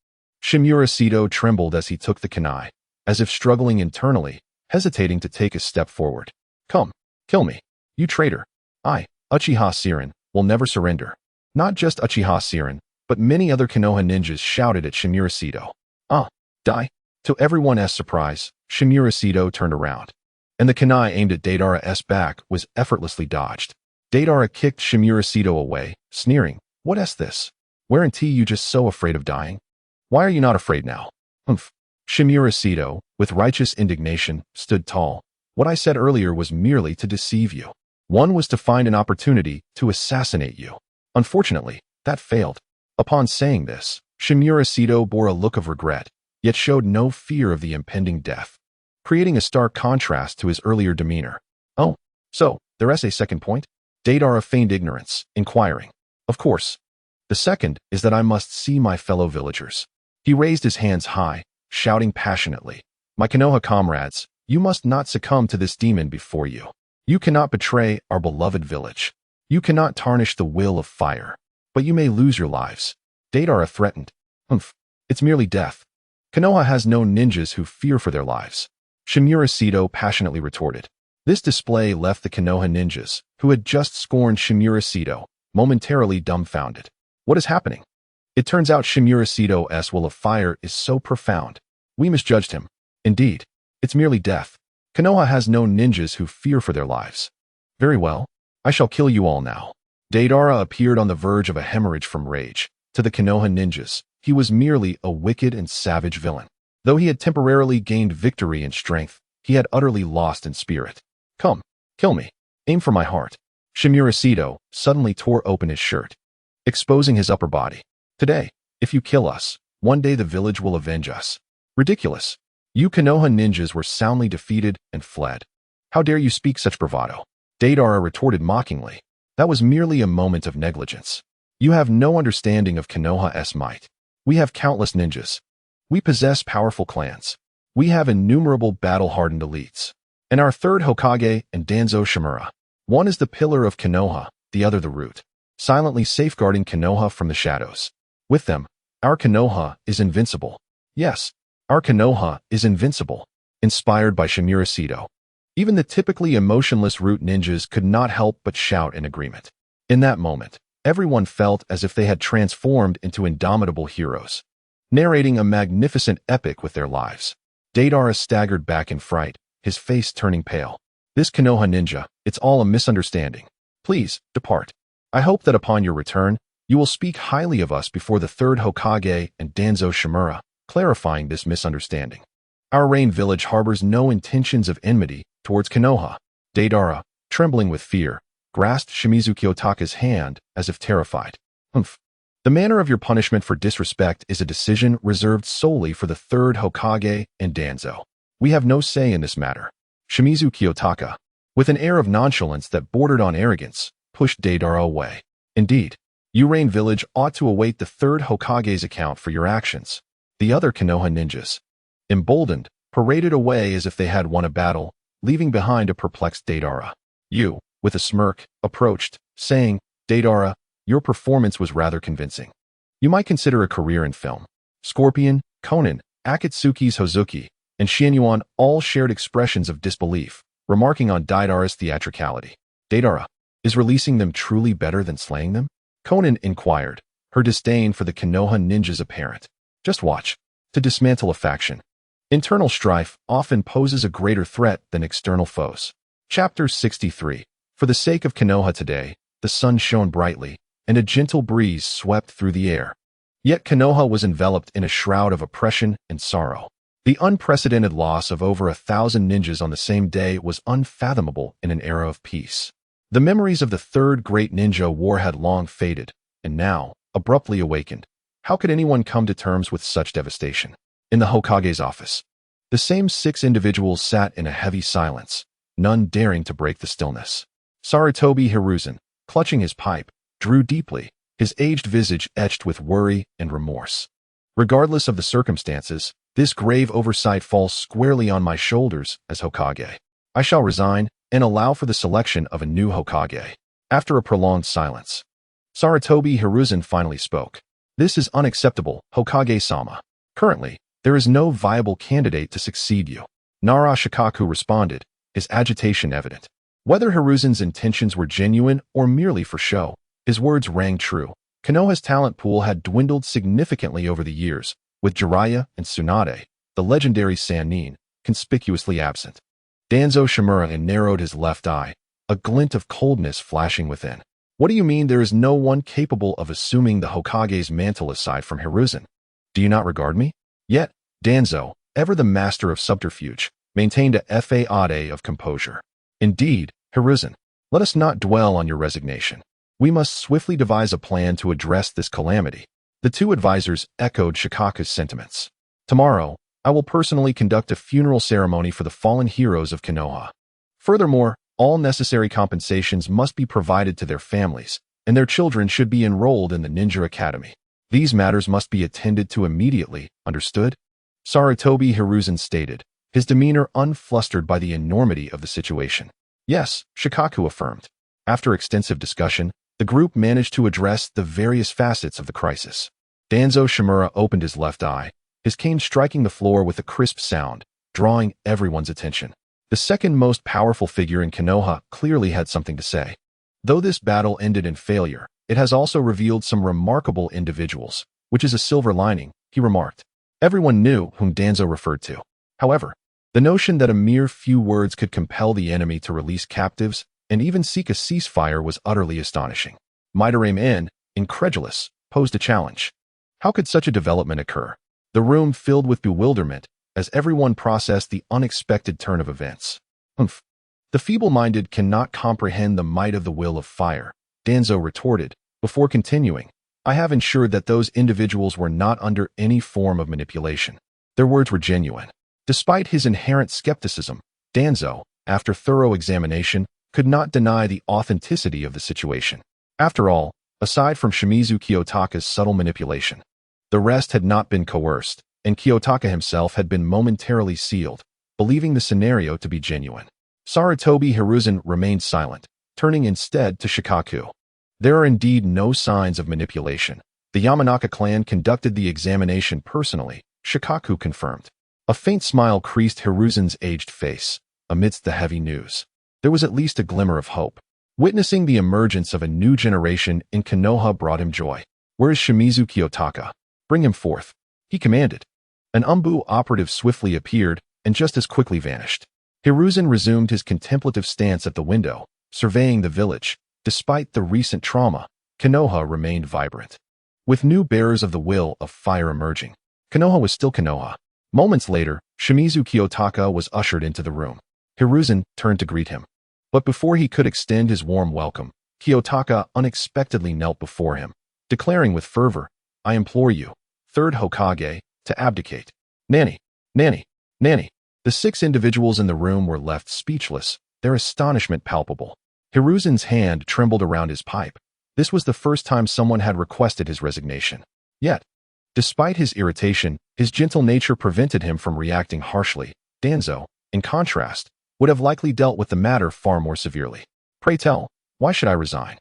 Shimura Sito trembled as he took the kunai, as if struggling internally, hesitating to take a step forward. Come. Kill me. You traitor. I, Uchiha Sirin, will never surrender. Not just Uchiha Sirin, but many other Konoha ninjas shouted at Shimura Sito. Die. To everyone's surprise, Shimura Sito turned around, and the kunai aimed at Deidara's back was effortlessly dodged. Deidara kicked Shimura Sito away, sneering, What's this? Weren't you just so afraid of dying? Why are you not afraid now? Humph. Shimura Sito, with righteous indignation, stood tall. What I said earlier was merely to deceive you. One was to find an opportunity to assassinate you. Unfortunately, that failed. Upon saying this, Shimura Sito bore a look of regret, yet showed no fear of the impending death, creating a stark contrast to his earlier demeanor. Oh, so, there's a second point? Deidara feigned ignorance, inquiring. Of course. The second is that I must see my fellow villagers. He raised his hands high, shouting passionately. My Konoha comrades, you must not succumb to this demon before you. You cannot betray our beloved village. You cannot tarnish the will of fire. But you may lose your lives. Deidara threatened. Humph. It's merely death. Konoha has no ninjas who fear for their lives. Shimura Sito passionately retorted. This display left the Konoha ninjas, who had just scorned Shimura Sito, momentarily dumbfounded. What is happening? It turns out Shimura Sito's will of fire is so profound. We misjudged him. Indeed, it's merely death. Konoha has no ninjas who fear for their lives. Very well. I shall kill you all now. Deidara appeared on the verge of a hemorrhage from rage. To the Konoha ninjas, he was merely a wicked and savage villain. Though he had temporarily gained victory in strength, he had utterly lost in spirit. Come, kill me. Aim for my heart. Shimura Sito suddenly tore open his shirt, exposing his upper body. Today, if you kill us, one day the village will avenge us. Ridiculous. You Konoha ninjas were soundly defeated and fled. How dare you speak such bravado? Deidara retorted mockingly. That was merely a moment of negligence. You have no understanding of Konoha's might. We have countless ninjas. We possess powerful clans. We have innumerable battle-hardened elites. And our third Hokage and Danzo Shimura. One is the pillar of Konoha, the other the root, silently safeguarding Konoha from the shadows. With them, our Konoha is invincible. Yes, our Konoha is invincible, inspired by Shimura Sito. Even the typically emotionless root ninjas could not help but shout in agreement. In that moment, everyone felt as if they had transformed into indomitable heroes, narrating a magnificent epic with their lives. Deidara staggered back in fright, his face turning pale. This Konoha ninja, it's all a misunderstanding. Please, depart. I hope that upon your return, you will speak highly of us before the third Hokage and Danzo Shimura, clarifying this misunderstanding. Our Rain Village harbors no intentions of enmity towards Konoha. Deidara, trembling with fear, grasped Shimizu Kiyotaka's hand as if terrified. Humph. The manner of your punishment for disrespect is a decision reserved solely for the third Hokage and Danzo. We have no say in this matter. Shimizu Kiyotaka, with an air of nonchalance that bordered on arrogance, pushed Deidara away. Indeed, you Rain Village ought to await the third Hokage's account for your actions. The other Konoha ninjas, emboldened, paraded away as if they had won a battle, leaving behind a perplexed Deidara. You, with a smirk, approached, saying, Deidara, your performance was rather convincing. You might consider a career in film. Scorpion, Conan, Akatsuki's Hozuki, and Xianyuan all shared expressions of disbelief, remarking on Deidara's theatricality. Deidara, is releasing them truly better than slaying them? Conan inquired, her disdain for the Konoha ninjas apparent. Just watch. To dismantle a faction, internal strife often poses a greater threat than external foes. Chapter 63. For the sake of Konoha today, the sun shone brightly, and a gentle breeze swept through the air. Yet Konoha was enveloped in a shroud of oppression and sorrow. The unprecedented loss of over 1,000 ninjas on the same day was unfathomable in an era of peace. The memories of the third great ninja war had long faded, and now, abruptly awakened. How could anyone come to terms with such devastation? In the Hokage's office, the same 6 individuals sat in a heavy silence, none daring to break the stillness. Sarutobi Hiruzen, clutching his pipe, drew deeply, his aged visage etched with worry and remorse. Regardless of the circumstances, this grave oversight falls squarely on my shoulders as Hokage. I shall resign and allow for the selection of a new Hokage. After a prolonged silence, Sarutobi Hiruzen finally spoke. This is unacceptable, Hokage-sama. Currently, there is no viable candidate to succeed you. Nara Shikaku responded, his agitation evident. Whether Hiruzen's intentions were genuine or merely for show, his words rang true. Konoha's talent pool had dwindled significantly over the years, with Jiraiya and Tsunade, the legendary Sannin, conspicuously absent. Danzo Shimura narrowed his left eye, a glint of coldness flashing within. What do you mean there is no one capable of assuming the Hokage's mantle aside from Hiruzen? Do you not regard me? Yet, Danzo, ever the master of subterfuge, maintained a facade of composure. Indeed, Hiruzen, let us not dwell on your resignation. We must swiftly devise a plan to address this calamity. The 2 advisors echoed Shikaku's sentiments. Tomorrow, I will personally conduct a funeral ceremony for the fallen heroes of Konoha. Furthermore, all necessary compensations must be provided to their families, and their children should be enrolled in the Ninja Academy. These matters must be attended to immediately, understood? Sarutobi Hiruzen stated, his demeanor unflustered by the enormity of the situation. Yes, Shikaku affirmed. After extensive discussion, the group managed to address the various facets of the crisis. Danzo Shimura opened his left eye, his cane striking the floor with a crisp sound, drawing everyone's attention. The second most powerful figure in Konoha clearly had something to say. Though this battle ended in failure, it has also revealed some remarkable individuals, which is a silver lining, he remarked. Everyone knew whom Danzo referred to. However, the notion that a mere few words could compel the enemy to release captives and even seek a ceasefire was utterly astonishing. Midorame N, incredulous, posed a challenge. How could such a development occur? The room filled with bewilderment as everyone processed the unexpected turn of events. Humph. The feeble-minded cannot comprehend the might of the will of fire, Danzo retorted, before continuing. I have ensured that those individuals were not under any form of manipulation. Their words were genuine. Despite his inherent skepticism, Danzo, after thorough examination, could not deny the authenticity of the situation. After all, aside from Shimizu Kiyotaka's subtle manipulation, the rest had not been coerced, and Kiyotaka himself had been momentarily sealed, believing the scenario to be genuine. Sarutobi Hiruzen remained silent, turning instead to Shikaku. There are indeed no signs of manipulation. The Yamanaka clan conducted the examination personally, Shikaku confirmed. A faint smile creased Hiruzen's aged face. Amidst the heavy news, there was at least a glimmer of hope. Witnessing the emergence of a new generation in Konoha brought him joy. "Where is Shimizu Kiyotaka? Bring him forth," he commanded. An Umbu operative swiftly appeared and just as quickly vanished. Hiruzen resumed his contemplative stance at the window, surveying the village. Despite the recent trauma, Konoha remained vibrant. With new bearers of the will of fire emerging, Konoha was still Konoha. Moments later, Shimizu Kiyotaka was ushered into the room. Hiruzen turned to greet him. But before he could extend his warm welcome, Kiyotaka unexpectedly knelt before him, declaring with fervor, "I implore you, third Hokage, to abdicate." "Nanny, Nanny, Nanny." The 6 individuals in the room were left speechless, their astonishment palpable. Hiruzen's hand trembled around his pipe. This was the first time someone had requested his resignation. Yet, despite his irritation, his gentle nature prevented him from reacting harshly. Danzo, in contrast, would have likely dealt with the matter far more severely. "Pray tell, why should I resign?"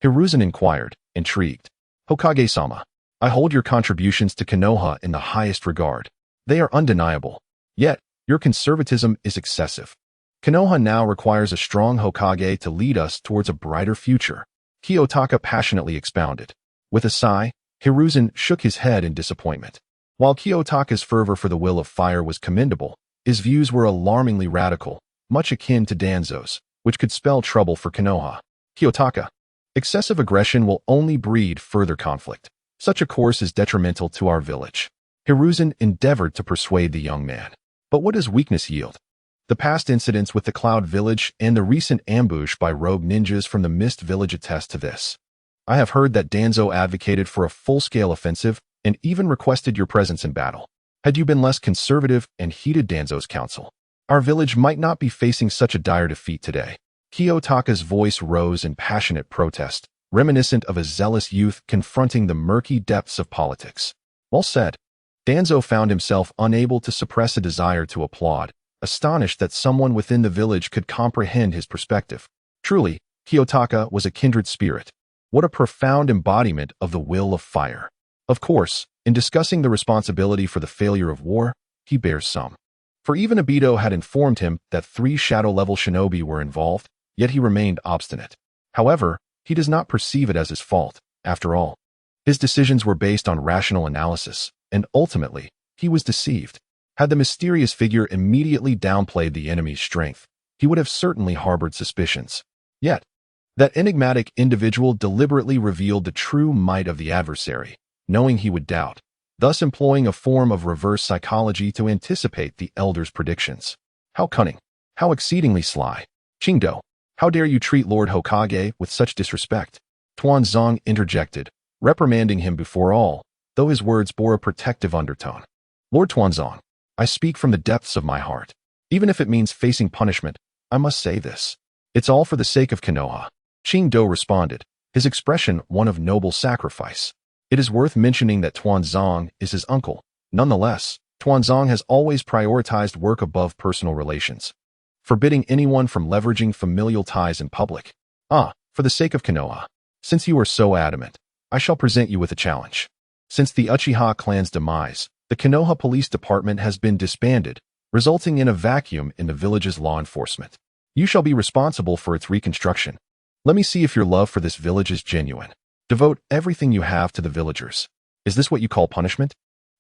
Hiruzen inquired, intrigued. "Hokage-sama, I hold your contributions to Konoha in the highest regard. They are undeniable. Yet, your conservatism is excessive. Konoha now requires a strong Hokage to lead us towards a brighter future," Kiyotaka passionately expounded. With a sigh, Hiruzen shook his head in disappointment. While Kiyotaka's fervor for the will of fire was commendable, his views were alarmingly radical, much akin to Danzo's, which could spell trouble for Konoha. "Kiyotaka, excessive aggression will only breed further conflict. Such a course is detrimental to our village." Hiruzen endeavored to persuade the young man. But what does weakness yield? The past incidents with the Cloud Village and the recent ambush by rogue ninjas from the Mist Village attest to this. I have heard that Danzo advocated for a full-scale offensive and even requested your presence in battle. Had you been less conservative and heeded Danzo's counsel, our village might not be facing such a dire defeat today. Kiyotaka's voice rose in passionate protest, reminiscent of a zealous youth confronting the murky depths of politics. Well said. Danzo found himself unable to suppress a desire to applaud, astonished that someone within the village could comprehend his perspective. Truly, Kiyotaka was a kindred spirit. What a profound embodiment of the will of fire. Of course, in discussing the responsibility for the failure of war, he bears some. For even Obito had informed him that 3 shadow-level shinobi were involved, yet he remained obstinate. However, he does not perceive it as his fault. After all, his decisions were based on rational analysis, and ultimately, he was deceived. Had the mysterious figure immediately downplayed the enemy's strength, he would have certainly harbored suspicions. Yet, that enigmatic individual deliberately revealed the true might of the adversary, knowing he would doubt, thus employing a form of reverse psychology to anticipate the elder's predictions. How cunning! How exceedingly sly! Chingdo, how dare you treat Lord Hokage with such disrespect? Tuanzong interjected, reprimanding him before all, though his words bore a protective undertone. "Lord Tuanzong, I speak from the depths of my heart. Even if it means facing punishment, I must say this. It's all for the sake of Konoha." Chingdo responded, his expression one of noble sacrifice. It is worth mentioning that Tuanzong is his uncle. Nonetheless, Tuanzong has always prioritized work above personal relations, forbidding anyone from leveraging familial ties in public. For the sake of Konoha, since you are so adamant, I shall present you with a challenge. Since the Uchiha clan's demise, the Konoha Police Department has been disbanded, resulting in a vacuum in the village's law enforcement. You shall be responsible for its reconstruction. Let me see if your love for this village is genuine. Devote everything you have to the villagers. Is this what you call punishment?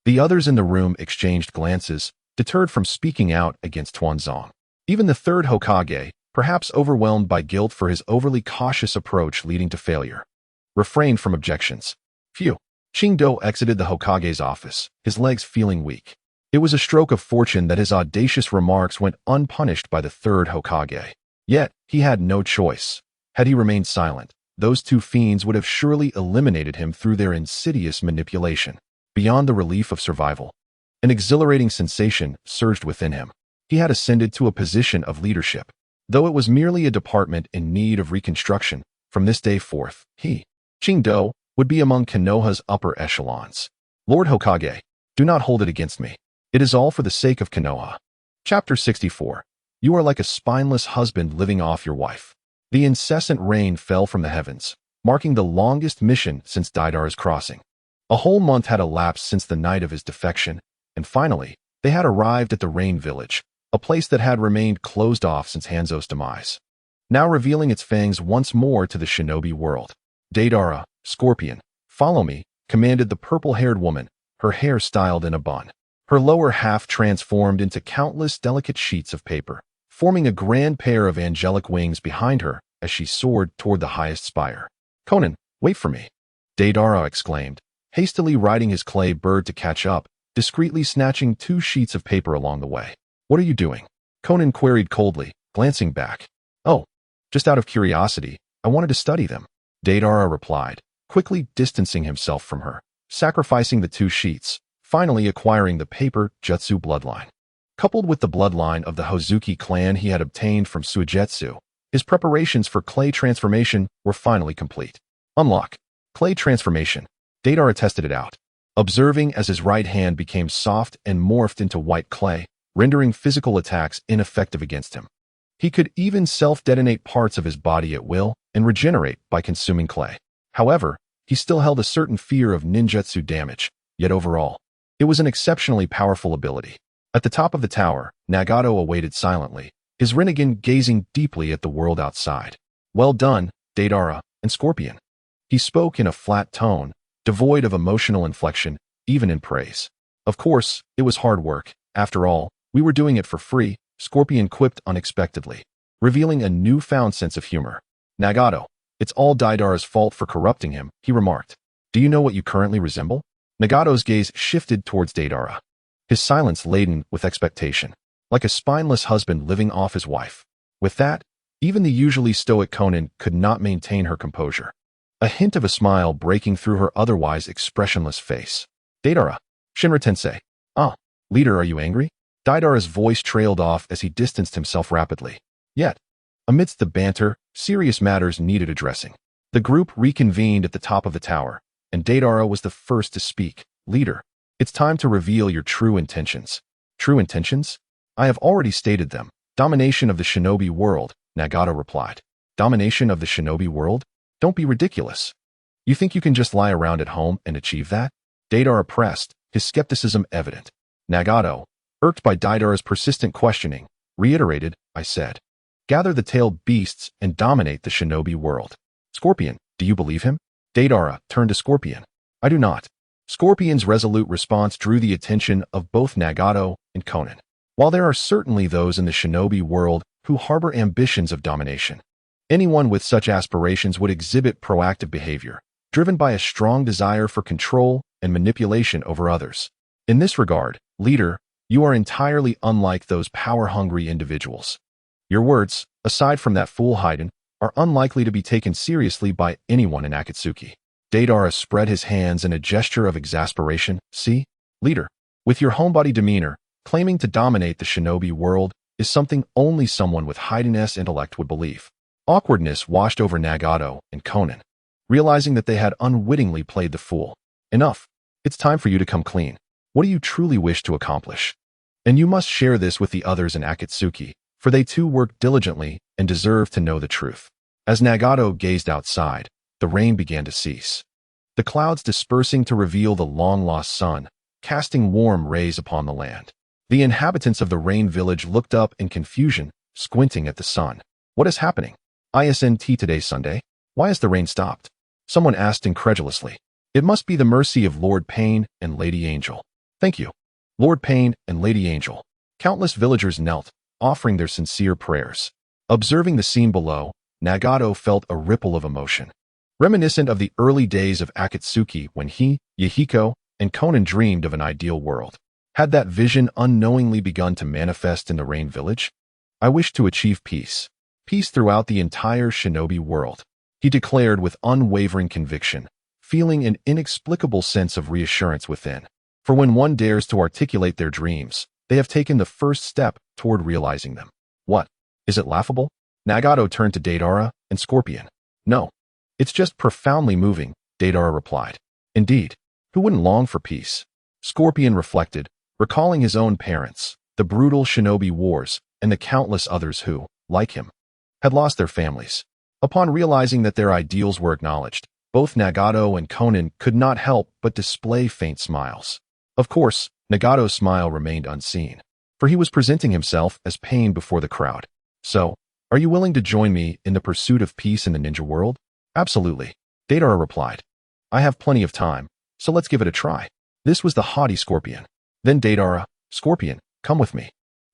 The others in the room exchanged glances, deterred from speaking out against Tuanzong. Even the third Hokage, perhaps overwhelmed by guilt for his overly cautious approach leading to failure, refrained from objections. Phew. Chingdo exited the Hokage's office, his legs feeling weak. It was a stroke of fortune that his audacious remarks went unpunished by the third Hokage. Yet, he had no choice. Had he remained silent, those 2 fiends would have surely eliminated him through their insidious manipulation. Beyond the relief of survival, an exhilarating sensation surged within him. He had ascended to a position of leadership. Though it was merely a department in need of reconstruction, from this day forth, he, Chingdo, would be among Konoha's upper echelons. Lord Hokage, do not hold it against me. It is all for the sake of Konoha. Chapter 64. You are like a spineless husband living off your wife. The incessant rain fell from the heavens, marking the longest mission since Deidara's crossing. A whole month had elapsed since the night of his defection, and finally, they had arrived at the Rain Village, a place that had remained closed off since Hanzo's demise, now revealing its fangs once more to the shinobi world. Deidara, Scorpion, follow me, commanded the purple-haired woman, her hair styled in a bun. Her lower half transformed into countless delicate sheets of paper, forming a grand pair of angelic wings behind her as she soared toward the highest spire. Conan, wait for me, Deidara exclaimed, hastily riding his clay bird to catch up, discreetly snatching 2 sheets of paper along the way. What are you doing? Conan queried coldly, glancing back. Oh, just out of curiosity, I wanted to study them, Deidara replied, quickly distancing himself from her, sacrificing the 2 sheets, finally acquiring the paper jutsu bloodline. Coupled with the bloodline of the Hozuki clan he had obtained from Suigetsu, his preparations for clay transformation were finally complete. Unlock. Clay transformation. Deidara tested it out, observing as his right hand became soft and morphed into white clay, rendering physical attacks ineffective against him. He could even self-detonate parts of his body at will and regenerate by consuming clay. However, he still held a certain fear of ninjutsu damage, yet overall, it was an exceptionally powerful ability. At the top of the tower, Nagato awaited silently, his Rinnegan gazing deeply at the world outside. Well done, Deidara and Scorpion. He spoke in a flat tone, devoid of emotional inflection, even in praise. Of course, it was hard work. After all, we were doing it for free, Scorpion quipped unexpectedly, revealing a newfound sense of humor. Nagato, it's all Deidara's fault for corrupting him, he remarked. Do you know what you currently resemble? Nagato's gaze shifted towards Deidara, his silence laden with expectation, like a spineless husband living off his wife. With that, even the usually stoic Conan could not maintain her composure, a hint of a smile breaking through her otherwise expressionless face. Deidara, Shinra-tensei. Ah, leader, are you angry? Deidara's voice trailed off as he distanced himself rapidly. Yet, amidst the banter, serious matters needed addressing. The group reconvened at the top of the tower, and Deidara was the first to speak. Leader, it's time to reveal your true intentions. True intentions? I have already stated them. Domination of the shinobi world, Nagato replied. Domination of the shinobi world? Don't be ridiculous. You think you can just lie around at home and achieve that? Deidara pressed, his skepticism evident. Nagato, irked by Deidara's persistent questioning, reiterated, I said. Gather the tailed beasts and dominate the shinobi world. Scorpion, do you believe him? Deidara turned to Scorpion. I do not. Scorpion's resolute response drew the attention of both Nagato and Conan. While there are certainly those in the shinobi world who harbor ambitions of domination, anyone with such aspirations would exhibit proactive behavior, driven by a strong desire for control and manipulation over others. In this regard, leader, you are entirely unlike those power-hungry individuals. Your words, aside from that fool Haiden, are unlikely to be taken seriously by anyone in Akatsuki. Deidara spread his hands in a gesture of exasperation. See, leader, with your homebody demeanor, claiming to dominate the shinobi world is something only someone with Haiden's intellect would believe. Awkwardness washed over Nagato and Conan, realizing that they had unwittingly played the fool. Enough. It's time for you to come clean. What do you truly wish to accomplish? And you must share this with the others in Akatsuki, for they too work diligently and deserve to know the truth. As Nagato gazed outside, the rain began to cease, the clouds dispersing to reveal the long-lost sun, casting warm rays upon the land. The inhabitants of the Rain Village looked up in confusion, squinting at the sun. What is happening? Isn't today Sunday? Why has the rain stopped? Someone asked incredulously. It must be the mercy of Lord Pain and Lady Angel. Thank you. Lord Pain and Lady Angel. Countless villagers knelt, offering their sincere prayers. Observing the scene below, Nagato felt a ripple of emotion, reminiscent of the early days of Akatsuki when he, Yahiko, and Conan dreamed of an ideal world. Had that vision unknowingly begun to manifest in the Rain Village? I wish to achieve peace. Peace throughout the entire shinobi world, he declared with unwavering conviction, feeling an inexplicable sense of reassurance within. For when one dares to articulate their dreams, they have taken the first step toward realizing them. What? Is it laughable? Nagato turned to Deidara and Scorpion. No. It's just profoundly moving, Deidara replied. Indeed, who wouldn't long for peace? Scorpion reflected, recalling his own parents, the brutal shinobi wars, and the countless others who, like him, had lost their families. Upon realizing that their ideals were acknowledged, both Nagato and Konan could not help but display faint smiles. Of course, Nagato's smile remained unseen, for he was presenting himself as Pain before the crowd. So, are you willing to join me in the pursuit of peace in the ninja world? Absolutely, Deidara replied. I have plenty of time, so let's give it a try. This was the haughty Scorpion. Then Deidara, Scorpion, come with me.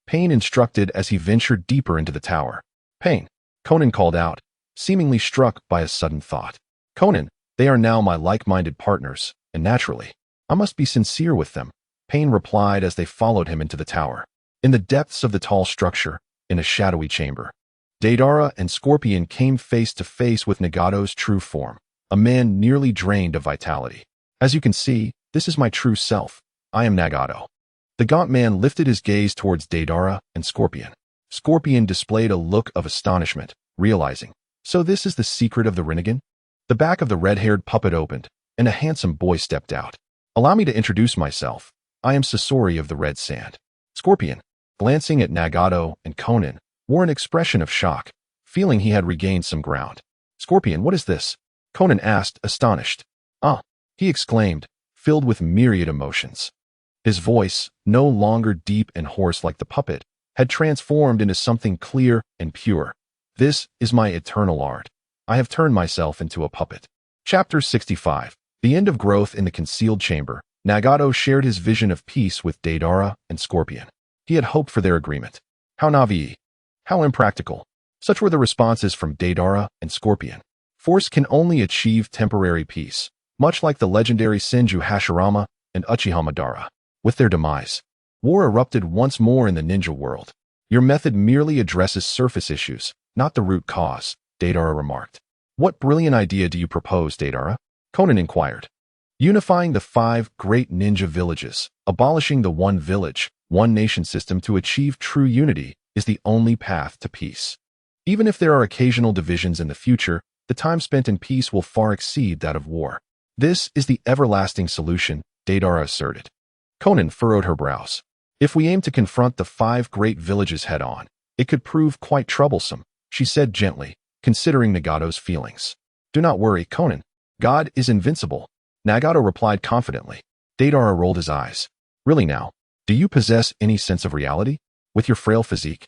Pain instructed as he ventured deeper into the tower. Pain, Konan called out, seemingly struck by a sudden thought. Konan, they are now my like-minded partners, and naturally, I must be sincere with them, Pain replied as they followed him into the tower. In the depths of the tall structure, in a shadowy chamber, Deidara and Scorpion came face to face with Nagato's true form, a man nearly drained of vitality. As you can see, this is my true self. I am Nagato. The gaunt man lifted his gaze towards Deidara and Scorpion. Scorpion displayed a look of astonishment, realizing, so this is the secret of the Rinnegan? The back of the red-haired puppet opened, and a handsome boy stepped out. Allow me to introduce myself. I am Sasori of the Red Sand. Scorpion, glancing at Nagato and Konan, wore an expression of shock, feeling he had regained some ground. Scorpion, what is this? Konan asked, astonished. Ah, he exclaimed, filled with myriad emotions. His voice, no longer deep and hoarse like the puppet, had transformed into something clear and pure. This is my eternal art. I have turned myself into a puppet. Chapter 65. The End of Growth in the Concealed Chamber. Nagato shared his vision of peace with Deidara and Scorpion. He had hoped for their agreement. How naive. How impractical. Such were the responses from Deidara and Scorpion. Force can only achieve temporary peace, much like the legendary Senju Hashirama and Uchiha Madara. With their demise, war erupted once more in the ninja world. Your method merely addresses surface issues, not the root cause, Deidara remarked. What brilliant idea do you propose, Deidara? Konan inquired. Unifying the 5 great ninja villages, abolishing the one village, one nation system to achieve true unity is the only path to peace. Even if there are occasional divisions in the future, the time spent in peace will far exceed that of war. This is the everlasting solution, Deidara asserted. Konan furrowed her brows. If we aim to confront the 5 great villages head-on, it could prove quite troublesome, she said gently, considering Nagato's feelings. Do not worry, Konan. God is invincible, Nagato replied confidently. Deidara rolled his eyes. Really now, do you possess any sense of reality? With your frail physique?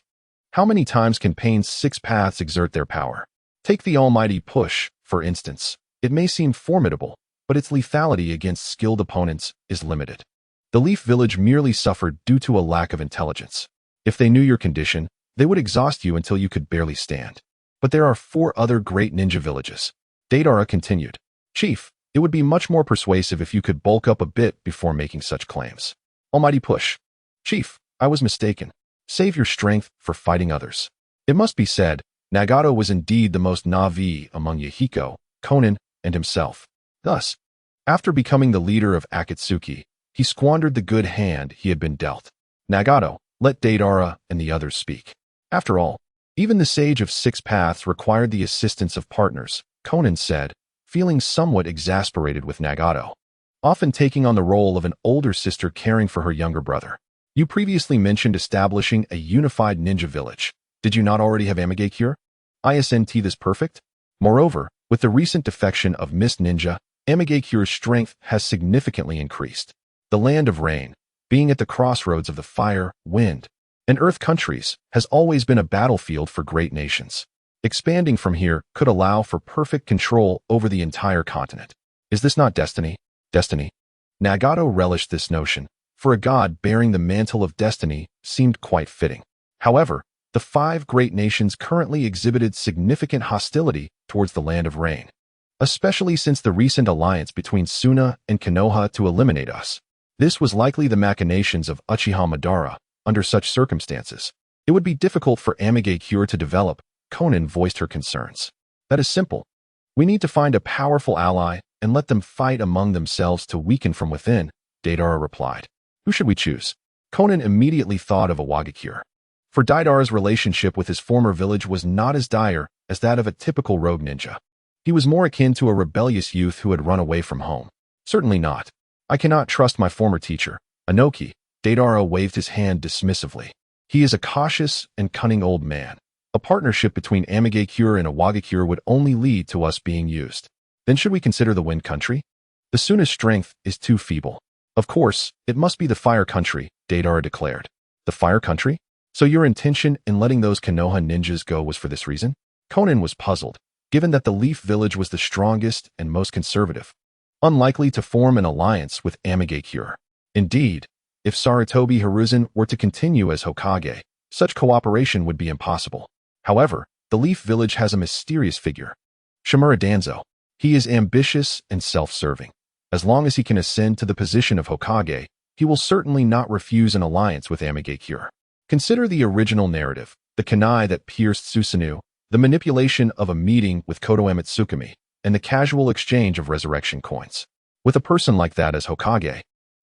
How many times can Pain's 6 paths exert their power? Take the almighty push, for instance. It may seem formidable, but its lethality against skilled opponents is limited. The Leaf Village merely suffered due to a lack of intelligence. If they knew your condition, they would exhaust you until you could barely stand. But there are 4 other great ninja villages. Deidara continued. Chief, it would be much more persuasive if you could bulk up a bit before making such claims. Almighty push. Chief, I was mistaken. Save your strength for fighting others. It must be said, Nagato was indeed the most naive among Yahiko, Konan, and himself. Thus, after becoming the leader of Akatsuki, he squandered the good hand he had been dealt. Nagato, let Deidara and the others speak. After all, even the sage of 6 paths required the assistance of partners, Konan said, feeling somewhat exasperated with Nagato, often taking on the role of an older sister caring for her younger brother. You previously mentioned establishing a unified ninja village. Did you not already have Amigakure? Isn't this perfect? Moreover, with the recent defection of Mist Ninja, Amigakure's strength has significantly increased. The Land of Rain, being at the crossroads of the fire, wind, and earth countries, has always been a battlefield for great nations. Expanding from here could allow for perfect control over the entire continent. Is this not destiny? Destiny. Nagato relished this notion, for a god bearing the mantle of destiny seemed quite fitting. However, the 5 great nations currently exhibited significant hostility towards the Land of Rain, especially since the recent alliance between Suna and Konoha to eliminate us. This was likely the machinations of Uchiha Madara. Under such circumstances, it would be difficult for Amigakure to develop. Konan voiced her concerns. That is simple. We need to find a powerful ally and let them fight among themselves to weaken from within, Deidara replied. Who should we choose? Konan immediately thought of Awagakure. For Deidara's relationship with his former village was not as dire as that of a typical rogue ninja. He was more akin to a rebellious youth who had run away from home. Certainly not. I cannot trust my former teacher, Anoki. Deidara waved his hand dismissively. He is a cautious and cunning old man. A partnership between Amigakure and Awagakure would only lead to us being used. Then should we consider the wind country? The Suna's strength is too feeble. Of course, it must be the fire country, Deidara declared. The fire country? So your intention in letting those Konoha ninjas go was for this reason? Conan was puzzled, given that the Leaf Village was the strongest and most conservative, unlikely to form an alliance with Amigakure. Indeed, if Sarutobi Hiruzen were to continue as Hokage, such cooperation would be impossible. However, the Leaf Village has a mysterious figure. Shimura Danzo. He is ambitious and self-serving. As long as he can ascend to the position of Hokage, he will certainly not refuse an alliance with Amigakure. Consider the original narrative, the kunai that pierced Susanoo, the manipulation of a meeting with Kotoeme Tsukumi, and the casual exchange of resurrection coins. With a person like that as Hokage,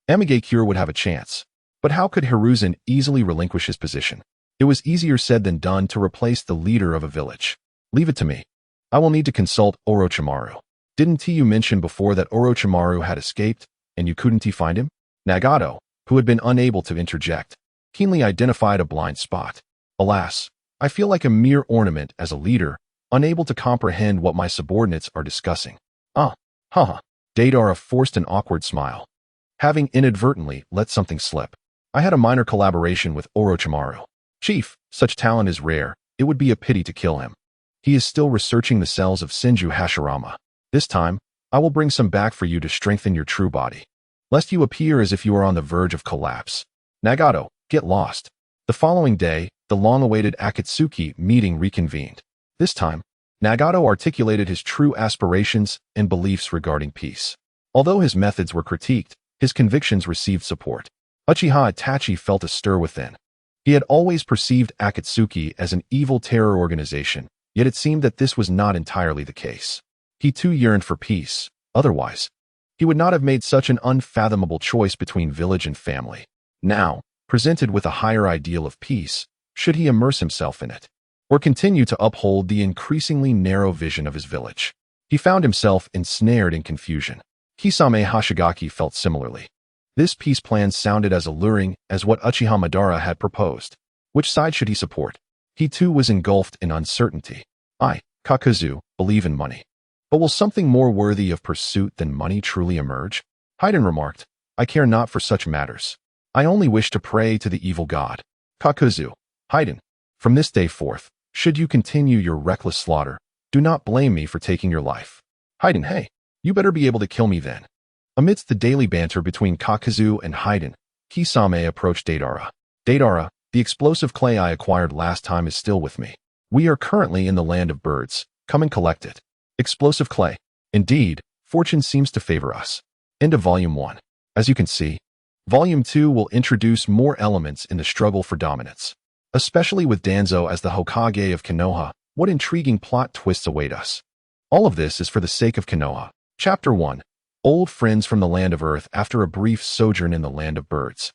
Amigakure would have a chance. But how could Hiruzen easily relinquish his position? It was easier said than done to replace the leader of a village. Leave it to me. I will need to consult Orochimaru. Didn't you mention before that Orochimaru had escaped, and you couldn't find him? Nagato, who had been unable to interject, keenly identified a blind spot. Alas, I feel like a mere ornament as a leader, unable to comprehend what my subordinates are discussing. Deidara forced an awkward smile, having inadvertently let something slip. I had a minor collaboration with Orochimaru. Chief, such talent is rare. It would be a pity to kill him. He is still researching the cells of Senju Hashirama. This time, I will bring some back for you to strengthen your true body, lest you appear as if you are on the verge of collapse. Nagato, get lost. The following day, the long-awaited Akatsuki meeting reconvened. This time, Nagato articulated his true aspirations and beliefs regarding peace. Although his methods were critiqued, his convictions received support. Uchiha Itachi felt a stir within. He had always perceived Akatsuki as an evil terror organization, yet it seemed that this was not entirely the case. He too yearned for peace. Otherwise, he would not have made such an unfathomable choice between village and family. Now, presented with a higher ideal of peace, should he immerse himself in it, or continue to uphold the increasingly narrow vision of his village? He found himself ensnared in confusion. Kisame Hashigaki felt similarly. This peace plan sounded as alluring as what Uchiha Madara had proposed. Which side should he support? He too was engulfed in uncertainty. I, Kakuzu, believe in money. But will something more worthy of pursuit than money truly emerge? Haiden remarked, I care not for such matters. I only wish to pray to the evil god. Kakuzu, Haiden, from this day forth, should you continue your reckless slaughter, do not blame me for taking your life. Haiden, hey, you better be able to kill me then. Amidst the daily banter between Kakuzu and Haiden, Kisame approached Deidara. Deidara, the explosive clay I acquired last time is still with me. We are currently in the land of birds. Come and collect it. Explosive clay. Indeed, fortune seems to favor us. End of Volume 1. As you can see, Volume 2 will introduce more elements in the struggle for dominance. Especially with Danzo as the Hokage of Konoha, what intriguing plot twists await us. All of this is for the sake of Konoha. Chapter 1. Old friends from the land of earth after a brief sojourn in the land of birds.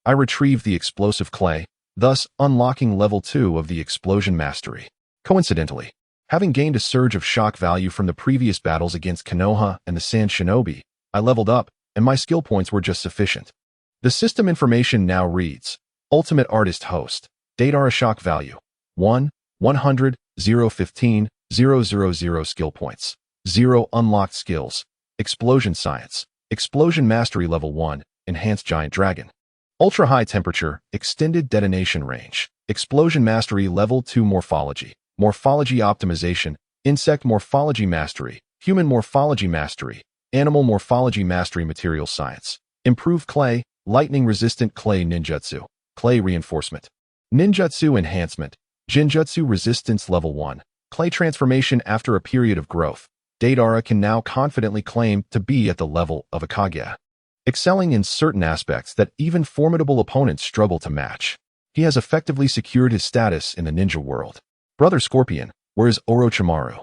I retrieved the explosive clay, thus unlocking level 2 of the explosion mastery. Coincidentally, having gained a surge of shock value from the previous battles against Konoha and the Sand Shinobi, I leveled up, and my skill points were just sufficient. The system information now reads, Ultimate Artist Host, Deidara Shock Value, 1, 100, 0, 15, 000 skill points, 0 unlocked skills, Explosion Science, Explosion Mastery Level 1, Enhanced Giant Dragon. Ultra High Temperature, Extended Detonation Range, Explosion Mastery Level 2 Morphology, Morphology Optimization, Insect Morphology Mastery, Human Morphology Mastery, Animal Morphology Mastery Material Science, Improved Clay, Lightning Resistant Clay Ninjutsu, Clay Reinforcement, Ninjutsu Enhancement, Jinjutsu Resistance Level 1, Clay Transformation after a period of growth. Deidara can now confidently claim to be at the level of a Kage, excelling in certain aspects that even formidable opponents struggle to match. He has effectively secured his status in the ninja world. Brother Scorpion, where is Orochimaru?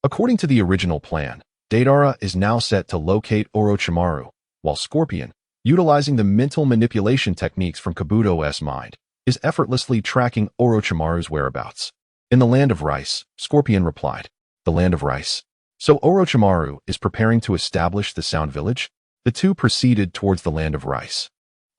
According to the original plan, Deidara is now set to locate Orochimaru, while Scorpion, utilizing the mental manipulation techniques from Kabuto's mind, is effortlessly tracking Orochimaru's whereabouts. In the land of rice, Scorpion replied. The land of rice. So Orochimaru is preparing to establish the Sound Village? The two proceeded towards the land of rice,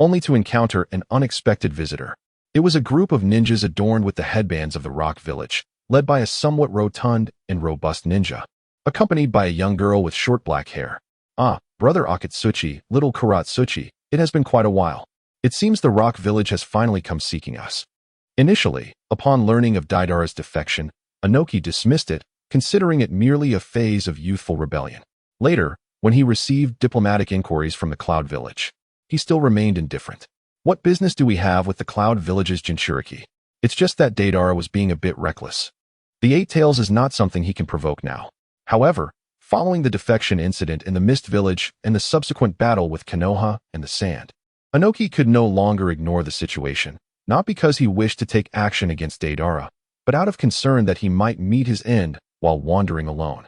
only to encounter an unexpected visitor. It was a group of ninjas adorned with the headbands of the Rock Village, led by a somewhat rotund and robust ninja, accompanied by a young girl with short black hair. Ah, brother Akatsuki, little Kurotsuchi, it has been quite a while. It seems the rock village has finally come seeking us. Initially, upon learning of Deidara's defection, Inoki dismissed it, considering it merely a phase of youthful rebellion. Later, when he received diplomatic inquiries from the Cloud Village, he still remained indifferent. What business do we have with the Cloud Village's Jinchuriki? It's just that Deidara was being a bit reckless. The Eight Tails is not something he can provoke now. However, following the defection incident in the Mist Village and the subsequent battle with Konoha and the Sand, Inoki could no longer ignore the situation, not because he wished to take action against Deidara, but out of concern that he might meet his end while wandering alone.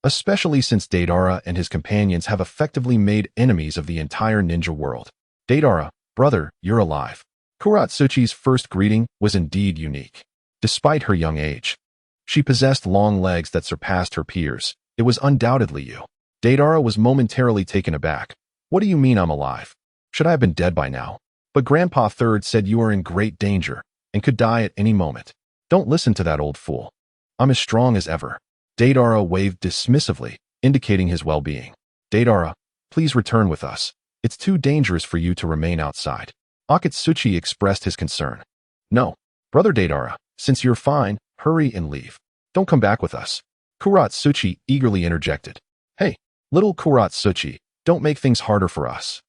Especially since Deidara and his companions have effectively made enemies of the entire ninja world. Deidara, brother, you're alive. Kurotsuchi's first greeting was indeed unique. Despite her young age, she possessed long legs that surpassed her peers. It was undoubtedly you. Deidara was momentarily taken aback. What do you mean I'm alive? Should I have been dead by now? But Grandpa Third said you are in great danger and could die at any moment. Don't listen to that old fool. I'm as strong as ever. Deidara waved dismissively, indicating his well-being. Deidara, please return with us. It's too dangerous for you to remain outside. Akatsuki expressed his concern. No, brother Deidara, since you're fine, hurry and leave. Don't come back with us. Kurotsuchi eagerly interjected. Hey, little Kurotsuchi, don't make things harder for us.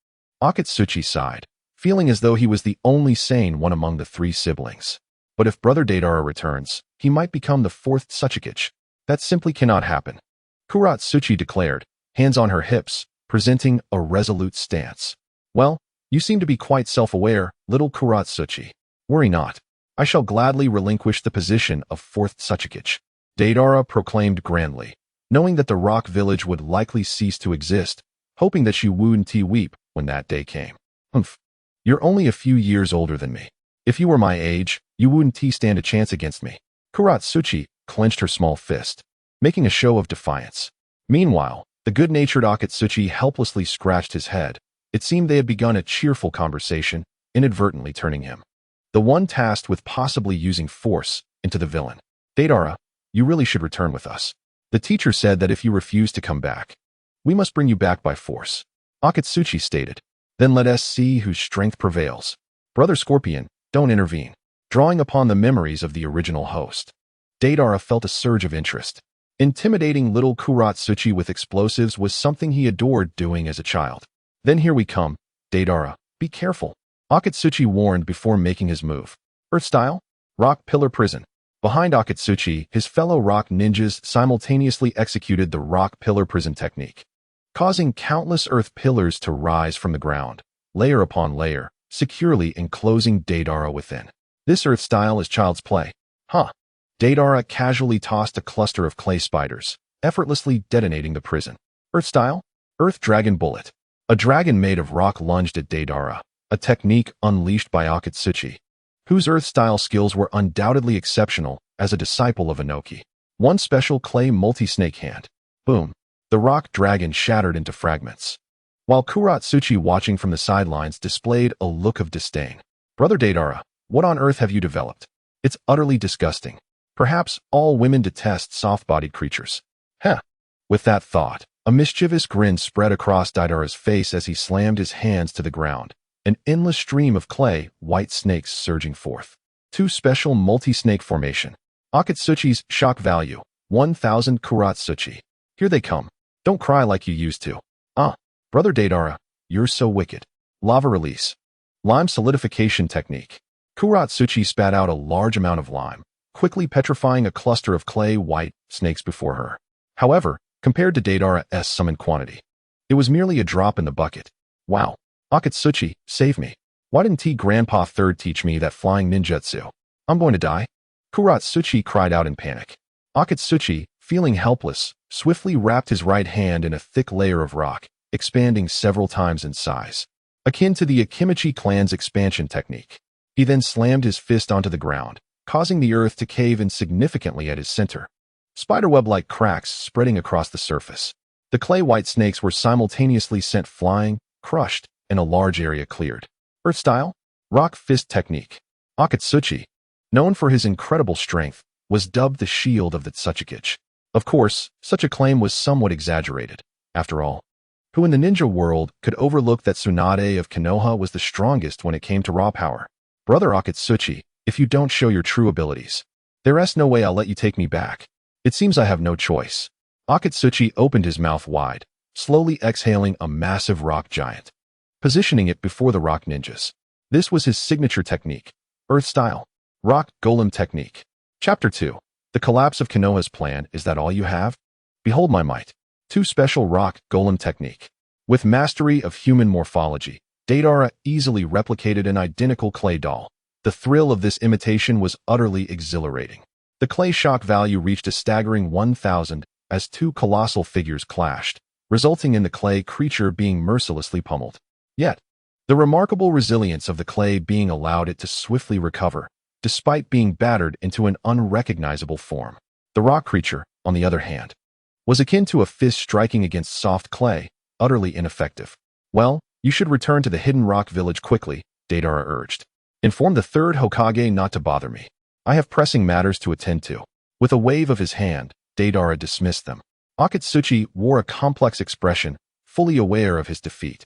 Akatsuki sighed, feeling as though he was the only sane one among the three siblings. But if brother Deidara returns, he might become the fourth Tsuchikage. That simply cannot happen. Kurotsuchi declared, hands on her hips, presenting a resolute stance. Well, you seem to be quite self-aware, little Kurotsuchi. Worry not. I shall gladly relinquish the position of fourth Tsuchikage. Deidara proclaimed grandly, knowing that the rock village would likely cease to exist, hoping that she wouldn't weep when that day came. Humph. You're only a few years older than me. If you were my age, you wouldn't stand a chance against me. Kurotsuchi clenched her small fist, making a show of defiance. Meanwhile, the good-natured Akatsuki helplessly scratched his head. It seemed they had begun a cheerful conversation, inadvertently turning him, the one tasked with possibly using force, into the villain. Deidara, you really should return with us. The teacher said that if you refuse to come back, we must bring you back by force. Akatsuki stated. Then let us see whose strength prevails. Brother Scorpion, don't intervene. Drawing upon the memories of the original host, Deidara felt a surge of interest. Intimidating little Kurotsuchi with explosives was something he adored doing as a child. Then here we come. Deidara, be careful. Akatsuki warned before making his move. Earth style? Rock pillar prison. Behind Akatsuki, his fellow rock ninjas simultaneously executed the rock pillar prison technique, causing countless earth pillars to rise from the ground, layer upon layer, securely enclosing Deidara within. This earth style is child's play. Huh. Deidara casually tossed a cluster of clay spiders, effortlessly detonating the prison. Earth style? Earth Dragon Bullet. A dragon made of rock lunged at Deidara, a technique unleashed by Akatsuki, whose earth-style skills were undoubtedly exceptional as a disciple of Inoki. One special clay multi-snake hand. Boom. The rock dragon shattered into fragments, while Kurotsuchi, watching from the sidelines, displayed a look of disdain. Brother Deidara, what on earth have you developed? It's utterly disgusting. Perhaps all women detest soft-bodied creatures. Heh. With that thought, a mischievous grin spread across Deidara's face as he slammed his hands to the ground, an endless stream of clay, white snakes surging forth. 2 special multi-snake formation. Akatsuchi's shock value, 1000 Kurotsuchi. Here they come. Don't cry like you used to. Ah, brother Deidara, you're so wicked. Lava release. Lime solidification technique. Kurotsuchi spat out a large amount of lime, quickly petrifying a cluster of clay white snakes before her. However, compared to Deidara's summoned quantity, it was merely a drop in the bucket. Wow. Akatsuki, save me. Why didn't Grandpa Third teach me that flying ninjutsu? I'm going to die. Kurotsuchi cried out in panic. Akatsuki, feeling helpless, swiftly wrapped his right hand in a thick layer of rock, expanding several times in size, akin to the Akimichi clan's expansion technique. He then slammed his fist onto the ground, causing the earth to cave in significantly at his center. Spiderweb-like cracks spreading across the surface. The clay white snakes were simultaneously sent flying, crushed, and a large area cleared. Earth style? Rock fist technique. Akatsuki, known for his incredible strength, was dubbed the shield of the Tsuchikage. Of course, such a claim was somewhat exaggerated. After all, who in the ninja world could overlook that Tsunade of Konoha was the strongest when it came to raw power? Brother Akatsuki, if you don't show your true abilities, there's no way I'll let you take me back. It seems I have no choice. Akatsuki opened his mouth wide, slowly exhaling a massive rock giant, positioning it before the rock ninjas. This was his signature technique, Earth style, rock golem technique. Chapter 2. The collapse of Konoha's plan. Is that all you have? Behold my might. 2 special rock golem technique. With mastery of human morphology, Deidara easily replicated an identical clay doll. The thrill of this imitation was utterly exhilarating. The clay shock value reached a staggering 1,000 as 2 colossal figures clashed, resulting in the clay creature being mercilessly pummeled. Yet, the remarkable resilience of the clay being allowed it to swiftly recover, despite being battered into an unrecognizable form. The rock creature, on the other hand, was akin to a fist striking against soft clay, utterly ineffective. Well, you should return to the hidden rock village quickly, Deidara urged. Inform the 3rd Hokage not to bother me. I have pressing matters to attend to. With a wave of his hand, Deidara dismissed them. Akatsuki wore a complex expression, fully aware of his defeat.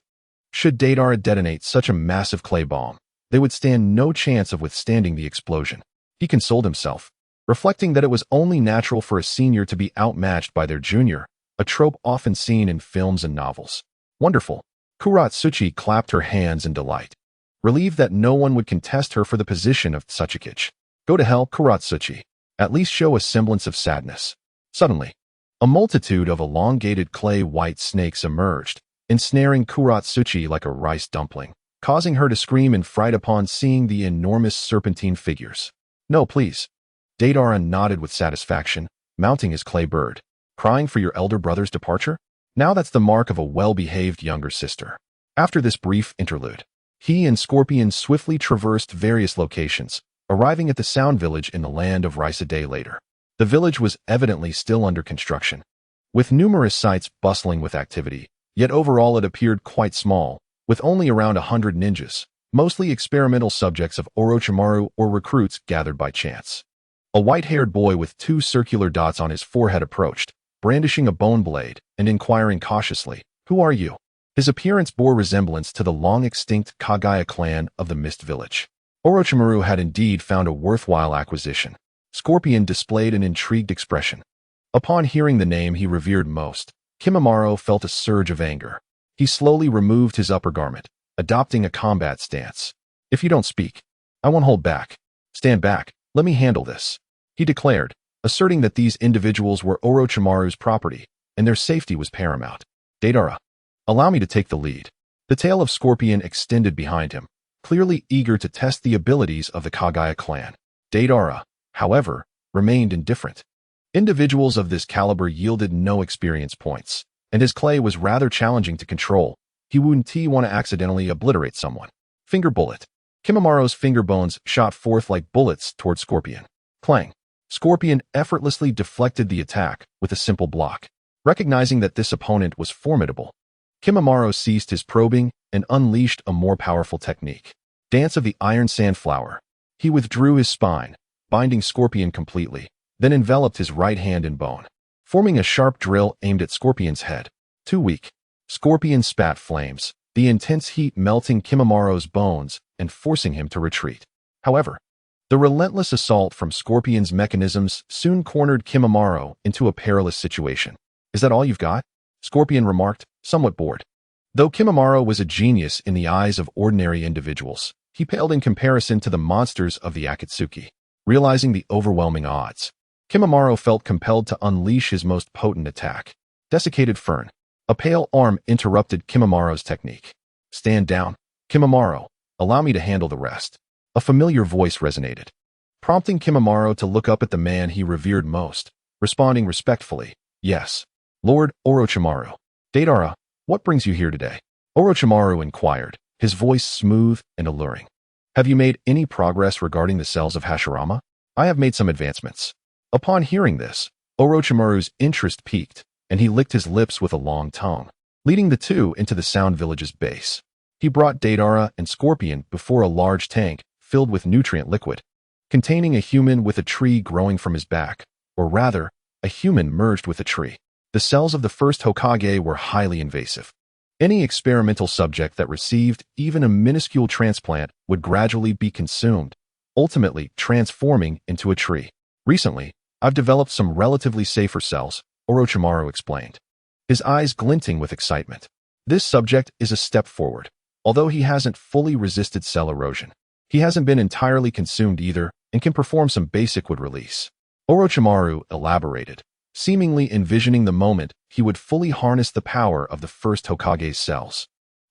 Should Deidara detonate such a massive clay bomb, they would stand no chance of withstanding the explosion. He consoled himself, reflecting that it was only natural for a senior to be outmatched by their junior, a trope often seen in films and novels. Wonderful. Kurotsuchi clapped her hands in delight, relieved that no one would contest her for the position of Tsuchikage. Go to hell, Kurotsuchi. At least show a semblance of sadness. Suddenly, a multitude of elongated clay-white snakes emerged, ensnaring Kurotsuchi like a rice dumpling, causing her to scream in fright upon seeing the enormous serpentine figures. No, please. Deidara nodded with satisfaction, mounting his clay bird. Crying for your elder brother's departure? Now that's the mark of a well-behaved younger sister. After this brief interlude, he and Scorpion swiftly traversed various locations, arriving at the Sound Village in the land of Rice a day later. The village was evidently still under construction, with numerous sites bustling with activity, yet overall it appeared quite small, with only around 100 ninjas, mostly experimental subjects of Orochimaru or recruits gathered by chance. A white-haired boy with 2 circular dots on his forehead approached, brandishing a bone blade and inquiring cautiously, "Who are you?" His appearance bore resemblance to the long-extinct Kagaya clan of the Mist Village. Orochimaru had indeed found a worthwhile acquisition. Scorpion displayed an intrigued expression. Upon hearing the name he revered most, Kimimaro felt a surge of anger. He slowly removed his upper garment, adopting a combat stance. "If you don't speak, I won't hold back. Stand back, let me handle this," he declared, asserting that these individuals were Orochimaru's property, and their safety was paramount. "Deidara, allow me to take the lead." The tail of Scorpion extended behind him, clearly eager to test the abilities of the Kagaya clan. Deidara, however, remained indifferent. Individuals of this caliber yielded no experience points, and his clay was rather challenging to control. He wouldn't want to accidentally obliterate someone. Finger bullet. Kimimaro's finger bones shot forth like bullets toward Scorpion. Clang. Scorpion effortlessly deflected the attack with a simple block. Recognizing that this opponent was formidable, Kimimaro ceased his probing and unleashed a more powerful technique. Dance of the Iron Sandflower. He withdrew his spine, binding Scorpion completely, then enveloped his right hand in bone, forming a sharp drill aimed at Scorpion's head. Too weak. Scorpion spat flames, the intense heat melting Kimimaro's bones and forcing him to retreat. However, the relentless assault from Scorpion's mechanisms soon cornered Kimimaro into a perilous situation. "Is that all you've got?" Scorpion remarked, somewhat bored. Though Kimimaro was a genius in the eyes of ordinary individuals, he paled in comparison to the monsters of the Akatsuki. Realizing the overwhelming odds, Kimimaro felt compelled to unleash his most potent attack. Desiccated Fern. A pale arm interrupted Kimimaro's technique. "Stand down, Kimimaro. Allow me to handle the rest." A familiar voice resonated, prompting Kimimaro to look up at the man he revered most, responding respectfully, "Yes, Lord Orochimaru." "Deidara, what brings you here today?" Orochimaru inquired, his voice smooth and alluring. "Have you made any progress regarding the cells of Hashirama?" "I have made some advancements." Upon hearing this, Orochimaru's interest piqued, and he licked his lips with a long tongue, leading the two into the Sound Village's base. He brought Deidara and Scorpion before a large tank filled with nutrient liquid. containing a human with a tree growing from his back, or rather, a human merged with a tree. The cells of the first Hokage were highly invasive. Any experimental subject that received even a minuscule transplant would gradually be consumed, ultimately transforming into a tree. Recently, I've developed some relatively safer cells, Orochimaru explained, his eyes glinting with excitement. This subject is a step forward. Although he hasn't fully resisted cell erosion, he hasn't been entirely consumed either and can perform some basic wood release. Orochimaru elaborated, seemingly envisioning the moment he would fully harness the power of the first Hokage's cells.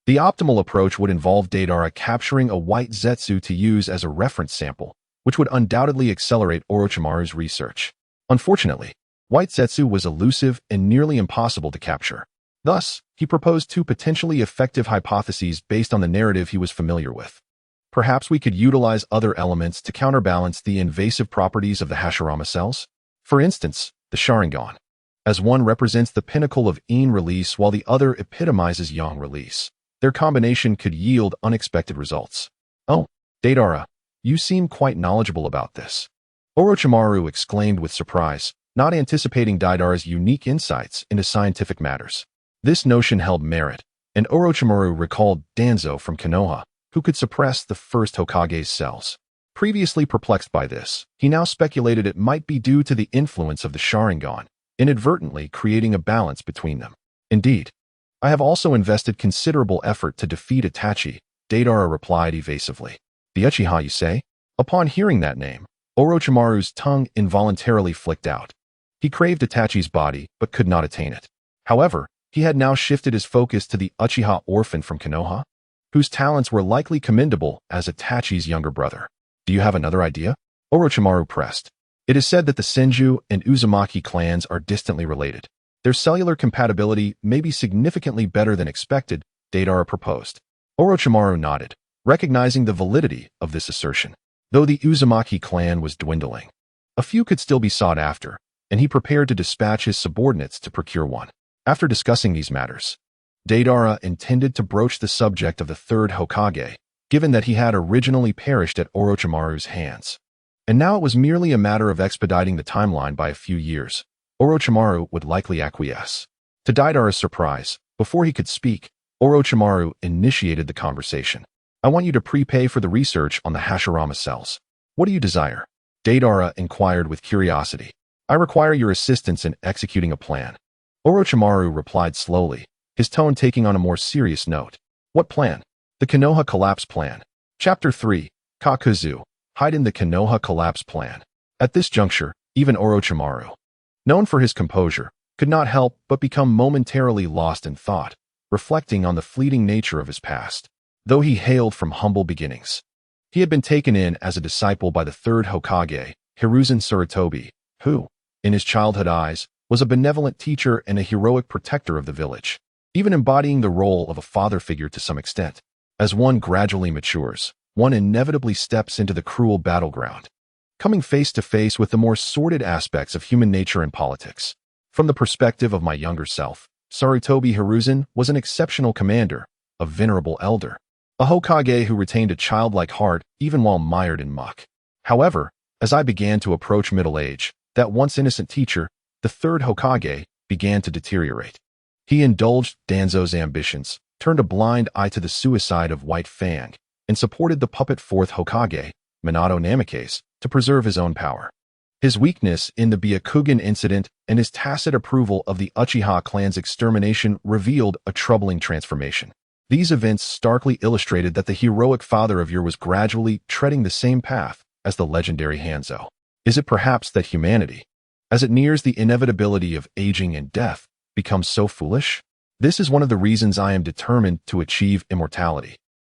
The optimal approach would involve Deidara capturing a white Zetsu to use as a reference sample, which would undoubtedly accelerate Orochimaru's research. Unfortunately, white Zetsu was elusive and nearly impossible to capture. Thus, he proposed two potentially effective hypotheses based on the narrative he was familiar with. Perhaps we could utilize other elements to counterbalance the invasive properties of the Hashirama cells. For instance, the Sharingan, as one represents the pinnacle of yin release while the other epitomizes yang release. Their combination could yield unexpected results. Oh, Deidara, you seem quite knowledgeable about this. Orochimaru exclaimed with surprise, not anticipating Deidara's unique insights into scientific matters. This notion held merit, and Orochimaru recalled Danzo from Konoha, who could suppress the first Hokage's cells. Previously perplexed by this, he now speculated it might be due to the influence of the Sharingan, inadvertently creating a balance between them. Indeed, I have also invested considerable effort to defeat Itachi, Deidara replied evasively. The Uchiha, you say? Upon hearing that name, Orochimaru's tongue involuntarily flicked out. He craved Itachi's body, but could not attain it. However, he had now shifted his focus to the Uchiha orphan from Konoha, whose talents were likely commendable as Itachi's younger brother. Do you have another idea? Orochimaru pressed. It is said that the Senju and Uzumaki clans are distantly related. Their cellular compatibility may be significantly better than expected, Deidara proposed. Orochimaru nodded, recognizing the validity of this assertion. Though the Uzumaki clan was dwindling, a few could still be sought after, and he prepared to dispatch his subordinates to procure one. After discussing these matters, Deidara intended to broach the subject of the third Hokage, given that he had originally perished at Orochimaru's hands. And now it was merely a matter of expediting the timeline by a few years. Orochimaru would likely acquiesce. To Deidara's surprise, before he could speak, Orochimaru initiated the conversation. I want you to prepay for the research on the Hashirama cells. What do you desire? Deidara inquired with curiosity. I require your assistance in executing a plan. Orochimaru replied slowly, his tone taking on a more serious note. What plan? The Konoha Collapse Plan. Chapter 3, Kakuzu, hide in the Konoha Collapse Plan. At this juncture, even Orochimaru, known for his composure, could not help but become momentarily lost in thought, reflecting on the fleeting nature of his past. Though he hailed from humble beginnings, he had been taken in as a disciple by the third Hokage, Hiruzen Sarutobi, who, in his childhood eyes, was a benevolent teacher and a heroic protector of the village, even embodying the role of a father figure to some extent. As one gradually matures, one inevitably steps into the cruel battleground, coming face to face with the more sordid aspects of human nature and politics. From the perspective of my younger self, Sarutobi Hiruzen was an exceptional commander, a venerable elder, a Hokage who retained a childlike heart even while mired in muck. However, as I began to approach middle age, that once innocent teacher, the third Hokage, began to deteriorate. He indulged Danzo's ambitions, turned a blind eye to the suicide of White Fang, and supported the puppet fourth Hokage, Minato Namikaze, to preserve his own power. His weakness in the Byakugan incident and his tacit approval of the Uchiha clan's extermination revealed a troubling transformation. These events starkly illustrated that the heroic father of yours was gradually treading the same path as the legendary Hanzo. Is it perhaps that humanity, as it nears the inevitability of aging and death, becomes so foolish? This is one of the reasons I am determined to achieve immortality,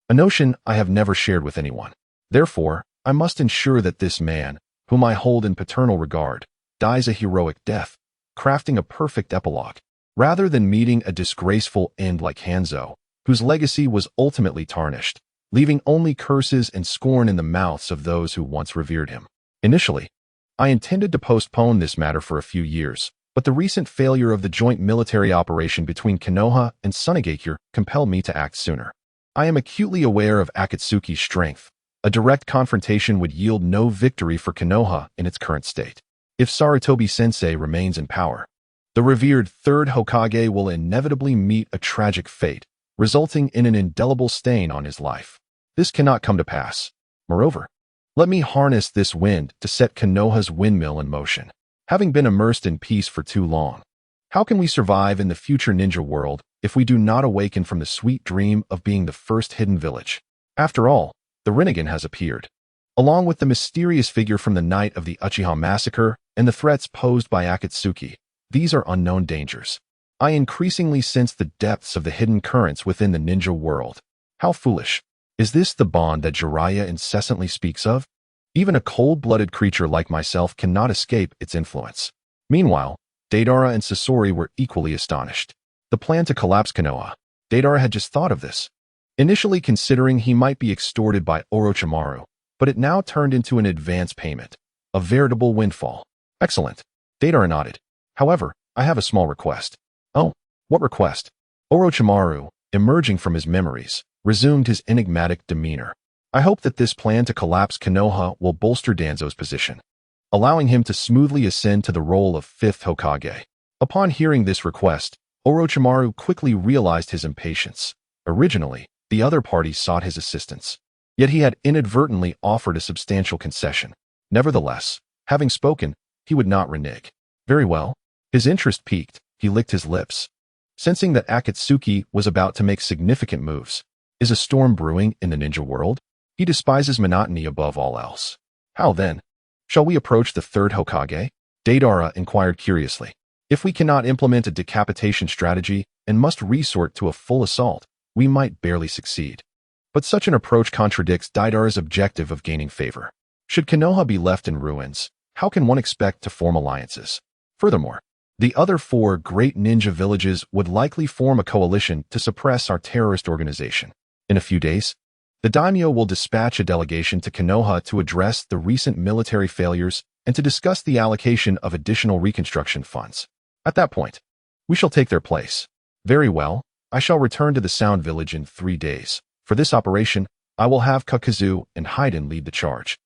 a notion I have never shared with anyone. Therefore, I must ensure that this man, whom I hold in paternal regard, dies a heroic death, crafting a perfect epilogue, rather than meeting a disgraceful end like Hanzo, whose legacy was ultimately tarnished, leaving only curses and scorn in the mouths of those who once revered him. Initially, I intended to postpone this matter for a few years, but the recent failure of the joint military operation between Konoha and Sunagakure compelled me to act sooner. I am acutely aware of Akatsuki's strength, A direct confrontation would yield no victory for Konoha in its current state. If Sarutobi-sensei remains in power, the revered third Hokage will inevitably meet a tragic fate, resulting in an indelible stain on his life. This cannot come to pass. Moreover, let me harness this wind to set Konoha's windmill in motion. Having been immersed in peace for too long, how can we survive in the future ninja world if we do not awaken from the sweet dream of being the first hidden village? After all, the Rinnegan has appeared. Along with the mysterious figure from the night of the Uchiha massacre and the threats posed by Akatsuki, these are unknown dangers. I increasingly sense the depths of the hidden currents within the ninja world. How foolish. Is this the bond that Jiraiya incessantly speaks of? Even a cold-blooded creature like myself cannot escape its influence. Meanwhile, Deidara and Sasori were equally astonished. The plan to collapse Konoha. Deidara had just thought of this, initially considering he might be extorted by Orochimaru, but it now turned into an advance payment, a veritable windfall. Excellent. Deidara nodded. However, I have a small request. Oh, what request? Orochimaru, emerging from his memories, resumed his enigmatic demeanor. I hope that this plan to collapse Konoha will bolster Danzo's position, allowing him to smoothly ascend to the role of fifth Hokage. Upon hearing this request, Orochimaru quickly realized his impatience. Originally, the other party sought his assistance, yet he had inadvertently offered a substantial concession. Nevertheless, having spoken, he would not renege. Very well. His interest piqued, he licked his lips. Sensing that Akatsuki was about to make significant moves. Is a storm brewing in the ninja world? He despises monotony above all else. How then? Shall we approach the third Hokage? Deidara inquired curiously. If we cannot implement a decapitation strategy and must resort to a full assault, we might barely succeed. But such an approach contradicts Deidara's objective of gaining favor. Should Konoha be left in ruins, how can one expect to form alliances? Furthermore, the other four great ninja villages would likely form a coalition to suppress our terrorist organization. In a few days, the daimyo will dispatch a delegation to Konoha to address the recent military failures and to discuss the allocation of additional reconstruction funds. At that point, we shall take their place. Very well, I shall return to the Sound Village in 3 days. For this operation, I will have Kakuzu and Haiden lead the charge.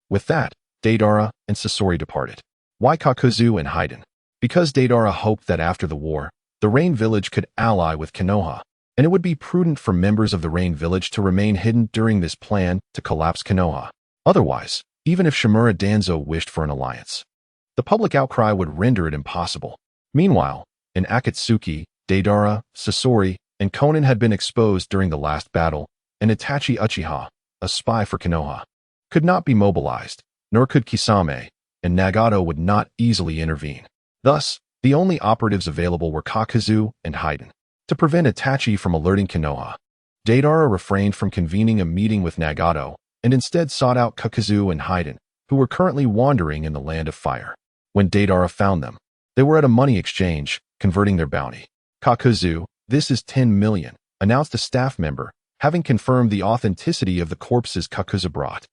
With that, Deidara and Sasori departed. Why Kakuzu and Haiden? Because Deidara hoped that after the war, the Rain Village could ally with Konoha, and it would be prudent for members of the Rain Village to remain hidden during this plan to collapse Konoha. Otherwise, even if Shimura Danzo wished for an alliance, the public outcry would render it impossible. Meanwhile, in Akatsuki, Deidara, Sasori, and Konan had been exposed during the last battle, and Itachi Uchiha, a spy for Konoha, could not be mobilized, nor could Kisame, and Nagato would not easily intervene. Thus, the only operatives available were Kakuzu and Haiden. To prevent Itachi from alerting Konoha, Deidara refrained from convening a meeting with Nagato and instead sought out Kakuzu and Haiden, who were currently wandering in the Land of Fire. When Deidara found them, they were at a money exchange, converting their bounty. Kakuzu, this is 10 million, announced a staff member, having confirmed the authenticity of the corpses Kakuzu brought.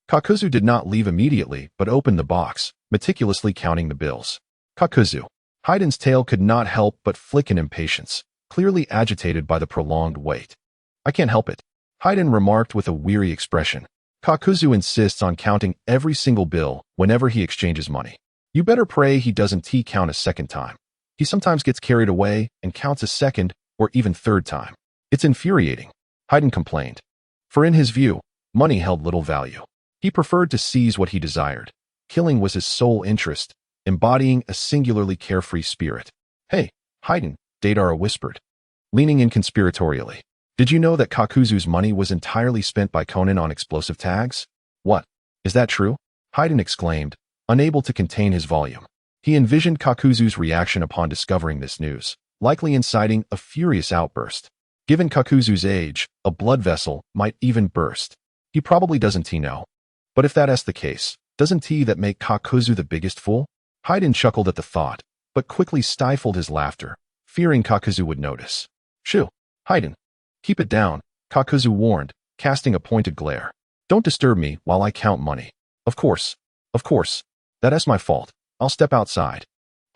Kakuzu did not leave immediately, but opened the box, meticulously counting the bills. Kakuzu. Haiden's tail could not help but flick in impatience, clearly agitated by the prolonged wait. I can't help it, Haiden remarked with a weary expression. Kakuzu insists on counting every single bill whenever he exchanges money. You better pray he doesn't count a second time. He sometimes gets carried away and counts a second or even third time. It's infuriating, Haiden complained. For in his view, money held little value. He preferred to seize what he desired. Killing was his sole interest, embodying a singularly carefree spirit. Hey, Haiden, Deidara whispered, leaning in conspiratorially. Did you know that Kakuzu's money was entirely spent by Konan on explosive tags? What? Is that true? Haiden exclaimed, unable to contain his volume. He envisioned Kakuzu's reaction upon discovering this news, likely inciting a furious outburst. Given Kakuzu's age, a blood vessel might even burst. He probably doesn't know. But if that's the case, doesn't that make Kakuzu the biggest fool? Haiden chuckled at the thought, but quickly stifled his laughter, fearing Kakuzu would notice. Shoo, Haiden. Keep it down, Kakuzu warned, casting a pointed glare. Don't disturb me while I count money. Of course. That's my fault. I'll step outside.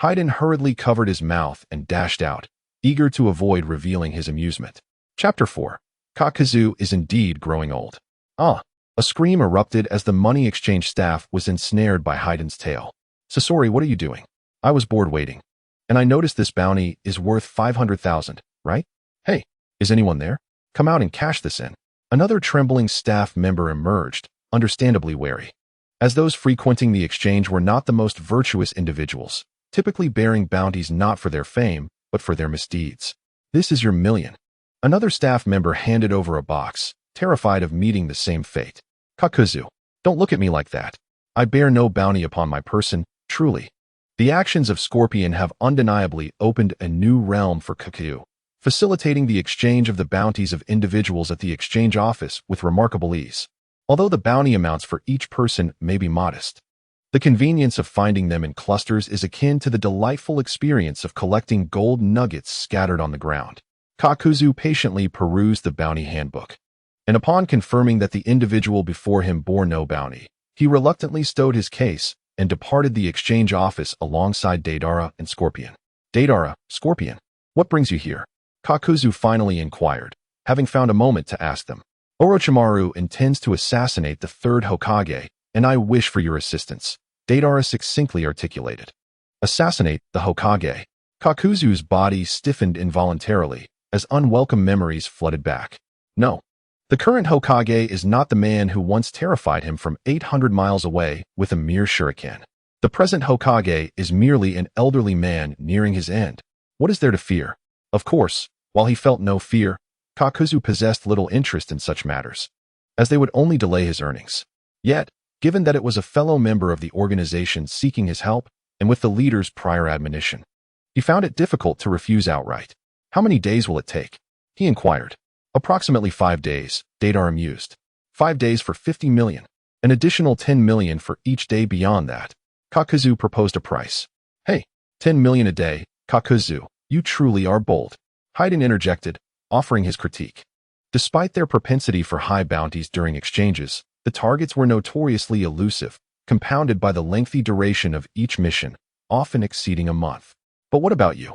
Haiden hurriedly covered his mouth and dashed out, eager to avoid revealing his amusement. Chapter 4. Kakuzu is indeed growing old. Ah, A scream erupted as the money exchange staff was ensnared by Hayden's tale. Sasori, what are you doing? I was bored waiting. And I noticed this bounty is worth 500,000, right? Hey, is anyone there? Come out and cash this in. Another trembling staff member emerged, understandably wary. As those frequenting the exchange were not the most virtuous individuals, typically bearing bounties not for their fame, but for their misdeeds. This is your million. Another staff member handed over a box, terrified of meeting the same fate. Kakuzu, don't look at me like that. I bear no bounty upon my person, truly. The actions of Scorpion have undeniably opened a new realm for Kakuzu, facilitating the exchange of the bounties of individuals at the exchange office with remarkable ease. Although the bounty amounts for each person may be modest, the convenience of finding them in clusters is akin to the delightful experience of collecting gold nuggets scattered on the ground. Kakuzu patiently perused the bounty handbook, and upon confirming that the individual before him bore no bounty, he reluctantly stowed his case and departed the exchange office alongside Deidara and Scorpion. Deidara, Scorpion, what brings you here? Kakuzu finally inquired, having found a moment to ask them. Orochimaru intends to assassinate the third Hokage, and I wish for your assistance, Deidara succinctly articulated. Assassinate the Hokage. Kakuzu's body stiffened involuntarily as unwelcome memories flooded back. No. The current Hokage is not the man who once terrified him from 800 miles away with a mere shuriken. The present Hokage is merely an elderly man nearing his end. What is there to fear? Of course, while he felt no fear, Kakuzu possessed little interest in such matters, as they would only delay his earnings. Yet, given that it was a fellow member of the organization seeking his help, and with the leader's prior admonition, he found it difficult to refuse outright. How many days will it take? He inquired. Approximately 5 days, Deidara mused. 5 days for 50 million. An additional 10 million for each day beyond that. Kakuzu proposed a price. Hey, 10 million a day, Kakuzu, you truly are bold. Hayden interjected, offering his critique. Despite their propensity for high bounties during exchanges, the targets were notoriously elusive, compounded by the lengthy duration of each mission, often exceeding a month. But what about you?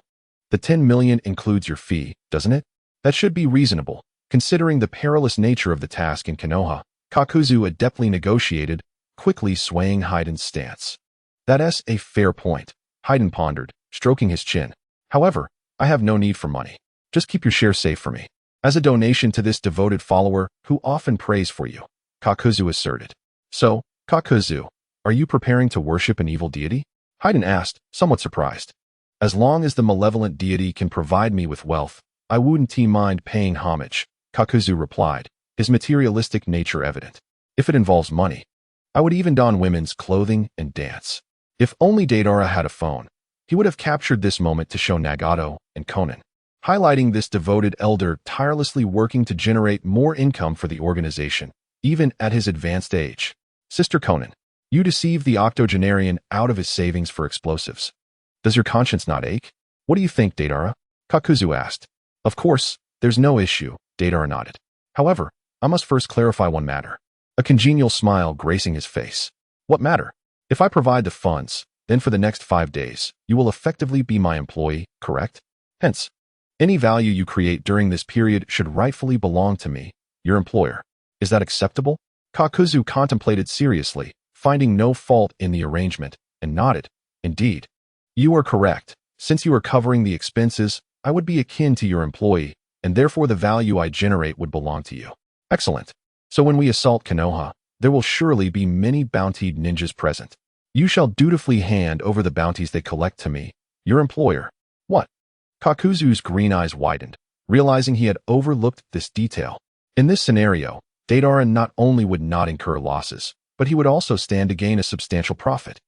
The 10 million includes your fee, doesn't it? That should be reasonable, considering the perilous nature of the task in Konoha. Kakuzu adeptly negotiated, quickly swaying Hayden's stance. That's a fair point, Hayden pondered, stroking his chin. However, I have no need for money. Just keep your share safe for me. As a donation to this devoted follower who often prays for you, Kakuzu asserted. So, Kakuzu, are you preparing to worship an evil deity? Hayden asked, somewhat surprised. As long as the malevolent deity can provide me with wealth, I wouldn't mind paying homage, Kakuzu replied, his materialistic nature evident. If it involves money, I would even don women's clothing and dance. If only Deidara had a phone, he would have captured this moment to show Nagato and Konan, highlighting this devoted elder tirelessly working to generate more income for the organization, even at his advanced age. Sister Konan, you deceived the octogenarian out of his savings for explosives. Does your conscience not ache? What do you think, Deidara? Kakuzu asked. Of course, there's no issue, Deidara nodded. However, I must first clarify one matter. A congenial smile gracing his face. What matter? If I provide the funds, then for the next 5 days, you will effectively be my employee, correct? Hence, any value you create during this period should rightfully belong to me, your employer. Is that acceptable? Kakuzu contemplated seriously, finding no fault in the arrangement, and nodded. Indeed. You are correct. Since you are covering the expenses, I would be akin to your employee, and therefore the value I generate would belong to you. Excellent. So when we assault Konoha, there will surely be many bountied ninjas present. You shall dutifully hand over the bounties they collect to me, your employer. What? Kakuzu's green eyes widened, realizing he had overlooked this detail. In this scenario, Deidara not only would not incur losses, but he would also stand to gain a substantial profit.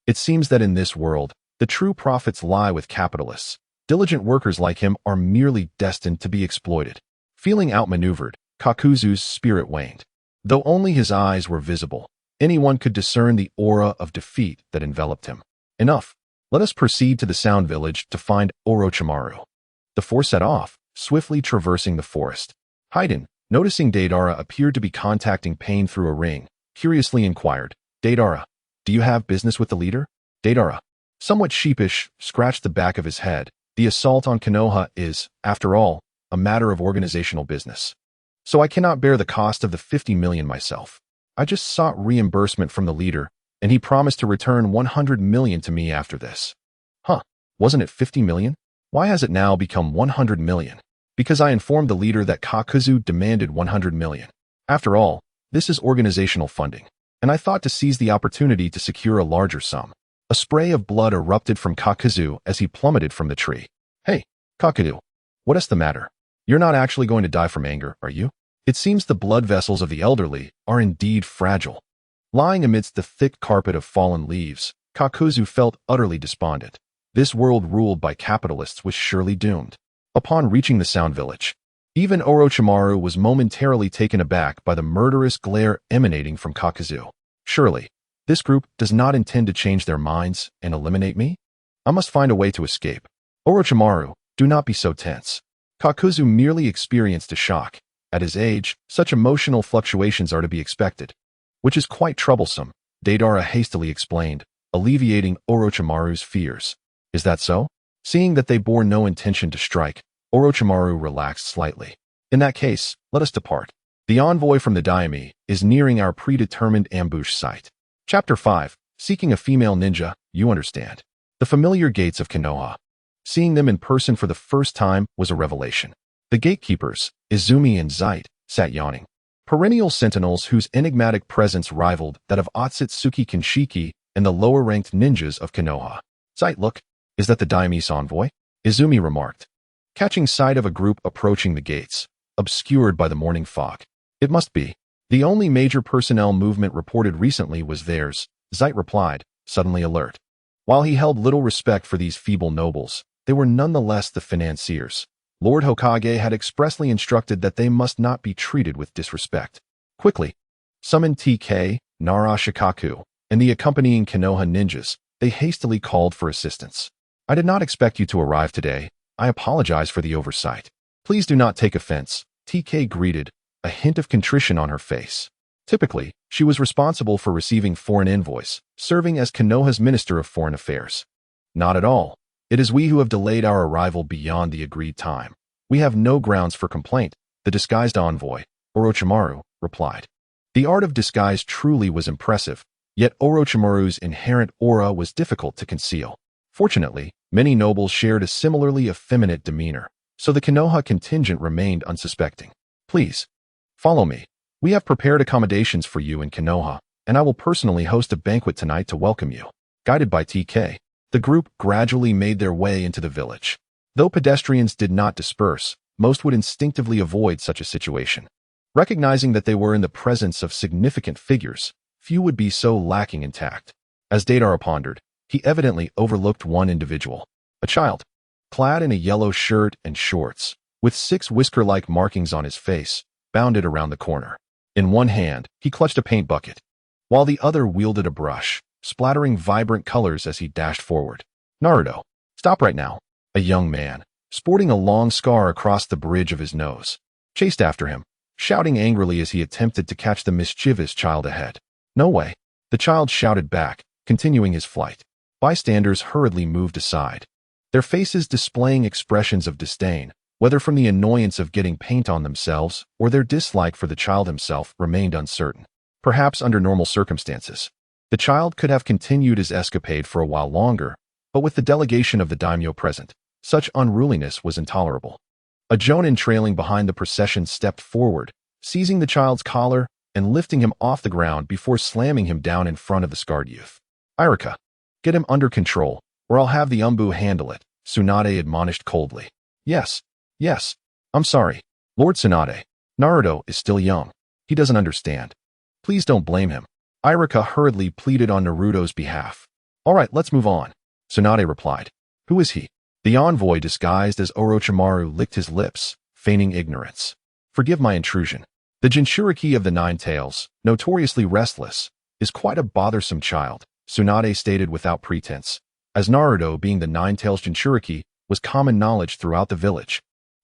It seems that in this world, the true profits lie with capitalists. Diligent workers like him are merely destined to be exploited. Feeling outmaneuvered, Kakuzu's spirit waned. Though only his eyes were visible, anyone could discern the aura of defeat that enveloped him. Enough. Let us proceed to the Sound Village to find Orochimaru. The four set off, swiftly traversing the forest. Hayden, noticing Deidara appeared to be contacting Pain through a ring, curiously inquired, Deidara, do you have business with the leader? Deidara, somewhat sheepish, scratched the back of his head. The assault on Konoha is, after all, a matter of organizational business. So I cannot bear the cost of the 50 million myself. I just sought reimbursement from the leader, and he promised to return 100 million to me after this. Huh, wasn't it 50 million? Why has it now become 100 million? Because I informed the leader that Kakuzu demanded 100 million. After all, this is organizational funding, and I thought to seize the opportunity to secure a larger sum. A spray of blood erupted from Kakuzu as he plummeted from the tree. Hey, Kakuzu, what is the matter? You're not actually going to die from anger, are you? It seems the blood vessels of the elderly are indeed fragile. Lying amidst the thick carpet of fallen leaves, Kakuzu felt utterly despondent. This world ruled by capitalists was surely doomed. Upon reaching the Sound Village, even Orochimaru was momentarily taken aback by the murderous glare emanating from Kakuzu. Surely, this group does not intend to change their minds and eliminate me? I must find a way to escape. Orochimaru, do not be so tense. Kakuzu merely experienced a shock. At his age, such emotional fluctuations are to be expected, which is quite troublesome, Deidara hastily explained, alleviating Orochimaru's fears. Is that so? Seeing that they bore no intention to strike, Orochimaru relaxed slightly. In that case, let us depart. The envoy from the Daime is nearing our predetermined ambush site. Chapter 5. Seeking a female ninja, you understand. The familiar gates of Konoha. Seeing them in person for the first time was a revelation. The gatekeepers, Izumi and Zeit, sat yawning. Perennial sentinels whose enigmatic presence rivaled that of Outset Tsuchikage and the lower-ranked ninjas of Konoha. Zeit, look, is that the Daime's envoy? Izumi remarked, catching sight of a group approaching the gates, obscured by the morning fog. It must be. The only major personnel movement reported recently was theirs, Zeit replied, suddenly alert. While he held little respect for these feeble nobles, they were nonetheless the financiers. Lord Hokage had expressly instructed that they must not be treated with disrespect. Quickly, summon TK, Nara Shikaku, and the accompanying Konoha ninjas. They hastily called for assistance. I did not expect you to arrive today. I apologize for the oversight. Please do not take offense, TK greeted, a hint of contrition on her face. Typically, she was responsible for receiving foreign envoys, serving as Konoha's Minister of Foreign Affairs. Not at all. It is we who have delayed our arrival beyond the agreed time. We have no grounds for complaint, the disguised envoy, Orochimaru, replied. The art of disguise truly was impressive, yet Orochimaru's inherent aura was difficult to conceal. Fortunately, many nobles shared a similarly effeminate demeanor, so the Konoha contingent remained unsuspecting. Please, follow me. We have prepared accommodations for you in Konoha, and I will personally host a banquet tonight to welcome you. Guided by TK, the group gradually made their way into the village. Though pedestrians did not disperse, most would instinctively avoid such a situation. Recognizing that they were in the presence of significant figures, few would be so lacking in tact. As Deidara pondered, he evidently overlooked one individual. A child, clad in a yellow shirt and shorts, with 6 whisker-like markings on his face, bounded around the corner. In one hand, he clutched a paint bucket, while the other wielded a brush, splattering vibrant colors as he dashed forward. Naruto, stop right now. A young man, sporting a long scar across the bridge of his nose, chased after him, shouting angrily as he attempted to catch the mischievous child ahead. No way, the child shouted back, continuing his flight. Bystanders hurriedly moved aside, their faces displaying expressions of disdain, whether from the annoyance of getting paint on themselves or their dislike for the child himself remained uncertain. Perhaps under normal circumstances, the child could have continued his escapade for a while longer, but with the delegation of the daimyo present, such unruliness was intolerable. A jonin trailing behind the procession stepped forward, seizing the child's collar and lifting him off the ground before slamming him down in front of the scarred youth. Irika, get him under control, or I'll have the Umbu handle it, Tsunade admonished coldly. Yes, I'm sorry, Lord Tsunade. Naruto is still young. He doesn't understand. Please don't blame him. Irika hurriedly pleaded on Naruto's behalf. All right, let's move on, Tsunade replied. Who is he? The envoy disguised as Orochimaru licked his lips, feigning ignorance. Forgive my intrusion. The Jinchuriki of the Nine Tails, notoriously restless, is quite a bothersome child, Tsunade stated without pretense, as Naruto being the Nine Tails Jinchuriki was common knowledge throughout the village,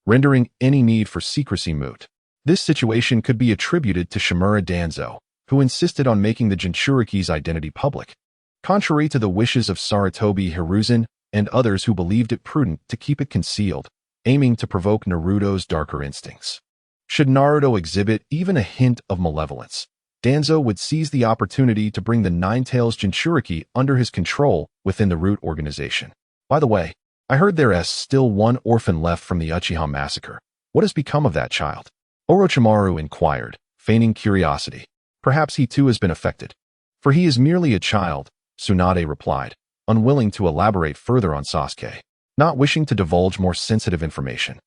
rendering any need for secrecy moot. This situation could be attributed to Shimura Danzo, who insisted on making the Jinchuriki's identity public, contrary to the wishes of Sarutobi Hiruzen and others who believed it prudent to keep it concealed, aiming to provoke Naruto's darker instincts. Should Naruto exhibit even a hint of malevolence, Danzo would seize the opportunity to bring the Nine-Tails Jinchuriki under his control within the Root organization. By the way, I heard there is still one orphan left from the Uchiha massacre. What has become of that child? Orochimaru inquired, feigning curiosity. Perhaps he too has been affected. For he is merely a child, Tsunade replied, unwilling to elaborate further on Sasuke, not wishing to divulge more sensitive information.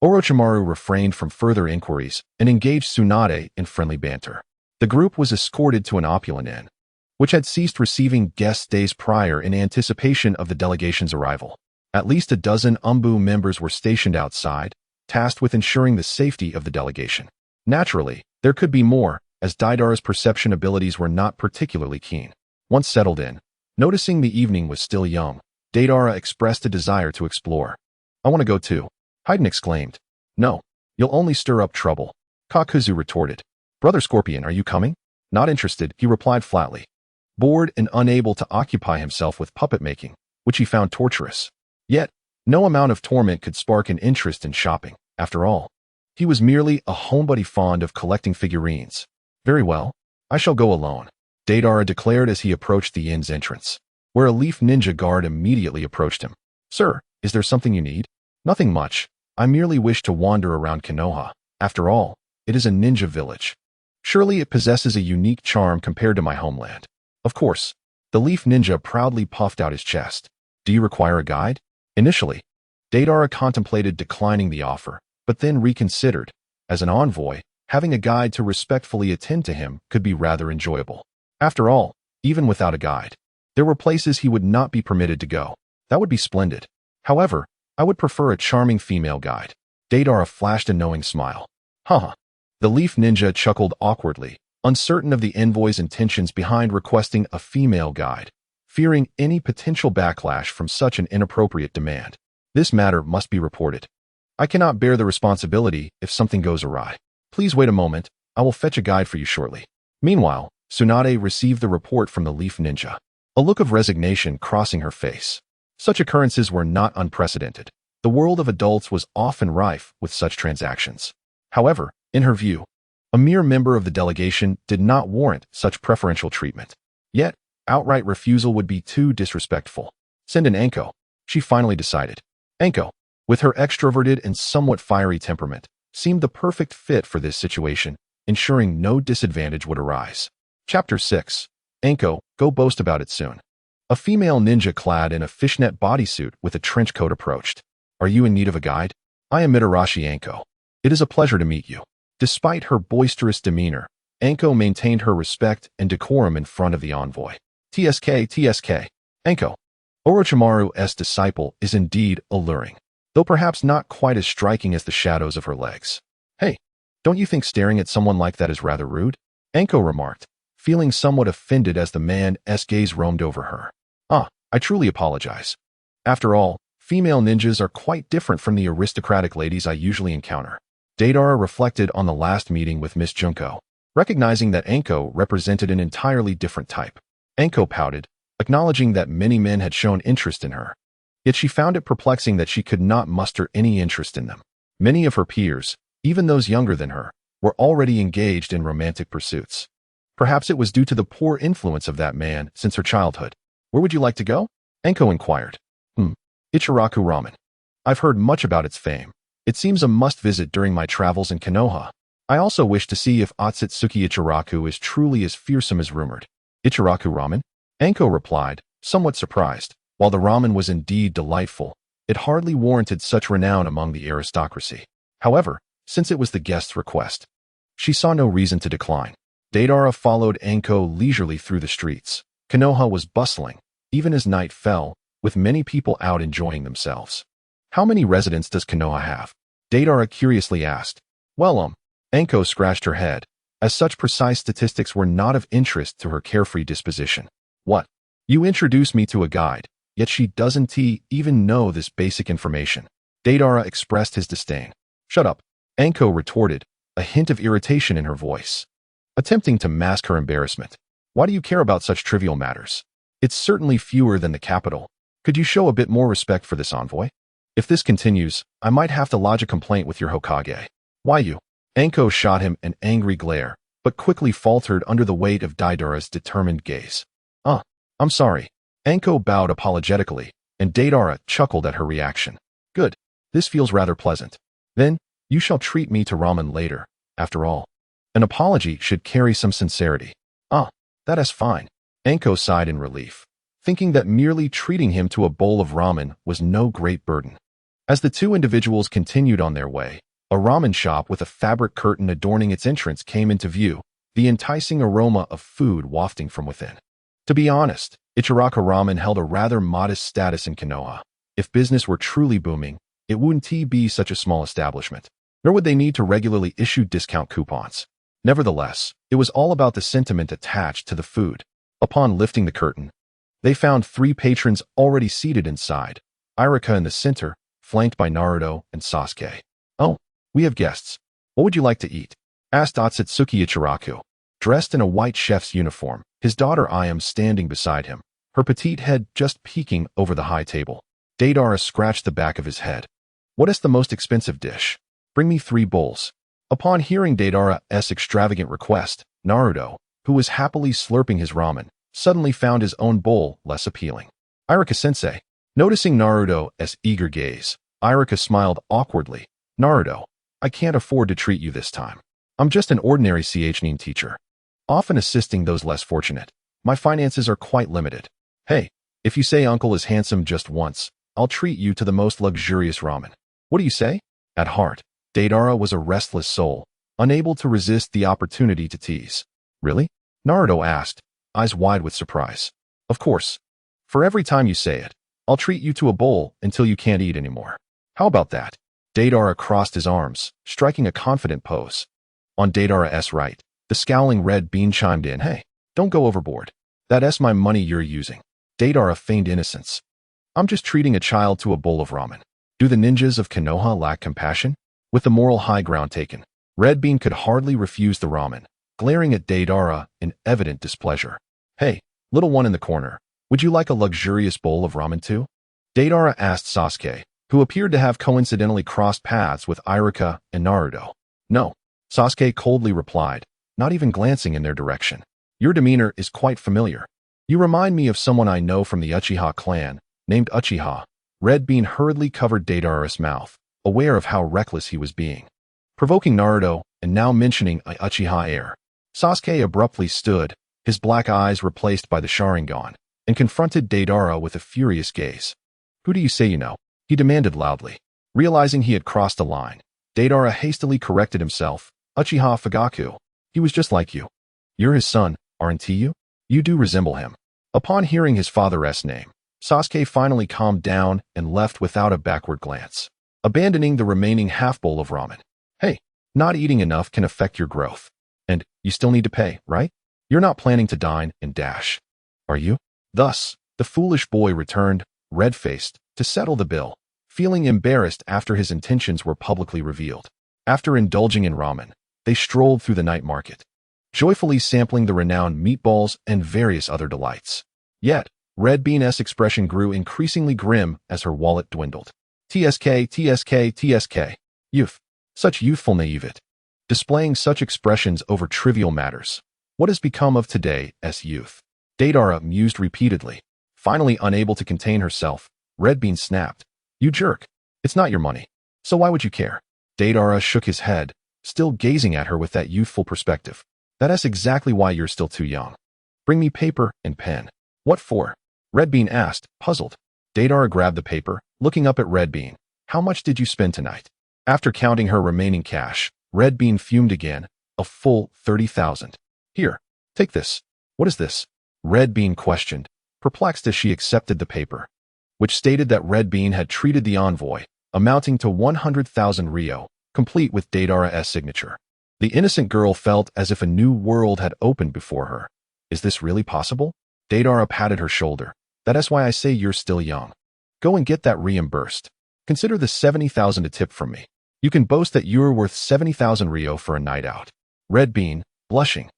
Orochimaru refrained from further inquiries and engaged Tsunade in friendly banter. The group was escorted to an opulent inn, which had ceased receiving guests days prior in anticipation of the delegation's arrival. At least a dozen Umbu members were stationed outside, tasked with ensuring the safety of the delegation. Naturally, there could be more, as Deidara's perception abilities were not particularly keen. Once settled in, noticing the evening was still young, Deidara expressed a desire to explore. I want to go too, Haiden exclaimed. No, you'll only stir up trouble, Kakuzu retorted. Brother Scorpion, are you coming? Not interested, he replied flatly. Bored and unable to occupy himself with puppet making, which he found torturous. Yet, no amount of torment could spark an interest in shopping. After all, he was merely a homebody fond of collecting figurines. Very well, I shall go alone, Deidara declared as he approached the inn's entrance, where a leaf ninja guard immediately approached him. Sir, is there something you need? Nothing much. I merely wish to wander around Konoha. After all, it is a ninja village. Surely it possesses a unique charm compared to my homeland. Of course, the leaf ninja proudly puffed out his chest. Do you require a guide? Initially, Deidara contemplated declining the offer, but then reconsidered. As an envoy, having a guide to respectfully attend to him could be rather enjoyable. After all, even without a guide, there were places he would not be permitted to go. That would be splendid. However, I would prefer a charming female guide. Deidara flashed a knowing smile. Haha. The leaf ninja chuckled awkwardly, uncertain of the envoy's intentions behind requesting a female guide, fearing any potential backlash from such an inappropriate demand. This matter must be reported. I cannot bear the responsibility if something goes awry. Please wait a moment, I will fetch a guide for you shortly. Meanwhile, Tsunade received the report from the leaf ninja, a look of resignation crossing her face. Such occurrences were not unprecedented. The world of adults was often rife with such transactions. However, in her view, a mere member of the delegation did not warrant such preferential treatment. Yet, outright refusal would be too disrespectful. Send an Anko, she finally decided. Anko, with her extroverted and somewhat fiery temperament, seemed the perfect fit for this situation, ensuring no disadvantage would arise. Chapter 6. Anko, go boast about it soon. A female ninja clad in a fishnet bodysuit with a trench coat approached. Are you in need of a guide? I am Mitarashi Anko. It is a pleasure to meet you. Despite her boisterous demeanor, Anko maintained her respect and decorum in front of the envoy. TSK. Anko. Orochimaru's disciple is indeed alluring, though perhaps not quite as striking as the shadows of her legs. Hey, don't you think staring at someone like that is rather rude? Anko remarked, feeling somewhat offended as the man's gaze roamed over her. I truly apologize. After all, female ninjas are quite different from the aristocratic ladies I usually encounter. Deidara reflected on the last meeting with Miss Junko, recognizing that Anko represented an entirely different type. Anko pouted, acknowledging that many men had shown interest in her. Yet she found it perplexing that she could not muster any interest in them. Many of her peers, even those younger than her, were already engaged in romantic pursuits. Perhaps it was due to the poor influence of that man since her childhood. Where would you like to go? Anko inquired. Ichiraku Ramen. I've heard much about its fame. It seems a must-visit during my travels in Konoha. I also wish to see if Otsutsuki Ichiraku is truly as fearsome as rumored. Ichiraku Ramen? Anko replied, somewhat surprised. While the ramen was indeed delightful, it hardly warranted such renown among the aristocracy. However, since it was the guest's request, she saw no reason to decline. Deidara followed Anko leisurely through the streets. Konoha was bustling, even as night fell, with many people out enjoying themselves. How many residents does Konoha have? Deidara curiously asked. Well, Anko scratched her head, as such precise statistics were not of interest to her carefree disposition. What? You introduced me to a guide, yet she doesn't even know this basic information. Deidara expressed his disdain. Shut up, Anko retorted, a hint of irritation in her voice, attempting to mask her embarrassment. Why do you care about such trivial matters? It's certainly fewer than the capital. Could you show a bit more respect for this envoy? If this continues, I might have to lodge a complaint with your Hokage. Why you? Anko shot him an angry glare, but quickly faltered under the weight of Deidara's determined gaze. I'm sorry. Anko bowed apologetically, and Deidara chuckled at her reaction. Good. This feels rather pleasant. Then, you shall treat me to ramen later, after all. An apology should carry some sincerity. That is fine. Anko sighed in relief, thinking that merely treating him to a bowl of ramen was no great burden. As the two individuals continued on their way, a ramen shop with a fabric curtain adorning its entrance came into view, the enticing aroma of food wafting from within. To be honest, Ichiraka Ramen held a rather modest status in Konoha. If business were truly booming, it wouldn't be such a small establishment, nor would they need to regularly issue discount coupons. Nevertheless, it was all about the sentiment attached to the food. Upon lifting the curtain, they found 3 patrons already seated inside, Irika in the center, flanked by Naruto and Sasuke. Oh, we have guests. What would you like to eat? Asked Akatsuki Ichiraku. Dressed in a white chef's uniform, his daughter Ayam standing beside him, her petite head just peeking over the high table. Deidara scratched the back of his head. What is the most expensive dish? Bring me 3 bowls. Upon hearing Deidara's extravagant request, Naruto, who was happily slurping his ramen, suddenly found his own bowl less appealing. Irika-sensei. Noticing Naruto's eager gaze, Irika smiled awkwardly. Naruto, I can't afford to treat you this time. I'm just an ordinary CHNIN teacher, often assisting those less fortunate. My finances are quite limited. Hey, if you say uncle is handsome just once, I'll treat you to the most luxurious ramen. What do you say? At heart, Deidara was a restless soul, unable to resist the opportunity to tease. Really? Naruto asked, eyes wide with surprise. Of course. For every time you say it, I'll treat you to a bowl until you can't eat anymore. How about that? Deidara crossed his arms, striking a confident pose. On Deidara's right, the scowling Red Bean chimed in. Hey, don't go overboard. That's my money you're using. Deidara feigned innocence. I'm just treating a child to a bowl of ramen. Do the ninjas of Konoha lack compassion? With the moral high ground taken, Red Bean could hardly refuse the ramen, glaring at Deidara in evident displeasure. Hey, little one in the corner, would you like a luxurious bowl of ramen too? Deidara asked Sasuke, who appeared to have coincidentally crossed paths with Irika and Naruto. No, Sasuke coldly replied, not even glancing in their direction. Your demeanor is quite familiar. You remind me of someone I know from the Uchiha clan, named Uchiha. Red Bean hurriedly covered Deidara's mouth, aware of how reckless he was being. Provoking Naruto, and now mentioning a Uchiha heir. Sasuke abruptly stood, his black eyes replaced by the Sharingan, and confronted Deidara with a furious gaze. Who do you say you know? He demanded loudly. Realizing he had crossed the line, Deidara hastily corrected himself. Uchiha Fugaku. He was just like you. You're his son, aren't you? You do resemble him. Upon hearing his father's name, Sasuke finally calmed down and left without a backward glance, abandoning the remaining half bowl of ramen. Hey, not eating enough can affect your growth. And you still need to pay, right? You're not planning to dine and dash, are you? Thus, the foolish boy returned, red-faced, to settle the bill, feeling embarrassed after his intentions were publicly revealed. After indulging in ramen, they strolled through the night market, joyfully sampling the renowned meatballs and various other delights. Yet, Red Bean's expression grew increasingly grim as her wallet dwindled. TSK, TSK, TSK. Youth. Such youthful naivete. Displaying such expressions over trivial matters. What has become of today as youth? Deidara mused repeatedly. Finally unable to contain herself, Red Bean snapped. You jerk. It's not your money. So why would you care? Deidara shook his head, still gazing at her with that youthful perspective. That's exactly why you're still too young. Bring me paper and pen. What for? Red Bean asked, puzzled. Deidara grabbed the paper, looking up at Red Bean. How much did you spend tonight? After counting her remaining cash, Red Bean fumed again. A full 30,000. Here, take this. What is this? Red Bean questioned, perplexed as she accepted the paper, which stated that Red Bean had treated the envoy, amounting to 100,000 Rio, complete with Deidara's signature. The innocent girl felt as if a new world had opened before her. Is this really possible? Deidara patted her shoulder. That's why I say you're still young. Go and get that reimbursed. Consider the 70,000 a tip from me. You can boast that you're worth 70,000 Rio for a night out. Red Bean, blushing,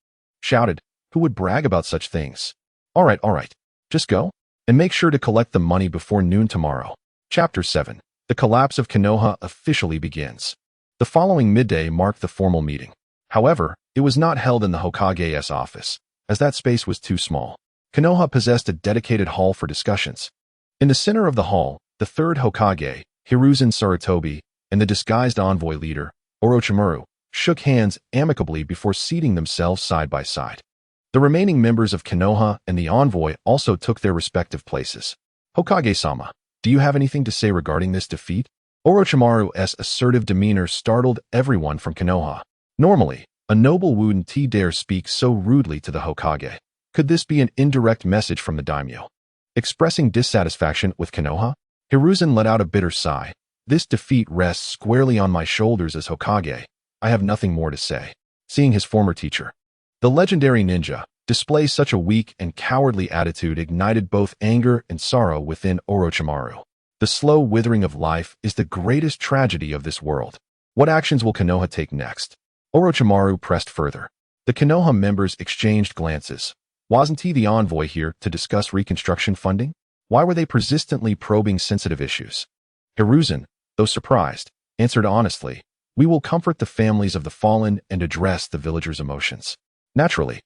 shouted, who would brag about such things? All right. Just go, and make sure to collect the money before noon tomorrow. Chapter 7. The collapse of Konoha officially begins. The following midday marked the formal meeting. However, it was not held in the Hokage's office, as that space was too small. Konoha possessed a dedicated hall for discussions. In the center of the hall, the third Hokage, Hiruzen Sarutobi, and the disguised envoy leader, Orochimaru, shook hands amicably before seating themselves side by side. The remaining members of Konoha and the envoy also took their respective places. Hokage-sama, do you have anything to say regarding this defeat? Orochimaru's assertive demeanor startled everyone from Konoha. Normally, a noble wouldn't dare speak so rudely to the Hokage. Could this be an indirect message from the daimyo? Expressing dissatisfaction with Konoha, Hiruzen let out a bitter sigh. This defeat rests squarely on my shoulders as Hokage. I have nothing more to say. Seeing his former teacher, the legendary ninja, display such a weak and cowardly attitude ignited both anger and sorrow within Orochimaru. The slow withering of life is the greatest tragedy of this world. What actions will Konoha take next? Orochimaru pressed further. The Konoha members exchanged glances. Wasn't he the envoy here to discuss reconstruction funding? Why were they persistently probing sensitive issues? Hiruzen, though surprised, answered honestly, we will comfort the families of the fallen and address the villagers' emotions. Naturally,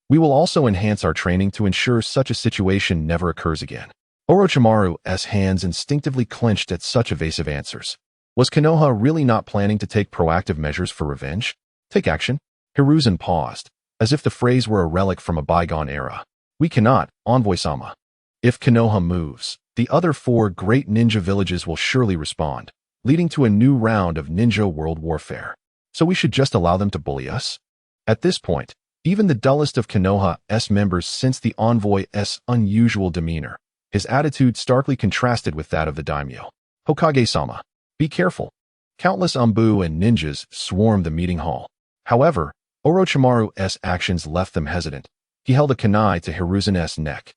we will also enhance our training to ensure such a situation never occurs again. Orochimaru's hands instinctively clenched at such evasive answers. Was Konoha really not planning to take proactive measures for revenge? Take action? Hiruzen paused, as if the phrase were a relic from a bygone era. We cannot, envoy-sama. If Konoha moves, the other 4 great ninja villages will surely respond, leading to a new round of ninja world warfare. So we should just allow them to bully us? At this point, even the dullest of Konoha's members sensed the envoy's unusual demeanor. His attitude starkly contrasted with that of the daimyo. Hokage-sama, be careful. Countless Umbu and ninjas swarmed the meeting hall. However, Orochimaru's actions left them hesitant. He held a kunai to Hiruzen's neck,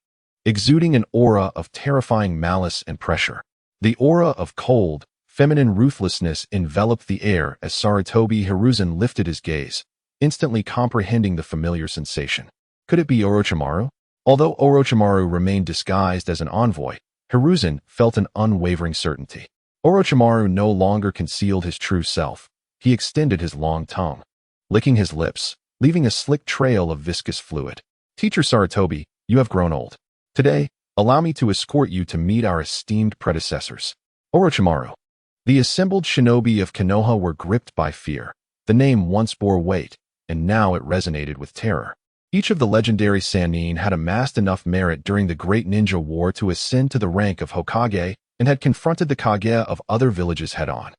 exuding an aura of terrifying malice and pressure. The aura of cold, feminine ruthlessness enveloped the air as Sarutobi Hiruzen lifted his gaze, instantly comprehending the familiar sensation. Could it be Orochimaru? Although Orochimaru remained disguised as an envoy, Hiruzen felt an unwavering certainty. Orochimaru no longer concealed his true self. He extended his long tongue, licking his lips, leaving a slick trail of viscous fluid. Teacher Sarutobi, you have grown old. Today, allow me to escort you to meet our esteemed predecessors. Orochimaru. The assembled shinobi of Konoha were gripped by fear. The name once bore weight, and now it resonated with terror. Each of the legendary Sannin had amassed enough merit during the Great Ninja War to ascend to the rank of Hokage and had confronted the Kage of other villages head-on.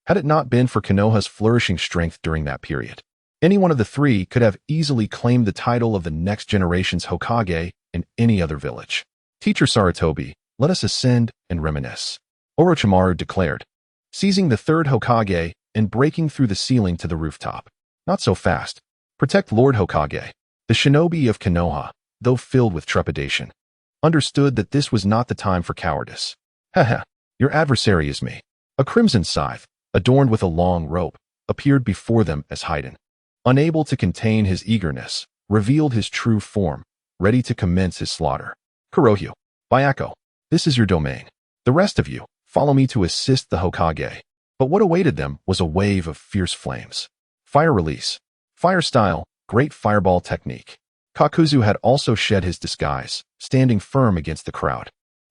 Had it not been for Konoha's flourishing strength during that period, any one of the 3 could have easily claimed the title of the next generation's Hokage in any other village. Teacher Sarutobi, let us ascend and reminisce. Orochimaru declared, seizing the 3rd Hokage and breaking through the ceiling to the rooftop. Not so fast. Protect Lord Hokage. The shinobi of Konoha, though filled with trepidation, understood that this was not the time for cowardice. Haha, your adversary is me. A crimson scythe, adorned with a long rope, appeared before them as Haiden, unable to contain his eagerness, revealed his true form, ready to commence his slaughter. Kurohyu, Byako, this is your domain. The rest of you, follow me to assist the Hokage. But what awaited them was a wave of fierce flames. Fire release. Fire style, great fireball technique. Kakuzu had also shed his disguise, standing firm against the crowd.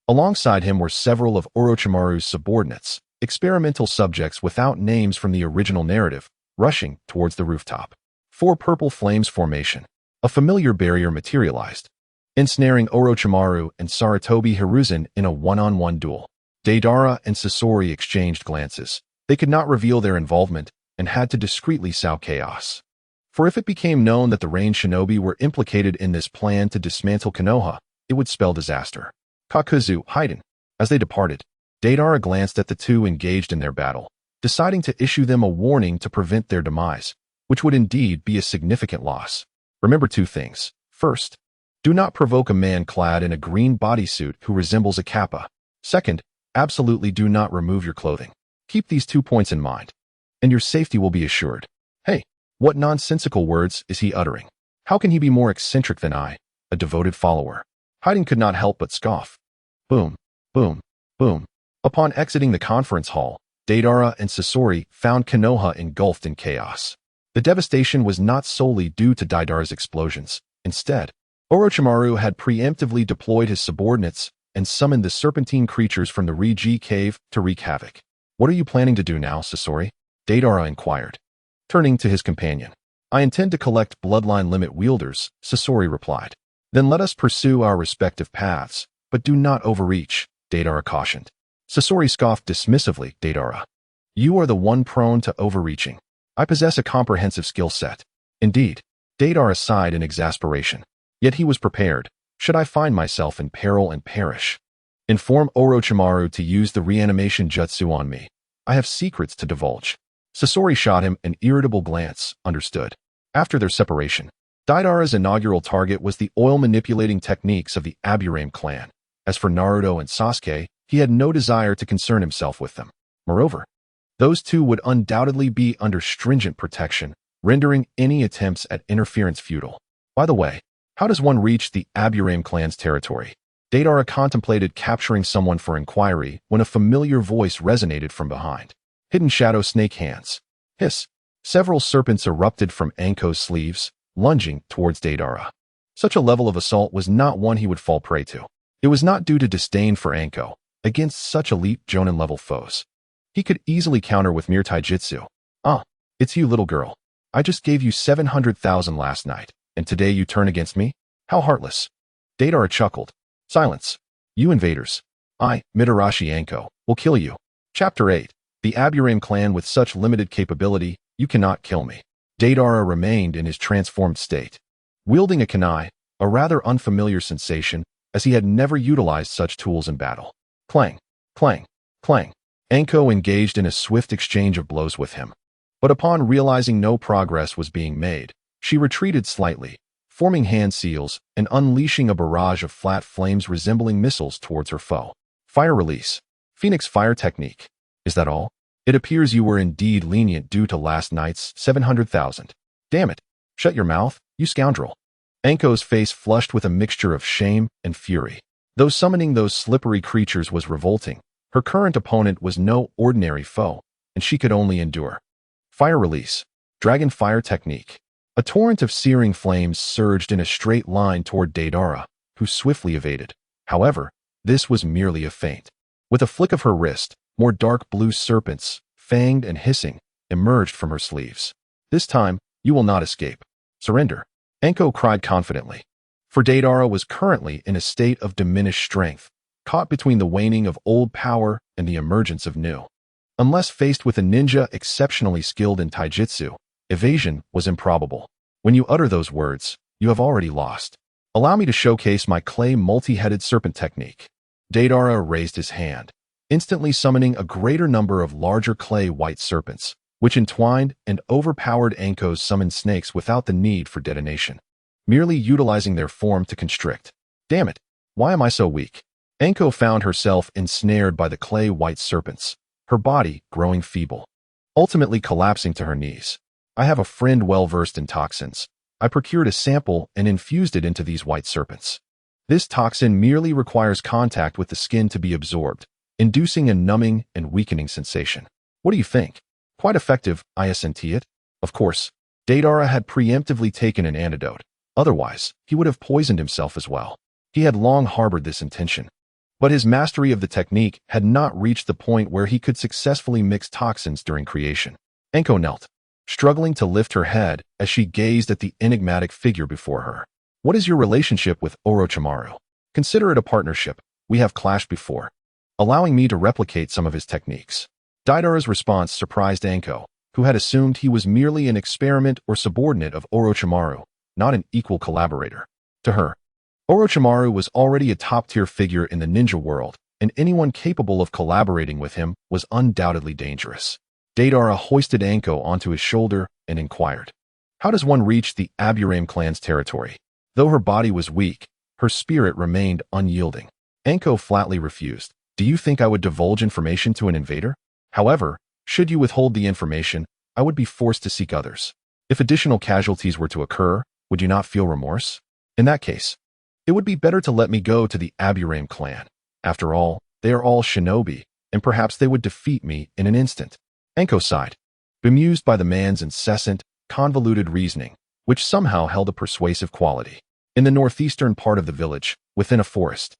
Alongside him were several of Orochimaru's subordinates, experimental subjects without names from the original narrative, rushing towards the rooftop. 4 purple flames formation. A familiar barrier materialized, ensnaring Orochimaru and Sarutobi Hiruzen in a one-on-one duel. Deidara and Sasori exchanged glances. They could not reveal their involvement and had to discreetly sow chaos. For if it became known that the range shinobi were implicated in this plan to dismantle Konoha, it would spell disaster. Kakuzu, Haiden. As they departed, Deidara glanced at the 2 engaged in their battle, deciding to issue them a warning to prevent their demise, which would indeed be a significant loss. Remember 2 things. First, do not provoke a man clad in a green bodysuit who resembles a kappa. Second, absolutely do not remove your clothing. Keep these 2 points in mind, and your safety will be assured. Hey, what nonsensical words is he uttering? How can he be more eccentric than I, a devoted follower? Haiden could not help but scoff. Boom, boom, boom. Upon exiting the conference hall, Deidara and Sasori found Konoha engulfed in chaos. The devastation was not solely due to Deidara's explosions. Instead, Orochimaru had preemptively deployed his subordinates and summoned the serpentine creatures from the Riji cave to wreak havoc. "What are you planning to do now, Sasori?" Deidara inquired. Turning to his companion. "I intend to collect bloodline limit wielders," Sasori replied. "Then let us pursue our respective paths, but do not overreach," Deidara cautioned. Sasori scoffed dismissively. "Deidara, you are the one prone to overreaching. I possess a comprehensive skill set." Indeed, Deidara sighed in exasperation. Yet he was prepared. "Should I find myself in peril and perish? Inform Orochimaru to use the reanimation jutsu on me. I have secrets to divulge." Sasori shot him an irritable glance. Understood. After their separation, Deidara's inaugural target was the oil-manipulating techniques of the Aburame clan. As for Naruto and Sasuke, he had no desire to concern himself with them. Moreover, those two would undoubtedly be under stringent protection, rendering any attempts at interference futile. By the way, how does one reach the Aburame clan's territory? Deidara contemplated capturing someone for inquiry when a familiar voice resonated from behind. "Hidden shadow snake hands." Hiss. Several serpents erupted from Anko's sleeves, lunging towards Deidara. Such a level of assault was not one he would fall prey to. It was not due to disdain for Anko. Against such elite Jonin-level foes, he could easily counter with mere taijutsu. "Ah, it's you, little girl. I just gave you 700,000 last night, and today you turn against me? How heartless." Deidara chuckled. "Silence. You invaders. I, Mitarashi Anko, will kill you." Chapter 8. The Aburame clan with such limited capability, you cannot kill me. Deidara remained in his transformed state. Wielding a kunai, a rather unfamiliar sensation, as he had never utilized such tools in battle. Clang, clang, clang. Anko engaged in a swift exchange of blows with him. But upon realizing no progress was being made, she retreated slightly, forming hand seals and unleashing a barrage of flat flames resembling missiles towards her foe. Fire release. Phoenix fire technique. Is that all? It appears you were indeed lenient due to last night's 700,000. Damn it. Shut your mouth, you scoundrel. Anko's face flushed with a mixture of shame and fury. Though summoning those slippery creatures was revolting, her current opponent was no ordinary foe, and she could only endure. Fire release. Dragon fire technique. A torrent of searing flames surged in a straight line toward Deidara, who swiftly evaded. However, this was merely a feint. With a flick of her wrist, more dark blue serpents, fanged and hissing, emerged from her sleeves. "This time, you will not escape. Surrender," Anko cried confidently. For Deidara was currently in a state of diminished strength, caught between the waning of old power and the emergence of new. Unless faced with a ninja exceptionally skilled in taijutsu, evasion was improbable. When you utter those words, you have already lost. "Allow me to showcase my clay multi-headed serpent technique." Deidara raised his hand, instantly summoning a greater number of larger clay white serpents, which entwined and overpowered Anko's summoned snakes without the need for detonation, merely utilizing their form to constrict. "Damn it, why am I so weak?" Anko found herself ensnared by the clay white serpents, her body growing feeble, ultimately collapsing to her knees. "I have a friend well-versed in toxins. I procured a sample and infused it into these white serpents. This toxin merely requires contact with the skin to be absorbed, inducing a numbing and weakening sensation. What do you think? Quite effective, I assenti it. Of course, Deidara had preemptively taken an antidote. Otherwise, he would have poisoned himself as well. He had long harbored this intention. But his mastery of the technique had not reached the point where he could successfully mix toxins during creation. Anko knelt, struggling to lift her head as she gazed at the enigmatic figure before her. "What is your relationship with Orochimaru? Consider it a partnership. We have clashed before, allowing me to replicate some of his techniques." Deidara's response surprised Anko, who had assumed he was merely an experiment or subordinate of Orochimaru, not an equal collaborator. To her, Orochimaru was already a top-tier figure in the ninja world, and anyone capable of collaborating with him was undoubtedly dangerous. Deidara hoisted Anko onto his shoulder and inquired, "How does one reach the Aburame clan's territory?" Though her body was weak, her spirit remained unyielding. Anko flatly refused. "Do you think I would divulge information to an invader? However, should you withhold the information, I would be forced to seek others. If additional casualties were to occur, would you not feel remorse? In that case, it would be better to let me go to the Aburame clan. After all, they are all shinobi, and perhaps they would defeat me in an instant." Anko sighed, bemused by the man's incessant, convoluted reasoning, which somehow held a persuasive quality. In the northeastern part of the village, within a forest,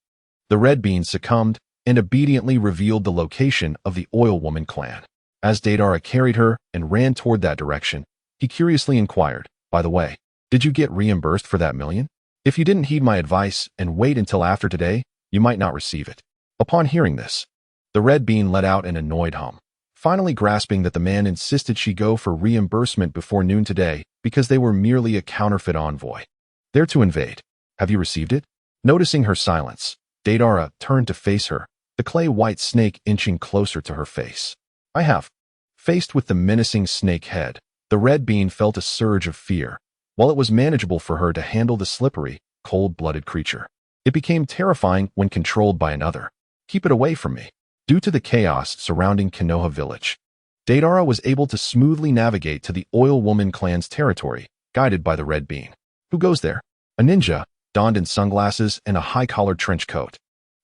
the Red Bean succumbed and obediently revealed the location of the Oil Woman clan. As Deidara carried her and ran toward that direction, he curiously inquired, "By the way, did you get reimbursed for that million? If you didn't heed my advice and wait until after today, you might not receive it." Upon hearing this, the Red Bean let out an annoyed hum, finally grasping that the man insisted she go for reimbursement before noon today because they were merely a counterfeit envoy. There to invade. Have you received it? Noticing her silence, Deidara turned to face her, the clay-white snake inching closer to her face. "I have." Faced with the menacing snake head, the Red Bean felt a surge of fear. While it was manageable for her to handle the slippery, cold-blooded creature, it became terrifying when controlled by another. "Keep it away from me." Due to the chaos surrounding Konoha village, Deidara was able to smoothly navigate to the Oil Woman clan's territory, guided by the Red Bean. Who goes there? A ninja, donned in sunglasses and a high-collared trench coat,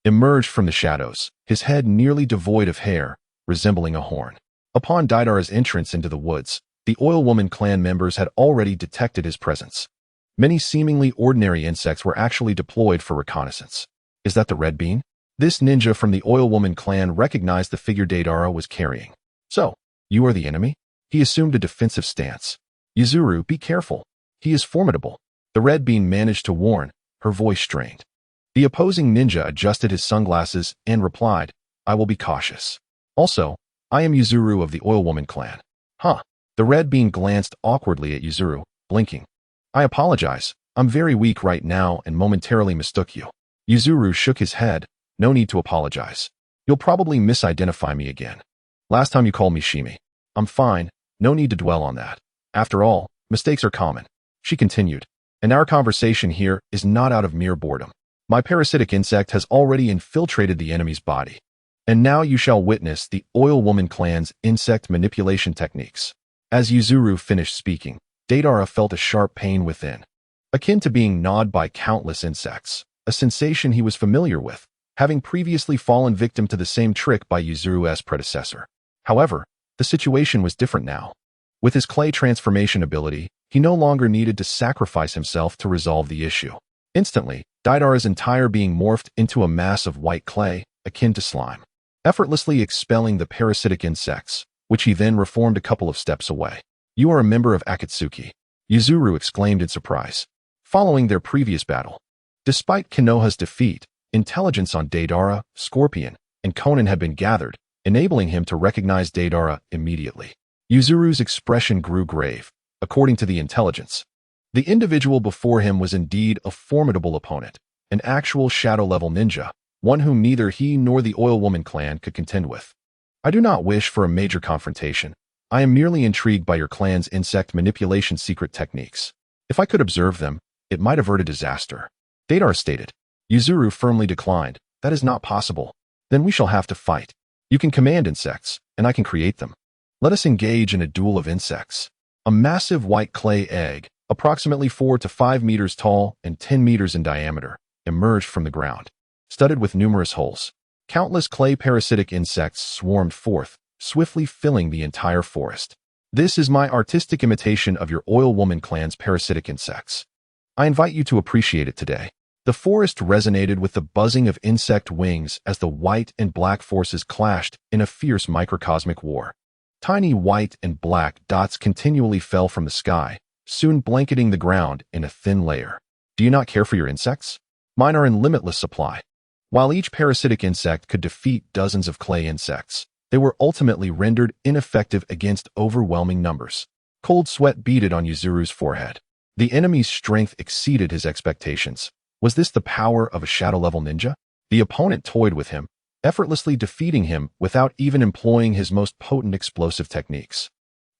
emerged from the shadows, his head nearly devoid of hair, resembling a horn. Upon Deidara's entrance into the woods, the Oil Woman clan members had already detected his presence. Many seemingly ordinary insects were actually deployed for reconnaissance. Is that the Red Bean? This ninja from the Oil Woman clan recognized the figure Deidara was carrying. "So, you are the enemy?" He assumed a defensive stance. "Yuzuru, be careful. He is formidable." The Red Bean managed to warn, her voice strained. The opposing ninja adjusted his sunglasses and replied, "I will be cautious. Also, I am Yuzuru of the Oil Woman clan." "Huh." The Red Bean glanced awkwardly at Yuzuru, blinking. "I apologize. I'm very weak right now and momentarily mistook you." Yuzuru shook his head. "No need to apologize. You'll probably misidentify me again. Last time you called me Shimi. I'm fine. No need to dwell on that. After all, mistakes are common." She continued, "And our conversation here is not out of mere boredom. My parasitic insect has already infiltrated the enemy's body. And now you shall witness the Oil Woman clan's insect manipulation techniques." As Yuzuru finished speaking, Deidara felt a sharp pain within, akin to being gnawed by countless insects, a sensation he was familiar with, having previously fallen victim to the same trick by Yuzuru's predecessor. However, the situation was different now. With his clay transformation ability, he no longer needed to sacrifice himself to resolve the issue. Instantly, Deidara's entire being morphed into a mass of white clay, akin to slime, effortlessly expelling the parasitic insects, which he then reformed a couple of steps away. "You are a member of Akatsuki," Yuzuru exclaimed in surprise, following their previous battle. Despite Konoha's defeat, intelligence on Deidara, Scorpion, and Conan had been gathered, enabling him to recognize Deidara immediately. Yuzuru's expression grew grave. According to the intelligence, the individual before him was indeed a formidable opponent, an actual shadow-level ninja, one whom neither he nor the Oil Woman clan could contend with. "I do not wish for a major confrontation. I am merely intrigued by your clan's insect manipulation secret techniques. If I could observe them, it might avert a disaster," Deidara stated. Yuzuru firmly declined. "That is not possible. Then we shall have to fight. You can command insects, and I can create them. Let us engage in a duel of insects." A massive white clay egg, approximately 4 to 5 meters tall and 10 meters in diameter, emerged from the ground, studded with numerous holes. Countless clay parasitic insects swarmed forth, swiftly filling the entire forest. "This is my artistic imitation of your Oil Woman clan's parasitic insects. I invite you to appreciate it today." The forest resonated with the buzzing of insect wings as the white and black forces clashed in a fierce microcosmic war. Tiny white and black dots continually fell from the sky, soon blanketing the ground in a thin layer. "Do you not care for your insects? Mine are in limitless supply." While each parasitic insect could defeat dozens of clay insects, they were ultimately rendered ineffective against overwhelming numbers. Cold sweat beaded on Yuzuru's forehead. The enemy's strength exceeded his expectations. Was this the power of a shadow-level ninja? The opponent toyed with him, effortlessly defeating him without even employing his most potent explosive techniques.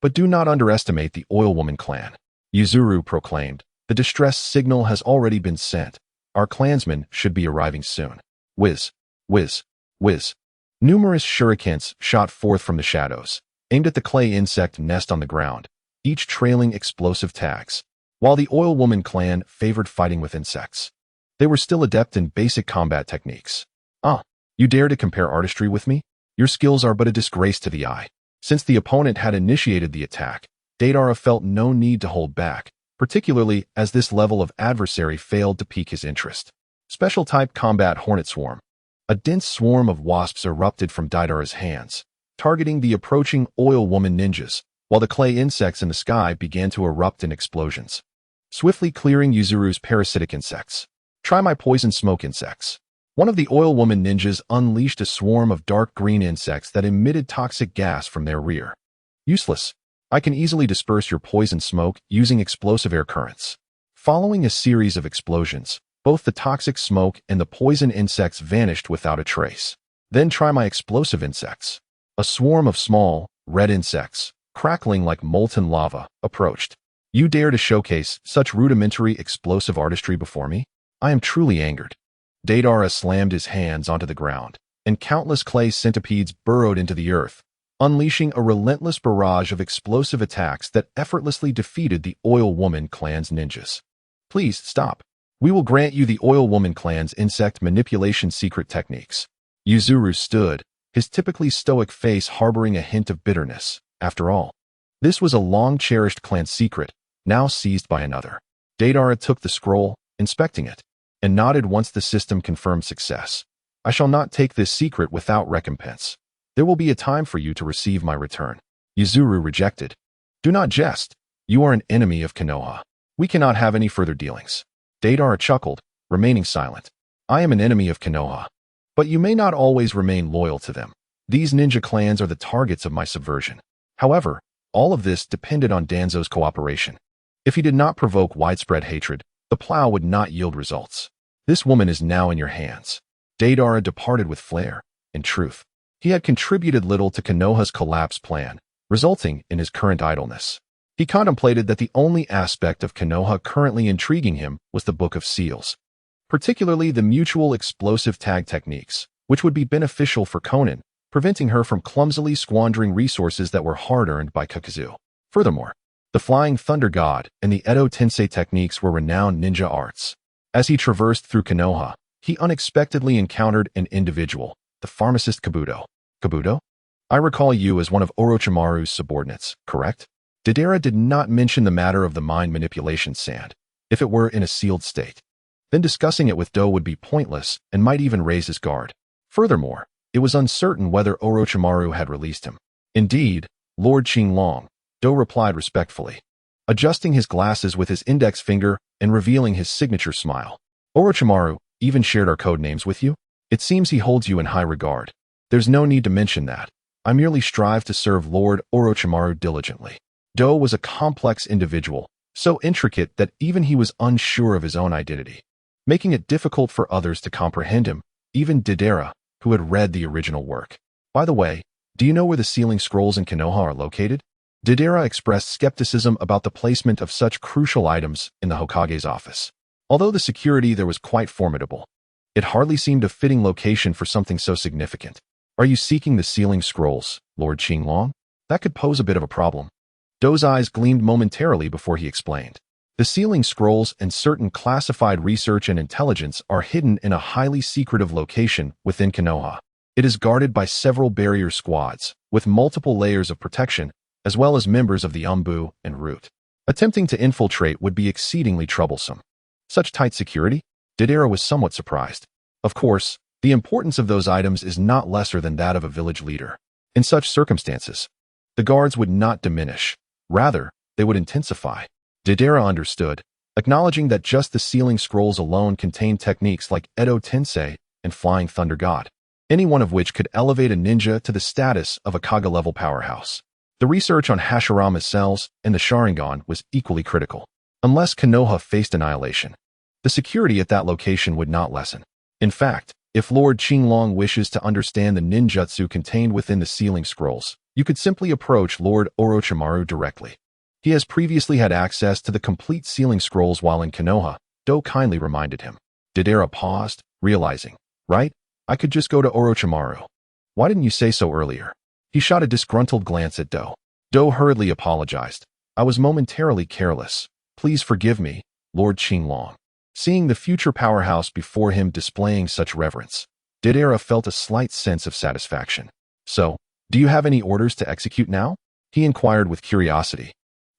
"But do not underestimate the Oil Woman clan," Yuzuru proclaimed. "The distress signal has already been sent. Our clansmen should be arriving soon." Whiz, whiz, whiz. Numerous shurikens shot forth from the shadows, aimed at the clay insect nest on the ground, each trailing explosive tags. While the Oil Woman clan favored fighting with insects, they were still adept in basic combat techniques. "Ah, you dare to compare artistry with me? Your skills are but a disgrace to the eye." Since the opponent had initiated the attack, Deidara felt no need to hold back, particularly as this level of adversary failed to pique his interest. Special Type Combat Hornet Swarm. A dense swarm of wasps erupted from Deidara's hands, targeting the approaching oil woman ninjas, while the clay insects in the sky began to erupt in explosions, swiftly clearing Yuzuru's parasitic insects. Try my poison smoke insects. One of the oil woman ninjas unleashed a swarm of dark green insects that emitted toxic gas from their rear. Useless. I can easily disperse your poison smoke using explosive air currents. Following a series of explosions, both the toxic smoke and the poison insects vanished without a trace. Then try my explosive insects. A swarm of small, red insects, crackling like molten lava, approached. You dare to showcase such rudimentary explosive artistry before me? I am truly angered. Deidara slammed his hands onto the ground, and countless clay centipedes burrowed into the earth, unleashing a relentless barrage of explosive attacks that effortlessly defeated the Oil Woman clan's ninjas. Please stop. We will grant you the Oil Woman clan's insect manipulation secret techniques. Yuzuru stood, his typically stoic face harboring a hint of bitterness. After all, this was a long-cherished clan secret, now seized by another. Deidara took the scroll, inspecting it, and nodded once the system confirmed success. I shall not take this secret without recompense. There will be a time for you to receive my return. Yuzuru rejected. Do not jest. You are an enemy of Konoha. We cannot have any further dealings. Deidara chuckled, remaining silent. I am an enemy of Konoha. But you may not always remain loyal to them. These ninja clans are the targets of my subversion. However, all of this depended on Danzo's cooperation. If he did not provoke widespread hatred, the plow would not yield results. This woman is now in your hands. Deidara departed with flair. In truth, he had contributed little to Konoha's collapse plan, resulting in his current idleness. He contemplated that the only aspect of Konoha currently intriguing him was the Book of Seals, particularly the mutual explosive tag techniques, which would be beneficial for Konan, preventing her from clumsily squandering resources that were hard-earned by Kakuzu. Furthermore, the Flying Thunder God and the Edo Tensei techniques were renowned ninja arts. As he traversed through Konoha, he unexpectedly encountered an individual, the pharmacist Kabuto. Kabuto? I recall you as one of Orochimaru's subordinates, correct? Deidara did not mention the matter of the mind manipulation sand, if it were in a sealed state. Then discussing it with Do would be pointless and might even raise his guard. Furthermore, it was uncertain whether Orochimaru had released him. Indeed, Lord Qinglong, Do replied respectfully, adjusting his glasses with his index finger and revealing his signature smile. Orochimaru even shared our code names with you? It seems he holds you in high regard. There's no need to mention that. I merely strive to serve Lord Orochimaru diligently. Do was a complex individual, so intricate that even he was unsure of his own identity, making it difficult for others to comprehend him, even Deidara, who had read the original work. By the way, do you know where the sealing scrolls in Konoha are located? Deidara expressed skepticism about the placement of such crucial items in the Hokage's office. Although the security there was quite formidable, it hardly seemed a fitting location for something so significant. Are you seeking the sealing scrolls, Lord Qinglong? That could pose a bit of a problem. Do's eyes gleamed momentarily before he explained. The sealing scrolls and certain classified research and intelligence are hidden in a highly secretive location within Konoha. It is guarded by several barrier squads, with multiple layers of protection, as well as members of the Umbu and Root. Attempting to infiltrate would be exceedingly troublesome. Such tight security? Deidara was somewhat surprised. Of course, the importance of those items is not lesser than that of a village leader. In such circumstances, the guards would not diminish. Rather, they would intensify. Deidara understood, acknowledging that just the sealing scrolls alone contained techniques like Edo Tensei and Flying Thunder God, any one of which could elevate a ninja to the status of a Kaga-level powerhouse. The research on Hashirama's cells and the Sharingan was equally critical. Unless Konoha faced annihilation, the security at that location would not lessen. In fact, if Lord Qinglong wishes to understand the ninjutsu contained within the sealing scrolls, you could simply approach Lord Orochimaru directly. He has previously had access to the complete sealing scrolls while in Konoha, Do kindly reminded him. Deidara paused, realizing, right? I could just go to Orochimaru. Why didn't you say so earlier? He shot a disgruntled glance at Do. Do hurriedly apologized. I was momentarily careless. Please forgive me, Lord Qinglong. Seeing the future powerhouse before him displaying such reverence, Deidara felt a slight sense of satisfaction. So, do you have any orders to execute now? He inquired with curiosity.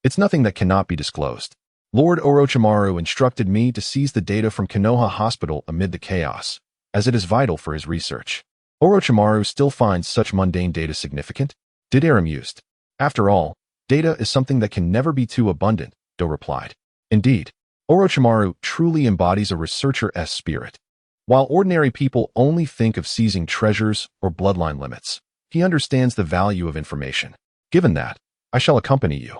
It's nothing that cannot be disclosed. Lord Orochimaru instructed me to seize the data from Konoha Hospital amid the chaos, as it is vital for his research. Orochimaru still finds such mundane data significant? Deidara mused. After all, data is something that can never be too abundant, Do replied. Indeed, Orochimaru truly embodies a researcher's spirit. While ordinary people only think of seizing treasures or bloodline limits, he understands the value of information. Given that, I shall accompany you.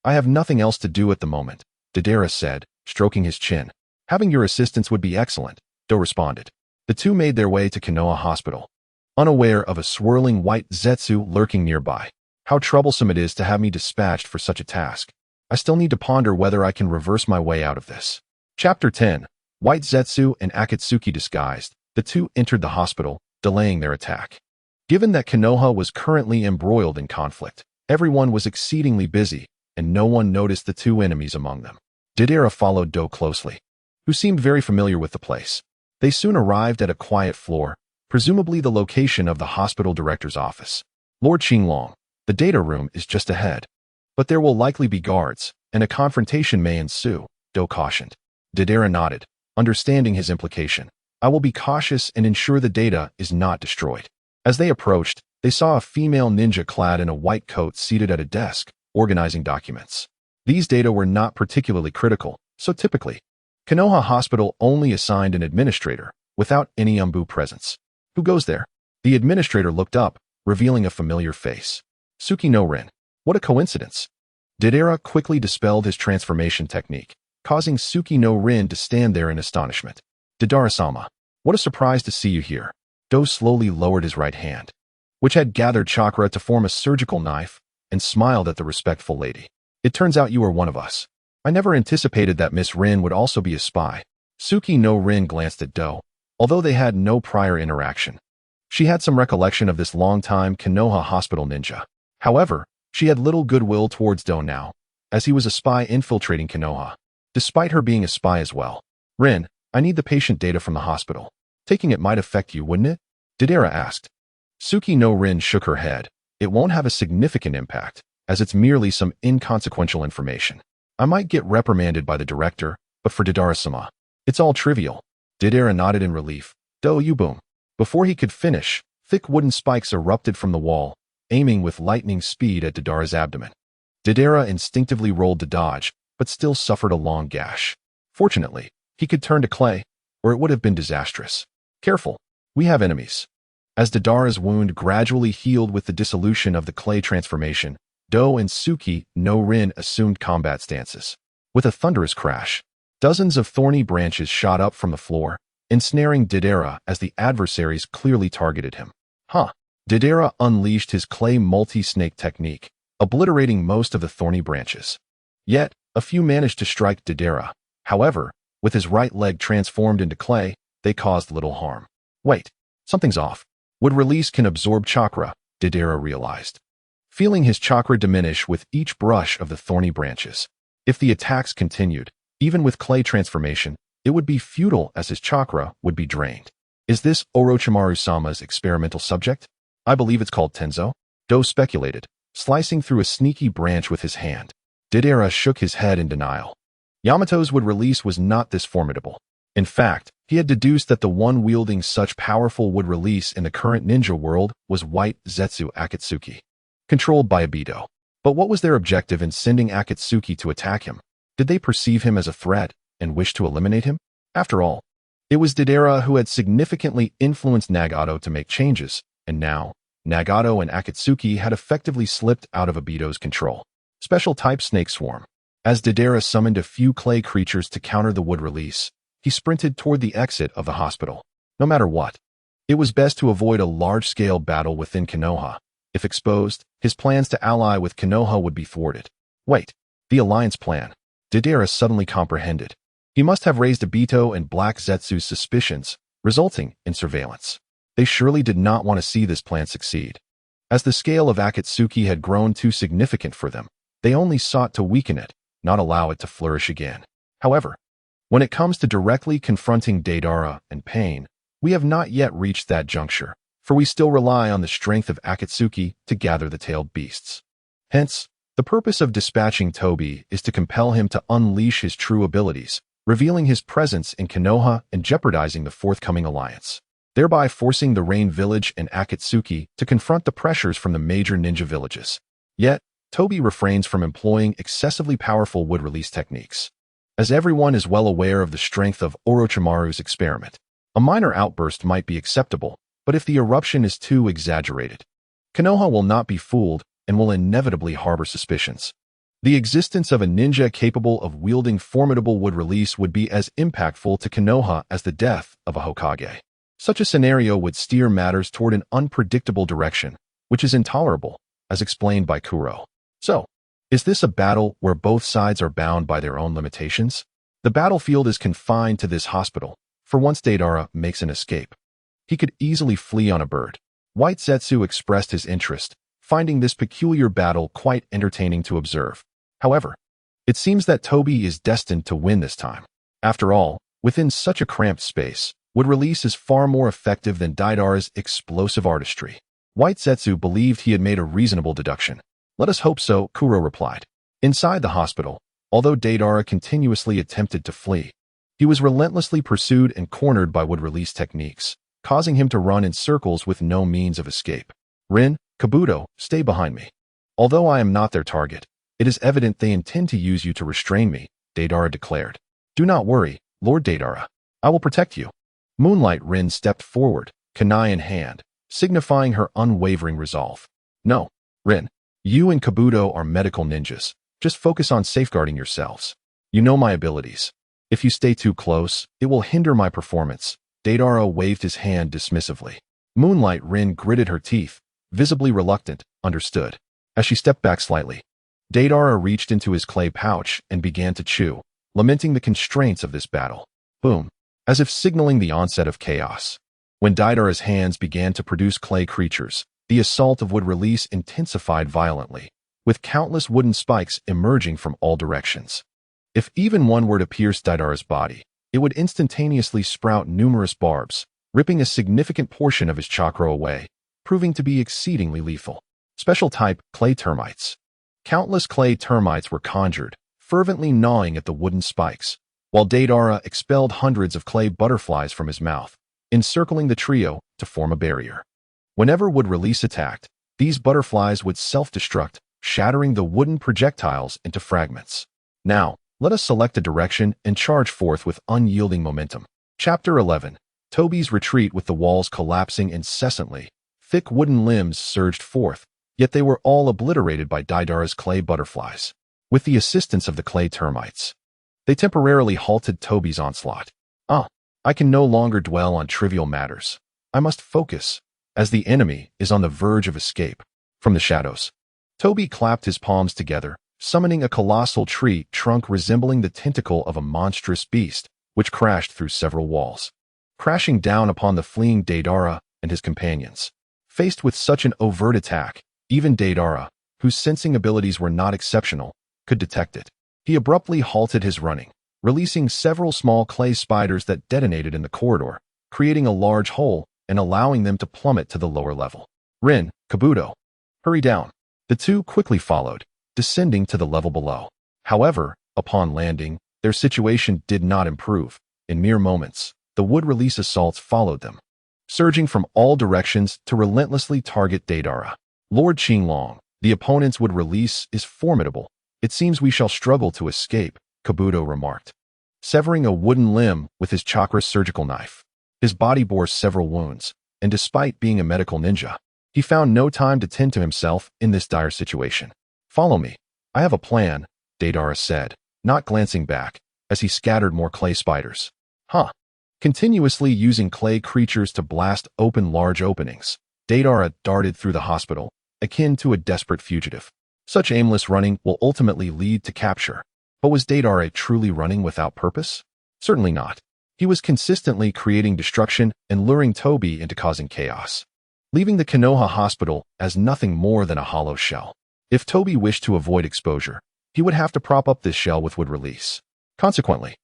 I have nothing else to do at the moment, Deidara said, stroking his chin. Having your assistance would be excellent, Do responded. The two made their way to Konoha Hospital, unaware of a swirling white zetsu lurking nearby. How troublesome it is to have me dispatched for such a task. I still need to ponder whether I can reverse my way out of this. Chapter 10. White Zetsu and Akatsuki disguised, the two entered the hospital, delaying their attack. Given that Konoha was currently embroiled in conflict, everyone was exceedingly busy, and no one noticed the two enemies among them. Deidara followed Do closely, who seemed very familiar with the place. They soon arrived at a quiet floor, presumably the location of the hospital director's office. Lord Qinglong, the data room is just ahead. But there will likely be guards, and a confrontation may ensue, Do cautioned. Deidara nodded, understanding his implication. I will be cautious and ensure the data is not destroyed. As they approached, they saw a female ninja clad in a white coat seated at a desk, organizing documents. These data were not particularly critical, so typically, Konoha Hospital only assigned an administrator, without any Umbu presence. Who goes there? The administrator looked up, revealing a familiar face. Suki no Rin. What a coincidence. Deidara quickly dispelled his transformation technique, causing Suki no Rin to stand there in astonishment. Deidara-sama, what a surprise to see you here. Do slowly lowered his right hand, which had gathered chakra to form a surgical knife, and smiled at the respectful lady. It turns out you are one of us. I never anticipated that Miss Rin would also be a spy. Suki no Rin glanced at Do, although they had no prior interaction. She had some recollection of this long-time Konoha Hospital ninja. However, she had little goodwill towards Do now, as he was a spy infiltrating Konoha, despite her being a spy as well. Rin, I need the patient data from the hospital. Taking it might affect you, wouldn't it? Deidara asked. Suki no Rin shook her head. It won't have a significant impact, as it's merely some inconsequential information. I might get reprimanded by the director, but for Deidara-sama, it's all trivial. Deidara nodded in relief. Do you boom. Before he could finish, thick wooden spikes erupted from the wall, aiming with lightning speed at Deidara's abdomen. Deidara instinctively rolled to dodge, but still suffered a long gash. Fortunately, he could turn to clay, or it would have been disastrous. Careful, we have enemies. As Deidara's wound gradually healed with the dissolution of the clay transformation, Do and Suki no Rin assumed combat stances. With a thunderous crash, dozens of thorny branches shot up from the floor, ensnaring Deidara as the adversaries clearly targeted him. Deidara unleashed his clay multi-snake technique, obliterating most of the thorny branches. Yet, a few managed to strike Deidara. However, with his right leg transformed into clay, they caused little harm. Wait, something's off. Wood release can absorb chakra, Deidara realized, feeling his chakra diminish with each brush of the thorny branches. If the attacks continued, even with clay transformation, it would be futile as his chakra would be drained. Is this Orochimaru-sama's experimental subject? I believe it's called Tenzo, Do speculated, slicing through a sneaky branch with his hand. Deidara shook his head in denial. Yamato's wood release was not this formidable. In fact, he had deduced that the one wielding such powerful wood release in the current ninja world was White Zetsu Akatsuki, controlled by Obito. But what was their objective in sending Akatsuki to attack him? Did they perceive him as a threat and wish to eliminate him? After all, it was Deidara who had significantly influenced Nagato to make changes, and now, Nagato and Akatsuki had effectively slipped out of Obito's control. Special type Snake Swarm. As Deidara summoned a few clay creatures to counter the wood release, he sprinted toward the exit of the hospital. No matter what, it was best to avoid a large-scale battle within Konoha. If exposed, his plans to ally with Konoha would be thwarted. Wait, the alliance plan. Deidara suddenly comprehended. He must have raised Obito and Black Zetsu's suspicions, resulting in surveillance. They surely did not want to see this plan succeed. As the scale of Akatsuki had grown too significant for them, they only sought to weaken it, not allow it to flourish again. However, when it comes to directly confronting Deidara and Pain, we have not yet reached that juncture, for we still rely on the strength of Akatsuki to gather the tailed beasts. Hence, The purpose of dispatching Toby is to compel him to unleash his true abilities, revealing his presence in Konoha and jeopardizing the forthcoming alliance, thereby forcing the Rain Village and Akatsuki to confront the pressures from the major ninja villages. Yet, Toby refrains from employing excessively powerful wood release techniques. As everyone is well aware of the strength of Orochimaru's experiment, a minor outburst might be acceptable, but if the eruption is too exaggerated, Konoha will not be fooled and will inevitably harbor suspicions. The existence of a ninja capable of wielding formidable wood release would be as impactful to Konoha as the death of a Hokage. Such a scenario would steer matters toward an unpredictable direction, which is intolerable, as explained by Kuro. So, is this a battle where both sides are bound by their own limitations? The battlefield is confined to this hospital, for once Deidara makes an escape. He could easily flee on a bird. White Zetsu expressed his interest, finding this peculiar battle quite entertaining to observe. However, it seems that Toby is destined to win this time. After all, within such a cramped space, wood release is far more effective than Deidara's explosive artistry. White Zetsu believed he had made a reasonable deduction. Let us hope so, Kuro replied. Inside the hospital, although Deidara continuously attempted to flee, he was relentlessly pursued and cornered by wood release techniques, causing him to run in circles with no means of escape. Rin, Kabuto, stay behind me. Although I am not their target, it is evident they intend to use you to restrain me, Deidara declared. Do not worry, Lord Deidara. I will protect you. Moonlight Rin stepped forward, kunai in hand, signifying her unwavering resolve. No, Rin. You and Kabuto are medical ninjas. Just focus on safeguarding yourselves. You know my abilities. If you stay too close, it will hinder my performance. Deidara waved his hand dismissively. Moonlight Rin gritted her teeth, visibly reluctant, understood. As she stepped back slightly, Deidara reached into his clay pouch and began to chew, lamenting the constraints of this battle. Boom, as if signaling the onset of chaos. When Deidara's hands began to produce clay creatures, the assault of wood release intensified violently, with countless wooden spikes emerging from all directions. If even one were to pierce Deidara's body, it would instantaneously sprout numerous barbs, ripping a significant portion of his chakra away, proving to be exceedingly lethal. Special type, clay termites. Countless clay termites were conjured, fervently gnawing at the wooden spikes, while Deidara expelled hundreds of clay butterflies from his mouth, encircling the trio to form a barrier. Whenever wood release attacked, these butterflies would self-destruct, shattering the wooden projectiles into fragments. Now, let us select a direction and charge forth with unyielding momentum. Chapter 11. Toby's retreat. With the walls collapsing incessantly, thick wooden limbs surged forth, yet they were all obliterated by Deidara's clay butterflies. With the assistance of the clay termites, they temporarily halted Toby's onslaught. I can no longer dwell on trivial matters. I must focus, as the enemy is on the verge of escape. From the shadows, Toby clapped his palms together, summoning a colossal tree trunk resembling the tentacle of a monstrous beast, which crashed through several walls, crashing down upon the fleeing Deidara and his companions. Faced with such an overt attack, even Deidara, whose sensing abilities were not exceptional, could detect it. He abruptly halted his running, releasing several small clay spiders that detonated in the corridor, creating a large hole and allowing them to plummet to the lower level. Rin, Kabuto, hurry down. The two quickly followed, descending to the level below. However, upon landing, their situation did not improve. In mere moments, the wood release assaults followed them, surging from all directions to relentlessly target Deidara. Lord Qinglong, the opponent's wood release is formidable. It seems we shall struggle to escape, Kabuto remarked, severing a wooden limb with his chakra surgical knife. His body bore several wounds, and despite being a medical ninja, he found no time to tend to himself in this dire situation. Follow me. I have a plan, Deidara said, not glancing back, as he scattered more clay spiders. Continuously using clay creatures to blast open large openings, Deidara darted through the hospital, akin to a desperate fugitive. Such aimless running will ultimately lead to capture. But was Deidara truly running without purpose? Certainly not. He was consistently creating destruction and luring Toby into causing chaos, leaving the Konoha hospital as nothing more than a hollow shell. If Toby wished to avoid exposure, he would have to prop up this shell with wood release. Consequently,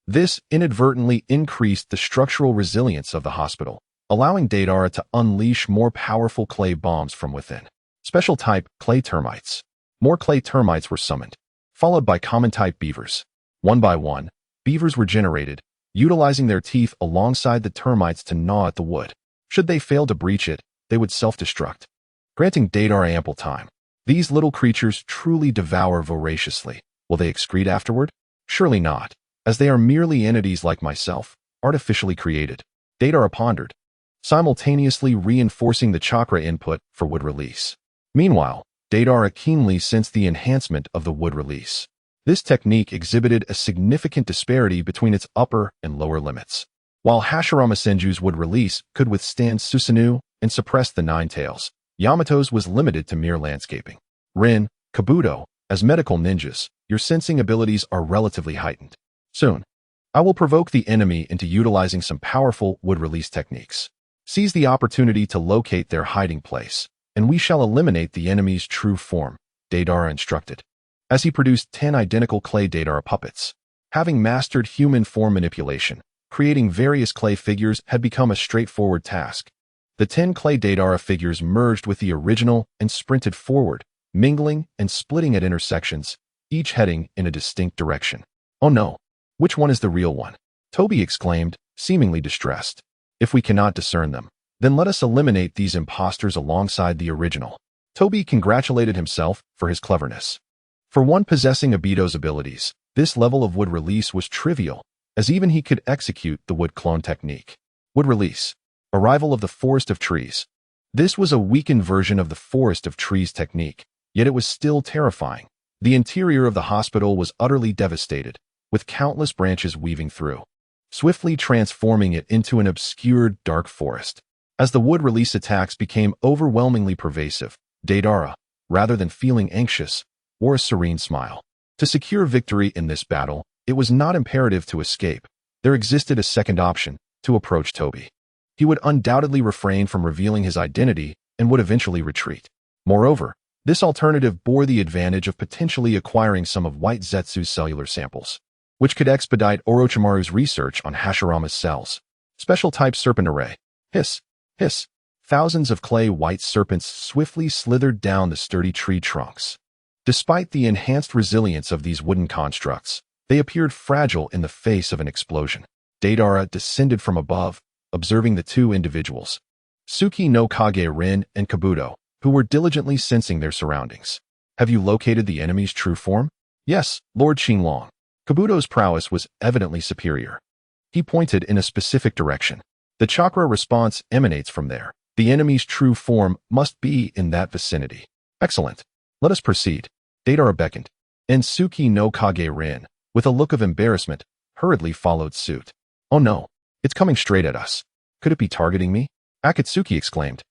this inadvertently increased the structural resilience of the hospital, allowing Deidara to unleash more powerful clay bombs from within. Special type, clay termites. More clay termites were summoned, followed by common-type beavers. One by one, beavers were generated, utilizing their teeth alongside the termites to gnaw at the wood. Should they fail to breach it, they would self-destruct, granting Deidara ample time. These little creatures truly devour voraciously. Will they excrete afterward? Surely not, as they are merely entities like myself, artificially created. Deidara pondered, simultaneously reinforcing the chakra input for wood release. Meanwhile, Deidara keenly sensed the enhancement of the wood release. This technique exhibited a significant disparity between its upper and lower limits. While Hashirama Senju's wood release could withstand Susanoo and suppress the Nine Tails, Yamato's was limited to mere landscaping. Rin, Kabuto, as medical ninjas, your sensing abilities are relatively heightened. Soon, I will provoke the enemy into utilizing some powerful wood release techniques. Seize the opportunity to locate their hiding place, and we shall eliminate the enemy's true form, Deidara instructed, as he produced 10 identical clay Deidara puppets. Having mastered human form manipulation, creating various clay figures had become a straightforward task. The 10 clay Deidara figures merged with the original and sprinted forward, mingling and splitting at intersections, each heading in a distinct direction. Oh no, which one is the real one? Toby exclaimed, seemingly distressed. If we cannot discern them, then let us eliminate these imposters alongside the original. Toby congratulated himself for his cleverness. For one possessing Obito's abilities, this level of wood release was trivial, as even he could execute the wood clone technique. Wood release. Arrival of the Forest of Trees. This was a weakened version of the Forest of Trees technique, yet it was still terrifying. The interior of the hospital was utterly devastated, with countless branches weaving through, swiftly transforming it into an obscured, dark forest. As the wood release attacks became overwhelmingly pervasive, Deidara, rather than feeling anxious, wore a serene smile. To secure victory in this battle, it was not imperative to escape. There existed a second option, to approach Toby. He would undoubtedly refrain from revealing his identity and would eventually retreat. Moreover, this alternative bore the advantage of potentially acquiring some of White Zetsu's cellular samples, which could expedite Orochimaru's research on Hashirama's cells. Special type serpent array. Hiss, hiss. Thousands of clay white serpents swiftly slithered down the sturdy tree trunks. Despite the enhanced resilience of these wooden constructs, they appeared fragile in the face of an explosion. Deidara descended from above, observing the two individuals, Tsuki no Kage Rin and Kabuto, who were diligently sensing their surroundings. Have you located the enemy's true form? Yes, Lord Xinglong. Kabuto's prowess was evidently superior. He pointed in a specific direction. The chakra response emanates from there. The enemy's true form must be in that vicinity. Excellent. Let us proceed. Deidara beckoned, and Tsuki no Kage Rin, with a look of embarrassment, hurriedly followed suit. Oh no, it's coming straight at us. Could it be targeting me? Akatsuki exclaimed,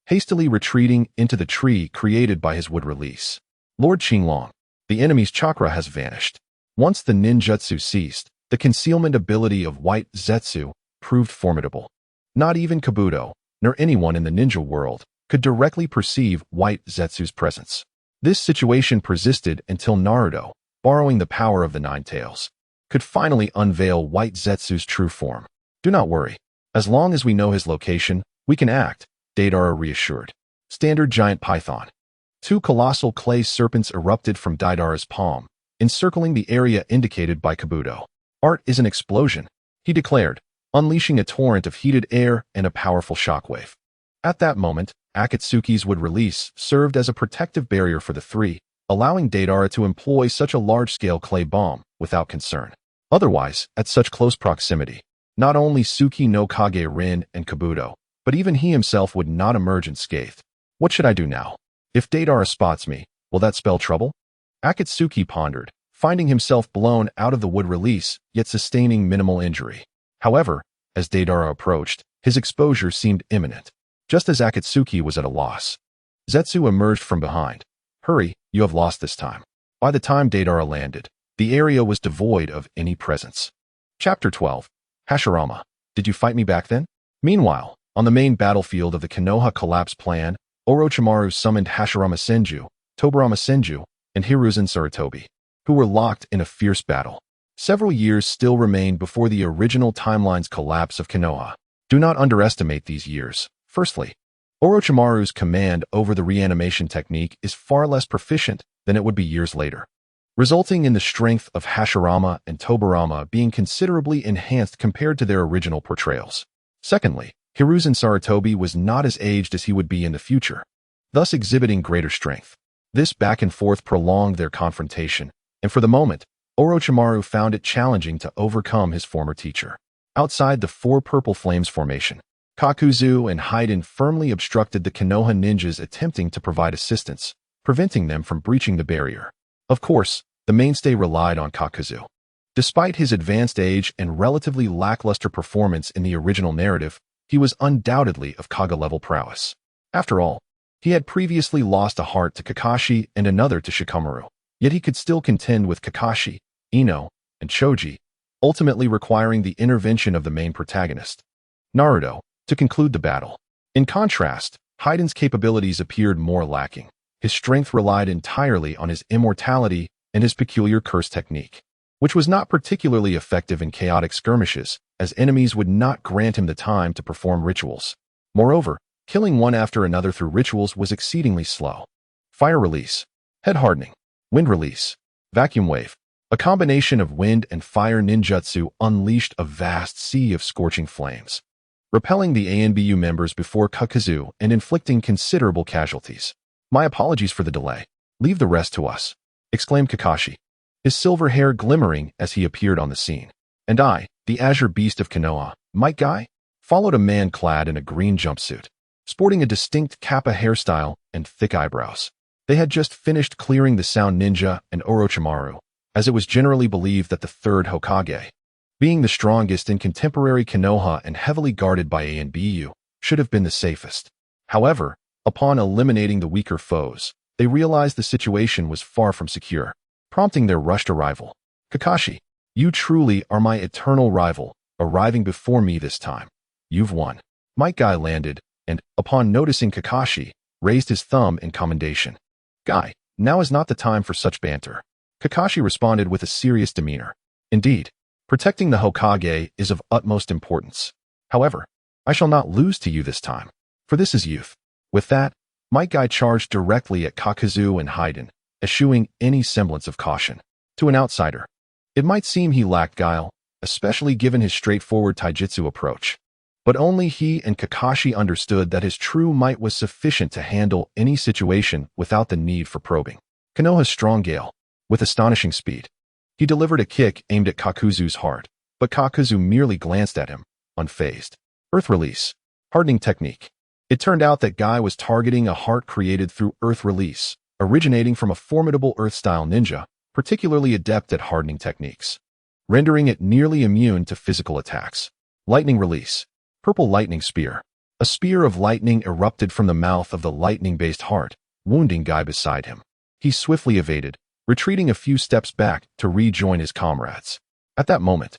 hastily retreating into the tree created by his wood release. Lord Xinglong, the enemy's chakra has vanished. Once the ninjutsu ceased, the concealment ability of White Zetsu proved formidable. Not even Kabuto, nor anyone in the ninja world, could directly perceive White Zetsu's presence. This situation persisted until Naruto, borrowing the power of the Nine Tails, could finally unveil White Zetsu's true form. Do not worry. As long as we know his location, we can act, Deidara reassured. Standard giant python. Two colossal clay serpents erupted from Deidara's palm, encircling the area indicated by Kabuto. Art is an explosion, he declared, unleashing a torrent of heated air and a powerful shockwave. At that moment, Akatsuki's wood release served as a protective barrier for the three, allowing Deidara to employ such a large-scale clay bomb without concern. Otherwise, at such close proximity, not only Tsuki no Kage Rin and Kabuto, but even he himself would not emerge unscathed. What should I do now? If Deidara spots me, will that spell trouble? Akatsuki pondered, finding himself blown out of the wood release, yet sustaining minimal injury. However, as Deidara approached, his exposure seemed imminent. Just as Akatsuki was at a loss, Zetsu emerged from behind. Hurry, you have lost this time. By the time Deidara landed, the area was devoid of any presence. Chapter 12. Hashirama, did you fight me back then? Meanwhile, on the main battlefield of the Konoha collapse plan, Orochimaru summoned Hashirama Senju, Tobirama Senju, and Hiruzen Sarutobi, who were locked in a fierce battle. Several years still remained before the original timeline's collapse of Konoha. Do not underestimate these years. Firstly, Orochimaru's command over the reanimation technique is far less proficient than it would be years later, resulting in the strength of Hashirama and Tobirama being considerably enhanced compared to their original portrayals. Secondly, Hiruzen Sarutobi was not as aged as he would be in the future, thus exhibiting greater strength. This back and forth prolonged their confrontation, and for the moment, Orochimaru found it challenging to overcome his former teacher. Outside the four purple flames formation, Kakuzu and Haiden firmly obstructed the Konoha ninjas attempting to provide assistance, preventing them from breaching the barrier. Of course, the mainstay relied on Kakuzu. Despite his advanced age and relatively lackluster performance in the original narrative, he was undoubtedly of Kaga-level prowess. After all, he had previously lost a heart to Kakashi and another to Shikamaru, yet he could still contend with Kakashi, Ino, and Choji, ultimately requiring the intervention of the main protagonist, Naruto, to conclude the battle. In contrast, Haiden's capabilities appeared more lacking. His strength relied entirely on his immortality and his peculiar curse technique, which was not particularly effective in chaotic skirmishes, as enemies would not grant him the time to perform rituals. Moreover, killing one after another through rituals was exceedingly slow. Fire release, head hardening, wind release, vacuum wave. A combination of wind and fire ninjutsu unleashed a vast sea of scorching flames, repelling the ANBU members before Kakuzu and inflicting considerable casualties. "My apologies for the delay. Leave the rest to us," exclaimed Kakashi, his silver hair glimmering as he appeared on the scene. And I, the azure beast of Konoha, Might Guy, followed a man clad in a green jumpsuit, sporting a distinct kappa hairstyle and thick eyebrows. They had just finished clearing the Sound Ninja and Orochimaru, as it was generally believed that the third Hokage, being the strongest in contemporary Konoha and heavily guarded by ANBU, should have been the safest. However, upon eliminating the weaker foes, they realized the situation was far from secure, prompting their rushed arrival. "Kakashi, you truly are my eternal rival, arriving before me this time. You've won." Might Guy landed, and, upon noticing Kakashi, raised his thumb in commendation. "Guy, now is not the time for such banter." Kakashi responded with a serious demeanor. "Indeed, protecting the Hokage is of utmost importance. However, I shall not lose to you this time, for this is youth." With that, Might Guy charged directly at Kakuzu and Haiden, eschewing any semblance of caution. To an outsider, it might seem he lacked guile, especially given his straightforward taijutsu approach. But only he and Kakashi understood that his true might was sufficient to handle any situation without the need for probing. Konoha's strong gale, with astonishing speed. He delivered a kick aimed at Kakuzu's heart, but Kakuzu merely glanced at him, unfazed. Earth release, hardening technique. It turned out that Guy was targeting a heart created through earth release, originating from a formidable earth-style ninja, particularly adept at hardening techniques, rendering it nearly immune to physical attacks. Lightning release, purple lightning spear. A spear of lightning erupted from the mouth of the lightning-based heart, wounding Guy beside him. He swiftly evaded, retreating a few steps back to rejoin his comrades. At that moment,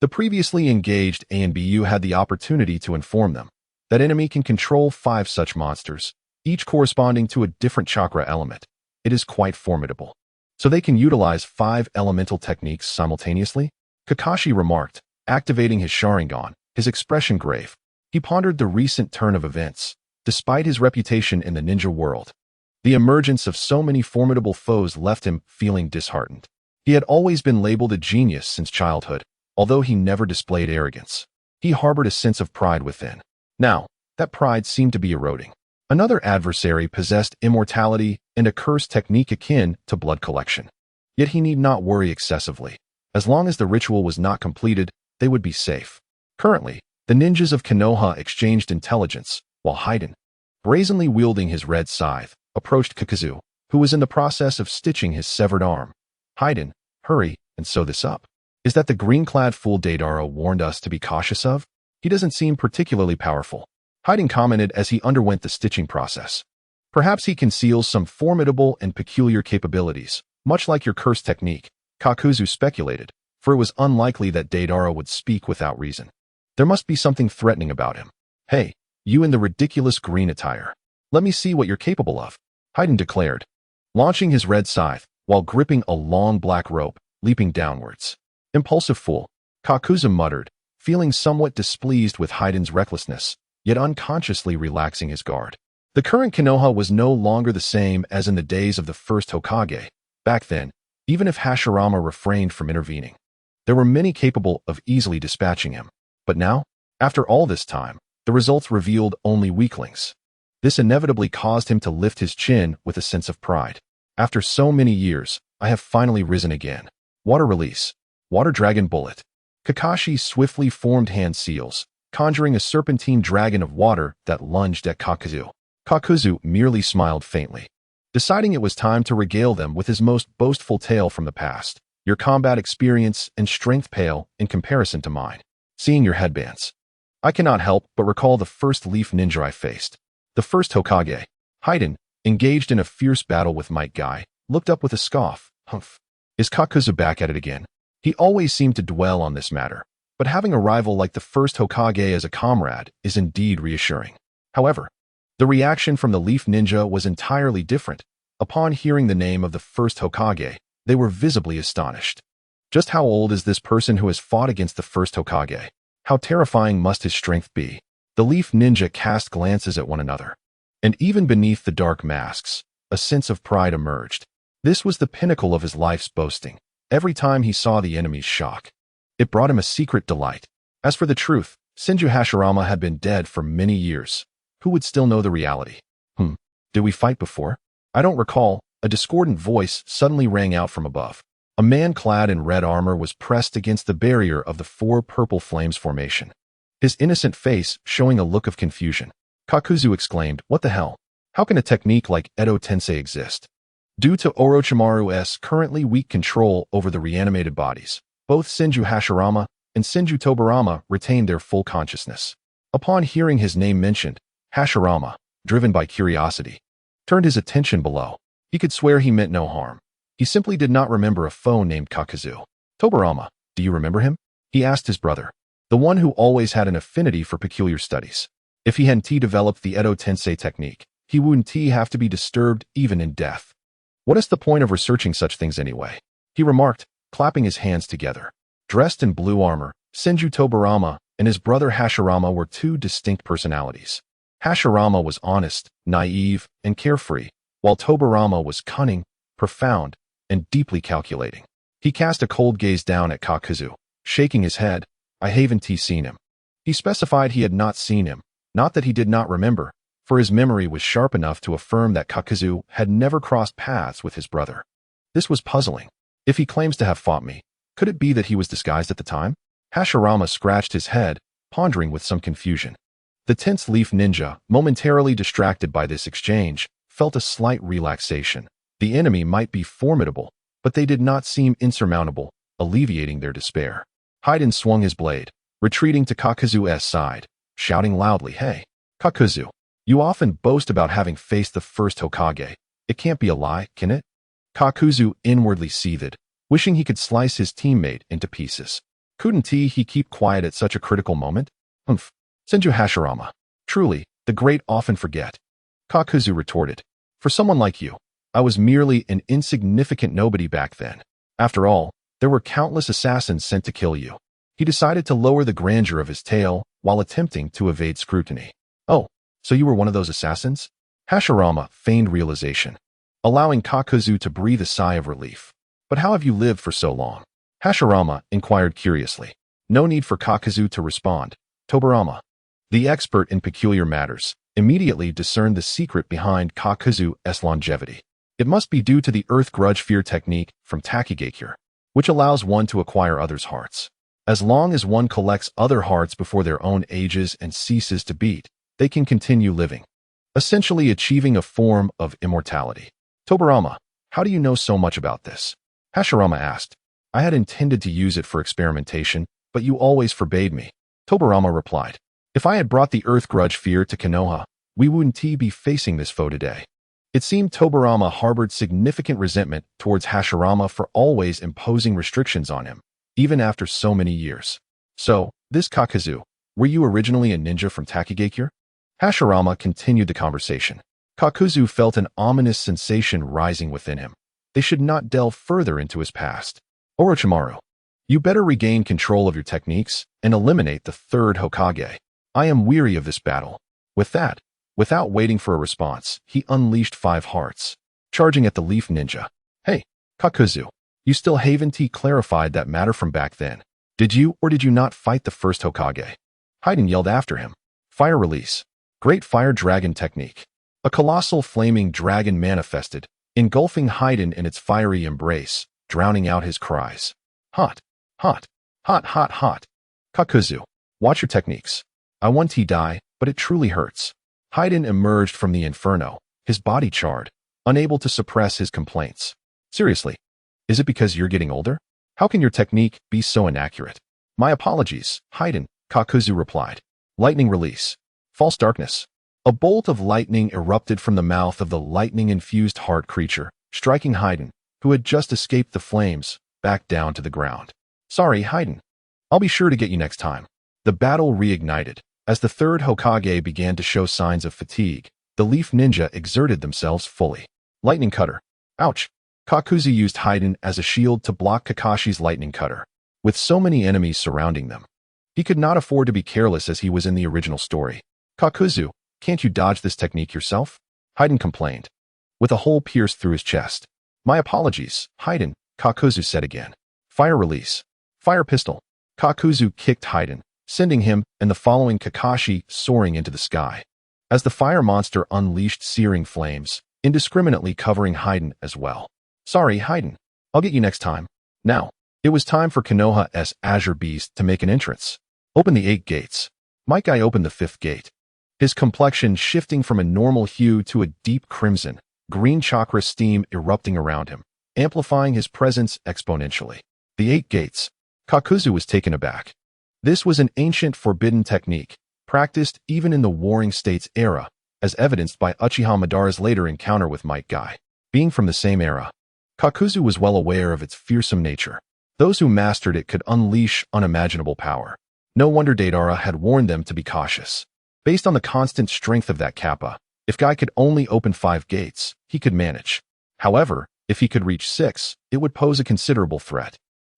the previously engaged ANBU had the opportunity to inform them that enemy can control 5 such monsters, each corresponding to a different chakra element. It is quite formidable. So they can utilize 5 elemental techniques simultaneously? Kakashi remarked, activating his Sharingan, his expression grave. He pondered the recent turn of events. Despite his reputation in the ninja world, the emergence of so many formidable foes left him feeling disheartened. He had always been labeled a genius since childhood, although he never displayed arrogance. He harbored a sense of pride within. Now, that pride seemed to be eroding. Another adversary possessed immortality and a curse technique akin to blood collection. Yet he need not worry excessively. As long as the ritual was not completed, they would be safe. Currently, the ninjas of Konoha exchanged intelligence, while Haiden, brazenly wielding his red scythe, approached Kakuzu, who was in the process of stitching his severed arm. "Haiden, hurry and sew this up. Is that the green-clad fool Deidara warned us to be cautious of? He doesn't seem particularly powerful," Haiden commented as he underwent the stitching process. "Perhaps he conceals some formidable and peculiar capabilities, much like your curse technique," Kakuzu speculated, for it was unlikely that Deidara would speak without reason. There must be something threatening about him. "Hey, you in the ridiculous green attire. Let me see what you're capable of," Haiden declared, launching his red scythe while gripping a long black rope, leaping downwards. "Impulsive fool," Kakuzu muttered, feeling somewhat displeased with Haiden's recklessness, yet unconsciously relaxing his guard. The current Konoha was no longer the same as in the days of the first Hokage. Back then, even if Hashirama refrained from intervening, there were many capable of easily dispatching him. But now, after all this time, the results revealed only weaklings. This inevitably caused him to lift his chin with a sense of pride. After so many years, I have finally risen again. Water release. Water dragon bullet. Kakashi swiftly formed hand seals, conjuring a serpentine dragon of water that lunged at Kakuzu. Kakuzu merely smiled faintly, deciding it was time to regale them with his most boastful tale from the past. Your combat experience and strength pale in comparison to mine. Seeing your headbands, I cannot help but recall the first leaf ninja I faced. The first Hokage, Haiden, engaged in a fierce battle with Might Guy, looked up with a scoff. Humph. Is Kakuzu back at it again? He always seemed to dwell on this matter, but having a rival like the first Hokage as a comrade is indeed reassuring. However, the reaction from the Leaf Ninja was entirely different. Upon hearing the name of the first Hokage, they were visibly astonished. Just how old is this person who has fought against the first Hokage? How terrifying must his strength be? The Leaf Ninja cast glances at one another, and even beneath the dark masks, a sense of pride emerged. This was the pinnacle of his life's boasting. Every time he saw the enemy's shock, it brought him a secret delight. As for the truth, Senju Hashirama had been dead for many years. Who would still know the reality? Did we fight before? I don't recall. A discordant voice suddenly rang out from above. A man clad in red armor was pressed against the barrier of the four purple flames formation, his innocent face showing a look of confusion. Kakuzu exclaimed, "What the hell? How can a technique like Edo Tensei exist?" Due to Orochimaru's currently weak control over the reanimated bodies, both Senju Hashirama and Senju Tobirama retained their full consciousness. Upon hearing his name mentioned, Hashirama, driven by curiosity, turned his attention below. He could swear he meant no harm. He simply did not remember a foe named Kakuzu. "Tobirama, do you remember him?" he asked his brother, the one who always had an affinity for peculiar studies. If he hadn't developed the Edo Tensei technique, he wouldn't have to be disturbed even in death. "What is the point of researching such things anyway?" he remarked, clapping his hands together. Dressed in blue armor, Senju Tobirama and his brother Hashirama were two distinct personalities. Hashirama was honest, naive, and carefree, while Tobirama was cunning, profound, and deeply calculating. He cast a cold gaze down at Kakuzu, shaking his head. "I haven't seen him." He specified he had not seen him, not that he did not remember, for his memory was sharp enough to affirm that Kakuzu had never crossed paths with his brother. This was puzzling. If he claims to have fought me, could it be that he was disguised at the time? Hashirama scratched his head, pondering with some confusion. The tense Leaf Ninja, momentarily distracted by this exchange, felt a slight relaxation. The enemy might be formidable, but they did not seem insurmountable, alleviating their despair. Haiden swung his blade, retreating to Kakuzu's side, shouting loudly, "Hey, Kakuzu, you often boast about having faced the first Hokage. It can't be a lie, can it?" Kakuzu inwardly seethed, wishing he could slice his teammate into pieces. Couldn't he keep quiet at such a critical moment? "Humph. Senju Hashirama. Truly, the great often forget." Kakuzu retorted. "For someone like you, I was merely an insignificant nobody back then. After all, there were countless assassins sent to kill you." He decided to lower the grandeur of his tale while attempting to evade scrutiny. "Oh, so you were one of those assassins?" Hashirama feigned realization, allowing Kakuzu to breathe a sigh of relief. "But how have you lived for so long?" Hashirama inquired curiously. No need for Kakuzu to respond. Tobirama, the expert in peculiar matters, immediately discerned the secret behind Kakuzu's longevity. It must be due to the Earth Grudge Fear technique from Tsuchikage, which allows one to acquire others' hearts. As long as one collects other hearts before their own ages and ceases to beat, they can continue living, essentially achieving a form of immortality. "Tobirama, how do you know so much about this?" Hashirama asked. "I had intended to use it for experimentation, but you always forbade me." Tobirama replied. "If I had brought the Earth Grudge Fear to Konoha, we wouldn't be facing this foe today." It seemed Tobirama harbored significant resentment towards Hashirama for always imposing restrictions on him, even after so many years. "So, this Kakuzu, were you originally a ninja from Tsuchikage?" Hashirama continued the conversation. Kakuzu felt an ominous sensation rising within him. They should not delve further into his past. "Orochimaru, you better regain control of your techniques and eliminate the third Hokage. I am weary of this battle." With that, Without waiting for a response, he unleashed 5 hearts, charging at the leaf ninja. Hey, Kakuzu, you still haven't clarified that matter from back then. Did you or did you not fight the first Hokage? Haiden yelled after him. Fire release. Great fire dragon technique. A colossal flaming dragon manifested, engulfing Haiden in its fiery embrace, drowning out his cries. Hot, hot, hot, hot, hot. Kakuzu, watch your techniques. I want to die, but it truly hurts. Haiden emerged from the inferno, his body charred, unable to suppress his complaints. Seriously, is it because you're getting older? How can your technique be so inaccurate? My apologies, Haiden, Kakuzu replied. Lightning release. False darkness. A bolt of lightning erupted from the mouth of the lightning-infused heart creature, striking Haiden, who had just escaped the flames, back down to the ground. Sorry, Haiden. I'll be sure to get you next time. The battle reignited. As the third Hokage began to show signs of fatigue, the leaf ninja exerted themselves fully. Lightning cutter. Ouch. Kakuzu used Haiden as a shield to block Kakashi's lightning cutter. With so many enemies surrounding them, he could not afford to be careless as he was in the original story. Kakuzu, can't you dodge this technique yourself? Haiden complained, with a hole pierced through his chest. My apologies, Haiden, Kakuzu said again. Fire release. Fire pistol. Kakuzu kicked Haiden, sending him and the following Kakashi soaring into the sky. As the fire monster unleashed searing flames, indiscriminately covering Haiden as well. Sorry, Haiden. I'll get you next time. Now, it was time for Konoha's Azure Beast to make an entrance. Open the 8 gates. Might Guy opened the 5th gate, his complexion shifting from a normal hue to a deep crimson, green chakra steam erupting around him, amplifying his presence exponentially. The 8 gates. Kakuzu was taken aback. This was an ancient forbidden technique, practiced even in the Warring States era, as evidenced by Uchiha Madara's later encounter with Might Guy. Being from the same era, Kakuzu was well aware of its fearsome nature. Those who mastered it could unleash unimaginable power. No wonder Deidara had warned them to be cautious. Based on the constant strength of that kappa, if Guy could only open 5 gates, he could manage. However, if he could reach 6, it would pose a considerable threat.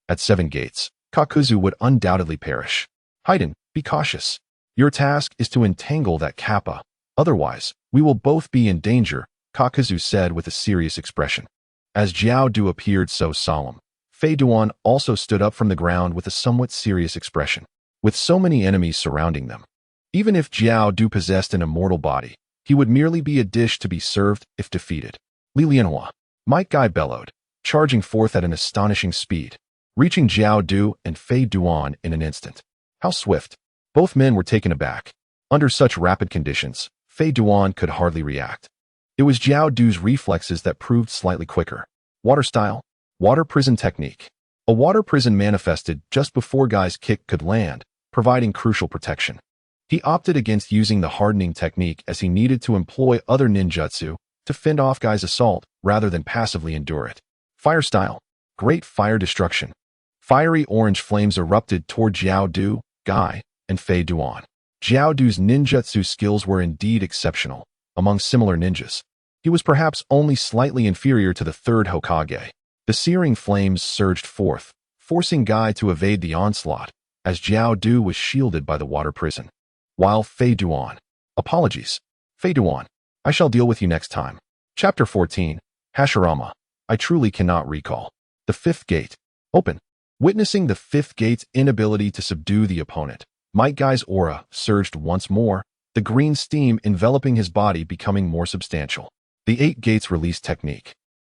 At 7 gates, Kakuzu would undoubtedly perish. Haiden, be cautious. Your task is to entangle that kappa. Otherwise, we will both be in danger, Kakuzu said with a serious expression. As Jiao Du appeared so solemn, Fei Duan also stood up from the ground with a somewhat serious expression. With so many enemies surrounding them, even if Jiao Du possessed an immortal body, he would merely be a dish to be served if defeated. Li Lianhua, Might Guy bellowed, charging forth at an astonishing speed, reaching Jiao Du and Fei Duan in an instant. How swift! Both men were taken aback. Under such rapid conditions, Fei Duan could hardly react. It was Jiao Du's reflexes that proved slightly quicker. Water style. Water prison technique. A water prison manifested just before Guy's kick could land, providing crucial protection. He opted against using the hardening technique as he needed to employ other ninjutsu to fend off Guy's assault rather than passively endure it. Fire style. Great fire destruction. Fiery orange flames erupted toward Jiao Du, Guy, and Fei Duan. Jiao Du's ninjutsu skills were indeed exceptional. Among similar ninjas, he was perhaps only slightly inferior to the third Hokage. The searing flames surged forth, forcing Guy to evade the onslaught, as Jiao Du was shielded by the water prison. While Fei Duan. Apologies. Fei Duan. I shall deal with you next time. Chapter 14. Hashirama. I truly cannot recall. The 5th gate. Open. Witnessing the 5th gate's inability to subdue the opponent, Might Guy's aura surged once more, the green steam enveloping his body becoming more substantial. The 8 gates release technique,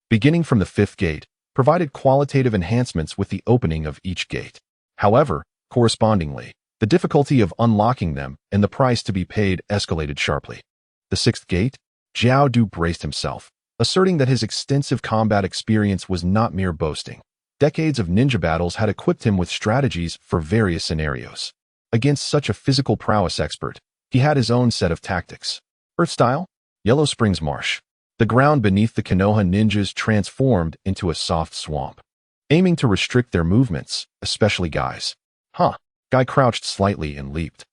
beginning from the 5th gate, provided qualitative enhancements with the opening of each gate. However, correspondingly, the difficulty of unlocking them and the price to be paid escalated sharply. The 6th gate, Jiao Du braced himself, asserting that his extensive combat experience was not mere boasting. Decades of ninja battles had equipped him with strategies for various scenarios. Against such a physical prowess expert, he had his own set of tactics. Earth style? Yellow Springs Marsh. The ground beneath the Konoha ninjas transformed into a soft swamp, aiming to restrict their movements, especially Guy's. Guy crouched slightly and leaped,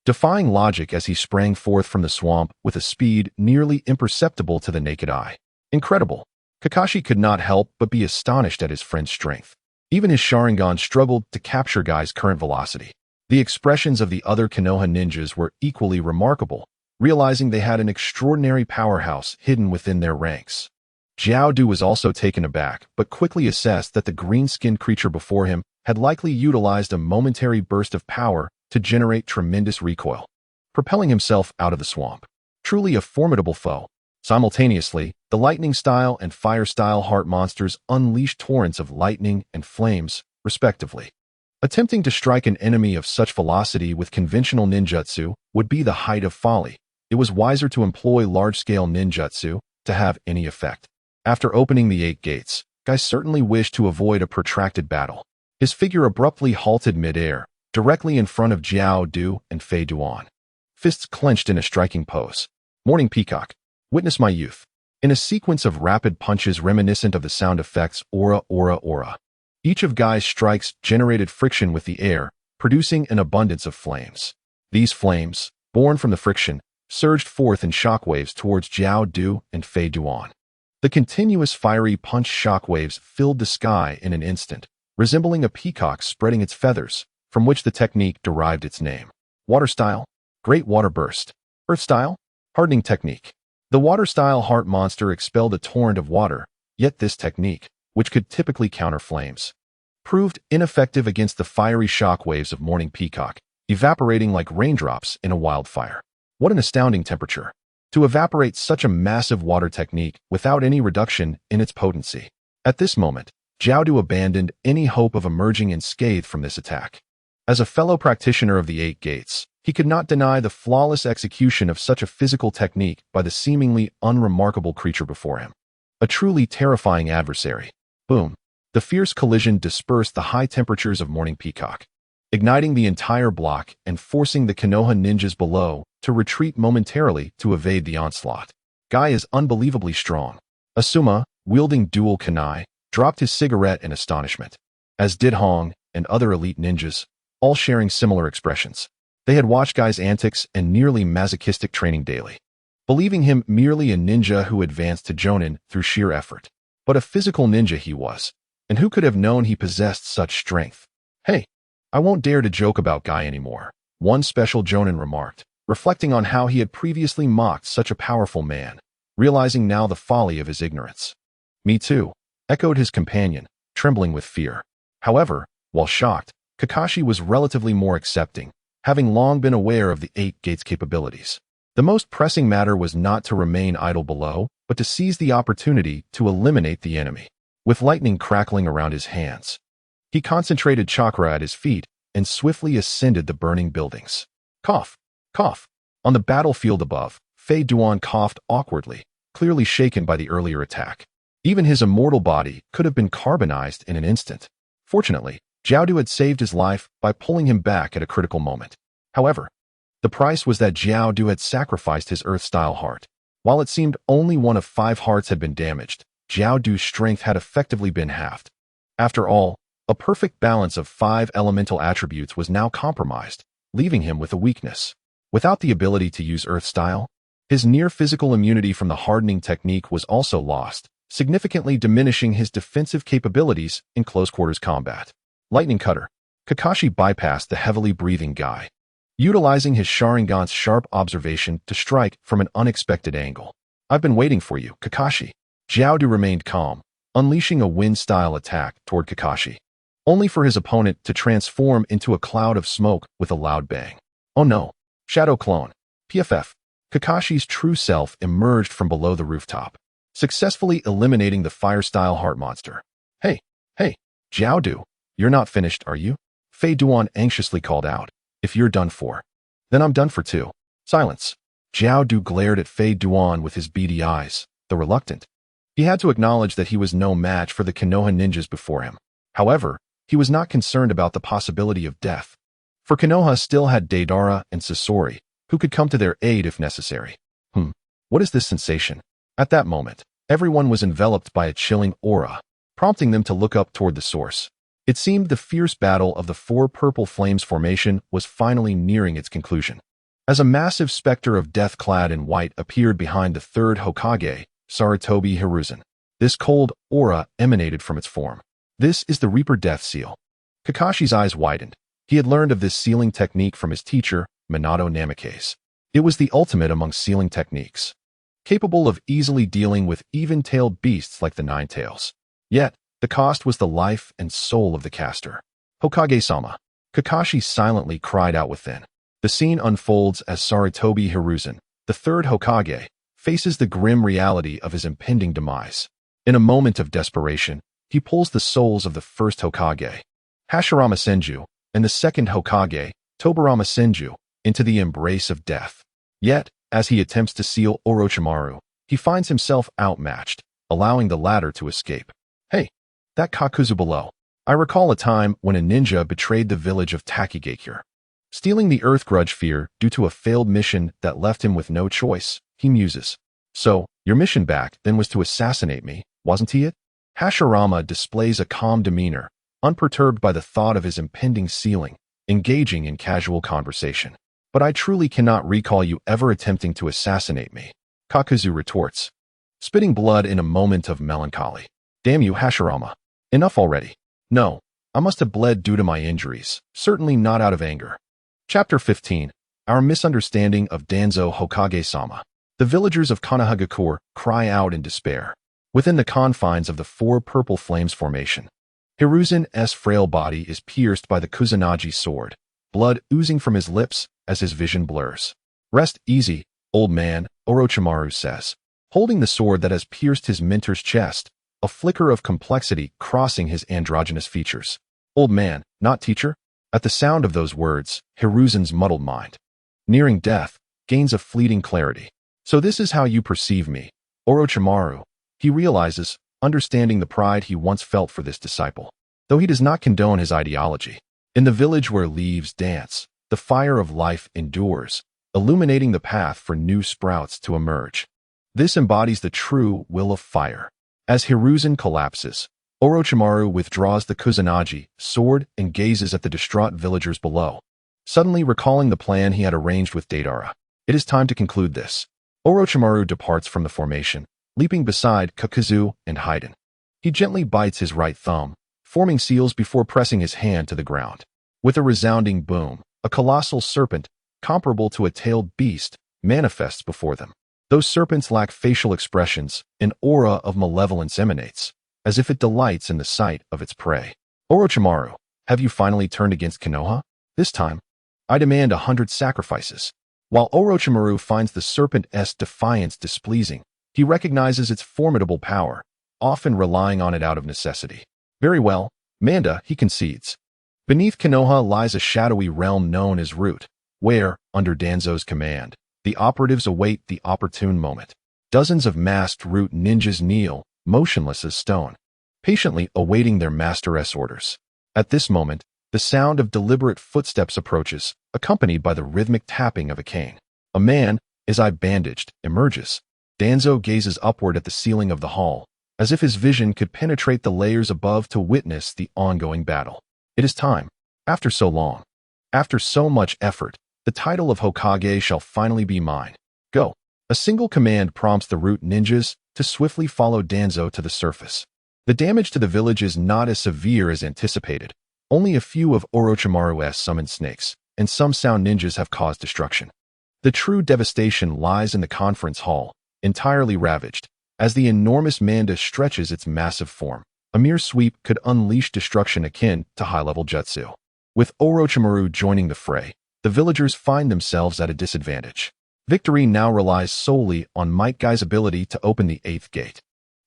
defying logic as he sprang forth from the swamp with a speed nearly imperceptible to the naked eye. Incredible. Kakashi could not help but be astonished at his friend's strength. Even his Sharingan struggled to capture Guy's current velocity. The expressions of the other Konoha ninjas were equally remarkable, realizing they had an extraordinary powerhouse hidden within their ranks. Jiao Du was also taken aback, but quickly assessed that the green-skinned creature before him had likely utilized a momentary burst of power to generate tremendous recoil, propelling himself out of the swamp. Truly a formidable foe. Simultaneously, the lightning-style and fire-style heart monsters unleashed torrents of lightning and flames, respectively. Attempting to strike an enemy of such velocity with conventional ninjutsu would be the height of folly. It was wiser to employ large-scale ninjutsu to have any effect. After opening the 8 gates, Guy certainly wished to avoid a protracted battle. His figure abruptly halted mid-air, directly in front of Jiao Du and Fei Duan. Fists clenched in a striking pose. Morning Peacock, witness my youth. In a sequence of rapid punches reminiscent of the sound effects aura, aura, aura. Each of Guy's strikes generated friction with the air, producing an abundance of flames. These flames, born from the friction, surged forth in shockwaves towards Jiao Du and Fei Duan. The continuous fiery punch shockwaves filled the sky in an instant, resembling a peacock spreading its feathers, from which the technique derived its name. Water style, Great Water Burst. Earth style, Hardening Technique. The water style heart monster expelled a torrent of water, yet this technique, which could typically counter flames, proved ineffective against the fiery shockwaves of Morning Peacock, evaporating like raindrops in a wildfire. What an astounding temperature! To evaporate such a massive water technique without any reduction in its potency. At this moment, Jiao Du abandoned any hope of emerging unscathed from this attack. As a fellow practitioner of the 8 gates, he could not deny the flawless execution of such a physical technique by the seemingly unremarkable creature before him. A truly terrifying adversary. Boom. The fierce collision dispersed the high temperatures of Morning Peacock, igniting the entire block and forcing the Konoha ninjas below to retreat momentarily to evade the onslaught. Guy is unbelievably strong. Asuma, wielding dual kunai, dropped his cigarette in astonishment, as did Hong and other elite ninjas, all sharing similar expressions. They had watched Guy's antics and nearly masochistic training daily, believing him merely a ninja who advanced to Jonin through sheer effort. But a physical ninja he was, and who could have known he possessed such strength? Hey, I won't dare to joke about Guy anymore, one special Jonin remarked, reflecting on how he had previously mocked such a powerful man, realizing now the folly of his ignorance. Me too, echoed his companion, trembling with fear. However, while shocked, Kakashi was relatively more accepting, having long been aware of the 8 gates' capabilities. The most pressing matter was not to remain idle below, but to seize the opportunity to eliminate the enemy. With lightning crackling around his hands, he concentrated chakra at his feet and swiftly ascended the burning buildings. Cough, cough. On the battlefield above, Fei Duan coughed awkwardly, clearly shaken by the earlier attack. Even his immortal body could have been carbonized in an instant. Fortunately, Jiao Du had saved his life by pulling him back at a critical moment. However, the price was that Jiao Du had sacrificed his Earth-style heart. While it seemed only one of 5 hearts had been damaged, Jiao Du's strength had effectively been halved. After all, a perfect balance of 5 elemental attributes was now compromised, leaving him with a weakness. Without the ability to use Earth-style, his near-physical immunity from the hardening technique was also lost, significantly diminishing his defensive capabilities in close-quarters combat. Lightning Cutter. Kakashi bypassed the heavily breathing Guy, utilizing his Sharingan's sharp observation to strike from an unexpected angle. I've been waiting for you, Kakashi. Jiao Du remained calm, unleashing a wind-style attack toward Kakashi, only for his opponent to transform into a cloud of smoke with a loud bang. Oh no! Shadow Clone. PFF. Kakashi's true self emerged from below the rooftop, successfully eliminating the fire-style heart monster. Hey, Jiao Du, you're not finished, are you? Fei Duan anxiously called out. If you're done for, then I'm done for too. Silence. Jiao Du glared at Fei Duan with his beady eyes, though reluctant. He had to acknowledge that he was no match for the Konoha ninjas before him. However, he was not concerned about the possibility of death, for Konoha still had Deidara and Sasori, who could come to their aid if necessary. What is this sensation? At that moment, everyone was enveloped by a chilling aura, prompting them to look up toward the source. It seemed the fierce battle of the 4 purple flames formation was finally nearing its conclusion, as a massive specter of death clad in white appeared behind the 3rd Hokage, Sarutobi Hiruzen. This cold aura emanated from its form. This is the Reaper Death Seal. Kakashi's eyes widened. He had learned of this sealing technique from his teacher, Minato Namikaze. It was the ultimate among sealing techniques, capable of easily dealing with even-tailed beasts like the Nine-Tails. Yet, the cost was the life and soul of the caster. Hokage-sama. Kakashi silently cried out within. The scene unfolds as Sarutobi Hiruzen, the third Hokage, faces the grim reality of his impending demise. In a moment of desperation, he pulls the souls of the first Hokage, Hashirama Senju, and the second Hokage, Tobirama Senju, into the embrace of death. Yet, as he attempts to seal Orochimaru, he finds himself outmatched, allowing the latter to escape. Hey, that Kakuzu below. I recall a time when a ninja betrayed the village of Takigakure, stealing the Earth Grudge Fear due to a failed mission that left him with no choice, he muses. So, your mission back then was to assassinate me, wasn't it? Hashirama displays a calm demeanor, unperturbed by the thought of his impending sealing, engaging in casual conversation. But I truly cannot recall you ever attempting to assassinate me, Kakuzu retorts, spitting blood in a moment of melancholy. Damn you, Hashirama. Enough already. No, I must have bled due to my injuries, certainly not out of anger. Chapter 15. Our Misunderstanding of Danzo Hokage-sama. The villagers of Konohagakure cry out in despair. Within the confines of the Four Purple Flames formation, Hiruzen's frail body is pierced by the Kusanagi sword, blood oozing from his lips as his vision blurs. Rest easy, old man, Orochimaru says, holding the sword that has pierced his mentor's chest, a flicker of complexity crossing his androgynous features. Old man, not teacher? At the sound of those words, Hiruzen's muddled mind, nearing death, gains a fleeting clarity. So this is how you perceive me, Orochimaru. He realizes, understanding the pride he once felt for this disciple. Though he does not condone his ideology. In the village where leaves dance, the fire of life endures, illuminating the path for new sprouts to emerge. This embodies the true will of fire. As Hiruzen collapses, Orochimaru withdraws the Kusanagi sword and gazes at the distraught villagers below, suddenly recalling the plan he had arranged with Deidara. It is time to conclude this. Orochimaru departs from the formation, leaping beside Kakuzu and Haiden. He gently bites his right thumb, forming seals before pressing his hand to the ground. With a resounding boom, a colossal serpent, comparable to a tailed beast, manifests before them. Those serpents lack facial expressions, an aura of malevolence emanates, as if it delights in the sight of its prey. Orochimaru, have you finally turned against Konoha? This time, I demand 100 sacrifices. While Orochimaru finds the serpent's defiance displeasing, he recognizes its formidable power, often relying on it out of necessity. Very well, Manda, he concedes. Beneath Konoha lies a shadowy realm known as Root, where, under Danzo's command, the operatives await the opportune moment. Dozens of masked Root ninjas kneel, motionless as stone, patiently awaiting their master's orders. At this moment, the sound of deliberate footsteps approaches, accompanied by the rhythmic tapping of a cane. A man, his eye bandaged, emerges. Danzo gazes upward at the ceiling of the hall, as if his vision could penetrate the layers above to witness the ongoing battle. It is time. After so long, after so much effort, the title of Hokage shall finally be mine. Go. A single command prompts the Root ninjas to swiftly follow Danzo to the surface. The damage to the village is not as severe as anticipated. Only a few of Orochimaru's summoned snakes and some sound ninjas have caused destruction. The true devastation lies in the conference hall, entirely ravaged, as the enormous Manda stretches its massive form. A mere sweep could unleash destruction akin to high-level jutsu. With Orochimaru joining the fray, the villagers find themselves at a disadvantage. Victory now relies solely on Might Guy's ability to open the 8th gate.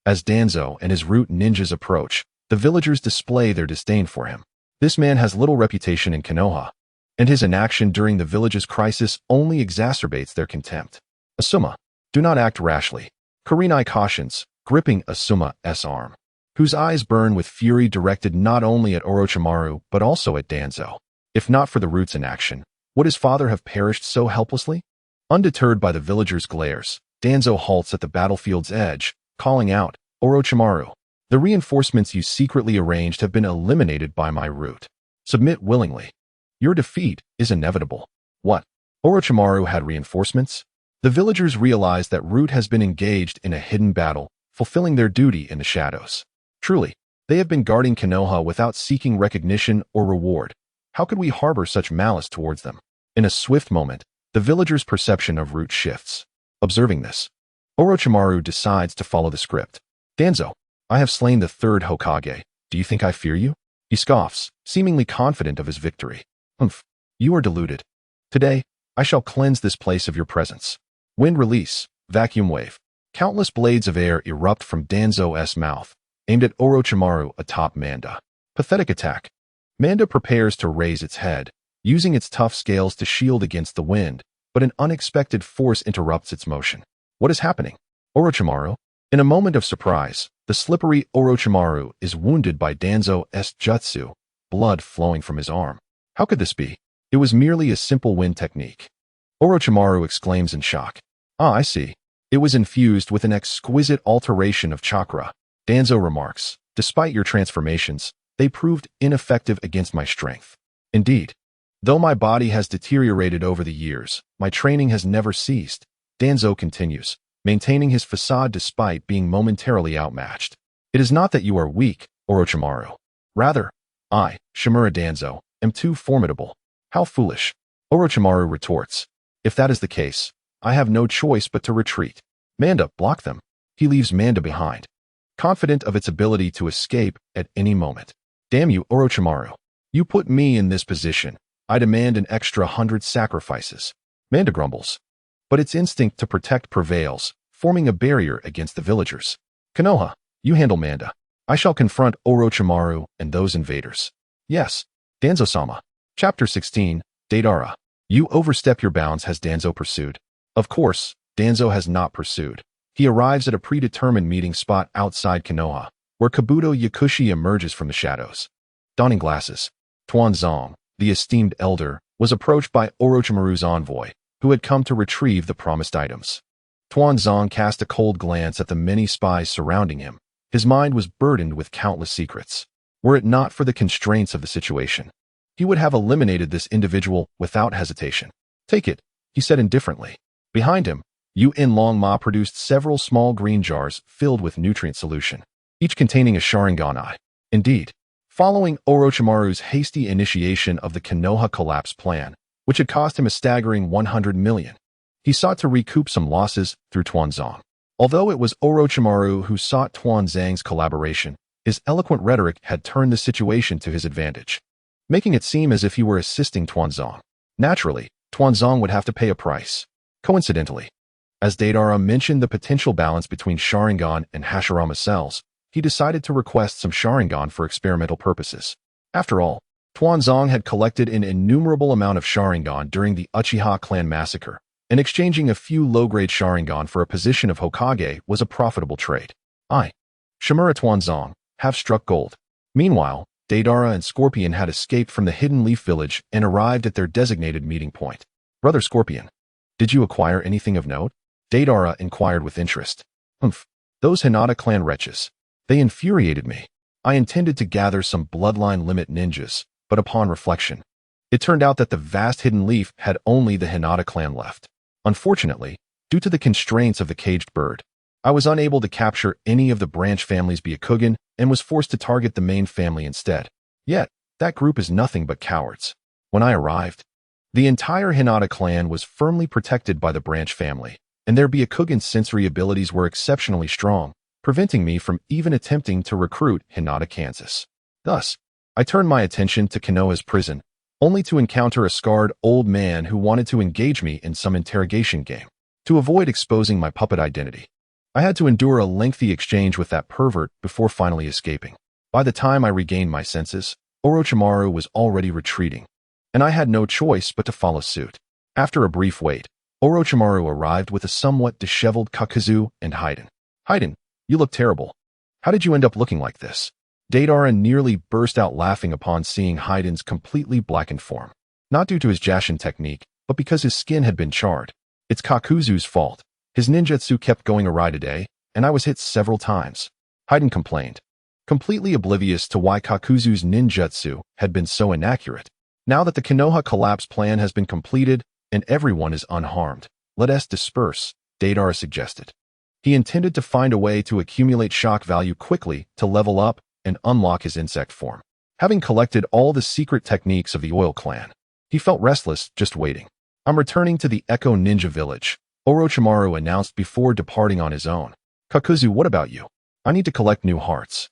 As Danzo and his Root ninjas approach, the villagers display their disdain for him. This man has little reputation in Konoha, and his inaction during the village's crisis only exacerbates their contempt. Asuma, do not act rashly. Kurenai cautions, gripping Asuma's arm, whose eyes burn with fury directed not only at Orochimaru but also at Danzo. If not for the Root's inaction, would his father have perished so helplessly? Undeterred by the villagers' glares, Danzo halts at the battlefield's edge, calling out, Orochimaru, the reinforcements you secretly arranged have been eliminated by my Root. Submit willingly. Your defeat is inevitable. What? Orochimaru had reinforcements? The villagers realize that Root has been engaged in a hidden battle, fulfilling their duty in the shadows. Truly, they have been guarding Konoha without seeking recognition or reward. How could we harbor such malice towards them? In a swift moment, The villager's perception of route shifts. Observing this, Orochimaru decides to follow the script. Danzo, I have slain the third Hokage. Do you think I fear you? He scoffs, seemingly confident of his victory. Humph, you are deluded. Today, I shall cleanse this place of your presence. Wind release, vacuum wave. Countless blades of air erupt from Danzo's mouth, aimed at Orochimaru atop Manda. Pathetic attack. Manda prepares to raise its head, using its tough scales to shield against the wind, but an unexpected force interrupts its motion. What is happening? Orochimaru? In a moment of surprise, the slippery Orochimaru is wounded by Danzo's jutsu, blood flowing from his arm. How could this be? It was merely a simple wind technique. Orochimaru exclaims in shock. Ah, I see. It was infused with an exquisite alteration of chakra. Danzo remarks, despite your transformations, they proved ineffective against my strength. Indeed. Though my body has deteriorated over the years, my training has never ceased. Danzo continues, maintaining his facade despite being momentarily outmatched. It is not that you are weak, Orochimaru. Rather, I, Shimura Danzo, am too formidable. How foolish. Orochimaru retorts. If that is the case, I have no choice but to retreat. Manda, block them. He leaves Manda behind, confident of its ability to escape at any moment. Damn you, Orochimaru. You put me in this position. I demand an extra 100 sacrifices. Manda grumbles. But its instinct to protect prevails, forming a barrier against the villagers. Konoha, you handle Manda. I shall confront Orochimaru and those invaders. Yes, Danzo-sama. Chapter 16, Deidara. You overstep your bounds. Has Danzo pursued? Of course, Danzo has not pursued. He arrives at a predetermined meeting spot outside Konoha, where Kabuto Yakushi emerges from the shadows. Donning glasses, Tuanzong, the esteemed elder, was approached by Orochimaru's envoy, who had come to retrieve the promised items. Tuanzong cast a cold glance at the many spies surrounding him. His mind was burdened with countless secrets. Were it not for the constraints of the situation, he would have eliminated this individual without hesitation. Take it, he said indifferently. Behind him, Yu In Long Ma produced several small green jars filled with nutrient solution, each containing a Sharingan eye. Indeed, following Orochimaru's hasty initiation of the Konoha collapse plan, which had cost him a staggering 100 million, he sought to recoup some losses through Tuanzong. Although it was Orochimaru who sought Tuanzang's collaboration, his eloquent rhetoric had turned the situation to his advantage, making it seem as if he were assisting Tuanzong. Naturally, Tuanzong would have to pay a price. Coincidentally, as Deidara mentioned the potential balance between Sharingan and Hashirama cells, he decided to request some Sharingan for experimental purposes. After all, Tuanzong had collected an innumerable amount of Sharingan during the Uchiha clan massacre, and exchanging a few low-grade Sharingan for a position of Hokage was a profitable trade. Shimura Tuanzong, have struck gold. Meanwhile, Deidara and Scorpion had escaped from the Hidden Leaf Village and arrived at their designated meeting point. Brother Scorpion, did you acquire anything of note? Deidara inquired with interest. Humph, those Hinata clan wretches. They infuriated me. I intended to gather some bloodline limit ninjas, but upon reflection, it turned out that the vast Hidden Leaf had only the Hinata clan left. Unfortunately, due to the constraints of the caged bird, I was unable to capture any of the branch family's Byakugan and was forced to target the main family instead. Yet, that group is nothing but cowards. When I arrived, the entire Hinata clan was firmly protected by the branch family, and their Byakugan sensory abilities were exceptionally strong, preventing me from even attempting to recruit Hinata Kansas. Thus, I turned my attention to Konoha's prison, only to encounter a scarred old man who wanted to engage me in some interrogation game. To avoid exposing my puppet identity, I had to endure a lengthy exchange with that pervert before finally escaping. By the time I regained my senses, Orochimaru was already retreating, and I had no choice but to follow suit. After a brief wait, Orochimaru arrived with a somewhat disheveled Kakuzu and Haiden. Haiden, you look terrible. How did you end up looking like this? Deidara nearly burst out laughing upon seeing Haiden's completely blackened form. Not due to his Jashin technique, but because his skin had been charred. It's Kakuzu's fault. His ninjutsu kept going awry today, and I was hit several times. Haiden complained, completely oblivious to why Kakuzu's ninjutsu had been so inaccurate. Now that the Konoha collapse plan has been completed and everyone is unharmed, let us disperse, Deidara suggested. He intended to find a way to accumulate shock value quickly to level up and unlock his insect form. Having collected all the secret techniques of the Oil Clan, he felt restless just waiting. I'm returning to the Echo Ninja Village, Orochimaru announced before departing on his own. Kakuzu, what about you? I need to collect new hearts.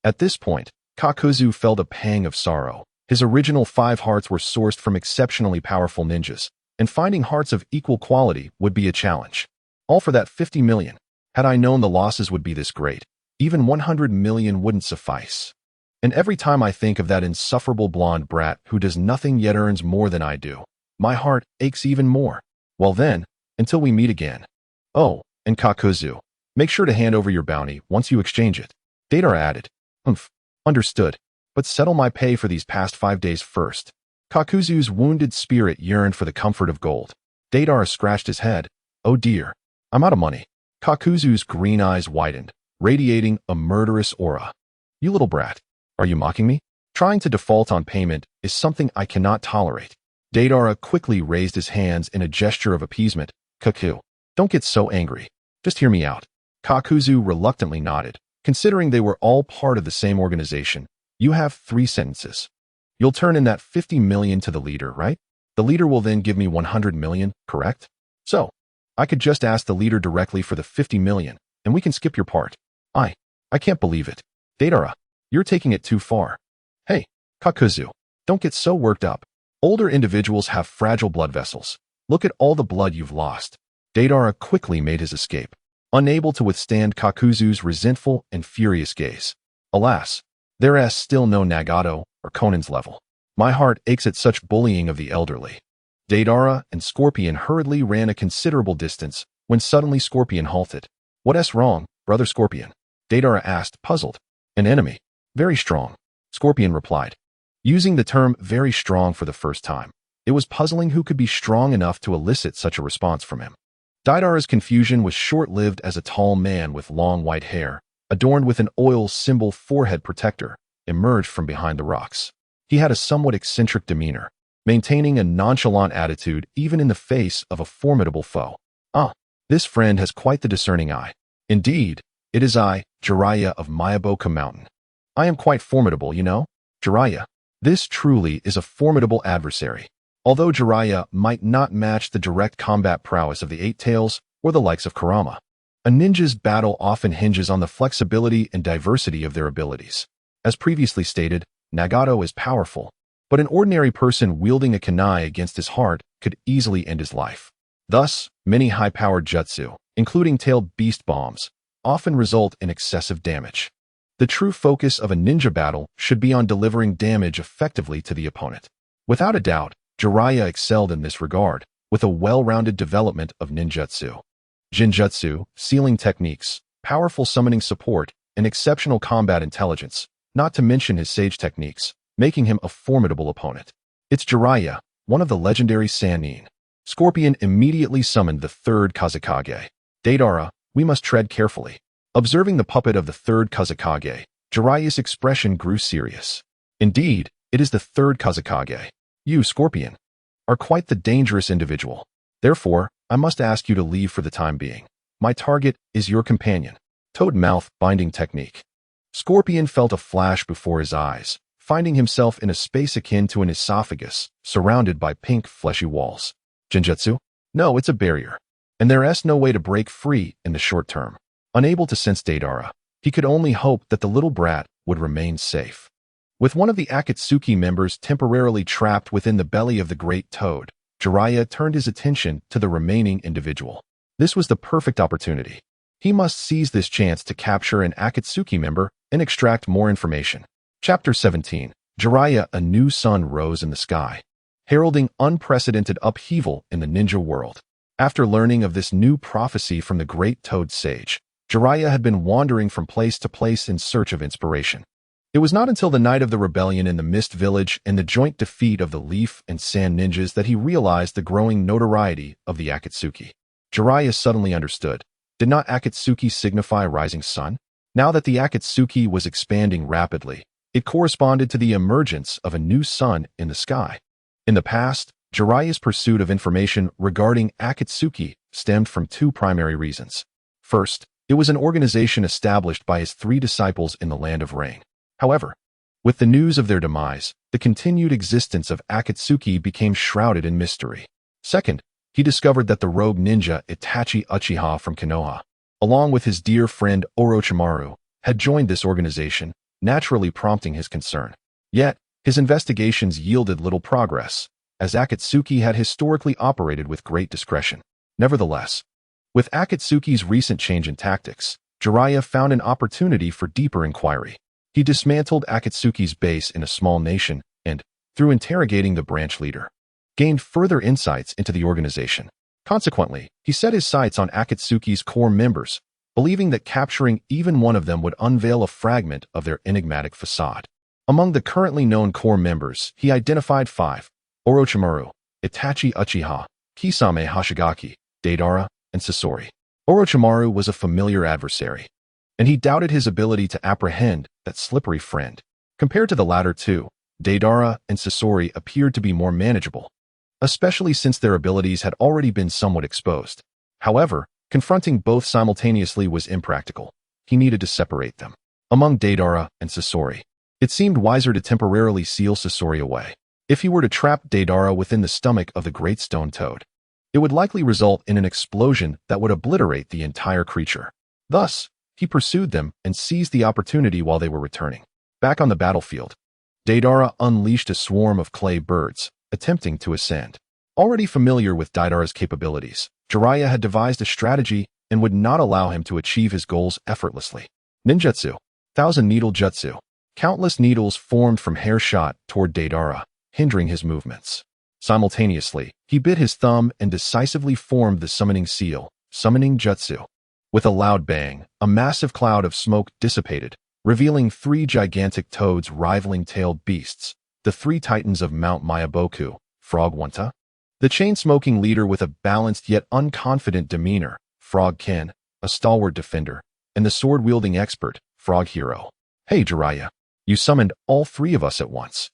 At this point, Kakuzu felt a pang of sorrow. His original 5 hearts were sourced from exceptionally powerful ninjas, and finding hearts of equal quality would be a challenge. All for that 50 million. Had I known the losses would be this great, even 100 million wouldn't suffice. And every time I think of that insufferable blonde brat who does nothing yet earns more than I do, my heart aches even more. Well then, until we meet again. Oh, and Kakuzu, make sure to hand over your bounty once you exchange it. Deidara added. Understood. But settle my pay for these past 5 days first. Kakuzu's wounded spirit yearned for the comfort of gold. Deidara scratched his head. Oh dear, I'm out of money. Kakuzu's green eyes widened, radiating a murderous aura. You little brat, are you mocking me? Trying to default on payment is something I cannot tolerate. Deidara quickly raised his hands in a gesture of appeasement. Kaku, don't get so angry. Just hear me out. Kakuzu reluctantly nodded. Considering they were all part of the same organization, you have 3 sentences. You'll turn in that 50 million to the leader, right? The leader will then give me 100 million, correct? So, I could just ask the leader directly for the 50 million, and we can skip your part. I can't believe it. Deidara, you're taking it too far. Hey, Kakuzu, don't get so worked up. Older individuals have fragile blood vessels. Look at all the blood you've lost. Deidara quickly made his escape, unable to withstand Kakuzu's resentful and furious gaze. Alas, there is still no Nagato or Conan's level. My heart aches at such bullying of the elderly. Deidara and Scorpion hurriedly ran a considerable distance when suddenly Scorpion halted. What's wrong, brother Scorpion? Deidara asked, puzzled. An enemy. Very strong. Scorpion replied, using the term very strong for the first time. It was puzzling who could be strong enough to elicit such a response from him. Deidara's confusion was short-lived as a tall man with long white hair, adorned with an oil symbol forehead protector, emerged from behind the rocks. He had a somewhat eccentric demeanor, maintaining a nonchalant attitude even in the face of a formidable foe. This friend has quite the discerning eye. Indeed, it is I, Jiraiya of Miyaboka Mountain. I am quite formidable, you know? Jiraiya. This truly is a formidable adversary. Although Jiraiya might not match the direct combat prowess of the Eight Tails or the likes of Kurama, a ninja's battle often hinges on the flexibility and diversity of their abilities. As previously stated, Nagato is powerful, but an ordinary person wielding a kunai against his heart could easily end his life. Thus, many high-powered jutsu, including tailed beast bombs, often result in excessive damage. The true focus of a ninja battle should be on delivering damage effectively to the opponent. Without a doubt, Jiraiya excelled in this regard, with a well-rounded development of ninjutsu, jinjutsu, sealing techniques, powerful summoning support, and exceptional combat intelligence, not to mention his sage techniques, making him a formidable opponent. It's Jiraiya, one of the legendary Sannin. Scorpion immediately summoned the 3rd Kazekage. Deidara, we must tread carefully. Observing the puppet of the 3rd Kazekage, Jiraiya's expression grew serious. Indeed, it is the 3rd Kazekage. You, Scorpion, are quite the dangerous individual. Therefore, I must ask you to leave for the time being. My target is your companion. Toad mouth binding technique. Scorpion felt a flash before his eyes, finding himself in a space akin to an esophagus, surrounded by pink, fleshy walls. Genjutsu? No, it's a barrier. And there is no way to break free in the short term. Unable to sense Deidara, he could only hope that the little brat would remain safe. With one of the Akatsuki members temporarily trapped within the belly of the great toad, Jiraiya turned his attention to the remaining individual. This was the perfect opportunity. He must seize this chance to capture an Akatsuki member and extract more information. Chapter 17. Jiraiya, a new sun rose in the sky, heralding unprecedented upheaval in the ninja world. After learning of this new prophecy from the great toad sage, Jiraiya had been wandering from place to place in search of inspiration. It was not until the night of the rebellion in the Mist Village and the joint defeat of the Leaf and Sand ninjas that he realized the growing notoriety of the Akatsuki. Jiraiya suddenly understood. Did not Akatsuki signify rising sun? Now that the Akatsuki was expanding rapidly, it corresponded to the emergence of a new sun in the sky. In the past, Jiraiya's pursuit of information regarding Akatsuki stemmed from 2 primary reasons. First, it was an organization established by his 3 disciples in the Land of Rain. However, with the news of their demise, the continued existence of Akatsuki became shrouded in mystery. Second, he discovered that the rogue ninja Itachi Uchiha from Konoha, along with his dear friend Orochimaru, had joined this organization, naturally prompting his concern. Yet, his investigations yielded little progress, as Akatsuki had historically operated with great discretion. Nevertheless, with Akatsuki's recent change in tactics, Jiraiya found an opportunity for deeper inquiry. He dismantled Akatsuki's base in a small nation and, through interrogating the branch leader, gained further insights into the organization. Consequently, he set his sights on Akatsuki's core members, believing that capturing even one of them would unveil a fragment of their enigmatic facade. Among the currently known core members, he identified 5: Orochimaru, Itachi Uchiha, Kisame Hoshigaki, Deidara, and Sasori. Orochimaru was a familiar adversary, and he doubted his ability to apprehend that slippery friend. Compared to the latter two, Deidara and Sasori appeared to be more manageable, especially since their abilities had already been somewhat exposed. However, confronting both simultaneously was impractical. He needed to separate them. Among Deidara and Sasori, it seemed wiser to temporarily seal Sasori away. If he were to trap Deidara within the stomach of the great stone toad, it would likely result in an explosion that would obliterate the entire creature. Thus, he pursued them and seized the opportunity while they were returning. Back on the battlefield, Deidara unleashed a swarm of clay birds, attempting to ascend. Already familiar with Deidara's capabilities, Jiraiya had devised a strategy and would not allow him to achieve his goals effortlessly. Ninjutsu, Thousand Needle Jutsu. Countless needles formed from hair shot toward Deidara, hindering his movements. Simultaneously, he bit his thumb and decisively formed the summoning seal, Summoning Jutsu. With a loud bang, a massive cloud of smoke dissipated, revealing 3 gigantic toads rivaling tailed beasts, the 3 titans of Mount Myaboku, Frog Wanta, the chain-smoking leader with a balanced yet unconfident demeanor, Frog Ken, a stalwart defender, and the sword-wielding expert, Frog Hero. Hey Jiraiya, you summoned all 3 of us at once.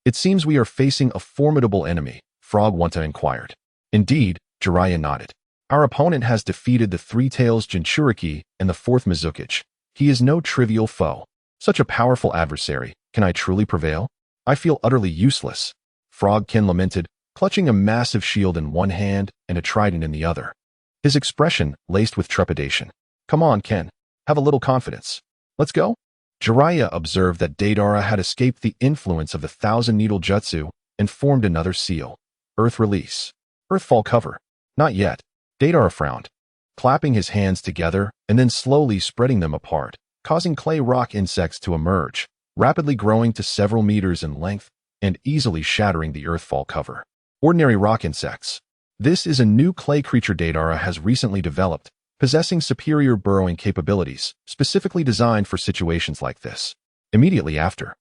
It seems we are facing a formidable enemy, Frog Wanta inquired. Indeed, Jiraiya nodded. Our opponent has defeated the 3 Tails Jinchuriki and the 4th Mizukage. He is no trivial foe. Such a powerful adversary, can I truly prevail? I feel utterly useless. Frog Ken lamented, clutching a massive shield in one hand and a trident in the other. His expression laced with trepidation. Come on, Ken. Have a little confidence. Let's go? Jiraiya observed that Deidara had escaped the influence of the Thousand Needle Jutsu and formed another seal. Earth Release. Earthfall Cover. Not yet. Deidara frowned, clapping his hands together and then slowly spreading them apart, causing clay rock insects to emerge, rapidly growing to several meters in length and easily shattering the earthfall cover. Ordinary rock insects. This is a new clay creature Deidara has recently developed, possessing superior burrowing capabilities, specifically designed for situations like this. Immediately after,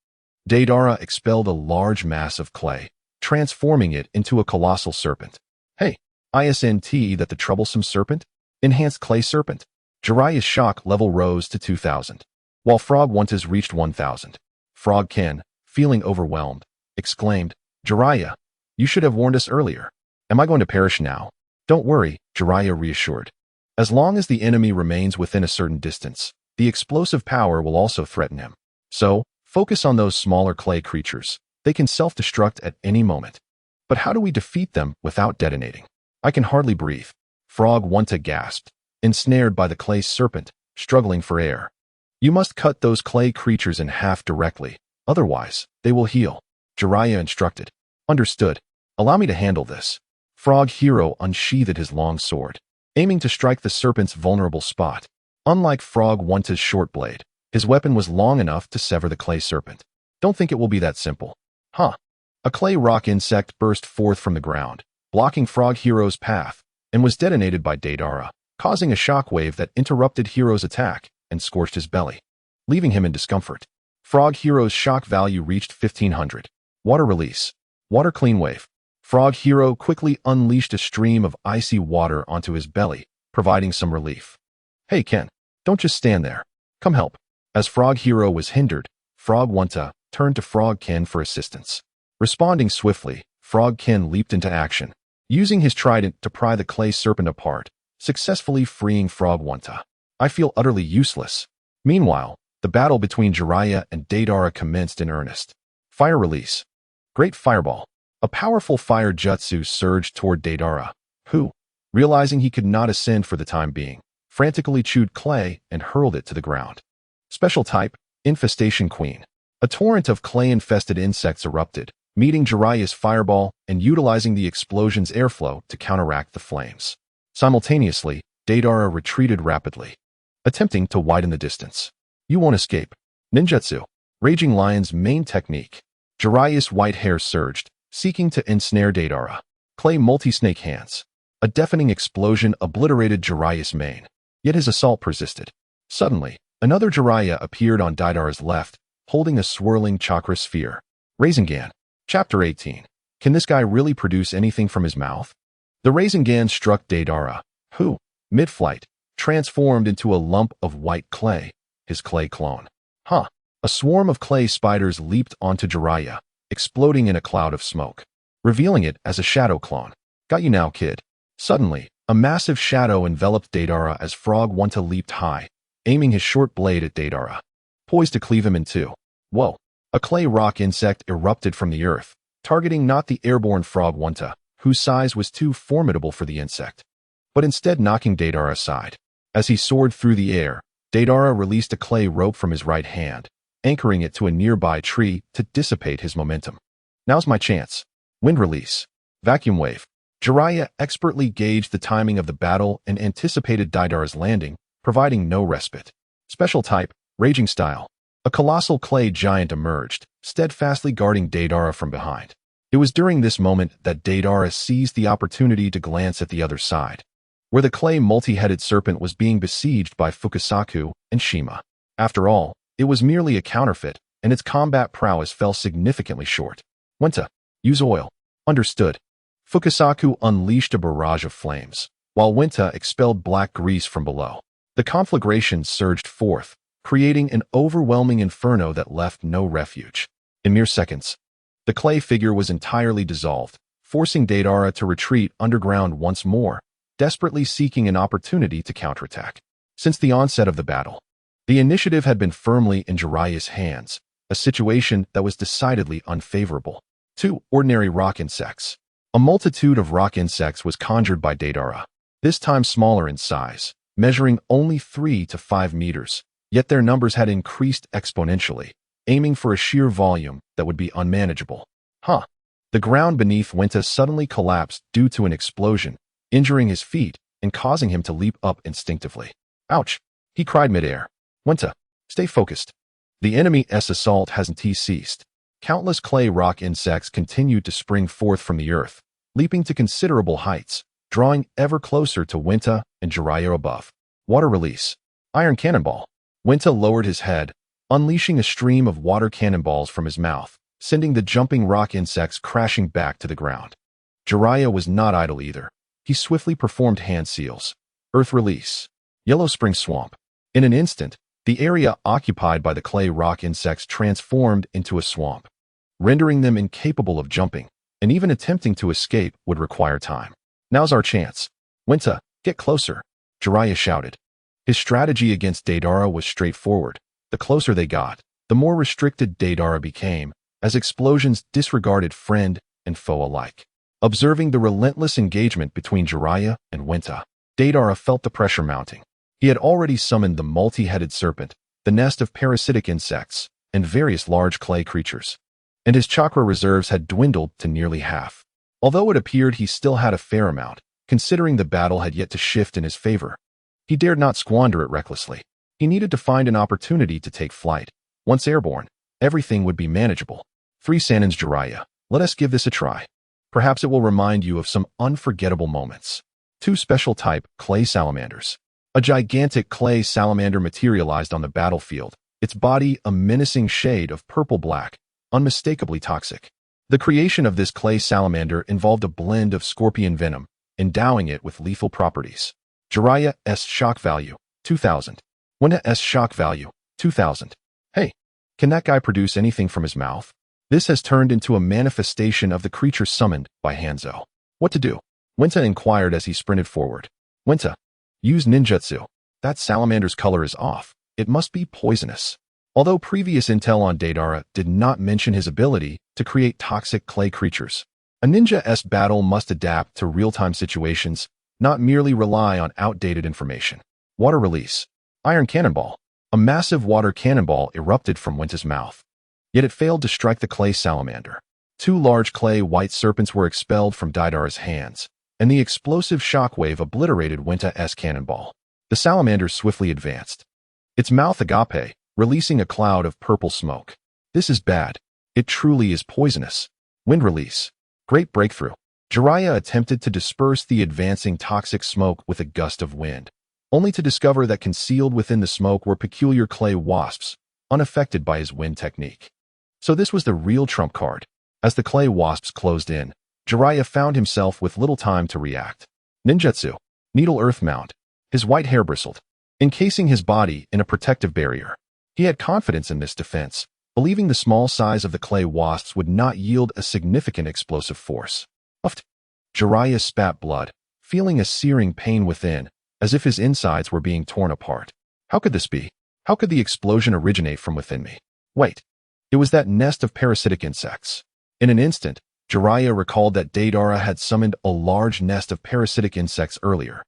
Deidara expelled a large mass of clay, transforming it into a colossal serpent. Hey, isn't that the troublesome serpent? Enhanced clay serpent. Jiraiya's shock level rose to 2,000, while Frog Wanta's reached 1,000. Frog Ken, feeling overwhelmed, exclaimed, Jiraiya, you should have warned us earlier. Am I going to perish now? Don't worry, Jiraiya reassured. As long as the enemy remains within a certain distance, the explosive power will also threaten him. So, focus on those smaller clay creatures. They can self-destruct at any moment. But how do we defeat them without detonating? I can hardly breathe. Frog Wanta gasped, ensnared by the clay serpent, struggling for air. You must cut those clay creatures in half directly, otherwise, they will heal. Jiraiya instructed. Understood. Allow me to handle this. Frog Hero unsheathed his long sword, aiming to strike the serpent's vulnerable spot. Unlike Frog Wanta's short blade, his weapon was long enough to sever the clay serpent. Don't think it will be that simple. Huh. A clay rock insect burst forth from the ground, blocking Frog Hero's path, and was detonated by Deidara, causing a shockwave that interrupted Hero's attack and scorched his belly, leaving him in discomfort. Frog Hero's shock value reached 1,500. Water Release. Water Clean Wave. Frog Hero quickly unleashed a stream of icy water onto his belly, providing some relief. Hey Ken, don't just stand there. Come help. As Frog Hero was hindered, Frog Wanta turned to Frog Ken for assistance. Responding swiftly, Frog Ken leaped into action, using his trident to pry the clay serpent apart, successfully freeing Frog Wanta. I feel utterly useless. Meanwhile, the battle between Jiraiya and Deidara commenced in earnest. Fire Release. Great Fireball. A powerful fire jutsu surged toward Deidara, who, realizing he could not ascend for the time being, frantically chewed clay and hurled it to the ground. Special type, Infestation Queen. A torrent of clay-infested insects erupted, meeting Jiraiya's fireball and utilizing the explosion's airflow to counteract the flames. Simultaneously, Deidara retreated rapidly, attempting to widen the distance. You won't escape. Ninjutsu. Raging Lion's main technique. Jiraiya's white hair surged, seeking to ensnare Deidara. Clay multi-snake hands. A deafening explosion obliterated Jiraiya's mane, yet his assault persisted. Suddenly, another Jiraiya appeared on Deidara's left, holding a swirling chakra sphere. Rasengan. Chapter 18. Can this guy really produce anything from his mouth? The Rasengan struck Deidara, who, mid-flight, transformed into a lump of white clay, his clay clone. A swarm of clay spiders leaped onto Jiraiya, exploding in a cloud of smoke, revealing it as a shadow clone. Got you now, kid. Suddenly, a massive shadow enveloped Deidara as Frog Wanta leaped high, aiming his short blade at Deidara, poised to cleave him in two. Whoa! A clay rock insect erupted from the earth, targeting not the airborne Frog Wanta, whose size was too formidable for the insect, but instead knocking Deidara aside. As he soared through the air, Deidara released a clay rope from his right hand, anchoring it to a nearby tree to dissipate his momentum. Now's my chance. Wind release. Vacuum wave. Jiraiya expertly gauged the timing of the battle and anticipated Deidara's landing, providing no respite. Special type, Raging Style. A colossal clay giant emerged, steadfastly guarding Deidara from behind. It was during this moment that Deidara seized the opportunity to glance at the other side, where the clay multi-headed serpent was being besieged by Fukasaku and Shima. After all, it was merely a counterfeit, and its combat prowess fell significantly short. Wenta, use oil. Understood. Fukasaku unleashed a barrage of flames, while Wenta expelled black grease from below. The conflagration surged forth, creating an overwhelming inferno that left no refuge. In mere seconds, the clay figure was entirely dissolved, forcing Deidara to retreat underground once more, desperately seeking an opportunity to counterattack. Since the onset of the battle, the initiative had been firmly in Jiraiya's hands, a situation that was decidedly unfavorable. 2 ordinary rock insects. A multitude of rock insects was conjured by Deidara, this time smaller in size, measuring only 3 to 5 meters, yet their numbers had increased exponentially, aiming for a sheer volume that would be unmanageable. The ground beneath Wenta suddenly collapsed due to an explosion, injuring his feet and causing him to leap up instinctively. Ouch! He cried midair. Wenta, stay focused. The enemy's assault hasn't ceased. Countless clay rock insects continued to spring forth from the earth, leaping to considerable heights, drawing ever closer to Wenta and Jiraiya above. Water release. Iron cannonball. Wenta lowered his head, unleashing a stream of water cannonballs from his mouth, sending the jumping rock insects crashing back to the ground. Jiraiya was not idle either. He swiftly performed hand seals. Earth release. Yellow spring swamp. In an instant, the area occupied by the clay rock insects transformed into a swamp, rendering them incapable of jumping, and even attempting to escape would require time. Now's our chance. Wenta, get closer, Jiraiya shouted. His strategy against Deidara was straightforward. The closer they got, the more restricted Deidara became, as explosions disregarded friend and foe alike. Observing the relentless engagement between Jiraiya and Wenta, Deidara felt the pressure mounting. He had already summoned the multi-headed serpent, the nest of parasitic insects, and various large clay creatures, and his chakra reserves had dwindled to nearly half. Although it appeared he still had a fair amount, considering the battle had yet to shift in his favor, he dared not squander it recklessly. He needed to find an opportunity to take flight. Once airborne, everything would be manageable. 3 Sanins Jiraiya, let us give this a try. Perhaps it will remind you of some unforgettable moments. 2 special type clay salamanders. A gigantic clay salamander materialized on the battlefield, its body a menacing shade of purple-black, unmistakably toxic. The creation of this clay salamander involved a blend of scorpion venom, endowing it with lethal properties. Jiraiya's shock value, 2000. Wenta's shock value, 2000. Hey, can that guy produce anything from his mouth? This has turned into a manifestation of the creature summoned by Hanzo. What to do? Wenta inquired as he sprinted forward. Wenta, use ninjutsu. That salamander's color is off. It must be poisonous. Although previous intel on Deidara did not mention his ability to create toxic clay creatures, A ninja-esque battle must adapt to real-time situations, not merely rely on outdated information. Water release. Iron cannonball. A massive water cannonball erupted from Winta's mouth. Yet it failed to strike the clay salamander. Two large clay white serpents were expelled from Deidara's hands, and the explosive shockwave obliterated Winta's cannonball. The salamander swiftly advanced, its mouth agape, releasing a cloud of purple smoke. This is bad. It truly is poisonous. Wind release. Great breakthrough. Jiraiya attempted to disperse the advancing toxic smoke with a gust of wind, only to discover that concealed within the smoke were peculiar clay wasps, unaffected by his wind technique. So this was the real trump card. As the clay wasps closed in, Jiraiya found himself with little time to react. Ninjutsu. Needle earth mound. His white hair bristled, encasing his body in a protective barrier. He had confidence in this defense, believing the small size of the clay wasps would not yield a significant explosive force. Puffed. Jiraiya spat blood, feeling a searing pain within, as if his insides were being torn apart. How could this be? How could the explosion originate from within me? Wait. It was that nest of parasitic insects. In an instant, Jiraiya recalled that Deidara had summoned a large nest of parasitic insects earlier,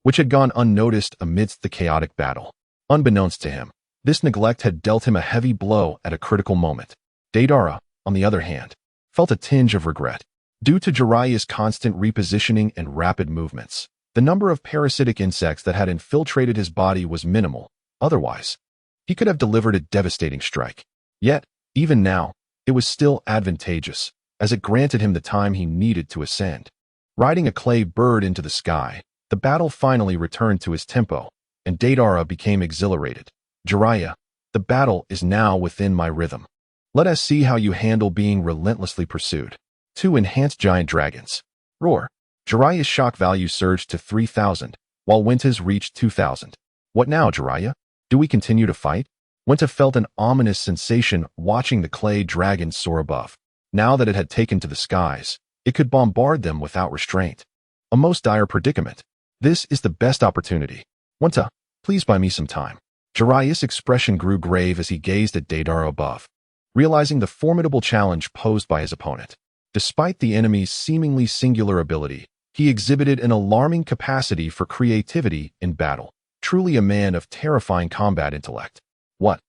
which had gone unnoticed amidst the chaotic battle. Unbeknownst to him, this neglect had dealt him a heavy blow at a critical moment. Deidara, on the other hand, felt a tinge of regret. Due to Jiraiya's constant repositioning and rapid movements, the number of parasitic insects that had infiltrated his body was minimal. Otherwise, he could have delivered a devastating strike. Yet, even now, it was still advantageous, as it granted him the time he needed to ascend. Riding a clay bird into the sky, the battle finally returned to his tempo, and Deidara became exhilarated. Jiraiya, the battle is now within my rhythm. Let us see how you handle being relentlessly pursued. 2 enhanced giant dragons. Roar. Jiraiya's shock value surged to 3,000, while Winta's reached 2,000. What now, Jiraiya? Do we continue to fight? Winta felt an ominous sensation watching the clay dragon soar above. Now that it had taken to the skies, it could bombard them without restraint. A most dire predicament. This is the best opportunity. Winta, please buy me some time. Jiraiya's expression grew grave as he gazed at Deidara above, realizing the formidable challenge posed by his opponent. Despite the enemy's seemingly singular ability, he exhibited an alarming capacity for creativity in battle, truly a man of terrifying combat intellect. What?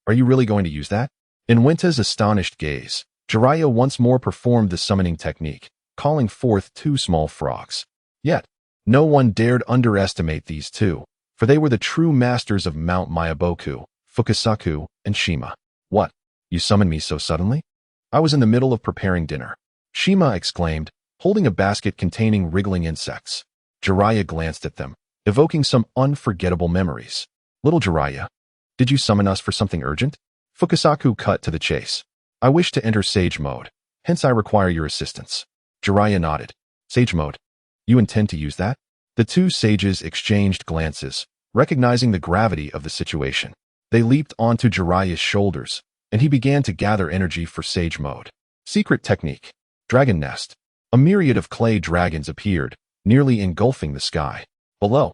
Are you really going to use that? In Winta's astonished gaze, Jiraiya once more performed the summoning technique, calling forth 2 small frogs. Yet, no one dared underestimate these 2, for they were the true masters of Mount Myaboku, Fukusaku, and Shima. What? You summoned me so suddenly? I was in the middle of preparing dinner. Shima exclaimed, holding a basket containing wriggling insects. Jiraiya glanced at them, evoking some unforgettable memories. Little Jiraiya, did you summon us for something urgent? Fukusaku cut to the chase. I wish to enter Sage Mode, hence I require your assistance. Jiraiya nodded. Sage Mode? You intend to use that? The 2 sages exchanged glances, recognizing the gravity of the situation. They leaped onto Jiraiya's shoulders, and he began to gather energy for Sage Mode. Secret technique. Dragon Nest. A myriad of clay dragons appeared, nearly engulfing the sky. Below,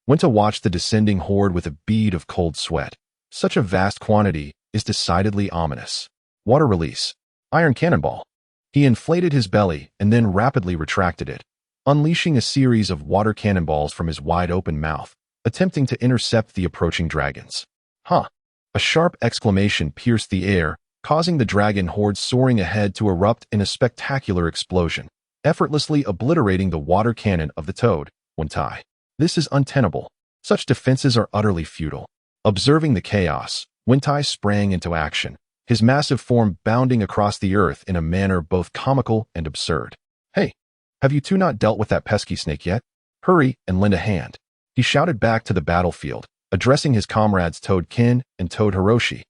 Winta watched the descending horde with a bead of cold sweat. Such a vast quantity is decidedly ominous. Water release. Iron cannonball. He inflated his belly and then rapidly retracted it, unleashing a series of water cannonballs from his wide-open mouth, attempting to intercept the approaching dragons. Huh! A sharp exclamation pierced the air, causing the dragon horde soaring ahead to erupt in a spectacular explosion, effortlessly obliterating the water cannon of the toad, Wintai. This is untenable. Such defenses are utterly futile. Observing the chaos, Wintai sprang into action, his massive form bounding across the earth in a manner both comical and absurd. Hey, have you 2 not dealt with that pesky snake yet? Hurry and lend a hand. He shouted back to the battlefield, addressing his comrades Toad Kin and Toad Hiroshi,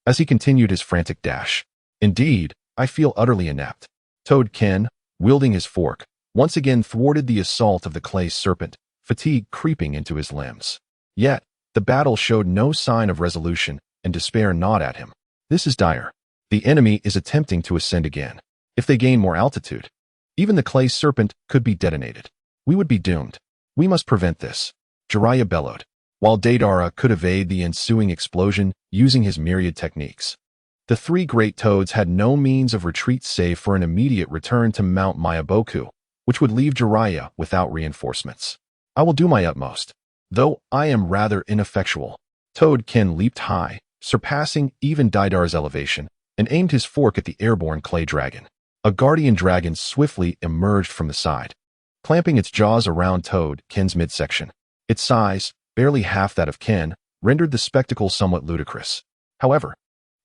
as he continued his frantic dash. Indeed, I feel utterly inept. Toad Kin, wielding his fork, once again thwarted the assault of the clay serpent, fatigue creeping into his limbs. Yet, the battle showed no sign of resolution, and despair gnawed at him. This is dire. The enemy is attempting to ascend again. If they gain more altitude, even the clay serpent could be detonated. We would be doomed. We must prevent this. Jiraiya bellowed, while Deidara could evade the ensuing explosion using his myriad techniques. The three great toads had no means of retreat save for an immediate return to Mount Mayaboku, which would leave Jiraiya without reinforcements. I will do my utmost, though I am rather ineffectual. Toad-kin leaped high, surpassing even Deidara's elevation, and aimed his fork at the airborne clay dragon. A guardian dragon swiftly emerged from the side, clamping its jaws around Toad-kin's midsection. Its size, barely half that of Kin, rendered the spectacle somewhat ludicrous. However,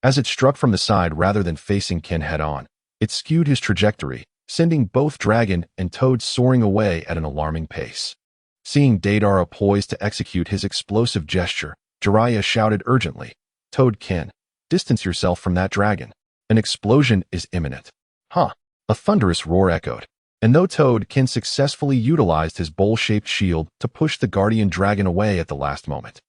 as it struck from the side rather than facing Kin head-on, it skewed his trajectory, sending both dragon and Toad soaring away at an alarming pace. Seeing Deidara poised to execute his explosive gesture, Jiraiya shouted urgently, "Toad-kin, distance yourself from that dragon. An explosion is imminent." Huh! A thunderous roar echoed, and though Toad-kin successfully utilized his bowl-shaped shield to push the guardian dragon away at the last moment,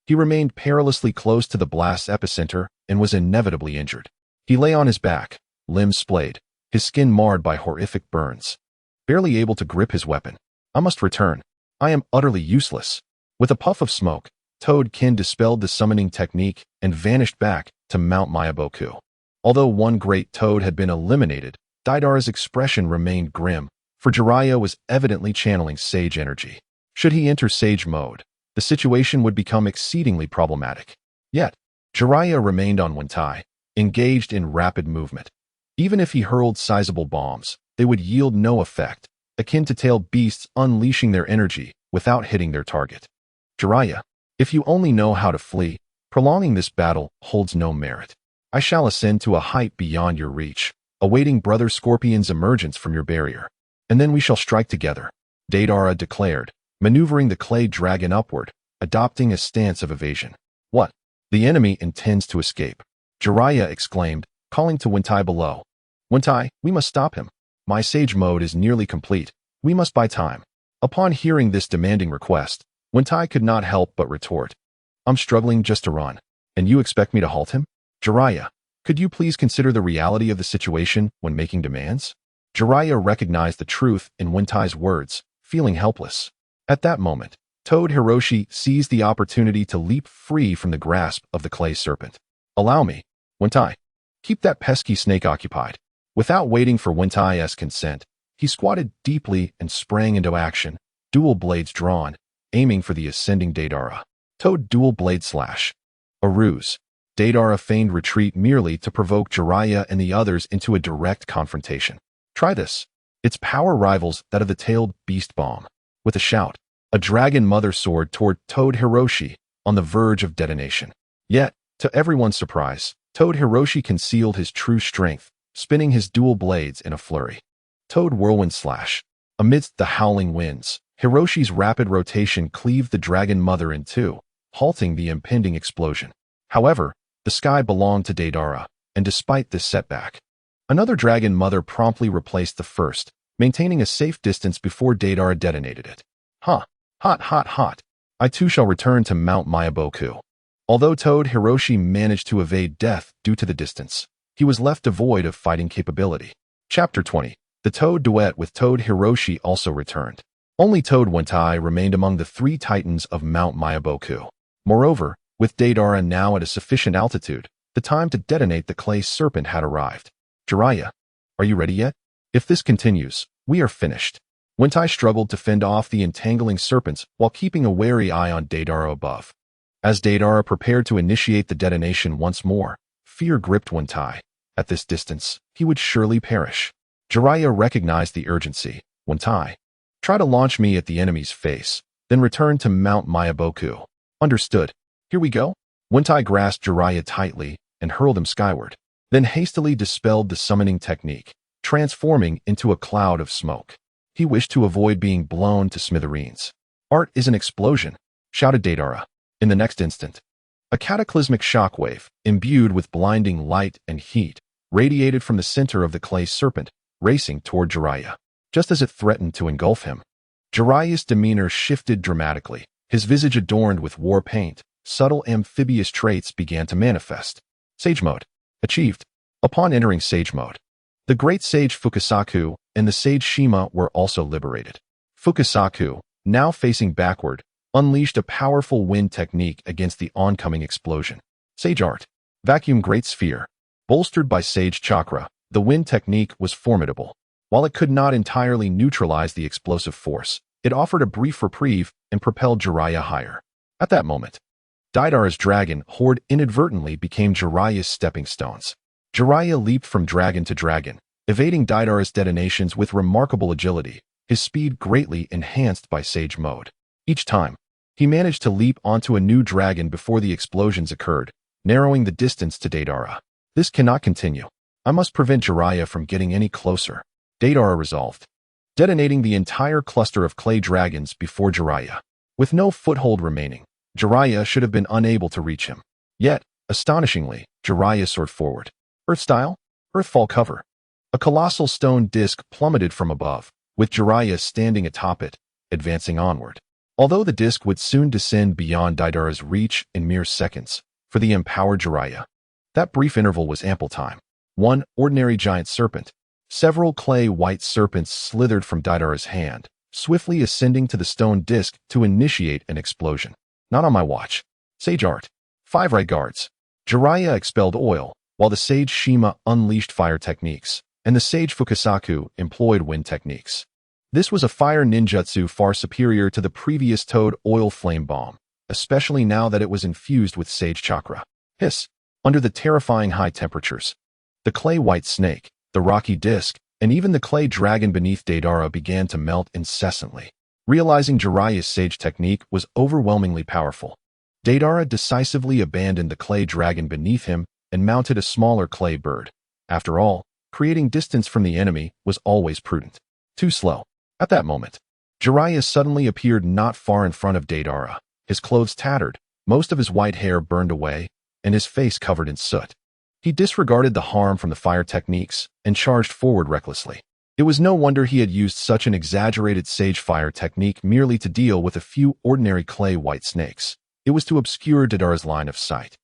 he remained perilously close to the blast's epicenter and was inevitably injured. He lay on his back, limbs splayed, his skin marred by horrific burns, barely able to grip his weapon. "I must return. I am utterly useless." With a puff of smoke, Toad-kin dispelled the summoning technique and vanished back to Mount Mayaboku. Although one great toad had been eliminated, Deidara's expression remained grim, for Jiraiya was evidently channeling sage energy. Should he enter sage mode, the situation would become exceedingly problematic. Yet, Jiraiya remained on Wentai, engaged in rapid movement. Even if he hurled sizable bombs, they would yield no effect, akin to tailed beasts unleashing their energy without hitting their target. "Jiraiya, if you only know how to flee, prolonging this battle holds no merit. I shall ascend to a height beyond your reach, awaiting Brother Scorpion's emergence from your barrier, and then we shall strike together," Deidara declared, maneuvering the clay dragon upward, adopting a stance of evasion. "What? The enemy intends to escape," Jiraiya exclaimed, calling to Wentai below. "Wentai, we must stop him. My sage mode is nearly complete. We must buy time." Upon hearing this demanding request, Wentai could not help but retort, "I'm struggling just to run, and you expect me to halt him? Jiraiya, could you please consider the reality of the situation when making demands?" Jiraiya recognized the truth in Wentai's words, feeling helpless. At that moment, Toad Hiroshi seized the opportunity to leap free from the grasp of the clay serpent. "Allow me, Wentai. Keep that pesky snake occupied." Without waiting for Wentai's consent, he squatted deeply and sprang into action, dual blades drawn, aiming for the ascending Deidara. Toad dual blade slash. A ruse. Deidara feigned retreat merely to provoke Jiraiya and the others into a direct confrontation. "Try this." Its power rivals that of the tailed beast bomb. With a shout, a dragon mother soared toward Toad Hiroshi, on the verge of detonation. Yet, to everyone's surprise, Toad Hiroshi concealed his true strength, spinning his dual blades in a flurry. Toad whirlwind slash. Amidst the howling winds, Hiroshi's rapid rotation cleaved the dragon mother in two, halting the impending explosion. However, the sky belonged to Deidara, and despite this setback, another dragon mother promptly replaced the first, maintaining a safe distance before Deidara detonated it. "Huh. Hot, hot, hot. I too shall return to Mount Mayaboku." Although Toad Hiroshi managed to evade death due to the distance, he was left devoid of fighting capability. Chapter 20. The Toad Duet with Toad Hiroshi also returned. Only Toad Wentai remained among the three titans of Mount Mayaboku. Moreover, with Deidara now at a sufficient altitude, the time to detonate the clay serpent had arrived. "Jiraiya, are you ready yet? If this continues, we are finished." Wentai struggled to fend off the entangling serpents while keeping a wary eye on Deidara above. As Deidara prepared to initiate the detonation once more, fear gripped Wentai. At this distance, he would surely perish. Jiraiya recognized the urgency. "Wentai, try to launch me at the enemy's face, then return to Mount Mayaboku." "Understood. Here we go." Wentai grasped Jiraiya tightly and hurled him skyward, then hastily dispelled the summoning technique, transforming into a cloud of smoke. He wished to avoid being blown to smithereens. "Art is an explosion," shouted Deidara. In the next instant, a cataclysmic shockwave, imbued with blinding light and heat, radiated from the center of the clay serpent, racing toward Jiraiya. Just as it threatened to engulf him, Jiraiya's demeanor shifted dramatically. His visage adorned with war paint, subtle amphibious traits began to manifest. Sage mode. Achieved. Upon entering sage mode, the great sage Fukasaku and the sage Shima were also liberated. Fukasaku, now facing backward, unleashed a powerful wind technique against the oncoming explosion. Sage art. Vacuum great sphere. Bolstered by Sage Chakra, the wind technique was formidable. While it could not entirely neutralize the explosive force, it offered a brief reprieve and propelled Jiraiya higher. At that moment, Deidara's dragon horde inadvertently became Jiraiya's stepping stones. Jiraiya leaped from dragon to dragon, evading Deidara's detonations with remarkable agility, his speed greatly enhanced by Sage Mode. Each time, he managed to leap onto a new dragon before the explosions occurred, narrowing the distance to Deidara. This cannot continue. I must prevent Jiraiya from getting any closer. Deidara resolved, detonating the entire cluster of clay dragons before Jiraiya. With no foothold remaining, Jiraiya should have been unable to reach him. Yet, astonishingly, Jiraiya soared forward. Earth-style? Earthfall cover. A colossal stone disc plummeted from above, with Jiraiya standing atop it, advancing onward. Although the disc would soon descend beyond Deidara's reach in mere seconds, for the empowered Jiraiya, that brief interval was ample time. One ordinary giant serpent. Several clay white serpents slithered from Deidara's hand, swiftly ascending to the stone disc to initiate an explosion. Not on my watch. Sage Art. 5 right guards. Jiraiya expelled oil, while the Sage Shima unleashed fire techniques, and the Sage Fukasaku employed wind techniques. This was a fire ninjutsu far superior to the previous Toad oil flame bomb, especially now that it was infused with Sage Chakra. Hiss. Under the terrifying high temperatures, the clay white snake, the rocky disc, and even the clay dragon beneath Deidara began to melt incessantly. Realizing Jiraiya's Sage technique was overwhelmingly powerful, Deidara decisively abandoned the clay dragon beneath him and mounted a smaller clay bird. After all, creating distance from the enemy was always prudent. Too slow. At that moment, Jiraiya suddenly appeared not far in front of Deidara, his clothes tattered, most of his white hair burned away, and his face covered in soot. He disregarded the harm from the fire techniques and charged forward recklessly. It was no wonder he had used such an exaggerated Sage fire technique merely to deal with a few ordinary clay white snakes. It was to obscure Deidara's line of sight.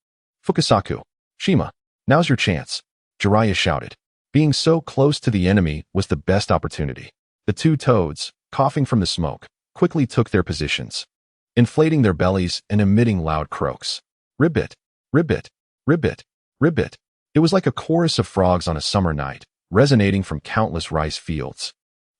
Fukasaku. Shima. Now's your chance, Jiraiya shouted. Being so close to the enemy was the best opportunity. The two toads, coughing from the smoke, quickly took their positions, inflating their bellies and emitting loud croaks. Ribbit. Ribbit, ribbit, ribbit. It was like a chorus of frogs on a summer night, resonating from countless rice fields,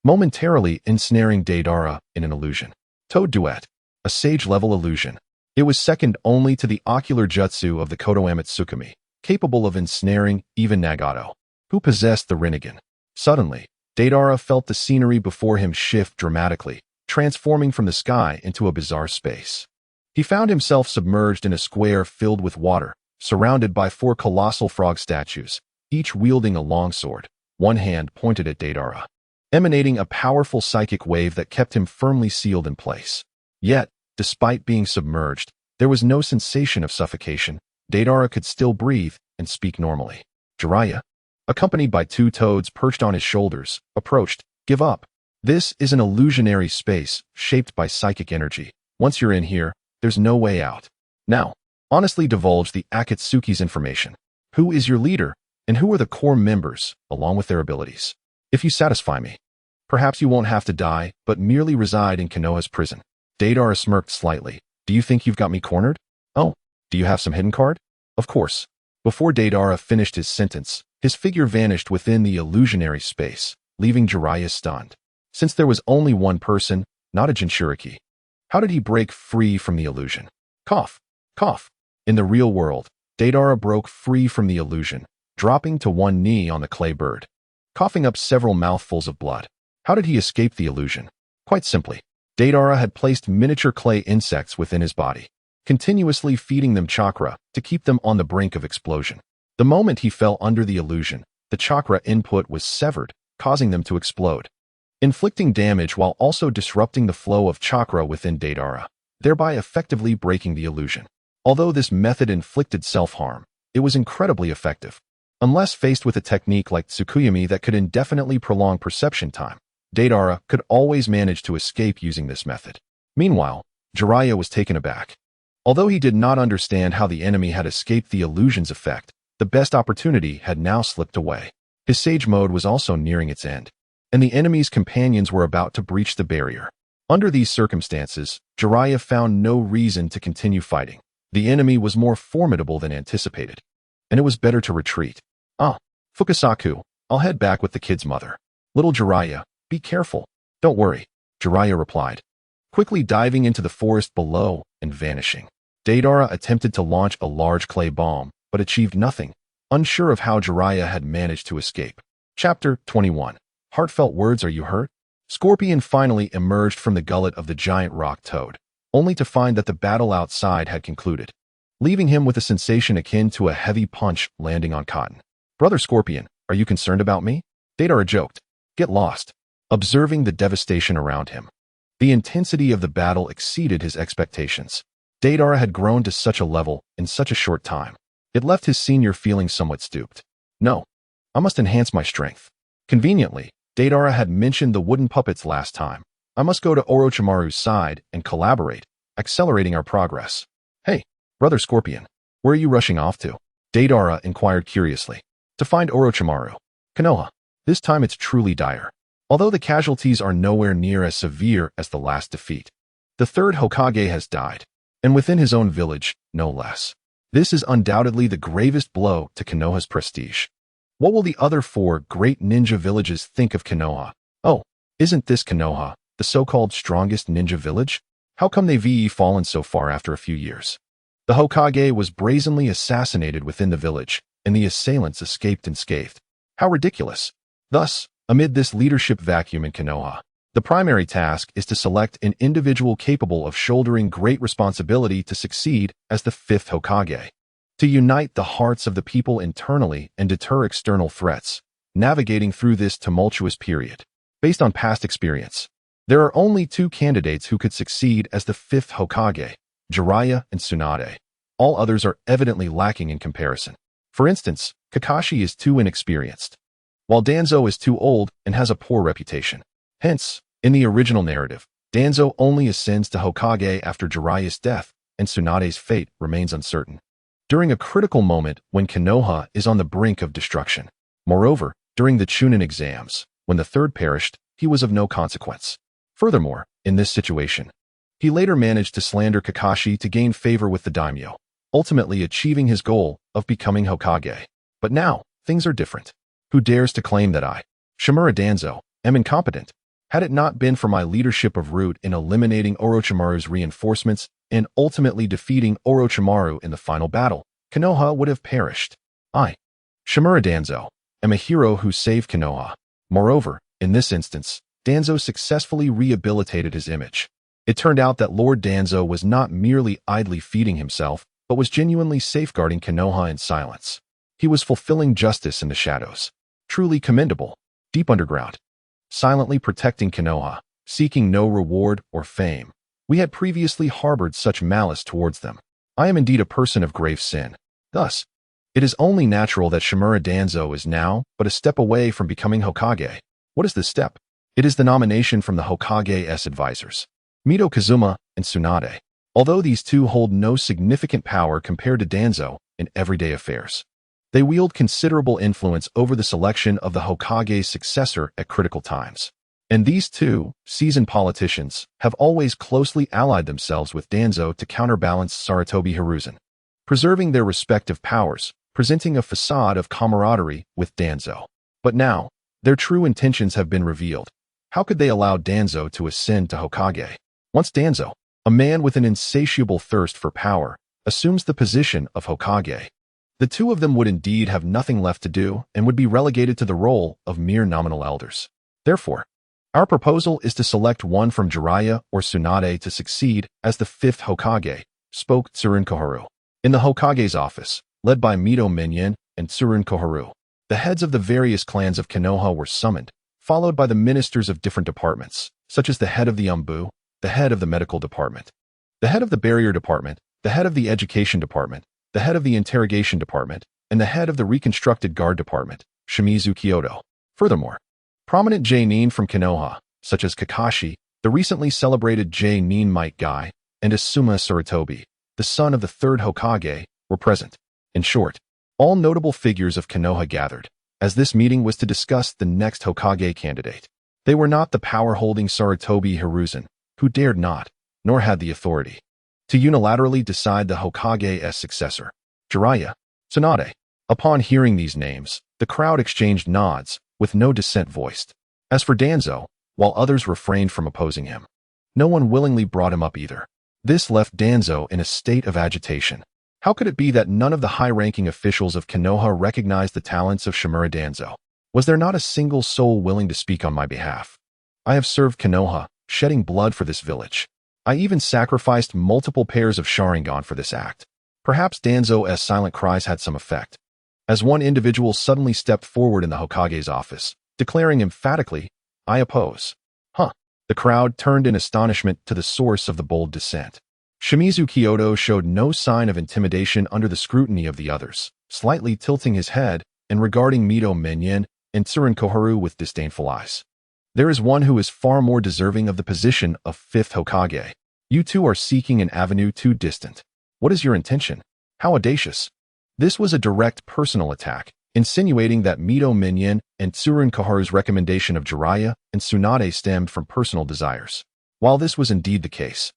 momentarily ensnaring Deidara in an illusion. Toad Duet, a Sage-level illusion. It was second only to the ocular jutsu of the Kotoame Tsukumi, capable of ensnaring even Nagato, who possessed the Rinnegan. Suddenly, Deidara felt the scenery before him shift dramatically, transforming from the sky into a bizarre space. He found himself submerged in a square filled with water, surrounded by 4 colossal frog statues, each wielding a longsword, one hand pointed at Deidara, emanating a powerful psychic wave that kept him firmly sealed in place. Yet, despite being submerged, there was no sensation of suffocation. Deidara could still breathe and speak normally. Jiraiya, accompanied by 2 toads perched on his shoulders, approached. Give up. This is an illusionary space shaped by psychic energy. Once you're in here, there's no way out. Now, honestly divulge the Akatsuki's information. Who is your leader, and who are the core members, along with their abilities? If you satisfy me, perhaps you won't have to die, but merely reside in Konoha's prison. Deidara smirked slightly. Do you think you've got me cornered? Oh, do you have some hidden card? Of course. Before Deidara finished his sentence, his figure vanished within the illusionary space, leaving Jiraiya stunned. Since there was only one person, not a Jinchuriki, how did he break free from the illusion? Cough, cough. In the real world, Deidara broke free from the illusion, dropping to one knee on the clay bird, coughing up several mouthfuls of blood. How did he escape the illusion? Quite simply, Deidara had placed miniature clay insects within his body, continuously feeding them chakra to keep them on the brink of explosion. The moment he fell under the illusion, the chakra input was severed, causing them to explode, inflicting damage while also disrupting the flow of chakra within Deidara, thereby effectively breaking the illusion. Although this method inflicted self-harm, it was incredibly effective. Unless faced with a technique like Tsukuyomi that could indefinitely prolong perception time, Deidara could always manage to escape using this method. Meanwhile, Jiraiya was taken aback. Although he did not understand how the enemy had escaped the illusion's effect, the best opportunity had now slipped away. His Sage mode was also nearing its end, and the enemy's companions were about to breach the barrier. Under these circumstances, Jiraiya found no reason to continue fighting. The enemy was more formidable than anticipated, and it was better to retreat. Ah, Fukasaku, I'll head back with the kid's mother. Little Jiraiya, be careful. Don't worry, Jiraiya replied, quickly diving into the forest below and vanishing. Deidara attempted to launch a large clay bomb, but achieved nothing, unsure of how Jiraiya had managed to escape. Chapter 21. Heartfelt words. Are you hurt? Scorpion finally emerged from the gullet of the giant rock toad, only to find that the battle outside had concluded, leaving him with a sensation akin to a heavy punch landing on cotton. Brother Scorpion, are you concerned about me? Deidara joked. Get lost, observing the devastation around him. The intensity of the battle exceeded his expectations. Deidara had grown to such a level in such a short time. It left his senior feeling somewhat stooped. No, I must enhance my strength. Conveniently, Deidara had mentioned the wooden puppets last time. I must go to Orochimaru's side and collaborate, accelerating our progress. Hey, Brother Scorpion, where are you rushing off to? Deidara inquired curiously. To find Orochimaru. Konoha. This time it's truly dire. Although the casualties are nowhere near as severe as the last defeat. The third Hokage has died, and within his own village, no less. This is undoubtedly the gravest blow to Konoha's prestige. What will the other 4 great ninja villages think of Konoha? Oh, isn't this Konoha, the so-called strongest ninja village? How come they've fallen so far after a few years? The Hokage was brazenly assassinated within the village, and the assailants escaped unscathed. How ridiculous. Thus, amid this leadership vacuum in Konoha, the primary task is to select an individual capable of shouldering great responsibility to succeed as the 5th Hokage. To unite the hearts of the people internally and deter external threats, navigating through this tumultuous period. Based on past experience, there are only 2 candidates who could succeed as the 5th Hokage, Jiraiya and Tsunade. All others are evidently lacking in comparison. For instance, Kakashi is too inexperienced, while Danzo is too old and has a poor reputation. Hence, in the original narrative, Danzo only ascends to Hokage after Jiraiya's death, and Tsunade's fate remains uncertain. During a critical moment when Konoha is on the brink of destruction. Moreover, during the Chunin exams, when the third perished, he was of no consequence. Furthermore, in this situation, he later managed to slander Kakashi to gain favor with the daimyo, ultimately achieving his goal of becoming Hokage. But now, things are different. Who dares to claim that I, Shimura Danzo, am incompetent? Had it not been for my leadership of Root in eliminating Orochimaru's reinforcements and ultimately defeating Orochimaru in the final battle, Konoha would have perished. I, Shimura Danzo, am a hero who saved Konoha. Moreover, in this instance, Danzo successfully rehabilitated his image. It turned out that Lord Danzo was not merely idly feeding himself, but was genuinely safeguarding Konoha in silence. He was fulfilling justice in the shadows. Truly commendable. Deep underground. Silently protecting Konoha, seeking no reward or fame. We had previously harbored such malice towards them. I am indeed a person of grave sin. Thus, it is only natural that Shimura Danzo is now but a step away from becoming Hokage. What is this step? It is the nomination from the Hokage's advisors, Mito Kazuma and Tsunade. Although these 2 hold no significant power compared to Danzo in everyday affairs, they wield considerable influence over the selection of the Hokage's successor at critical times. And these 2 seasoned politicians have always closely allied themselves with Danzo to counterbalance Sarutobi Hiruzen, preserving their respective powers, presenting a facade of camaraderie with Danzo. But now, their true intentions have been revealed. How could they allow Danzo to ascend to Hokage? Once Danzo, a man with an insatiable thirst for power, assumes the position of Hokage, the 2 of them would indeed have nothing left to do and would be relegated to the role of mere nominal elders. Therefore, our proposal is to select one from Jiraiya or Tsunade to succeed as the 5th Hokage, spoke Tsurun Koharu. In the Hokage's office, led by Mito Minyin and Tsurun Koharu, the heads of the various clans of Konoha were summoned, followed by the ministers of different departments, such as the head of the Umbu, the head of the medical department, the head of the barrier department, the head of the education department, the head of the interrogation department, and the head of the reconstructed guard department, Shimizu Kyoto. Furthermore, prominent J-nin from Konoha, such as Kakashi, the recently celebrated J-nin Might Guy, and Asuma Sarutobi, the son of the 3rd Hokage, were present. In short, all notable figures of Konoha gathered, as this meeting was to discuss the next Hokage candidate. They were not the power-holding Sarutobi Hiruzen, who dared not, nor had the authority, to unilaterally decide the Hokage's successor, Jiraiya, Tsunade. Upon hearing these names, The crowd exchanged nods, with no dissent voiced. As for Danzo, while others refrained from opposing him, no one willingly brought him up either. This left Danzo in a state of agitation. How could it be that none of the high-ranking officials of Konoha recognized the talents of Shimura Danzo? Was there not a single soul willing to speak on my behalf? I have served Konoha, shedding blood for this village. I even sacrificed multiple pairs of Sharingan for this act. Perhaps Danzo's silent cries had some effect, as one individual suddenly stepped forward in the Hokage's office, declaring emphatically, "I oppose." The crowd turned in astonishment to the source of the bold dissent. Shimizu Kyoto showed no sign of intimidation under the scrutiny of the others, slightly tilting his head and regarding Mito Minyan and Tsurin Koharu with disdainful eyes. There is one who is far more deserving of the position of fifth Hokage. You two are seeking an avenue too distant. What is your intention? How audacious. This was a direct personal attack, insinuating that Mito Minyan and Tsurin Koharu's recommendation of Jiraiya and Tsunade stemmed from personal desires. While this was indeed the case,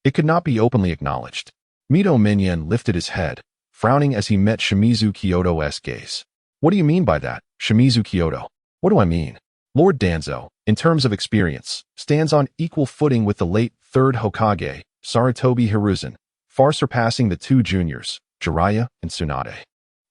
it could not be openly acknowledged. Mito Minyan lifted his head, frowning as he met Shimizu Kyoto's gaze. What do you mean by that, Shimizu Kyoto? What do I mean? Lord Danzo, in terms of experience, stands on equal footing with the late third Hokage, Sarutobi Hiruzen, far surpassing the two juniors, Jiraiya and Tsunade.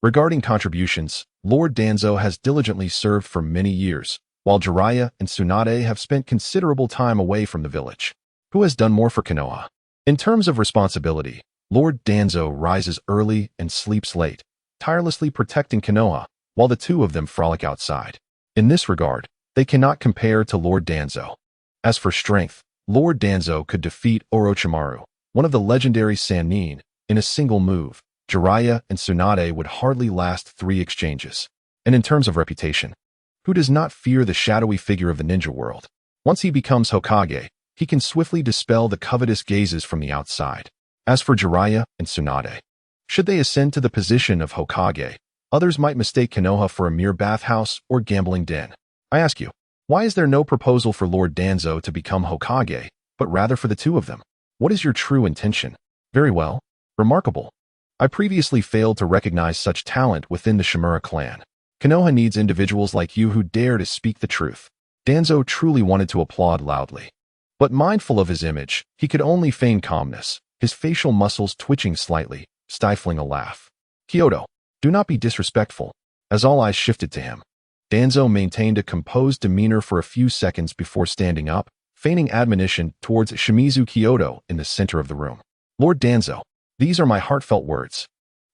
Regarding contributions, Lord Danzo has diligently served for many years, while Jiraiya and Tsunade have spent considerable time away from the village. Who has done more for Konoha? In terms of responsibility, Lord Danzo rises early and sleeps late, tirelessly protecting Konoha, while the two of them frolic outside. In this regard, they cannot compare to Lord Danzo. As for strength, Lord Danzo could defeat Orochimaru, one of the legendary Sannin, in a single move. Jiraiya and Tsunade would hardly last 3 exchanges. And in terms of reputation, who does not fear the shadowy figure of the ninja world? Once he becomes Hokage, he can swiftly dispel the covetous gazes from the outside. As for Jiraiya and Tsunade, should they ascend to the position of Hokage, others might mistake Konoha for a mere bathhouse or gambling den. I ask you, why is there no proposal for Lord Danzo to become Hokage, but rather for the two of them? What is your true intention? Very well. Remarkable. I previously failed to recognize such talent within the Shimura clan. Konoha needs individuals like you who dare to speak the truth. Danzo truly wanted to applaud loudly. But mindful of his image, he could only feign calmness, his facial muscles twitching slightly, stifling a laugh. Kyoto, do not be disrespectful. As all eyes shifted to him, Danzo maintained a composed demeanor for a few seconds before standing up, feigning admonition towards Shimizu Kyoto in the center of the room. Lord Danzo, these are my heartfelt words.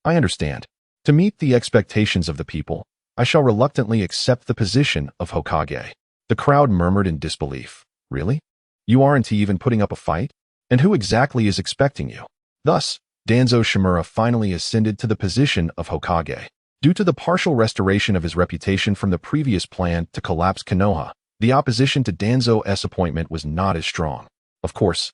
I understand. To meet the expectations of the people, I shall reluctantly accept the position of Hokage. The crowd murmured in disbelief. Really? You aren't even putting up a fight? And who exactly is expecting you? Thus, Danzo Shimura finally ascended to the position of Hokage. Due to the partial restoration of his reputation from the previous plan to collapse Konoha, the opposition to Danzo's appointment was not as strong. Of course,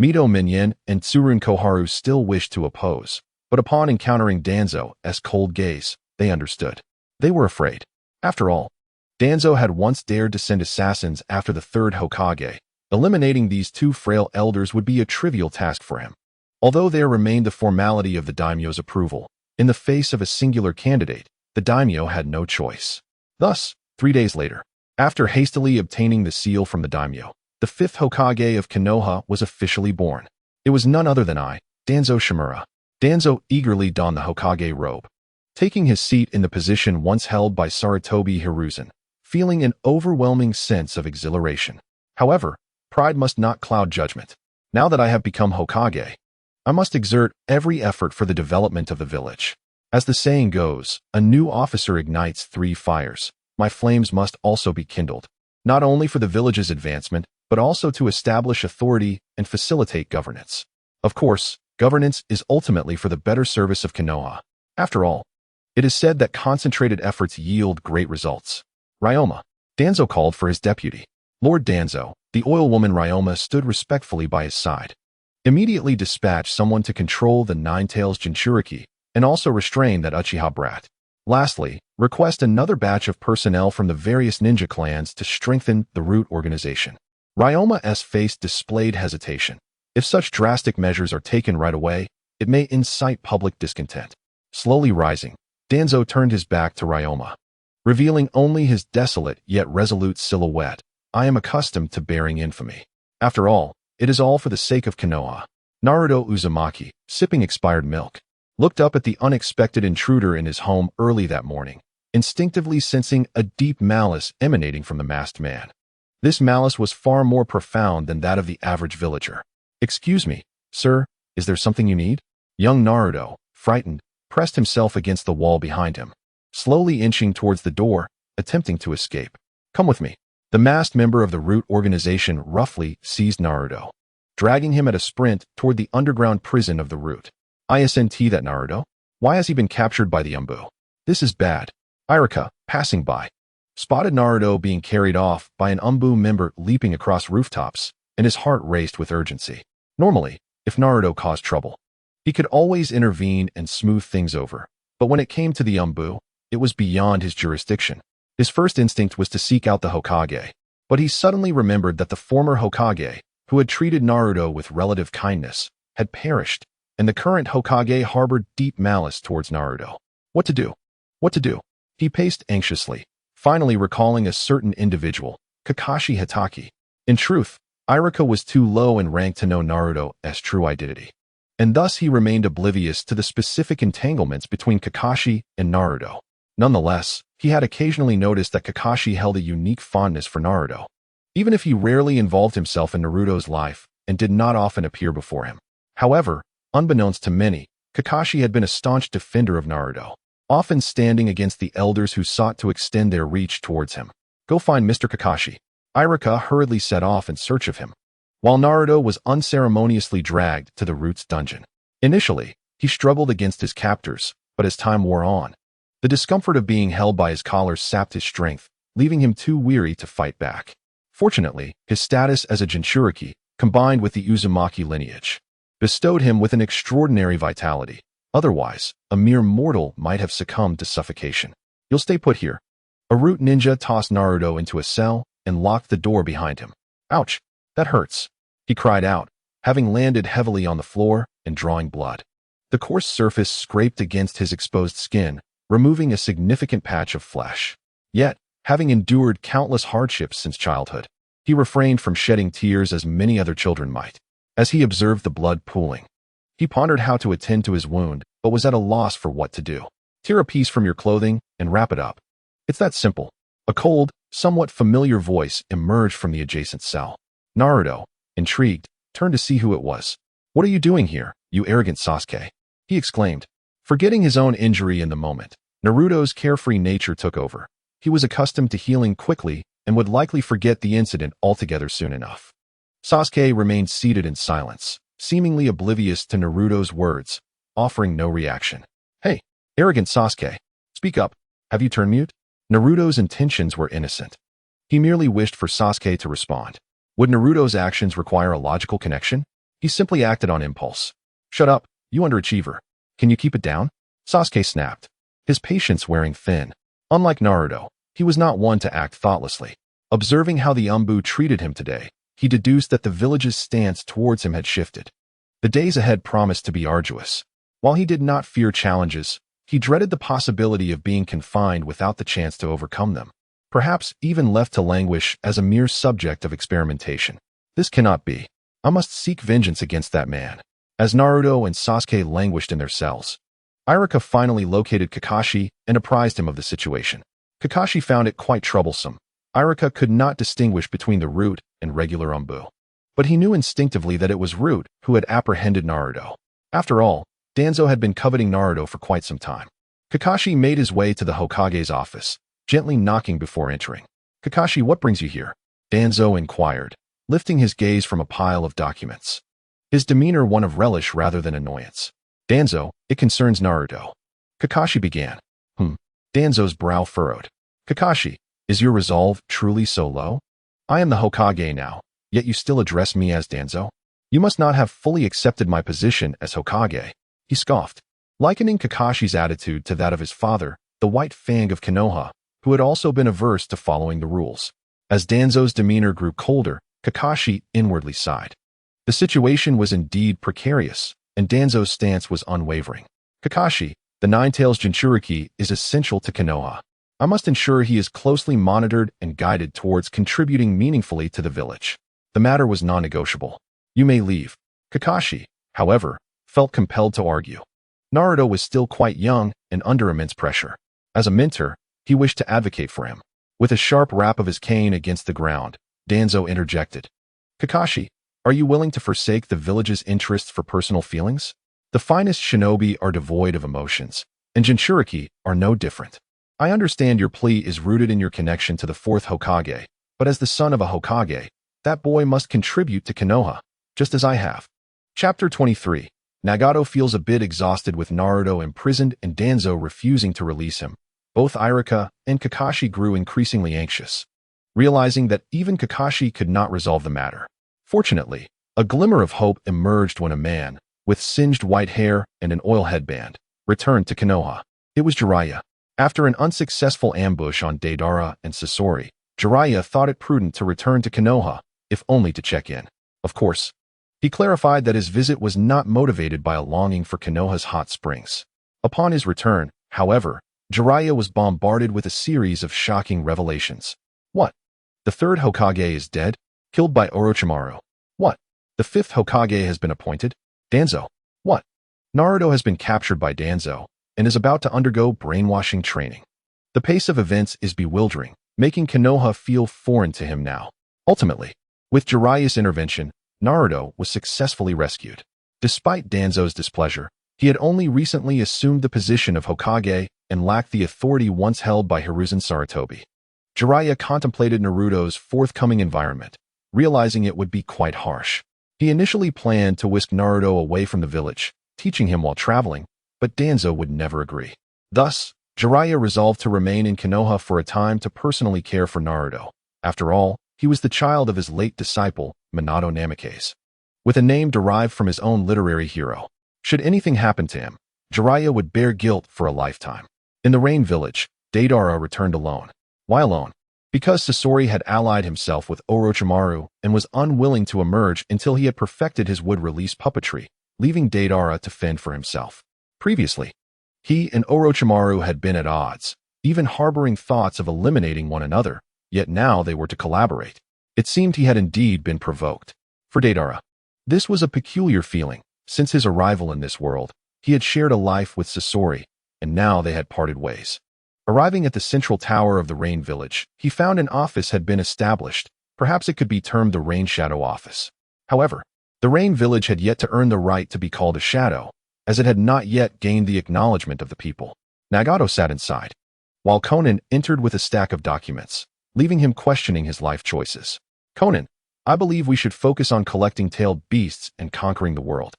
Mito Minyan and Tsurin Koharu still wished to oppose, but upon encountering Danzo's cold gaze, they understood. They were afraid. After all, Danzo had once dared to send assassins after the third Hokage. Eliminating these two frail elders would be a trivial task for him. Although there remained the formality of the daimyo's approval, in the face of a singular candidate, the daimyo had no choice. Thus, 3 days later, after hastily obtaining the seal from the daimyo, the fifth Hokage of Konoha was officially born. It was none other than I, Danzo Shimura. Danzo eagerly donned the Hokage robe, taking his seat in the position once held by Sarutobi Hiruzen, feeling an overwhelming sense of exhilaration. However, pride must not cloud judgment. Now that I have become Hokage, I must exert every effort for the development of the village. As the saying goes, a new officer ignites 3 fires. My flames must also be kindled, not only for the village's advancement, but also to establish authority and facilitate governance. Of course, governance is ultimately for the better service of Konoha. After all, it is said that concentrated efforts yield great results. Ryoma. Danzo called for his deputy. Lord Danzo, the oil woman Ryoma stood respectfully by his side. Immediately dispatch someone to control the Nine-Tails Jinchuriki, and also restrain that Uchiha brat. Lastly, request another batch of personnel from the various ninja clans to strengthen the root organization. Ryoma's face displayed hesitation. If such drastic measures are taken right away, it may incite public discontent. Slowly rising, Danzo turned his back to Ryoma. revealing only his desolate yet resolute silhouette. I am accustomed to bearing infamy. After all, it is all for the sake of Konoha. Naruto Uzumaki, sipping expired milk, looked up at the unexpected intruder in his home early that morning, instinctively sensing a deep malice emanating from the masked man. This malice was far more profound than that of the average villager. "Excuse me, sir, is there something you need?" Young Naruto, frightened, pressed himself against the wall behind him, slowly inching towards the door, attempting to escape. "Come with me." The masked member of the Root organization roughly seized Naruto, dragging him at a sprint toward the underground prison of the Root. "Isn't that Naruto? Why has he been captured by the Umbu? This is bad." Irika, passing by, spotted Naruto being carried off by an Umbu member leaping across rooftops, and his heart raced with urgency. Normally, if Naruto caused trouble, he could always intervene and smooth things over. But when it came to the Umbu, it was beyond his jurisdiction. His first instinct was to seek out the Hokage, but he suddenly remembered that the former Hokage, who had treated Naruto with relative kindness, had perished, and the current Hokage harbored deep malice towards Naruto. What to do? What to do? He paced anxiously, finally recalling a certain individual, Kakashi Hatake. In truth, Irika was too low in rank to know Naruto's true identity, and thus he remained oblivious to the specific entanglements between Kakashi and Naruto. Nonetheless, he had occasionally noticed that Kakashi held a unique fondness for Naruto, even if he rarely involved himself in Naruto's life and did not often appear before him. However, unbeknownst to many, Kakashi had been a staunch defender of Naruto, often standing against the elders who sought to extend their reach towards him. "Go find Mr. Kakashi." Irika hurriedly set off in search of him, while Naruto was unceremoniously dragged to the Root's dungeon. Initially, he struggled against his captors, but as time wore on, the discomfort of being held by his collars sapped his strength, leaving him too weary to fight back. Fortunately, his status as a Jinchuriki, combined with the Uzumaki lineage, bestowed him with an extraordinary vitality. Otherwise, a mere mortal might have succumbed to suffocation. "You'll stay put here." A Root ninja tossed Naruto into a cell and locked the door behind him. "Ouch, that hurts," he cried out, having landed heavily on the floor and drawing blood. The coarse surface scraped against his exposed skin, removing a significant patch of flesh. Yet, having endured countless hardships since childhood, he refrained from shedding tears as many other children might. As he observed the blood pooling, he pondered how to attend to his wound, but was at a loss for what to do. "Tear a piece from your clothing and wrap it up. It's that simple." A cold, somewhat familiar voice emerged from the adjacent cell. Naruto, intrigued, turned to see who it was. "What are you doing here, you arrogant Sasuke?" he exclaimed. Forgetting his own injury in the moment, Naruto's carefree nature took over. He was accustomed to healing quickly and would likely forget the incident altogether soon enough. Sasuke remained seated in silence, seemingly oblivious to Naruto's words, offering no reaction. "Hey, arrogant Sasuke, speak up. Have you turned mute?" Naruto's intentions were innocent. He merely wished for Sasuke to respond. Would Naruto's actions require a logical connection? He simply acted on impulse. "Shut up, you underachiever. Can you keep it down?" Sasuke snapped, his patience wearing thin. Unlike Naruto, he was not one to act thoughtlessly. Observing how the Umbu treated him today, he deduced that the village's stance towards him had shifted. The days ahead promised to be arduous. While he did not fear challenges, he dreaded the possibility of being confined without the chance to overcome them, perhaps even left to languish as a mere subject of experimentation. "This cannot be. I must seek vengeance against that man." As Naruto and Sasuke languished in their cells, Irika finally located Kakashi and apprised him of the situation. Kakashi found it quite troublesome. Irika could not distinguish between the Root and regular Umbu, but he knew instinctively that it was Root who had apprehended Naruto. After all, Danzo had been coveting Naruto for quite some time. Kakashi made his way to the Hokage's office, gently knocking before entering. "Kakashi, what brings you here?" Danzo inquired, lifting his gaze from a pile of documents, his demeanor one of relish rather than annoyance. "Danzo, it concerns Naruto." Kakashi began. Danzo's brow furrowed. "Kakashi, is your resolve truly so low? I am the Hokage now, yet you still address me as Danzo? You must not have fully accepted my position as Hokage." He scoffed, likening Kakashi's attitude to that of his father, the White Fang of Konoha, who had also been averse to following the rules. As Danzo's demeanor grew colder, Kakashi inwardly sighed. The situation was indeed precarious, and Danzo's stance was unwavering. "Kakashi, the Nine-Tails Jinchuriki is essential to Konoha. I must ensure he is closely monitored and guided towards contributing meaningfully to the village. The matter was non-negotiable. You may leave. Kakashi, however, felt compelled to argue. Naruto was still quite young and under immense pressure. As a mentor, he wished to advocate for him. With a sharp rap of his cane against the ground, Danzo interjected. Kakashi, are you willing to forsake the village's interests for personal feelings? The finest shinobi are devoid of emotions, and Jinchuriki are no different. I understand your plea is rooted in your connection to the fourth Hokage, but as the son of a Hokage, that boy must contribute to Konoha, just as I have. Chapter 23. Nagato feels a bit exhausted with Naruto imprisoned and Danzo refusing to release him. Both Irika and Kakashi grew increasingly anxious, realizing that even Kakashi could not resolve the matter. Fortunately, a glimmer of hope emerged when a man, with singed white hair and an oil headband, returned to Konoha. It was Jiraiya. After an unsuccessful ambush on Deidara and Sasori, Jiraiya thought it prudent to return to Konoha, if only to check in. Of course, he clarified that his visit was not motivated by a longing for Konoha's hot springs. Upon his return, however, Jiraiya was bombarded with a series of shocking revelations. What? The third Hokage is dead? Killed by Orochimaru. What? The fifth Hokage has been appointed? Danzo. What? Naruto has been captured by Danzo and is about to undergo brainwashing training. The pace of events is bewildering, making Konoha feel foreign to him now. Ultimately, with Jiraiya's intervention, Naruto was successfully rescued. Despite Danzo's displeasure, he had only recently assumed the position of Hokage and lacked the authority once held by Hiruzen Sarutobi. Jiraiya contemplated Naruto's forthcoming environment, realizing it would be quite harsh. He initially planned to whisk Naruto away from the village, teaching him while traveling, but Danzo would never agree. Thus, Jiraiya resolved to remain in Konoha for a time to personally care for Naruto. After all, he was the child of his late disciple, Minato Namikaze, with a name derived from his own literary hero. Should anything happen to him, Jiraiya would bear guilt for a lifetime. In the Rain Village, Deidara returned alone. Why alone? Because Sasori had allied himself with Orochimaru and was unwilling to emerge until he had perfected his wood-release puppetry, leaving Deidara to fend for himself. Previously, he and Orochimaru had been at odds, even harboring thoughts of eliminating one another, yet now they were to collaborate. It seemed he had indeed been provoked. For Deidara, this was a peculiar feeling. Since his arrival in this world, he had shared a life with Sasori, and now they had parted ways. Arriving at the central tower of the Rain Village, he found an office had been established. Perhaps it could be termed the Rain Shadow Office. However, the Rain Village had yet to earn the right to be called a shadow, as it had not yet gained the acknowledgement of the people. Nagato sat inside, while Conan entered with a stack of documents, leaving him questioning his life choices. Conan, I believe we should focus on collecting tailed beasts and conquering the world,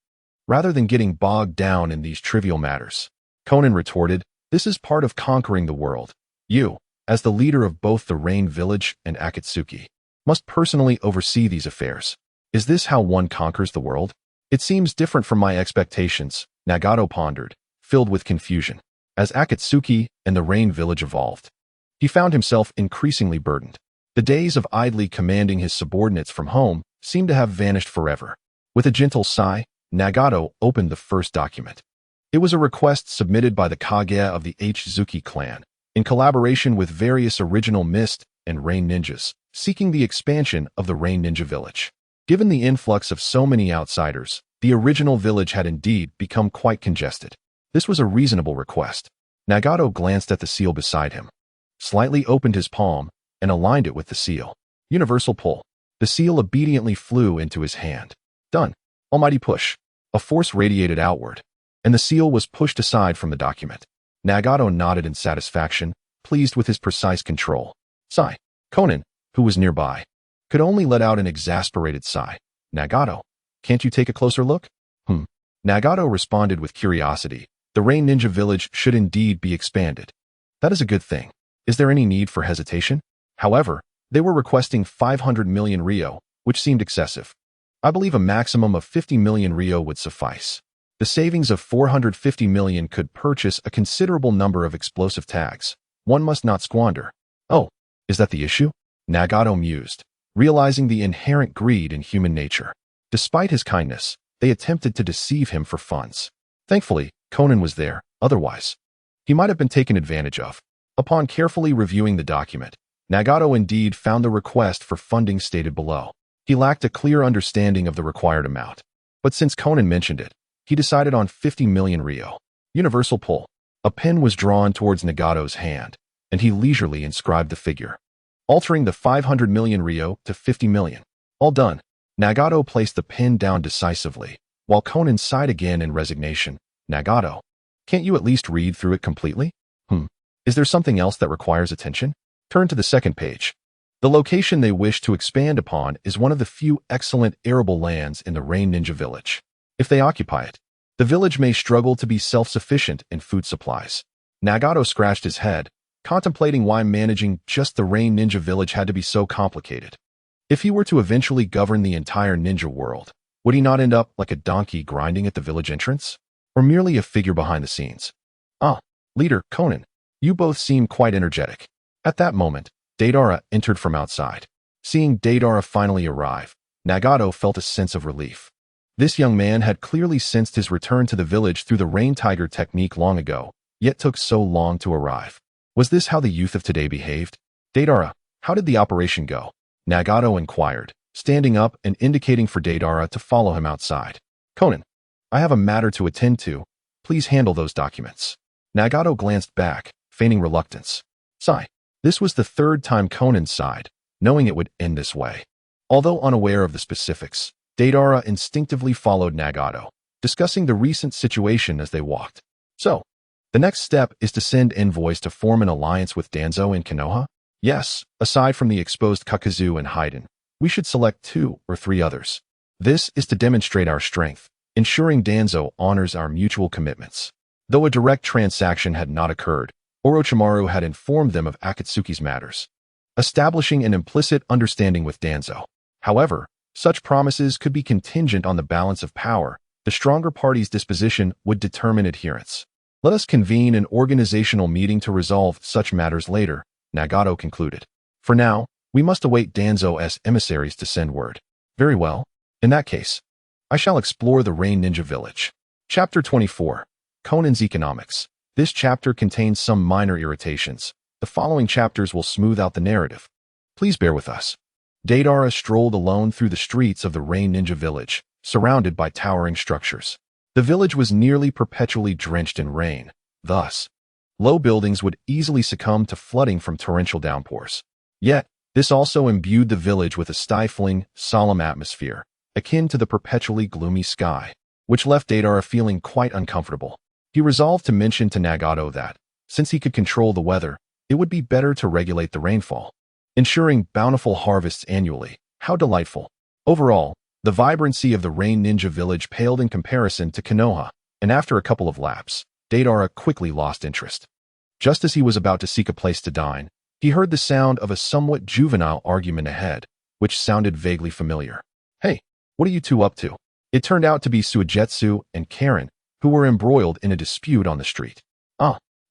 rather than getting bogged down in these trivial matters. Conan retorted, this is part of conquering the world. You, as the leader of both the Rain Village and Akatsuki, must personally oversee these affairs. Is this how one conquers the world? It seems different from my expectations, Nagato pondered, filled with confusion. As Akatsuki and the Rain Village evolved, he found himself increasingly burdened. The days of idly commanding his subordinates from home seemed to have vanished forever. With a gentle sigh, Nagato opened the first document. It was a request submitted by the Kage of the Tsuchikage clan, in collaboration with various original Mist and Rain ninjas, seeking the expansion of the Rain Ninja Village. Given the influx of so many outsiders, the original village had indeed become quite congested. This was a reasonable request. Nagato glanced at the seal beside him, slightly opened his palm, and aligned it with the seal. Universal pull. The seal obediently flew into his hand. Done. Almighty push. A force radiated outward, and the seal was pushed aside from the document. Nagato nodded in satisfaction, pleased with his precise control. Sigh. Conan, who was nearby, could only let out an exasperated sigh. Nagato, can't you take a closer look? Nagato responded with curiosity. The Rain Ninja Village should indeed be expanded. That is a good thing. Is there any need for hesitation? However, they were requesting 500 million Ryo, which seemed excessive. I believe a maximum of 50 million Ryo would suffice. The savings of 450 million could purchase a considerable number of explosive tags. One must not squander. Oh, is that the issue? Nagato mused, realizing the inherent greed in human nature. Despite his kindness, they attempted to deceive him for funds. Thankfully, Conan was there, otherwise he might have been taken advantage of. Upon carefully reviewing the document, Nagato indeed found the request for funding stated below. He lacked a clear understanding of the required amount. But since Conan mentioned it, he decided on 50 million ryo. Universal pull. A pen was drawn towards Nagato's hand, and he leisurely inscribed the figure, altering the 500 million ryo to 50 million. All done. Nagato placed the pen down decisively, while Conan sighed again in resignation. Nagato, can't you at least read through it completely? Is there something else that requires attention? Turn to the second page. The location they wish to expand upon is one of the few excellent arable lands in the Rain Ninja Village. If they occupy it, the village may struggle to be self-sufficient in food supplies. Nagato scratched his head, contemplating why managing just the Rain Ninja Village had to be so complicated. If he were to eventually govern the entire ninja world, would he not end up like a donkey grinding at the village entrance? Or merely a figure behind the scenes? Leader, Conan, you both seem quite energetic. At that moment, Deidara entered from outside. Seeing Deidara finally arrive, Nagato felt a sense of relief. This young man had clearly sensed his return to the village through the Rain Tiger technique long ago, yet took so long to arrive. Was this how the youth of today behaved? Deidara, how did the operation go? Nagato inquired, standing up and indicating for Deidara to follow him outside. Conan, I have a matter to attend to. Please handle those documents. Nagato glanced back, feigning reluctance. Sigh. This was the third time Conan sighed, knowing it would end this way. Although unaware of the specifics, Deidara instinctively followed Nagato, discussing the recent situation as they walked. So, the next step is to send envoys to form an alliance with Danzo and Konoha? Yes, aside from the exposed Kakazu and Haiden, we should select 2 or 3 others. This is to demonstrate our strength, ensuring Danzo honors our mutual commitments. Though a direct transaction had not occurred, Orochimaru had informed them of Akatsuki's matters, establishing an implicit understanding with Danzo. However, such promises could be contingent on the balance of power. The stronger party's disposition would determine adherence. Let us convene an organizational meeting to resolve such matters later, Nagato concluded. For now, we must await Danzo's emissaries to send word. Very well. In that case, I shall explore the Rain Ninja Village. Chapter 24. Conan's Economics. This chapter contains some minor irritations. The following chapters will smooth out the narrative. Please bear with us. Deidara strolled alone through the streets of the Rain Ninja Village, surrounded by towering structures. The village was nearly perpetually drenched in rain. Thus, low buildings would easily succumb to flooding from torrential downpours. Yet, this also imbued the village with a stifling, solemn atmosphere, akin to the perpetually gloomy sky, which left Deidara feeling quite uncomfortable. He resolved to mention to Nagato that, since he could control the weather, it would be better to regulate the rainfall, ensuring bountiful harvests annually. How delightful. Overall, the vibrancy of the Rain Ninja Village paled in comparison to Konoha, and after a couple of laps, Deidara quickly lost interest. Just as he was about to seek a place to dine, he heard the sound of a somewhat juvenile argument ahead, which sounded vaguely familiar. Hey, what are you two up to? It turned out to be Suigetsu and Karen, who were embroiled in a dispute on the street.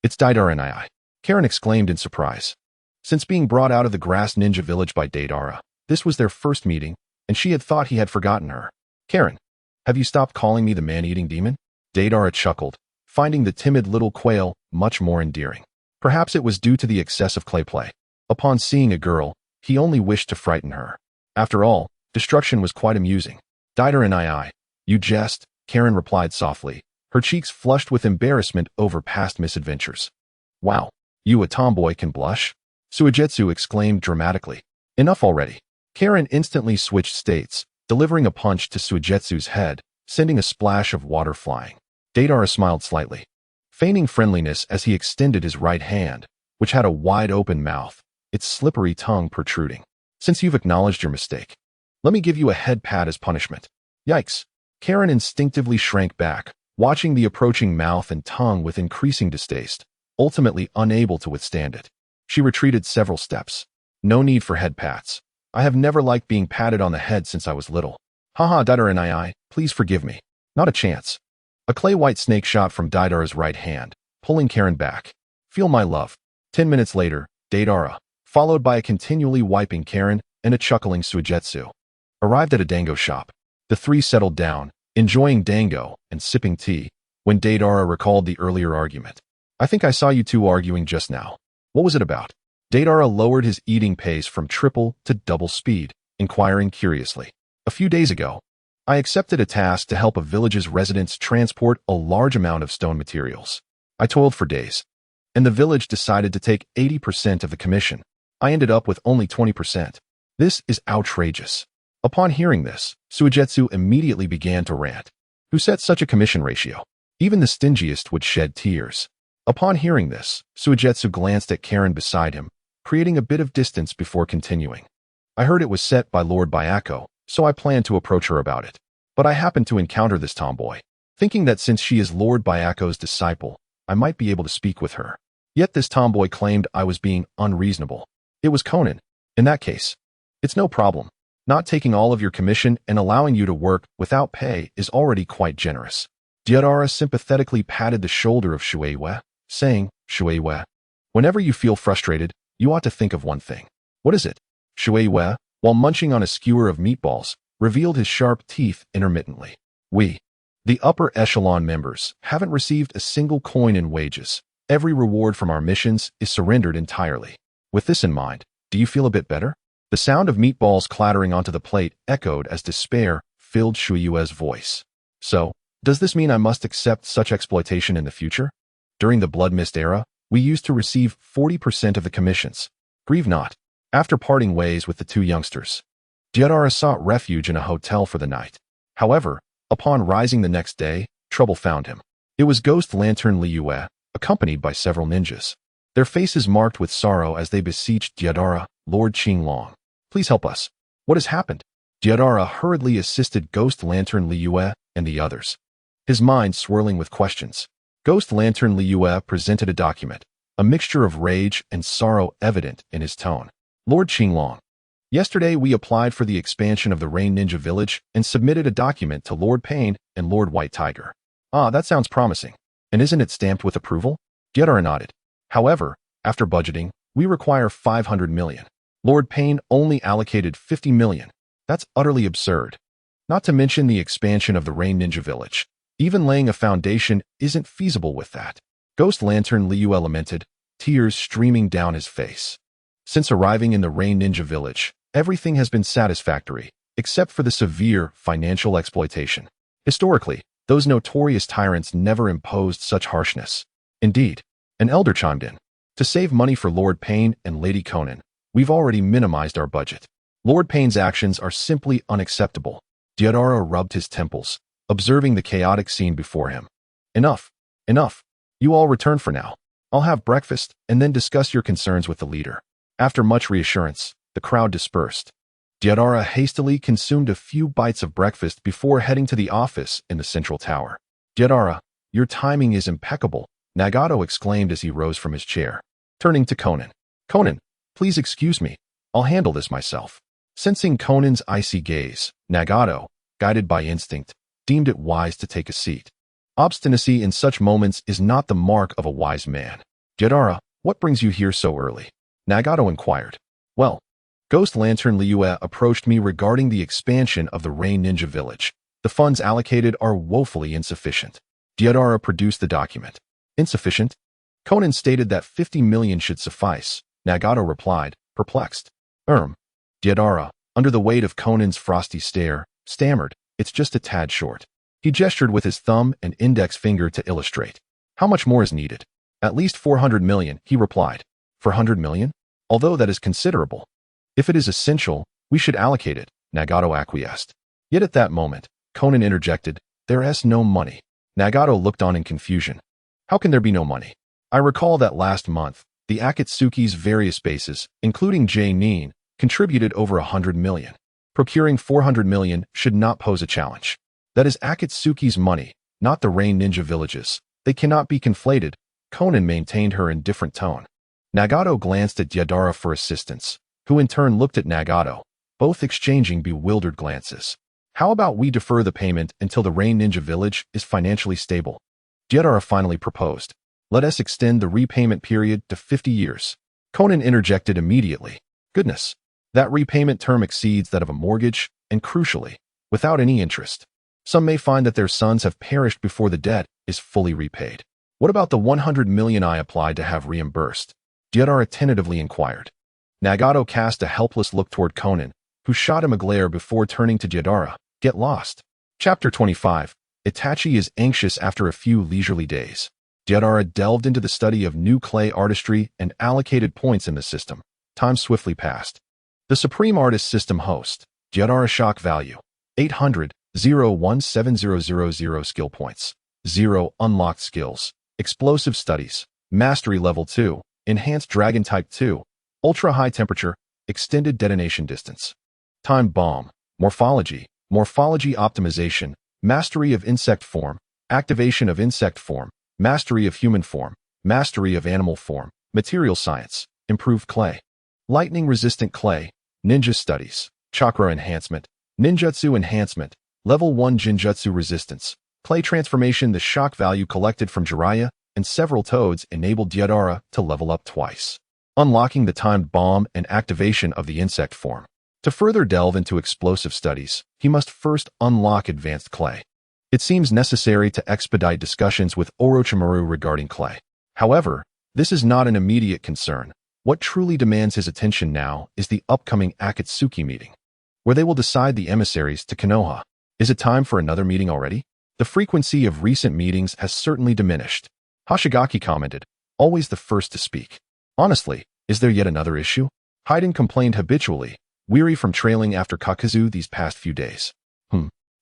It's Deidara and I. Karen exclaimed in surprise. Since being brought out of the grass ninja village by Deidara, this was their first meeting, and she had thought he had forgotten her. Karen, have you stopped calling me the man-eating demon? Deidara chuckled, finding the timid little quail much more endearing. Perhaps it was due to the excessive clay play. Upon seeing a girl, he only wished to frighten her. After all, destruction was quite amusing. Deidara and I. You jest, Karen replied softly, her cheeks flushed with embarrassment over past misadventures. Wow, you a tomboy can blush? Suigetsu exclaimed dramatically. Enough already. Karen instantly switched states, delivering a punch to Suigetsu's head, sending a splash of water flying. Deidara smiled slightly, feigning friendliness as he extended his right hand, which had a wide-open mouth, its slippery tongue protruding. Since you've acknowledged your mistake, let me give you a head pat as punishment. Yikes. Karen instinctively shrank back, watching the approaching mouth and tongue with increasing distaste, ultimately unable to withstand it. She retreated several steps. No need for head pats. I have never liked being patted on the head since I was little. Haha, Deidara and I, please forgive me. Not a chance. A clay-white snake shot from Deidara's right hand, pulling Karen back. Feel my love. 10 minutes later, Deidara, followed by a continually wiping Karen and a chuckling Suigetsu, arrived at a dango shop. The three settled down, enjoying dango and sipping tea, when Deidara recalled the earlier argument. I think I saw you two arguing just now. What was it about? Deidara lowered his eating pace from triple to double speed, inquiring curiously. A few days ago, I accepted a task to help a village's residents transport a large amount of stone materials. I toiled for days, and the village decided to take 80% of the commission. I ended up with only 20%. This is outrageous. Upon hearing this, Suigetsu immediately began to rant. Who set such a commission ratio? Even the stingiest would shed tears. Upon hearing this, Suigetsu glanced at Karen beside him, creating a bit of distance before continuing. I heard it was set by Lord Byako, so I planned to approach her about it. But I happened to encounter this tomboy, thinking that since she is Lord Byako's disciple, I might be able to speak with her. Yet this tomboy claimed I was being unreasonable. It was Conan. In that case, it's no problem. Not taking all of your commission and allowing you to work without pay is already quite generous. Deidara sympathetically patted the shoulder of Shueiwe, saying, Shueiwe, whenever you feel frustrated, you ought to think of one thing. What is it? Shueiwe, while munching on a skewer of meatballs, revealed his sharp teeth intermittently. We, the upper echelon members, haven't received a single coin in wages. Every reward from our missions is surrendered entirely. With this in mind, do you feel a bit better? The sound of meatballs clattering onto the plate echoed as despair filled Shueiwe's voice. So, does this mean I must accept such exploitation in the future? During the Blood Mist era, we used to receive 40% of the commissions. Grieve not. After parting ways with the two youngsters, Deidara sought refuge in a hotel for the night. However, upon rising the next day, trouble found him. It was Ghost Lantern Liyue, accompanied by several ninjas. Their faces marked with sorrow as they beseeched Deidara, Lord Qinglong. Please help us. What has happened? Deidara hurriedly assisted Ghost Lantern Liyue and the others, his mind swirling with questions. Ghost Lantern Liyue presented a document, a mixture of rage and sorrow evident in his tone. Lord Qinglong, yesterday we applied for the expansion of the Rain Ninja Village and submitted a document to Lord Pain and Lord White Tiger. Ah, that sounds promising. And isn't it stamped with approval? Deidara nodded. However, after budgeting, we require 500 million. Lord Pain only allocated 50 million. That's utterly absurd. Not to mention the expansion of the Rain Ninja Village. Even laying a foundation isn't feasible with that. Ghost Lantern Liyue lamented, tears streaming down his face. Since arriving in the Rain Ninja Village, everything has been satisfactory, except for the severe financial exploitation. Historically, those notorious tyrants never imposed such harshness. Indeed, an elder chimed in. To save money for Lord Pain and Lady Conan, we've already minimized our budget. Lord Pain's actions are simply unacceptable. Deidara rubbed his temples, observing the chaotic scene before him. Enough. Enough. You all return for now. I'll have breakfast and then discuss your concerns with the leader. After much reassurance, the crowd dispersed. Deidara hastily consumed a few bites of breakfast before heading to the office in the central tower. Deidara, your timing is impeccable, Nagato exclaimed as he rose from his chair. Turning to Conan. Conan, please excuse me. I'll handle this myself. Sensing Conan's icy gaze, Nagato, guided by instinct, deemed it wise to take a seat. Obstinacy in such moments is not the mark of a wise man. Deidara, what brings you here so early? Nagato inquired. Well, Ghost Lantern Liyue approached me regarding the expansion of the Rain Ninja Village. The funds allocated are woefully insufficient. Deidara produced the document. Insufficient? Conan stated that 50 million should suffice. Nagato replied, perplexed. Deidara, under the weight of Conan's frosty stare, stammered, it's just a tad short. He gestured with his thumb and index finger to illustrate. How much more is needed? At least 400 million, he replied. 400 million? Although that is considerable. If it is essential, we should allocate it, Nagato acquiesced. Yet at that moment, Conan interjected, there is no money. Nagato looked on in confusion. How can there be no money? I recall that last month, the Akatsuki's various bases, including J-Nin, contributed over 100 million. Procuring 400 million should not pose a challenge. That is Akatsuki's money, not the Rain Ninja Villages. They cannot be conflated. Conan maintained her indifferent tone. Nagato glanced at Deidara for assistance, who in turn looked at Nagato, both exchanging bewildered glances. How about we defer the payment until the Rain Ninja Village is financially stable? Deidara finally proposed. Let us extend the repayment period to 50 years. Conan interjected immediately. Goodness, that repayment term exceeds that of a mortgage, and crucially, without any interest. Some may find that their sons have perished before the debt is fully repaid. What about the 100 million I applied to have reimbursed? Deidara tentatively inquired. Nagato cast a helpless look toward Conan, who shot him a glare before turning to Deidara. Get lost. Chapter 25. Itachi is anxious after a few leisurely days. Deidara delved into the study of new clay artistry and allocated points in the system. Time swiftly passed. The Supreme Artist System host. Deidara shock value. 800, 01700 skill points. 0 unlocked skills. Explosive studies. Mastery level 2. Enhanced Dragon Type 2. Ultra high temperature. Extended detonation distance. Time bomb. Morphology. Morphology optimization. Mastery of insect form. Activation of insect form. Mastery of human form. Mastery of animal form. Material science. Improved clay. Lightning resistant clay. Ninja studies. Chakra enhancement. Ninjutsu enhancement. Level 1 Jinjutsu resistance. Clay transformation. The shock value collected from Jiraiya and several toads enabled Deidara to level up twice. Unlocking the timed bomb and activation of the insect form. To further delve into explosive studies, he must first unlock advanced clay. It seems necessary to expedite discussions with Orochimaru regarding clay. However, this is not an immediate concern. What truly demands his attention now is the upcoming Akatsuki meeting, where they will decide the emissaries to Konoha. Is it time for another meeting already? The frequency of recent meetings has certainly diminished. Hoshigaki commented, always the first to speak. Honestly, is there yet another issue? Haiden complained habitually, weary from trailing after Kakuzu these past few days.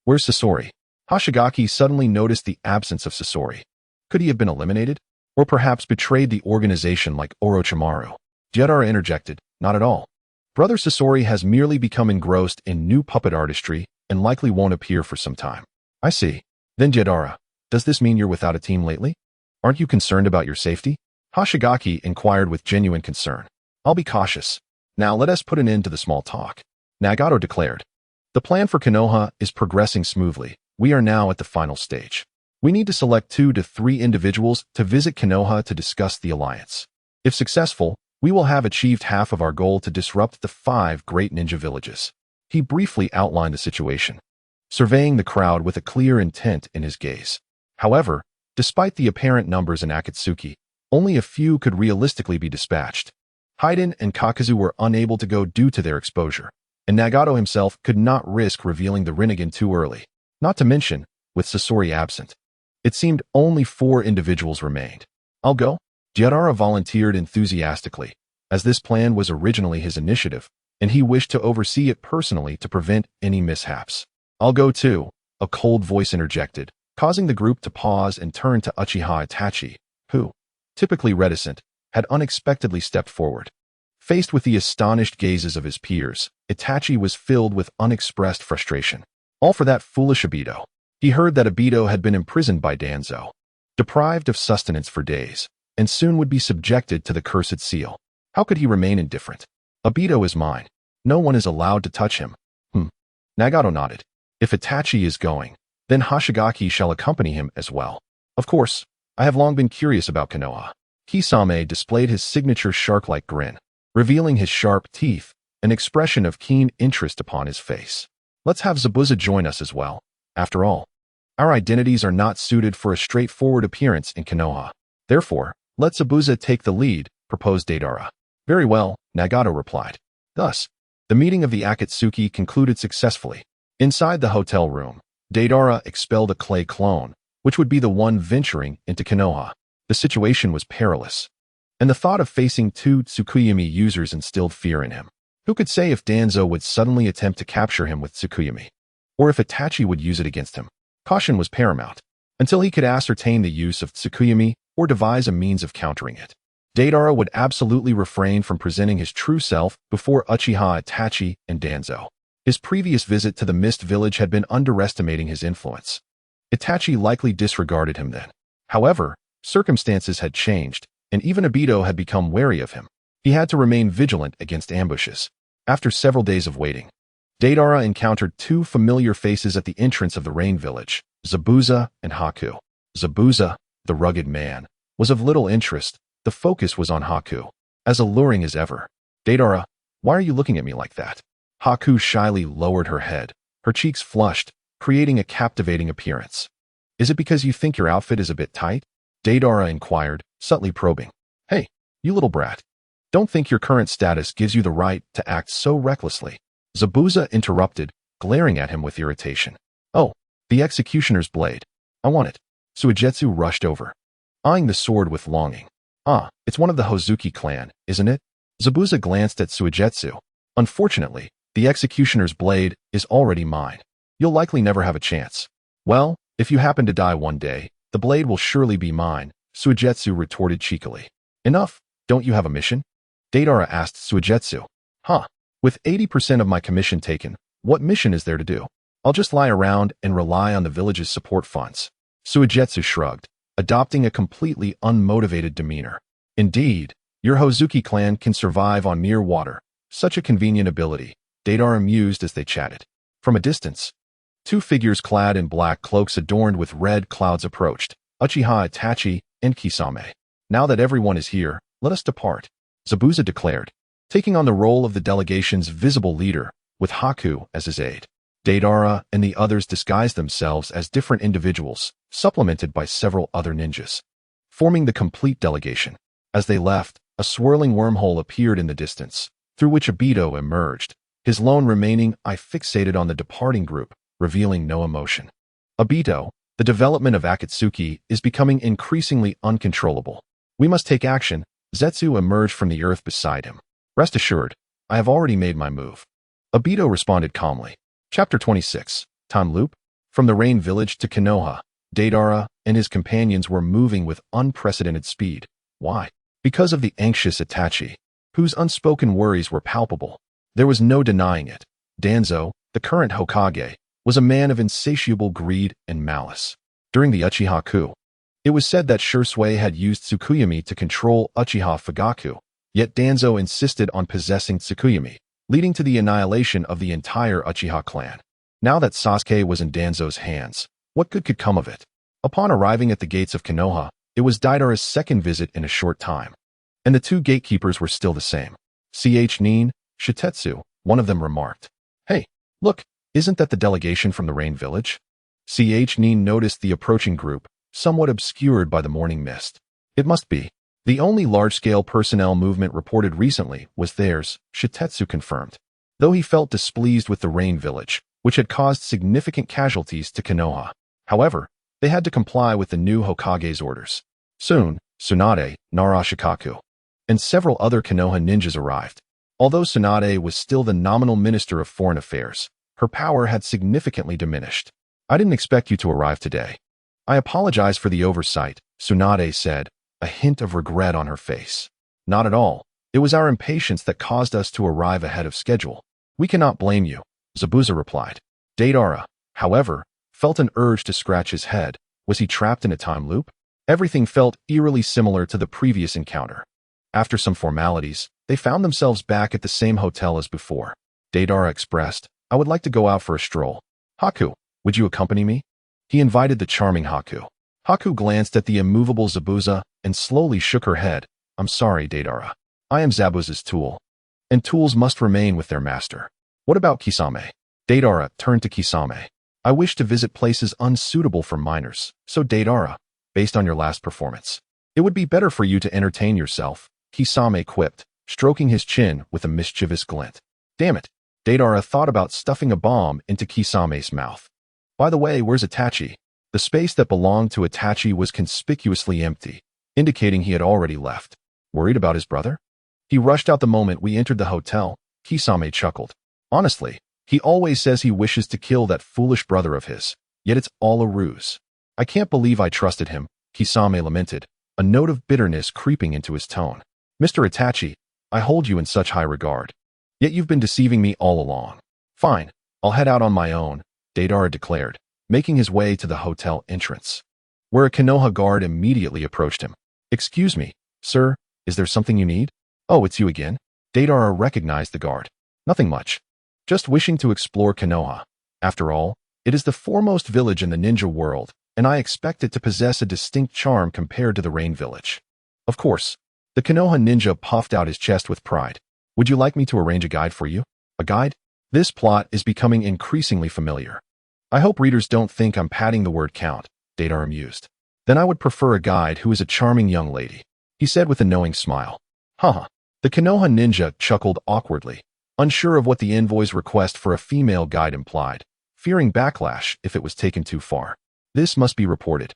Where's Sasori? Hoshigaki suddenly noticed the absence of Sasori. Could he have been eliminated? Or perhaps betrayed the organization like Orochimaru? Deidara interjected, not at all. Brother Sasori has merely become engrossed in new puppet artistry and likely won't appear for some time. I see. Then Deidara, does this mean you're without a team lately? Aren't you concerned about your safety? Hoshigaki inquired with genuine concern. I'll be cautious. Now let us put an end to the small talk. Nagato declared. The plan for Konoha is progressing smoothly. We are now at the final stage. We need to select 2 to 3 individuals to visit Konoha to discuss the alliance. If successful, we will have achieved half of our goal to disrupt the 5 great ninja villages. He briefly outlined the situation, surveying the crowd with a clear intent in his gaze. However, despite the apparent numbers in Akatsuki, only a few could realistically be dispatched. Haiden and Kakuzu were unable to go due to their exposure, and Nagato himself could not risk revealing the Rinnegan too early. Not to mention, with Sasori absent, it seemed only 4 individuals remained. I'll go. Deidara volunteered enthusiastically, as this plan was originally his initiative, and he wished to oversee it personally to prevent any mishaps. I'll go too, a cold voice interjected, causing the group to pause and turn to Uchiha Itachi, who, typically reticent, had unexpectedly stepped forward. Faced with the astonished gazes of his peers, Itachi was filled with unexpressed frustration. All for that foolish Obito. He heard that Obito had been imprisoned by Danzo, deprived of sustenance for days, and soon would be subjected to the cursed seal. How could he remain indifferent? Obito is mine. No one is allowed to touch him. Nagato nodded. If Itachi is going, then Hoshigaki shall accompany him as well. Of course, I have long been curious about Konoha. Kisame displayed his signature shark-like grin, revealing his sharp teeth, an expression of keen interest upon his face. Let's have Zabuza join us as well. After all, our identities are not suited for a straightforward appearance in Konoha. Therefore, let Zabuza take the lead, proposed Deidara. Very well, Nagato replied. Thus, the meeting of the Akatsuki concluded successfully. Inside the hotel room, Deidara expelled a clay clone, which would be the one venturing into Konoha. The situation was perilous, and the thought of facing 2 Tsukuyomi users instilled fear in him. Who could say if Danzo would suddenly attempt to capture him with Tsukuyomi, or if Itachi would use it against him? Caution was paramount, until he could ascertain the use of Tsukuyomi or devise a means of countering it. Deidara would absolutely refrain from presenting his true self before Uchiha Itachi and Danzo. His previous visit to the Mist Village had been underestimating his influence. Itachi likely disregarded him then. However, circumstances had changed, and even Obito had become wary of him. He had to remain vigilant against ambushes. After several days of waiting, Deidara encountered 2 familiar faces at the entrance of the Rain Village, Zabuza and Haku. Zabuza, the rugged man, was of little interest. The focus was on Haku, as alluring as ever. Deidara, why are you looking at me like that? Haku shyly lowered her head, her cheeks flushed, creating a captivating appearance. Is it because you think your outfit is a bit tight? Deidara inquired, subtly probing. Hey, you little brat. Don't think your current status gives you the right to act so recklessly. Zabuza interrupted, glaring at him with irritation. Oh, the executioner's blade. I want it. Suigetsu rushed over, eyeing the sword with longing. Ah, it's one of the Hozuki clan, isn't it? Zabuza glanced at Suigetsu. Unfortunately, the executioner's blade is already mine. You'll likely never have a chance. Well, if you happen to die one day, the blade will surely be mine, Suigetsu retorted cheekily. Enough, don't you have a mission? Deidara asked Suigetsu. Huh, with 80% of my commission taken, what mission is there to do? I'll just lie around and rely on the village's support funds. Suigetsu shrugged, adopting a completely unmotivated demeanor. Indeed, your Hozuki clan can survive on mere water. Such a convenient ability, Deidara mused as they chatted. From a distance, two figures clad in black cloaks adorned with red clouds approached, Uchiha Itachi and Kisame. Now that everyone is here, let us depart, Zabuza declared, taking on the role of the delegation's visible leader, with Haku as his aide. Deidara and the others disguised themselves as different individuals, supplemented by several other ninjas, forming the complete delegation. As they left, a swirling wormhole appeared in the distance, through which Obito emerged, his lone remaining eye fixated on the departing group, revealing no emotion. Obito, the development of Akatsuki is becoming increasingly uncontrollable. We must take action. Zetsu emerged from the earth beside him. Rest assured, I have already made my move. Obito responded calmly. Chapter 26, Time Loop. From the Rain Village to Konoha, Deidara and his companions were moving with unprecedented speed. Why? Because of the anxious Itachi, whose unspoken worries were palpable. There was no denying it. Danzo, the current Hokage, was a man of insatiable greed and malice. During the Uchiha coup, it was said that Shursui had used Tsukuyomi to control Uchiha Fugaku, yet Danzo insisted on possessing Tsukuyomi, leading to the annihilation of the entire Uchiha clan. Now that Sasuke was in Danzo's hands, what good could come of it? Upon arriving at the gates of Konoha, it was Deidara's second visit in a short time, and the two gatekeepers were still the same. Nin, Shitetsu, one of them remarked. Hey, look, isn't that the delegation from the Rain Village? Nin noticed the approaching group, somewhat obscured by the morning mist. It must be. The only large-scale personnel movement reported recently was theirs, Shitetsu confirmed, though he felt displeased with the Rain Village, which had caused significant casualties to Konoha. However, they had to comply with the new Hokage's orders. Soon, Tsunade, Narashikaku, and several other Konoha ninjas arrived. Although Tsunade was still the nominal minister of foreign affairs, her power had significantly diminished. I didn't expect you to arrive today. I apologize for the oversight, Tsunade said, a hint of regret on her face. Not at all. It was our impatience that caused us to arrive ahead of schedule. We cannot blame you, Zabuza replied. Deidara, however, felt an urge to scratch his head. Was he trapped in a time loop? Everything felt eerily similar to the previous encounter. After some formalities, they found themselves back at the same hotel as before. Deidara expressed, I would like to go out for a stroll. Haku, would you accompany me? He invited the charming Haku. Haku glanced at the immovable Zabuza and slowly shook her head. I'm sorry, Deidara. I am Zabuza's tool, and tools must remain with their master. What about Kisame? Deidara turned to Kisame. I wish to visit places unsuitable for minors, so Deidara, based on your last performance, it would be better for you to entertain yourself, Kisame quipped, stroking his chin with a mischievous glint. Damn it, Deidara thought about stuffing a bomb into Kisame's mouth. By the way, where's Itachi? The space that belonged to Itachi was conspicuously empty, indicating he had already left. Worried about his brother? He rushed out the moment we entered the hotel, Kisame chuckled. Honestly, he always says he wishes to kill that foolish brother of his, yet it's all a ruse. I can't believe I trusted him, Kisame lamented, a note of bitterness creeping into his tone. Mr. Itachi, I hold you in such high regard. Yet you've been deceiving me all along. Fine, I'll head out on my own, Deidara declared, making his way to the hotel entrance, where a Konoha guard immediately approached him. Excuse me, sir, is there something you need? Oh, it's you again? Deidara recognized the guard. Nothing much. Just wishing to explore Konoha. After all, it is the foremost village in the ninja world, and I expect it to possess a distinct charm compared to the Rain Village. Of course, the Konoha ninja puffed out his chest with pride. Would you like me to arrange a guide for you? A guide? This plot is becoming increasingly familiar. I hope readers don't think I'm padding the word count, Deidara mused. Then I would prefer a guide who is a charming young lady, he said with a knowing smile. Haha, The Konoha ninja chuckled awkwardly, unsure of what the envoy's request for a female guide implied, fearing backlash if it was taken too far. This must be reported.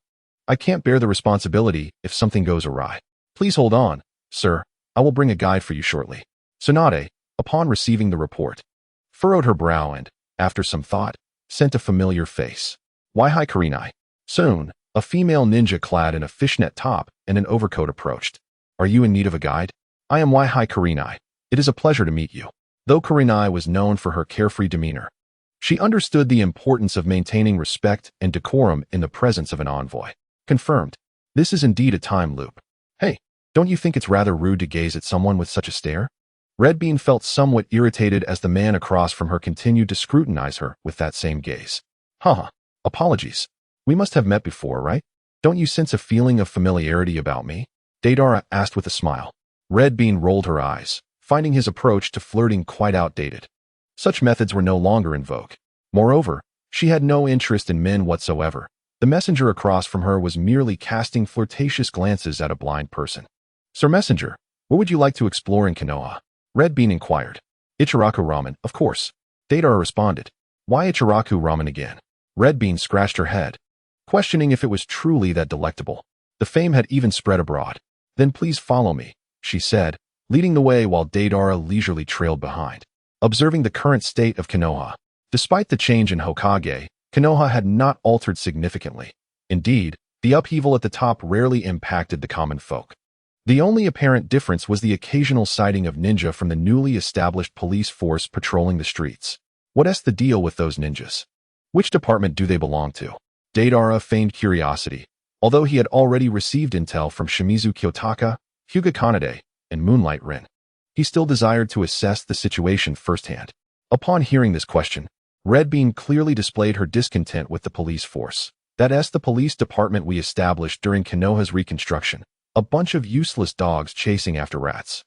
I can't bear the responsibility if something goes awry. Please hold on, sir. I will bring a guide for you shortly. Tsunade, upon receiving the report, furrowed her brow and, after some thought, sent a familiar face. Why hi Kurenai? Soon, a female ninja clad in a fishnet top and an overcoat approached. Are you in need of a guide? I am Wai Kurenai. It is a pleasure to meet you. Though Kurenai was known for her carefree demeanor, she understood the importance of maintaining respect and decorum in the presence of an envoy. Confirmed. This is indeed a time loop. Hey, don't you think it's rather rude to gaze at someone with such a stare? Red Bean felt somewhat irritated as the man across from her continued to scrutinize her with that same gaze. Haha, apologies. We must have met before, right? Don't you sense a feeling of familiarity about me? Deidara asked with a smile. Red Bean rolled her eyes, finding his approach to flirting quite outdated. Such methods were no longer in vogue. Moreover, she had no interest in men whatsoever. The messenger across from her was merely casting flirtatious glances at a blind person. Sir Messenger, what would you like to explore in Konoha? Red Bean inquired. Ichiraku ramen, of course. Deidara responded. Why Ichiraku ramen again? Red Bean scratched her head, questioning if it was truly that delectable. The fame had even spread abroad. Then please follow me, she said, leading the way while Deidara leisurely trailed behind. Observing the current state of Konoha, despite the change in Hokage, Konoha had not altered significantly. Indeed, the upheaval at the top rarely impacted the common folk. The only apparent difference was the occasional sighting of ninja from the newly established police force patrolling the streets. What's the deal with those ninjas? Which department do they belong to? Deidara feigned curiosity, although he had already received intel from Shimizu Kiyotaka, Hyuga Kanade, and Moonlight Rin. He still desired to assess the situation firsthand. Upon hearing this question, Red Bean clearly displayed her discontent with the police force. That's the police department we established during Konoha's reconstruction. A bunch of useless dogs chasing after rats.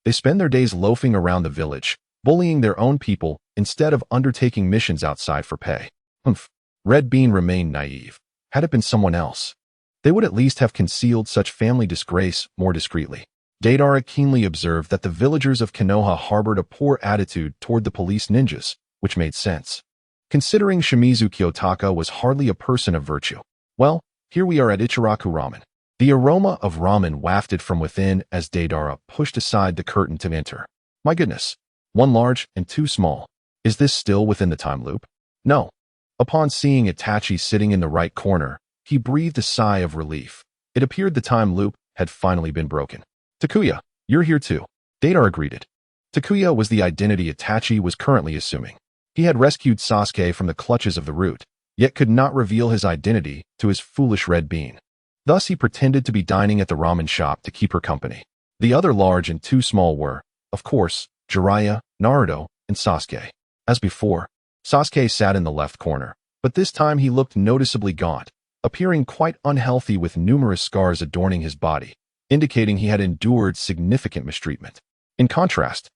They spend their days loafing around the village, bullying their own people instead of undertaking missions outside for pay. Humph. Red Bean remained naive. Had it been someone else, they would at least have concealed such family disgrace more discreetly. Deidara keenly observed that the villagers of Konoha harbored a poor attitude toward the police ninjas, which made sense, considering Shimizu Kiyotaka was hardly a person of virtue. Well, here we are at Ichiraku ramen. The aroma of ramen wafted from within as Deidara pushed aside the curtain to enter. My goodness, one large and two small. Is this still within the time loop? No. Upon seeing Itachi sitting in the right corner, he breathed a sigh of relief. It appeared the time loop had finally been broken. Takuya, you're here too. Deidara greeted. Takuya was the identity Itachi was currently assuming. He had rescued Sasuke from the clutches of the root, yet could not reveal his identity to his foolish Red Bean. Thus he pretended to be dining at the ramen shop to keep her company. The other large and two small were, of course, Jiraiya, Naruto, and Sasuke. As before, Sasuke sat in the left corner, but this time he looked noticeably gaunt, appearing quite unhealthy with numerous scars adorning his body, indicating he had endured significant mistreatment. In contrast,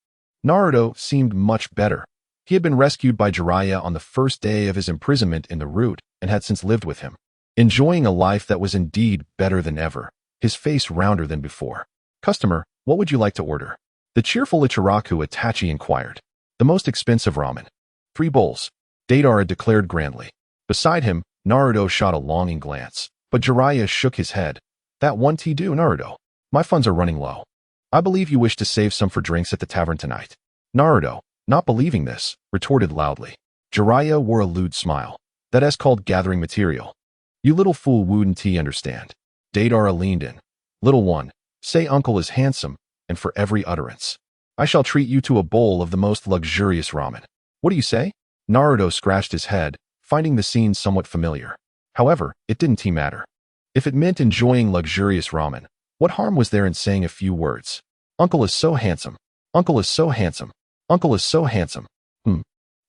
Naruto seemed much better. He had been rescued by Jiraiya on the first day of his imprisonment in the root and had since lived with him, enjoying a life that was indeed better than ever, his face rounder than before. Customer, what would you like to order? The cheerful Ichiraku Itachi inquired. The most expensive ramen. 3 bowls, Deidara declared grandly. Beside him, Naruto shot a longing glance, but Jiraiya shook his head. That one tea do, Naruto. My funds are running low. I believe you wish to save some for drinks at the tavern tonight. Naruto, not believing this, retorted loudly. Jiraiya wore a lewd smile. That's called gathering material. You little fool wouldn't understand. Deidara leaned in. Little one, say uncle is handsome, and for every utterance, I shall treat you to a bowl of the most luxurious ramen. What do you say? Naruto scratched his head, finding the scene somewhat familiar. However, it didn't matter. If it meant enjoying luxurious ramen, what harm was there in saying a few words? Uncle is so handsome. Uncle is so handsome. Uncle is so handsome.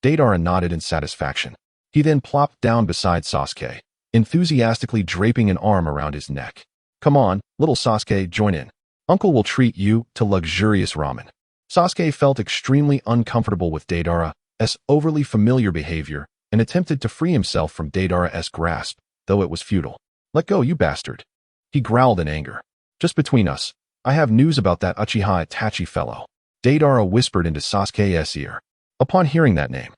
Deidara nodded in satisfaction. He then plopped down beside Sasuke, enthusiastically draping an arm around his neck. Come on, little Sasuke, join in. Uncle will treat you to luxurious ramen. Sasuke felt extremely uncomfortable with Deidara's overly familiar behavior and attempted to free himself from Deidara's grasp, though it was futile. Let go, you bastard. He growled in anger. Just between us, I have news about that Uchiha Itachi fellow. Deidara whispered into Sasuke's ear. Upon hearing that name,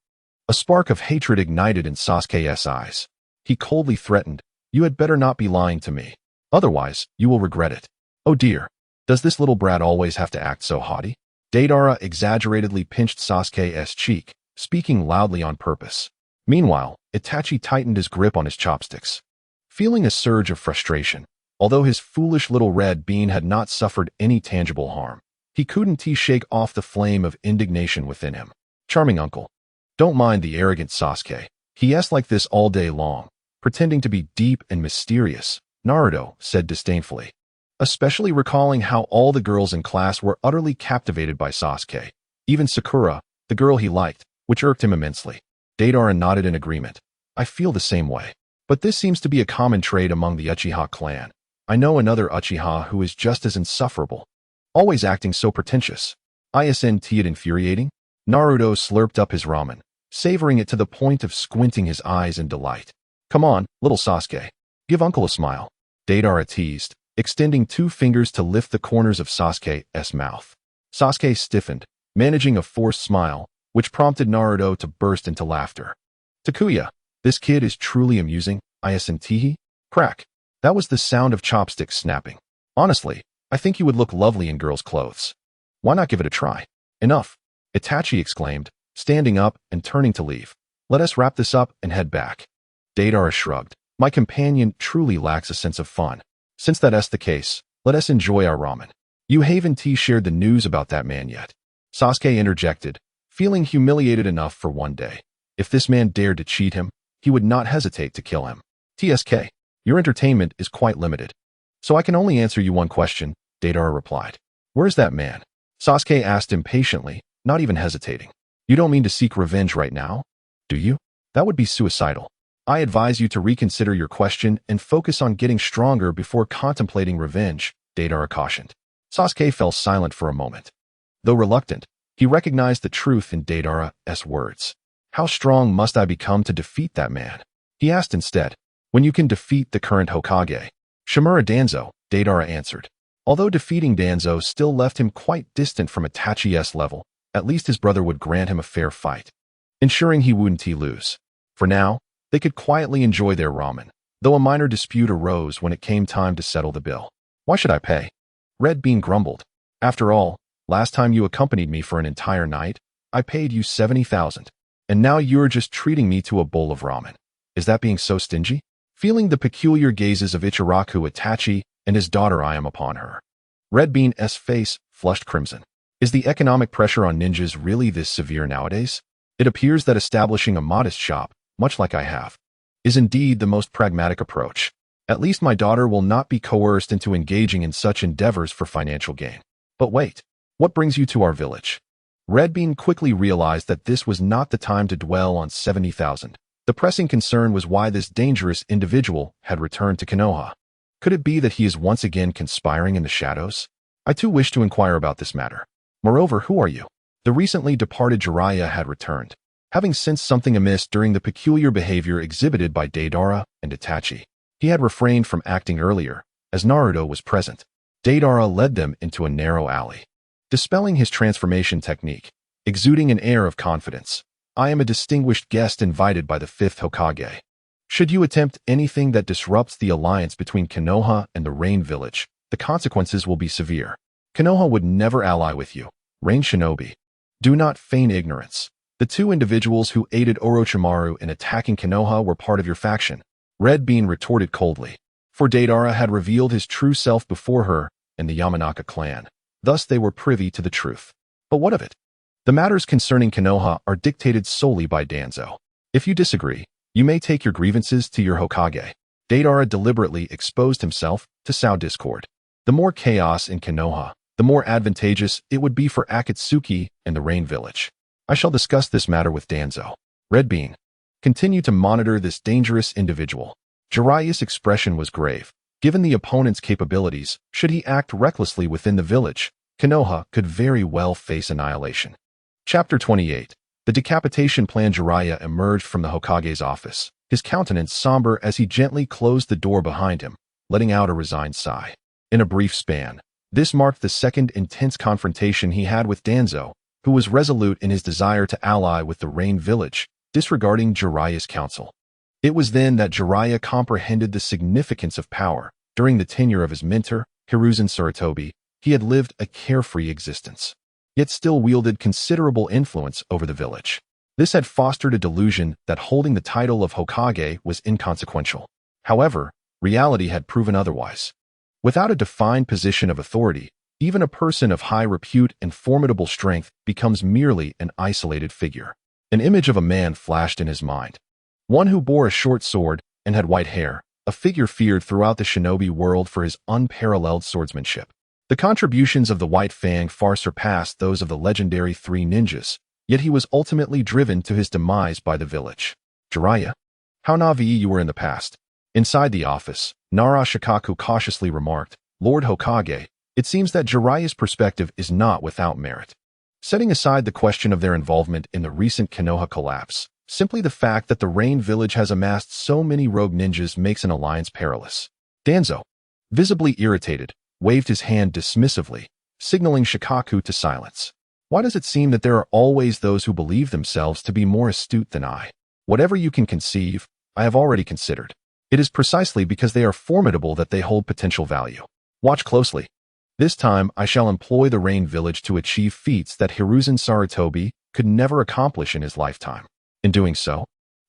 a spark of hatred ignited in Sasuke's eyes. He coldly threatened, "You had better not be lying to me. Otherwise, you will regret it." Oh dear, does this little brat always have to act so haughty? Deidara exaggeratedly pinched Sasuke's cheek, speaking loudly on purpose. Meanwhile, Itachi tightened his grip on his chopsticks. Feeling a surge of frustration, although his foolish little red bean had not suffered any tangible harm, he couldn't shake off the flame of indignation within him. Charming uncle. Don't mind the arrogant Sasuke. He acts like this all day long, pretending to be deep and mysterious, Naruto said disdainfully, especially recalling how all the girls in class were utterly captivated by Sasuke, even Sakura, the girl he liked, which irked him immensely. Deidara nodded in agreement. I feel the same way. But this seems to be a common trait among the Uchiha clan. I know another Uchiha who is just as insufferable, always acting so pretentious. Isn't it infuriating? Naruto slurped up his ramen, savoring it to the point of squinting his eyes in delight. Come on, little Sasuke. Give uncle a smile. Deidara teased, extending 2 fingers to lift the corners of Sasuke's mouth. Sasuke stiffened, managing a forced smile, which prompted Naruto to burst into laughter. Takuya, this kid is truly amusing, isn't he? Crack. That was the sound of chopsticks snapping. Honestly, I think you would look lovely in girls' clothes. Why not give it a try? Enough, Itachi exclaimed, standing up and turning to leave. Let us wrap this up and head back. Deidara shrugged. My companion truly lacks a sense of fun. Since that's the case, let us enjoy our ramen. You haven't shared the news about that man yet. Sasuke interjected, feeling humiliated enough for one day. If this man dared to cheat him, he would not hesitate to kill him. TSK, your entertainment is quite limited. So I can only answer you one question, Deidara replied. Where's that man? Sasuke asked impatiently, not even hesitating. You don't mean to seek revenge right now, do you? That would be suicidal. I advise you to reconsider your question and focus on getting stronger before contemplating revenge, Deidara cautioned. Sasuke fell silent for a moment. Though reluctant, he recognized the truth in Deidara's words. How strong must I become to defeat that man? He asked instead. When you can defeat the current Hokage. Shimura Danzo, Deidara answered. Although defeating Danzo still left him quite distant from Itachi's level, at least his brother would grant him a fair fight, ensuring he wouldn't lose. For now, they could quietly enjoy their ramen, though a minor dispute arose when it came time to settle the bill. Why should I pay? Red Bean grumbled. After all, last time you accompanied me for an entire night, I paid you 70,000. And now you're just treating me to a bowl of ramen. Is that being so stingy? Feeling the peculiar gazes of Ichiraku Itachi and his daughter I am upon her. Red Bean's face flushed crimson. Is the economic pressure on ninjas really this severe nowadays? It appears that establishing a modest shop, much like I have, is indeed the most pragmatic approach. At least my daughter will not be coerced into engaging in such endeavors for financial gain. But wait, what brings you to our village? Red Bean quickly realized that this was not the time to dwell on 70,000. The pressing concern was why this dangerous individual had returned to Konoha. Could it be that he is once again conspiring in the shadows? I too wish to inquire about this matter. Moreover, who are you? The recently departed Jiraiya had returned, having sensed something amiss during the peculiar behavior exhibited by Deidara and Itachi. He had refrained from acting earlier, as Naruto was present. Deidara led them into a narrow alley. Dispelling his transformation technique, exuding an air of confidence, I am a distinguished guest invited by the 5th Hokage. Should you attempt anything that disrupts the alliance between Konoha and the Rain Village, the consequences will be severe. Konoha would never ally with you, Rain Shinobi. Do not feign ignorance. The 2 individuals who aided Orochimaru in attacking Konoha were part of your faction, Red Bean retorted coldly. For Deidara had revealed his true self before her and the Yamanaka clan. Thus they were privy to the truth. But what of it? The matters concerning Konoha are dictated solely by Danzo. If you disagree, you may take your grievances to your Hokage. Deidara deliberately exposed himself to sow discord. The more chaos in Konoha, the more advantageous it would be for Akatsuki and the Rain Village. I shall discuss this matter with Danzo. Red Bean, continue to monitor this dangerous individual. Jiraiya's expression was grave. Given the opponent's capabilities, should he act recklessly within the village, Konoha could very well face annihilation. Chapter 28. The decapitation plan. Jiraiya emerged from the Hokage's office, his countenance somber as he gently closed the door behind him, letting out a resigned sigh. In a brief span, This marked the second intense confrontation he had with Danzo, who was resolute in his desire to ally with the Rain Village, disregarding Jiraiya's counsel. It was then that Jiraiya comprehended the significance of power. During the tenure of his mentor, Hiruzen Sarutobi, he had lived a carefree existence, yet still wielded considerable influence over the village. This had fostered a delusion that holding the title of Hokage was inconsequential. However, reality had proven otherwise. Without a defined position of authority, even a person of high repute and formidable strength becomes merely an isolated figure. An image of a man flashed in his mind. One who bore a short sword and had white hair, a figure feared throughout the shinobi world for his unparalleled swordsmanship. The contributions of the White Fang far surpassed those of the legendary three ninjas, yet he was ultimately driven to his demise by the village. Jiraiya, how naive you were in the past. Inside the office, Nara Shikaku cautiously remarked, Lord Hokage, it seems that Jiraiya's perspective is not without merit. Setting aside the question of their involvement in the recent Konoha collapse, simply the fact that the Rain Village has amassed so many rogue ninjas makes an alliance perilous. Danzo, visibly irritated, waved his hand dismissively, signaling Shikaku to silence. Why does it seem that there are always those who believe themselves to be more astute than I? Whatever you can conceive, I have already considered. It is precisely because they are formidable that they hold potential value. Watch closely. This time I shall employ the Rain Village to achieve feats that Hiruzen Sarutobi could never accomplish in his lifetime. In doing so,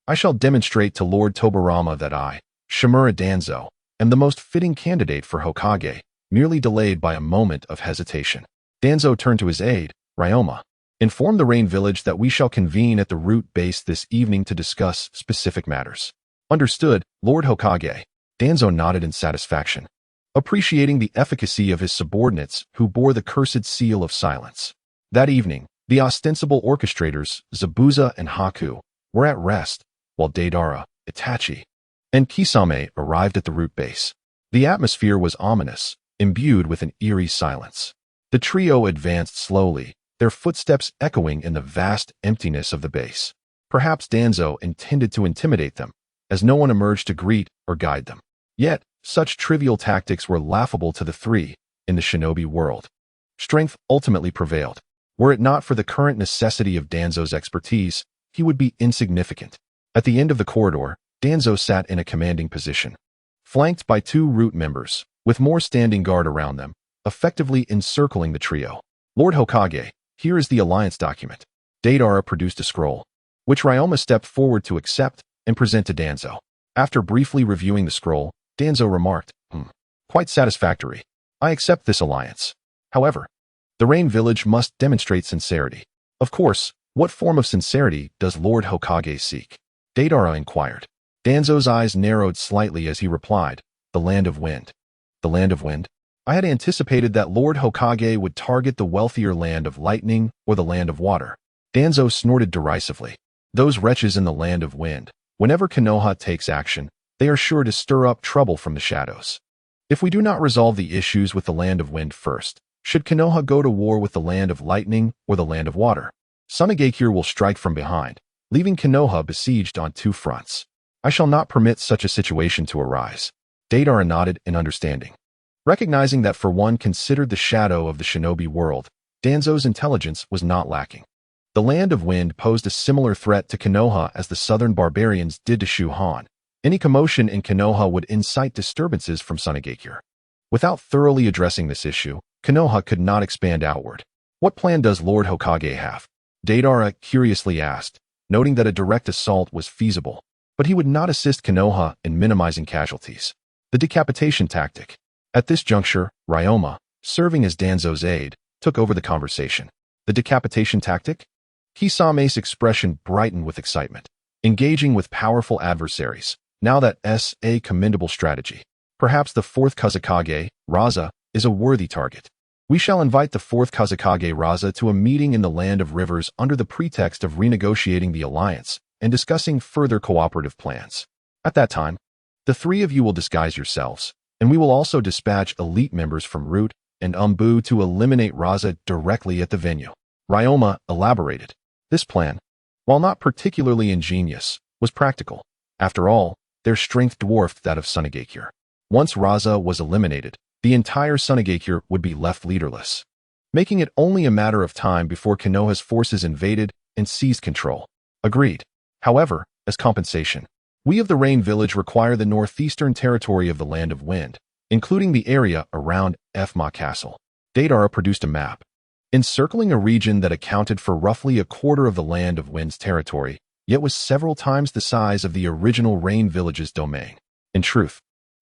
I shall demonstrate to Lord Tobarama that I, Shimura Danzo, am the most fitting candidate for Hokage, merely delayed by a moment of hesitation. Danzo turned to his aide, Ryoma. Inform the Rain Village that we shall convene at the root base this evening to discuss specific matters. Understood, Lord Hokage. Danzo nodded in satisfaction, appreciating the efficacy of his subordinates who bore the cursed seal of silence. That evening, the ostensible orchestrators, Zabuza and Haku, were at rest, while Deidara, Itachi, and Kisame arrived at the root base. The atmosphere was ominous, imbued with an eerie silence. The trio advanced slowly, their footsteps echoing in the vast emptiness of the base. Perhaps Danzo intended to intimidate them, as no one emerged to greet or guide them. Yet, such trivial tactics were laughable to the three in the shinobi world. Strength ultimately prevailed. Were it not for the current necessity of Danzo's expertise, he would be insignificant. At the end of the corridor, Danzo sat in a commanding position, flanked by two root members, with more standing guard around them, effectively encircling the trio. Lord Hokage, here is the alliance document. Deidara produced a scroll, which Ryoma stepped forward to accept and present to Danzo. After briefly reviewing the scroll, Danzo remarked, quite satisfactory. I accept this alliance. However, the Rain Village must demonstrate sincerity. Of course, what form of sincerity does Lord Hokage seek? Deidara inquired. Danzo's eyes narrowed slightly as he replied, the Land of Wind. The Land of Wind? I had anticipated that Lord Hokage would target the wealthier Land of Lightning or the Land of Water. Danzo snorted derisively. Those wretches in the Land of Wind. Whenever Konoha takes action, they are sure to stir up trouble from the shadows. If we do not resolve the issues with the Land of Wind first, should Konoha go to war with the Land of Lightning or the Land of Water? Sunigakure will strike from behind, leaving Konoha besieged on two fronts. I shall not permit such a situation to arise. Deidara nodded in understanding. Recognizing that for one considered the shadow of the shinobi world, Danzo's intelligence was not lacking. The Land of Wind posed a similar threat to Konoha as the southern barbarians did to Shuhan. Any commotion in Konoha would incite disturbances from Sunigakure. Without thoroughly addressing this issue, Konoha could not expand outward. What plan does Lord Hokage have? Deidara curiously asked, noting that a direct assault was feasible, but he would not assist Konoha in minimizing casualties. The decapitation tactic. At this juncture, Ryoma, serving as Danzo's aide, took over the conversation. The decapitation tactic? Kisame's expression brightened with excitement. Engaging with powerful adversaries. Now that's a commendable strategy. Perhaps the fourth Kazekage, Raza, is a worthy target. We shall invite the fourth Kazekage Raza to a meeting in the Land of Rivers under the pretext of renegotiating the alliance and discussing further cooperative plans. At that time, the three of you will disguise yourselves, and we will also dispatch elite members from Root and Umbu to eliminate Raza directly at the venue. Ryoma elaborated. This plan, while not particularly ingenious, was practical. After all, their strength dwarfed that of Sunigakure. Once Raza was eliminated, the entire Tsuchikage would be left leaderless, making it only a matter of time before Konoha's forces invaded and seized control. Agreed. However, as compensation, we of the Rain Village require the northeastern territory of the Land of Wind, including the area around Fma Castle. Deidara produced a map, encircling a region that accounted for roughly a quarter of the Land of Wind's territory, yet was several times the size of the original Rain Village's domain. In truth,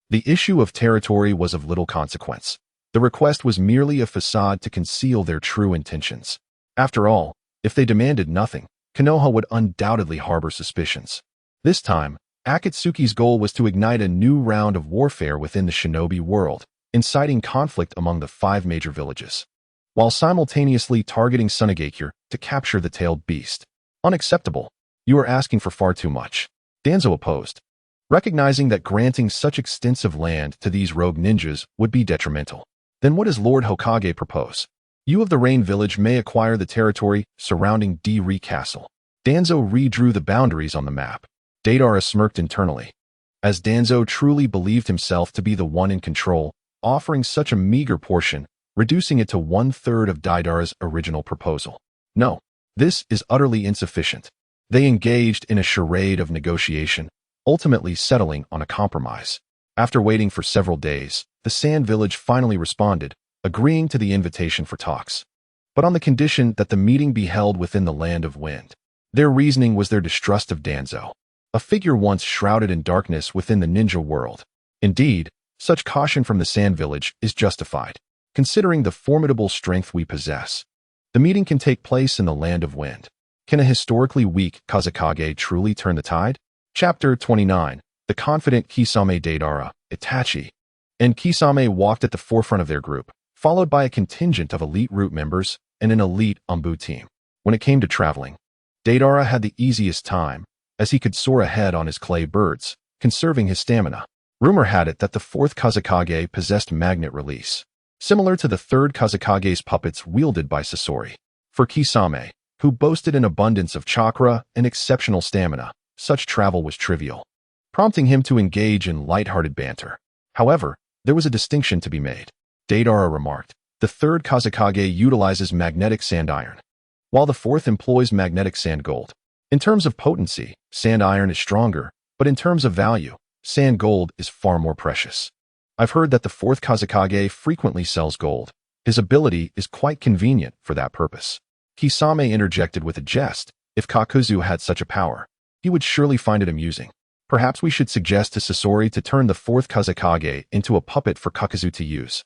the issue of territory was of little consequence. The request was merely a facade to conceal their true intentions. After all, if they demanded nothing, Konoha would undoubtedly harbor suspicions. This time, Akatsuki's goal was to ignite a new round of warfare within the shinobi world, inciting conflict among the 5 major villages, while simultaneously targeting Tsuchikage to capture the tailed beast. Unacceptable. You are asking for far too much. Danzo opposed, recognizing that granting such extensive land to these rogue ninjas would be detrimental. Then what does Lord Hokage propose? You of the Rain Village may acquire the territory surrounding D-Re Castle. Danzo redrew the boundaries on the map. Deidara smirked internally, as Danzo truly believed himself to be the one in control, offering such a meager portion, reducing it to 1/3 of Deidara's original proposal. No, this is utterly insufficient. They engaged in a charade of negotiation, ultimately settling on a compromise. After waiting for several days, the Sand Village finally responded, agreeing to the invitation for talks, but on the condition that the meeting be held within the Land of Wind. Their reasoning was their distrust of Danzo, a figure once shrouded in darkness within the ninja world. Indeed, such caution from the Sand Village is justified, considering the formidable strength we possess. The meeting can take place in the Land of Wind. Can a historically weak Kazekage truly turn the tide? Chapter 29. The confident Kisame Deidara, Itachi, and Kisame walked at the forefront of their group, followed by a contingent of elite root members and an elite Umbu team. When it came to traveling, Deidara had the easiest time, as he could soar ahead on his clay birds, conserving his stamina. Rumor had it that the 4th Kazekage possessed magnet release, similar to the 3rd Kazekage's puppets wielded by Sasori. For Kisame, who boasted an abundance of chakra and exceptional stamina, such travel was trivial, prompting him to engage in light-hearted banter. However, there was a distinction to be made. Deidara remarked, the 3rd Kazekage utilizes magnetic sand iron, while the 4th employs magnetic sand gold. In terms of potency, sand iron is stronger, but in terms of value, sand gold is far more precious. I've heard that the 4th Kazekage frequently sells gold. His ability is quite convenient for that purpose. Kisame interjected with a jest. If Kakuzu had such a power, he would surely find it amusing. Perhaps we should suggest to Sasori to turn the 4th Kazekage into a puppet for Kakuzu to use,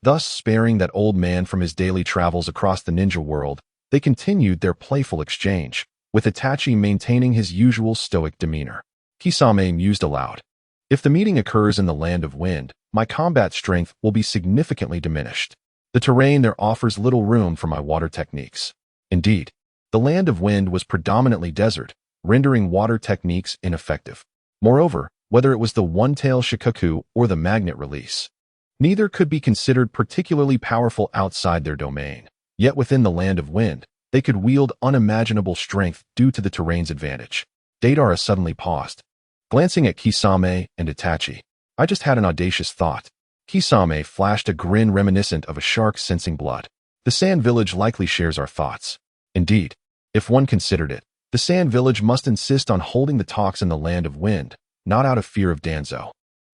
thus sparing that old man from his daily travels across the ninja world. They continued their playful exchange, with Itachi maintaining his usual stoic demeanor. Kisame mused aloud. If the meeting occurs in the Land of Wind, my combat strength will be significantly diminished. The terrain there offers little room for my water techniques. Indeed, the Land of Wind was predominantly desert, rendering water techniques ineffective. Moreover, whether it was the one-tail Shikaku or the magnet release, neither could be considered particularly powerful outside their domain. Yet within the Land of Wind, they could wield unimaginable strength due to the terrain's advantage. Deidara suddenly paused, glancing at Kisame and Itachi. I just had an audacious thought. Kisame flashed a grin reminiscent of a shark sensing blood. The Sand Village likely shares our thoughts. Indeed, if one considered it, the Sand Village must insist on holding the talks in the Land of Wind, not out of fear of Danzo,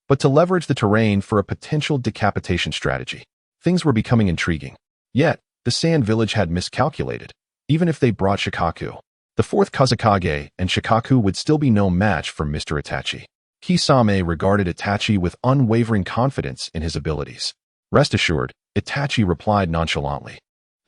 but to leverage the terrain for a potential decapitation strategy. Things were becoming intriguing. Yet, the Sand Village had miscalculated. Even if they brought Shikaku, the 4th Kazekage and Shikaku would still be no match for Mr. Itachi. Kisame regarded Itachi with unwavering confidence in his abilities. Rest assured, Itachi replied nonchalantly.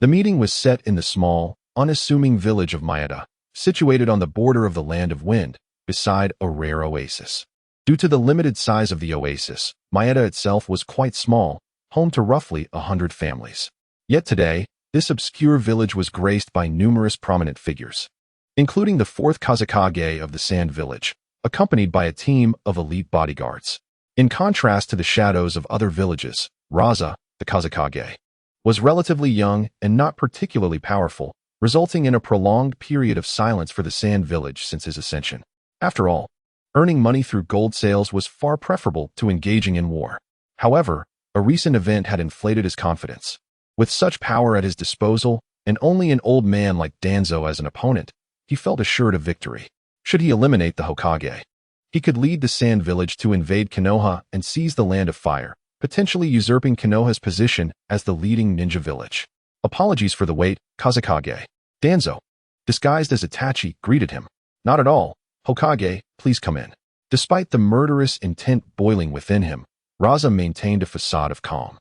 The meeting was set in the small, unassuming village of Maeda, situated on the border of the Land of Wind, beside a rare oasis. Due to the limited size of the oasis, Maeda itself was quite small, home to roughly 100 families. Yet today, this obscure village was graced by numerous prominent figures, including the 4th Kazekage of the Sand Village, accompanied by a team of elite bodyguards. In contrast to the shadows of other villages, Raza, the Kazekage, was relatively young and not particularly powerful, resulting in a prolonged period of silence for the Sand Village since his ascension. After all, earning money through gold sales was far preferable to engaging in war. However, A recent event had inflated his confidence. With such power at his disposal, and only an old man like Danzo as an opponent, he felt assured of victory. Should he eliminate the Hokage, he could lead the Sand Village to invade Konoha and seize the Land of Fire, potentially usurping Konoha's position as the leading ninja village. Apologies for the wait, Kazekage. Danzo, disguised as Itachi, greeted him. Not at all, Hokage, please come in. Despite the murderous intent boiling within him, Raza maintained a facade of calm.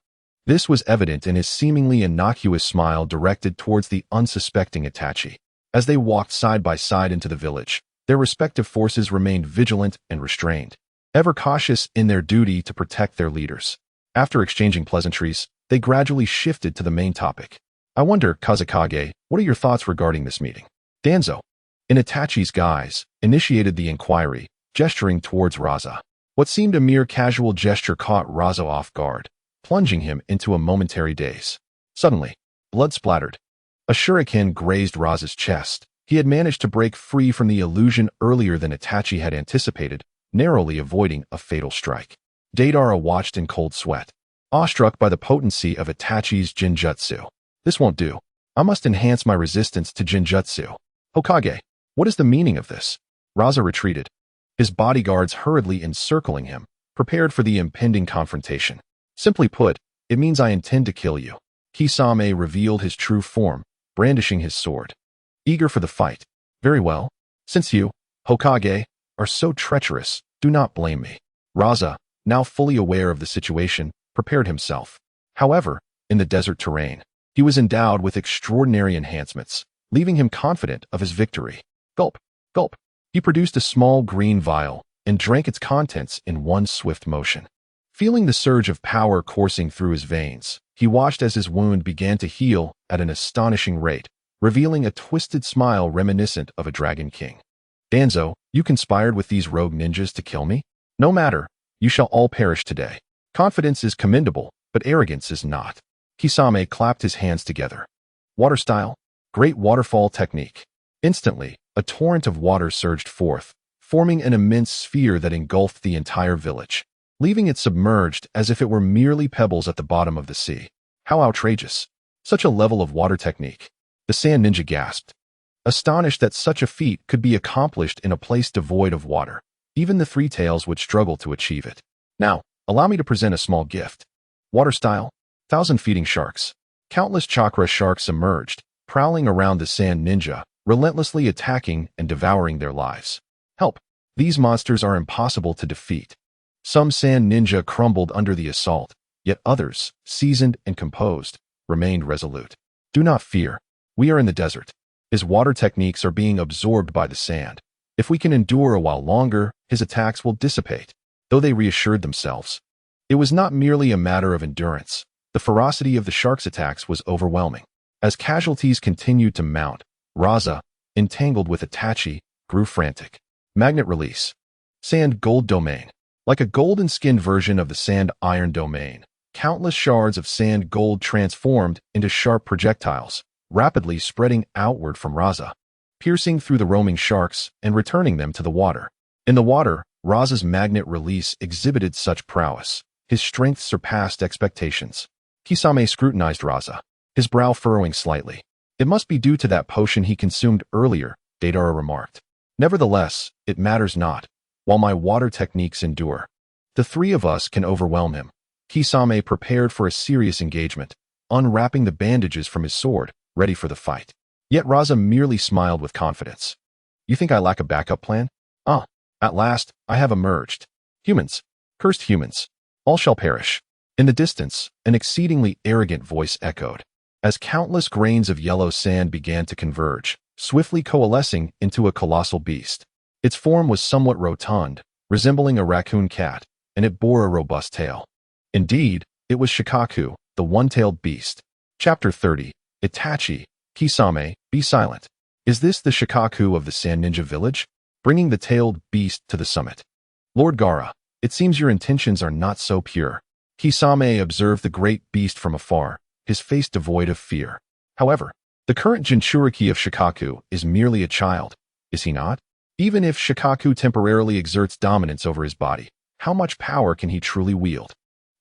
This was evident in his seemingly innocuous smile directed towards the unsuspecting Itachi. As they walked side by side into the village, their respective forces remained vigilant and restrained, ever cautious in their duty to protect their leaders. After exchanging pleasantries, they gradually shifted to the main topic. I wonder, Kazekage, what are your thoughts regarding this meeting? Danzo, in Itachi's guise, initiated the inquiry, gesturing towards Raza. What seemed a mere casual gesture caught Raza off guard, plunging him into a momentary daze. Suddenly, blood splattered. A shuriken grazed Raza's chest. He had managed to break free from the illusion earlier than Itachi had anticipated, narrowly avoiding a fatal strike. Deidara watched in cold sweat, awestruck by the potency of Itachi's Jinjutsu. This won't do. I must enhance my resistance to Jinjutsu. Hokage, what is the meaning of this? Raza retreated, his bodyguards hurriedly encircling him, prepared for the impending confrontation. Simply put, it means I intend to kill you. Kisame revealed his true form, brandishing his sword. Eager for the fight. Very well. Since you, Hokage, are so treacherous, do not blame me. Raza, now fully aware of the situation, prepared himself. However, in the desert terrain, he was endowed with extraordinary enhancements, leaving him confident of his victory. Gulp, gulp. He produced a small green vial and drank its contents in one swift motion. Feeling the surge of power coursing through his veins, he watched as his wound began to heal at an astonishing rate, revealing a twisted smile reminiscent of a Dragon King. Danzo, you conspired with these rogue ninjas to kill me? No matter, you shall all perish today. Confidence is commendable, but arrogance is not. Kisame clapped his hands together. Water style, great waterfall technique. Instantly, a torrent of water surged forth, forming an immense sphere that engulfed the entire village, leaving it submerged as if it were merely pebbles at the bottom of the sea. How outrageous! Such a level of water technique. The Sand Ninja gasped, astonished that such a feat could be accomplished in a place devoid of water. Even the Three Tails would struggle to achieve it. Now, allow me to present a small gift. Water style, 1,000 feeding sharks. Countless chakra sharks emerged, prowling around the Sand Ninja, relentlessly attacking and devouring their lives. Help! These monsters are impossible to defeat. Some Sand Ninja crumbled under the assault, yet others, seasoned and composed, remained resolute. Do not fear. We are in the desert. His water techniques are being absorbed by the sand. If we can endure a while longer, his attacks will dissipate. Though they reassured themselves, it was not merely a matter of endurance. The ferocity of the shark's attacks was overwhelming. As casualties continued to mount, Raza, entangled with Itachi, grew frantic. Magnet release. Sand Gold Domain. Like a golden-skinned version of the Sand Iron Domain, countless shards of sand gold transformed into sharp projectiles, rapidly spreading outward from Raza, piercing through the roaming sharks and returning them to the water. In the water, Raza's magnet release exhibited such prowess. His strength surpassed expectations. Kisame scrutinized Raza, his brow furrowing slightly. It must be due to that potion he consumed earlier, Deidara remarked. Nevertheless, it matters not. While my water techniques endure, the three of us can overwhelm him. Kisame prepared for a serious engagement, unwrapping the bandages from his sword, ready for the fight. Yet Raza merely smiled with confidence. You think I lack a backup plan? Ah, at last, I have emerged. Humans, cursed humans, all shall perish. In the distance, an exceedingly arrogant voice echoed, as countless grains of yellow sand began to converge, swiftly coalescing into a colossal beast. Its form was somewhat rotund, resembling a raccoon cat, and it bore a robust tail. Indeed, it was Shikaku, the one-tailed beast. Chapter 30. Itachi, Kisame, be silent. Is this the Shikaku of the Sand Ninja village? Bringing the tailed beast to the summit. Lord Gaara, it seems your intentions are not so pure. Kisame observed the great beast from afar, his face devoid of fear. However, the current Jinchuriki of Shikaku is merely a child, is he not? Even if Shikaku temporarily exerts dominance over his body, how much power can he truly wield?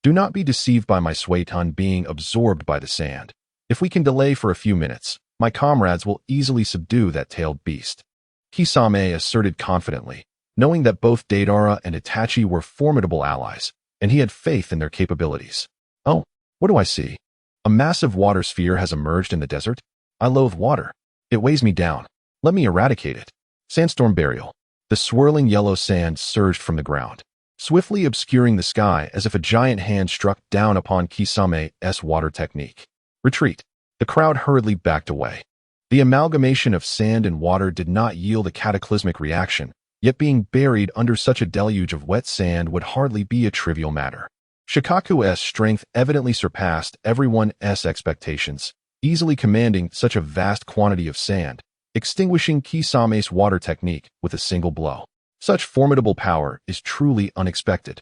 Do not be deceived by my Suiton being absorbed by the sand. If we can delay for a few minutes, my comrades will easily subdue that tailed beast. Kisame asserted confidently, knowing that both Deidara and Itachi were formidable allies, and he had faith in their capabilities. Oh, what do I see? A massive water sphere has emerged in the desert? I loathe water. It weighs me down. Let me eradicate it. Sandstorm burial. The swirling yellow sand surged from the ground, swiftly obscuring the sky as if a giant hand struck down upon Kisame's water technique. Retreat. The crowd hurriedly backed away. The amalgamation of sand and water did not yield a cataclysmic reaction, yet being buried under such a deluge of wet sand would hardly be a trivial matter. Shikaku's strength evidently surpassed everyone's expectations, easily commanding such a vast quantity of sand, extinguishing Kisame's water technique with a single blow. Such formidable power is truly unexpected.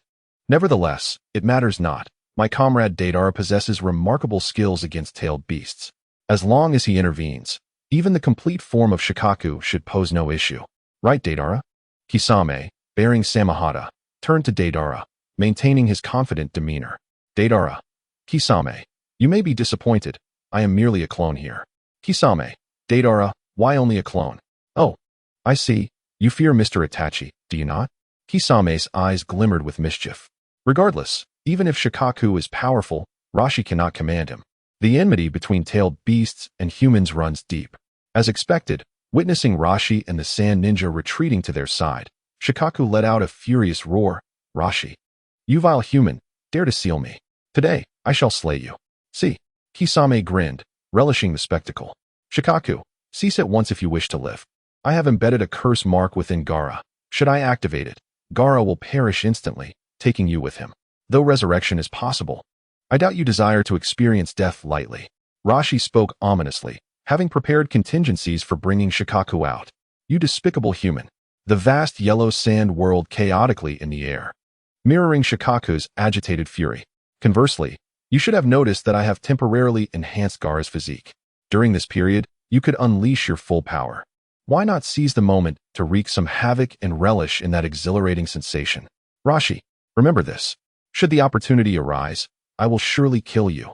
Nevertheless, it matters not. My comrade Deidara possesses remarkable skills against tailed beasts. As long as he intervenes, even the complete form of Shikaku should pose no issue. Right, Deidara? Kisame, bearing Samahata, turned to Deidara, maintaining his confident demeanor. Deidara. Kisame. You may be disappointed. I am merely a clone here. Kisame. Deidara. Why only a clone? Oh, I see. You fear Mr. Itachi, do you not? Kisame's eyes glimmered with mischief. Regardless, even if Shikaku is powerful, Rashi cannot command him. The enmity between tailed beasts and humans runs deep. As expected, witnessing Rashi and the Sand Ninja retreating to their side, Shikaku let out a furious roar. Rashi, you vile human, dare to seal me. Today, I shall slay you. See. Kisame grinned, relishing the spectacle. Shikaku, cease at once if you wish to live. I have embedded a curse mark within Gaara. Should I activate it, Gaara will perish instantly, taking you with him. Though resurrection is possible, I doubt you desire to experience death lightly. Rashi spoke ominously, having prepared contingencies for bringing Shikaku out. You despicable human. The vast yellow sand whirled chaotically in the air, mirroring Shikaku's agitated fury. Conversely, you should have noticed that I have temporarily enhanced Gaara's physique. During this period, you could unleash your full power. Why not seize the moment to wreak some havoc and relish in that exhilarating sensation? Rashi, remember this. Should the opportunity arise, I will surely kill you.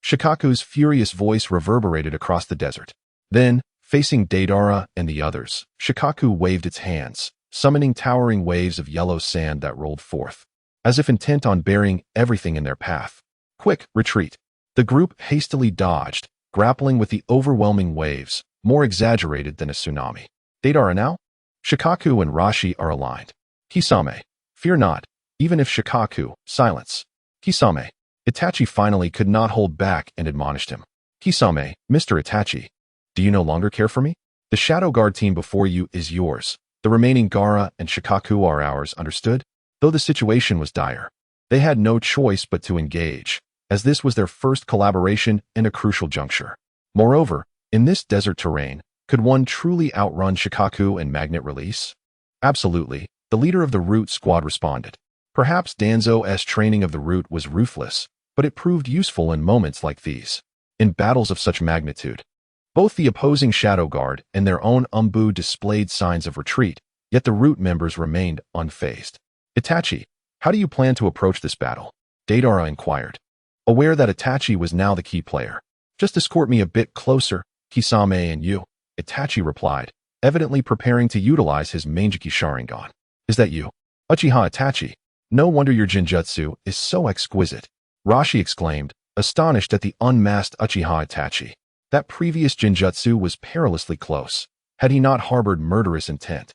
Shikaku's furious voice reverberated across the desert. Then, facing Deidara and the others, Shikaku waved its hands, summoning towering waves of yellow sand that rolled forth, as if intent on burying everything in their path. Quick, retreat. The group hastily dodged, grappling with the overwhelming waves, more exaggerated than a tsunami. Deidara now? Shikaku and Rashi are aligned. Kisame, fear not, even if Shikaku, silence. Kisame. Itachi finally could not hold back and admonished him. Kisame, Mr. Itachi, do you no longer care for me? The Shadow Guard team before you is yours. The remaining Gaara and Shikaku are ours, understood? Though the situation was dire, they had no choice but to engage, as this was their first collaboration and a crucial juncture. Moreover, in this desert terrain, could one truly outrun Shikaku and magnet release? Absolutely, the leader of the Root squad responded. Perhaps Danzo's training of the Root was ruthless, but it proved useful in moments like these. In battles of such magnitude, both the opposing Shadow Guard and their own Umbu displayed signs of retreat, yet the Root members remained unfazed. Itachi, how do you plan to approach this battle? Deidara inquired, aware that Itachi was now the key player. Just escort me a bit closer, Kisame and you, Itachi replied, evidently preparing to utilize his Manjiki Sharingan. Is that you? Uchiha Itachi. No wonder your Jinjutsu is so exquisite, Rashi exclaimed, astonished at the unmasked Uchiha Itachi. That previous Jinjutsu was perilously close, had he not harbored murderous intent.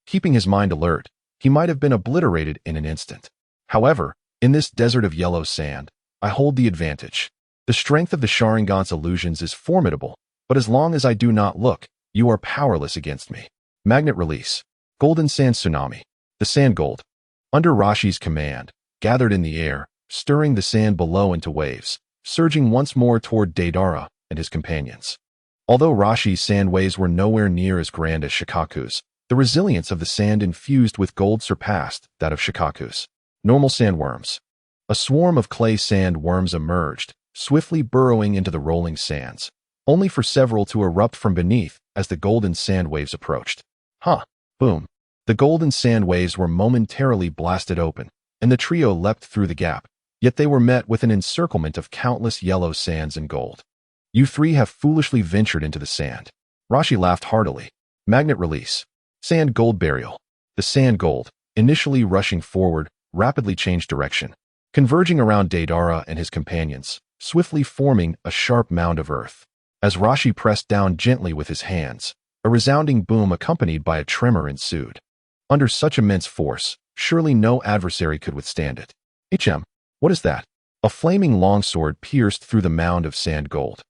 Keeping his mind alert, he might have been obliterated in an instant. However, in this desert of yellow sand, I hold the advantage. The strength of the Sharingan's illusions is formidable, but as long as I do not look, you are powerless against me. Magnet release. Golden Sand Tsunami. The Sand Gold, under Rashi's command, gathered in the air, stirring the sand below into waves, surging once more toward Deidara and his companions. Although Rashi's sand waves were nowhere near as grand as Shikaku's, the resilience of the sand infused with gold surpassed that of Shikaku's. Normal sandworms. A swarm of clay sand worms emerged, swiftly burrowing into the rolling sands, only for several to erupt from beneath as the golden sand waves approached. Huh! Boom! The golden sand waves were momentarily blasted open, and the trio leapt through the gap, Yet they were met with an encirclement of countless yellow sands and gold. You three have foolishly ventured into the sand. Rashi laughed heartily. Magnet release. Sand gold burial. The sand gold, initially rushing forward, rapidly changed direction, converging around Deidara and his companions, swiftly forming a sharp mound of earth. As Rashi pressed down gently with his hands, a resounding boom accompanied by a tremor ensued. Under such immense force, surely no adversary could withstand it. What is that? A flaming longsword pierced through the mound of sand gold,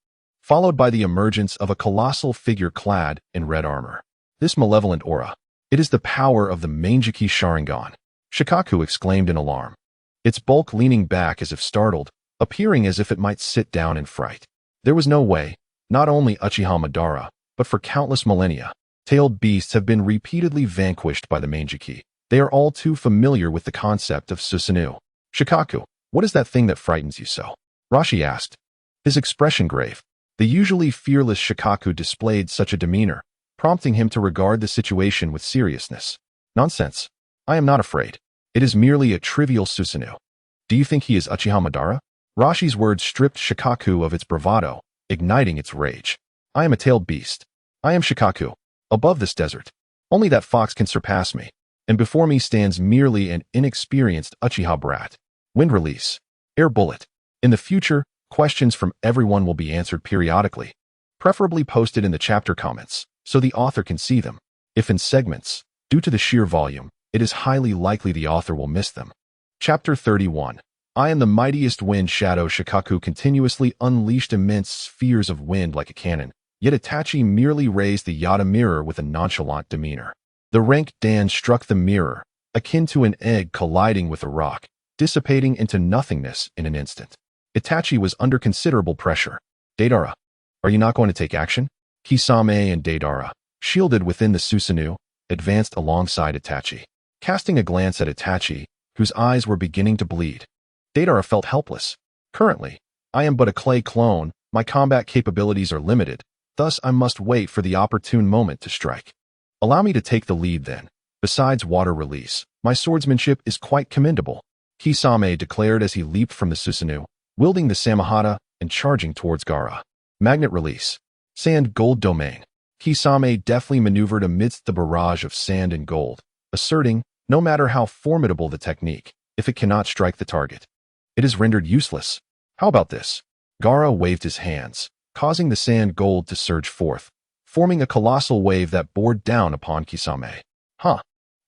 followed by the emergence of a colossal figure clad in red armor. This malevolent aura. It is the power of the Manjiki Sharingan, Shikaku exclaimed in alarm, its bulk leaning back as if startled, appearing as if it might sit down in fright. There was no way, not only Uchiha Madara, but for countless millennia, tailed beasts have been repeatedly vanquished by the Manjiki. They are all too familiar with the concept of Susanoo. Shikaku, what is that thing that frightens you so? Rashi asked, his expression grave. The usually fearless Shikaku displayed such a demeanor, prompting him to regard the situation with seriousness. Nonsense. I am not afraid. It is merely a trivial Susanoo. Do you think he is Uchiha Madara? Rashi's words stripped Shikaku of its bravado, igniting its rage. I am a tailed beast. I am Shikaku. Above this desert. Only that fox can surpass me. And before me stands merely an inexperienced Uchiha brat. Wind release. Air bullet. In the future, questions from everyone will be answered periodically, preferably posted in the chapter comments, so the author can see them. If in segments, due to the sheer volume, it is highly likely the author will miss them. Chapter 31. I am the mightiest wind shadow. Shikaku continuously unleashed immense spheres of wind like a cannon, yet Itachi merely raised the Yada mirror with a nonchalant demeanor. The rank Dan struck the mirror, akin to an egg colliding with a rock, dissipating into nothingness in an instant. Itachi was under considerable pressure. Deidara, are you not going to take action? Kisame and Deidara, shielded within the Susanoo, advanced alongside Itachi. Casting a glance at Itachi, whose eyes were beginning to bleed, Deidara felt helpless. Currently, I am but a clay clone, my combat capabilities are limited, thus I must wait for the opportune moment to strike. Allow me to take the lead then. Besides water release, my swordsmanship is quite commendable, Kisame declared as he leaped from the Susanoo, wielding the Samahata and charging towards Gaara. Magnet release. Sand gold domain. Kisame deftly maneuvered amidst the barrage of sand and gold, asserting, no matter how formidable the technique, if it cannot strike the target, it is rendered useless. How about this? Gaara waved his hands, causing the sand gold to surge forth, forming a colossal wave that bore down upon Kisame.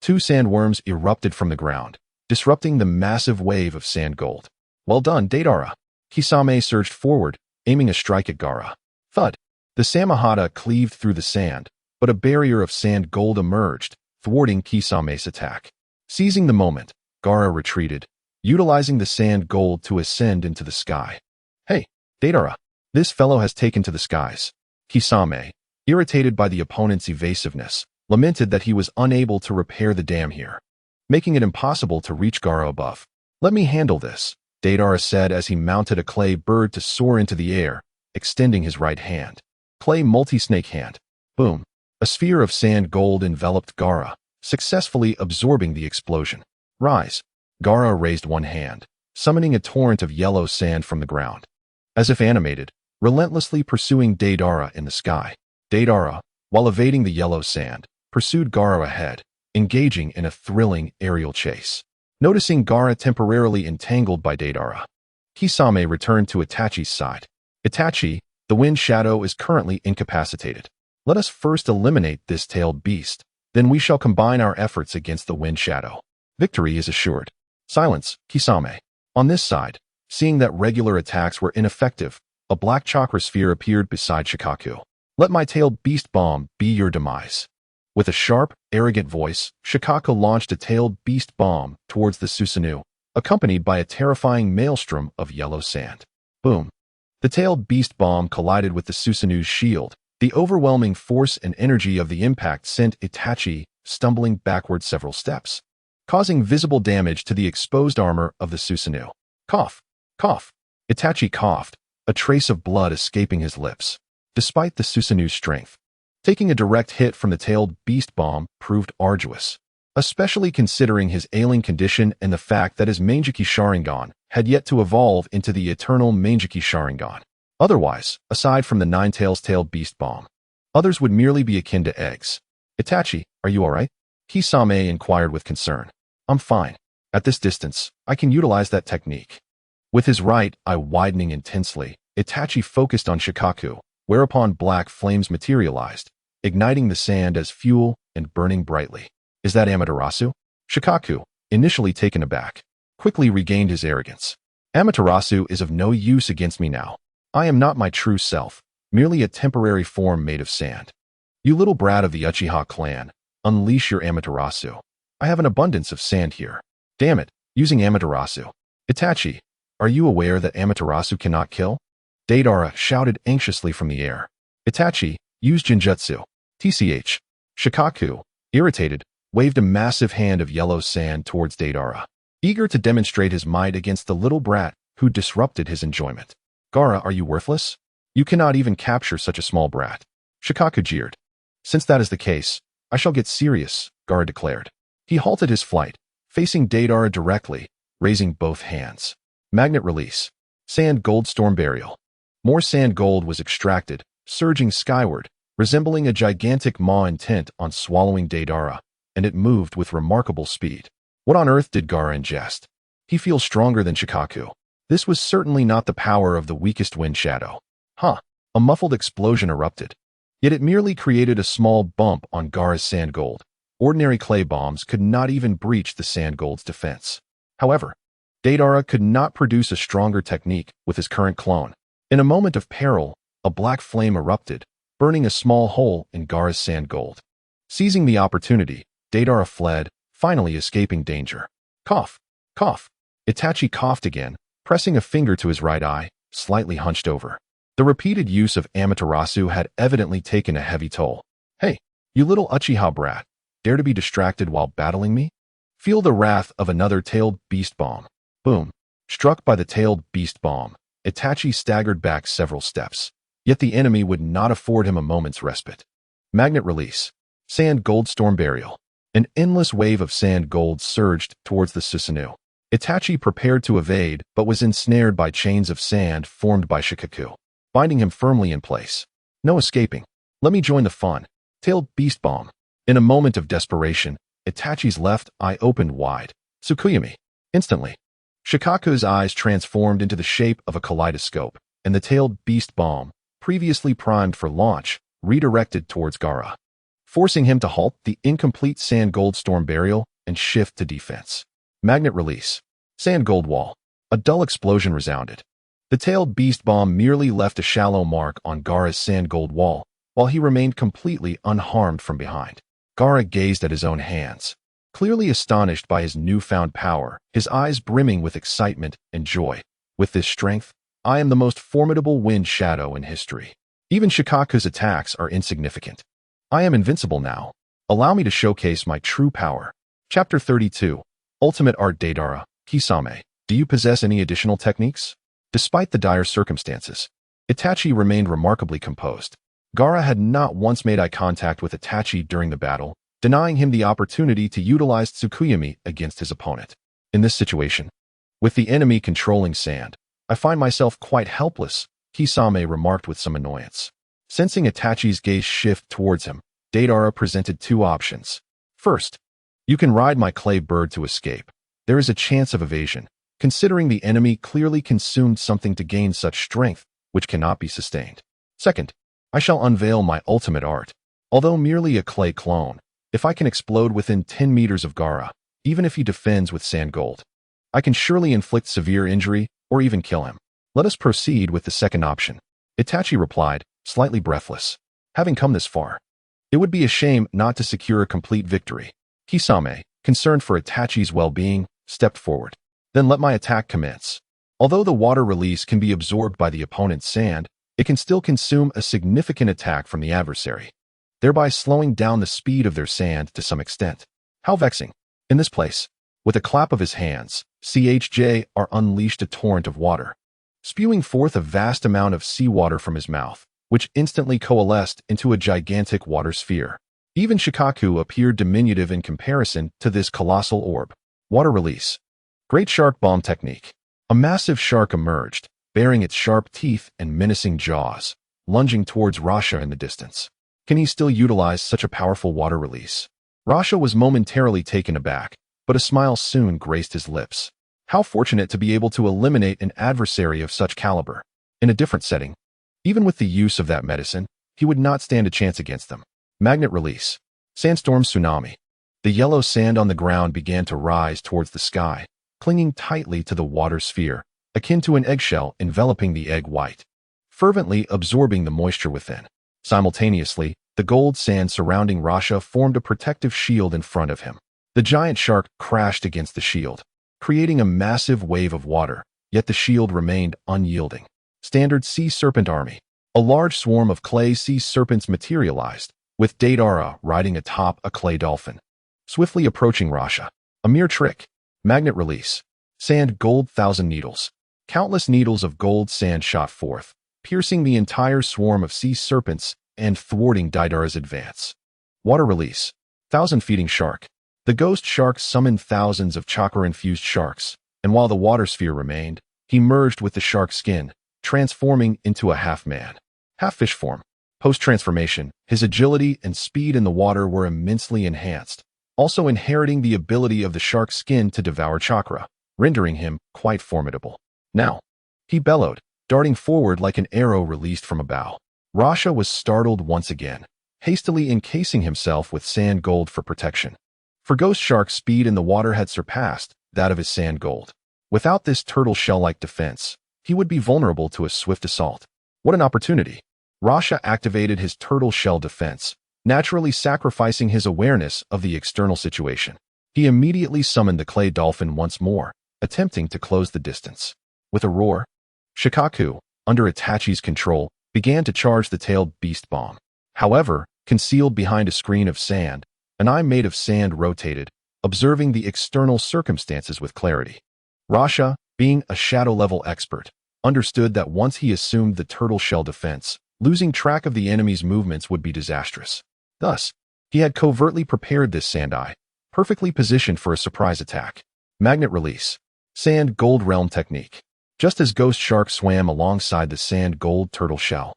Two sandworms erupted from the ground, disrupting the massive wave of sand gold. Well done, Deidara. Kisame surged forward, aiming a strike at Gaara. Thud. The Samahata cleaved through the sand, but a barrier of sand gold emerged, thwarting Kisame's attack. Seizing the moment, Gaara retreated, utilizing the sand gold to ascend into the sky. Hey, Deidara, this fellow has taken to the skies. Kisame, irritated by the opponent's evasiveness, lamented that he was unable to repair the dam here, making it impossible to reach Gaara above. Let me handle this, Deidara said as he mounted a clay bird to soar into the air, extending his right hand. Clay multi-snake hand. Boom. A sphere of sand gold enveloped Gaara, successfully absorbing the explosion. Rise. Gaara raised one hand, summoning a torrent of yellow sand from the ground. As if animated, relentlessly pursuing Deidara in the sky. Deidara, while evading the yellow sand, pursued Gaara ahead, engaging in a thrilling aerial chase. Noticing Gaara temporarily entangled by Deidara, Kisame returned to Itachi's side. Itachi, the wind shadow is currently incapacitated. Let us first eliminate this tailed beast, then we shall combine our efforts against the wind shadow. Victory is assured. Silence, Kisame. On this side, seeing that regular attacks were ineffective, a black chakra sphere appeared beside Shikaku. Let my tailed beast bomb be your demise. With a sharp, arrogant voice, Shikaku launched a tailed beast bomb towards the Susanoo, accompanied by a terrifying maelstrom of yellow sand. Boom. The tailed beast bomb collided with the Susanoo's shield. The overwhelming force and energy of the impact sent Itachi stumbling backward several steps, causing visible damage to the exposed armor of the Susanoo. Cough. Cough. Itachi coughed, a trace of blood escaping his lips. Despite the Susanoo's strength, taking a direct hit from the tailed beast bomb proved arduous. especially considering his ailing condition and the fact that his Mangeki Sharingan had yet to evolve into the eternal Mangeki Sharingan. Otherwise, aside from the nine-tailed beast bomb, others would merely be akin to eggs. Itachi, are you alright? Kisame inquired with concern. I'm fine. At this distance, I can utilize that technique. With his right eye widening intensely, Itachi focused on Shikaku, whereupon black flames materialized, igniting the sand as fuel and burning brightly. Is that Amaterasu? Shikaku, initially taken aback, quickly regained his arrogance. Amaterasu is of no use against me now. I am not my true self, merely a temporary form made of sand. You little brat of the Uchiha clan, unleash your Amaterasu. I have an abundance of sand here. Damn it, using Amaterasu. Itachi, are you aware that Amaterasu cannot kill? Deidara shouted anxiously from the air. Itachi, use Genjutsu. TCH. Shikaku, irritated, waved a massive hand of yellow sand towards Deidara, eager to demonstrate his might against the little brat who disrupted his enjoyment. Gaara, are you worthless? You cannot even capture such a small brat. Shikaku jeered. Since that is the case, I shall get serious, Gaara declared. He halted his flight, facing Deidara directly, raising both hands. Magnet release. Sand gold storm burial. More sand gold was extracted, surging skyward, resembling a gigantic maw intent on swallowing Deidara, and it moved with remarkable speed. What on earth did Gaara ingest? He feels stronger than Shikaku. This was certainly not the power of the weakest wind shadow. Huh. A muffled explosion erupted. Yet it merely created a small bump on Gaara's sand gold. Ordinary clay bombs could not even breach the sand gold's defense. However, Deidara could not produce a stronger technique with his current clone. In a moment of peril, a black flame erupted, burning a small hole in Gaara's sand gold. Seizing the opportunity, Deidara fled, finally escaping danger. Cough, cough. Itachi coughed again, pressing a finger to his right eye, slightly hunched over. The repeated use of Amaterasu had evidently taken a heavy toll. Hey, you little Uchiha brat, dare to be distracted while battling me? Feel the wrath of another tailed beast bomb. Boom. Struck by the tailed beast bomb, Itachi staggered back several steps. Yet the enemy would not afford him a moment's respite. Magnet release. Sand gold storm burial. An endless wave of sand gold surged towards the Susanoo. Itachi prepared to evade, but was ensnared by chains of sand formed by Shikaku, binding him firmly in place. No escaping. Let me join the fun. Tailed beast bomb. In a moment of desperation, Itachi's left eye opened wide. Tsukuyami. Instantly, Shikaku's eyes transformed into the shape of a kaleidoscope, and the tailed beast bomb, previously primed for launch, redirected towards Gaara, forcing him to halt the incomplete sand gold storm burial and shift to defense. Magnet release. Sand gold wall. A dull explosion resounded. The tailed beast bomb merely left a shallow mark on Gaara's sand gold wall, while he remained completely unharmed from behind. Gaara gazed at his own hands, clearly astonished by his newfound power, his eyes brimming with excitement and joy. With this strength, I am the most formidable wind shadow in history. Even Shikaku's attacks are insignificant. I am invincible now. Allow me to showcase my true power. Chapter 32. Ultimate Art. Deidara. Kisame, do you possess any additional techniques? Despite the dire circumstances, Itachi remained remarkably composed. Gaara had not once made eye contact with Itachi during the battle, denying him the opportunity to utilize Tsukuyami against his opponent. In this situation, with the enemy controlling sand, I find myself quite helpless, Kisame remarked with some annoyance. Sensing Itachi's gaze shift towards him, Deidara presented two options. First, you can ride my clay bird to escape. There is a chance of evasion, considering the enemy clearly consumed something to gain such strength, which cannot be sustained. Second, I shall unveil my ultimate art. Although merely a clay clone, if I can explode within 10 meters of Gaara, even if he defends with sand gold, I can surely inflict severe injury or even kill him. Let us proceed with the second option. Itachi replied, slightly breathless. Having come this far, it would be a shame not to secure a complete victory. Kisame, concerned for Itachi's well-being, stepped forward. Then let my attack commence. Although the water release can be absorbed by the opponent's sand, it can still consume a significant attack from the adversary, thereby slowing down the speed of their sand to some extent. How vexing. In this place, with a clap of his hands, CHJ unleashed a torrent of water, spewing forth a vast amount of seawater from his mouth, which instantly coalesced into a gigantic water sphere. Even Shikaku appeared diminutive in comparison to this colossal orb. Water release. Great shark bomb technique. A massive shark emerged, baring its sharp teeth and menacing jaws, lunging towards Rasha in the distance. Can he still utilize such a powerful water release? Rasha was momentarily taken aback, but a smile soon graced his lips. How fortunate to be able to eliminate an adversary of such caliber. In a different setting, even with the use of that medicine, he would not stand a chance against them. Magnet release. Sandstorm tsunami. The yellow sand on the ground began to rise towards the sky, clinging tightly to the water sphere, akin to an eggshell enveloping the egg white, fervently absorbing the moisture within. Simultaneously, the gold sand surrounding Rasha formed a protective shield in front of him. The giant shark crashed against the shield, creating a massive wave of water, yet the shield remained unyielding. Standard Sea Serpent Army. A large swarm of clay sea serpents materialized, with Deidara riding atop a clay dolphin, swiftly approaching Rasha. A mere trick. Magnet release. Sand gold 1,000 needles. Countless needles of gold sand shot forth, piercing the entire swarm of sea serpents and thwarting Deidara's advance. Water release. 1,000-feeding shark. The ghost shark summoned thousands of chakra-infused sharks, and while the water sphere remained, he merged with the shark's skin, transforming into a half-man, half-fish form. Post-transformation, his agility and speed in the water were immensely enhanced, also inheriting the ability of the shark's skin to devour chakra, rendering him quite formidable. Now, he bellowed, darting forward like an arrow released from a bow. Rasha was startled once again, hastily encasing himself with sand gold for protection. For Ghost Shark's speed in the water had surpassed that of his sand gold. Without this turtle shell-like defense, he would be vulnerable to a swift assault. What an opportunity! Rasha activated his turtle shell defense, naturally sacrificing his awareness of the external situation. He immediately summoned the clay dolphin once more, attempting to close the distance. With a roar, Shikaku, under Itachi's control, began to charge the tailed beast bomb. However, concealed behind a screen of sand, an eye made of sand rotated, observing the external circumstances with clarity. Rasha, being a shadow-level expert, understood that once he assumed the turtle shell defense, losing track of the enemy's movements would be disastrous. Thus, he had covertly prepared this sand eye, perfectly positioned for a surprise attack. Magnet release. Sand gold realm technique. Just as Ghost Shark swam alongside the sand gold turtle shell,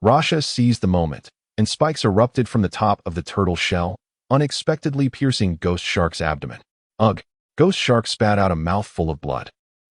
Rasha seized the moment, and spikes erupted from the top of the turtle shell, unexpectedly piercing Ghost Shark's abdomen. Ugh! Ghost Shark spat out a mouthful of blood,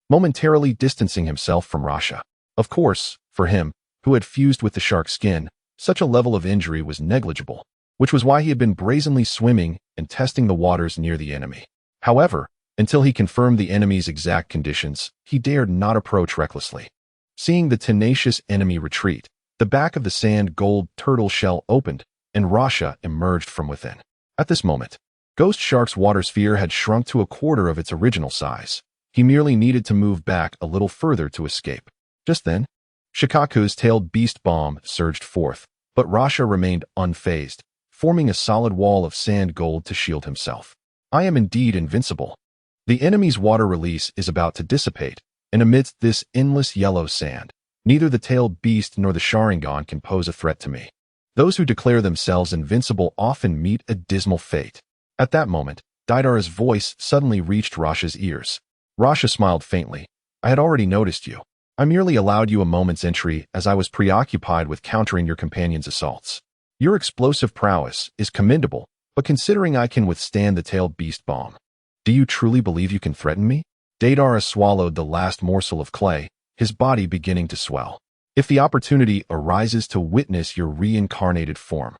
momentarily distancing himself from Rasha. Of course, for him, who had fused with the shark's skin, such a level of injury was negligible, which was why he had been brazenly swimming and testing the waters near the enemy. However, until he confirmed the enemy's exact conditions, he dared not approach recklessly. Seeing the tenacious enemy retreat, the back of the sand gold turtle shell opened, and Rasha emerged from within. At this moment, Ghost Shark's water sphere had shrunk to a quarter of its original size. He merely needed to move back a little further to escape. Just then, Shikaku's tailed beast bomb surged forth, but Rasha remained unfazed, forming a solid wall of sand gold to shield himself. I am indeed invincible. The enemy's water release is about to dissipate, and amidst this endless yellow sand, neither the tailed beast nor the Sharingan can pose a threat to me. Those who declare themselves invincible often meet a dismal fate. At that moment, Deidara's voice suddenly reached Rasha's ears. Rasha smiled faintly. I had already noticed you. I merely allowed you a moment's entry as I was preoccupied with countering your companion's assaults. Your explosive prowess is commendable, but considering I can withstand the tailed beast bomb, do you truly believe you can threaten me? Deidara swallowed the last morsel of clay, his body beginning to swell. If the opportunity arises to witness your reincarnated form,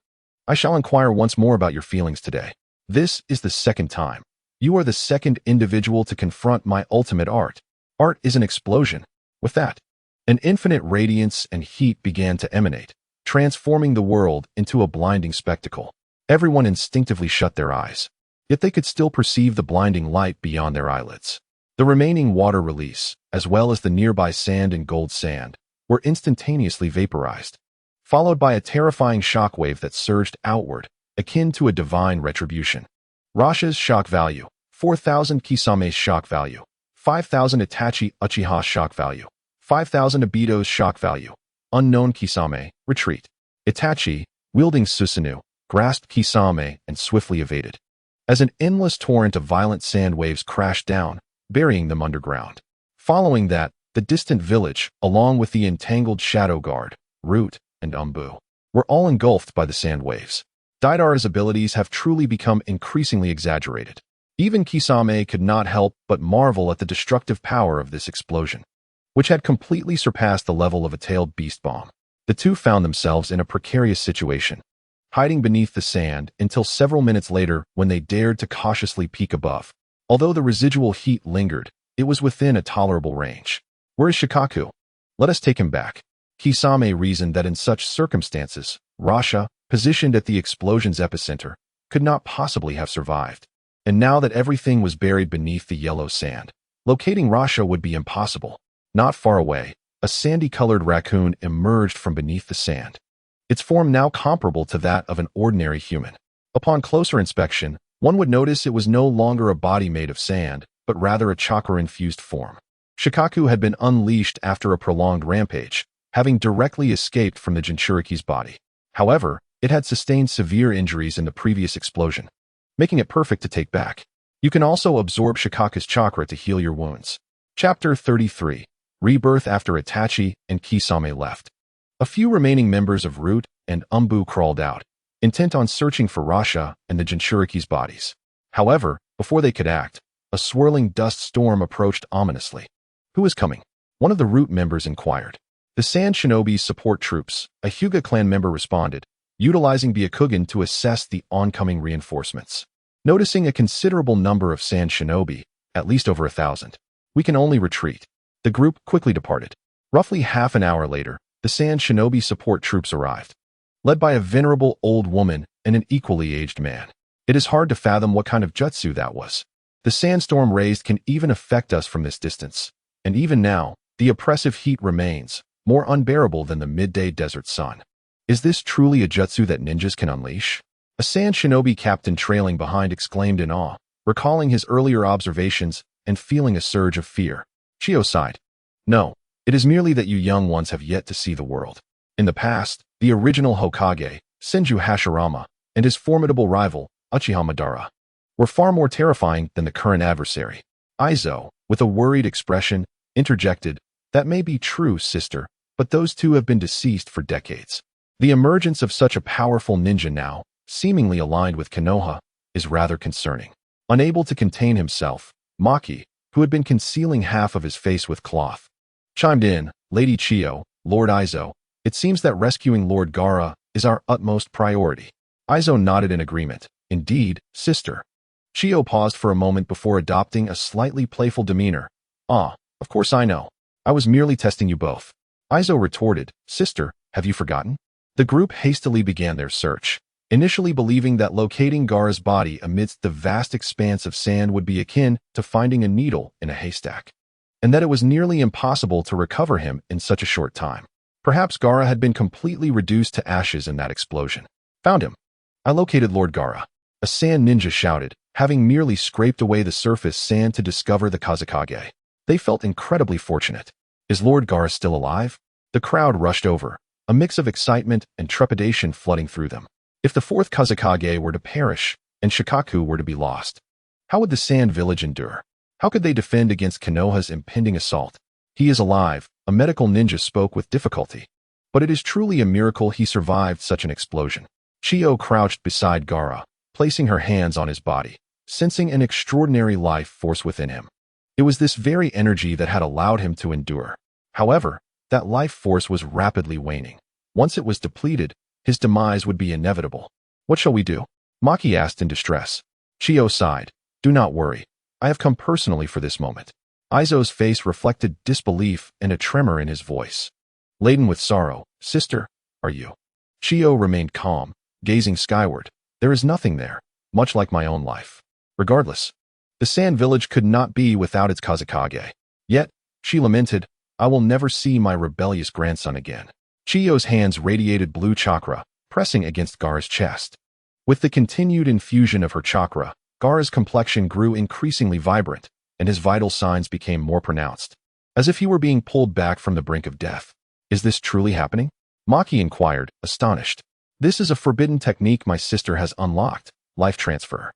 I shall inquire once more about your feelings today. This is the second time. You are the second individual to confront my ultimate art. Art is an explosion. With that, an infinite radiance and heat began to emanate, transforming the world into a blinding spectacle. Everyone instinctively shut their eyes, yet they could still perceive the blinding light beyond their eyelids. The remaining water release, as well as the nearby sand and gold sand, were instantaneously vaporized, followed by a terrifying shockwave that surged outward, akin to a divine retribution. Rasha's shock value, 4,000 Kisame's shock value, 5,000 Itachi Uchiha's shock value, 5,000 Obito's shock value, unknown Kisame, retreat. Itachi, wielding Susanoo, grasped Kisame, and swiftly evaded. As an endless torrent of violent sand waves crashed down, burying them underground. Following that, the distant village, along with the entangled Shadow Guard, Root, and Umbu, were all engulfed by the sand waves. Deidara's abilities have truly become increasingly exaggerated. Even Kisame could not help but marvel at the destructive power of this explosion, which had completely surpassed the level of a tailed beast bomb. The two found themselves in a precarious situation, hiding beneath the sand until several minutes later when they dared to cautiously peek above. Although the residual heat lingered, it was within a tolerable range. Where is Shikaku? Let us take him back. Kisame reasoned that in such circumstances, Rasha, positioned at the explosion's epicenter, could not possibly have survived. And now that everything was buried beneath the yellow sand, locating Rasha would be impossible. Not far away, a sandy-colored raccoon emerged from beneath the sand, its form now comparable to that of an ordinary human. Upon closer inspection, one would notice it was no longer a body made of sand, but rather a chakra-infused form. Shikaku had been unleashed after a prolonged rampage, having directly escaped from the Jinchuriki's body. However, it had sustained severe injuries in the previous explosion, making it perfect to take back. You can also absorb Shikaku's chakra to heal your wounds. Chapter 33. Rebirth after Itachi and Kisame left. A few remaining members of Root and Umbu crawled out, intent on searching for Rasha and the Jinchuriki's bodies. However, before they could act, a swirling dust storm approached ominously. Who is coming? One of the Root members inquired. The Sand Shinobi's support troops, a Hyuga clan member responded, utilizing Byakugan to assess the oncoming reinforcements. Noticing a considerable number of Sand Shinobi, at least over 1,000, we can only retreat. The group quickly departed. Roughly half an hour later, the Sand Shinobi support troops arrived, led by a venerable old woman and an equally aged man. It is hard to fathom what kind of jutsu that was. The sandstorm raised can even affect us from this distance, and even now, the oppressive heat remains, more unbearable than the midday desert sun. Is this truly a jutsu that ninjas can unleash? A Sand Shinobi captain trailing behind exclaimed in awe, recalling his earlier observations and feeling a surge of fear. Chiyo sighed. No, it is merely that you young ones have yet to see the world. In the past, the original Hokage, Senju Hashirama, and his formidable rival, Uchiha Madara, were far more terrifying than the current adversary. Aizo, with a worried expression, interjected, That may be true, sister, but those two have been deceased for decades. The emergence of such a powerful ninja now, seemingly aligned with Konoha, is rather concerning. Unable to contain himself, Maki, who had been concealing half of his face with cloth, chimed in, Lady Chiyo, Lord Aizo, it seems that rescuing Lord Gaara is our utmost priority. Aizo nodded in agreement. Indeed, sister. Chiyo paused for a moment before adopting a slightly playful demeanor. Ah, of course I know. I was merely testing you both. Aizo retorted, Sister, have you forgotten? The group hastily began their search, initially believing that locating Gaara's body amidst the vast expanse of sand would be akin to finding a needle in a haystack, and that it was nearly impossible to recover him in such a short time. Perhaps Gaara had been completely reduced to ashes in that explosion. Found him. I located Lord Gaara. A sand ninja shouted, having merely scraped away the surface sand to discover the Kazekage. They felt incredibly fortunate. Is Lord Gaara still alive? The crowd rushed over, a mix of excitement and trepidation flooding through them. If the fourth Kazekage were to perish, and Shikaku were to be lost, how would the sand village endure? How could they defend against Konoha's impending assault? He is alive, a medical ninja spoke with difficulty. But it is truly a miracle he survived such an explosion. Chiyo crouched beside Gaara, placing her hands on his body, sensing an extraordinary life force within him. It was this very energy that had allowed him to endure. However, that life force was rapidly waning. Once it was depleted, his demise would be inevitable. What shall we do? Maki asked in distress. Chiyo sighed. Do not worry. I have come personally for this moment. Aizo's face reflected disbelief and a tremor in his voice. Laden with sorrow, Sister, are you? Chiyo remained calm, gazing skyward. There is nothing there, much like my own life. Regardless, the sand village could not be without its Kazekage. Yet, she lamented, I will never see my rebellious grandson again. Chiyo's hands radiated blue chakra, pressing against Gaara's chest. With the continued infusion of her chakra, Gaara's complexion grew increasingly vibrant, and his vital signs became more pronounced, as if he were being pulled back from the brink of death. Is this truly happening? Maki inquired, astonished. This is a forbidden technique my sister has unlocked, life transfer.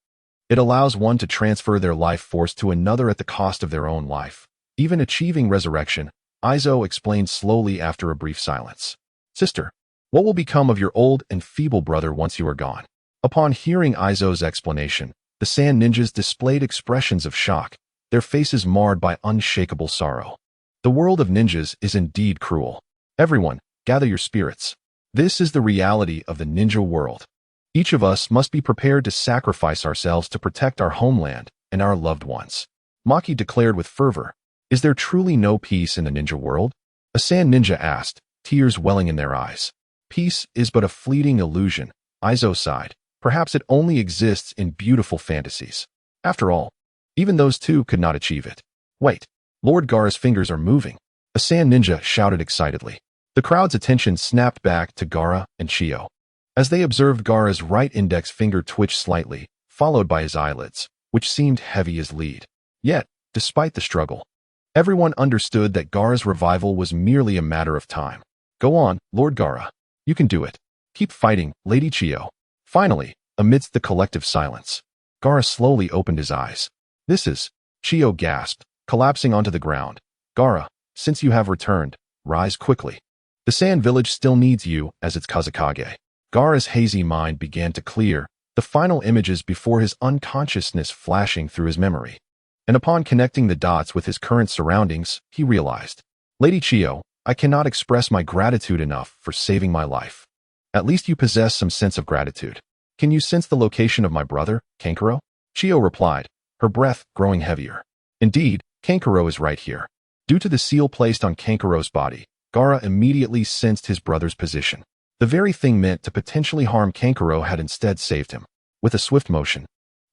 It allows one to transfer their life force to another at the cost of their own life, even achieving resurrection, Aizo explained slowly after a brief silence. Sister, what will become of your old and feeble brother once you are gone? Upon hearing Aizo's explanation, the sand ninjas displayed expressions of shock, their faces marred by unshakable sorrow. The world of ninjas is indeed cruel. Everyone, gather your spirits. This is the reality of the ninja world. Each of us must be prepared to sacrifice ourselves to protect our homeland and our loved ones. Maki declared with fervor, is there truly no peace in the ninja world? A sand ninja asked, tears welling in their eyes. Peace is but a fleeting illusion, Aizo sighed. Perhaps it only exists in beautiful fantasies. After all, even those two could not achieve it. Wait, Lord Gaara's fingers are moving. A sand ninja shouted excitedly. The crowd's attention snapped back to Gaara and Chiyo. As they observed Gaara's right index finger twitch slightly, followed by his eyelids, which seemed heavy as lead. Yet, despite the struggle, everyone understood that Gaara's revival was merely a matter of time. Go on, Lord Gaara. You can do it. Keep fighting, Lady Chiyo. Finally, amidst the collective silence, Gaara slowly opened his eyes. This is, Chiyo gasped, collapsing onto the ground. Gaara, since you have returned, rise quickly. The sand village still needs you as its Kazekage. Gaara's hazy mind began to clear, the final images before his unconsciousness flashing through his memory. And upon connecting the dots with his current surroundings, he realized, Lady Chiyo, I cannot express my gratitude enough for saving my life. At least you possess some sense of gratitude. Can you sense the location of my brother, Kankuro? Chiyo replied, her breath growing heavier. Indeed, Kankuro is right here. Due to the seal placed on Kankuro's body, Gaara immediately sensed his brother's position. The very thing meant to potentially harm Kankuro had instead saved him. With a swift motion,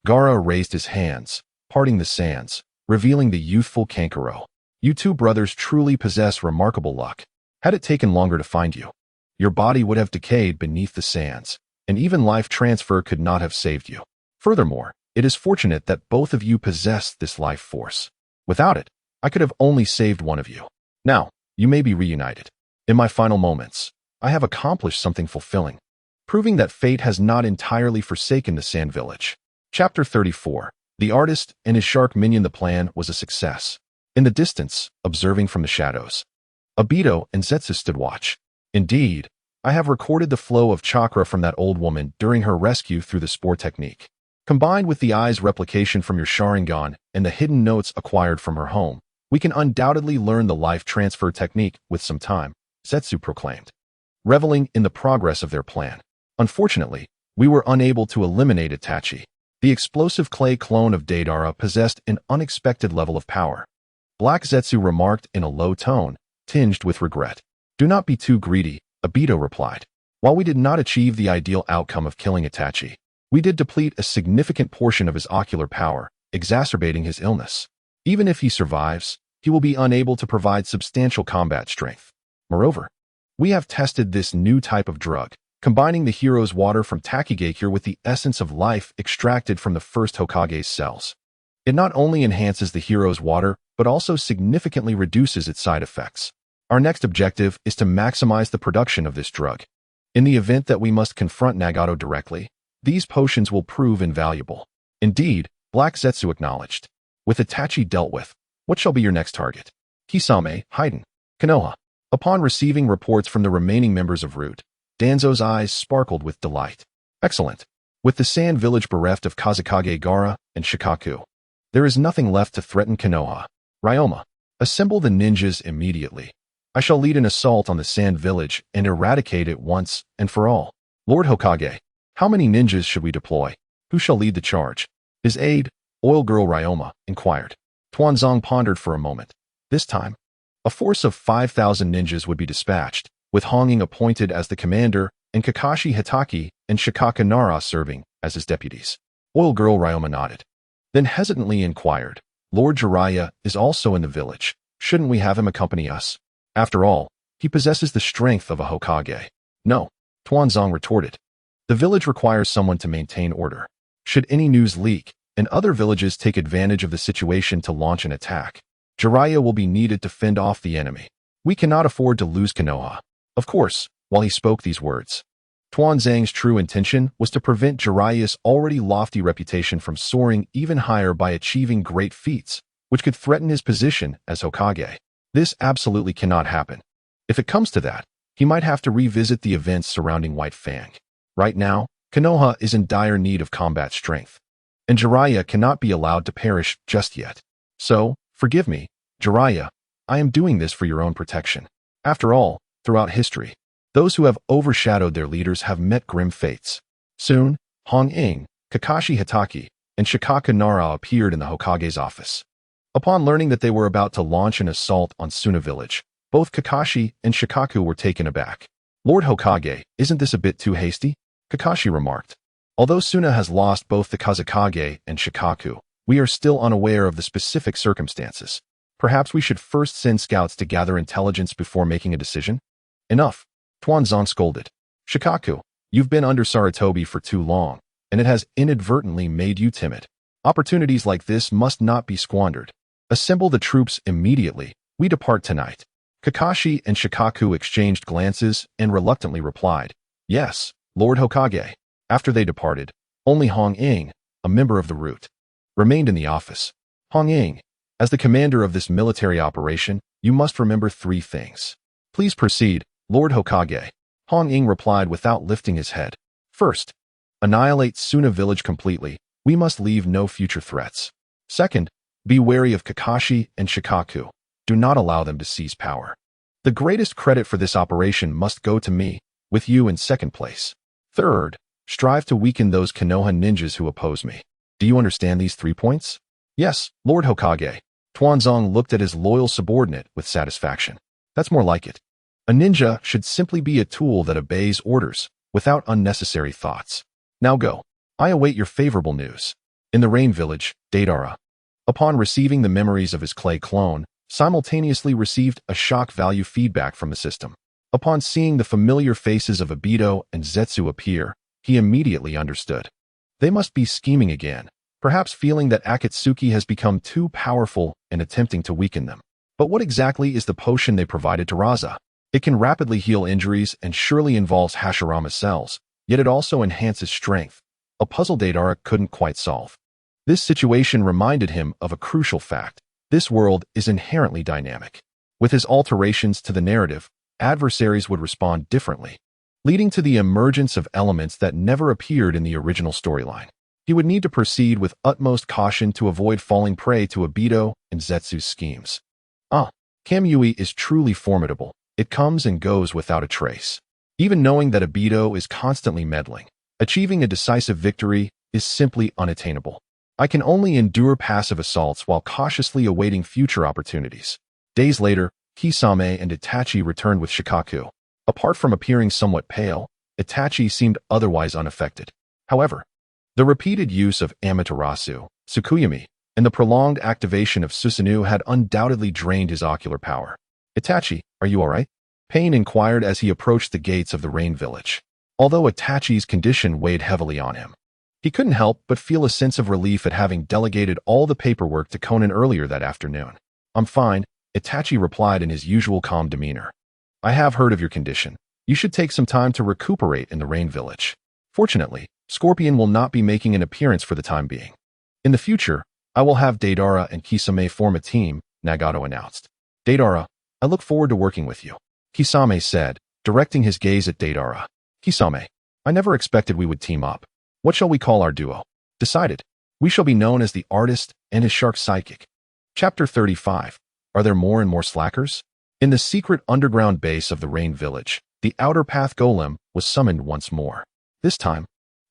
Gaara raised his hands, parting the sands, revealing the youthful Kankuro. You two brothers truly possess remarkable luck. Had it taken longer to find you, your body would have decayed beneath the sands, and even life transfer could not have saved you. Furthermore, it is fortunate that both of you possess this life force. Without it, I could have only saved one of you. Now, you may be reunited. In my final moments, I have accomplished something fulfilling, proving that fate has not entirely forsaken the Sand Village. Chapter 34. The artist and his shark minion. The plan was a success. In the distance, observing from the shadows, Obito and Zetsu stood watch. Indeed, I have recorded the flow of chakra from that old woman during her rescue through the spore technique. Combined with the eye's replication from your Sharingan and the hidden notes acquired from her home, we can undoubtedly learn the life transfer technique with some time, Zetsu proclaimed, reveling in the progress of their plan. Unfortunately, we were unable to eliminate Itachi. The explosive clay clone of Deidara possessed an unexpected level of power. Black Zetsu remarked in a low tone, tinged with regret. Do not be too greedy, Obito replied. While we did not achieve the ideal outcome of killing Itachi, we did deplete a significant portion of his ocular power, exacerbating his illness. Even if he survives, he will be unable to provide substantial combat strength. Moreover, we have tested this new type of drug, combining the hero's water from Tsuchikage with the essence of life extracted from the first Hokage's cells. It not only enhances the hero's water, but also significantly reduces its side effects. Our next objective is to maximize the production of this drug. In the event that we must confront Nagato directly, these potions will prove invaluable. Indeed, Black Zetsu acknowledged. With Itachi dealt with, what shall be your next target? Kisame, Haiden, Konoha. Upon receiving reports from the remaining members of Root, Danzo's eyes sparkled with delight. Excellent. With the Sand Village bereft of Kazekage Gaara and Shikaku, there is nothing left to threaten Konoha. Ryoma, assemble the ninjas immediately. I shall lead an assault on the Sand Village and eradicate it once and for all. Lord Hokage, how many ninjas should we deploy? Who shall lead the charge? His aide, Oil Girl Ryoma, inquired. Tuanzong pondered for a moment. This time, a force of 5,000 ninjas would be dispatched, with Honging appointed as the commander and Kakashi Hitaki and Shikaka Nara serving as his deputies. Oil Girl Ryoma nodded. Then hesitantly inquired, Lord Jiraiya is also in the village. Shouldn't we have him accompany us? After all, he possesses the strength of a Hokage. No, Tuanzong retorted. The village requires someone to maintain order. Should any news leak, and other villages take advantage of the situation to launch an attack, Jiraiya will be needed to fend off the enemy. We cannot afford to lose Konoha. Of course, while he spoke these words, Tuanzang's true intention was to prevent Jiraiya's already lofty reputation from soaring even higher by achieving great feats, which could threaten his position as Hokage. This absolutely cannot happen. If it comes to that, he might have to revisit the events surrounding White Fang. Right now, Konoha is in dire need of combat strength, and Jiraiya cannot be allowed to perish just yet. So, forgive me, Jiraiya, I am doing this for your own protection. After all, throughout history, those who have overshadowed their leaders have met grim fates. Soon, Hong Ing, Kakashi Hatake, and Shikaku Nara appeared in the Hokage's office. Upon learning that they were about to launch an assault on Suna village, both Kakashi and Shikaku were taken aback. Lord Hokage, isn't this a bit too hasty? Kakashi remarked. Although Suna has lost both the Kazekage and Shikaku, we are still unaware of the specific circumstances. Perhaps we should first send scouts to gather intelligence before making a decision? Enough, Tuanzang scolded. Shikaku, you've been under Sarutobi for too long, and it has inadvertently made you timid. Opportunities like this must not be squandered. Assemble the troops immediately. We depart tonight. Kakashi and Shikaku exchanged glances and reluctantly replied, Yes, Lord Hokage. After they departed, only Hong Ing, a member of the Root, remained in the office. Hong Ing, as the commander of this military operation, you must remember 3 things. Please proceed, Lord Hokage. Hong Ing replied without lifting his head. First, annihilate Suna village completely. We must leave no future threats. Second, be wary of Kakashi and Shikaku. Do not allow them to seize power. The greatest credit for this operation must go to me, with you in second place. Third, strive to weaken those Konoha ninjas who oppose me. Do you understand these 3 points? Yes, Lord Hokage. Tuanzang looked at his loyal subordinate with satisfaction. That's more like it. A ninja should simply be a tool that obeys orders, without unnecessary thoughts. Now go. I await your favorable news. In the Rain Village, Deidara, upon receiving the memories of his clay clone, simultaneously received a shock value feedback from the system. Upon seeing the familiar faces of Obito and Zetsu appear, he immediately understood. They must be scheming again, perhaps feeling that Akatsuki has become too powerful and attempting to weaken them. But what exactly is the potion they provided to Raza? It can rapidly heal injuries and surely involves Hashirama cells, yet it also enhances strength, a puzzle Deidara couldn't quite solve. This situation reminded him of a crucial fact. This world is inherently dynamic. With his alterations to the narrative, adversaries would respond differently, leading to the emergence of elements that never appeared in the original storyline. He would need to proceed with utmost caution to avoid falling prey to Obito and Zetsu's schemes. Kamui is truly formidable. It comes and goes without a trace. Even knowing that Obito is constantly meddling, achieving a decisive victory is simply unattainable. I can only endure passive assaults while cautiously awaiting future opportunities. Days later, Kisame and Itachi returned with Shikaku. Apart from appearing somewhat pale, Itachi seemed otherwise unaffected. However, the repeated use of Amaterasu, Tsukuyomi, and the prolonged activation of Susanoo had undoubtedly drained his ocular power. Itachi, are you alright? Pain inquired as he approached the gates of the Rain Village. Although Itachi's condition weighed heavily on him, he couldn't help but feel a sense of relief at having delegated all the paperwork to Conan earlier that afternoon. I'm fine, Itachi replied in his usual calm demeanor. I have heard of your condition. You should take some time to recuperate in the Rain Village. Fortunately, Scorpion will not be making an appearance for the time being. In the future, I will have Deidara and Kisame form a team, Nagato announced. Deidara, I look forward to working with you, Kisame said, directing his gaze at Deidara. Kisame, I never expected we would team up. What shall we call our duo? Decided. We shall be known as the artist and his shark psychic. Chapter 35. Are there more and more slackers? In the secret underground base of the Rain Village, the Outer Path Golem was summoned once more. This time,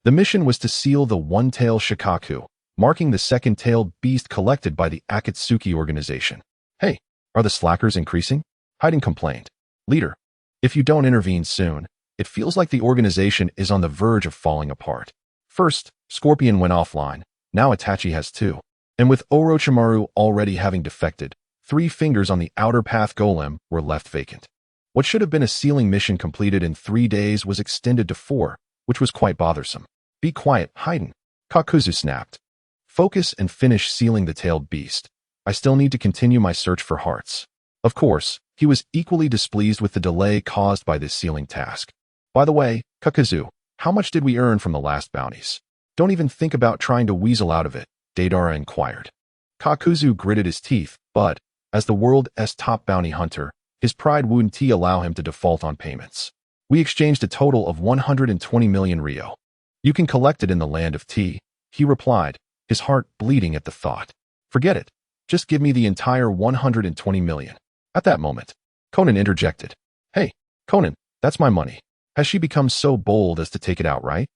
the mission was to seal the one-tailed Shikaku, marking the second-tailed beast collected by the Akatsuki organization. Hey, are the slackers increasing? Haiden complained. Leader, if you don't intervene soon, it feels like the organization is on the verge of falling apart. First, Scorpion went offline, now Itachi has 2. And with Orochimaru already having defected, 3 fingers on the Outer Path Golem were left vacant. What should have been a sealing mission completed in 3 days was extended to 4, which was quite bothersome. Be quiet, Haiden, Kakuzu snapped. Focus and finish sealing the tailed beast. I still need to continue my search for hearts. Of course, he was equally displeased with the delay caused by this sealing task. By the way, Kakuzu, how much did we earn from the last bounties? Don't even think about trying to weasel out of it, Deidara inquired. Kakuzu gritted his teeth, but, as the world's top bounty hunter, his pride wouldn't allow him to default on payments. We exchanged a total of 120 million Rio. You can collect it in the land of tea, he replied, his heart bleeding at the thought. Forget it. Just give me the entire 120 million. At that moment, Conan interjected. Hey, Conan, that's my money. Has she become so bold as to take it outright?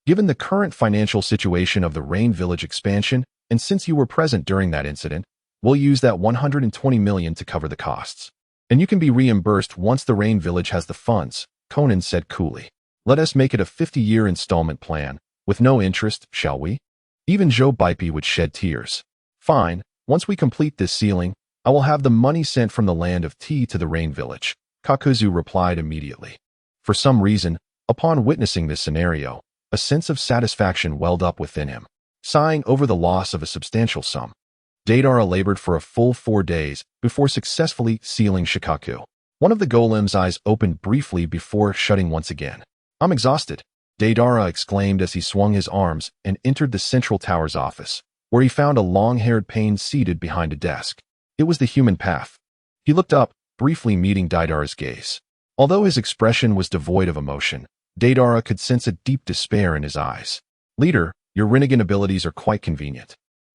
Given the current financial situation of the Rain Village expansion, and since you were present during that incident, we'll use that 120 million to cover the costs. And you can be reimbursed once the Rain Village has the funds, Conan said coolly. Let us make it a 50-year installment plan, with no interest, shall we? Even Joe Baipi would shed tears. Fine, once we complete this sealing, I will have the money sent from the land of tea to the Rain Village, Kakuzu replied immediately. For some reason, upon witnessing this scenario, a sense of satisfaction welled up within him, sighing over the loss of a substantial sum. Deidara labored for a full 4 days before successfully sealing Shikaku. One of the golem's eyes opened briefly before shutting once again. I'm exhausted, Deidara exclaimed as he swung his arms and entered the central tower's office, where he found a long-haired Pain seated behind a desk. It was the human path. He looked up, briefly meeting Deidara's gaze. Although his expression was devoid of emotion, Deidara could sense a deep despair in his eyes. Leader, your Rinnegan abilities are quite convenient,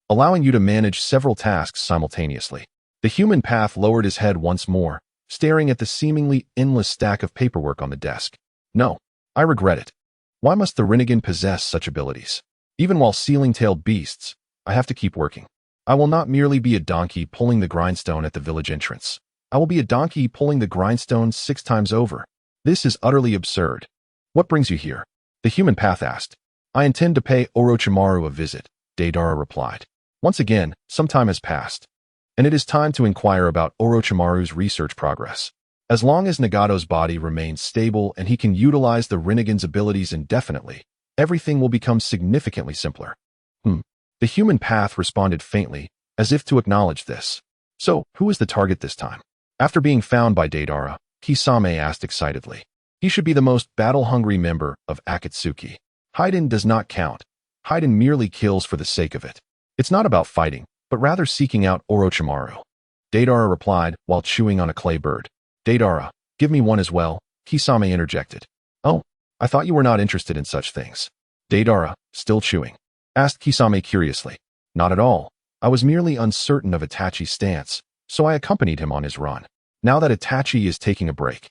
allowing you to manage several tasks simultaneously. The human path lowered his head once more, staring at the seemingly endless stack of paperwork on the desk. No, I regret it. Why must the Rinnegan possess such abilities? Even while sealing tailed beasts, I have to keep working. I will not merely be a donkey pulling the grindstone at the village entrance. I will be a donkey pulling the grindstone 6 times over. This is utterly absurd. What brings you here? The human path asked. I intend to pay Orochimaru a visit, Deidara replied. Once again, some time has passed, and it is time to inquire about Orochimaru's research progress. As long as Nagato's body remains stable and he can utilize the Rinnegan's abilities indefinitely, everything will become significantly simpler. The human path responded faintly, as if to acknowledge this. So, who is the target this time? After being found by Deidara, Kisame asked excitedly. He should be the most battle-hungry member of Akatsuki. Haiden does not count. Haiden merely kills for the sake of it. It's not about fighting, but rather seeking out Orochimaru. Deidara replied while chewing on a clay bird. Deidara, give me one as well, Kisame interjected. Oh, I thought you were not interested in such things. Deidara, still chewing, asked Kisame curiously. Not at all. I was merely uncertain of Itachi's stance, so I accompanied him on his run. Now that Itachi is taking a break,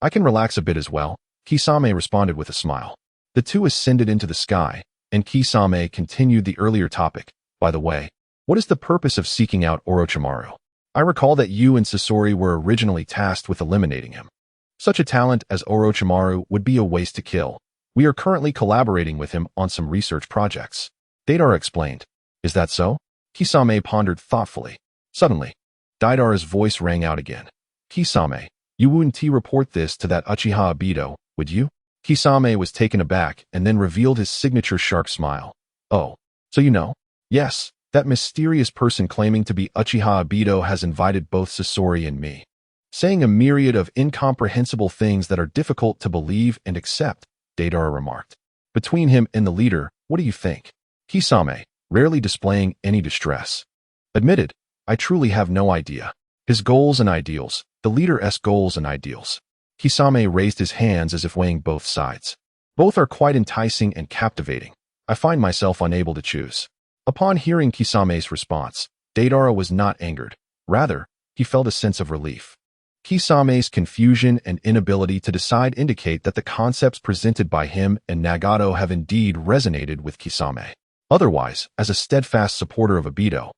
I can relax a bit as well, Kisame responded with a smile. The two ascended into the sky, and Kisame continued the earlier topic. By the way, what is the purpose of seeking out Orochimaru? I recall that you and Sasori were originally tasked with eliminating him. Such a talent as Orochimaru would be a waste to kill. We are currently collaborating with him on some research projects. Deidara explained. Is that so? Kisame pondered thoughtfully. Suddenly, Deidara's voice rang out again. Kisame, you wouldn't report this to that Uchiha Obito, would you? Kisame was taken aback and then revealed his signature shark smile. Oh, so you know? Yes, that mysterious person claiming to be Uchiha Obito has invited both Sasori and me, saying a myriad of incomprehensible things that are difficult to believe and accept, Deidara remarked. Between him and the leader, what do you think? Kisame, rarely displaying any distress, admitted, I truly have no idea. His goals and ideals, the leader's goals and ideals. Kisame raised his hands as if weighing both sides. Both are quite enticing and captivating. I find myself unable to choose. Upon hearing Kisame's response, Deidara was not angered. Rather, he felt a sense of relief. Kisame's confusion and inability to decide indicate that the concepts presented by him and Nagato have indeed resonated with Kisame. Otherwise, as a steadfast supporter of Obito,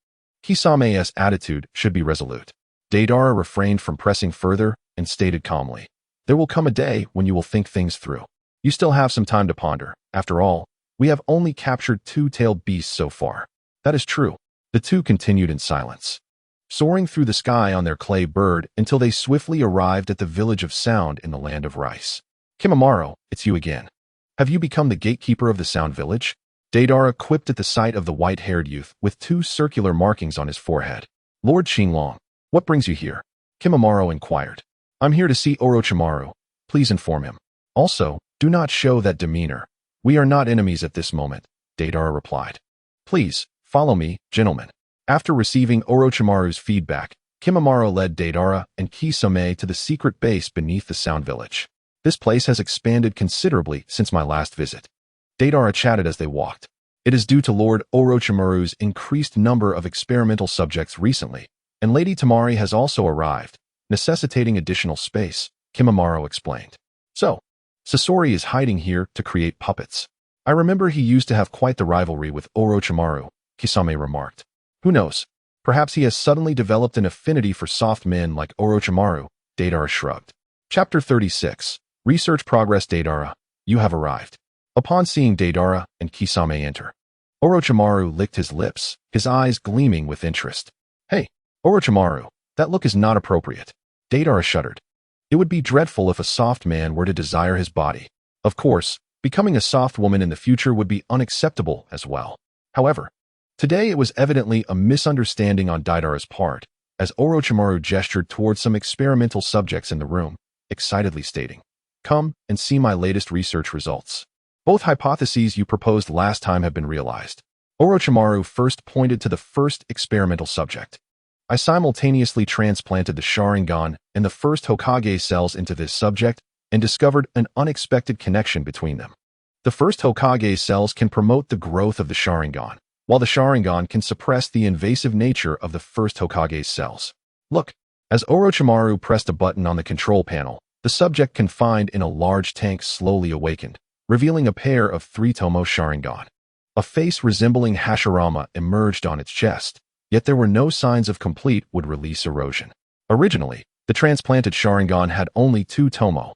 Kisame's attitude should be resolute. Deidara refrained from pressing further and stated calmly, there will come a day when you will think things through. You still have some time to ponder. After all, we have only captured 2-tailed beasts so far. That is true. The two continued in silence, soaring through the sky on their clay bird until they swiftly arrived at the village of sound in the land of rice. Kimimaro, it's you again. Have you become the gatekeeper of the sound village? Deidara quipped at the sight of the white-haired youth with 2 circular markings on his forehead. Lord Xinlong, what brings you here? Kimimaro inquired. I'm here to see Orochimaru. Please inform him. Also, Do not show that demeanor. We are not enemies at this moment, Deidara replied. Please, follow me, gentlemen. After receiving Orochimaru's feedback, Kimimaro led Deidara and Kisame to the secret base beneath the Sound Village. This place has expanded considerably since my last visit. Deidara chatted as they walked. It is due to Lord Orochimaru's increased number of experimental subjects recently, and Lady Tamari has also arrived, necessitating additional space, Kimimaro explained. So, Sasori is hiding here to create puppets. I remember he used to have quite the rivalry with Orochimaru, Kisame remarked. Who knows? Perhaps he has suddenly developed an affinity for soft men like Orochimaru, Deidara shrugged. Chapter 36. Research Progress. Deidara, you have arrived. Upon seeing Deidara and Kisame enter, Orochimaru licked his lips, his eyes gleaming with interest. Hey, Orochimaru, that look is not appropriate. Deidara shuddered. It would be dreadful if a soft man were to desire his body. Of course, becoming a soft woman in the future would be unacceptable as well. However, today it was evidently a misunderstanding on Deidara's part, as Orochimaru gestured towards some experimental subjects in the room, excitedly stating, "Come and see my latest research results. Both hypotheses you proposed last time have been realized." Orochimaru first pointed to the first experimental subject. I simultaneously transplanted the Sharingan and the first Hokage cells into this subject and discovered an unexpected connection between them. The first Hokage cells can promote the growth of the Sharingan, while the Sharingan can suppress the invasive nature of the first Hokage's cells. Look, as Orochimaru pressed a button on the control panel, the subject confined in a large tank slowly awakened, revealing a pair of 3-tomo Sharingan. A face resembling Hashirama emerged on its chest, yet there were no signs of complete would-release erosion. Originally, the transplanted Sharingan had only 2-tomo,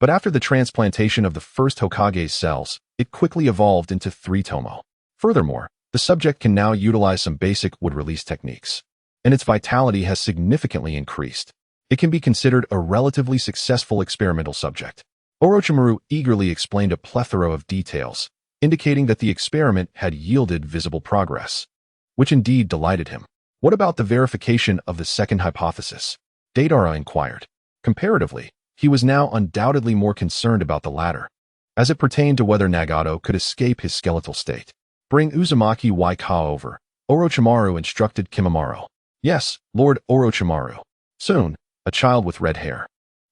but after the transplantation of the first Hokage's cells, it quickly evolved into 3-tomo. Furthermore, the subject can now utilize some basic would-release techniques, and its vitality has significantly increased. It can be considered a relatively successful experimental subject. Orochimaru eagerly explained a plethora of details, indicating that the experiment had yielded visible progress, which indeed delighted him. What about the verification of the second hypothesis? Deidara inquired. Comparatively, he was now undoubtedly more concerned about the latter, as it pertained to whether Nagato could escape his skeletal state. Bring Uzumaki Waika over, Orochimaru instructed Kimimaro. Yes, Lord Orochimaru. Soon, a child with red hair,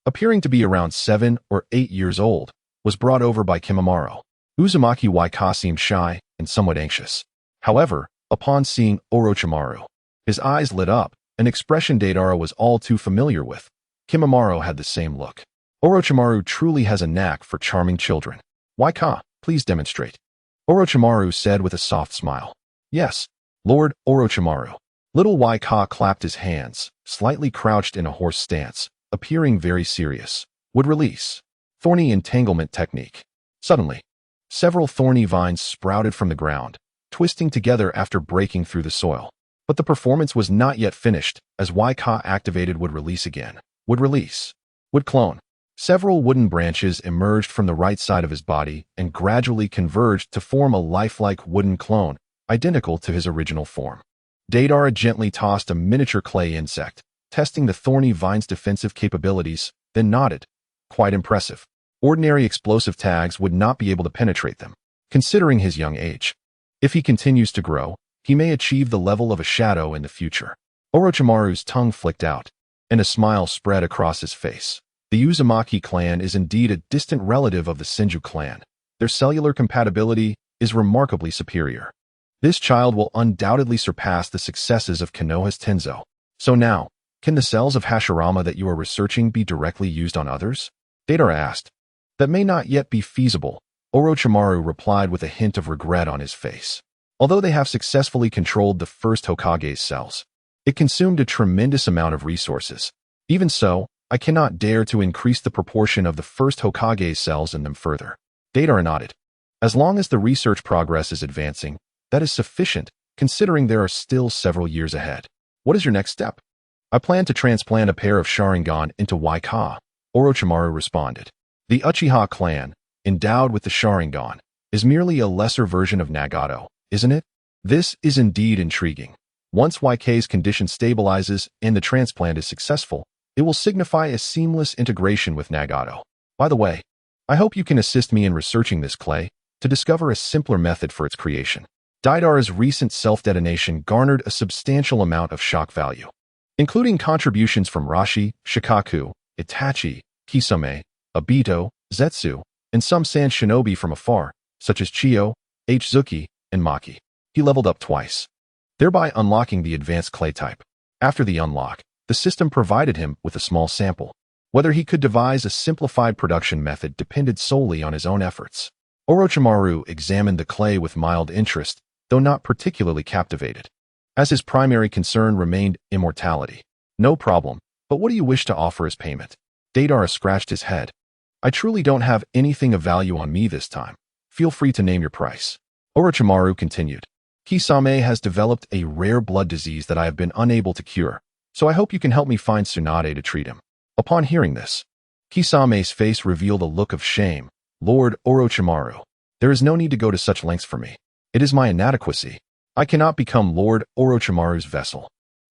appearing to be around 7 or 8 years old, was brought over by Kimimaro. Uzumaki Waika seemed shy and somewhat anxious. However, upon seeing Orochimaru, his eyes lit up, an expression Deidara was all too familiar with. Kimimaro had the same look. Orochimaru truly has a knack for charming children. Waika, please demonstrate. Orochimaru said with a soft smile. Yes, Lord Orochimaru. Little Waika clapped his hands, slightly crouched in a horse stance, appearing very serious. Would release. Thorny entanglement technique. Suddenly, several thorny vines sprouted from the ground, twisting together after breaking through the soil. But the performance was not yet finished, as Waika activated would release again. Would release. Would clone. Several wooden branches emerged from the right side of his body and gradually converged to form a lifelike wooden clone, identical to his original form. Deidara gently tossed a miniature clay insect, testing the thorny vine's defensive capabilities, then nodded. Quite impressive. Ordinary explosive tags would not be able to penetrate them, considering his young age. If he continues to grow, he may achieve the level of a shadow in the future. Orochimaru's tongue flicked out, and a smile spread across his face. The Uzumaki clan is indeed a distant relative of the Senju clan. Their cellular compatibility is remarkably superior. This child will undoubtedly surpass the successes of Konoha's Tenzo. So now, can the cells of Hashirama that you are researching be directly used on others? Deidara asked. That may not yet be feasible, Orochimaru replied with a hint of regret on his face. Although they have successfully controlled the first Hokage's cells, it consumed a tremendous amount of resources. Even so, I cannot dare to increase the proportion of the first Hokage's cells in them further. Deidara nodded. As long as the research progress is advancing, that is sufficient, considering there are still several years ahead. What is your next step? I plan to transplant a pair of Sharingan into Waika, Orochimaru responded. The Uchiha clan, endowed with the Sharingan, is merely a lesser version of Nagato, isn't it? This is indeed intriguing. Once Waika's condition stabilizes and the transplant is successful, it will signify a seamless integration with Nagato. By the way, I hope you can assist me in researching this clay to discover a simpler method for its creation. Deidara's recent self-detonation garnered a substantial amount of shock value, including contributions from Rashi, Shikaku, Itachi, Kisame, Obito, Zetsu, and some sand shinobi from afar, such as Chiyo, Zuki, and Maki. He leveled up twice, thereby unlocking the advanced clay type. After the unlock, the system provided him with a small sample. Whether he could devise a simplified production method depended solely on his own efforts. Orochimaru examined the clay with mild interest, though not particularly captivated, as his primary concern remained immortality. No problem, but what do you wish to offer as payment? Deidara scratched his head. I truly don't have anything of value on me this time. Feel free to name your price. Orochimaru continued. Kisame has developed a rare blood disease that I have been unable to cure, so I hope you can help me find Tsunade to treat him. Upon hearing this, Kisame's face revealed a look of shame. Lord Orochimaru, there is no need to go to such lengths for me. It is my inadequacy. I cannot become Lord Orochimaru's vessel.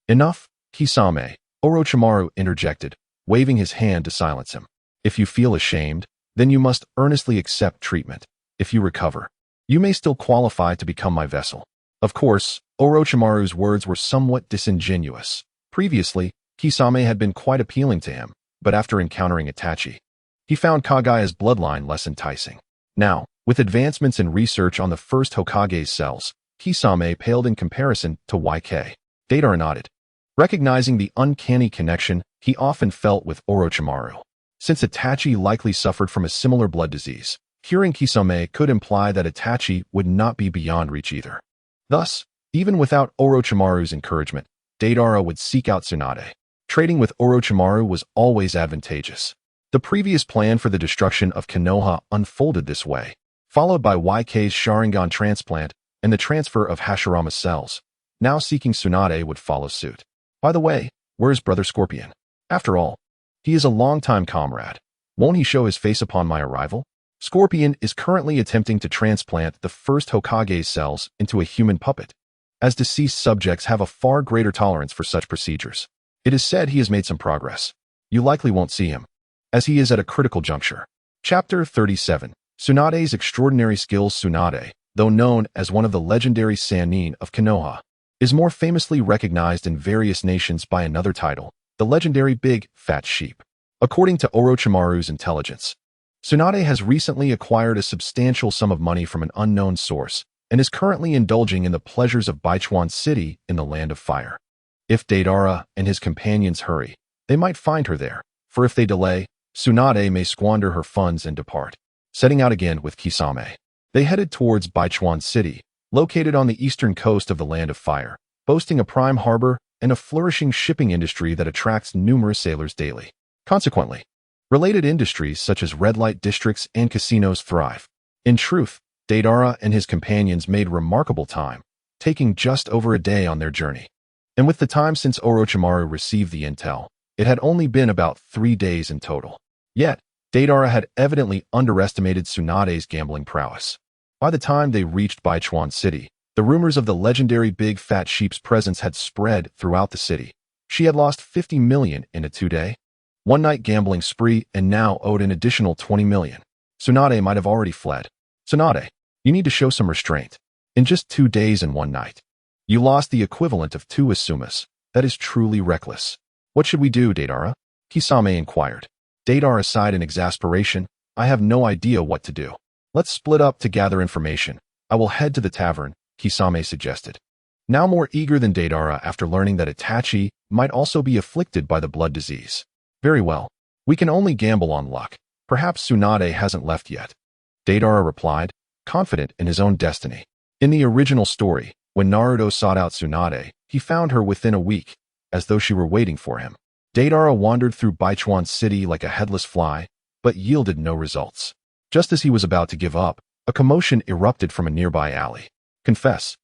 Enough, Kisame, Orochimaru interjected, waving his hand to silence him. If you feel ashamed, then you must earnestly accept treatment. If you recover, you may still qualify to become my vessel. Of course, Orochimaru's words were somewhat disingenuous. Previously, Kisame had been quite appealing to him, but after encountering Itachi, he found Kagaya's bloodline less enticing. Now, with advancements in research on the first Hokage's cells, Kisame paled in comparison to YK. Deidara nodded, recognizing the uncanny connection he often felt with Orochimaru. Since Itachi likely suffered from a similar blood disease, curing Kisame could imply that Itachi would not be beyond reach either. Thus, even without Orochimaru's encouragement, Deidara would seek out Tsunade. Trading with Orochimaru was always advantageous. The previous plan for the destruction of Konoha unfolded this way, followed by YK's Sharingan transplant and the transfer of Hashirama's cells. Now seeking Tsunade would follow suit. By the way, where's Brother Scorpion? After all, he is a longtime comrade. Won't he show his face upon my arrival? Scorpion is currently attempting to transplant the first Hokage's cells into a human puppet, as deceased subjects have a far greater tolerance for such procedures. It is said he has made some progress. You likely won't see him, as he is at a critical juncture. Chapter 37. Tsunade's Extraordinary Skills. Tsunade, though known as one of the legendary Sannin of Konoha, is more famously recognized in various nations by another title, the legendary Big Fat Sheep. According to Orochimaru's intelligence, Tsunade has recently acquired a substantial sum of money from an unknown source and is currently indulging in the pleasures of Baichuan City in the Land of Fire. If Deidara and his companions hurry, they might find her there, for if they delay, Tsunade may squander her funds and depart. Setting out again with Kisame, they headed towards Baichuan City, located on the eastern coast of the Land of Fire, boasting a prime harbor and a flourishing shipping industry that attracts numerous sailors daily. Consequently, related industries such as red light districts and casinos thrive. In truth, Deidara and his companions made remarkable time, taking just over a day on their journey. And with the time since Orochimaru received the intel, it had only been about 3 days in total. Yet, Deidara had evidently underestimated Tsunade's gambling prowess. By the time they reached Baichuan City, the rumors of the legendary Big Fat Sheep's presence had spread throughout the city. She had lost 50 million in a 2-day, one-night gambling spree and now owed an additional 20 million. Tsunade might have already fled. Tsunade, you need to show some restraint. In just 2 days and 1 night, you lost the equivalent of 2 Asumas. That is truly reckless. What should we do, Deidara? Kisame inquired. Deidara sighed in exasperation. I have no idea what to do. Let's split up to gather information. I will head to the tavern, Kisame suggested. Now more eager than Deidara after learning that Itachi might also be afflicted by the blood disease. Very well. We can only gamble on luck. Perhaps Tsunade hasn't left yet. Deidara replied, confident in his own destiny. In the original story, when Naruto sought out Tsunade, he found her within a week, as though she were waiting for him. Deidara wandered through Baichuan City like a headless fly, but yielded no results. Just as he was about to give up, a commotion erupted from a nearby alley. Confess,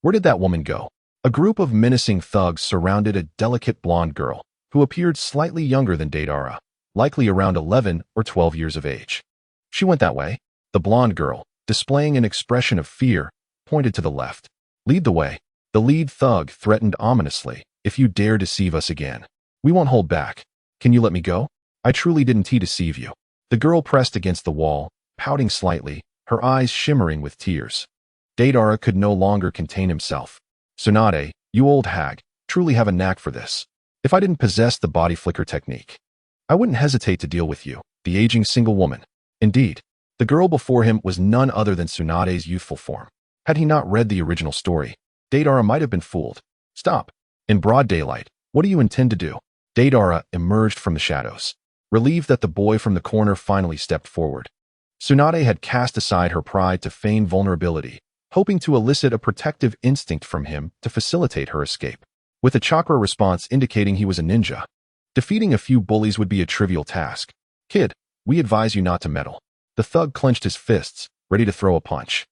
where did that woman go? A group of menacing thugs surrounded a delicate blonde girl, who appeared slightly younger than Deidara, likely around 11 or 12 years of age. She went that way. The blonde girl, displaying an expression of fear, pointed to the left. Lead the way. The lead thug threatened ominously. If you dare deceive us again, we won't hold back. Can you let me go? I truly didn't deceive you. The girl pressed against the wall, pouting slightly, her eyes shimmering with tears. Deidara could no longer contain himself. Tsunade, you old hag, truly have a knack for this. If I didn't possess the body flicker technique, I wouldn't hesitate to deal with you, the aging single woman. Indeed, the girl before him was none other than Tsunade's youthful form. Had he not read the original story, Deidara might have been fooled. Stop. In broad daylight, what do you intend to do? Deidara emerged from the shadows, relieved that the boy from the corner finally stepped forward. Tsunade had cast aside her pride to feign vulnerability, hoping to elicit a protective instinct from him to facilitate her escape. With a chakra response indicating he was a ninja, defeating a few bullies would be a trivial task. Kid, we advise you not to meddle. The thug clenched his fists, ready to throw a punch.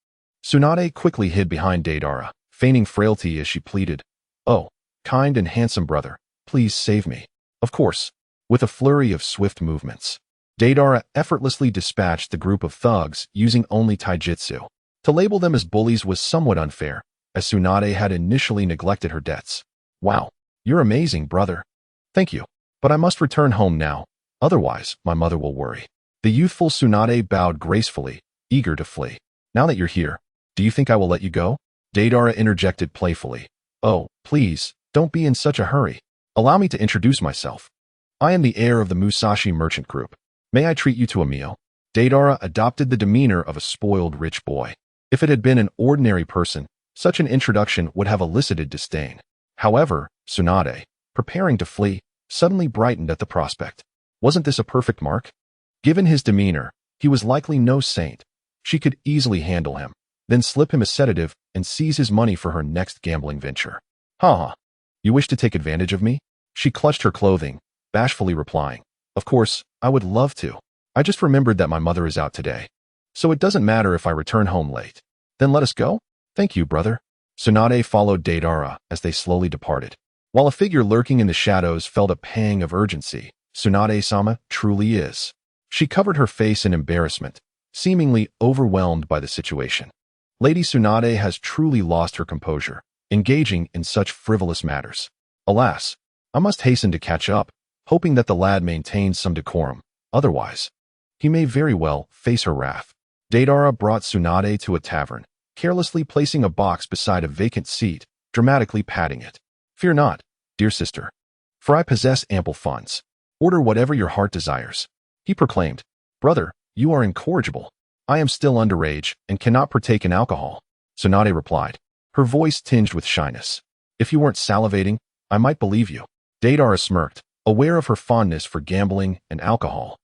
Tsunade quickly hid behind Deidara, feigning frailty as she pleaded, "Oh, kind and handsome brother, please save me." Of course, with a flurry of swift movements, Deidara effortlessly dispatched the group of thugs using only taijutsu. To label them as bullies was somewhat unfair, as Tsunade had initially neglected her debts. Wow, you're amazing, brother. Thank you, but I must return home now, otherwise my mother will worry. The youthful Tsunade bowed gracefully, eager to flee. Now that you're here, do you think I will let you go? Deidara interjected playfully. Oh, please, don't be in such a hurry. Allow me to introduce myself. I am the heir of the Musashi Merchant Group. May I treat you to a meal? Deidara adopted the demeanor of a spoiled rich boy. If it had been an ordinary person, such an introduction would have elicited disdain. However, Tsunade, preparing to flee, suddenly brightened at the prospect. Wasn't this a perfect mark? Given his demeanor, he was likely no saint. She could easily handle him, then slip him a sedative and seize his money for her next gambling venture. Ha! You wish to take advantage of me? She clutched her clothing, bashfully replying, "Of course, I would love to. I just remembered that my mother is out today. So it doesn't matter if I return home late. Then let us go? Thank you, brother." Tsunade followed Deidara as they slowly departed. While a figure lurking in the shadows felt a pang of urgency, Tsunade-sama truly is. She covered her face in embarrassment, seemingly overwhelmed by the situation. Lady Tsunade has truly lost her composure, engaging in such frivolous matters. Alas, I must hasten to catch up, hoping that the lad maintains some decorum. Otherwise, he may very well face her wrath. Deidara brought Tsunade to a tavern, carelessly placing a box beside a vacant seat, dramatically patting it. "Fear not, dear sister, for I possess ample funds. Order whatever your heart desires." He proclaimed, "Brother, you are incorrigible. I am still underage and cannot partake in alcohol." Tsunade replied, her voice tinged with shyness. "If you weren't salivating, I might believe you." Deidara smirked, aware of her fondness for gambling and alcohol.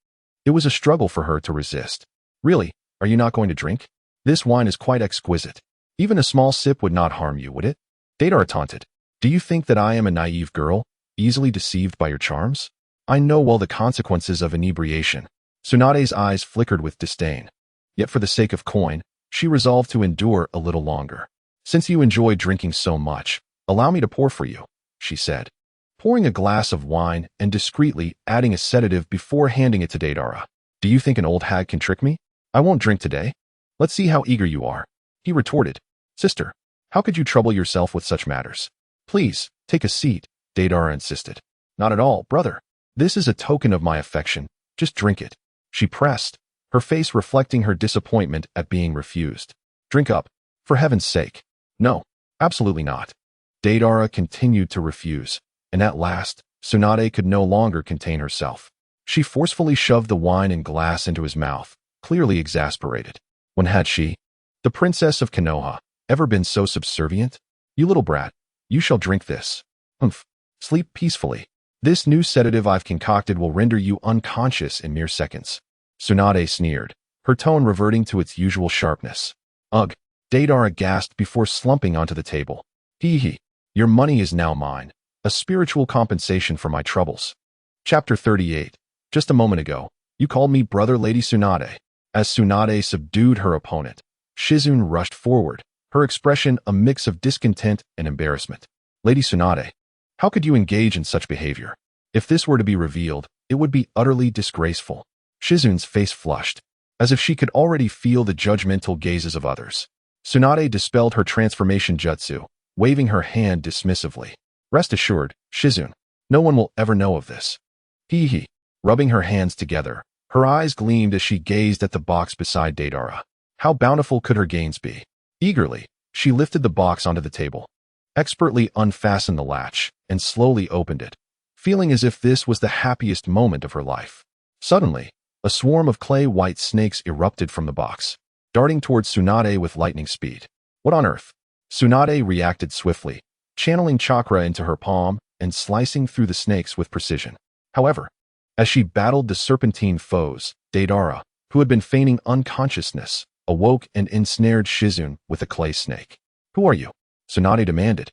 It was a struggle for her to resist. "Really, are you not going to drink? This wine is quite exquisite. Even a small sip would not harm you, would it?" Deidara taunted. "Do you think that I am a naive girl, easily deceived by your charms? I know well the consequences of inebriation." Tsunade's eyes flickered with disdain. Yet for the sake of coin, she resolved to endure a little longer. "Since you enjoy drinking so much, allow me to pour for you," she said, pouring a glass of wine and discreetly adding a sedative before handing it to Deidara. "Do you think an old hag can trick me? I won't drink today. Let's see how eager you are." He retorted, "Sister, how could you trouble yourself with such matters? Please, take a seat," Deidara insisted. "Not at all, brother. This is a token of my affection. Just drink it." She pressed, her face reflecting her disappointment at being refused. "Drink up, for heaven's sake." "No, absolutely not." Deidara continued to refuse, and at last, Tsunade could no longer contain herself. She forcefully shoved the wine and glass into his mouth, clearly exasperated. When had she, the princess of Konoha, ever been so subservient? "You little brat, you shall drink this. Humph. Sleep peacefully. This new sedative I've concocted will render you unconscious in mere seconds." Tsunade sneered, her tone reverting to its usual sharpness. "Ugh." Deidara gasped before slumping onto the table. "Hee. Your money is now mine, a spiritual compensation for my troubles." Chapter 38. Just a moment ago, you called me brother, Lady Tsunade. As Tsunade subdued her opponent, Shizune rushed forward, her expression a mix of discontent and embarrassment. "Lady Tsunade, how could you engage in such behavior? If this were to be revealed, it would be utterly disgraceful." Shizune's face flushed, as if she could already feel the judgmental gazes of others. Tsunade dispelled her transformation jutsu, waving her hand dismissively. "Rest assured, Shizune, no one will ever know of this." Hee. Rubbing her hands together, Her eyes gleamed as she gazed at the box beside Deidara. How bountiful could her gains be? Eagerly, she lifted the box onto the table, expertly unfastened the latch, and slowly opened it, feeling as if this was the happiest moment of her life. Suddenly, a swarm of clay-white snakes erupted from the box, darting towards Tsunade with lightning speed. What on earth? Tsunade reacted swiftly, channeling chakra into her palm and slicing through the snakes with precision. However, as she battled the serpentine foes, Deidara, who had been feigning unconsciousness, awoke and ensnared Shizune with a clay snake. "Who are you?" Tsunade demanded.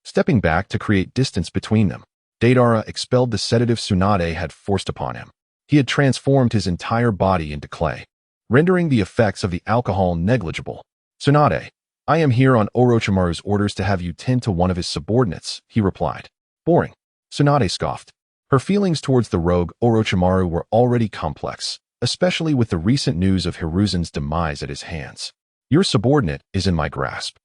Stepping back to create distance between them, Deidara expelled the sedative Tsunade had forced upon him. He had transformed his entire body into clay, rendering the effects of the alcohol negligible. "Tsunade, I am here on Orochimaru's orders to have you tend to one of his subordinates," he replied. "Boring." Tsunade scoffed. Her feelings towards the rogue Orochimaru were already complex, especially with the recent news of Hiruzen's demise at his hands. "Your subordinate is in my grasp.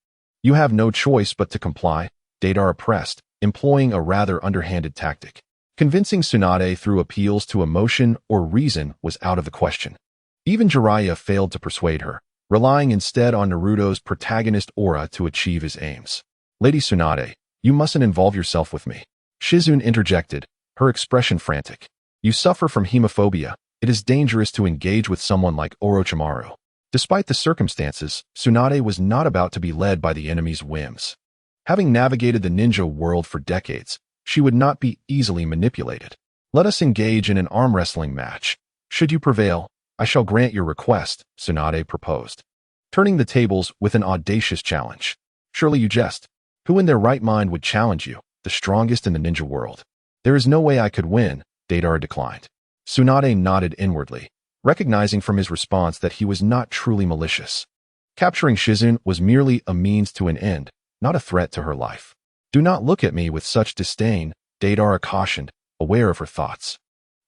You have no choice but to comply," Deidara pressed, employing a rather underhanded tactic. Convincing Tsunade through appeals to emotion or reason was out of the question. Even Jiraiya failed to persuade her, relying instead on Naruto's protagonist aura to achieve his aims. "Lady Tsunade, you mustn't involve yourself with me," Shizune interjected, her expression frantic. "You suffer from hemophobia. It is dangerous to engage with someone like Orochimaru." Despite the circumstances, Tsunade was not about to be led by the enemy's whims. Having navigated the ninja world for decades, she would not be easily manipulated. "Let us engage in an arm wrestling match. Should you prevail, I shall grant your request," Tsunade proposed, turning the tables with an audacious challenge. "Surely you jest. Who in their right mind would challenge you, the strongest in the ninja world?" "There is no way I could win," Deidara declined. Tsunade nodded inwardly, recognizing from his response that he was not truly malicious. Capturing Shizune was merely a means to an end, not a threat to her life. "Do not look at me with such disdain," Deidara cautioned, aware of her thoughts.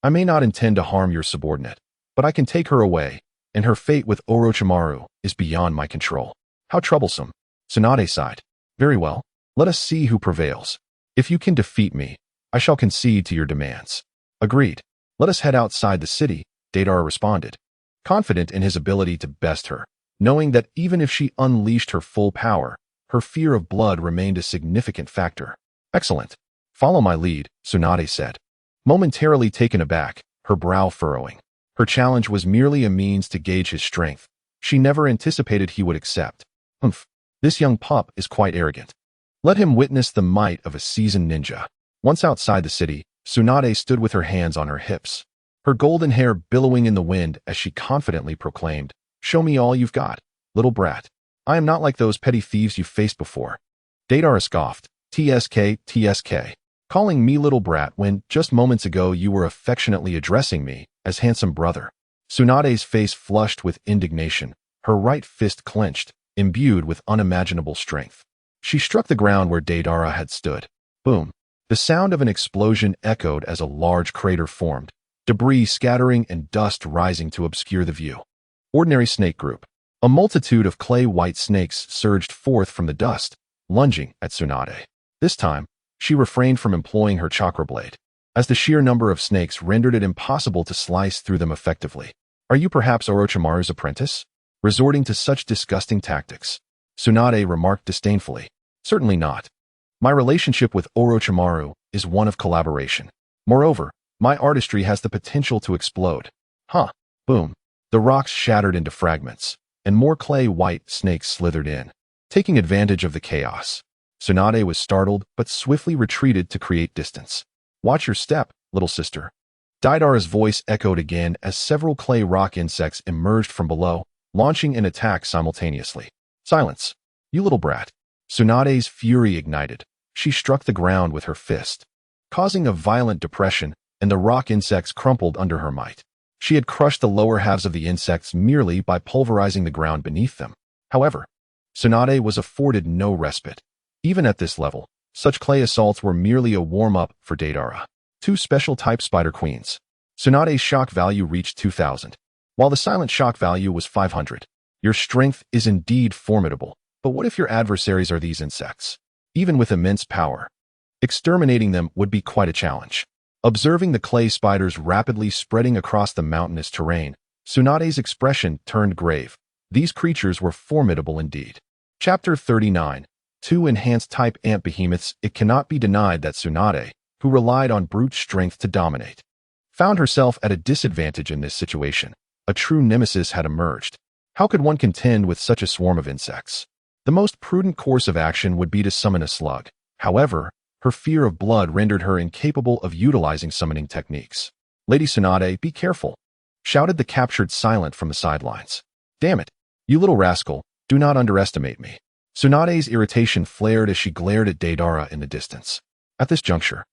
"I may not intend to harm your subordinate, but I can take her away, and her fate with Orochimaru is beyond my control." "How troublesome." Tsunade sighed. "Very well, let us see who prevails. If you can defeat me, I shall concede to your demands." "Agreed. Let us head outside the city," Deidara responded, confident in his ability to best her, knowing that even if she unleashed her full power, her fear of blood remained a significant factor. "Excellent. Follow my lead," Tsunade said, momentarily taken aback, her brow furrowing. Her challenge was merely a means to gauge his strength. She never anticipated he would accept. "Humph, this young pup is quite arrogant. Let him witness the might of a seasoned ninja." Once outside the city, Tsunade stood with her hands on her hips, her golden hair billowing in the wind as she confidently proclaimed, "Show me all you've got, little brat. I am not like those petty thieves you faced before." Deidara scoffed. TSK. "Calling me little brat when just moments ago you were affectionately addressing me as handsome brother." Tsunade's face flushed with indignation, her right fist clenched, imbued with unimaginable strength. She struck the ground where Deidara had stood. Boom. The sound of an explosion echoed as a large crater formed, debris scattering and dust rising to obscure the view. Ordinary snake group. A multitude of clay-white snakes surged forth from the dust, lunging at Tsunade. This time, she refrained from employing her chakra blade, as the sheer number of snakes rendered it impossible to slice through them effectively. "Are you perhaps Orochimaru's apprentice, resorting to such disgusting tactics?" Tsunade remarked disdainfully. "Certainly not. My relationship with Orochimaru is one of collaboration. Moreover, my artistry has the potential to explode." Huh. Boom. The rocks shattered into fragments, and more clay-white snakes slithered in, taking advantage of the chaos. Tsunade was startled, but swiftly retreated to create distance. "Watch your step, little sister." Deidara's voice echoed again as several clay rock insects emerged from below, launching an attack simultaneously. "Silence, you little brat." Tsunade's fury ignited. She struck the ground with her fist, causing a violent depression, and the rock insects crumpled under her might. She had crushed the lower halves of the insects merely by pulverizing the ground beneath them. However, Tsunade was afforded no respite. Even at this level, such clay assaults were merely a warm-up for Deidara. 2 special-type spider queens. Tsunade's shock value reached 2,000, while the silent shock value was 500. Your strength is indeed formidable, but what if your adversaries are these insects? Even with immense power, exterminating them would be quite a challenge. Observing the clay spiders rapidly spreading across the mountainous terrain, Tsunade's expression turned grave. These creatures were formidable indeed. Chapter 39. Two enhanced type ant behemoths. It cannot be denied that Tsunade, who relied on brute strength to dominate, found herself at a disadvantage in this situation. A true nemesis had emerged. How could one contend with such a swarm of insects? The most prudent course of action would be to summon a slug. However, her fear of blood rendered her incapable of utilizing summoning techniques. "Lady Tsunade, be careful," shouted the captured Silent from the sidelines. "Damn it, you little rascal, do not underestimate me." Tsunade's irritation flared as she glared at Deidara in the distance. At this juncture,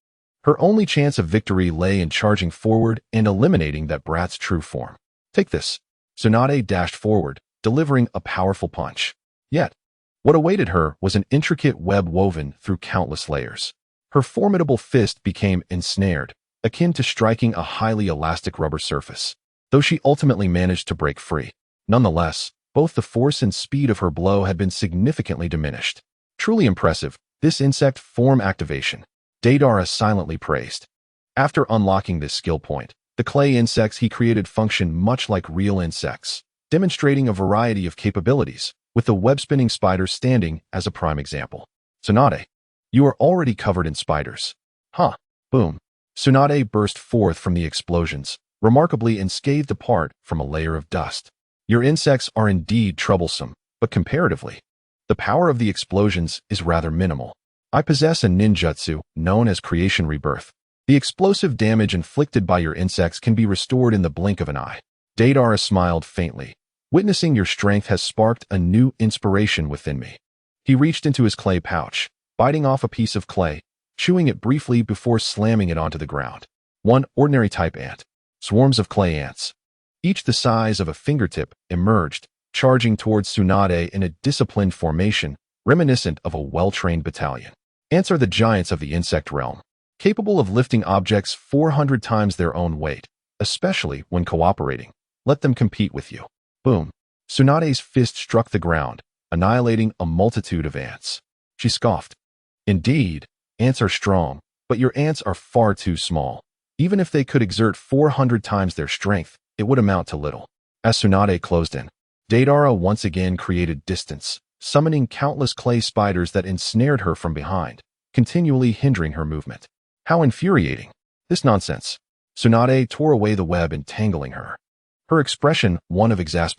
her only chance of victory lay in charging forward and eliminating that brat's true form. "Take this." Tsunade dashed forward, delivering a powerful punch. Yet, what awaited her was an intricate web woven through countless layers. Her formidable fist became ensnared, akin to striking a highly elastic rubber surface. Though she ultimately managed to break free, nonetheless, both the force and speed of her blow had been significantly diminished. Truly impressive, this insect form activation, Deidara silently praised. After unlocking this skill point, the clay insects he created function much like real insects, demonstrating a variety of capabilities, with the web-spinning spider standing as a prime example. "Tsunade, you are already covered in spiders." "Huh." Boom. Tsunade burst forth from the explosions, remarkably unscathed apart from a layer of dust. "Your insects are indeed troublesome, but comparatively, the power of the explosions is rather minimal. I possess a ninjutsu known as Creation Rebirth. The explosive damage inflicted by your insects can be restored in the blink of an eye." Deidara smiled faintly. "Witnessing your strength has sparked a new inspiration within me." He reached into his clay pouch, biting off a piece of clay, chewing it briefly before slamming it onto the ground. One ordinary type ant. Swarms of clay ants, each the size of a fingertip, emerged, charging towards Tsunade in a disciplined formation, reminiscent of a well-trained battalion. Ants are the giants of the insect realm, capable of lifting objects 400 times their own weight, especially when cooperating. Let them compete with you. Boom. Tsunade's fist struck the ground, annihilating a multitude of ants. She scoffed. "Indeed, ants are strong, but your ants are far too small. Even if they could exert 400 times their strength, it would amount to little." As Tsunade closed in, Deidara once again created distance, summoning countless clay spiders that ensnared her from behind, continually hindering her movement. How infuriating. This nonsense. Tsunade tore away the web entangling her. Her expression one of exasperation.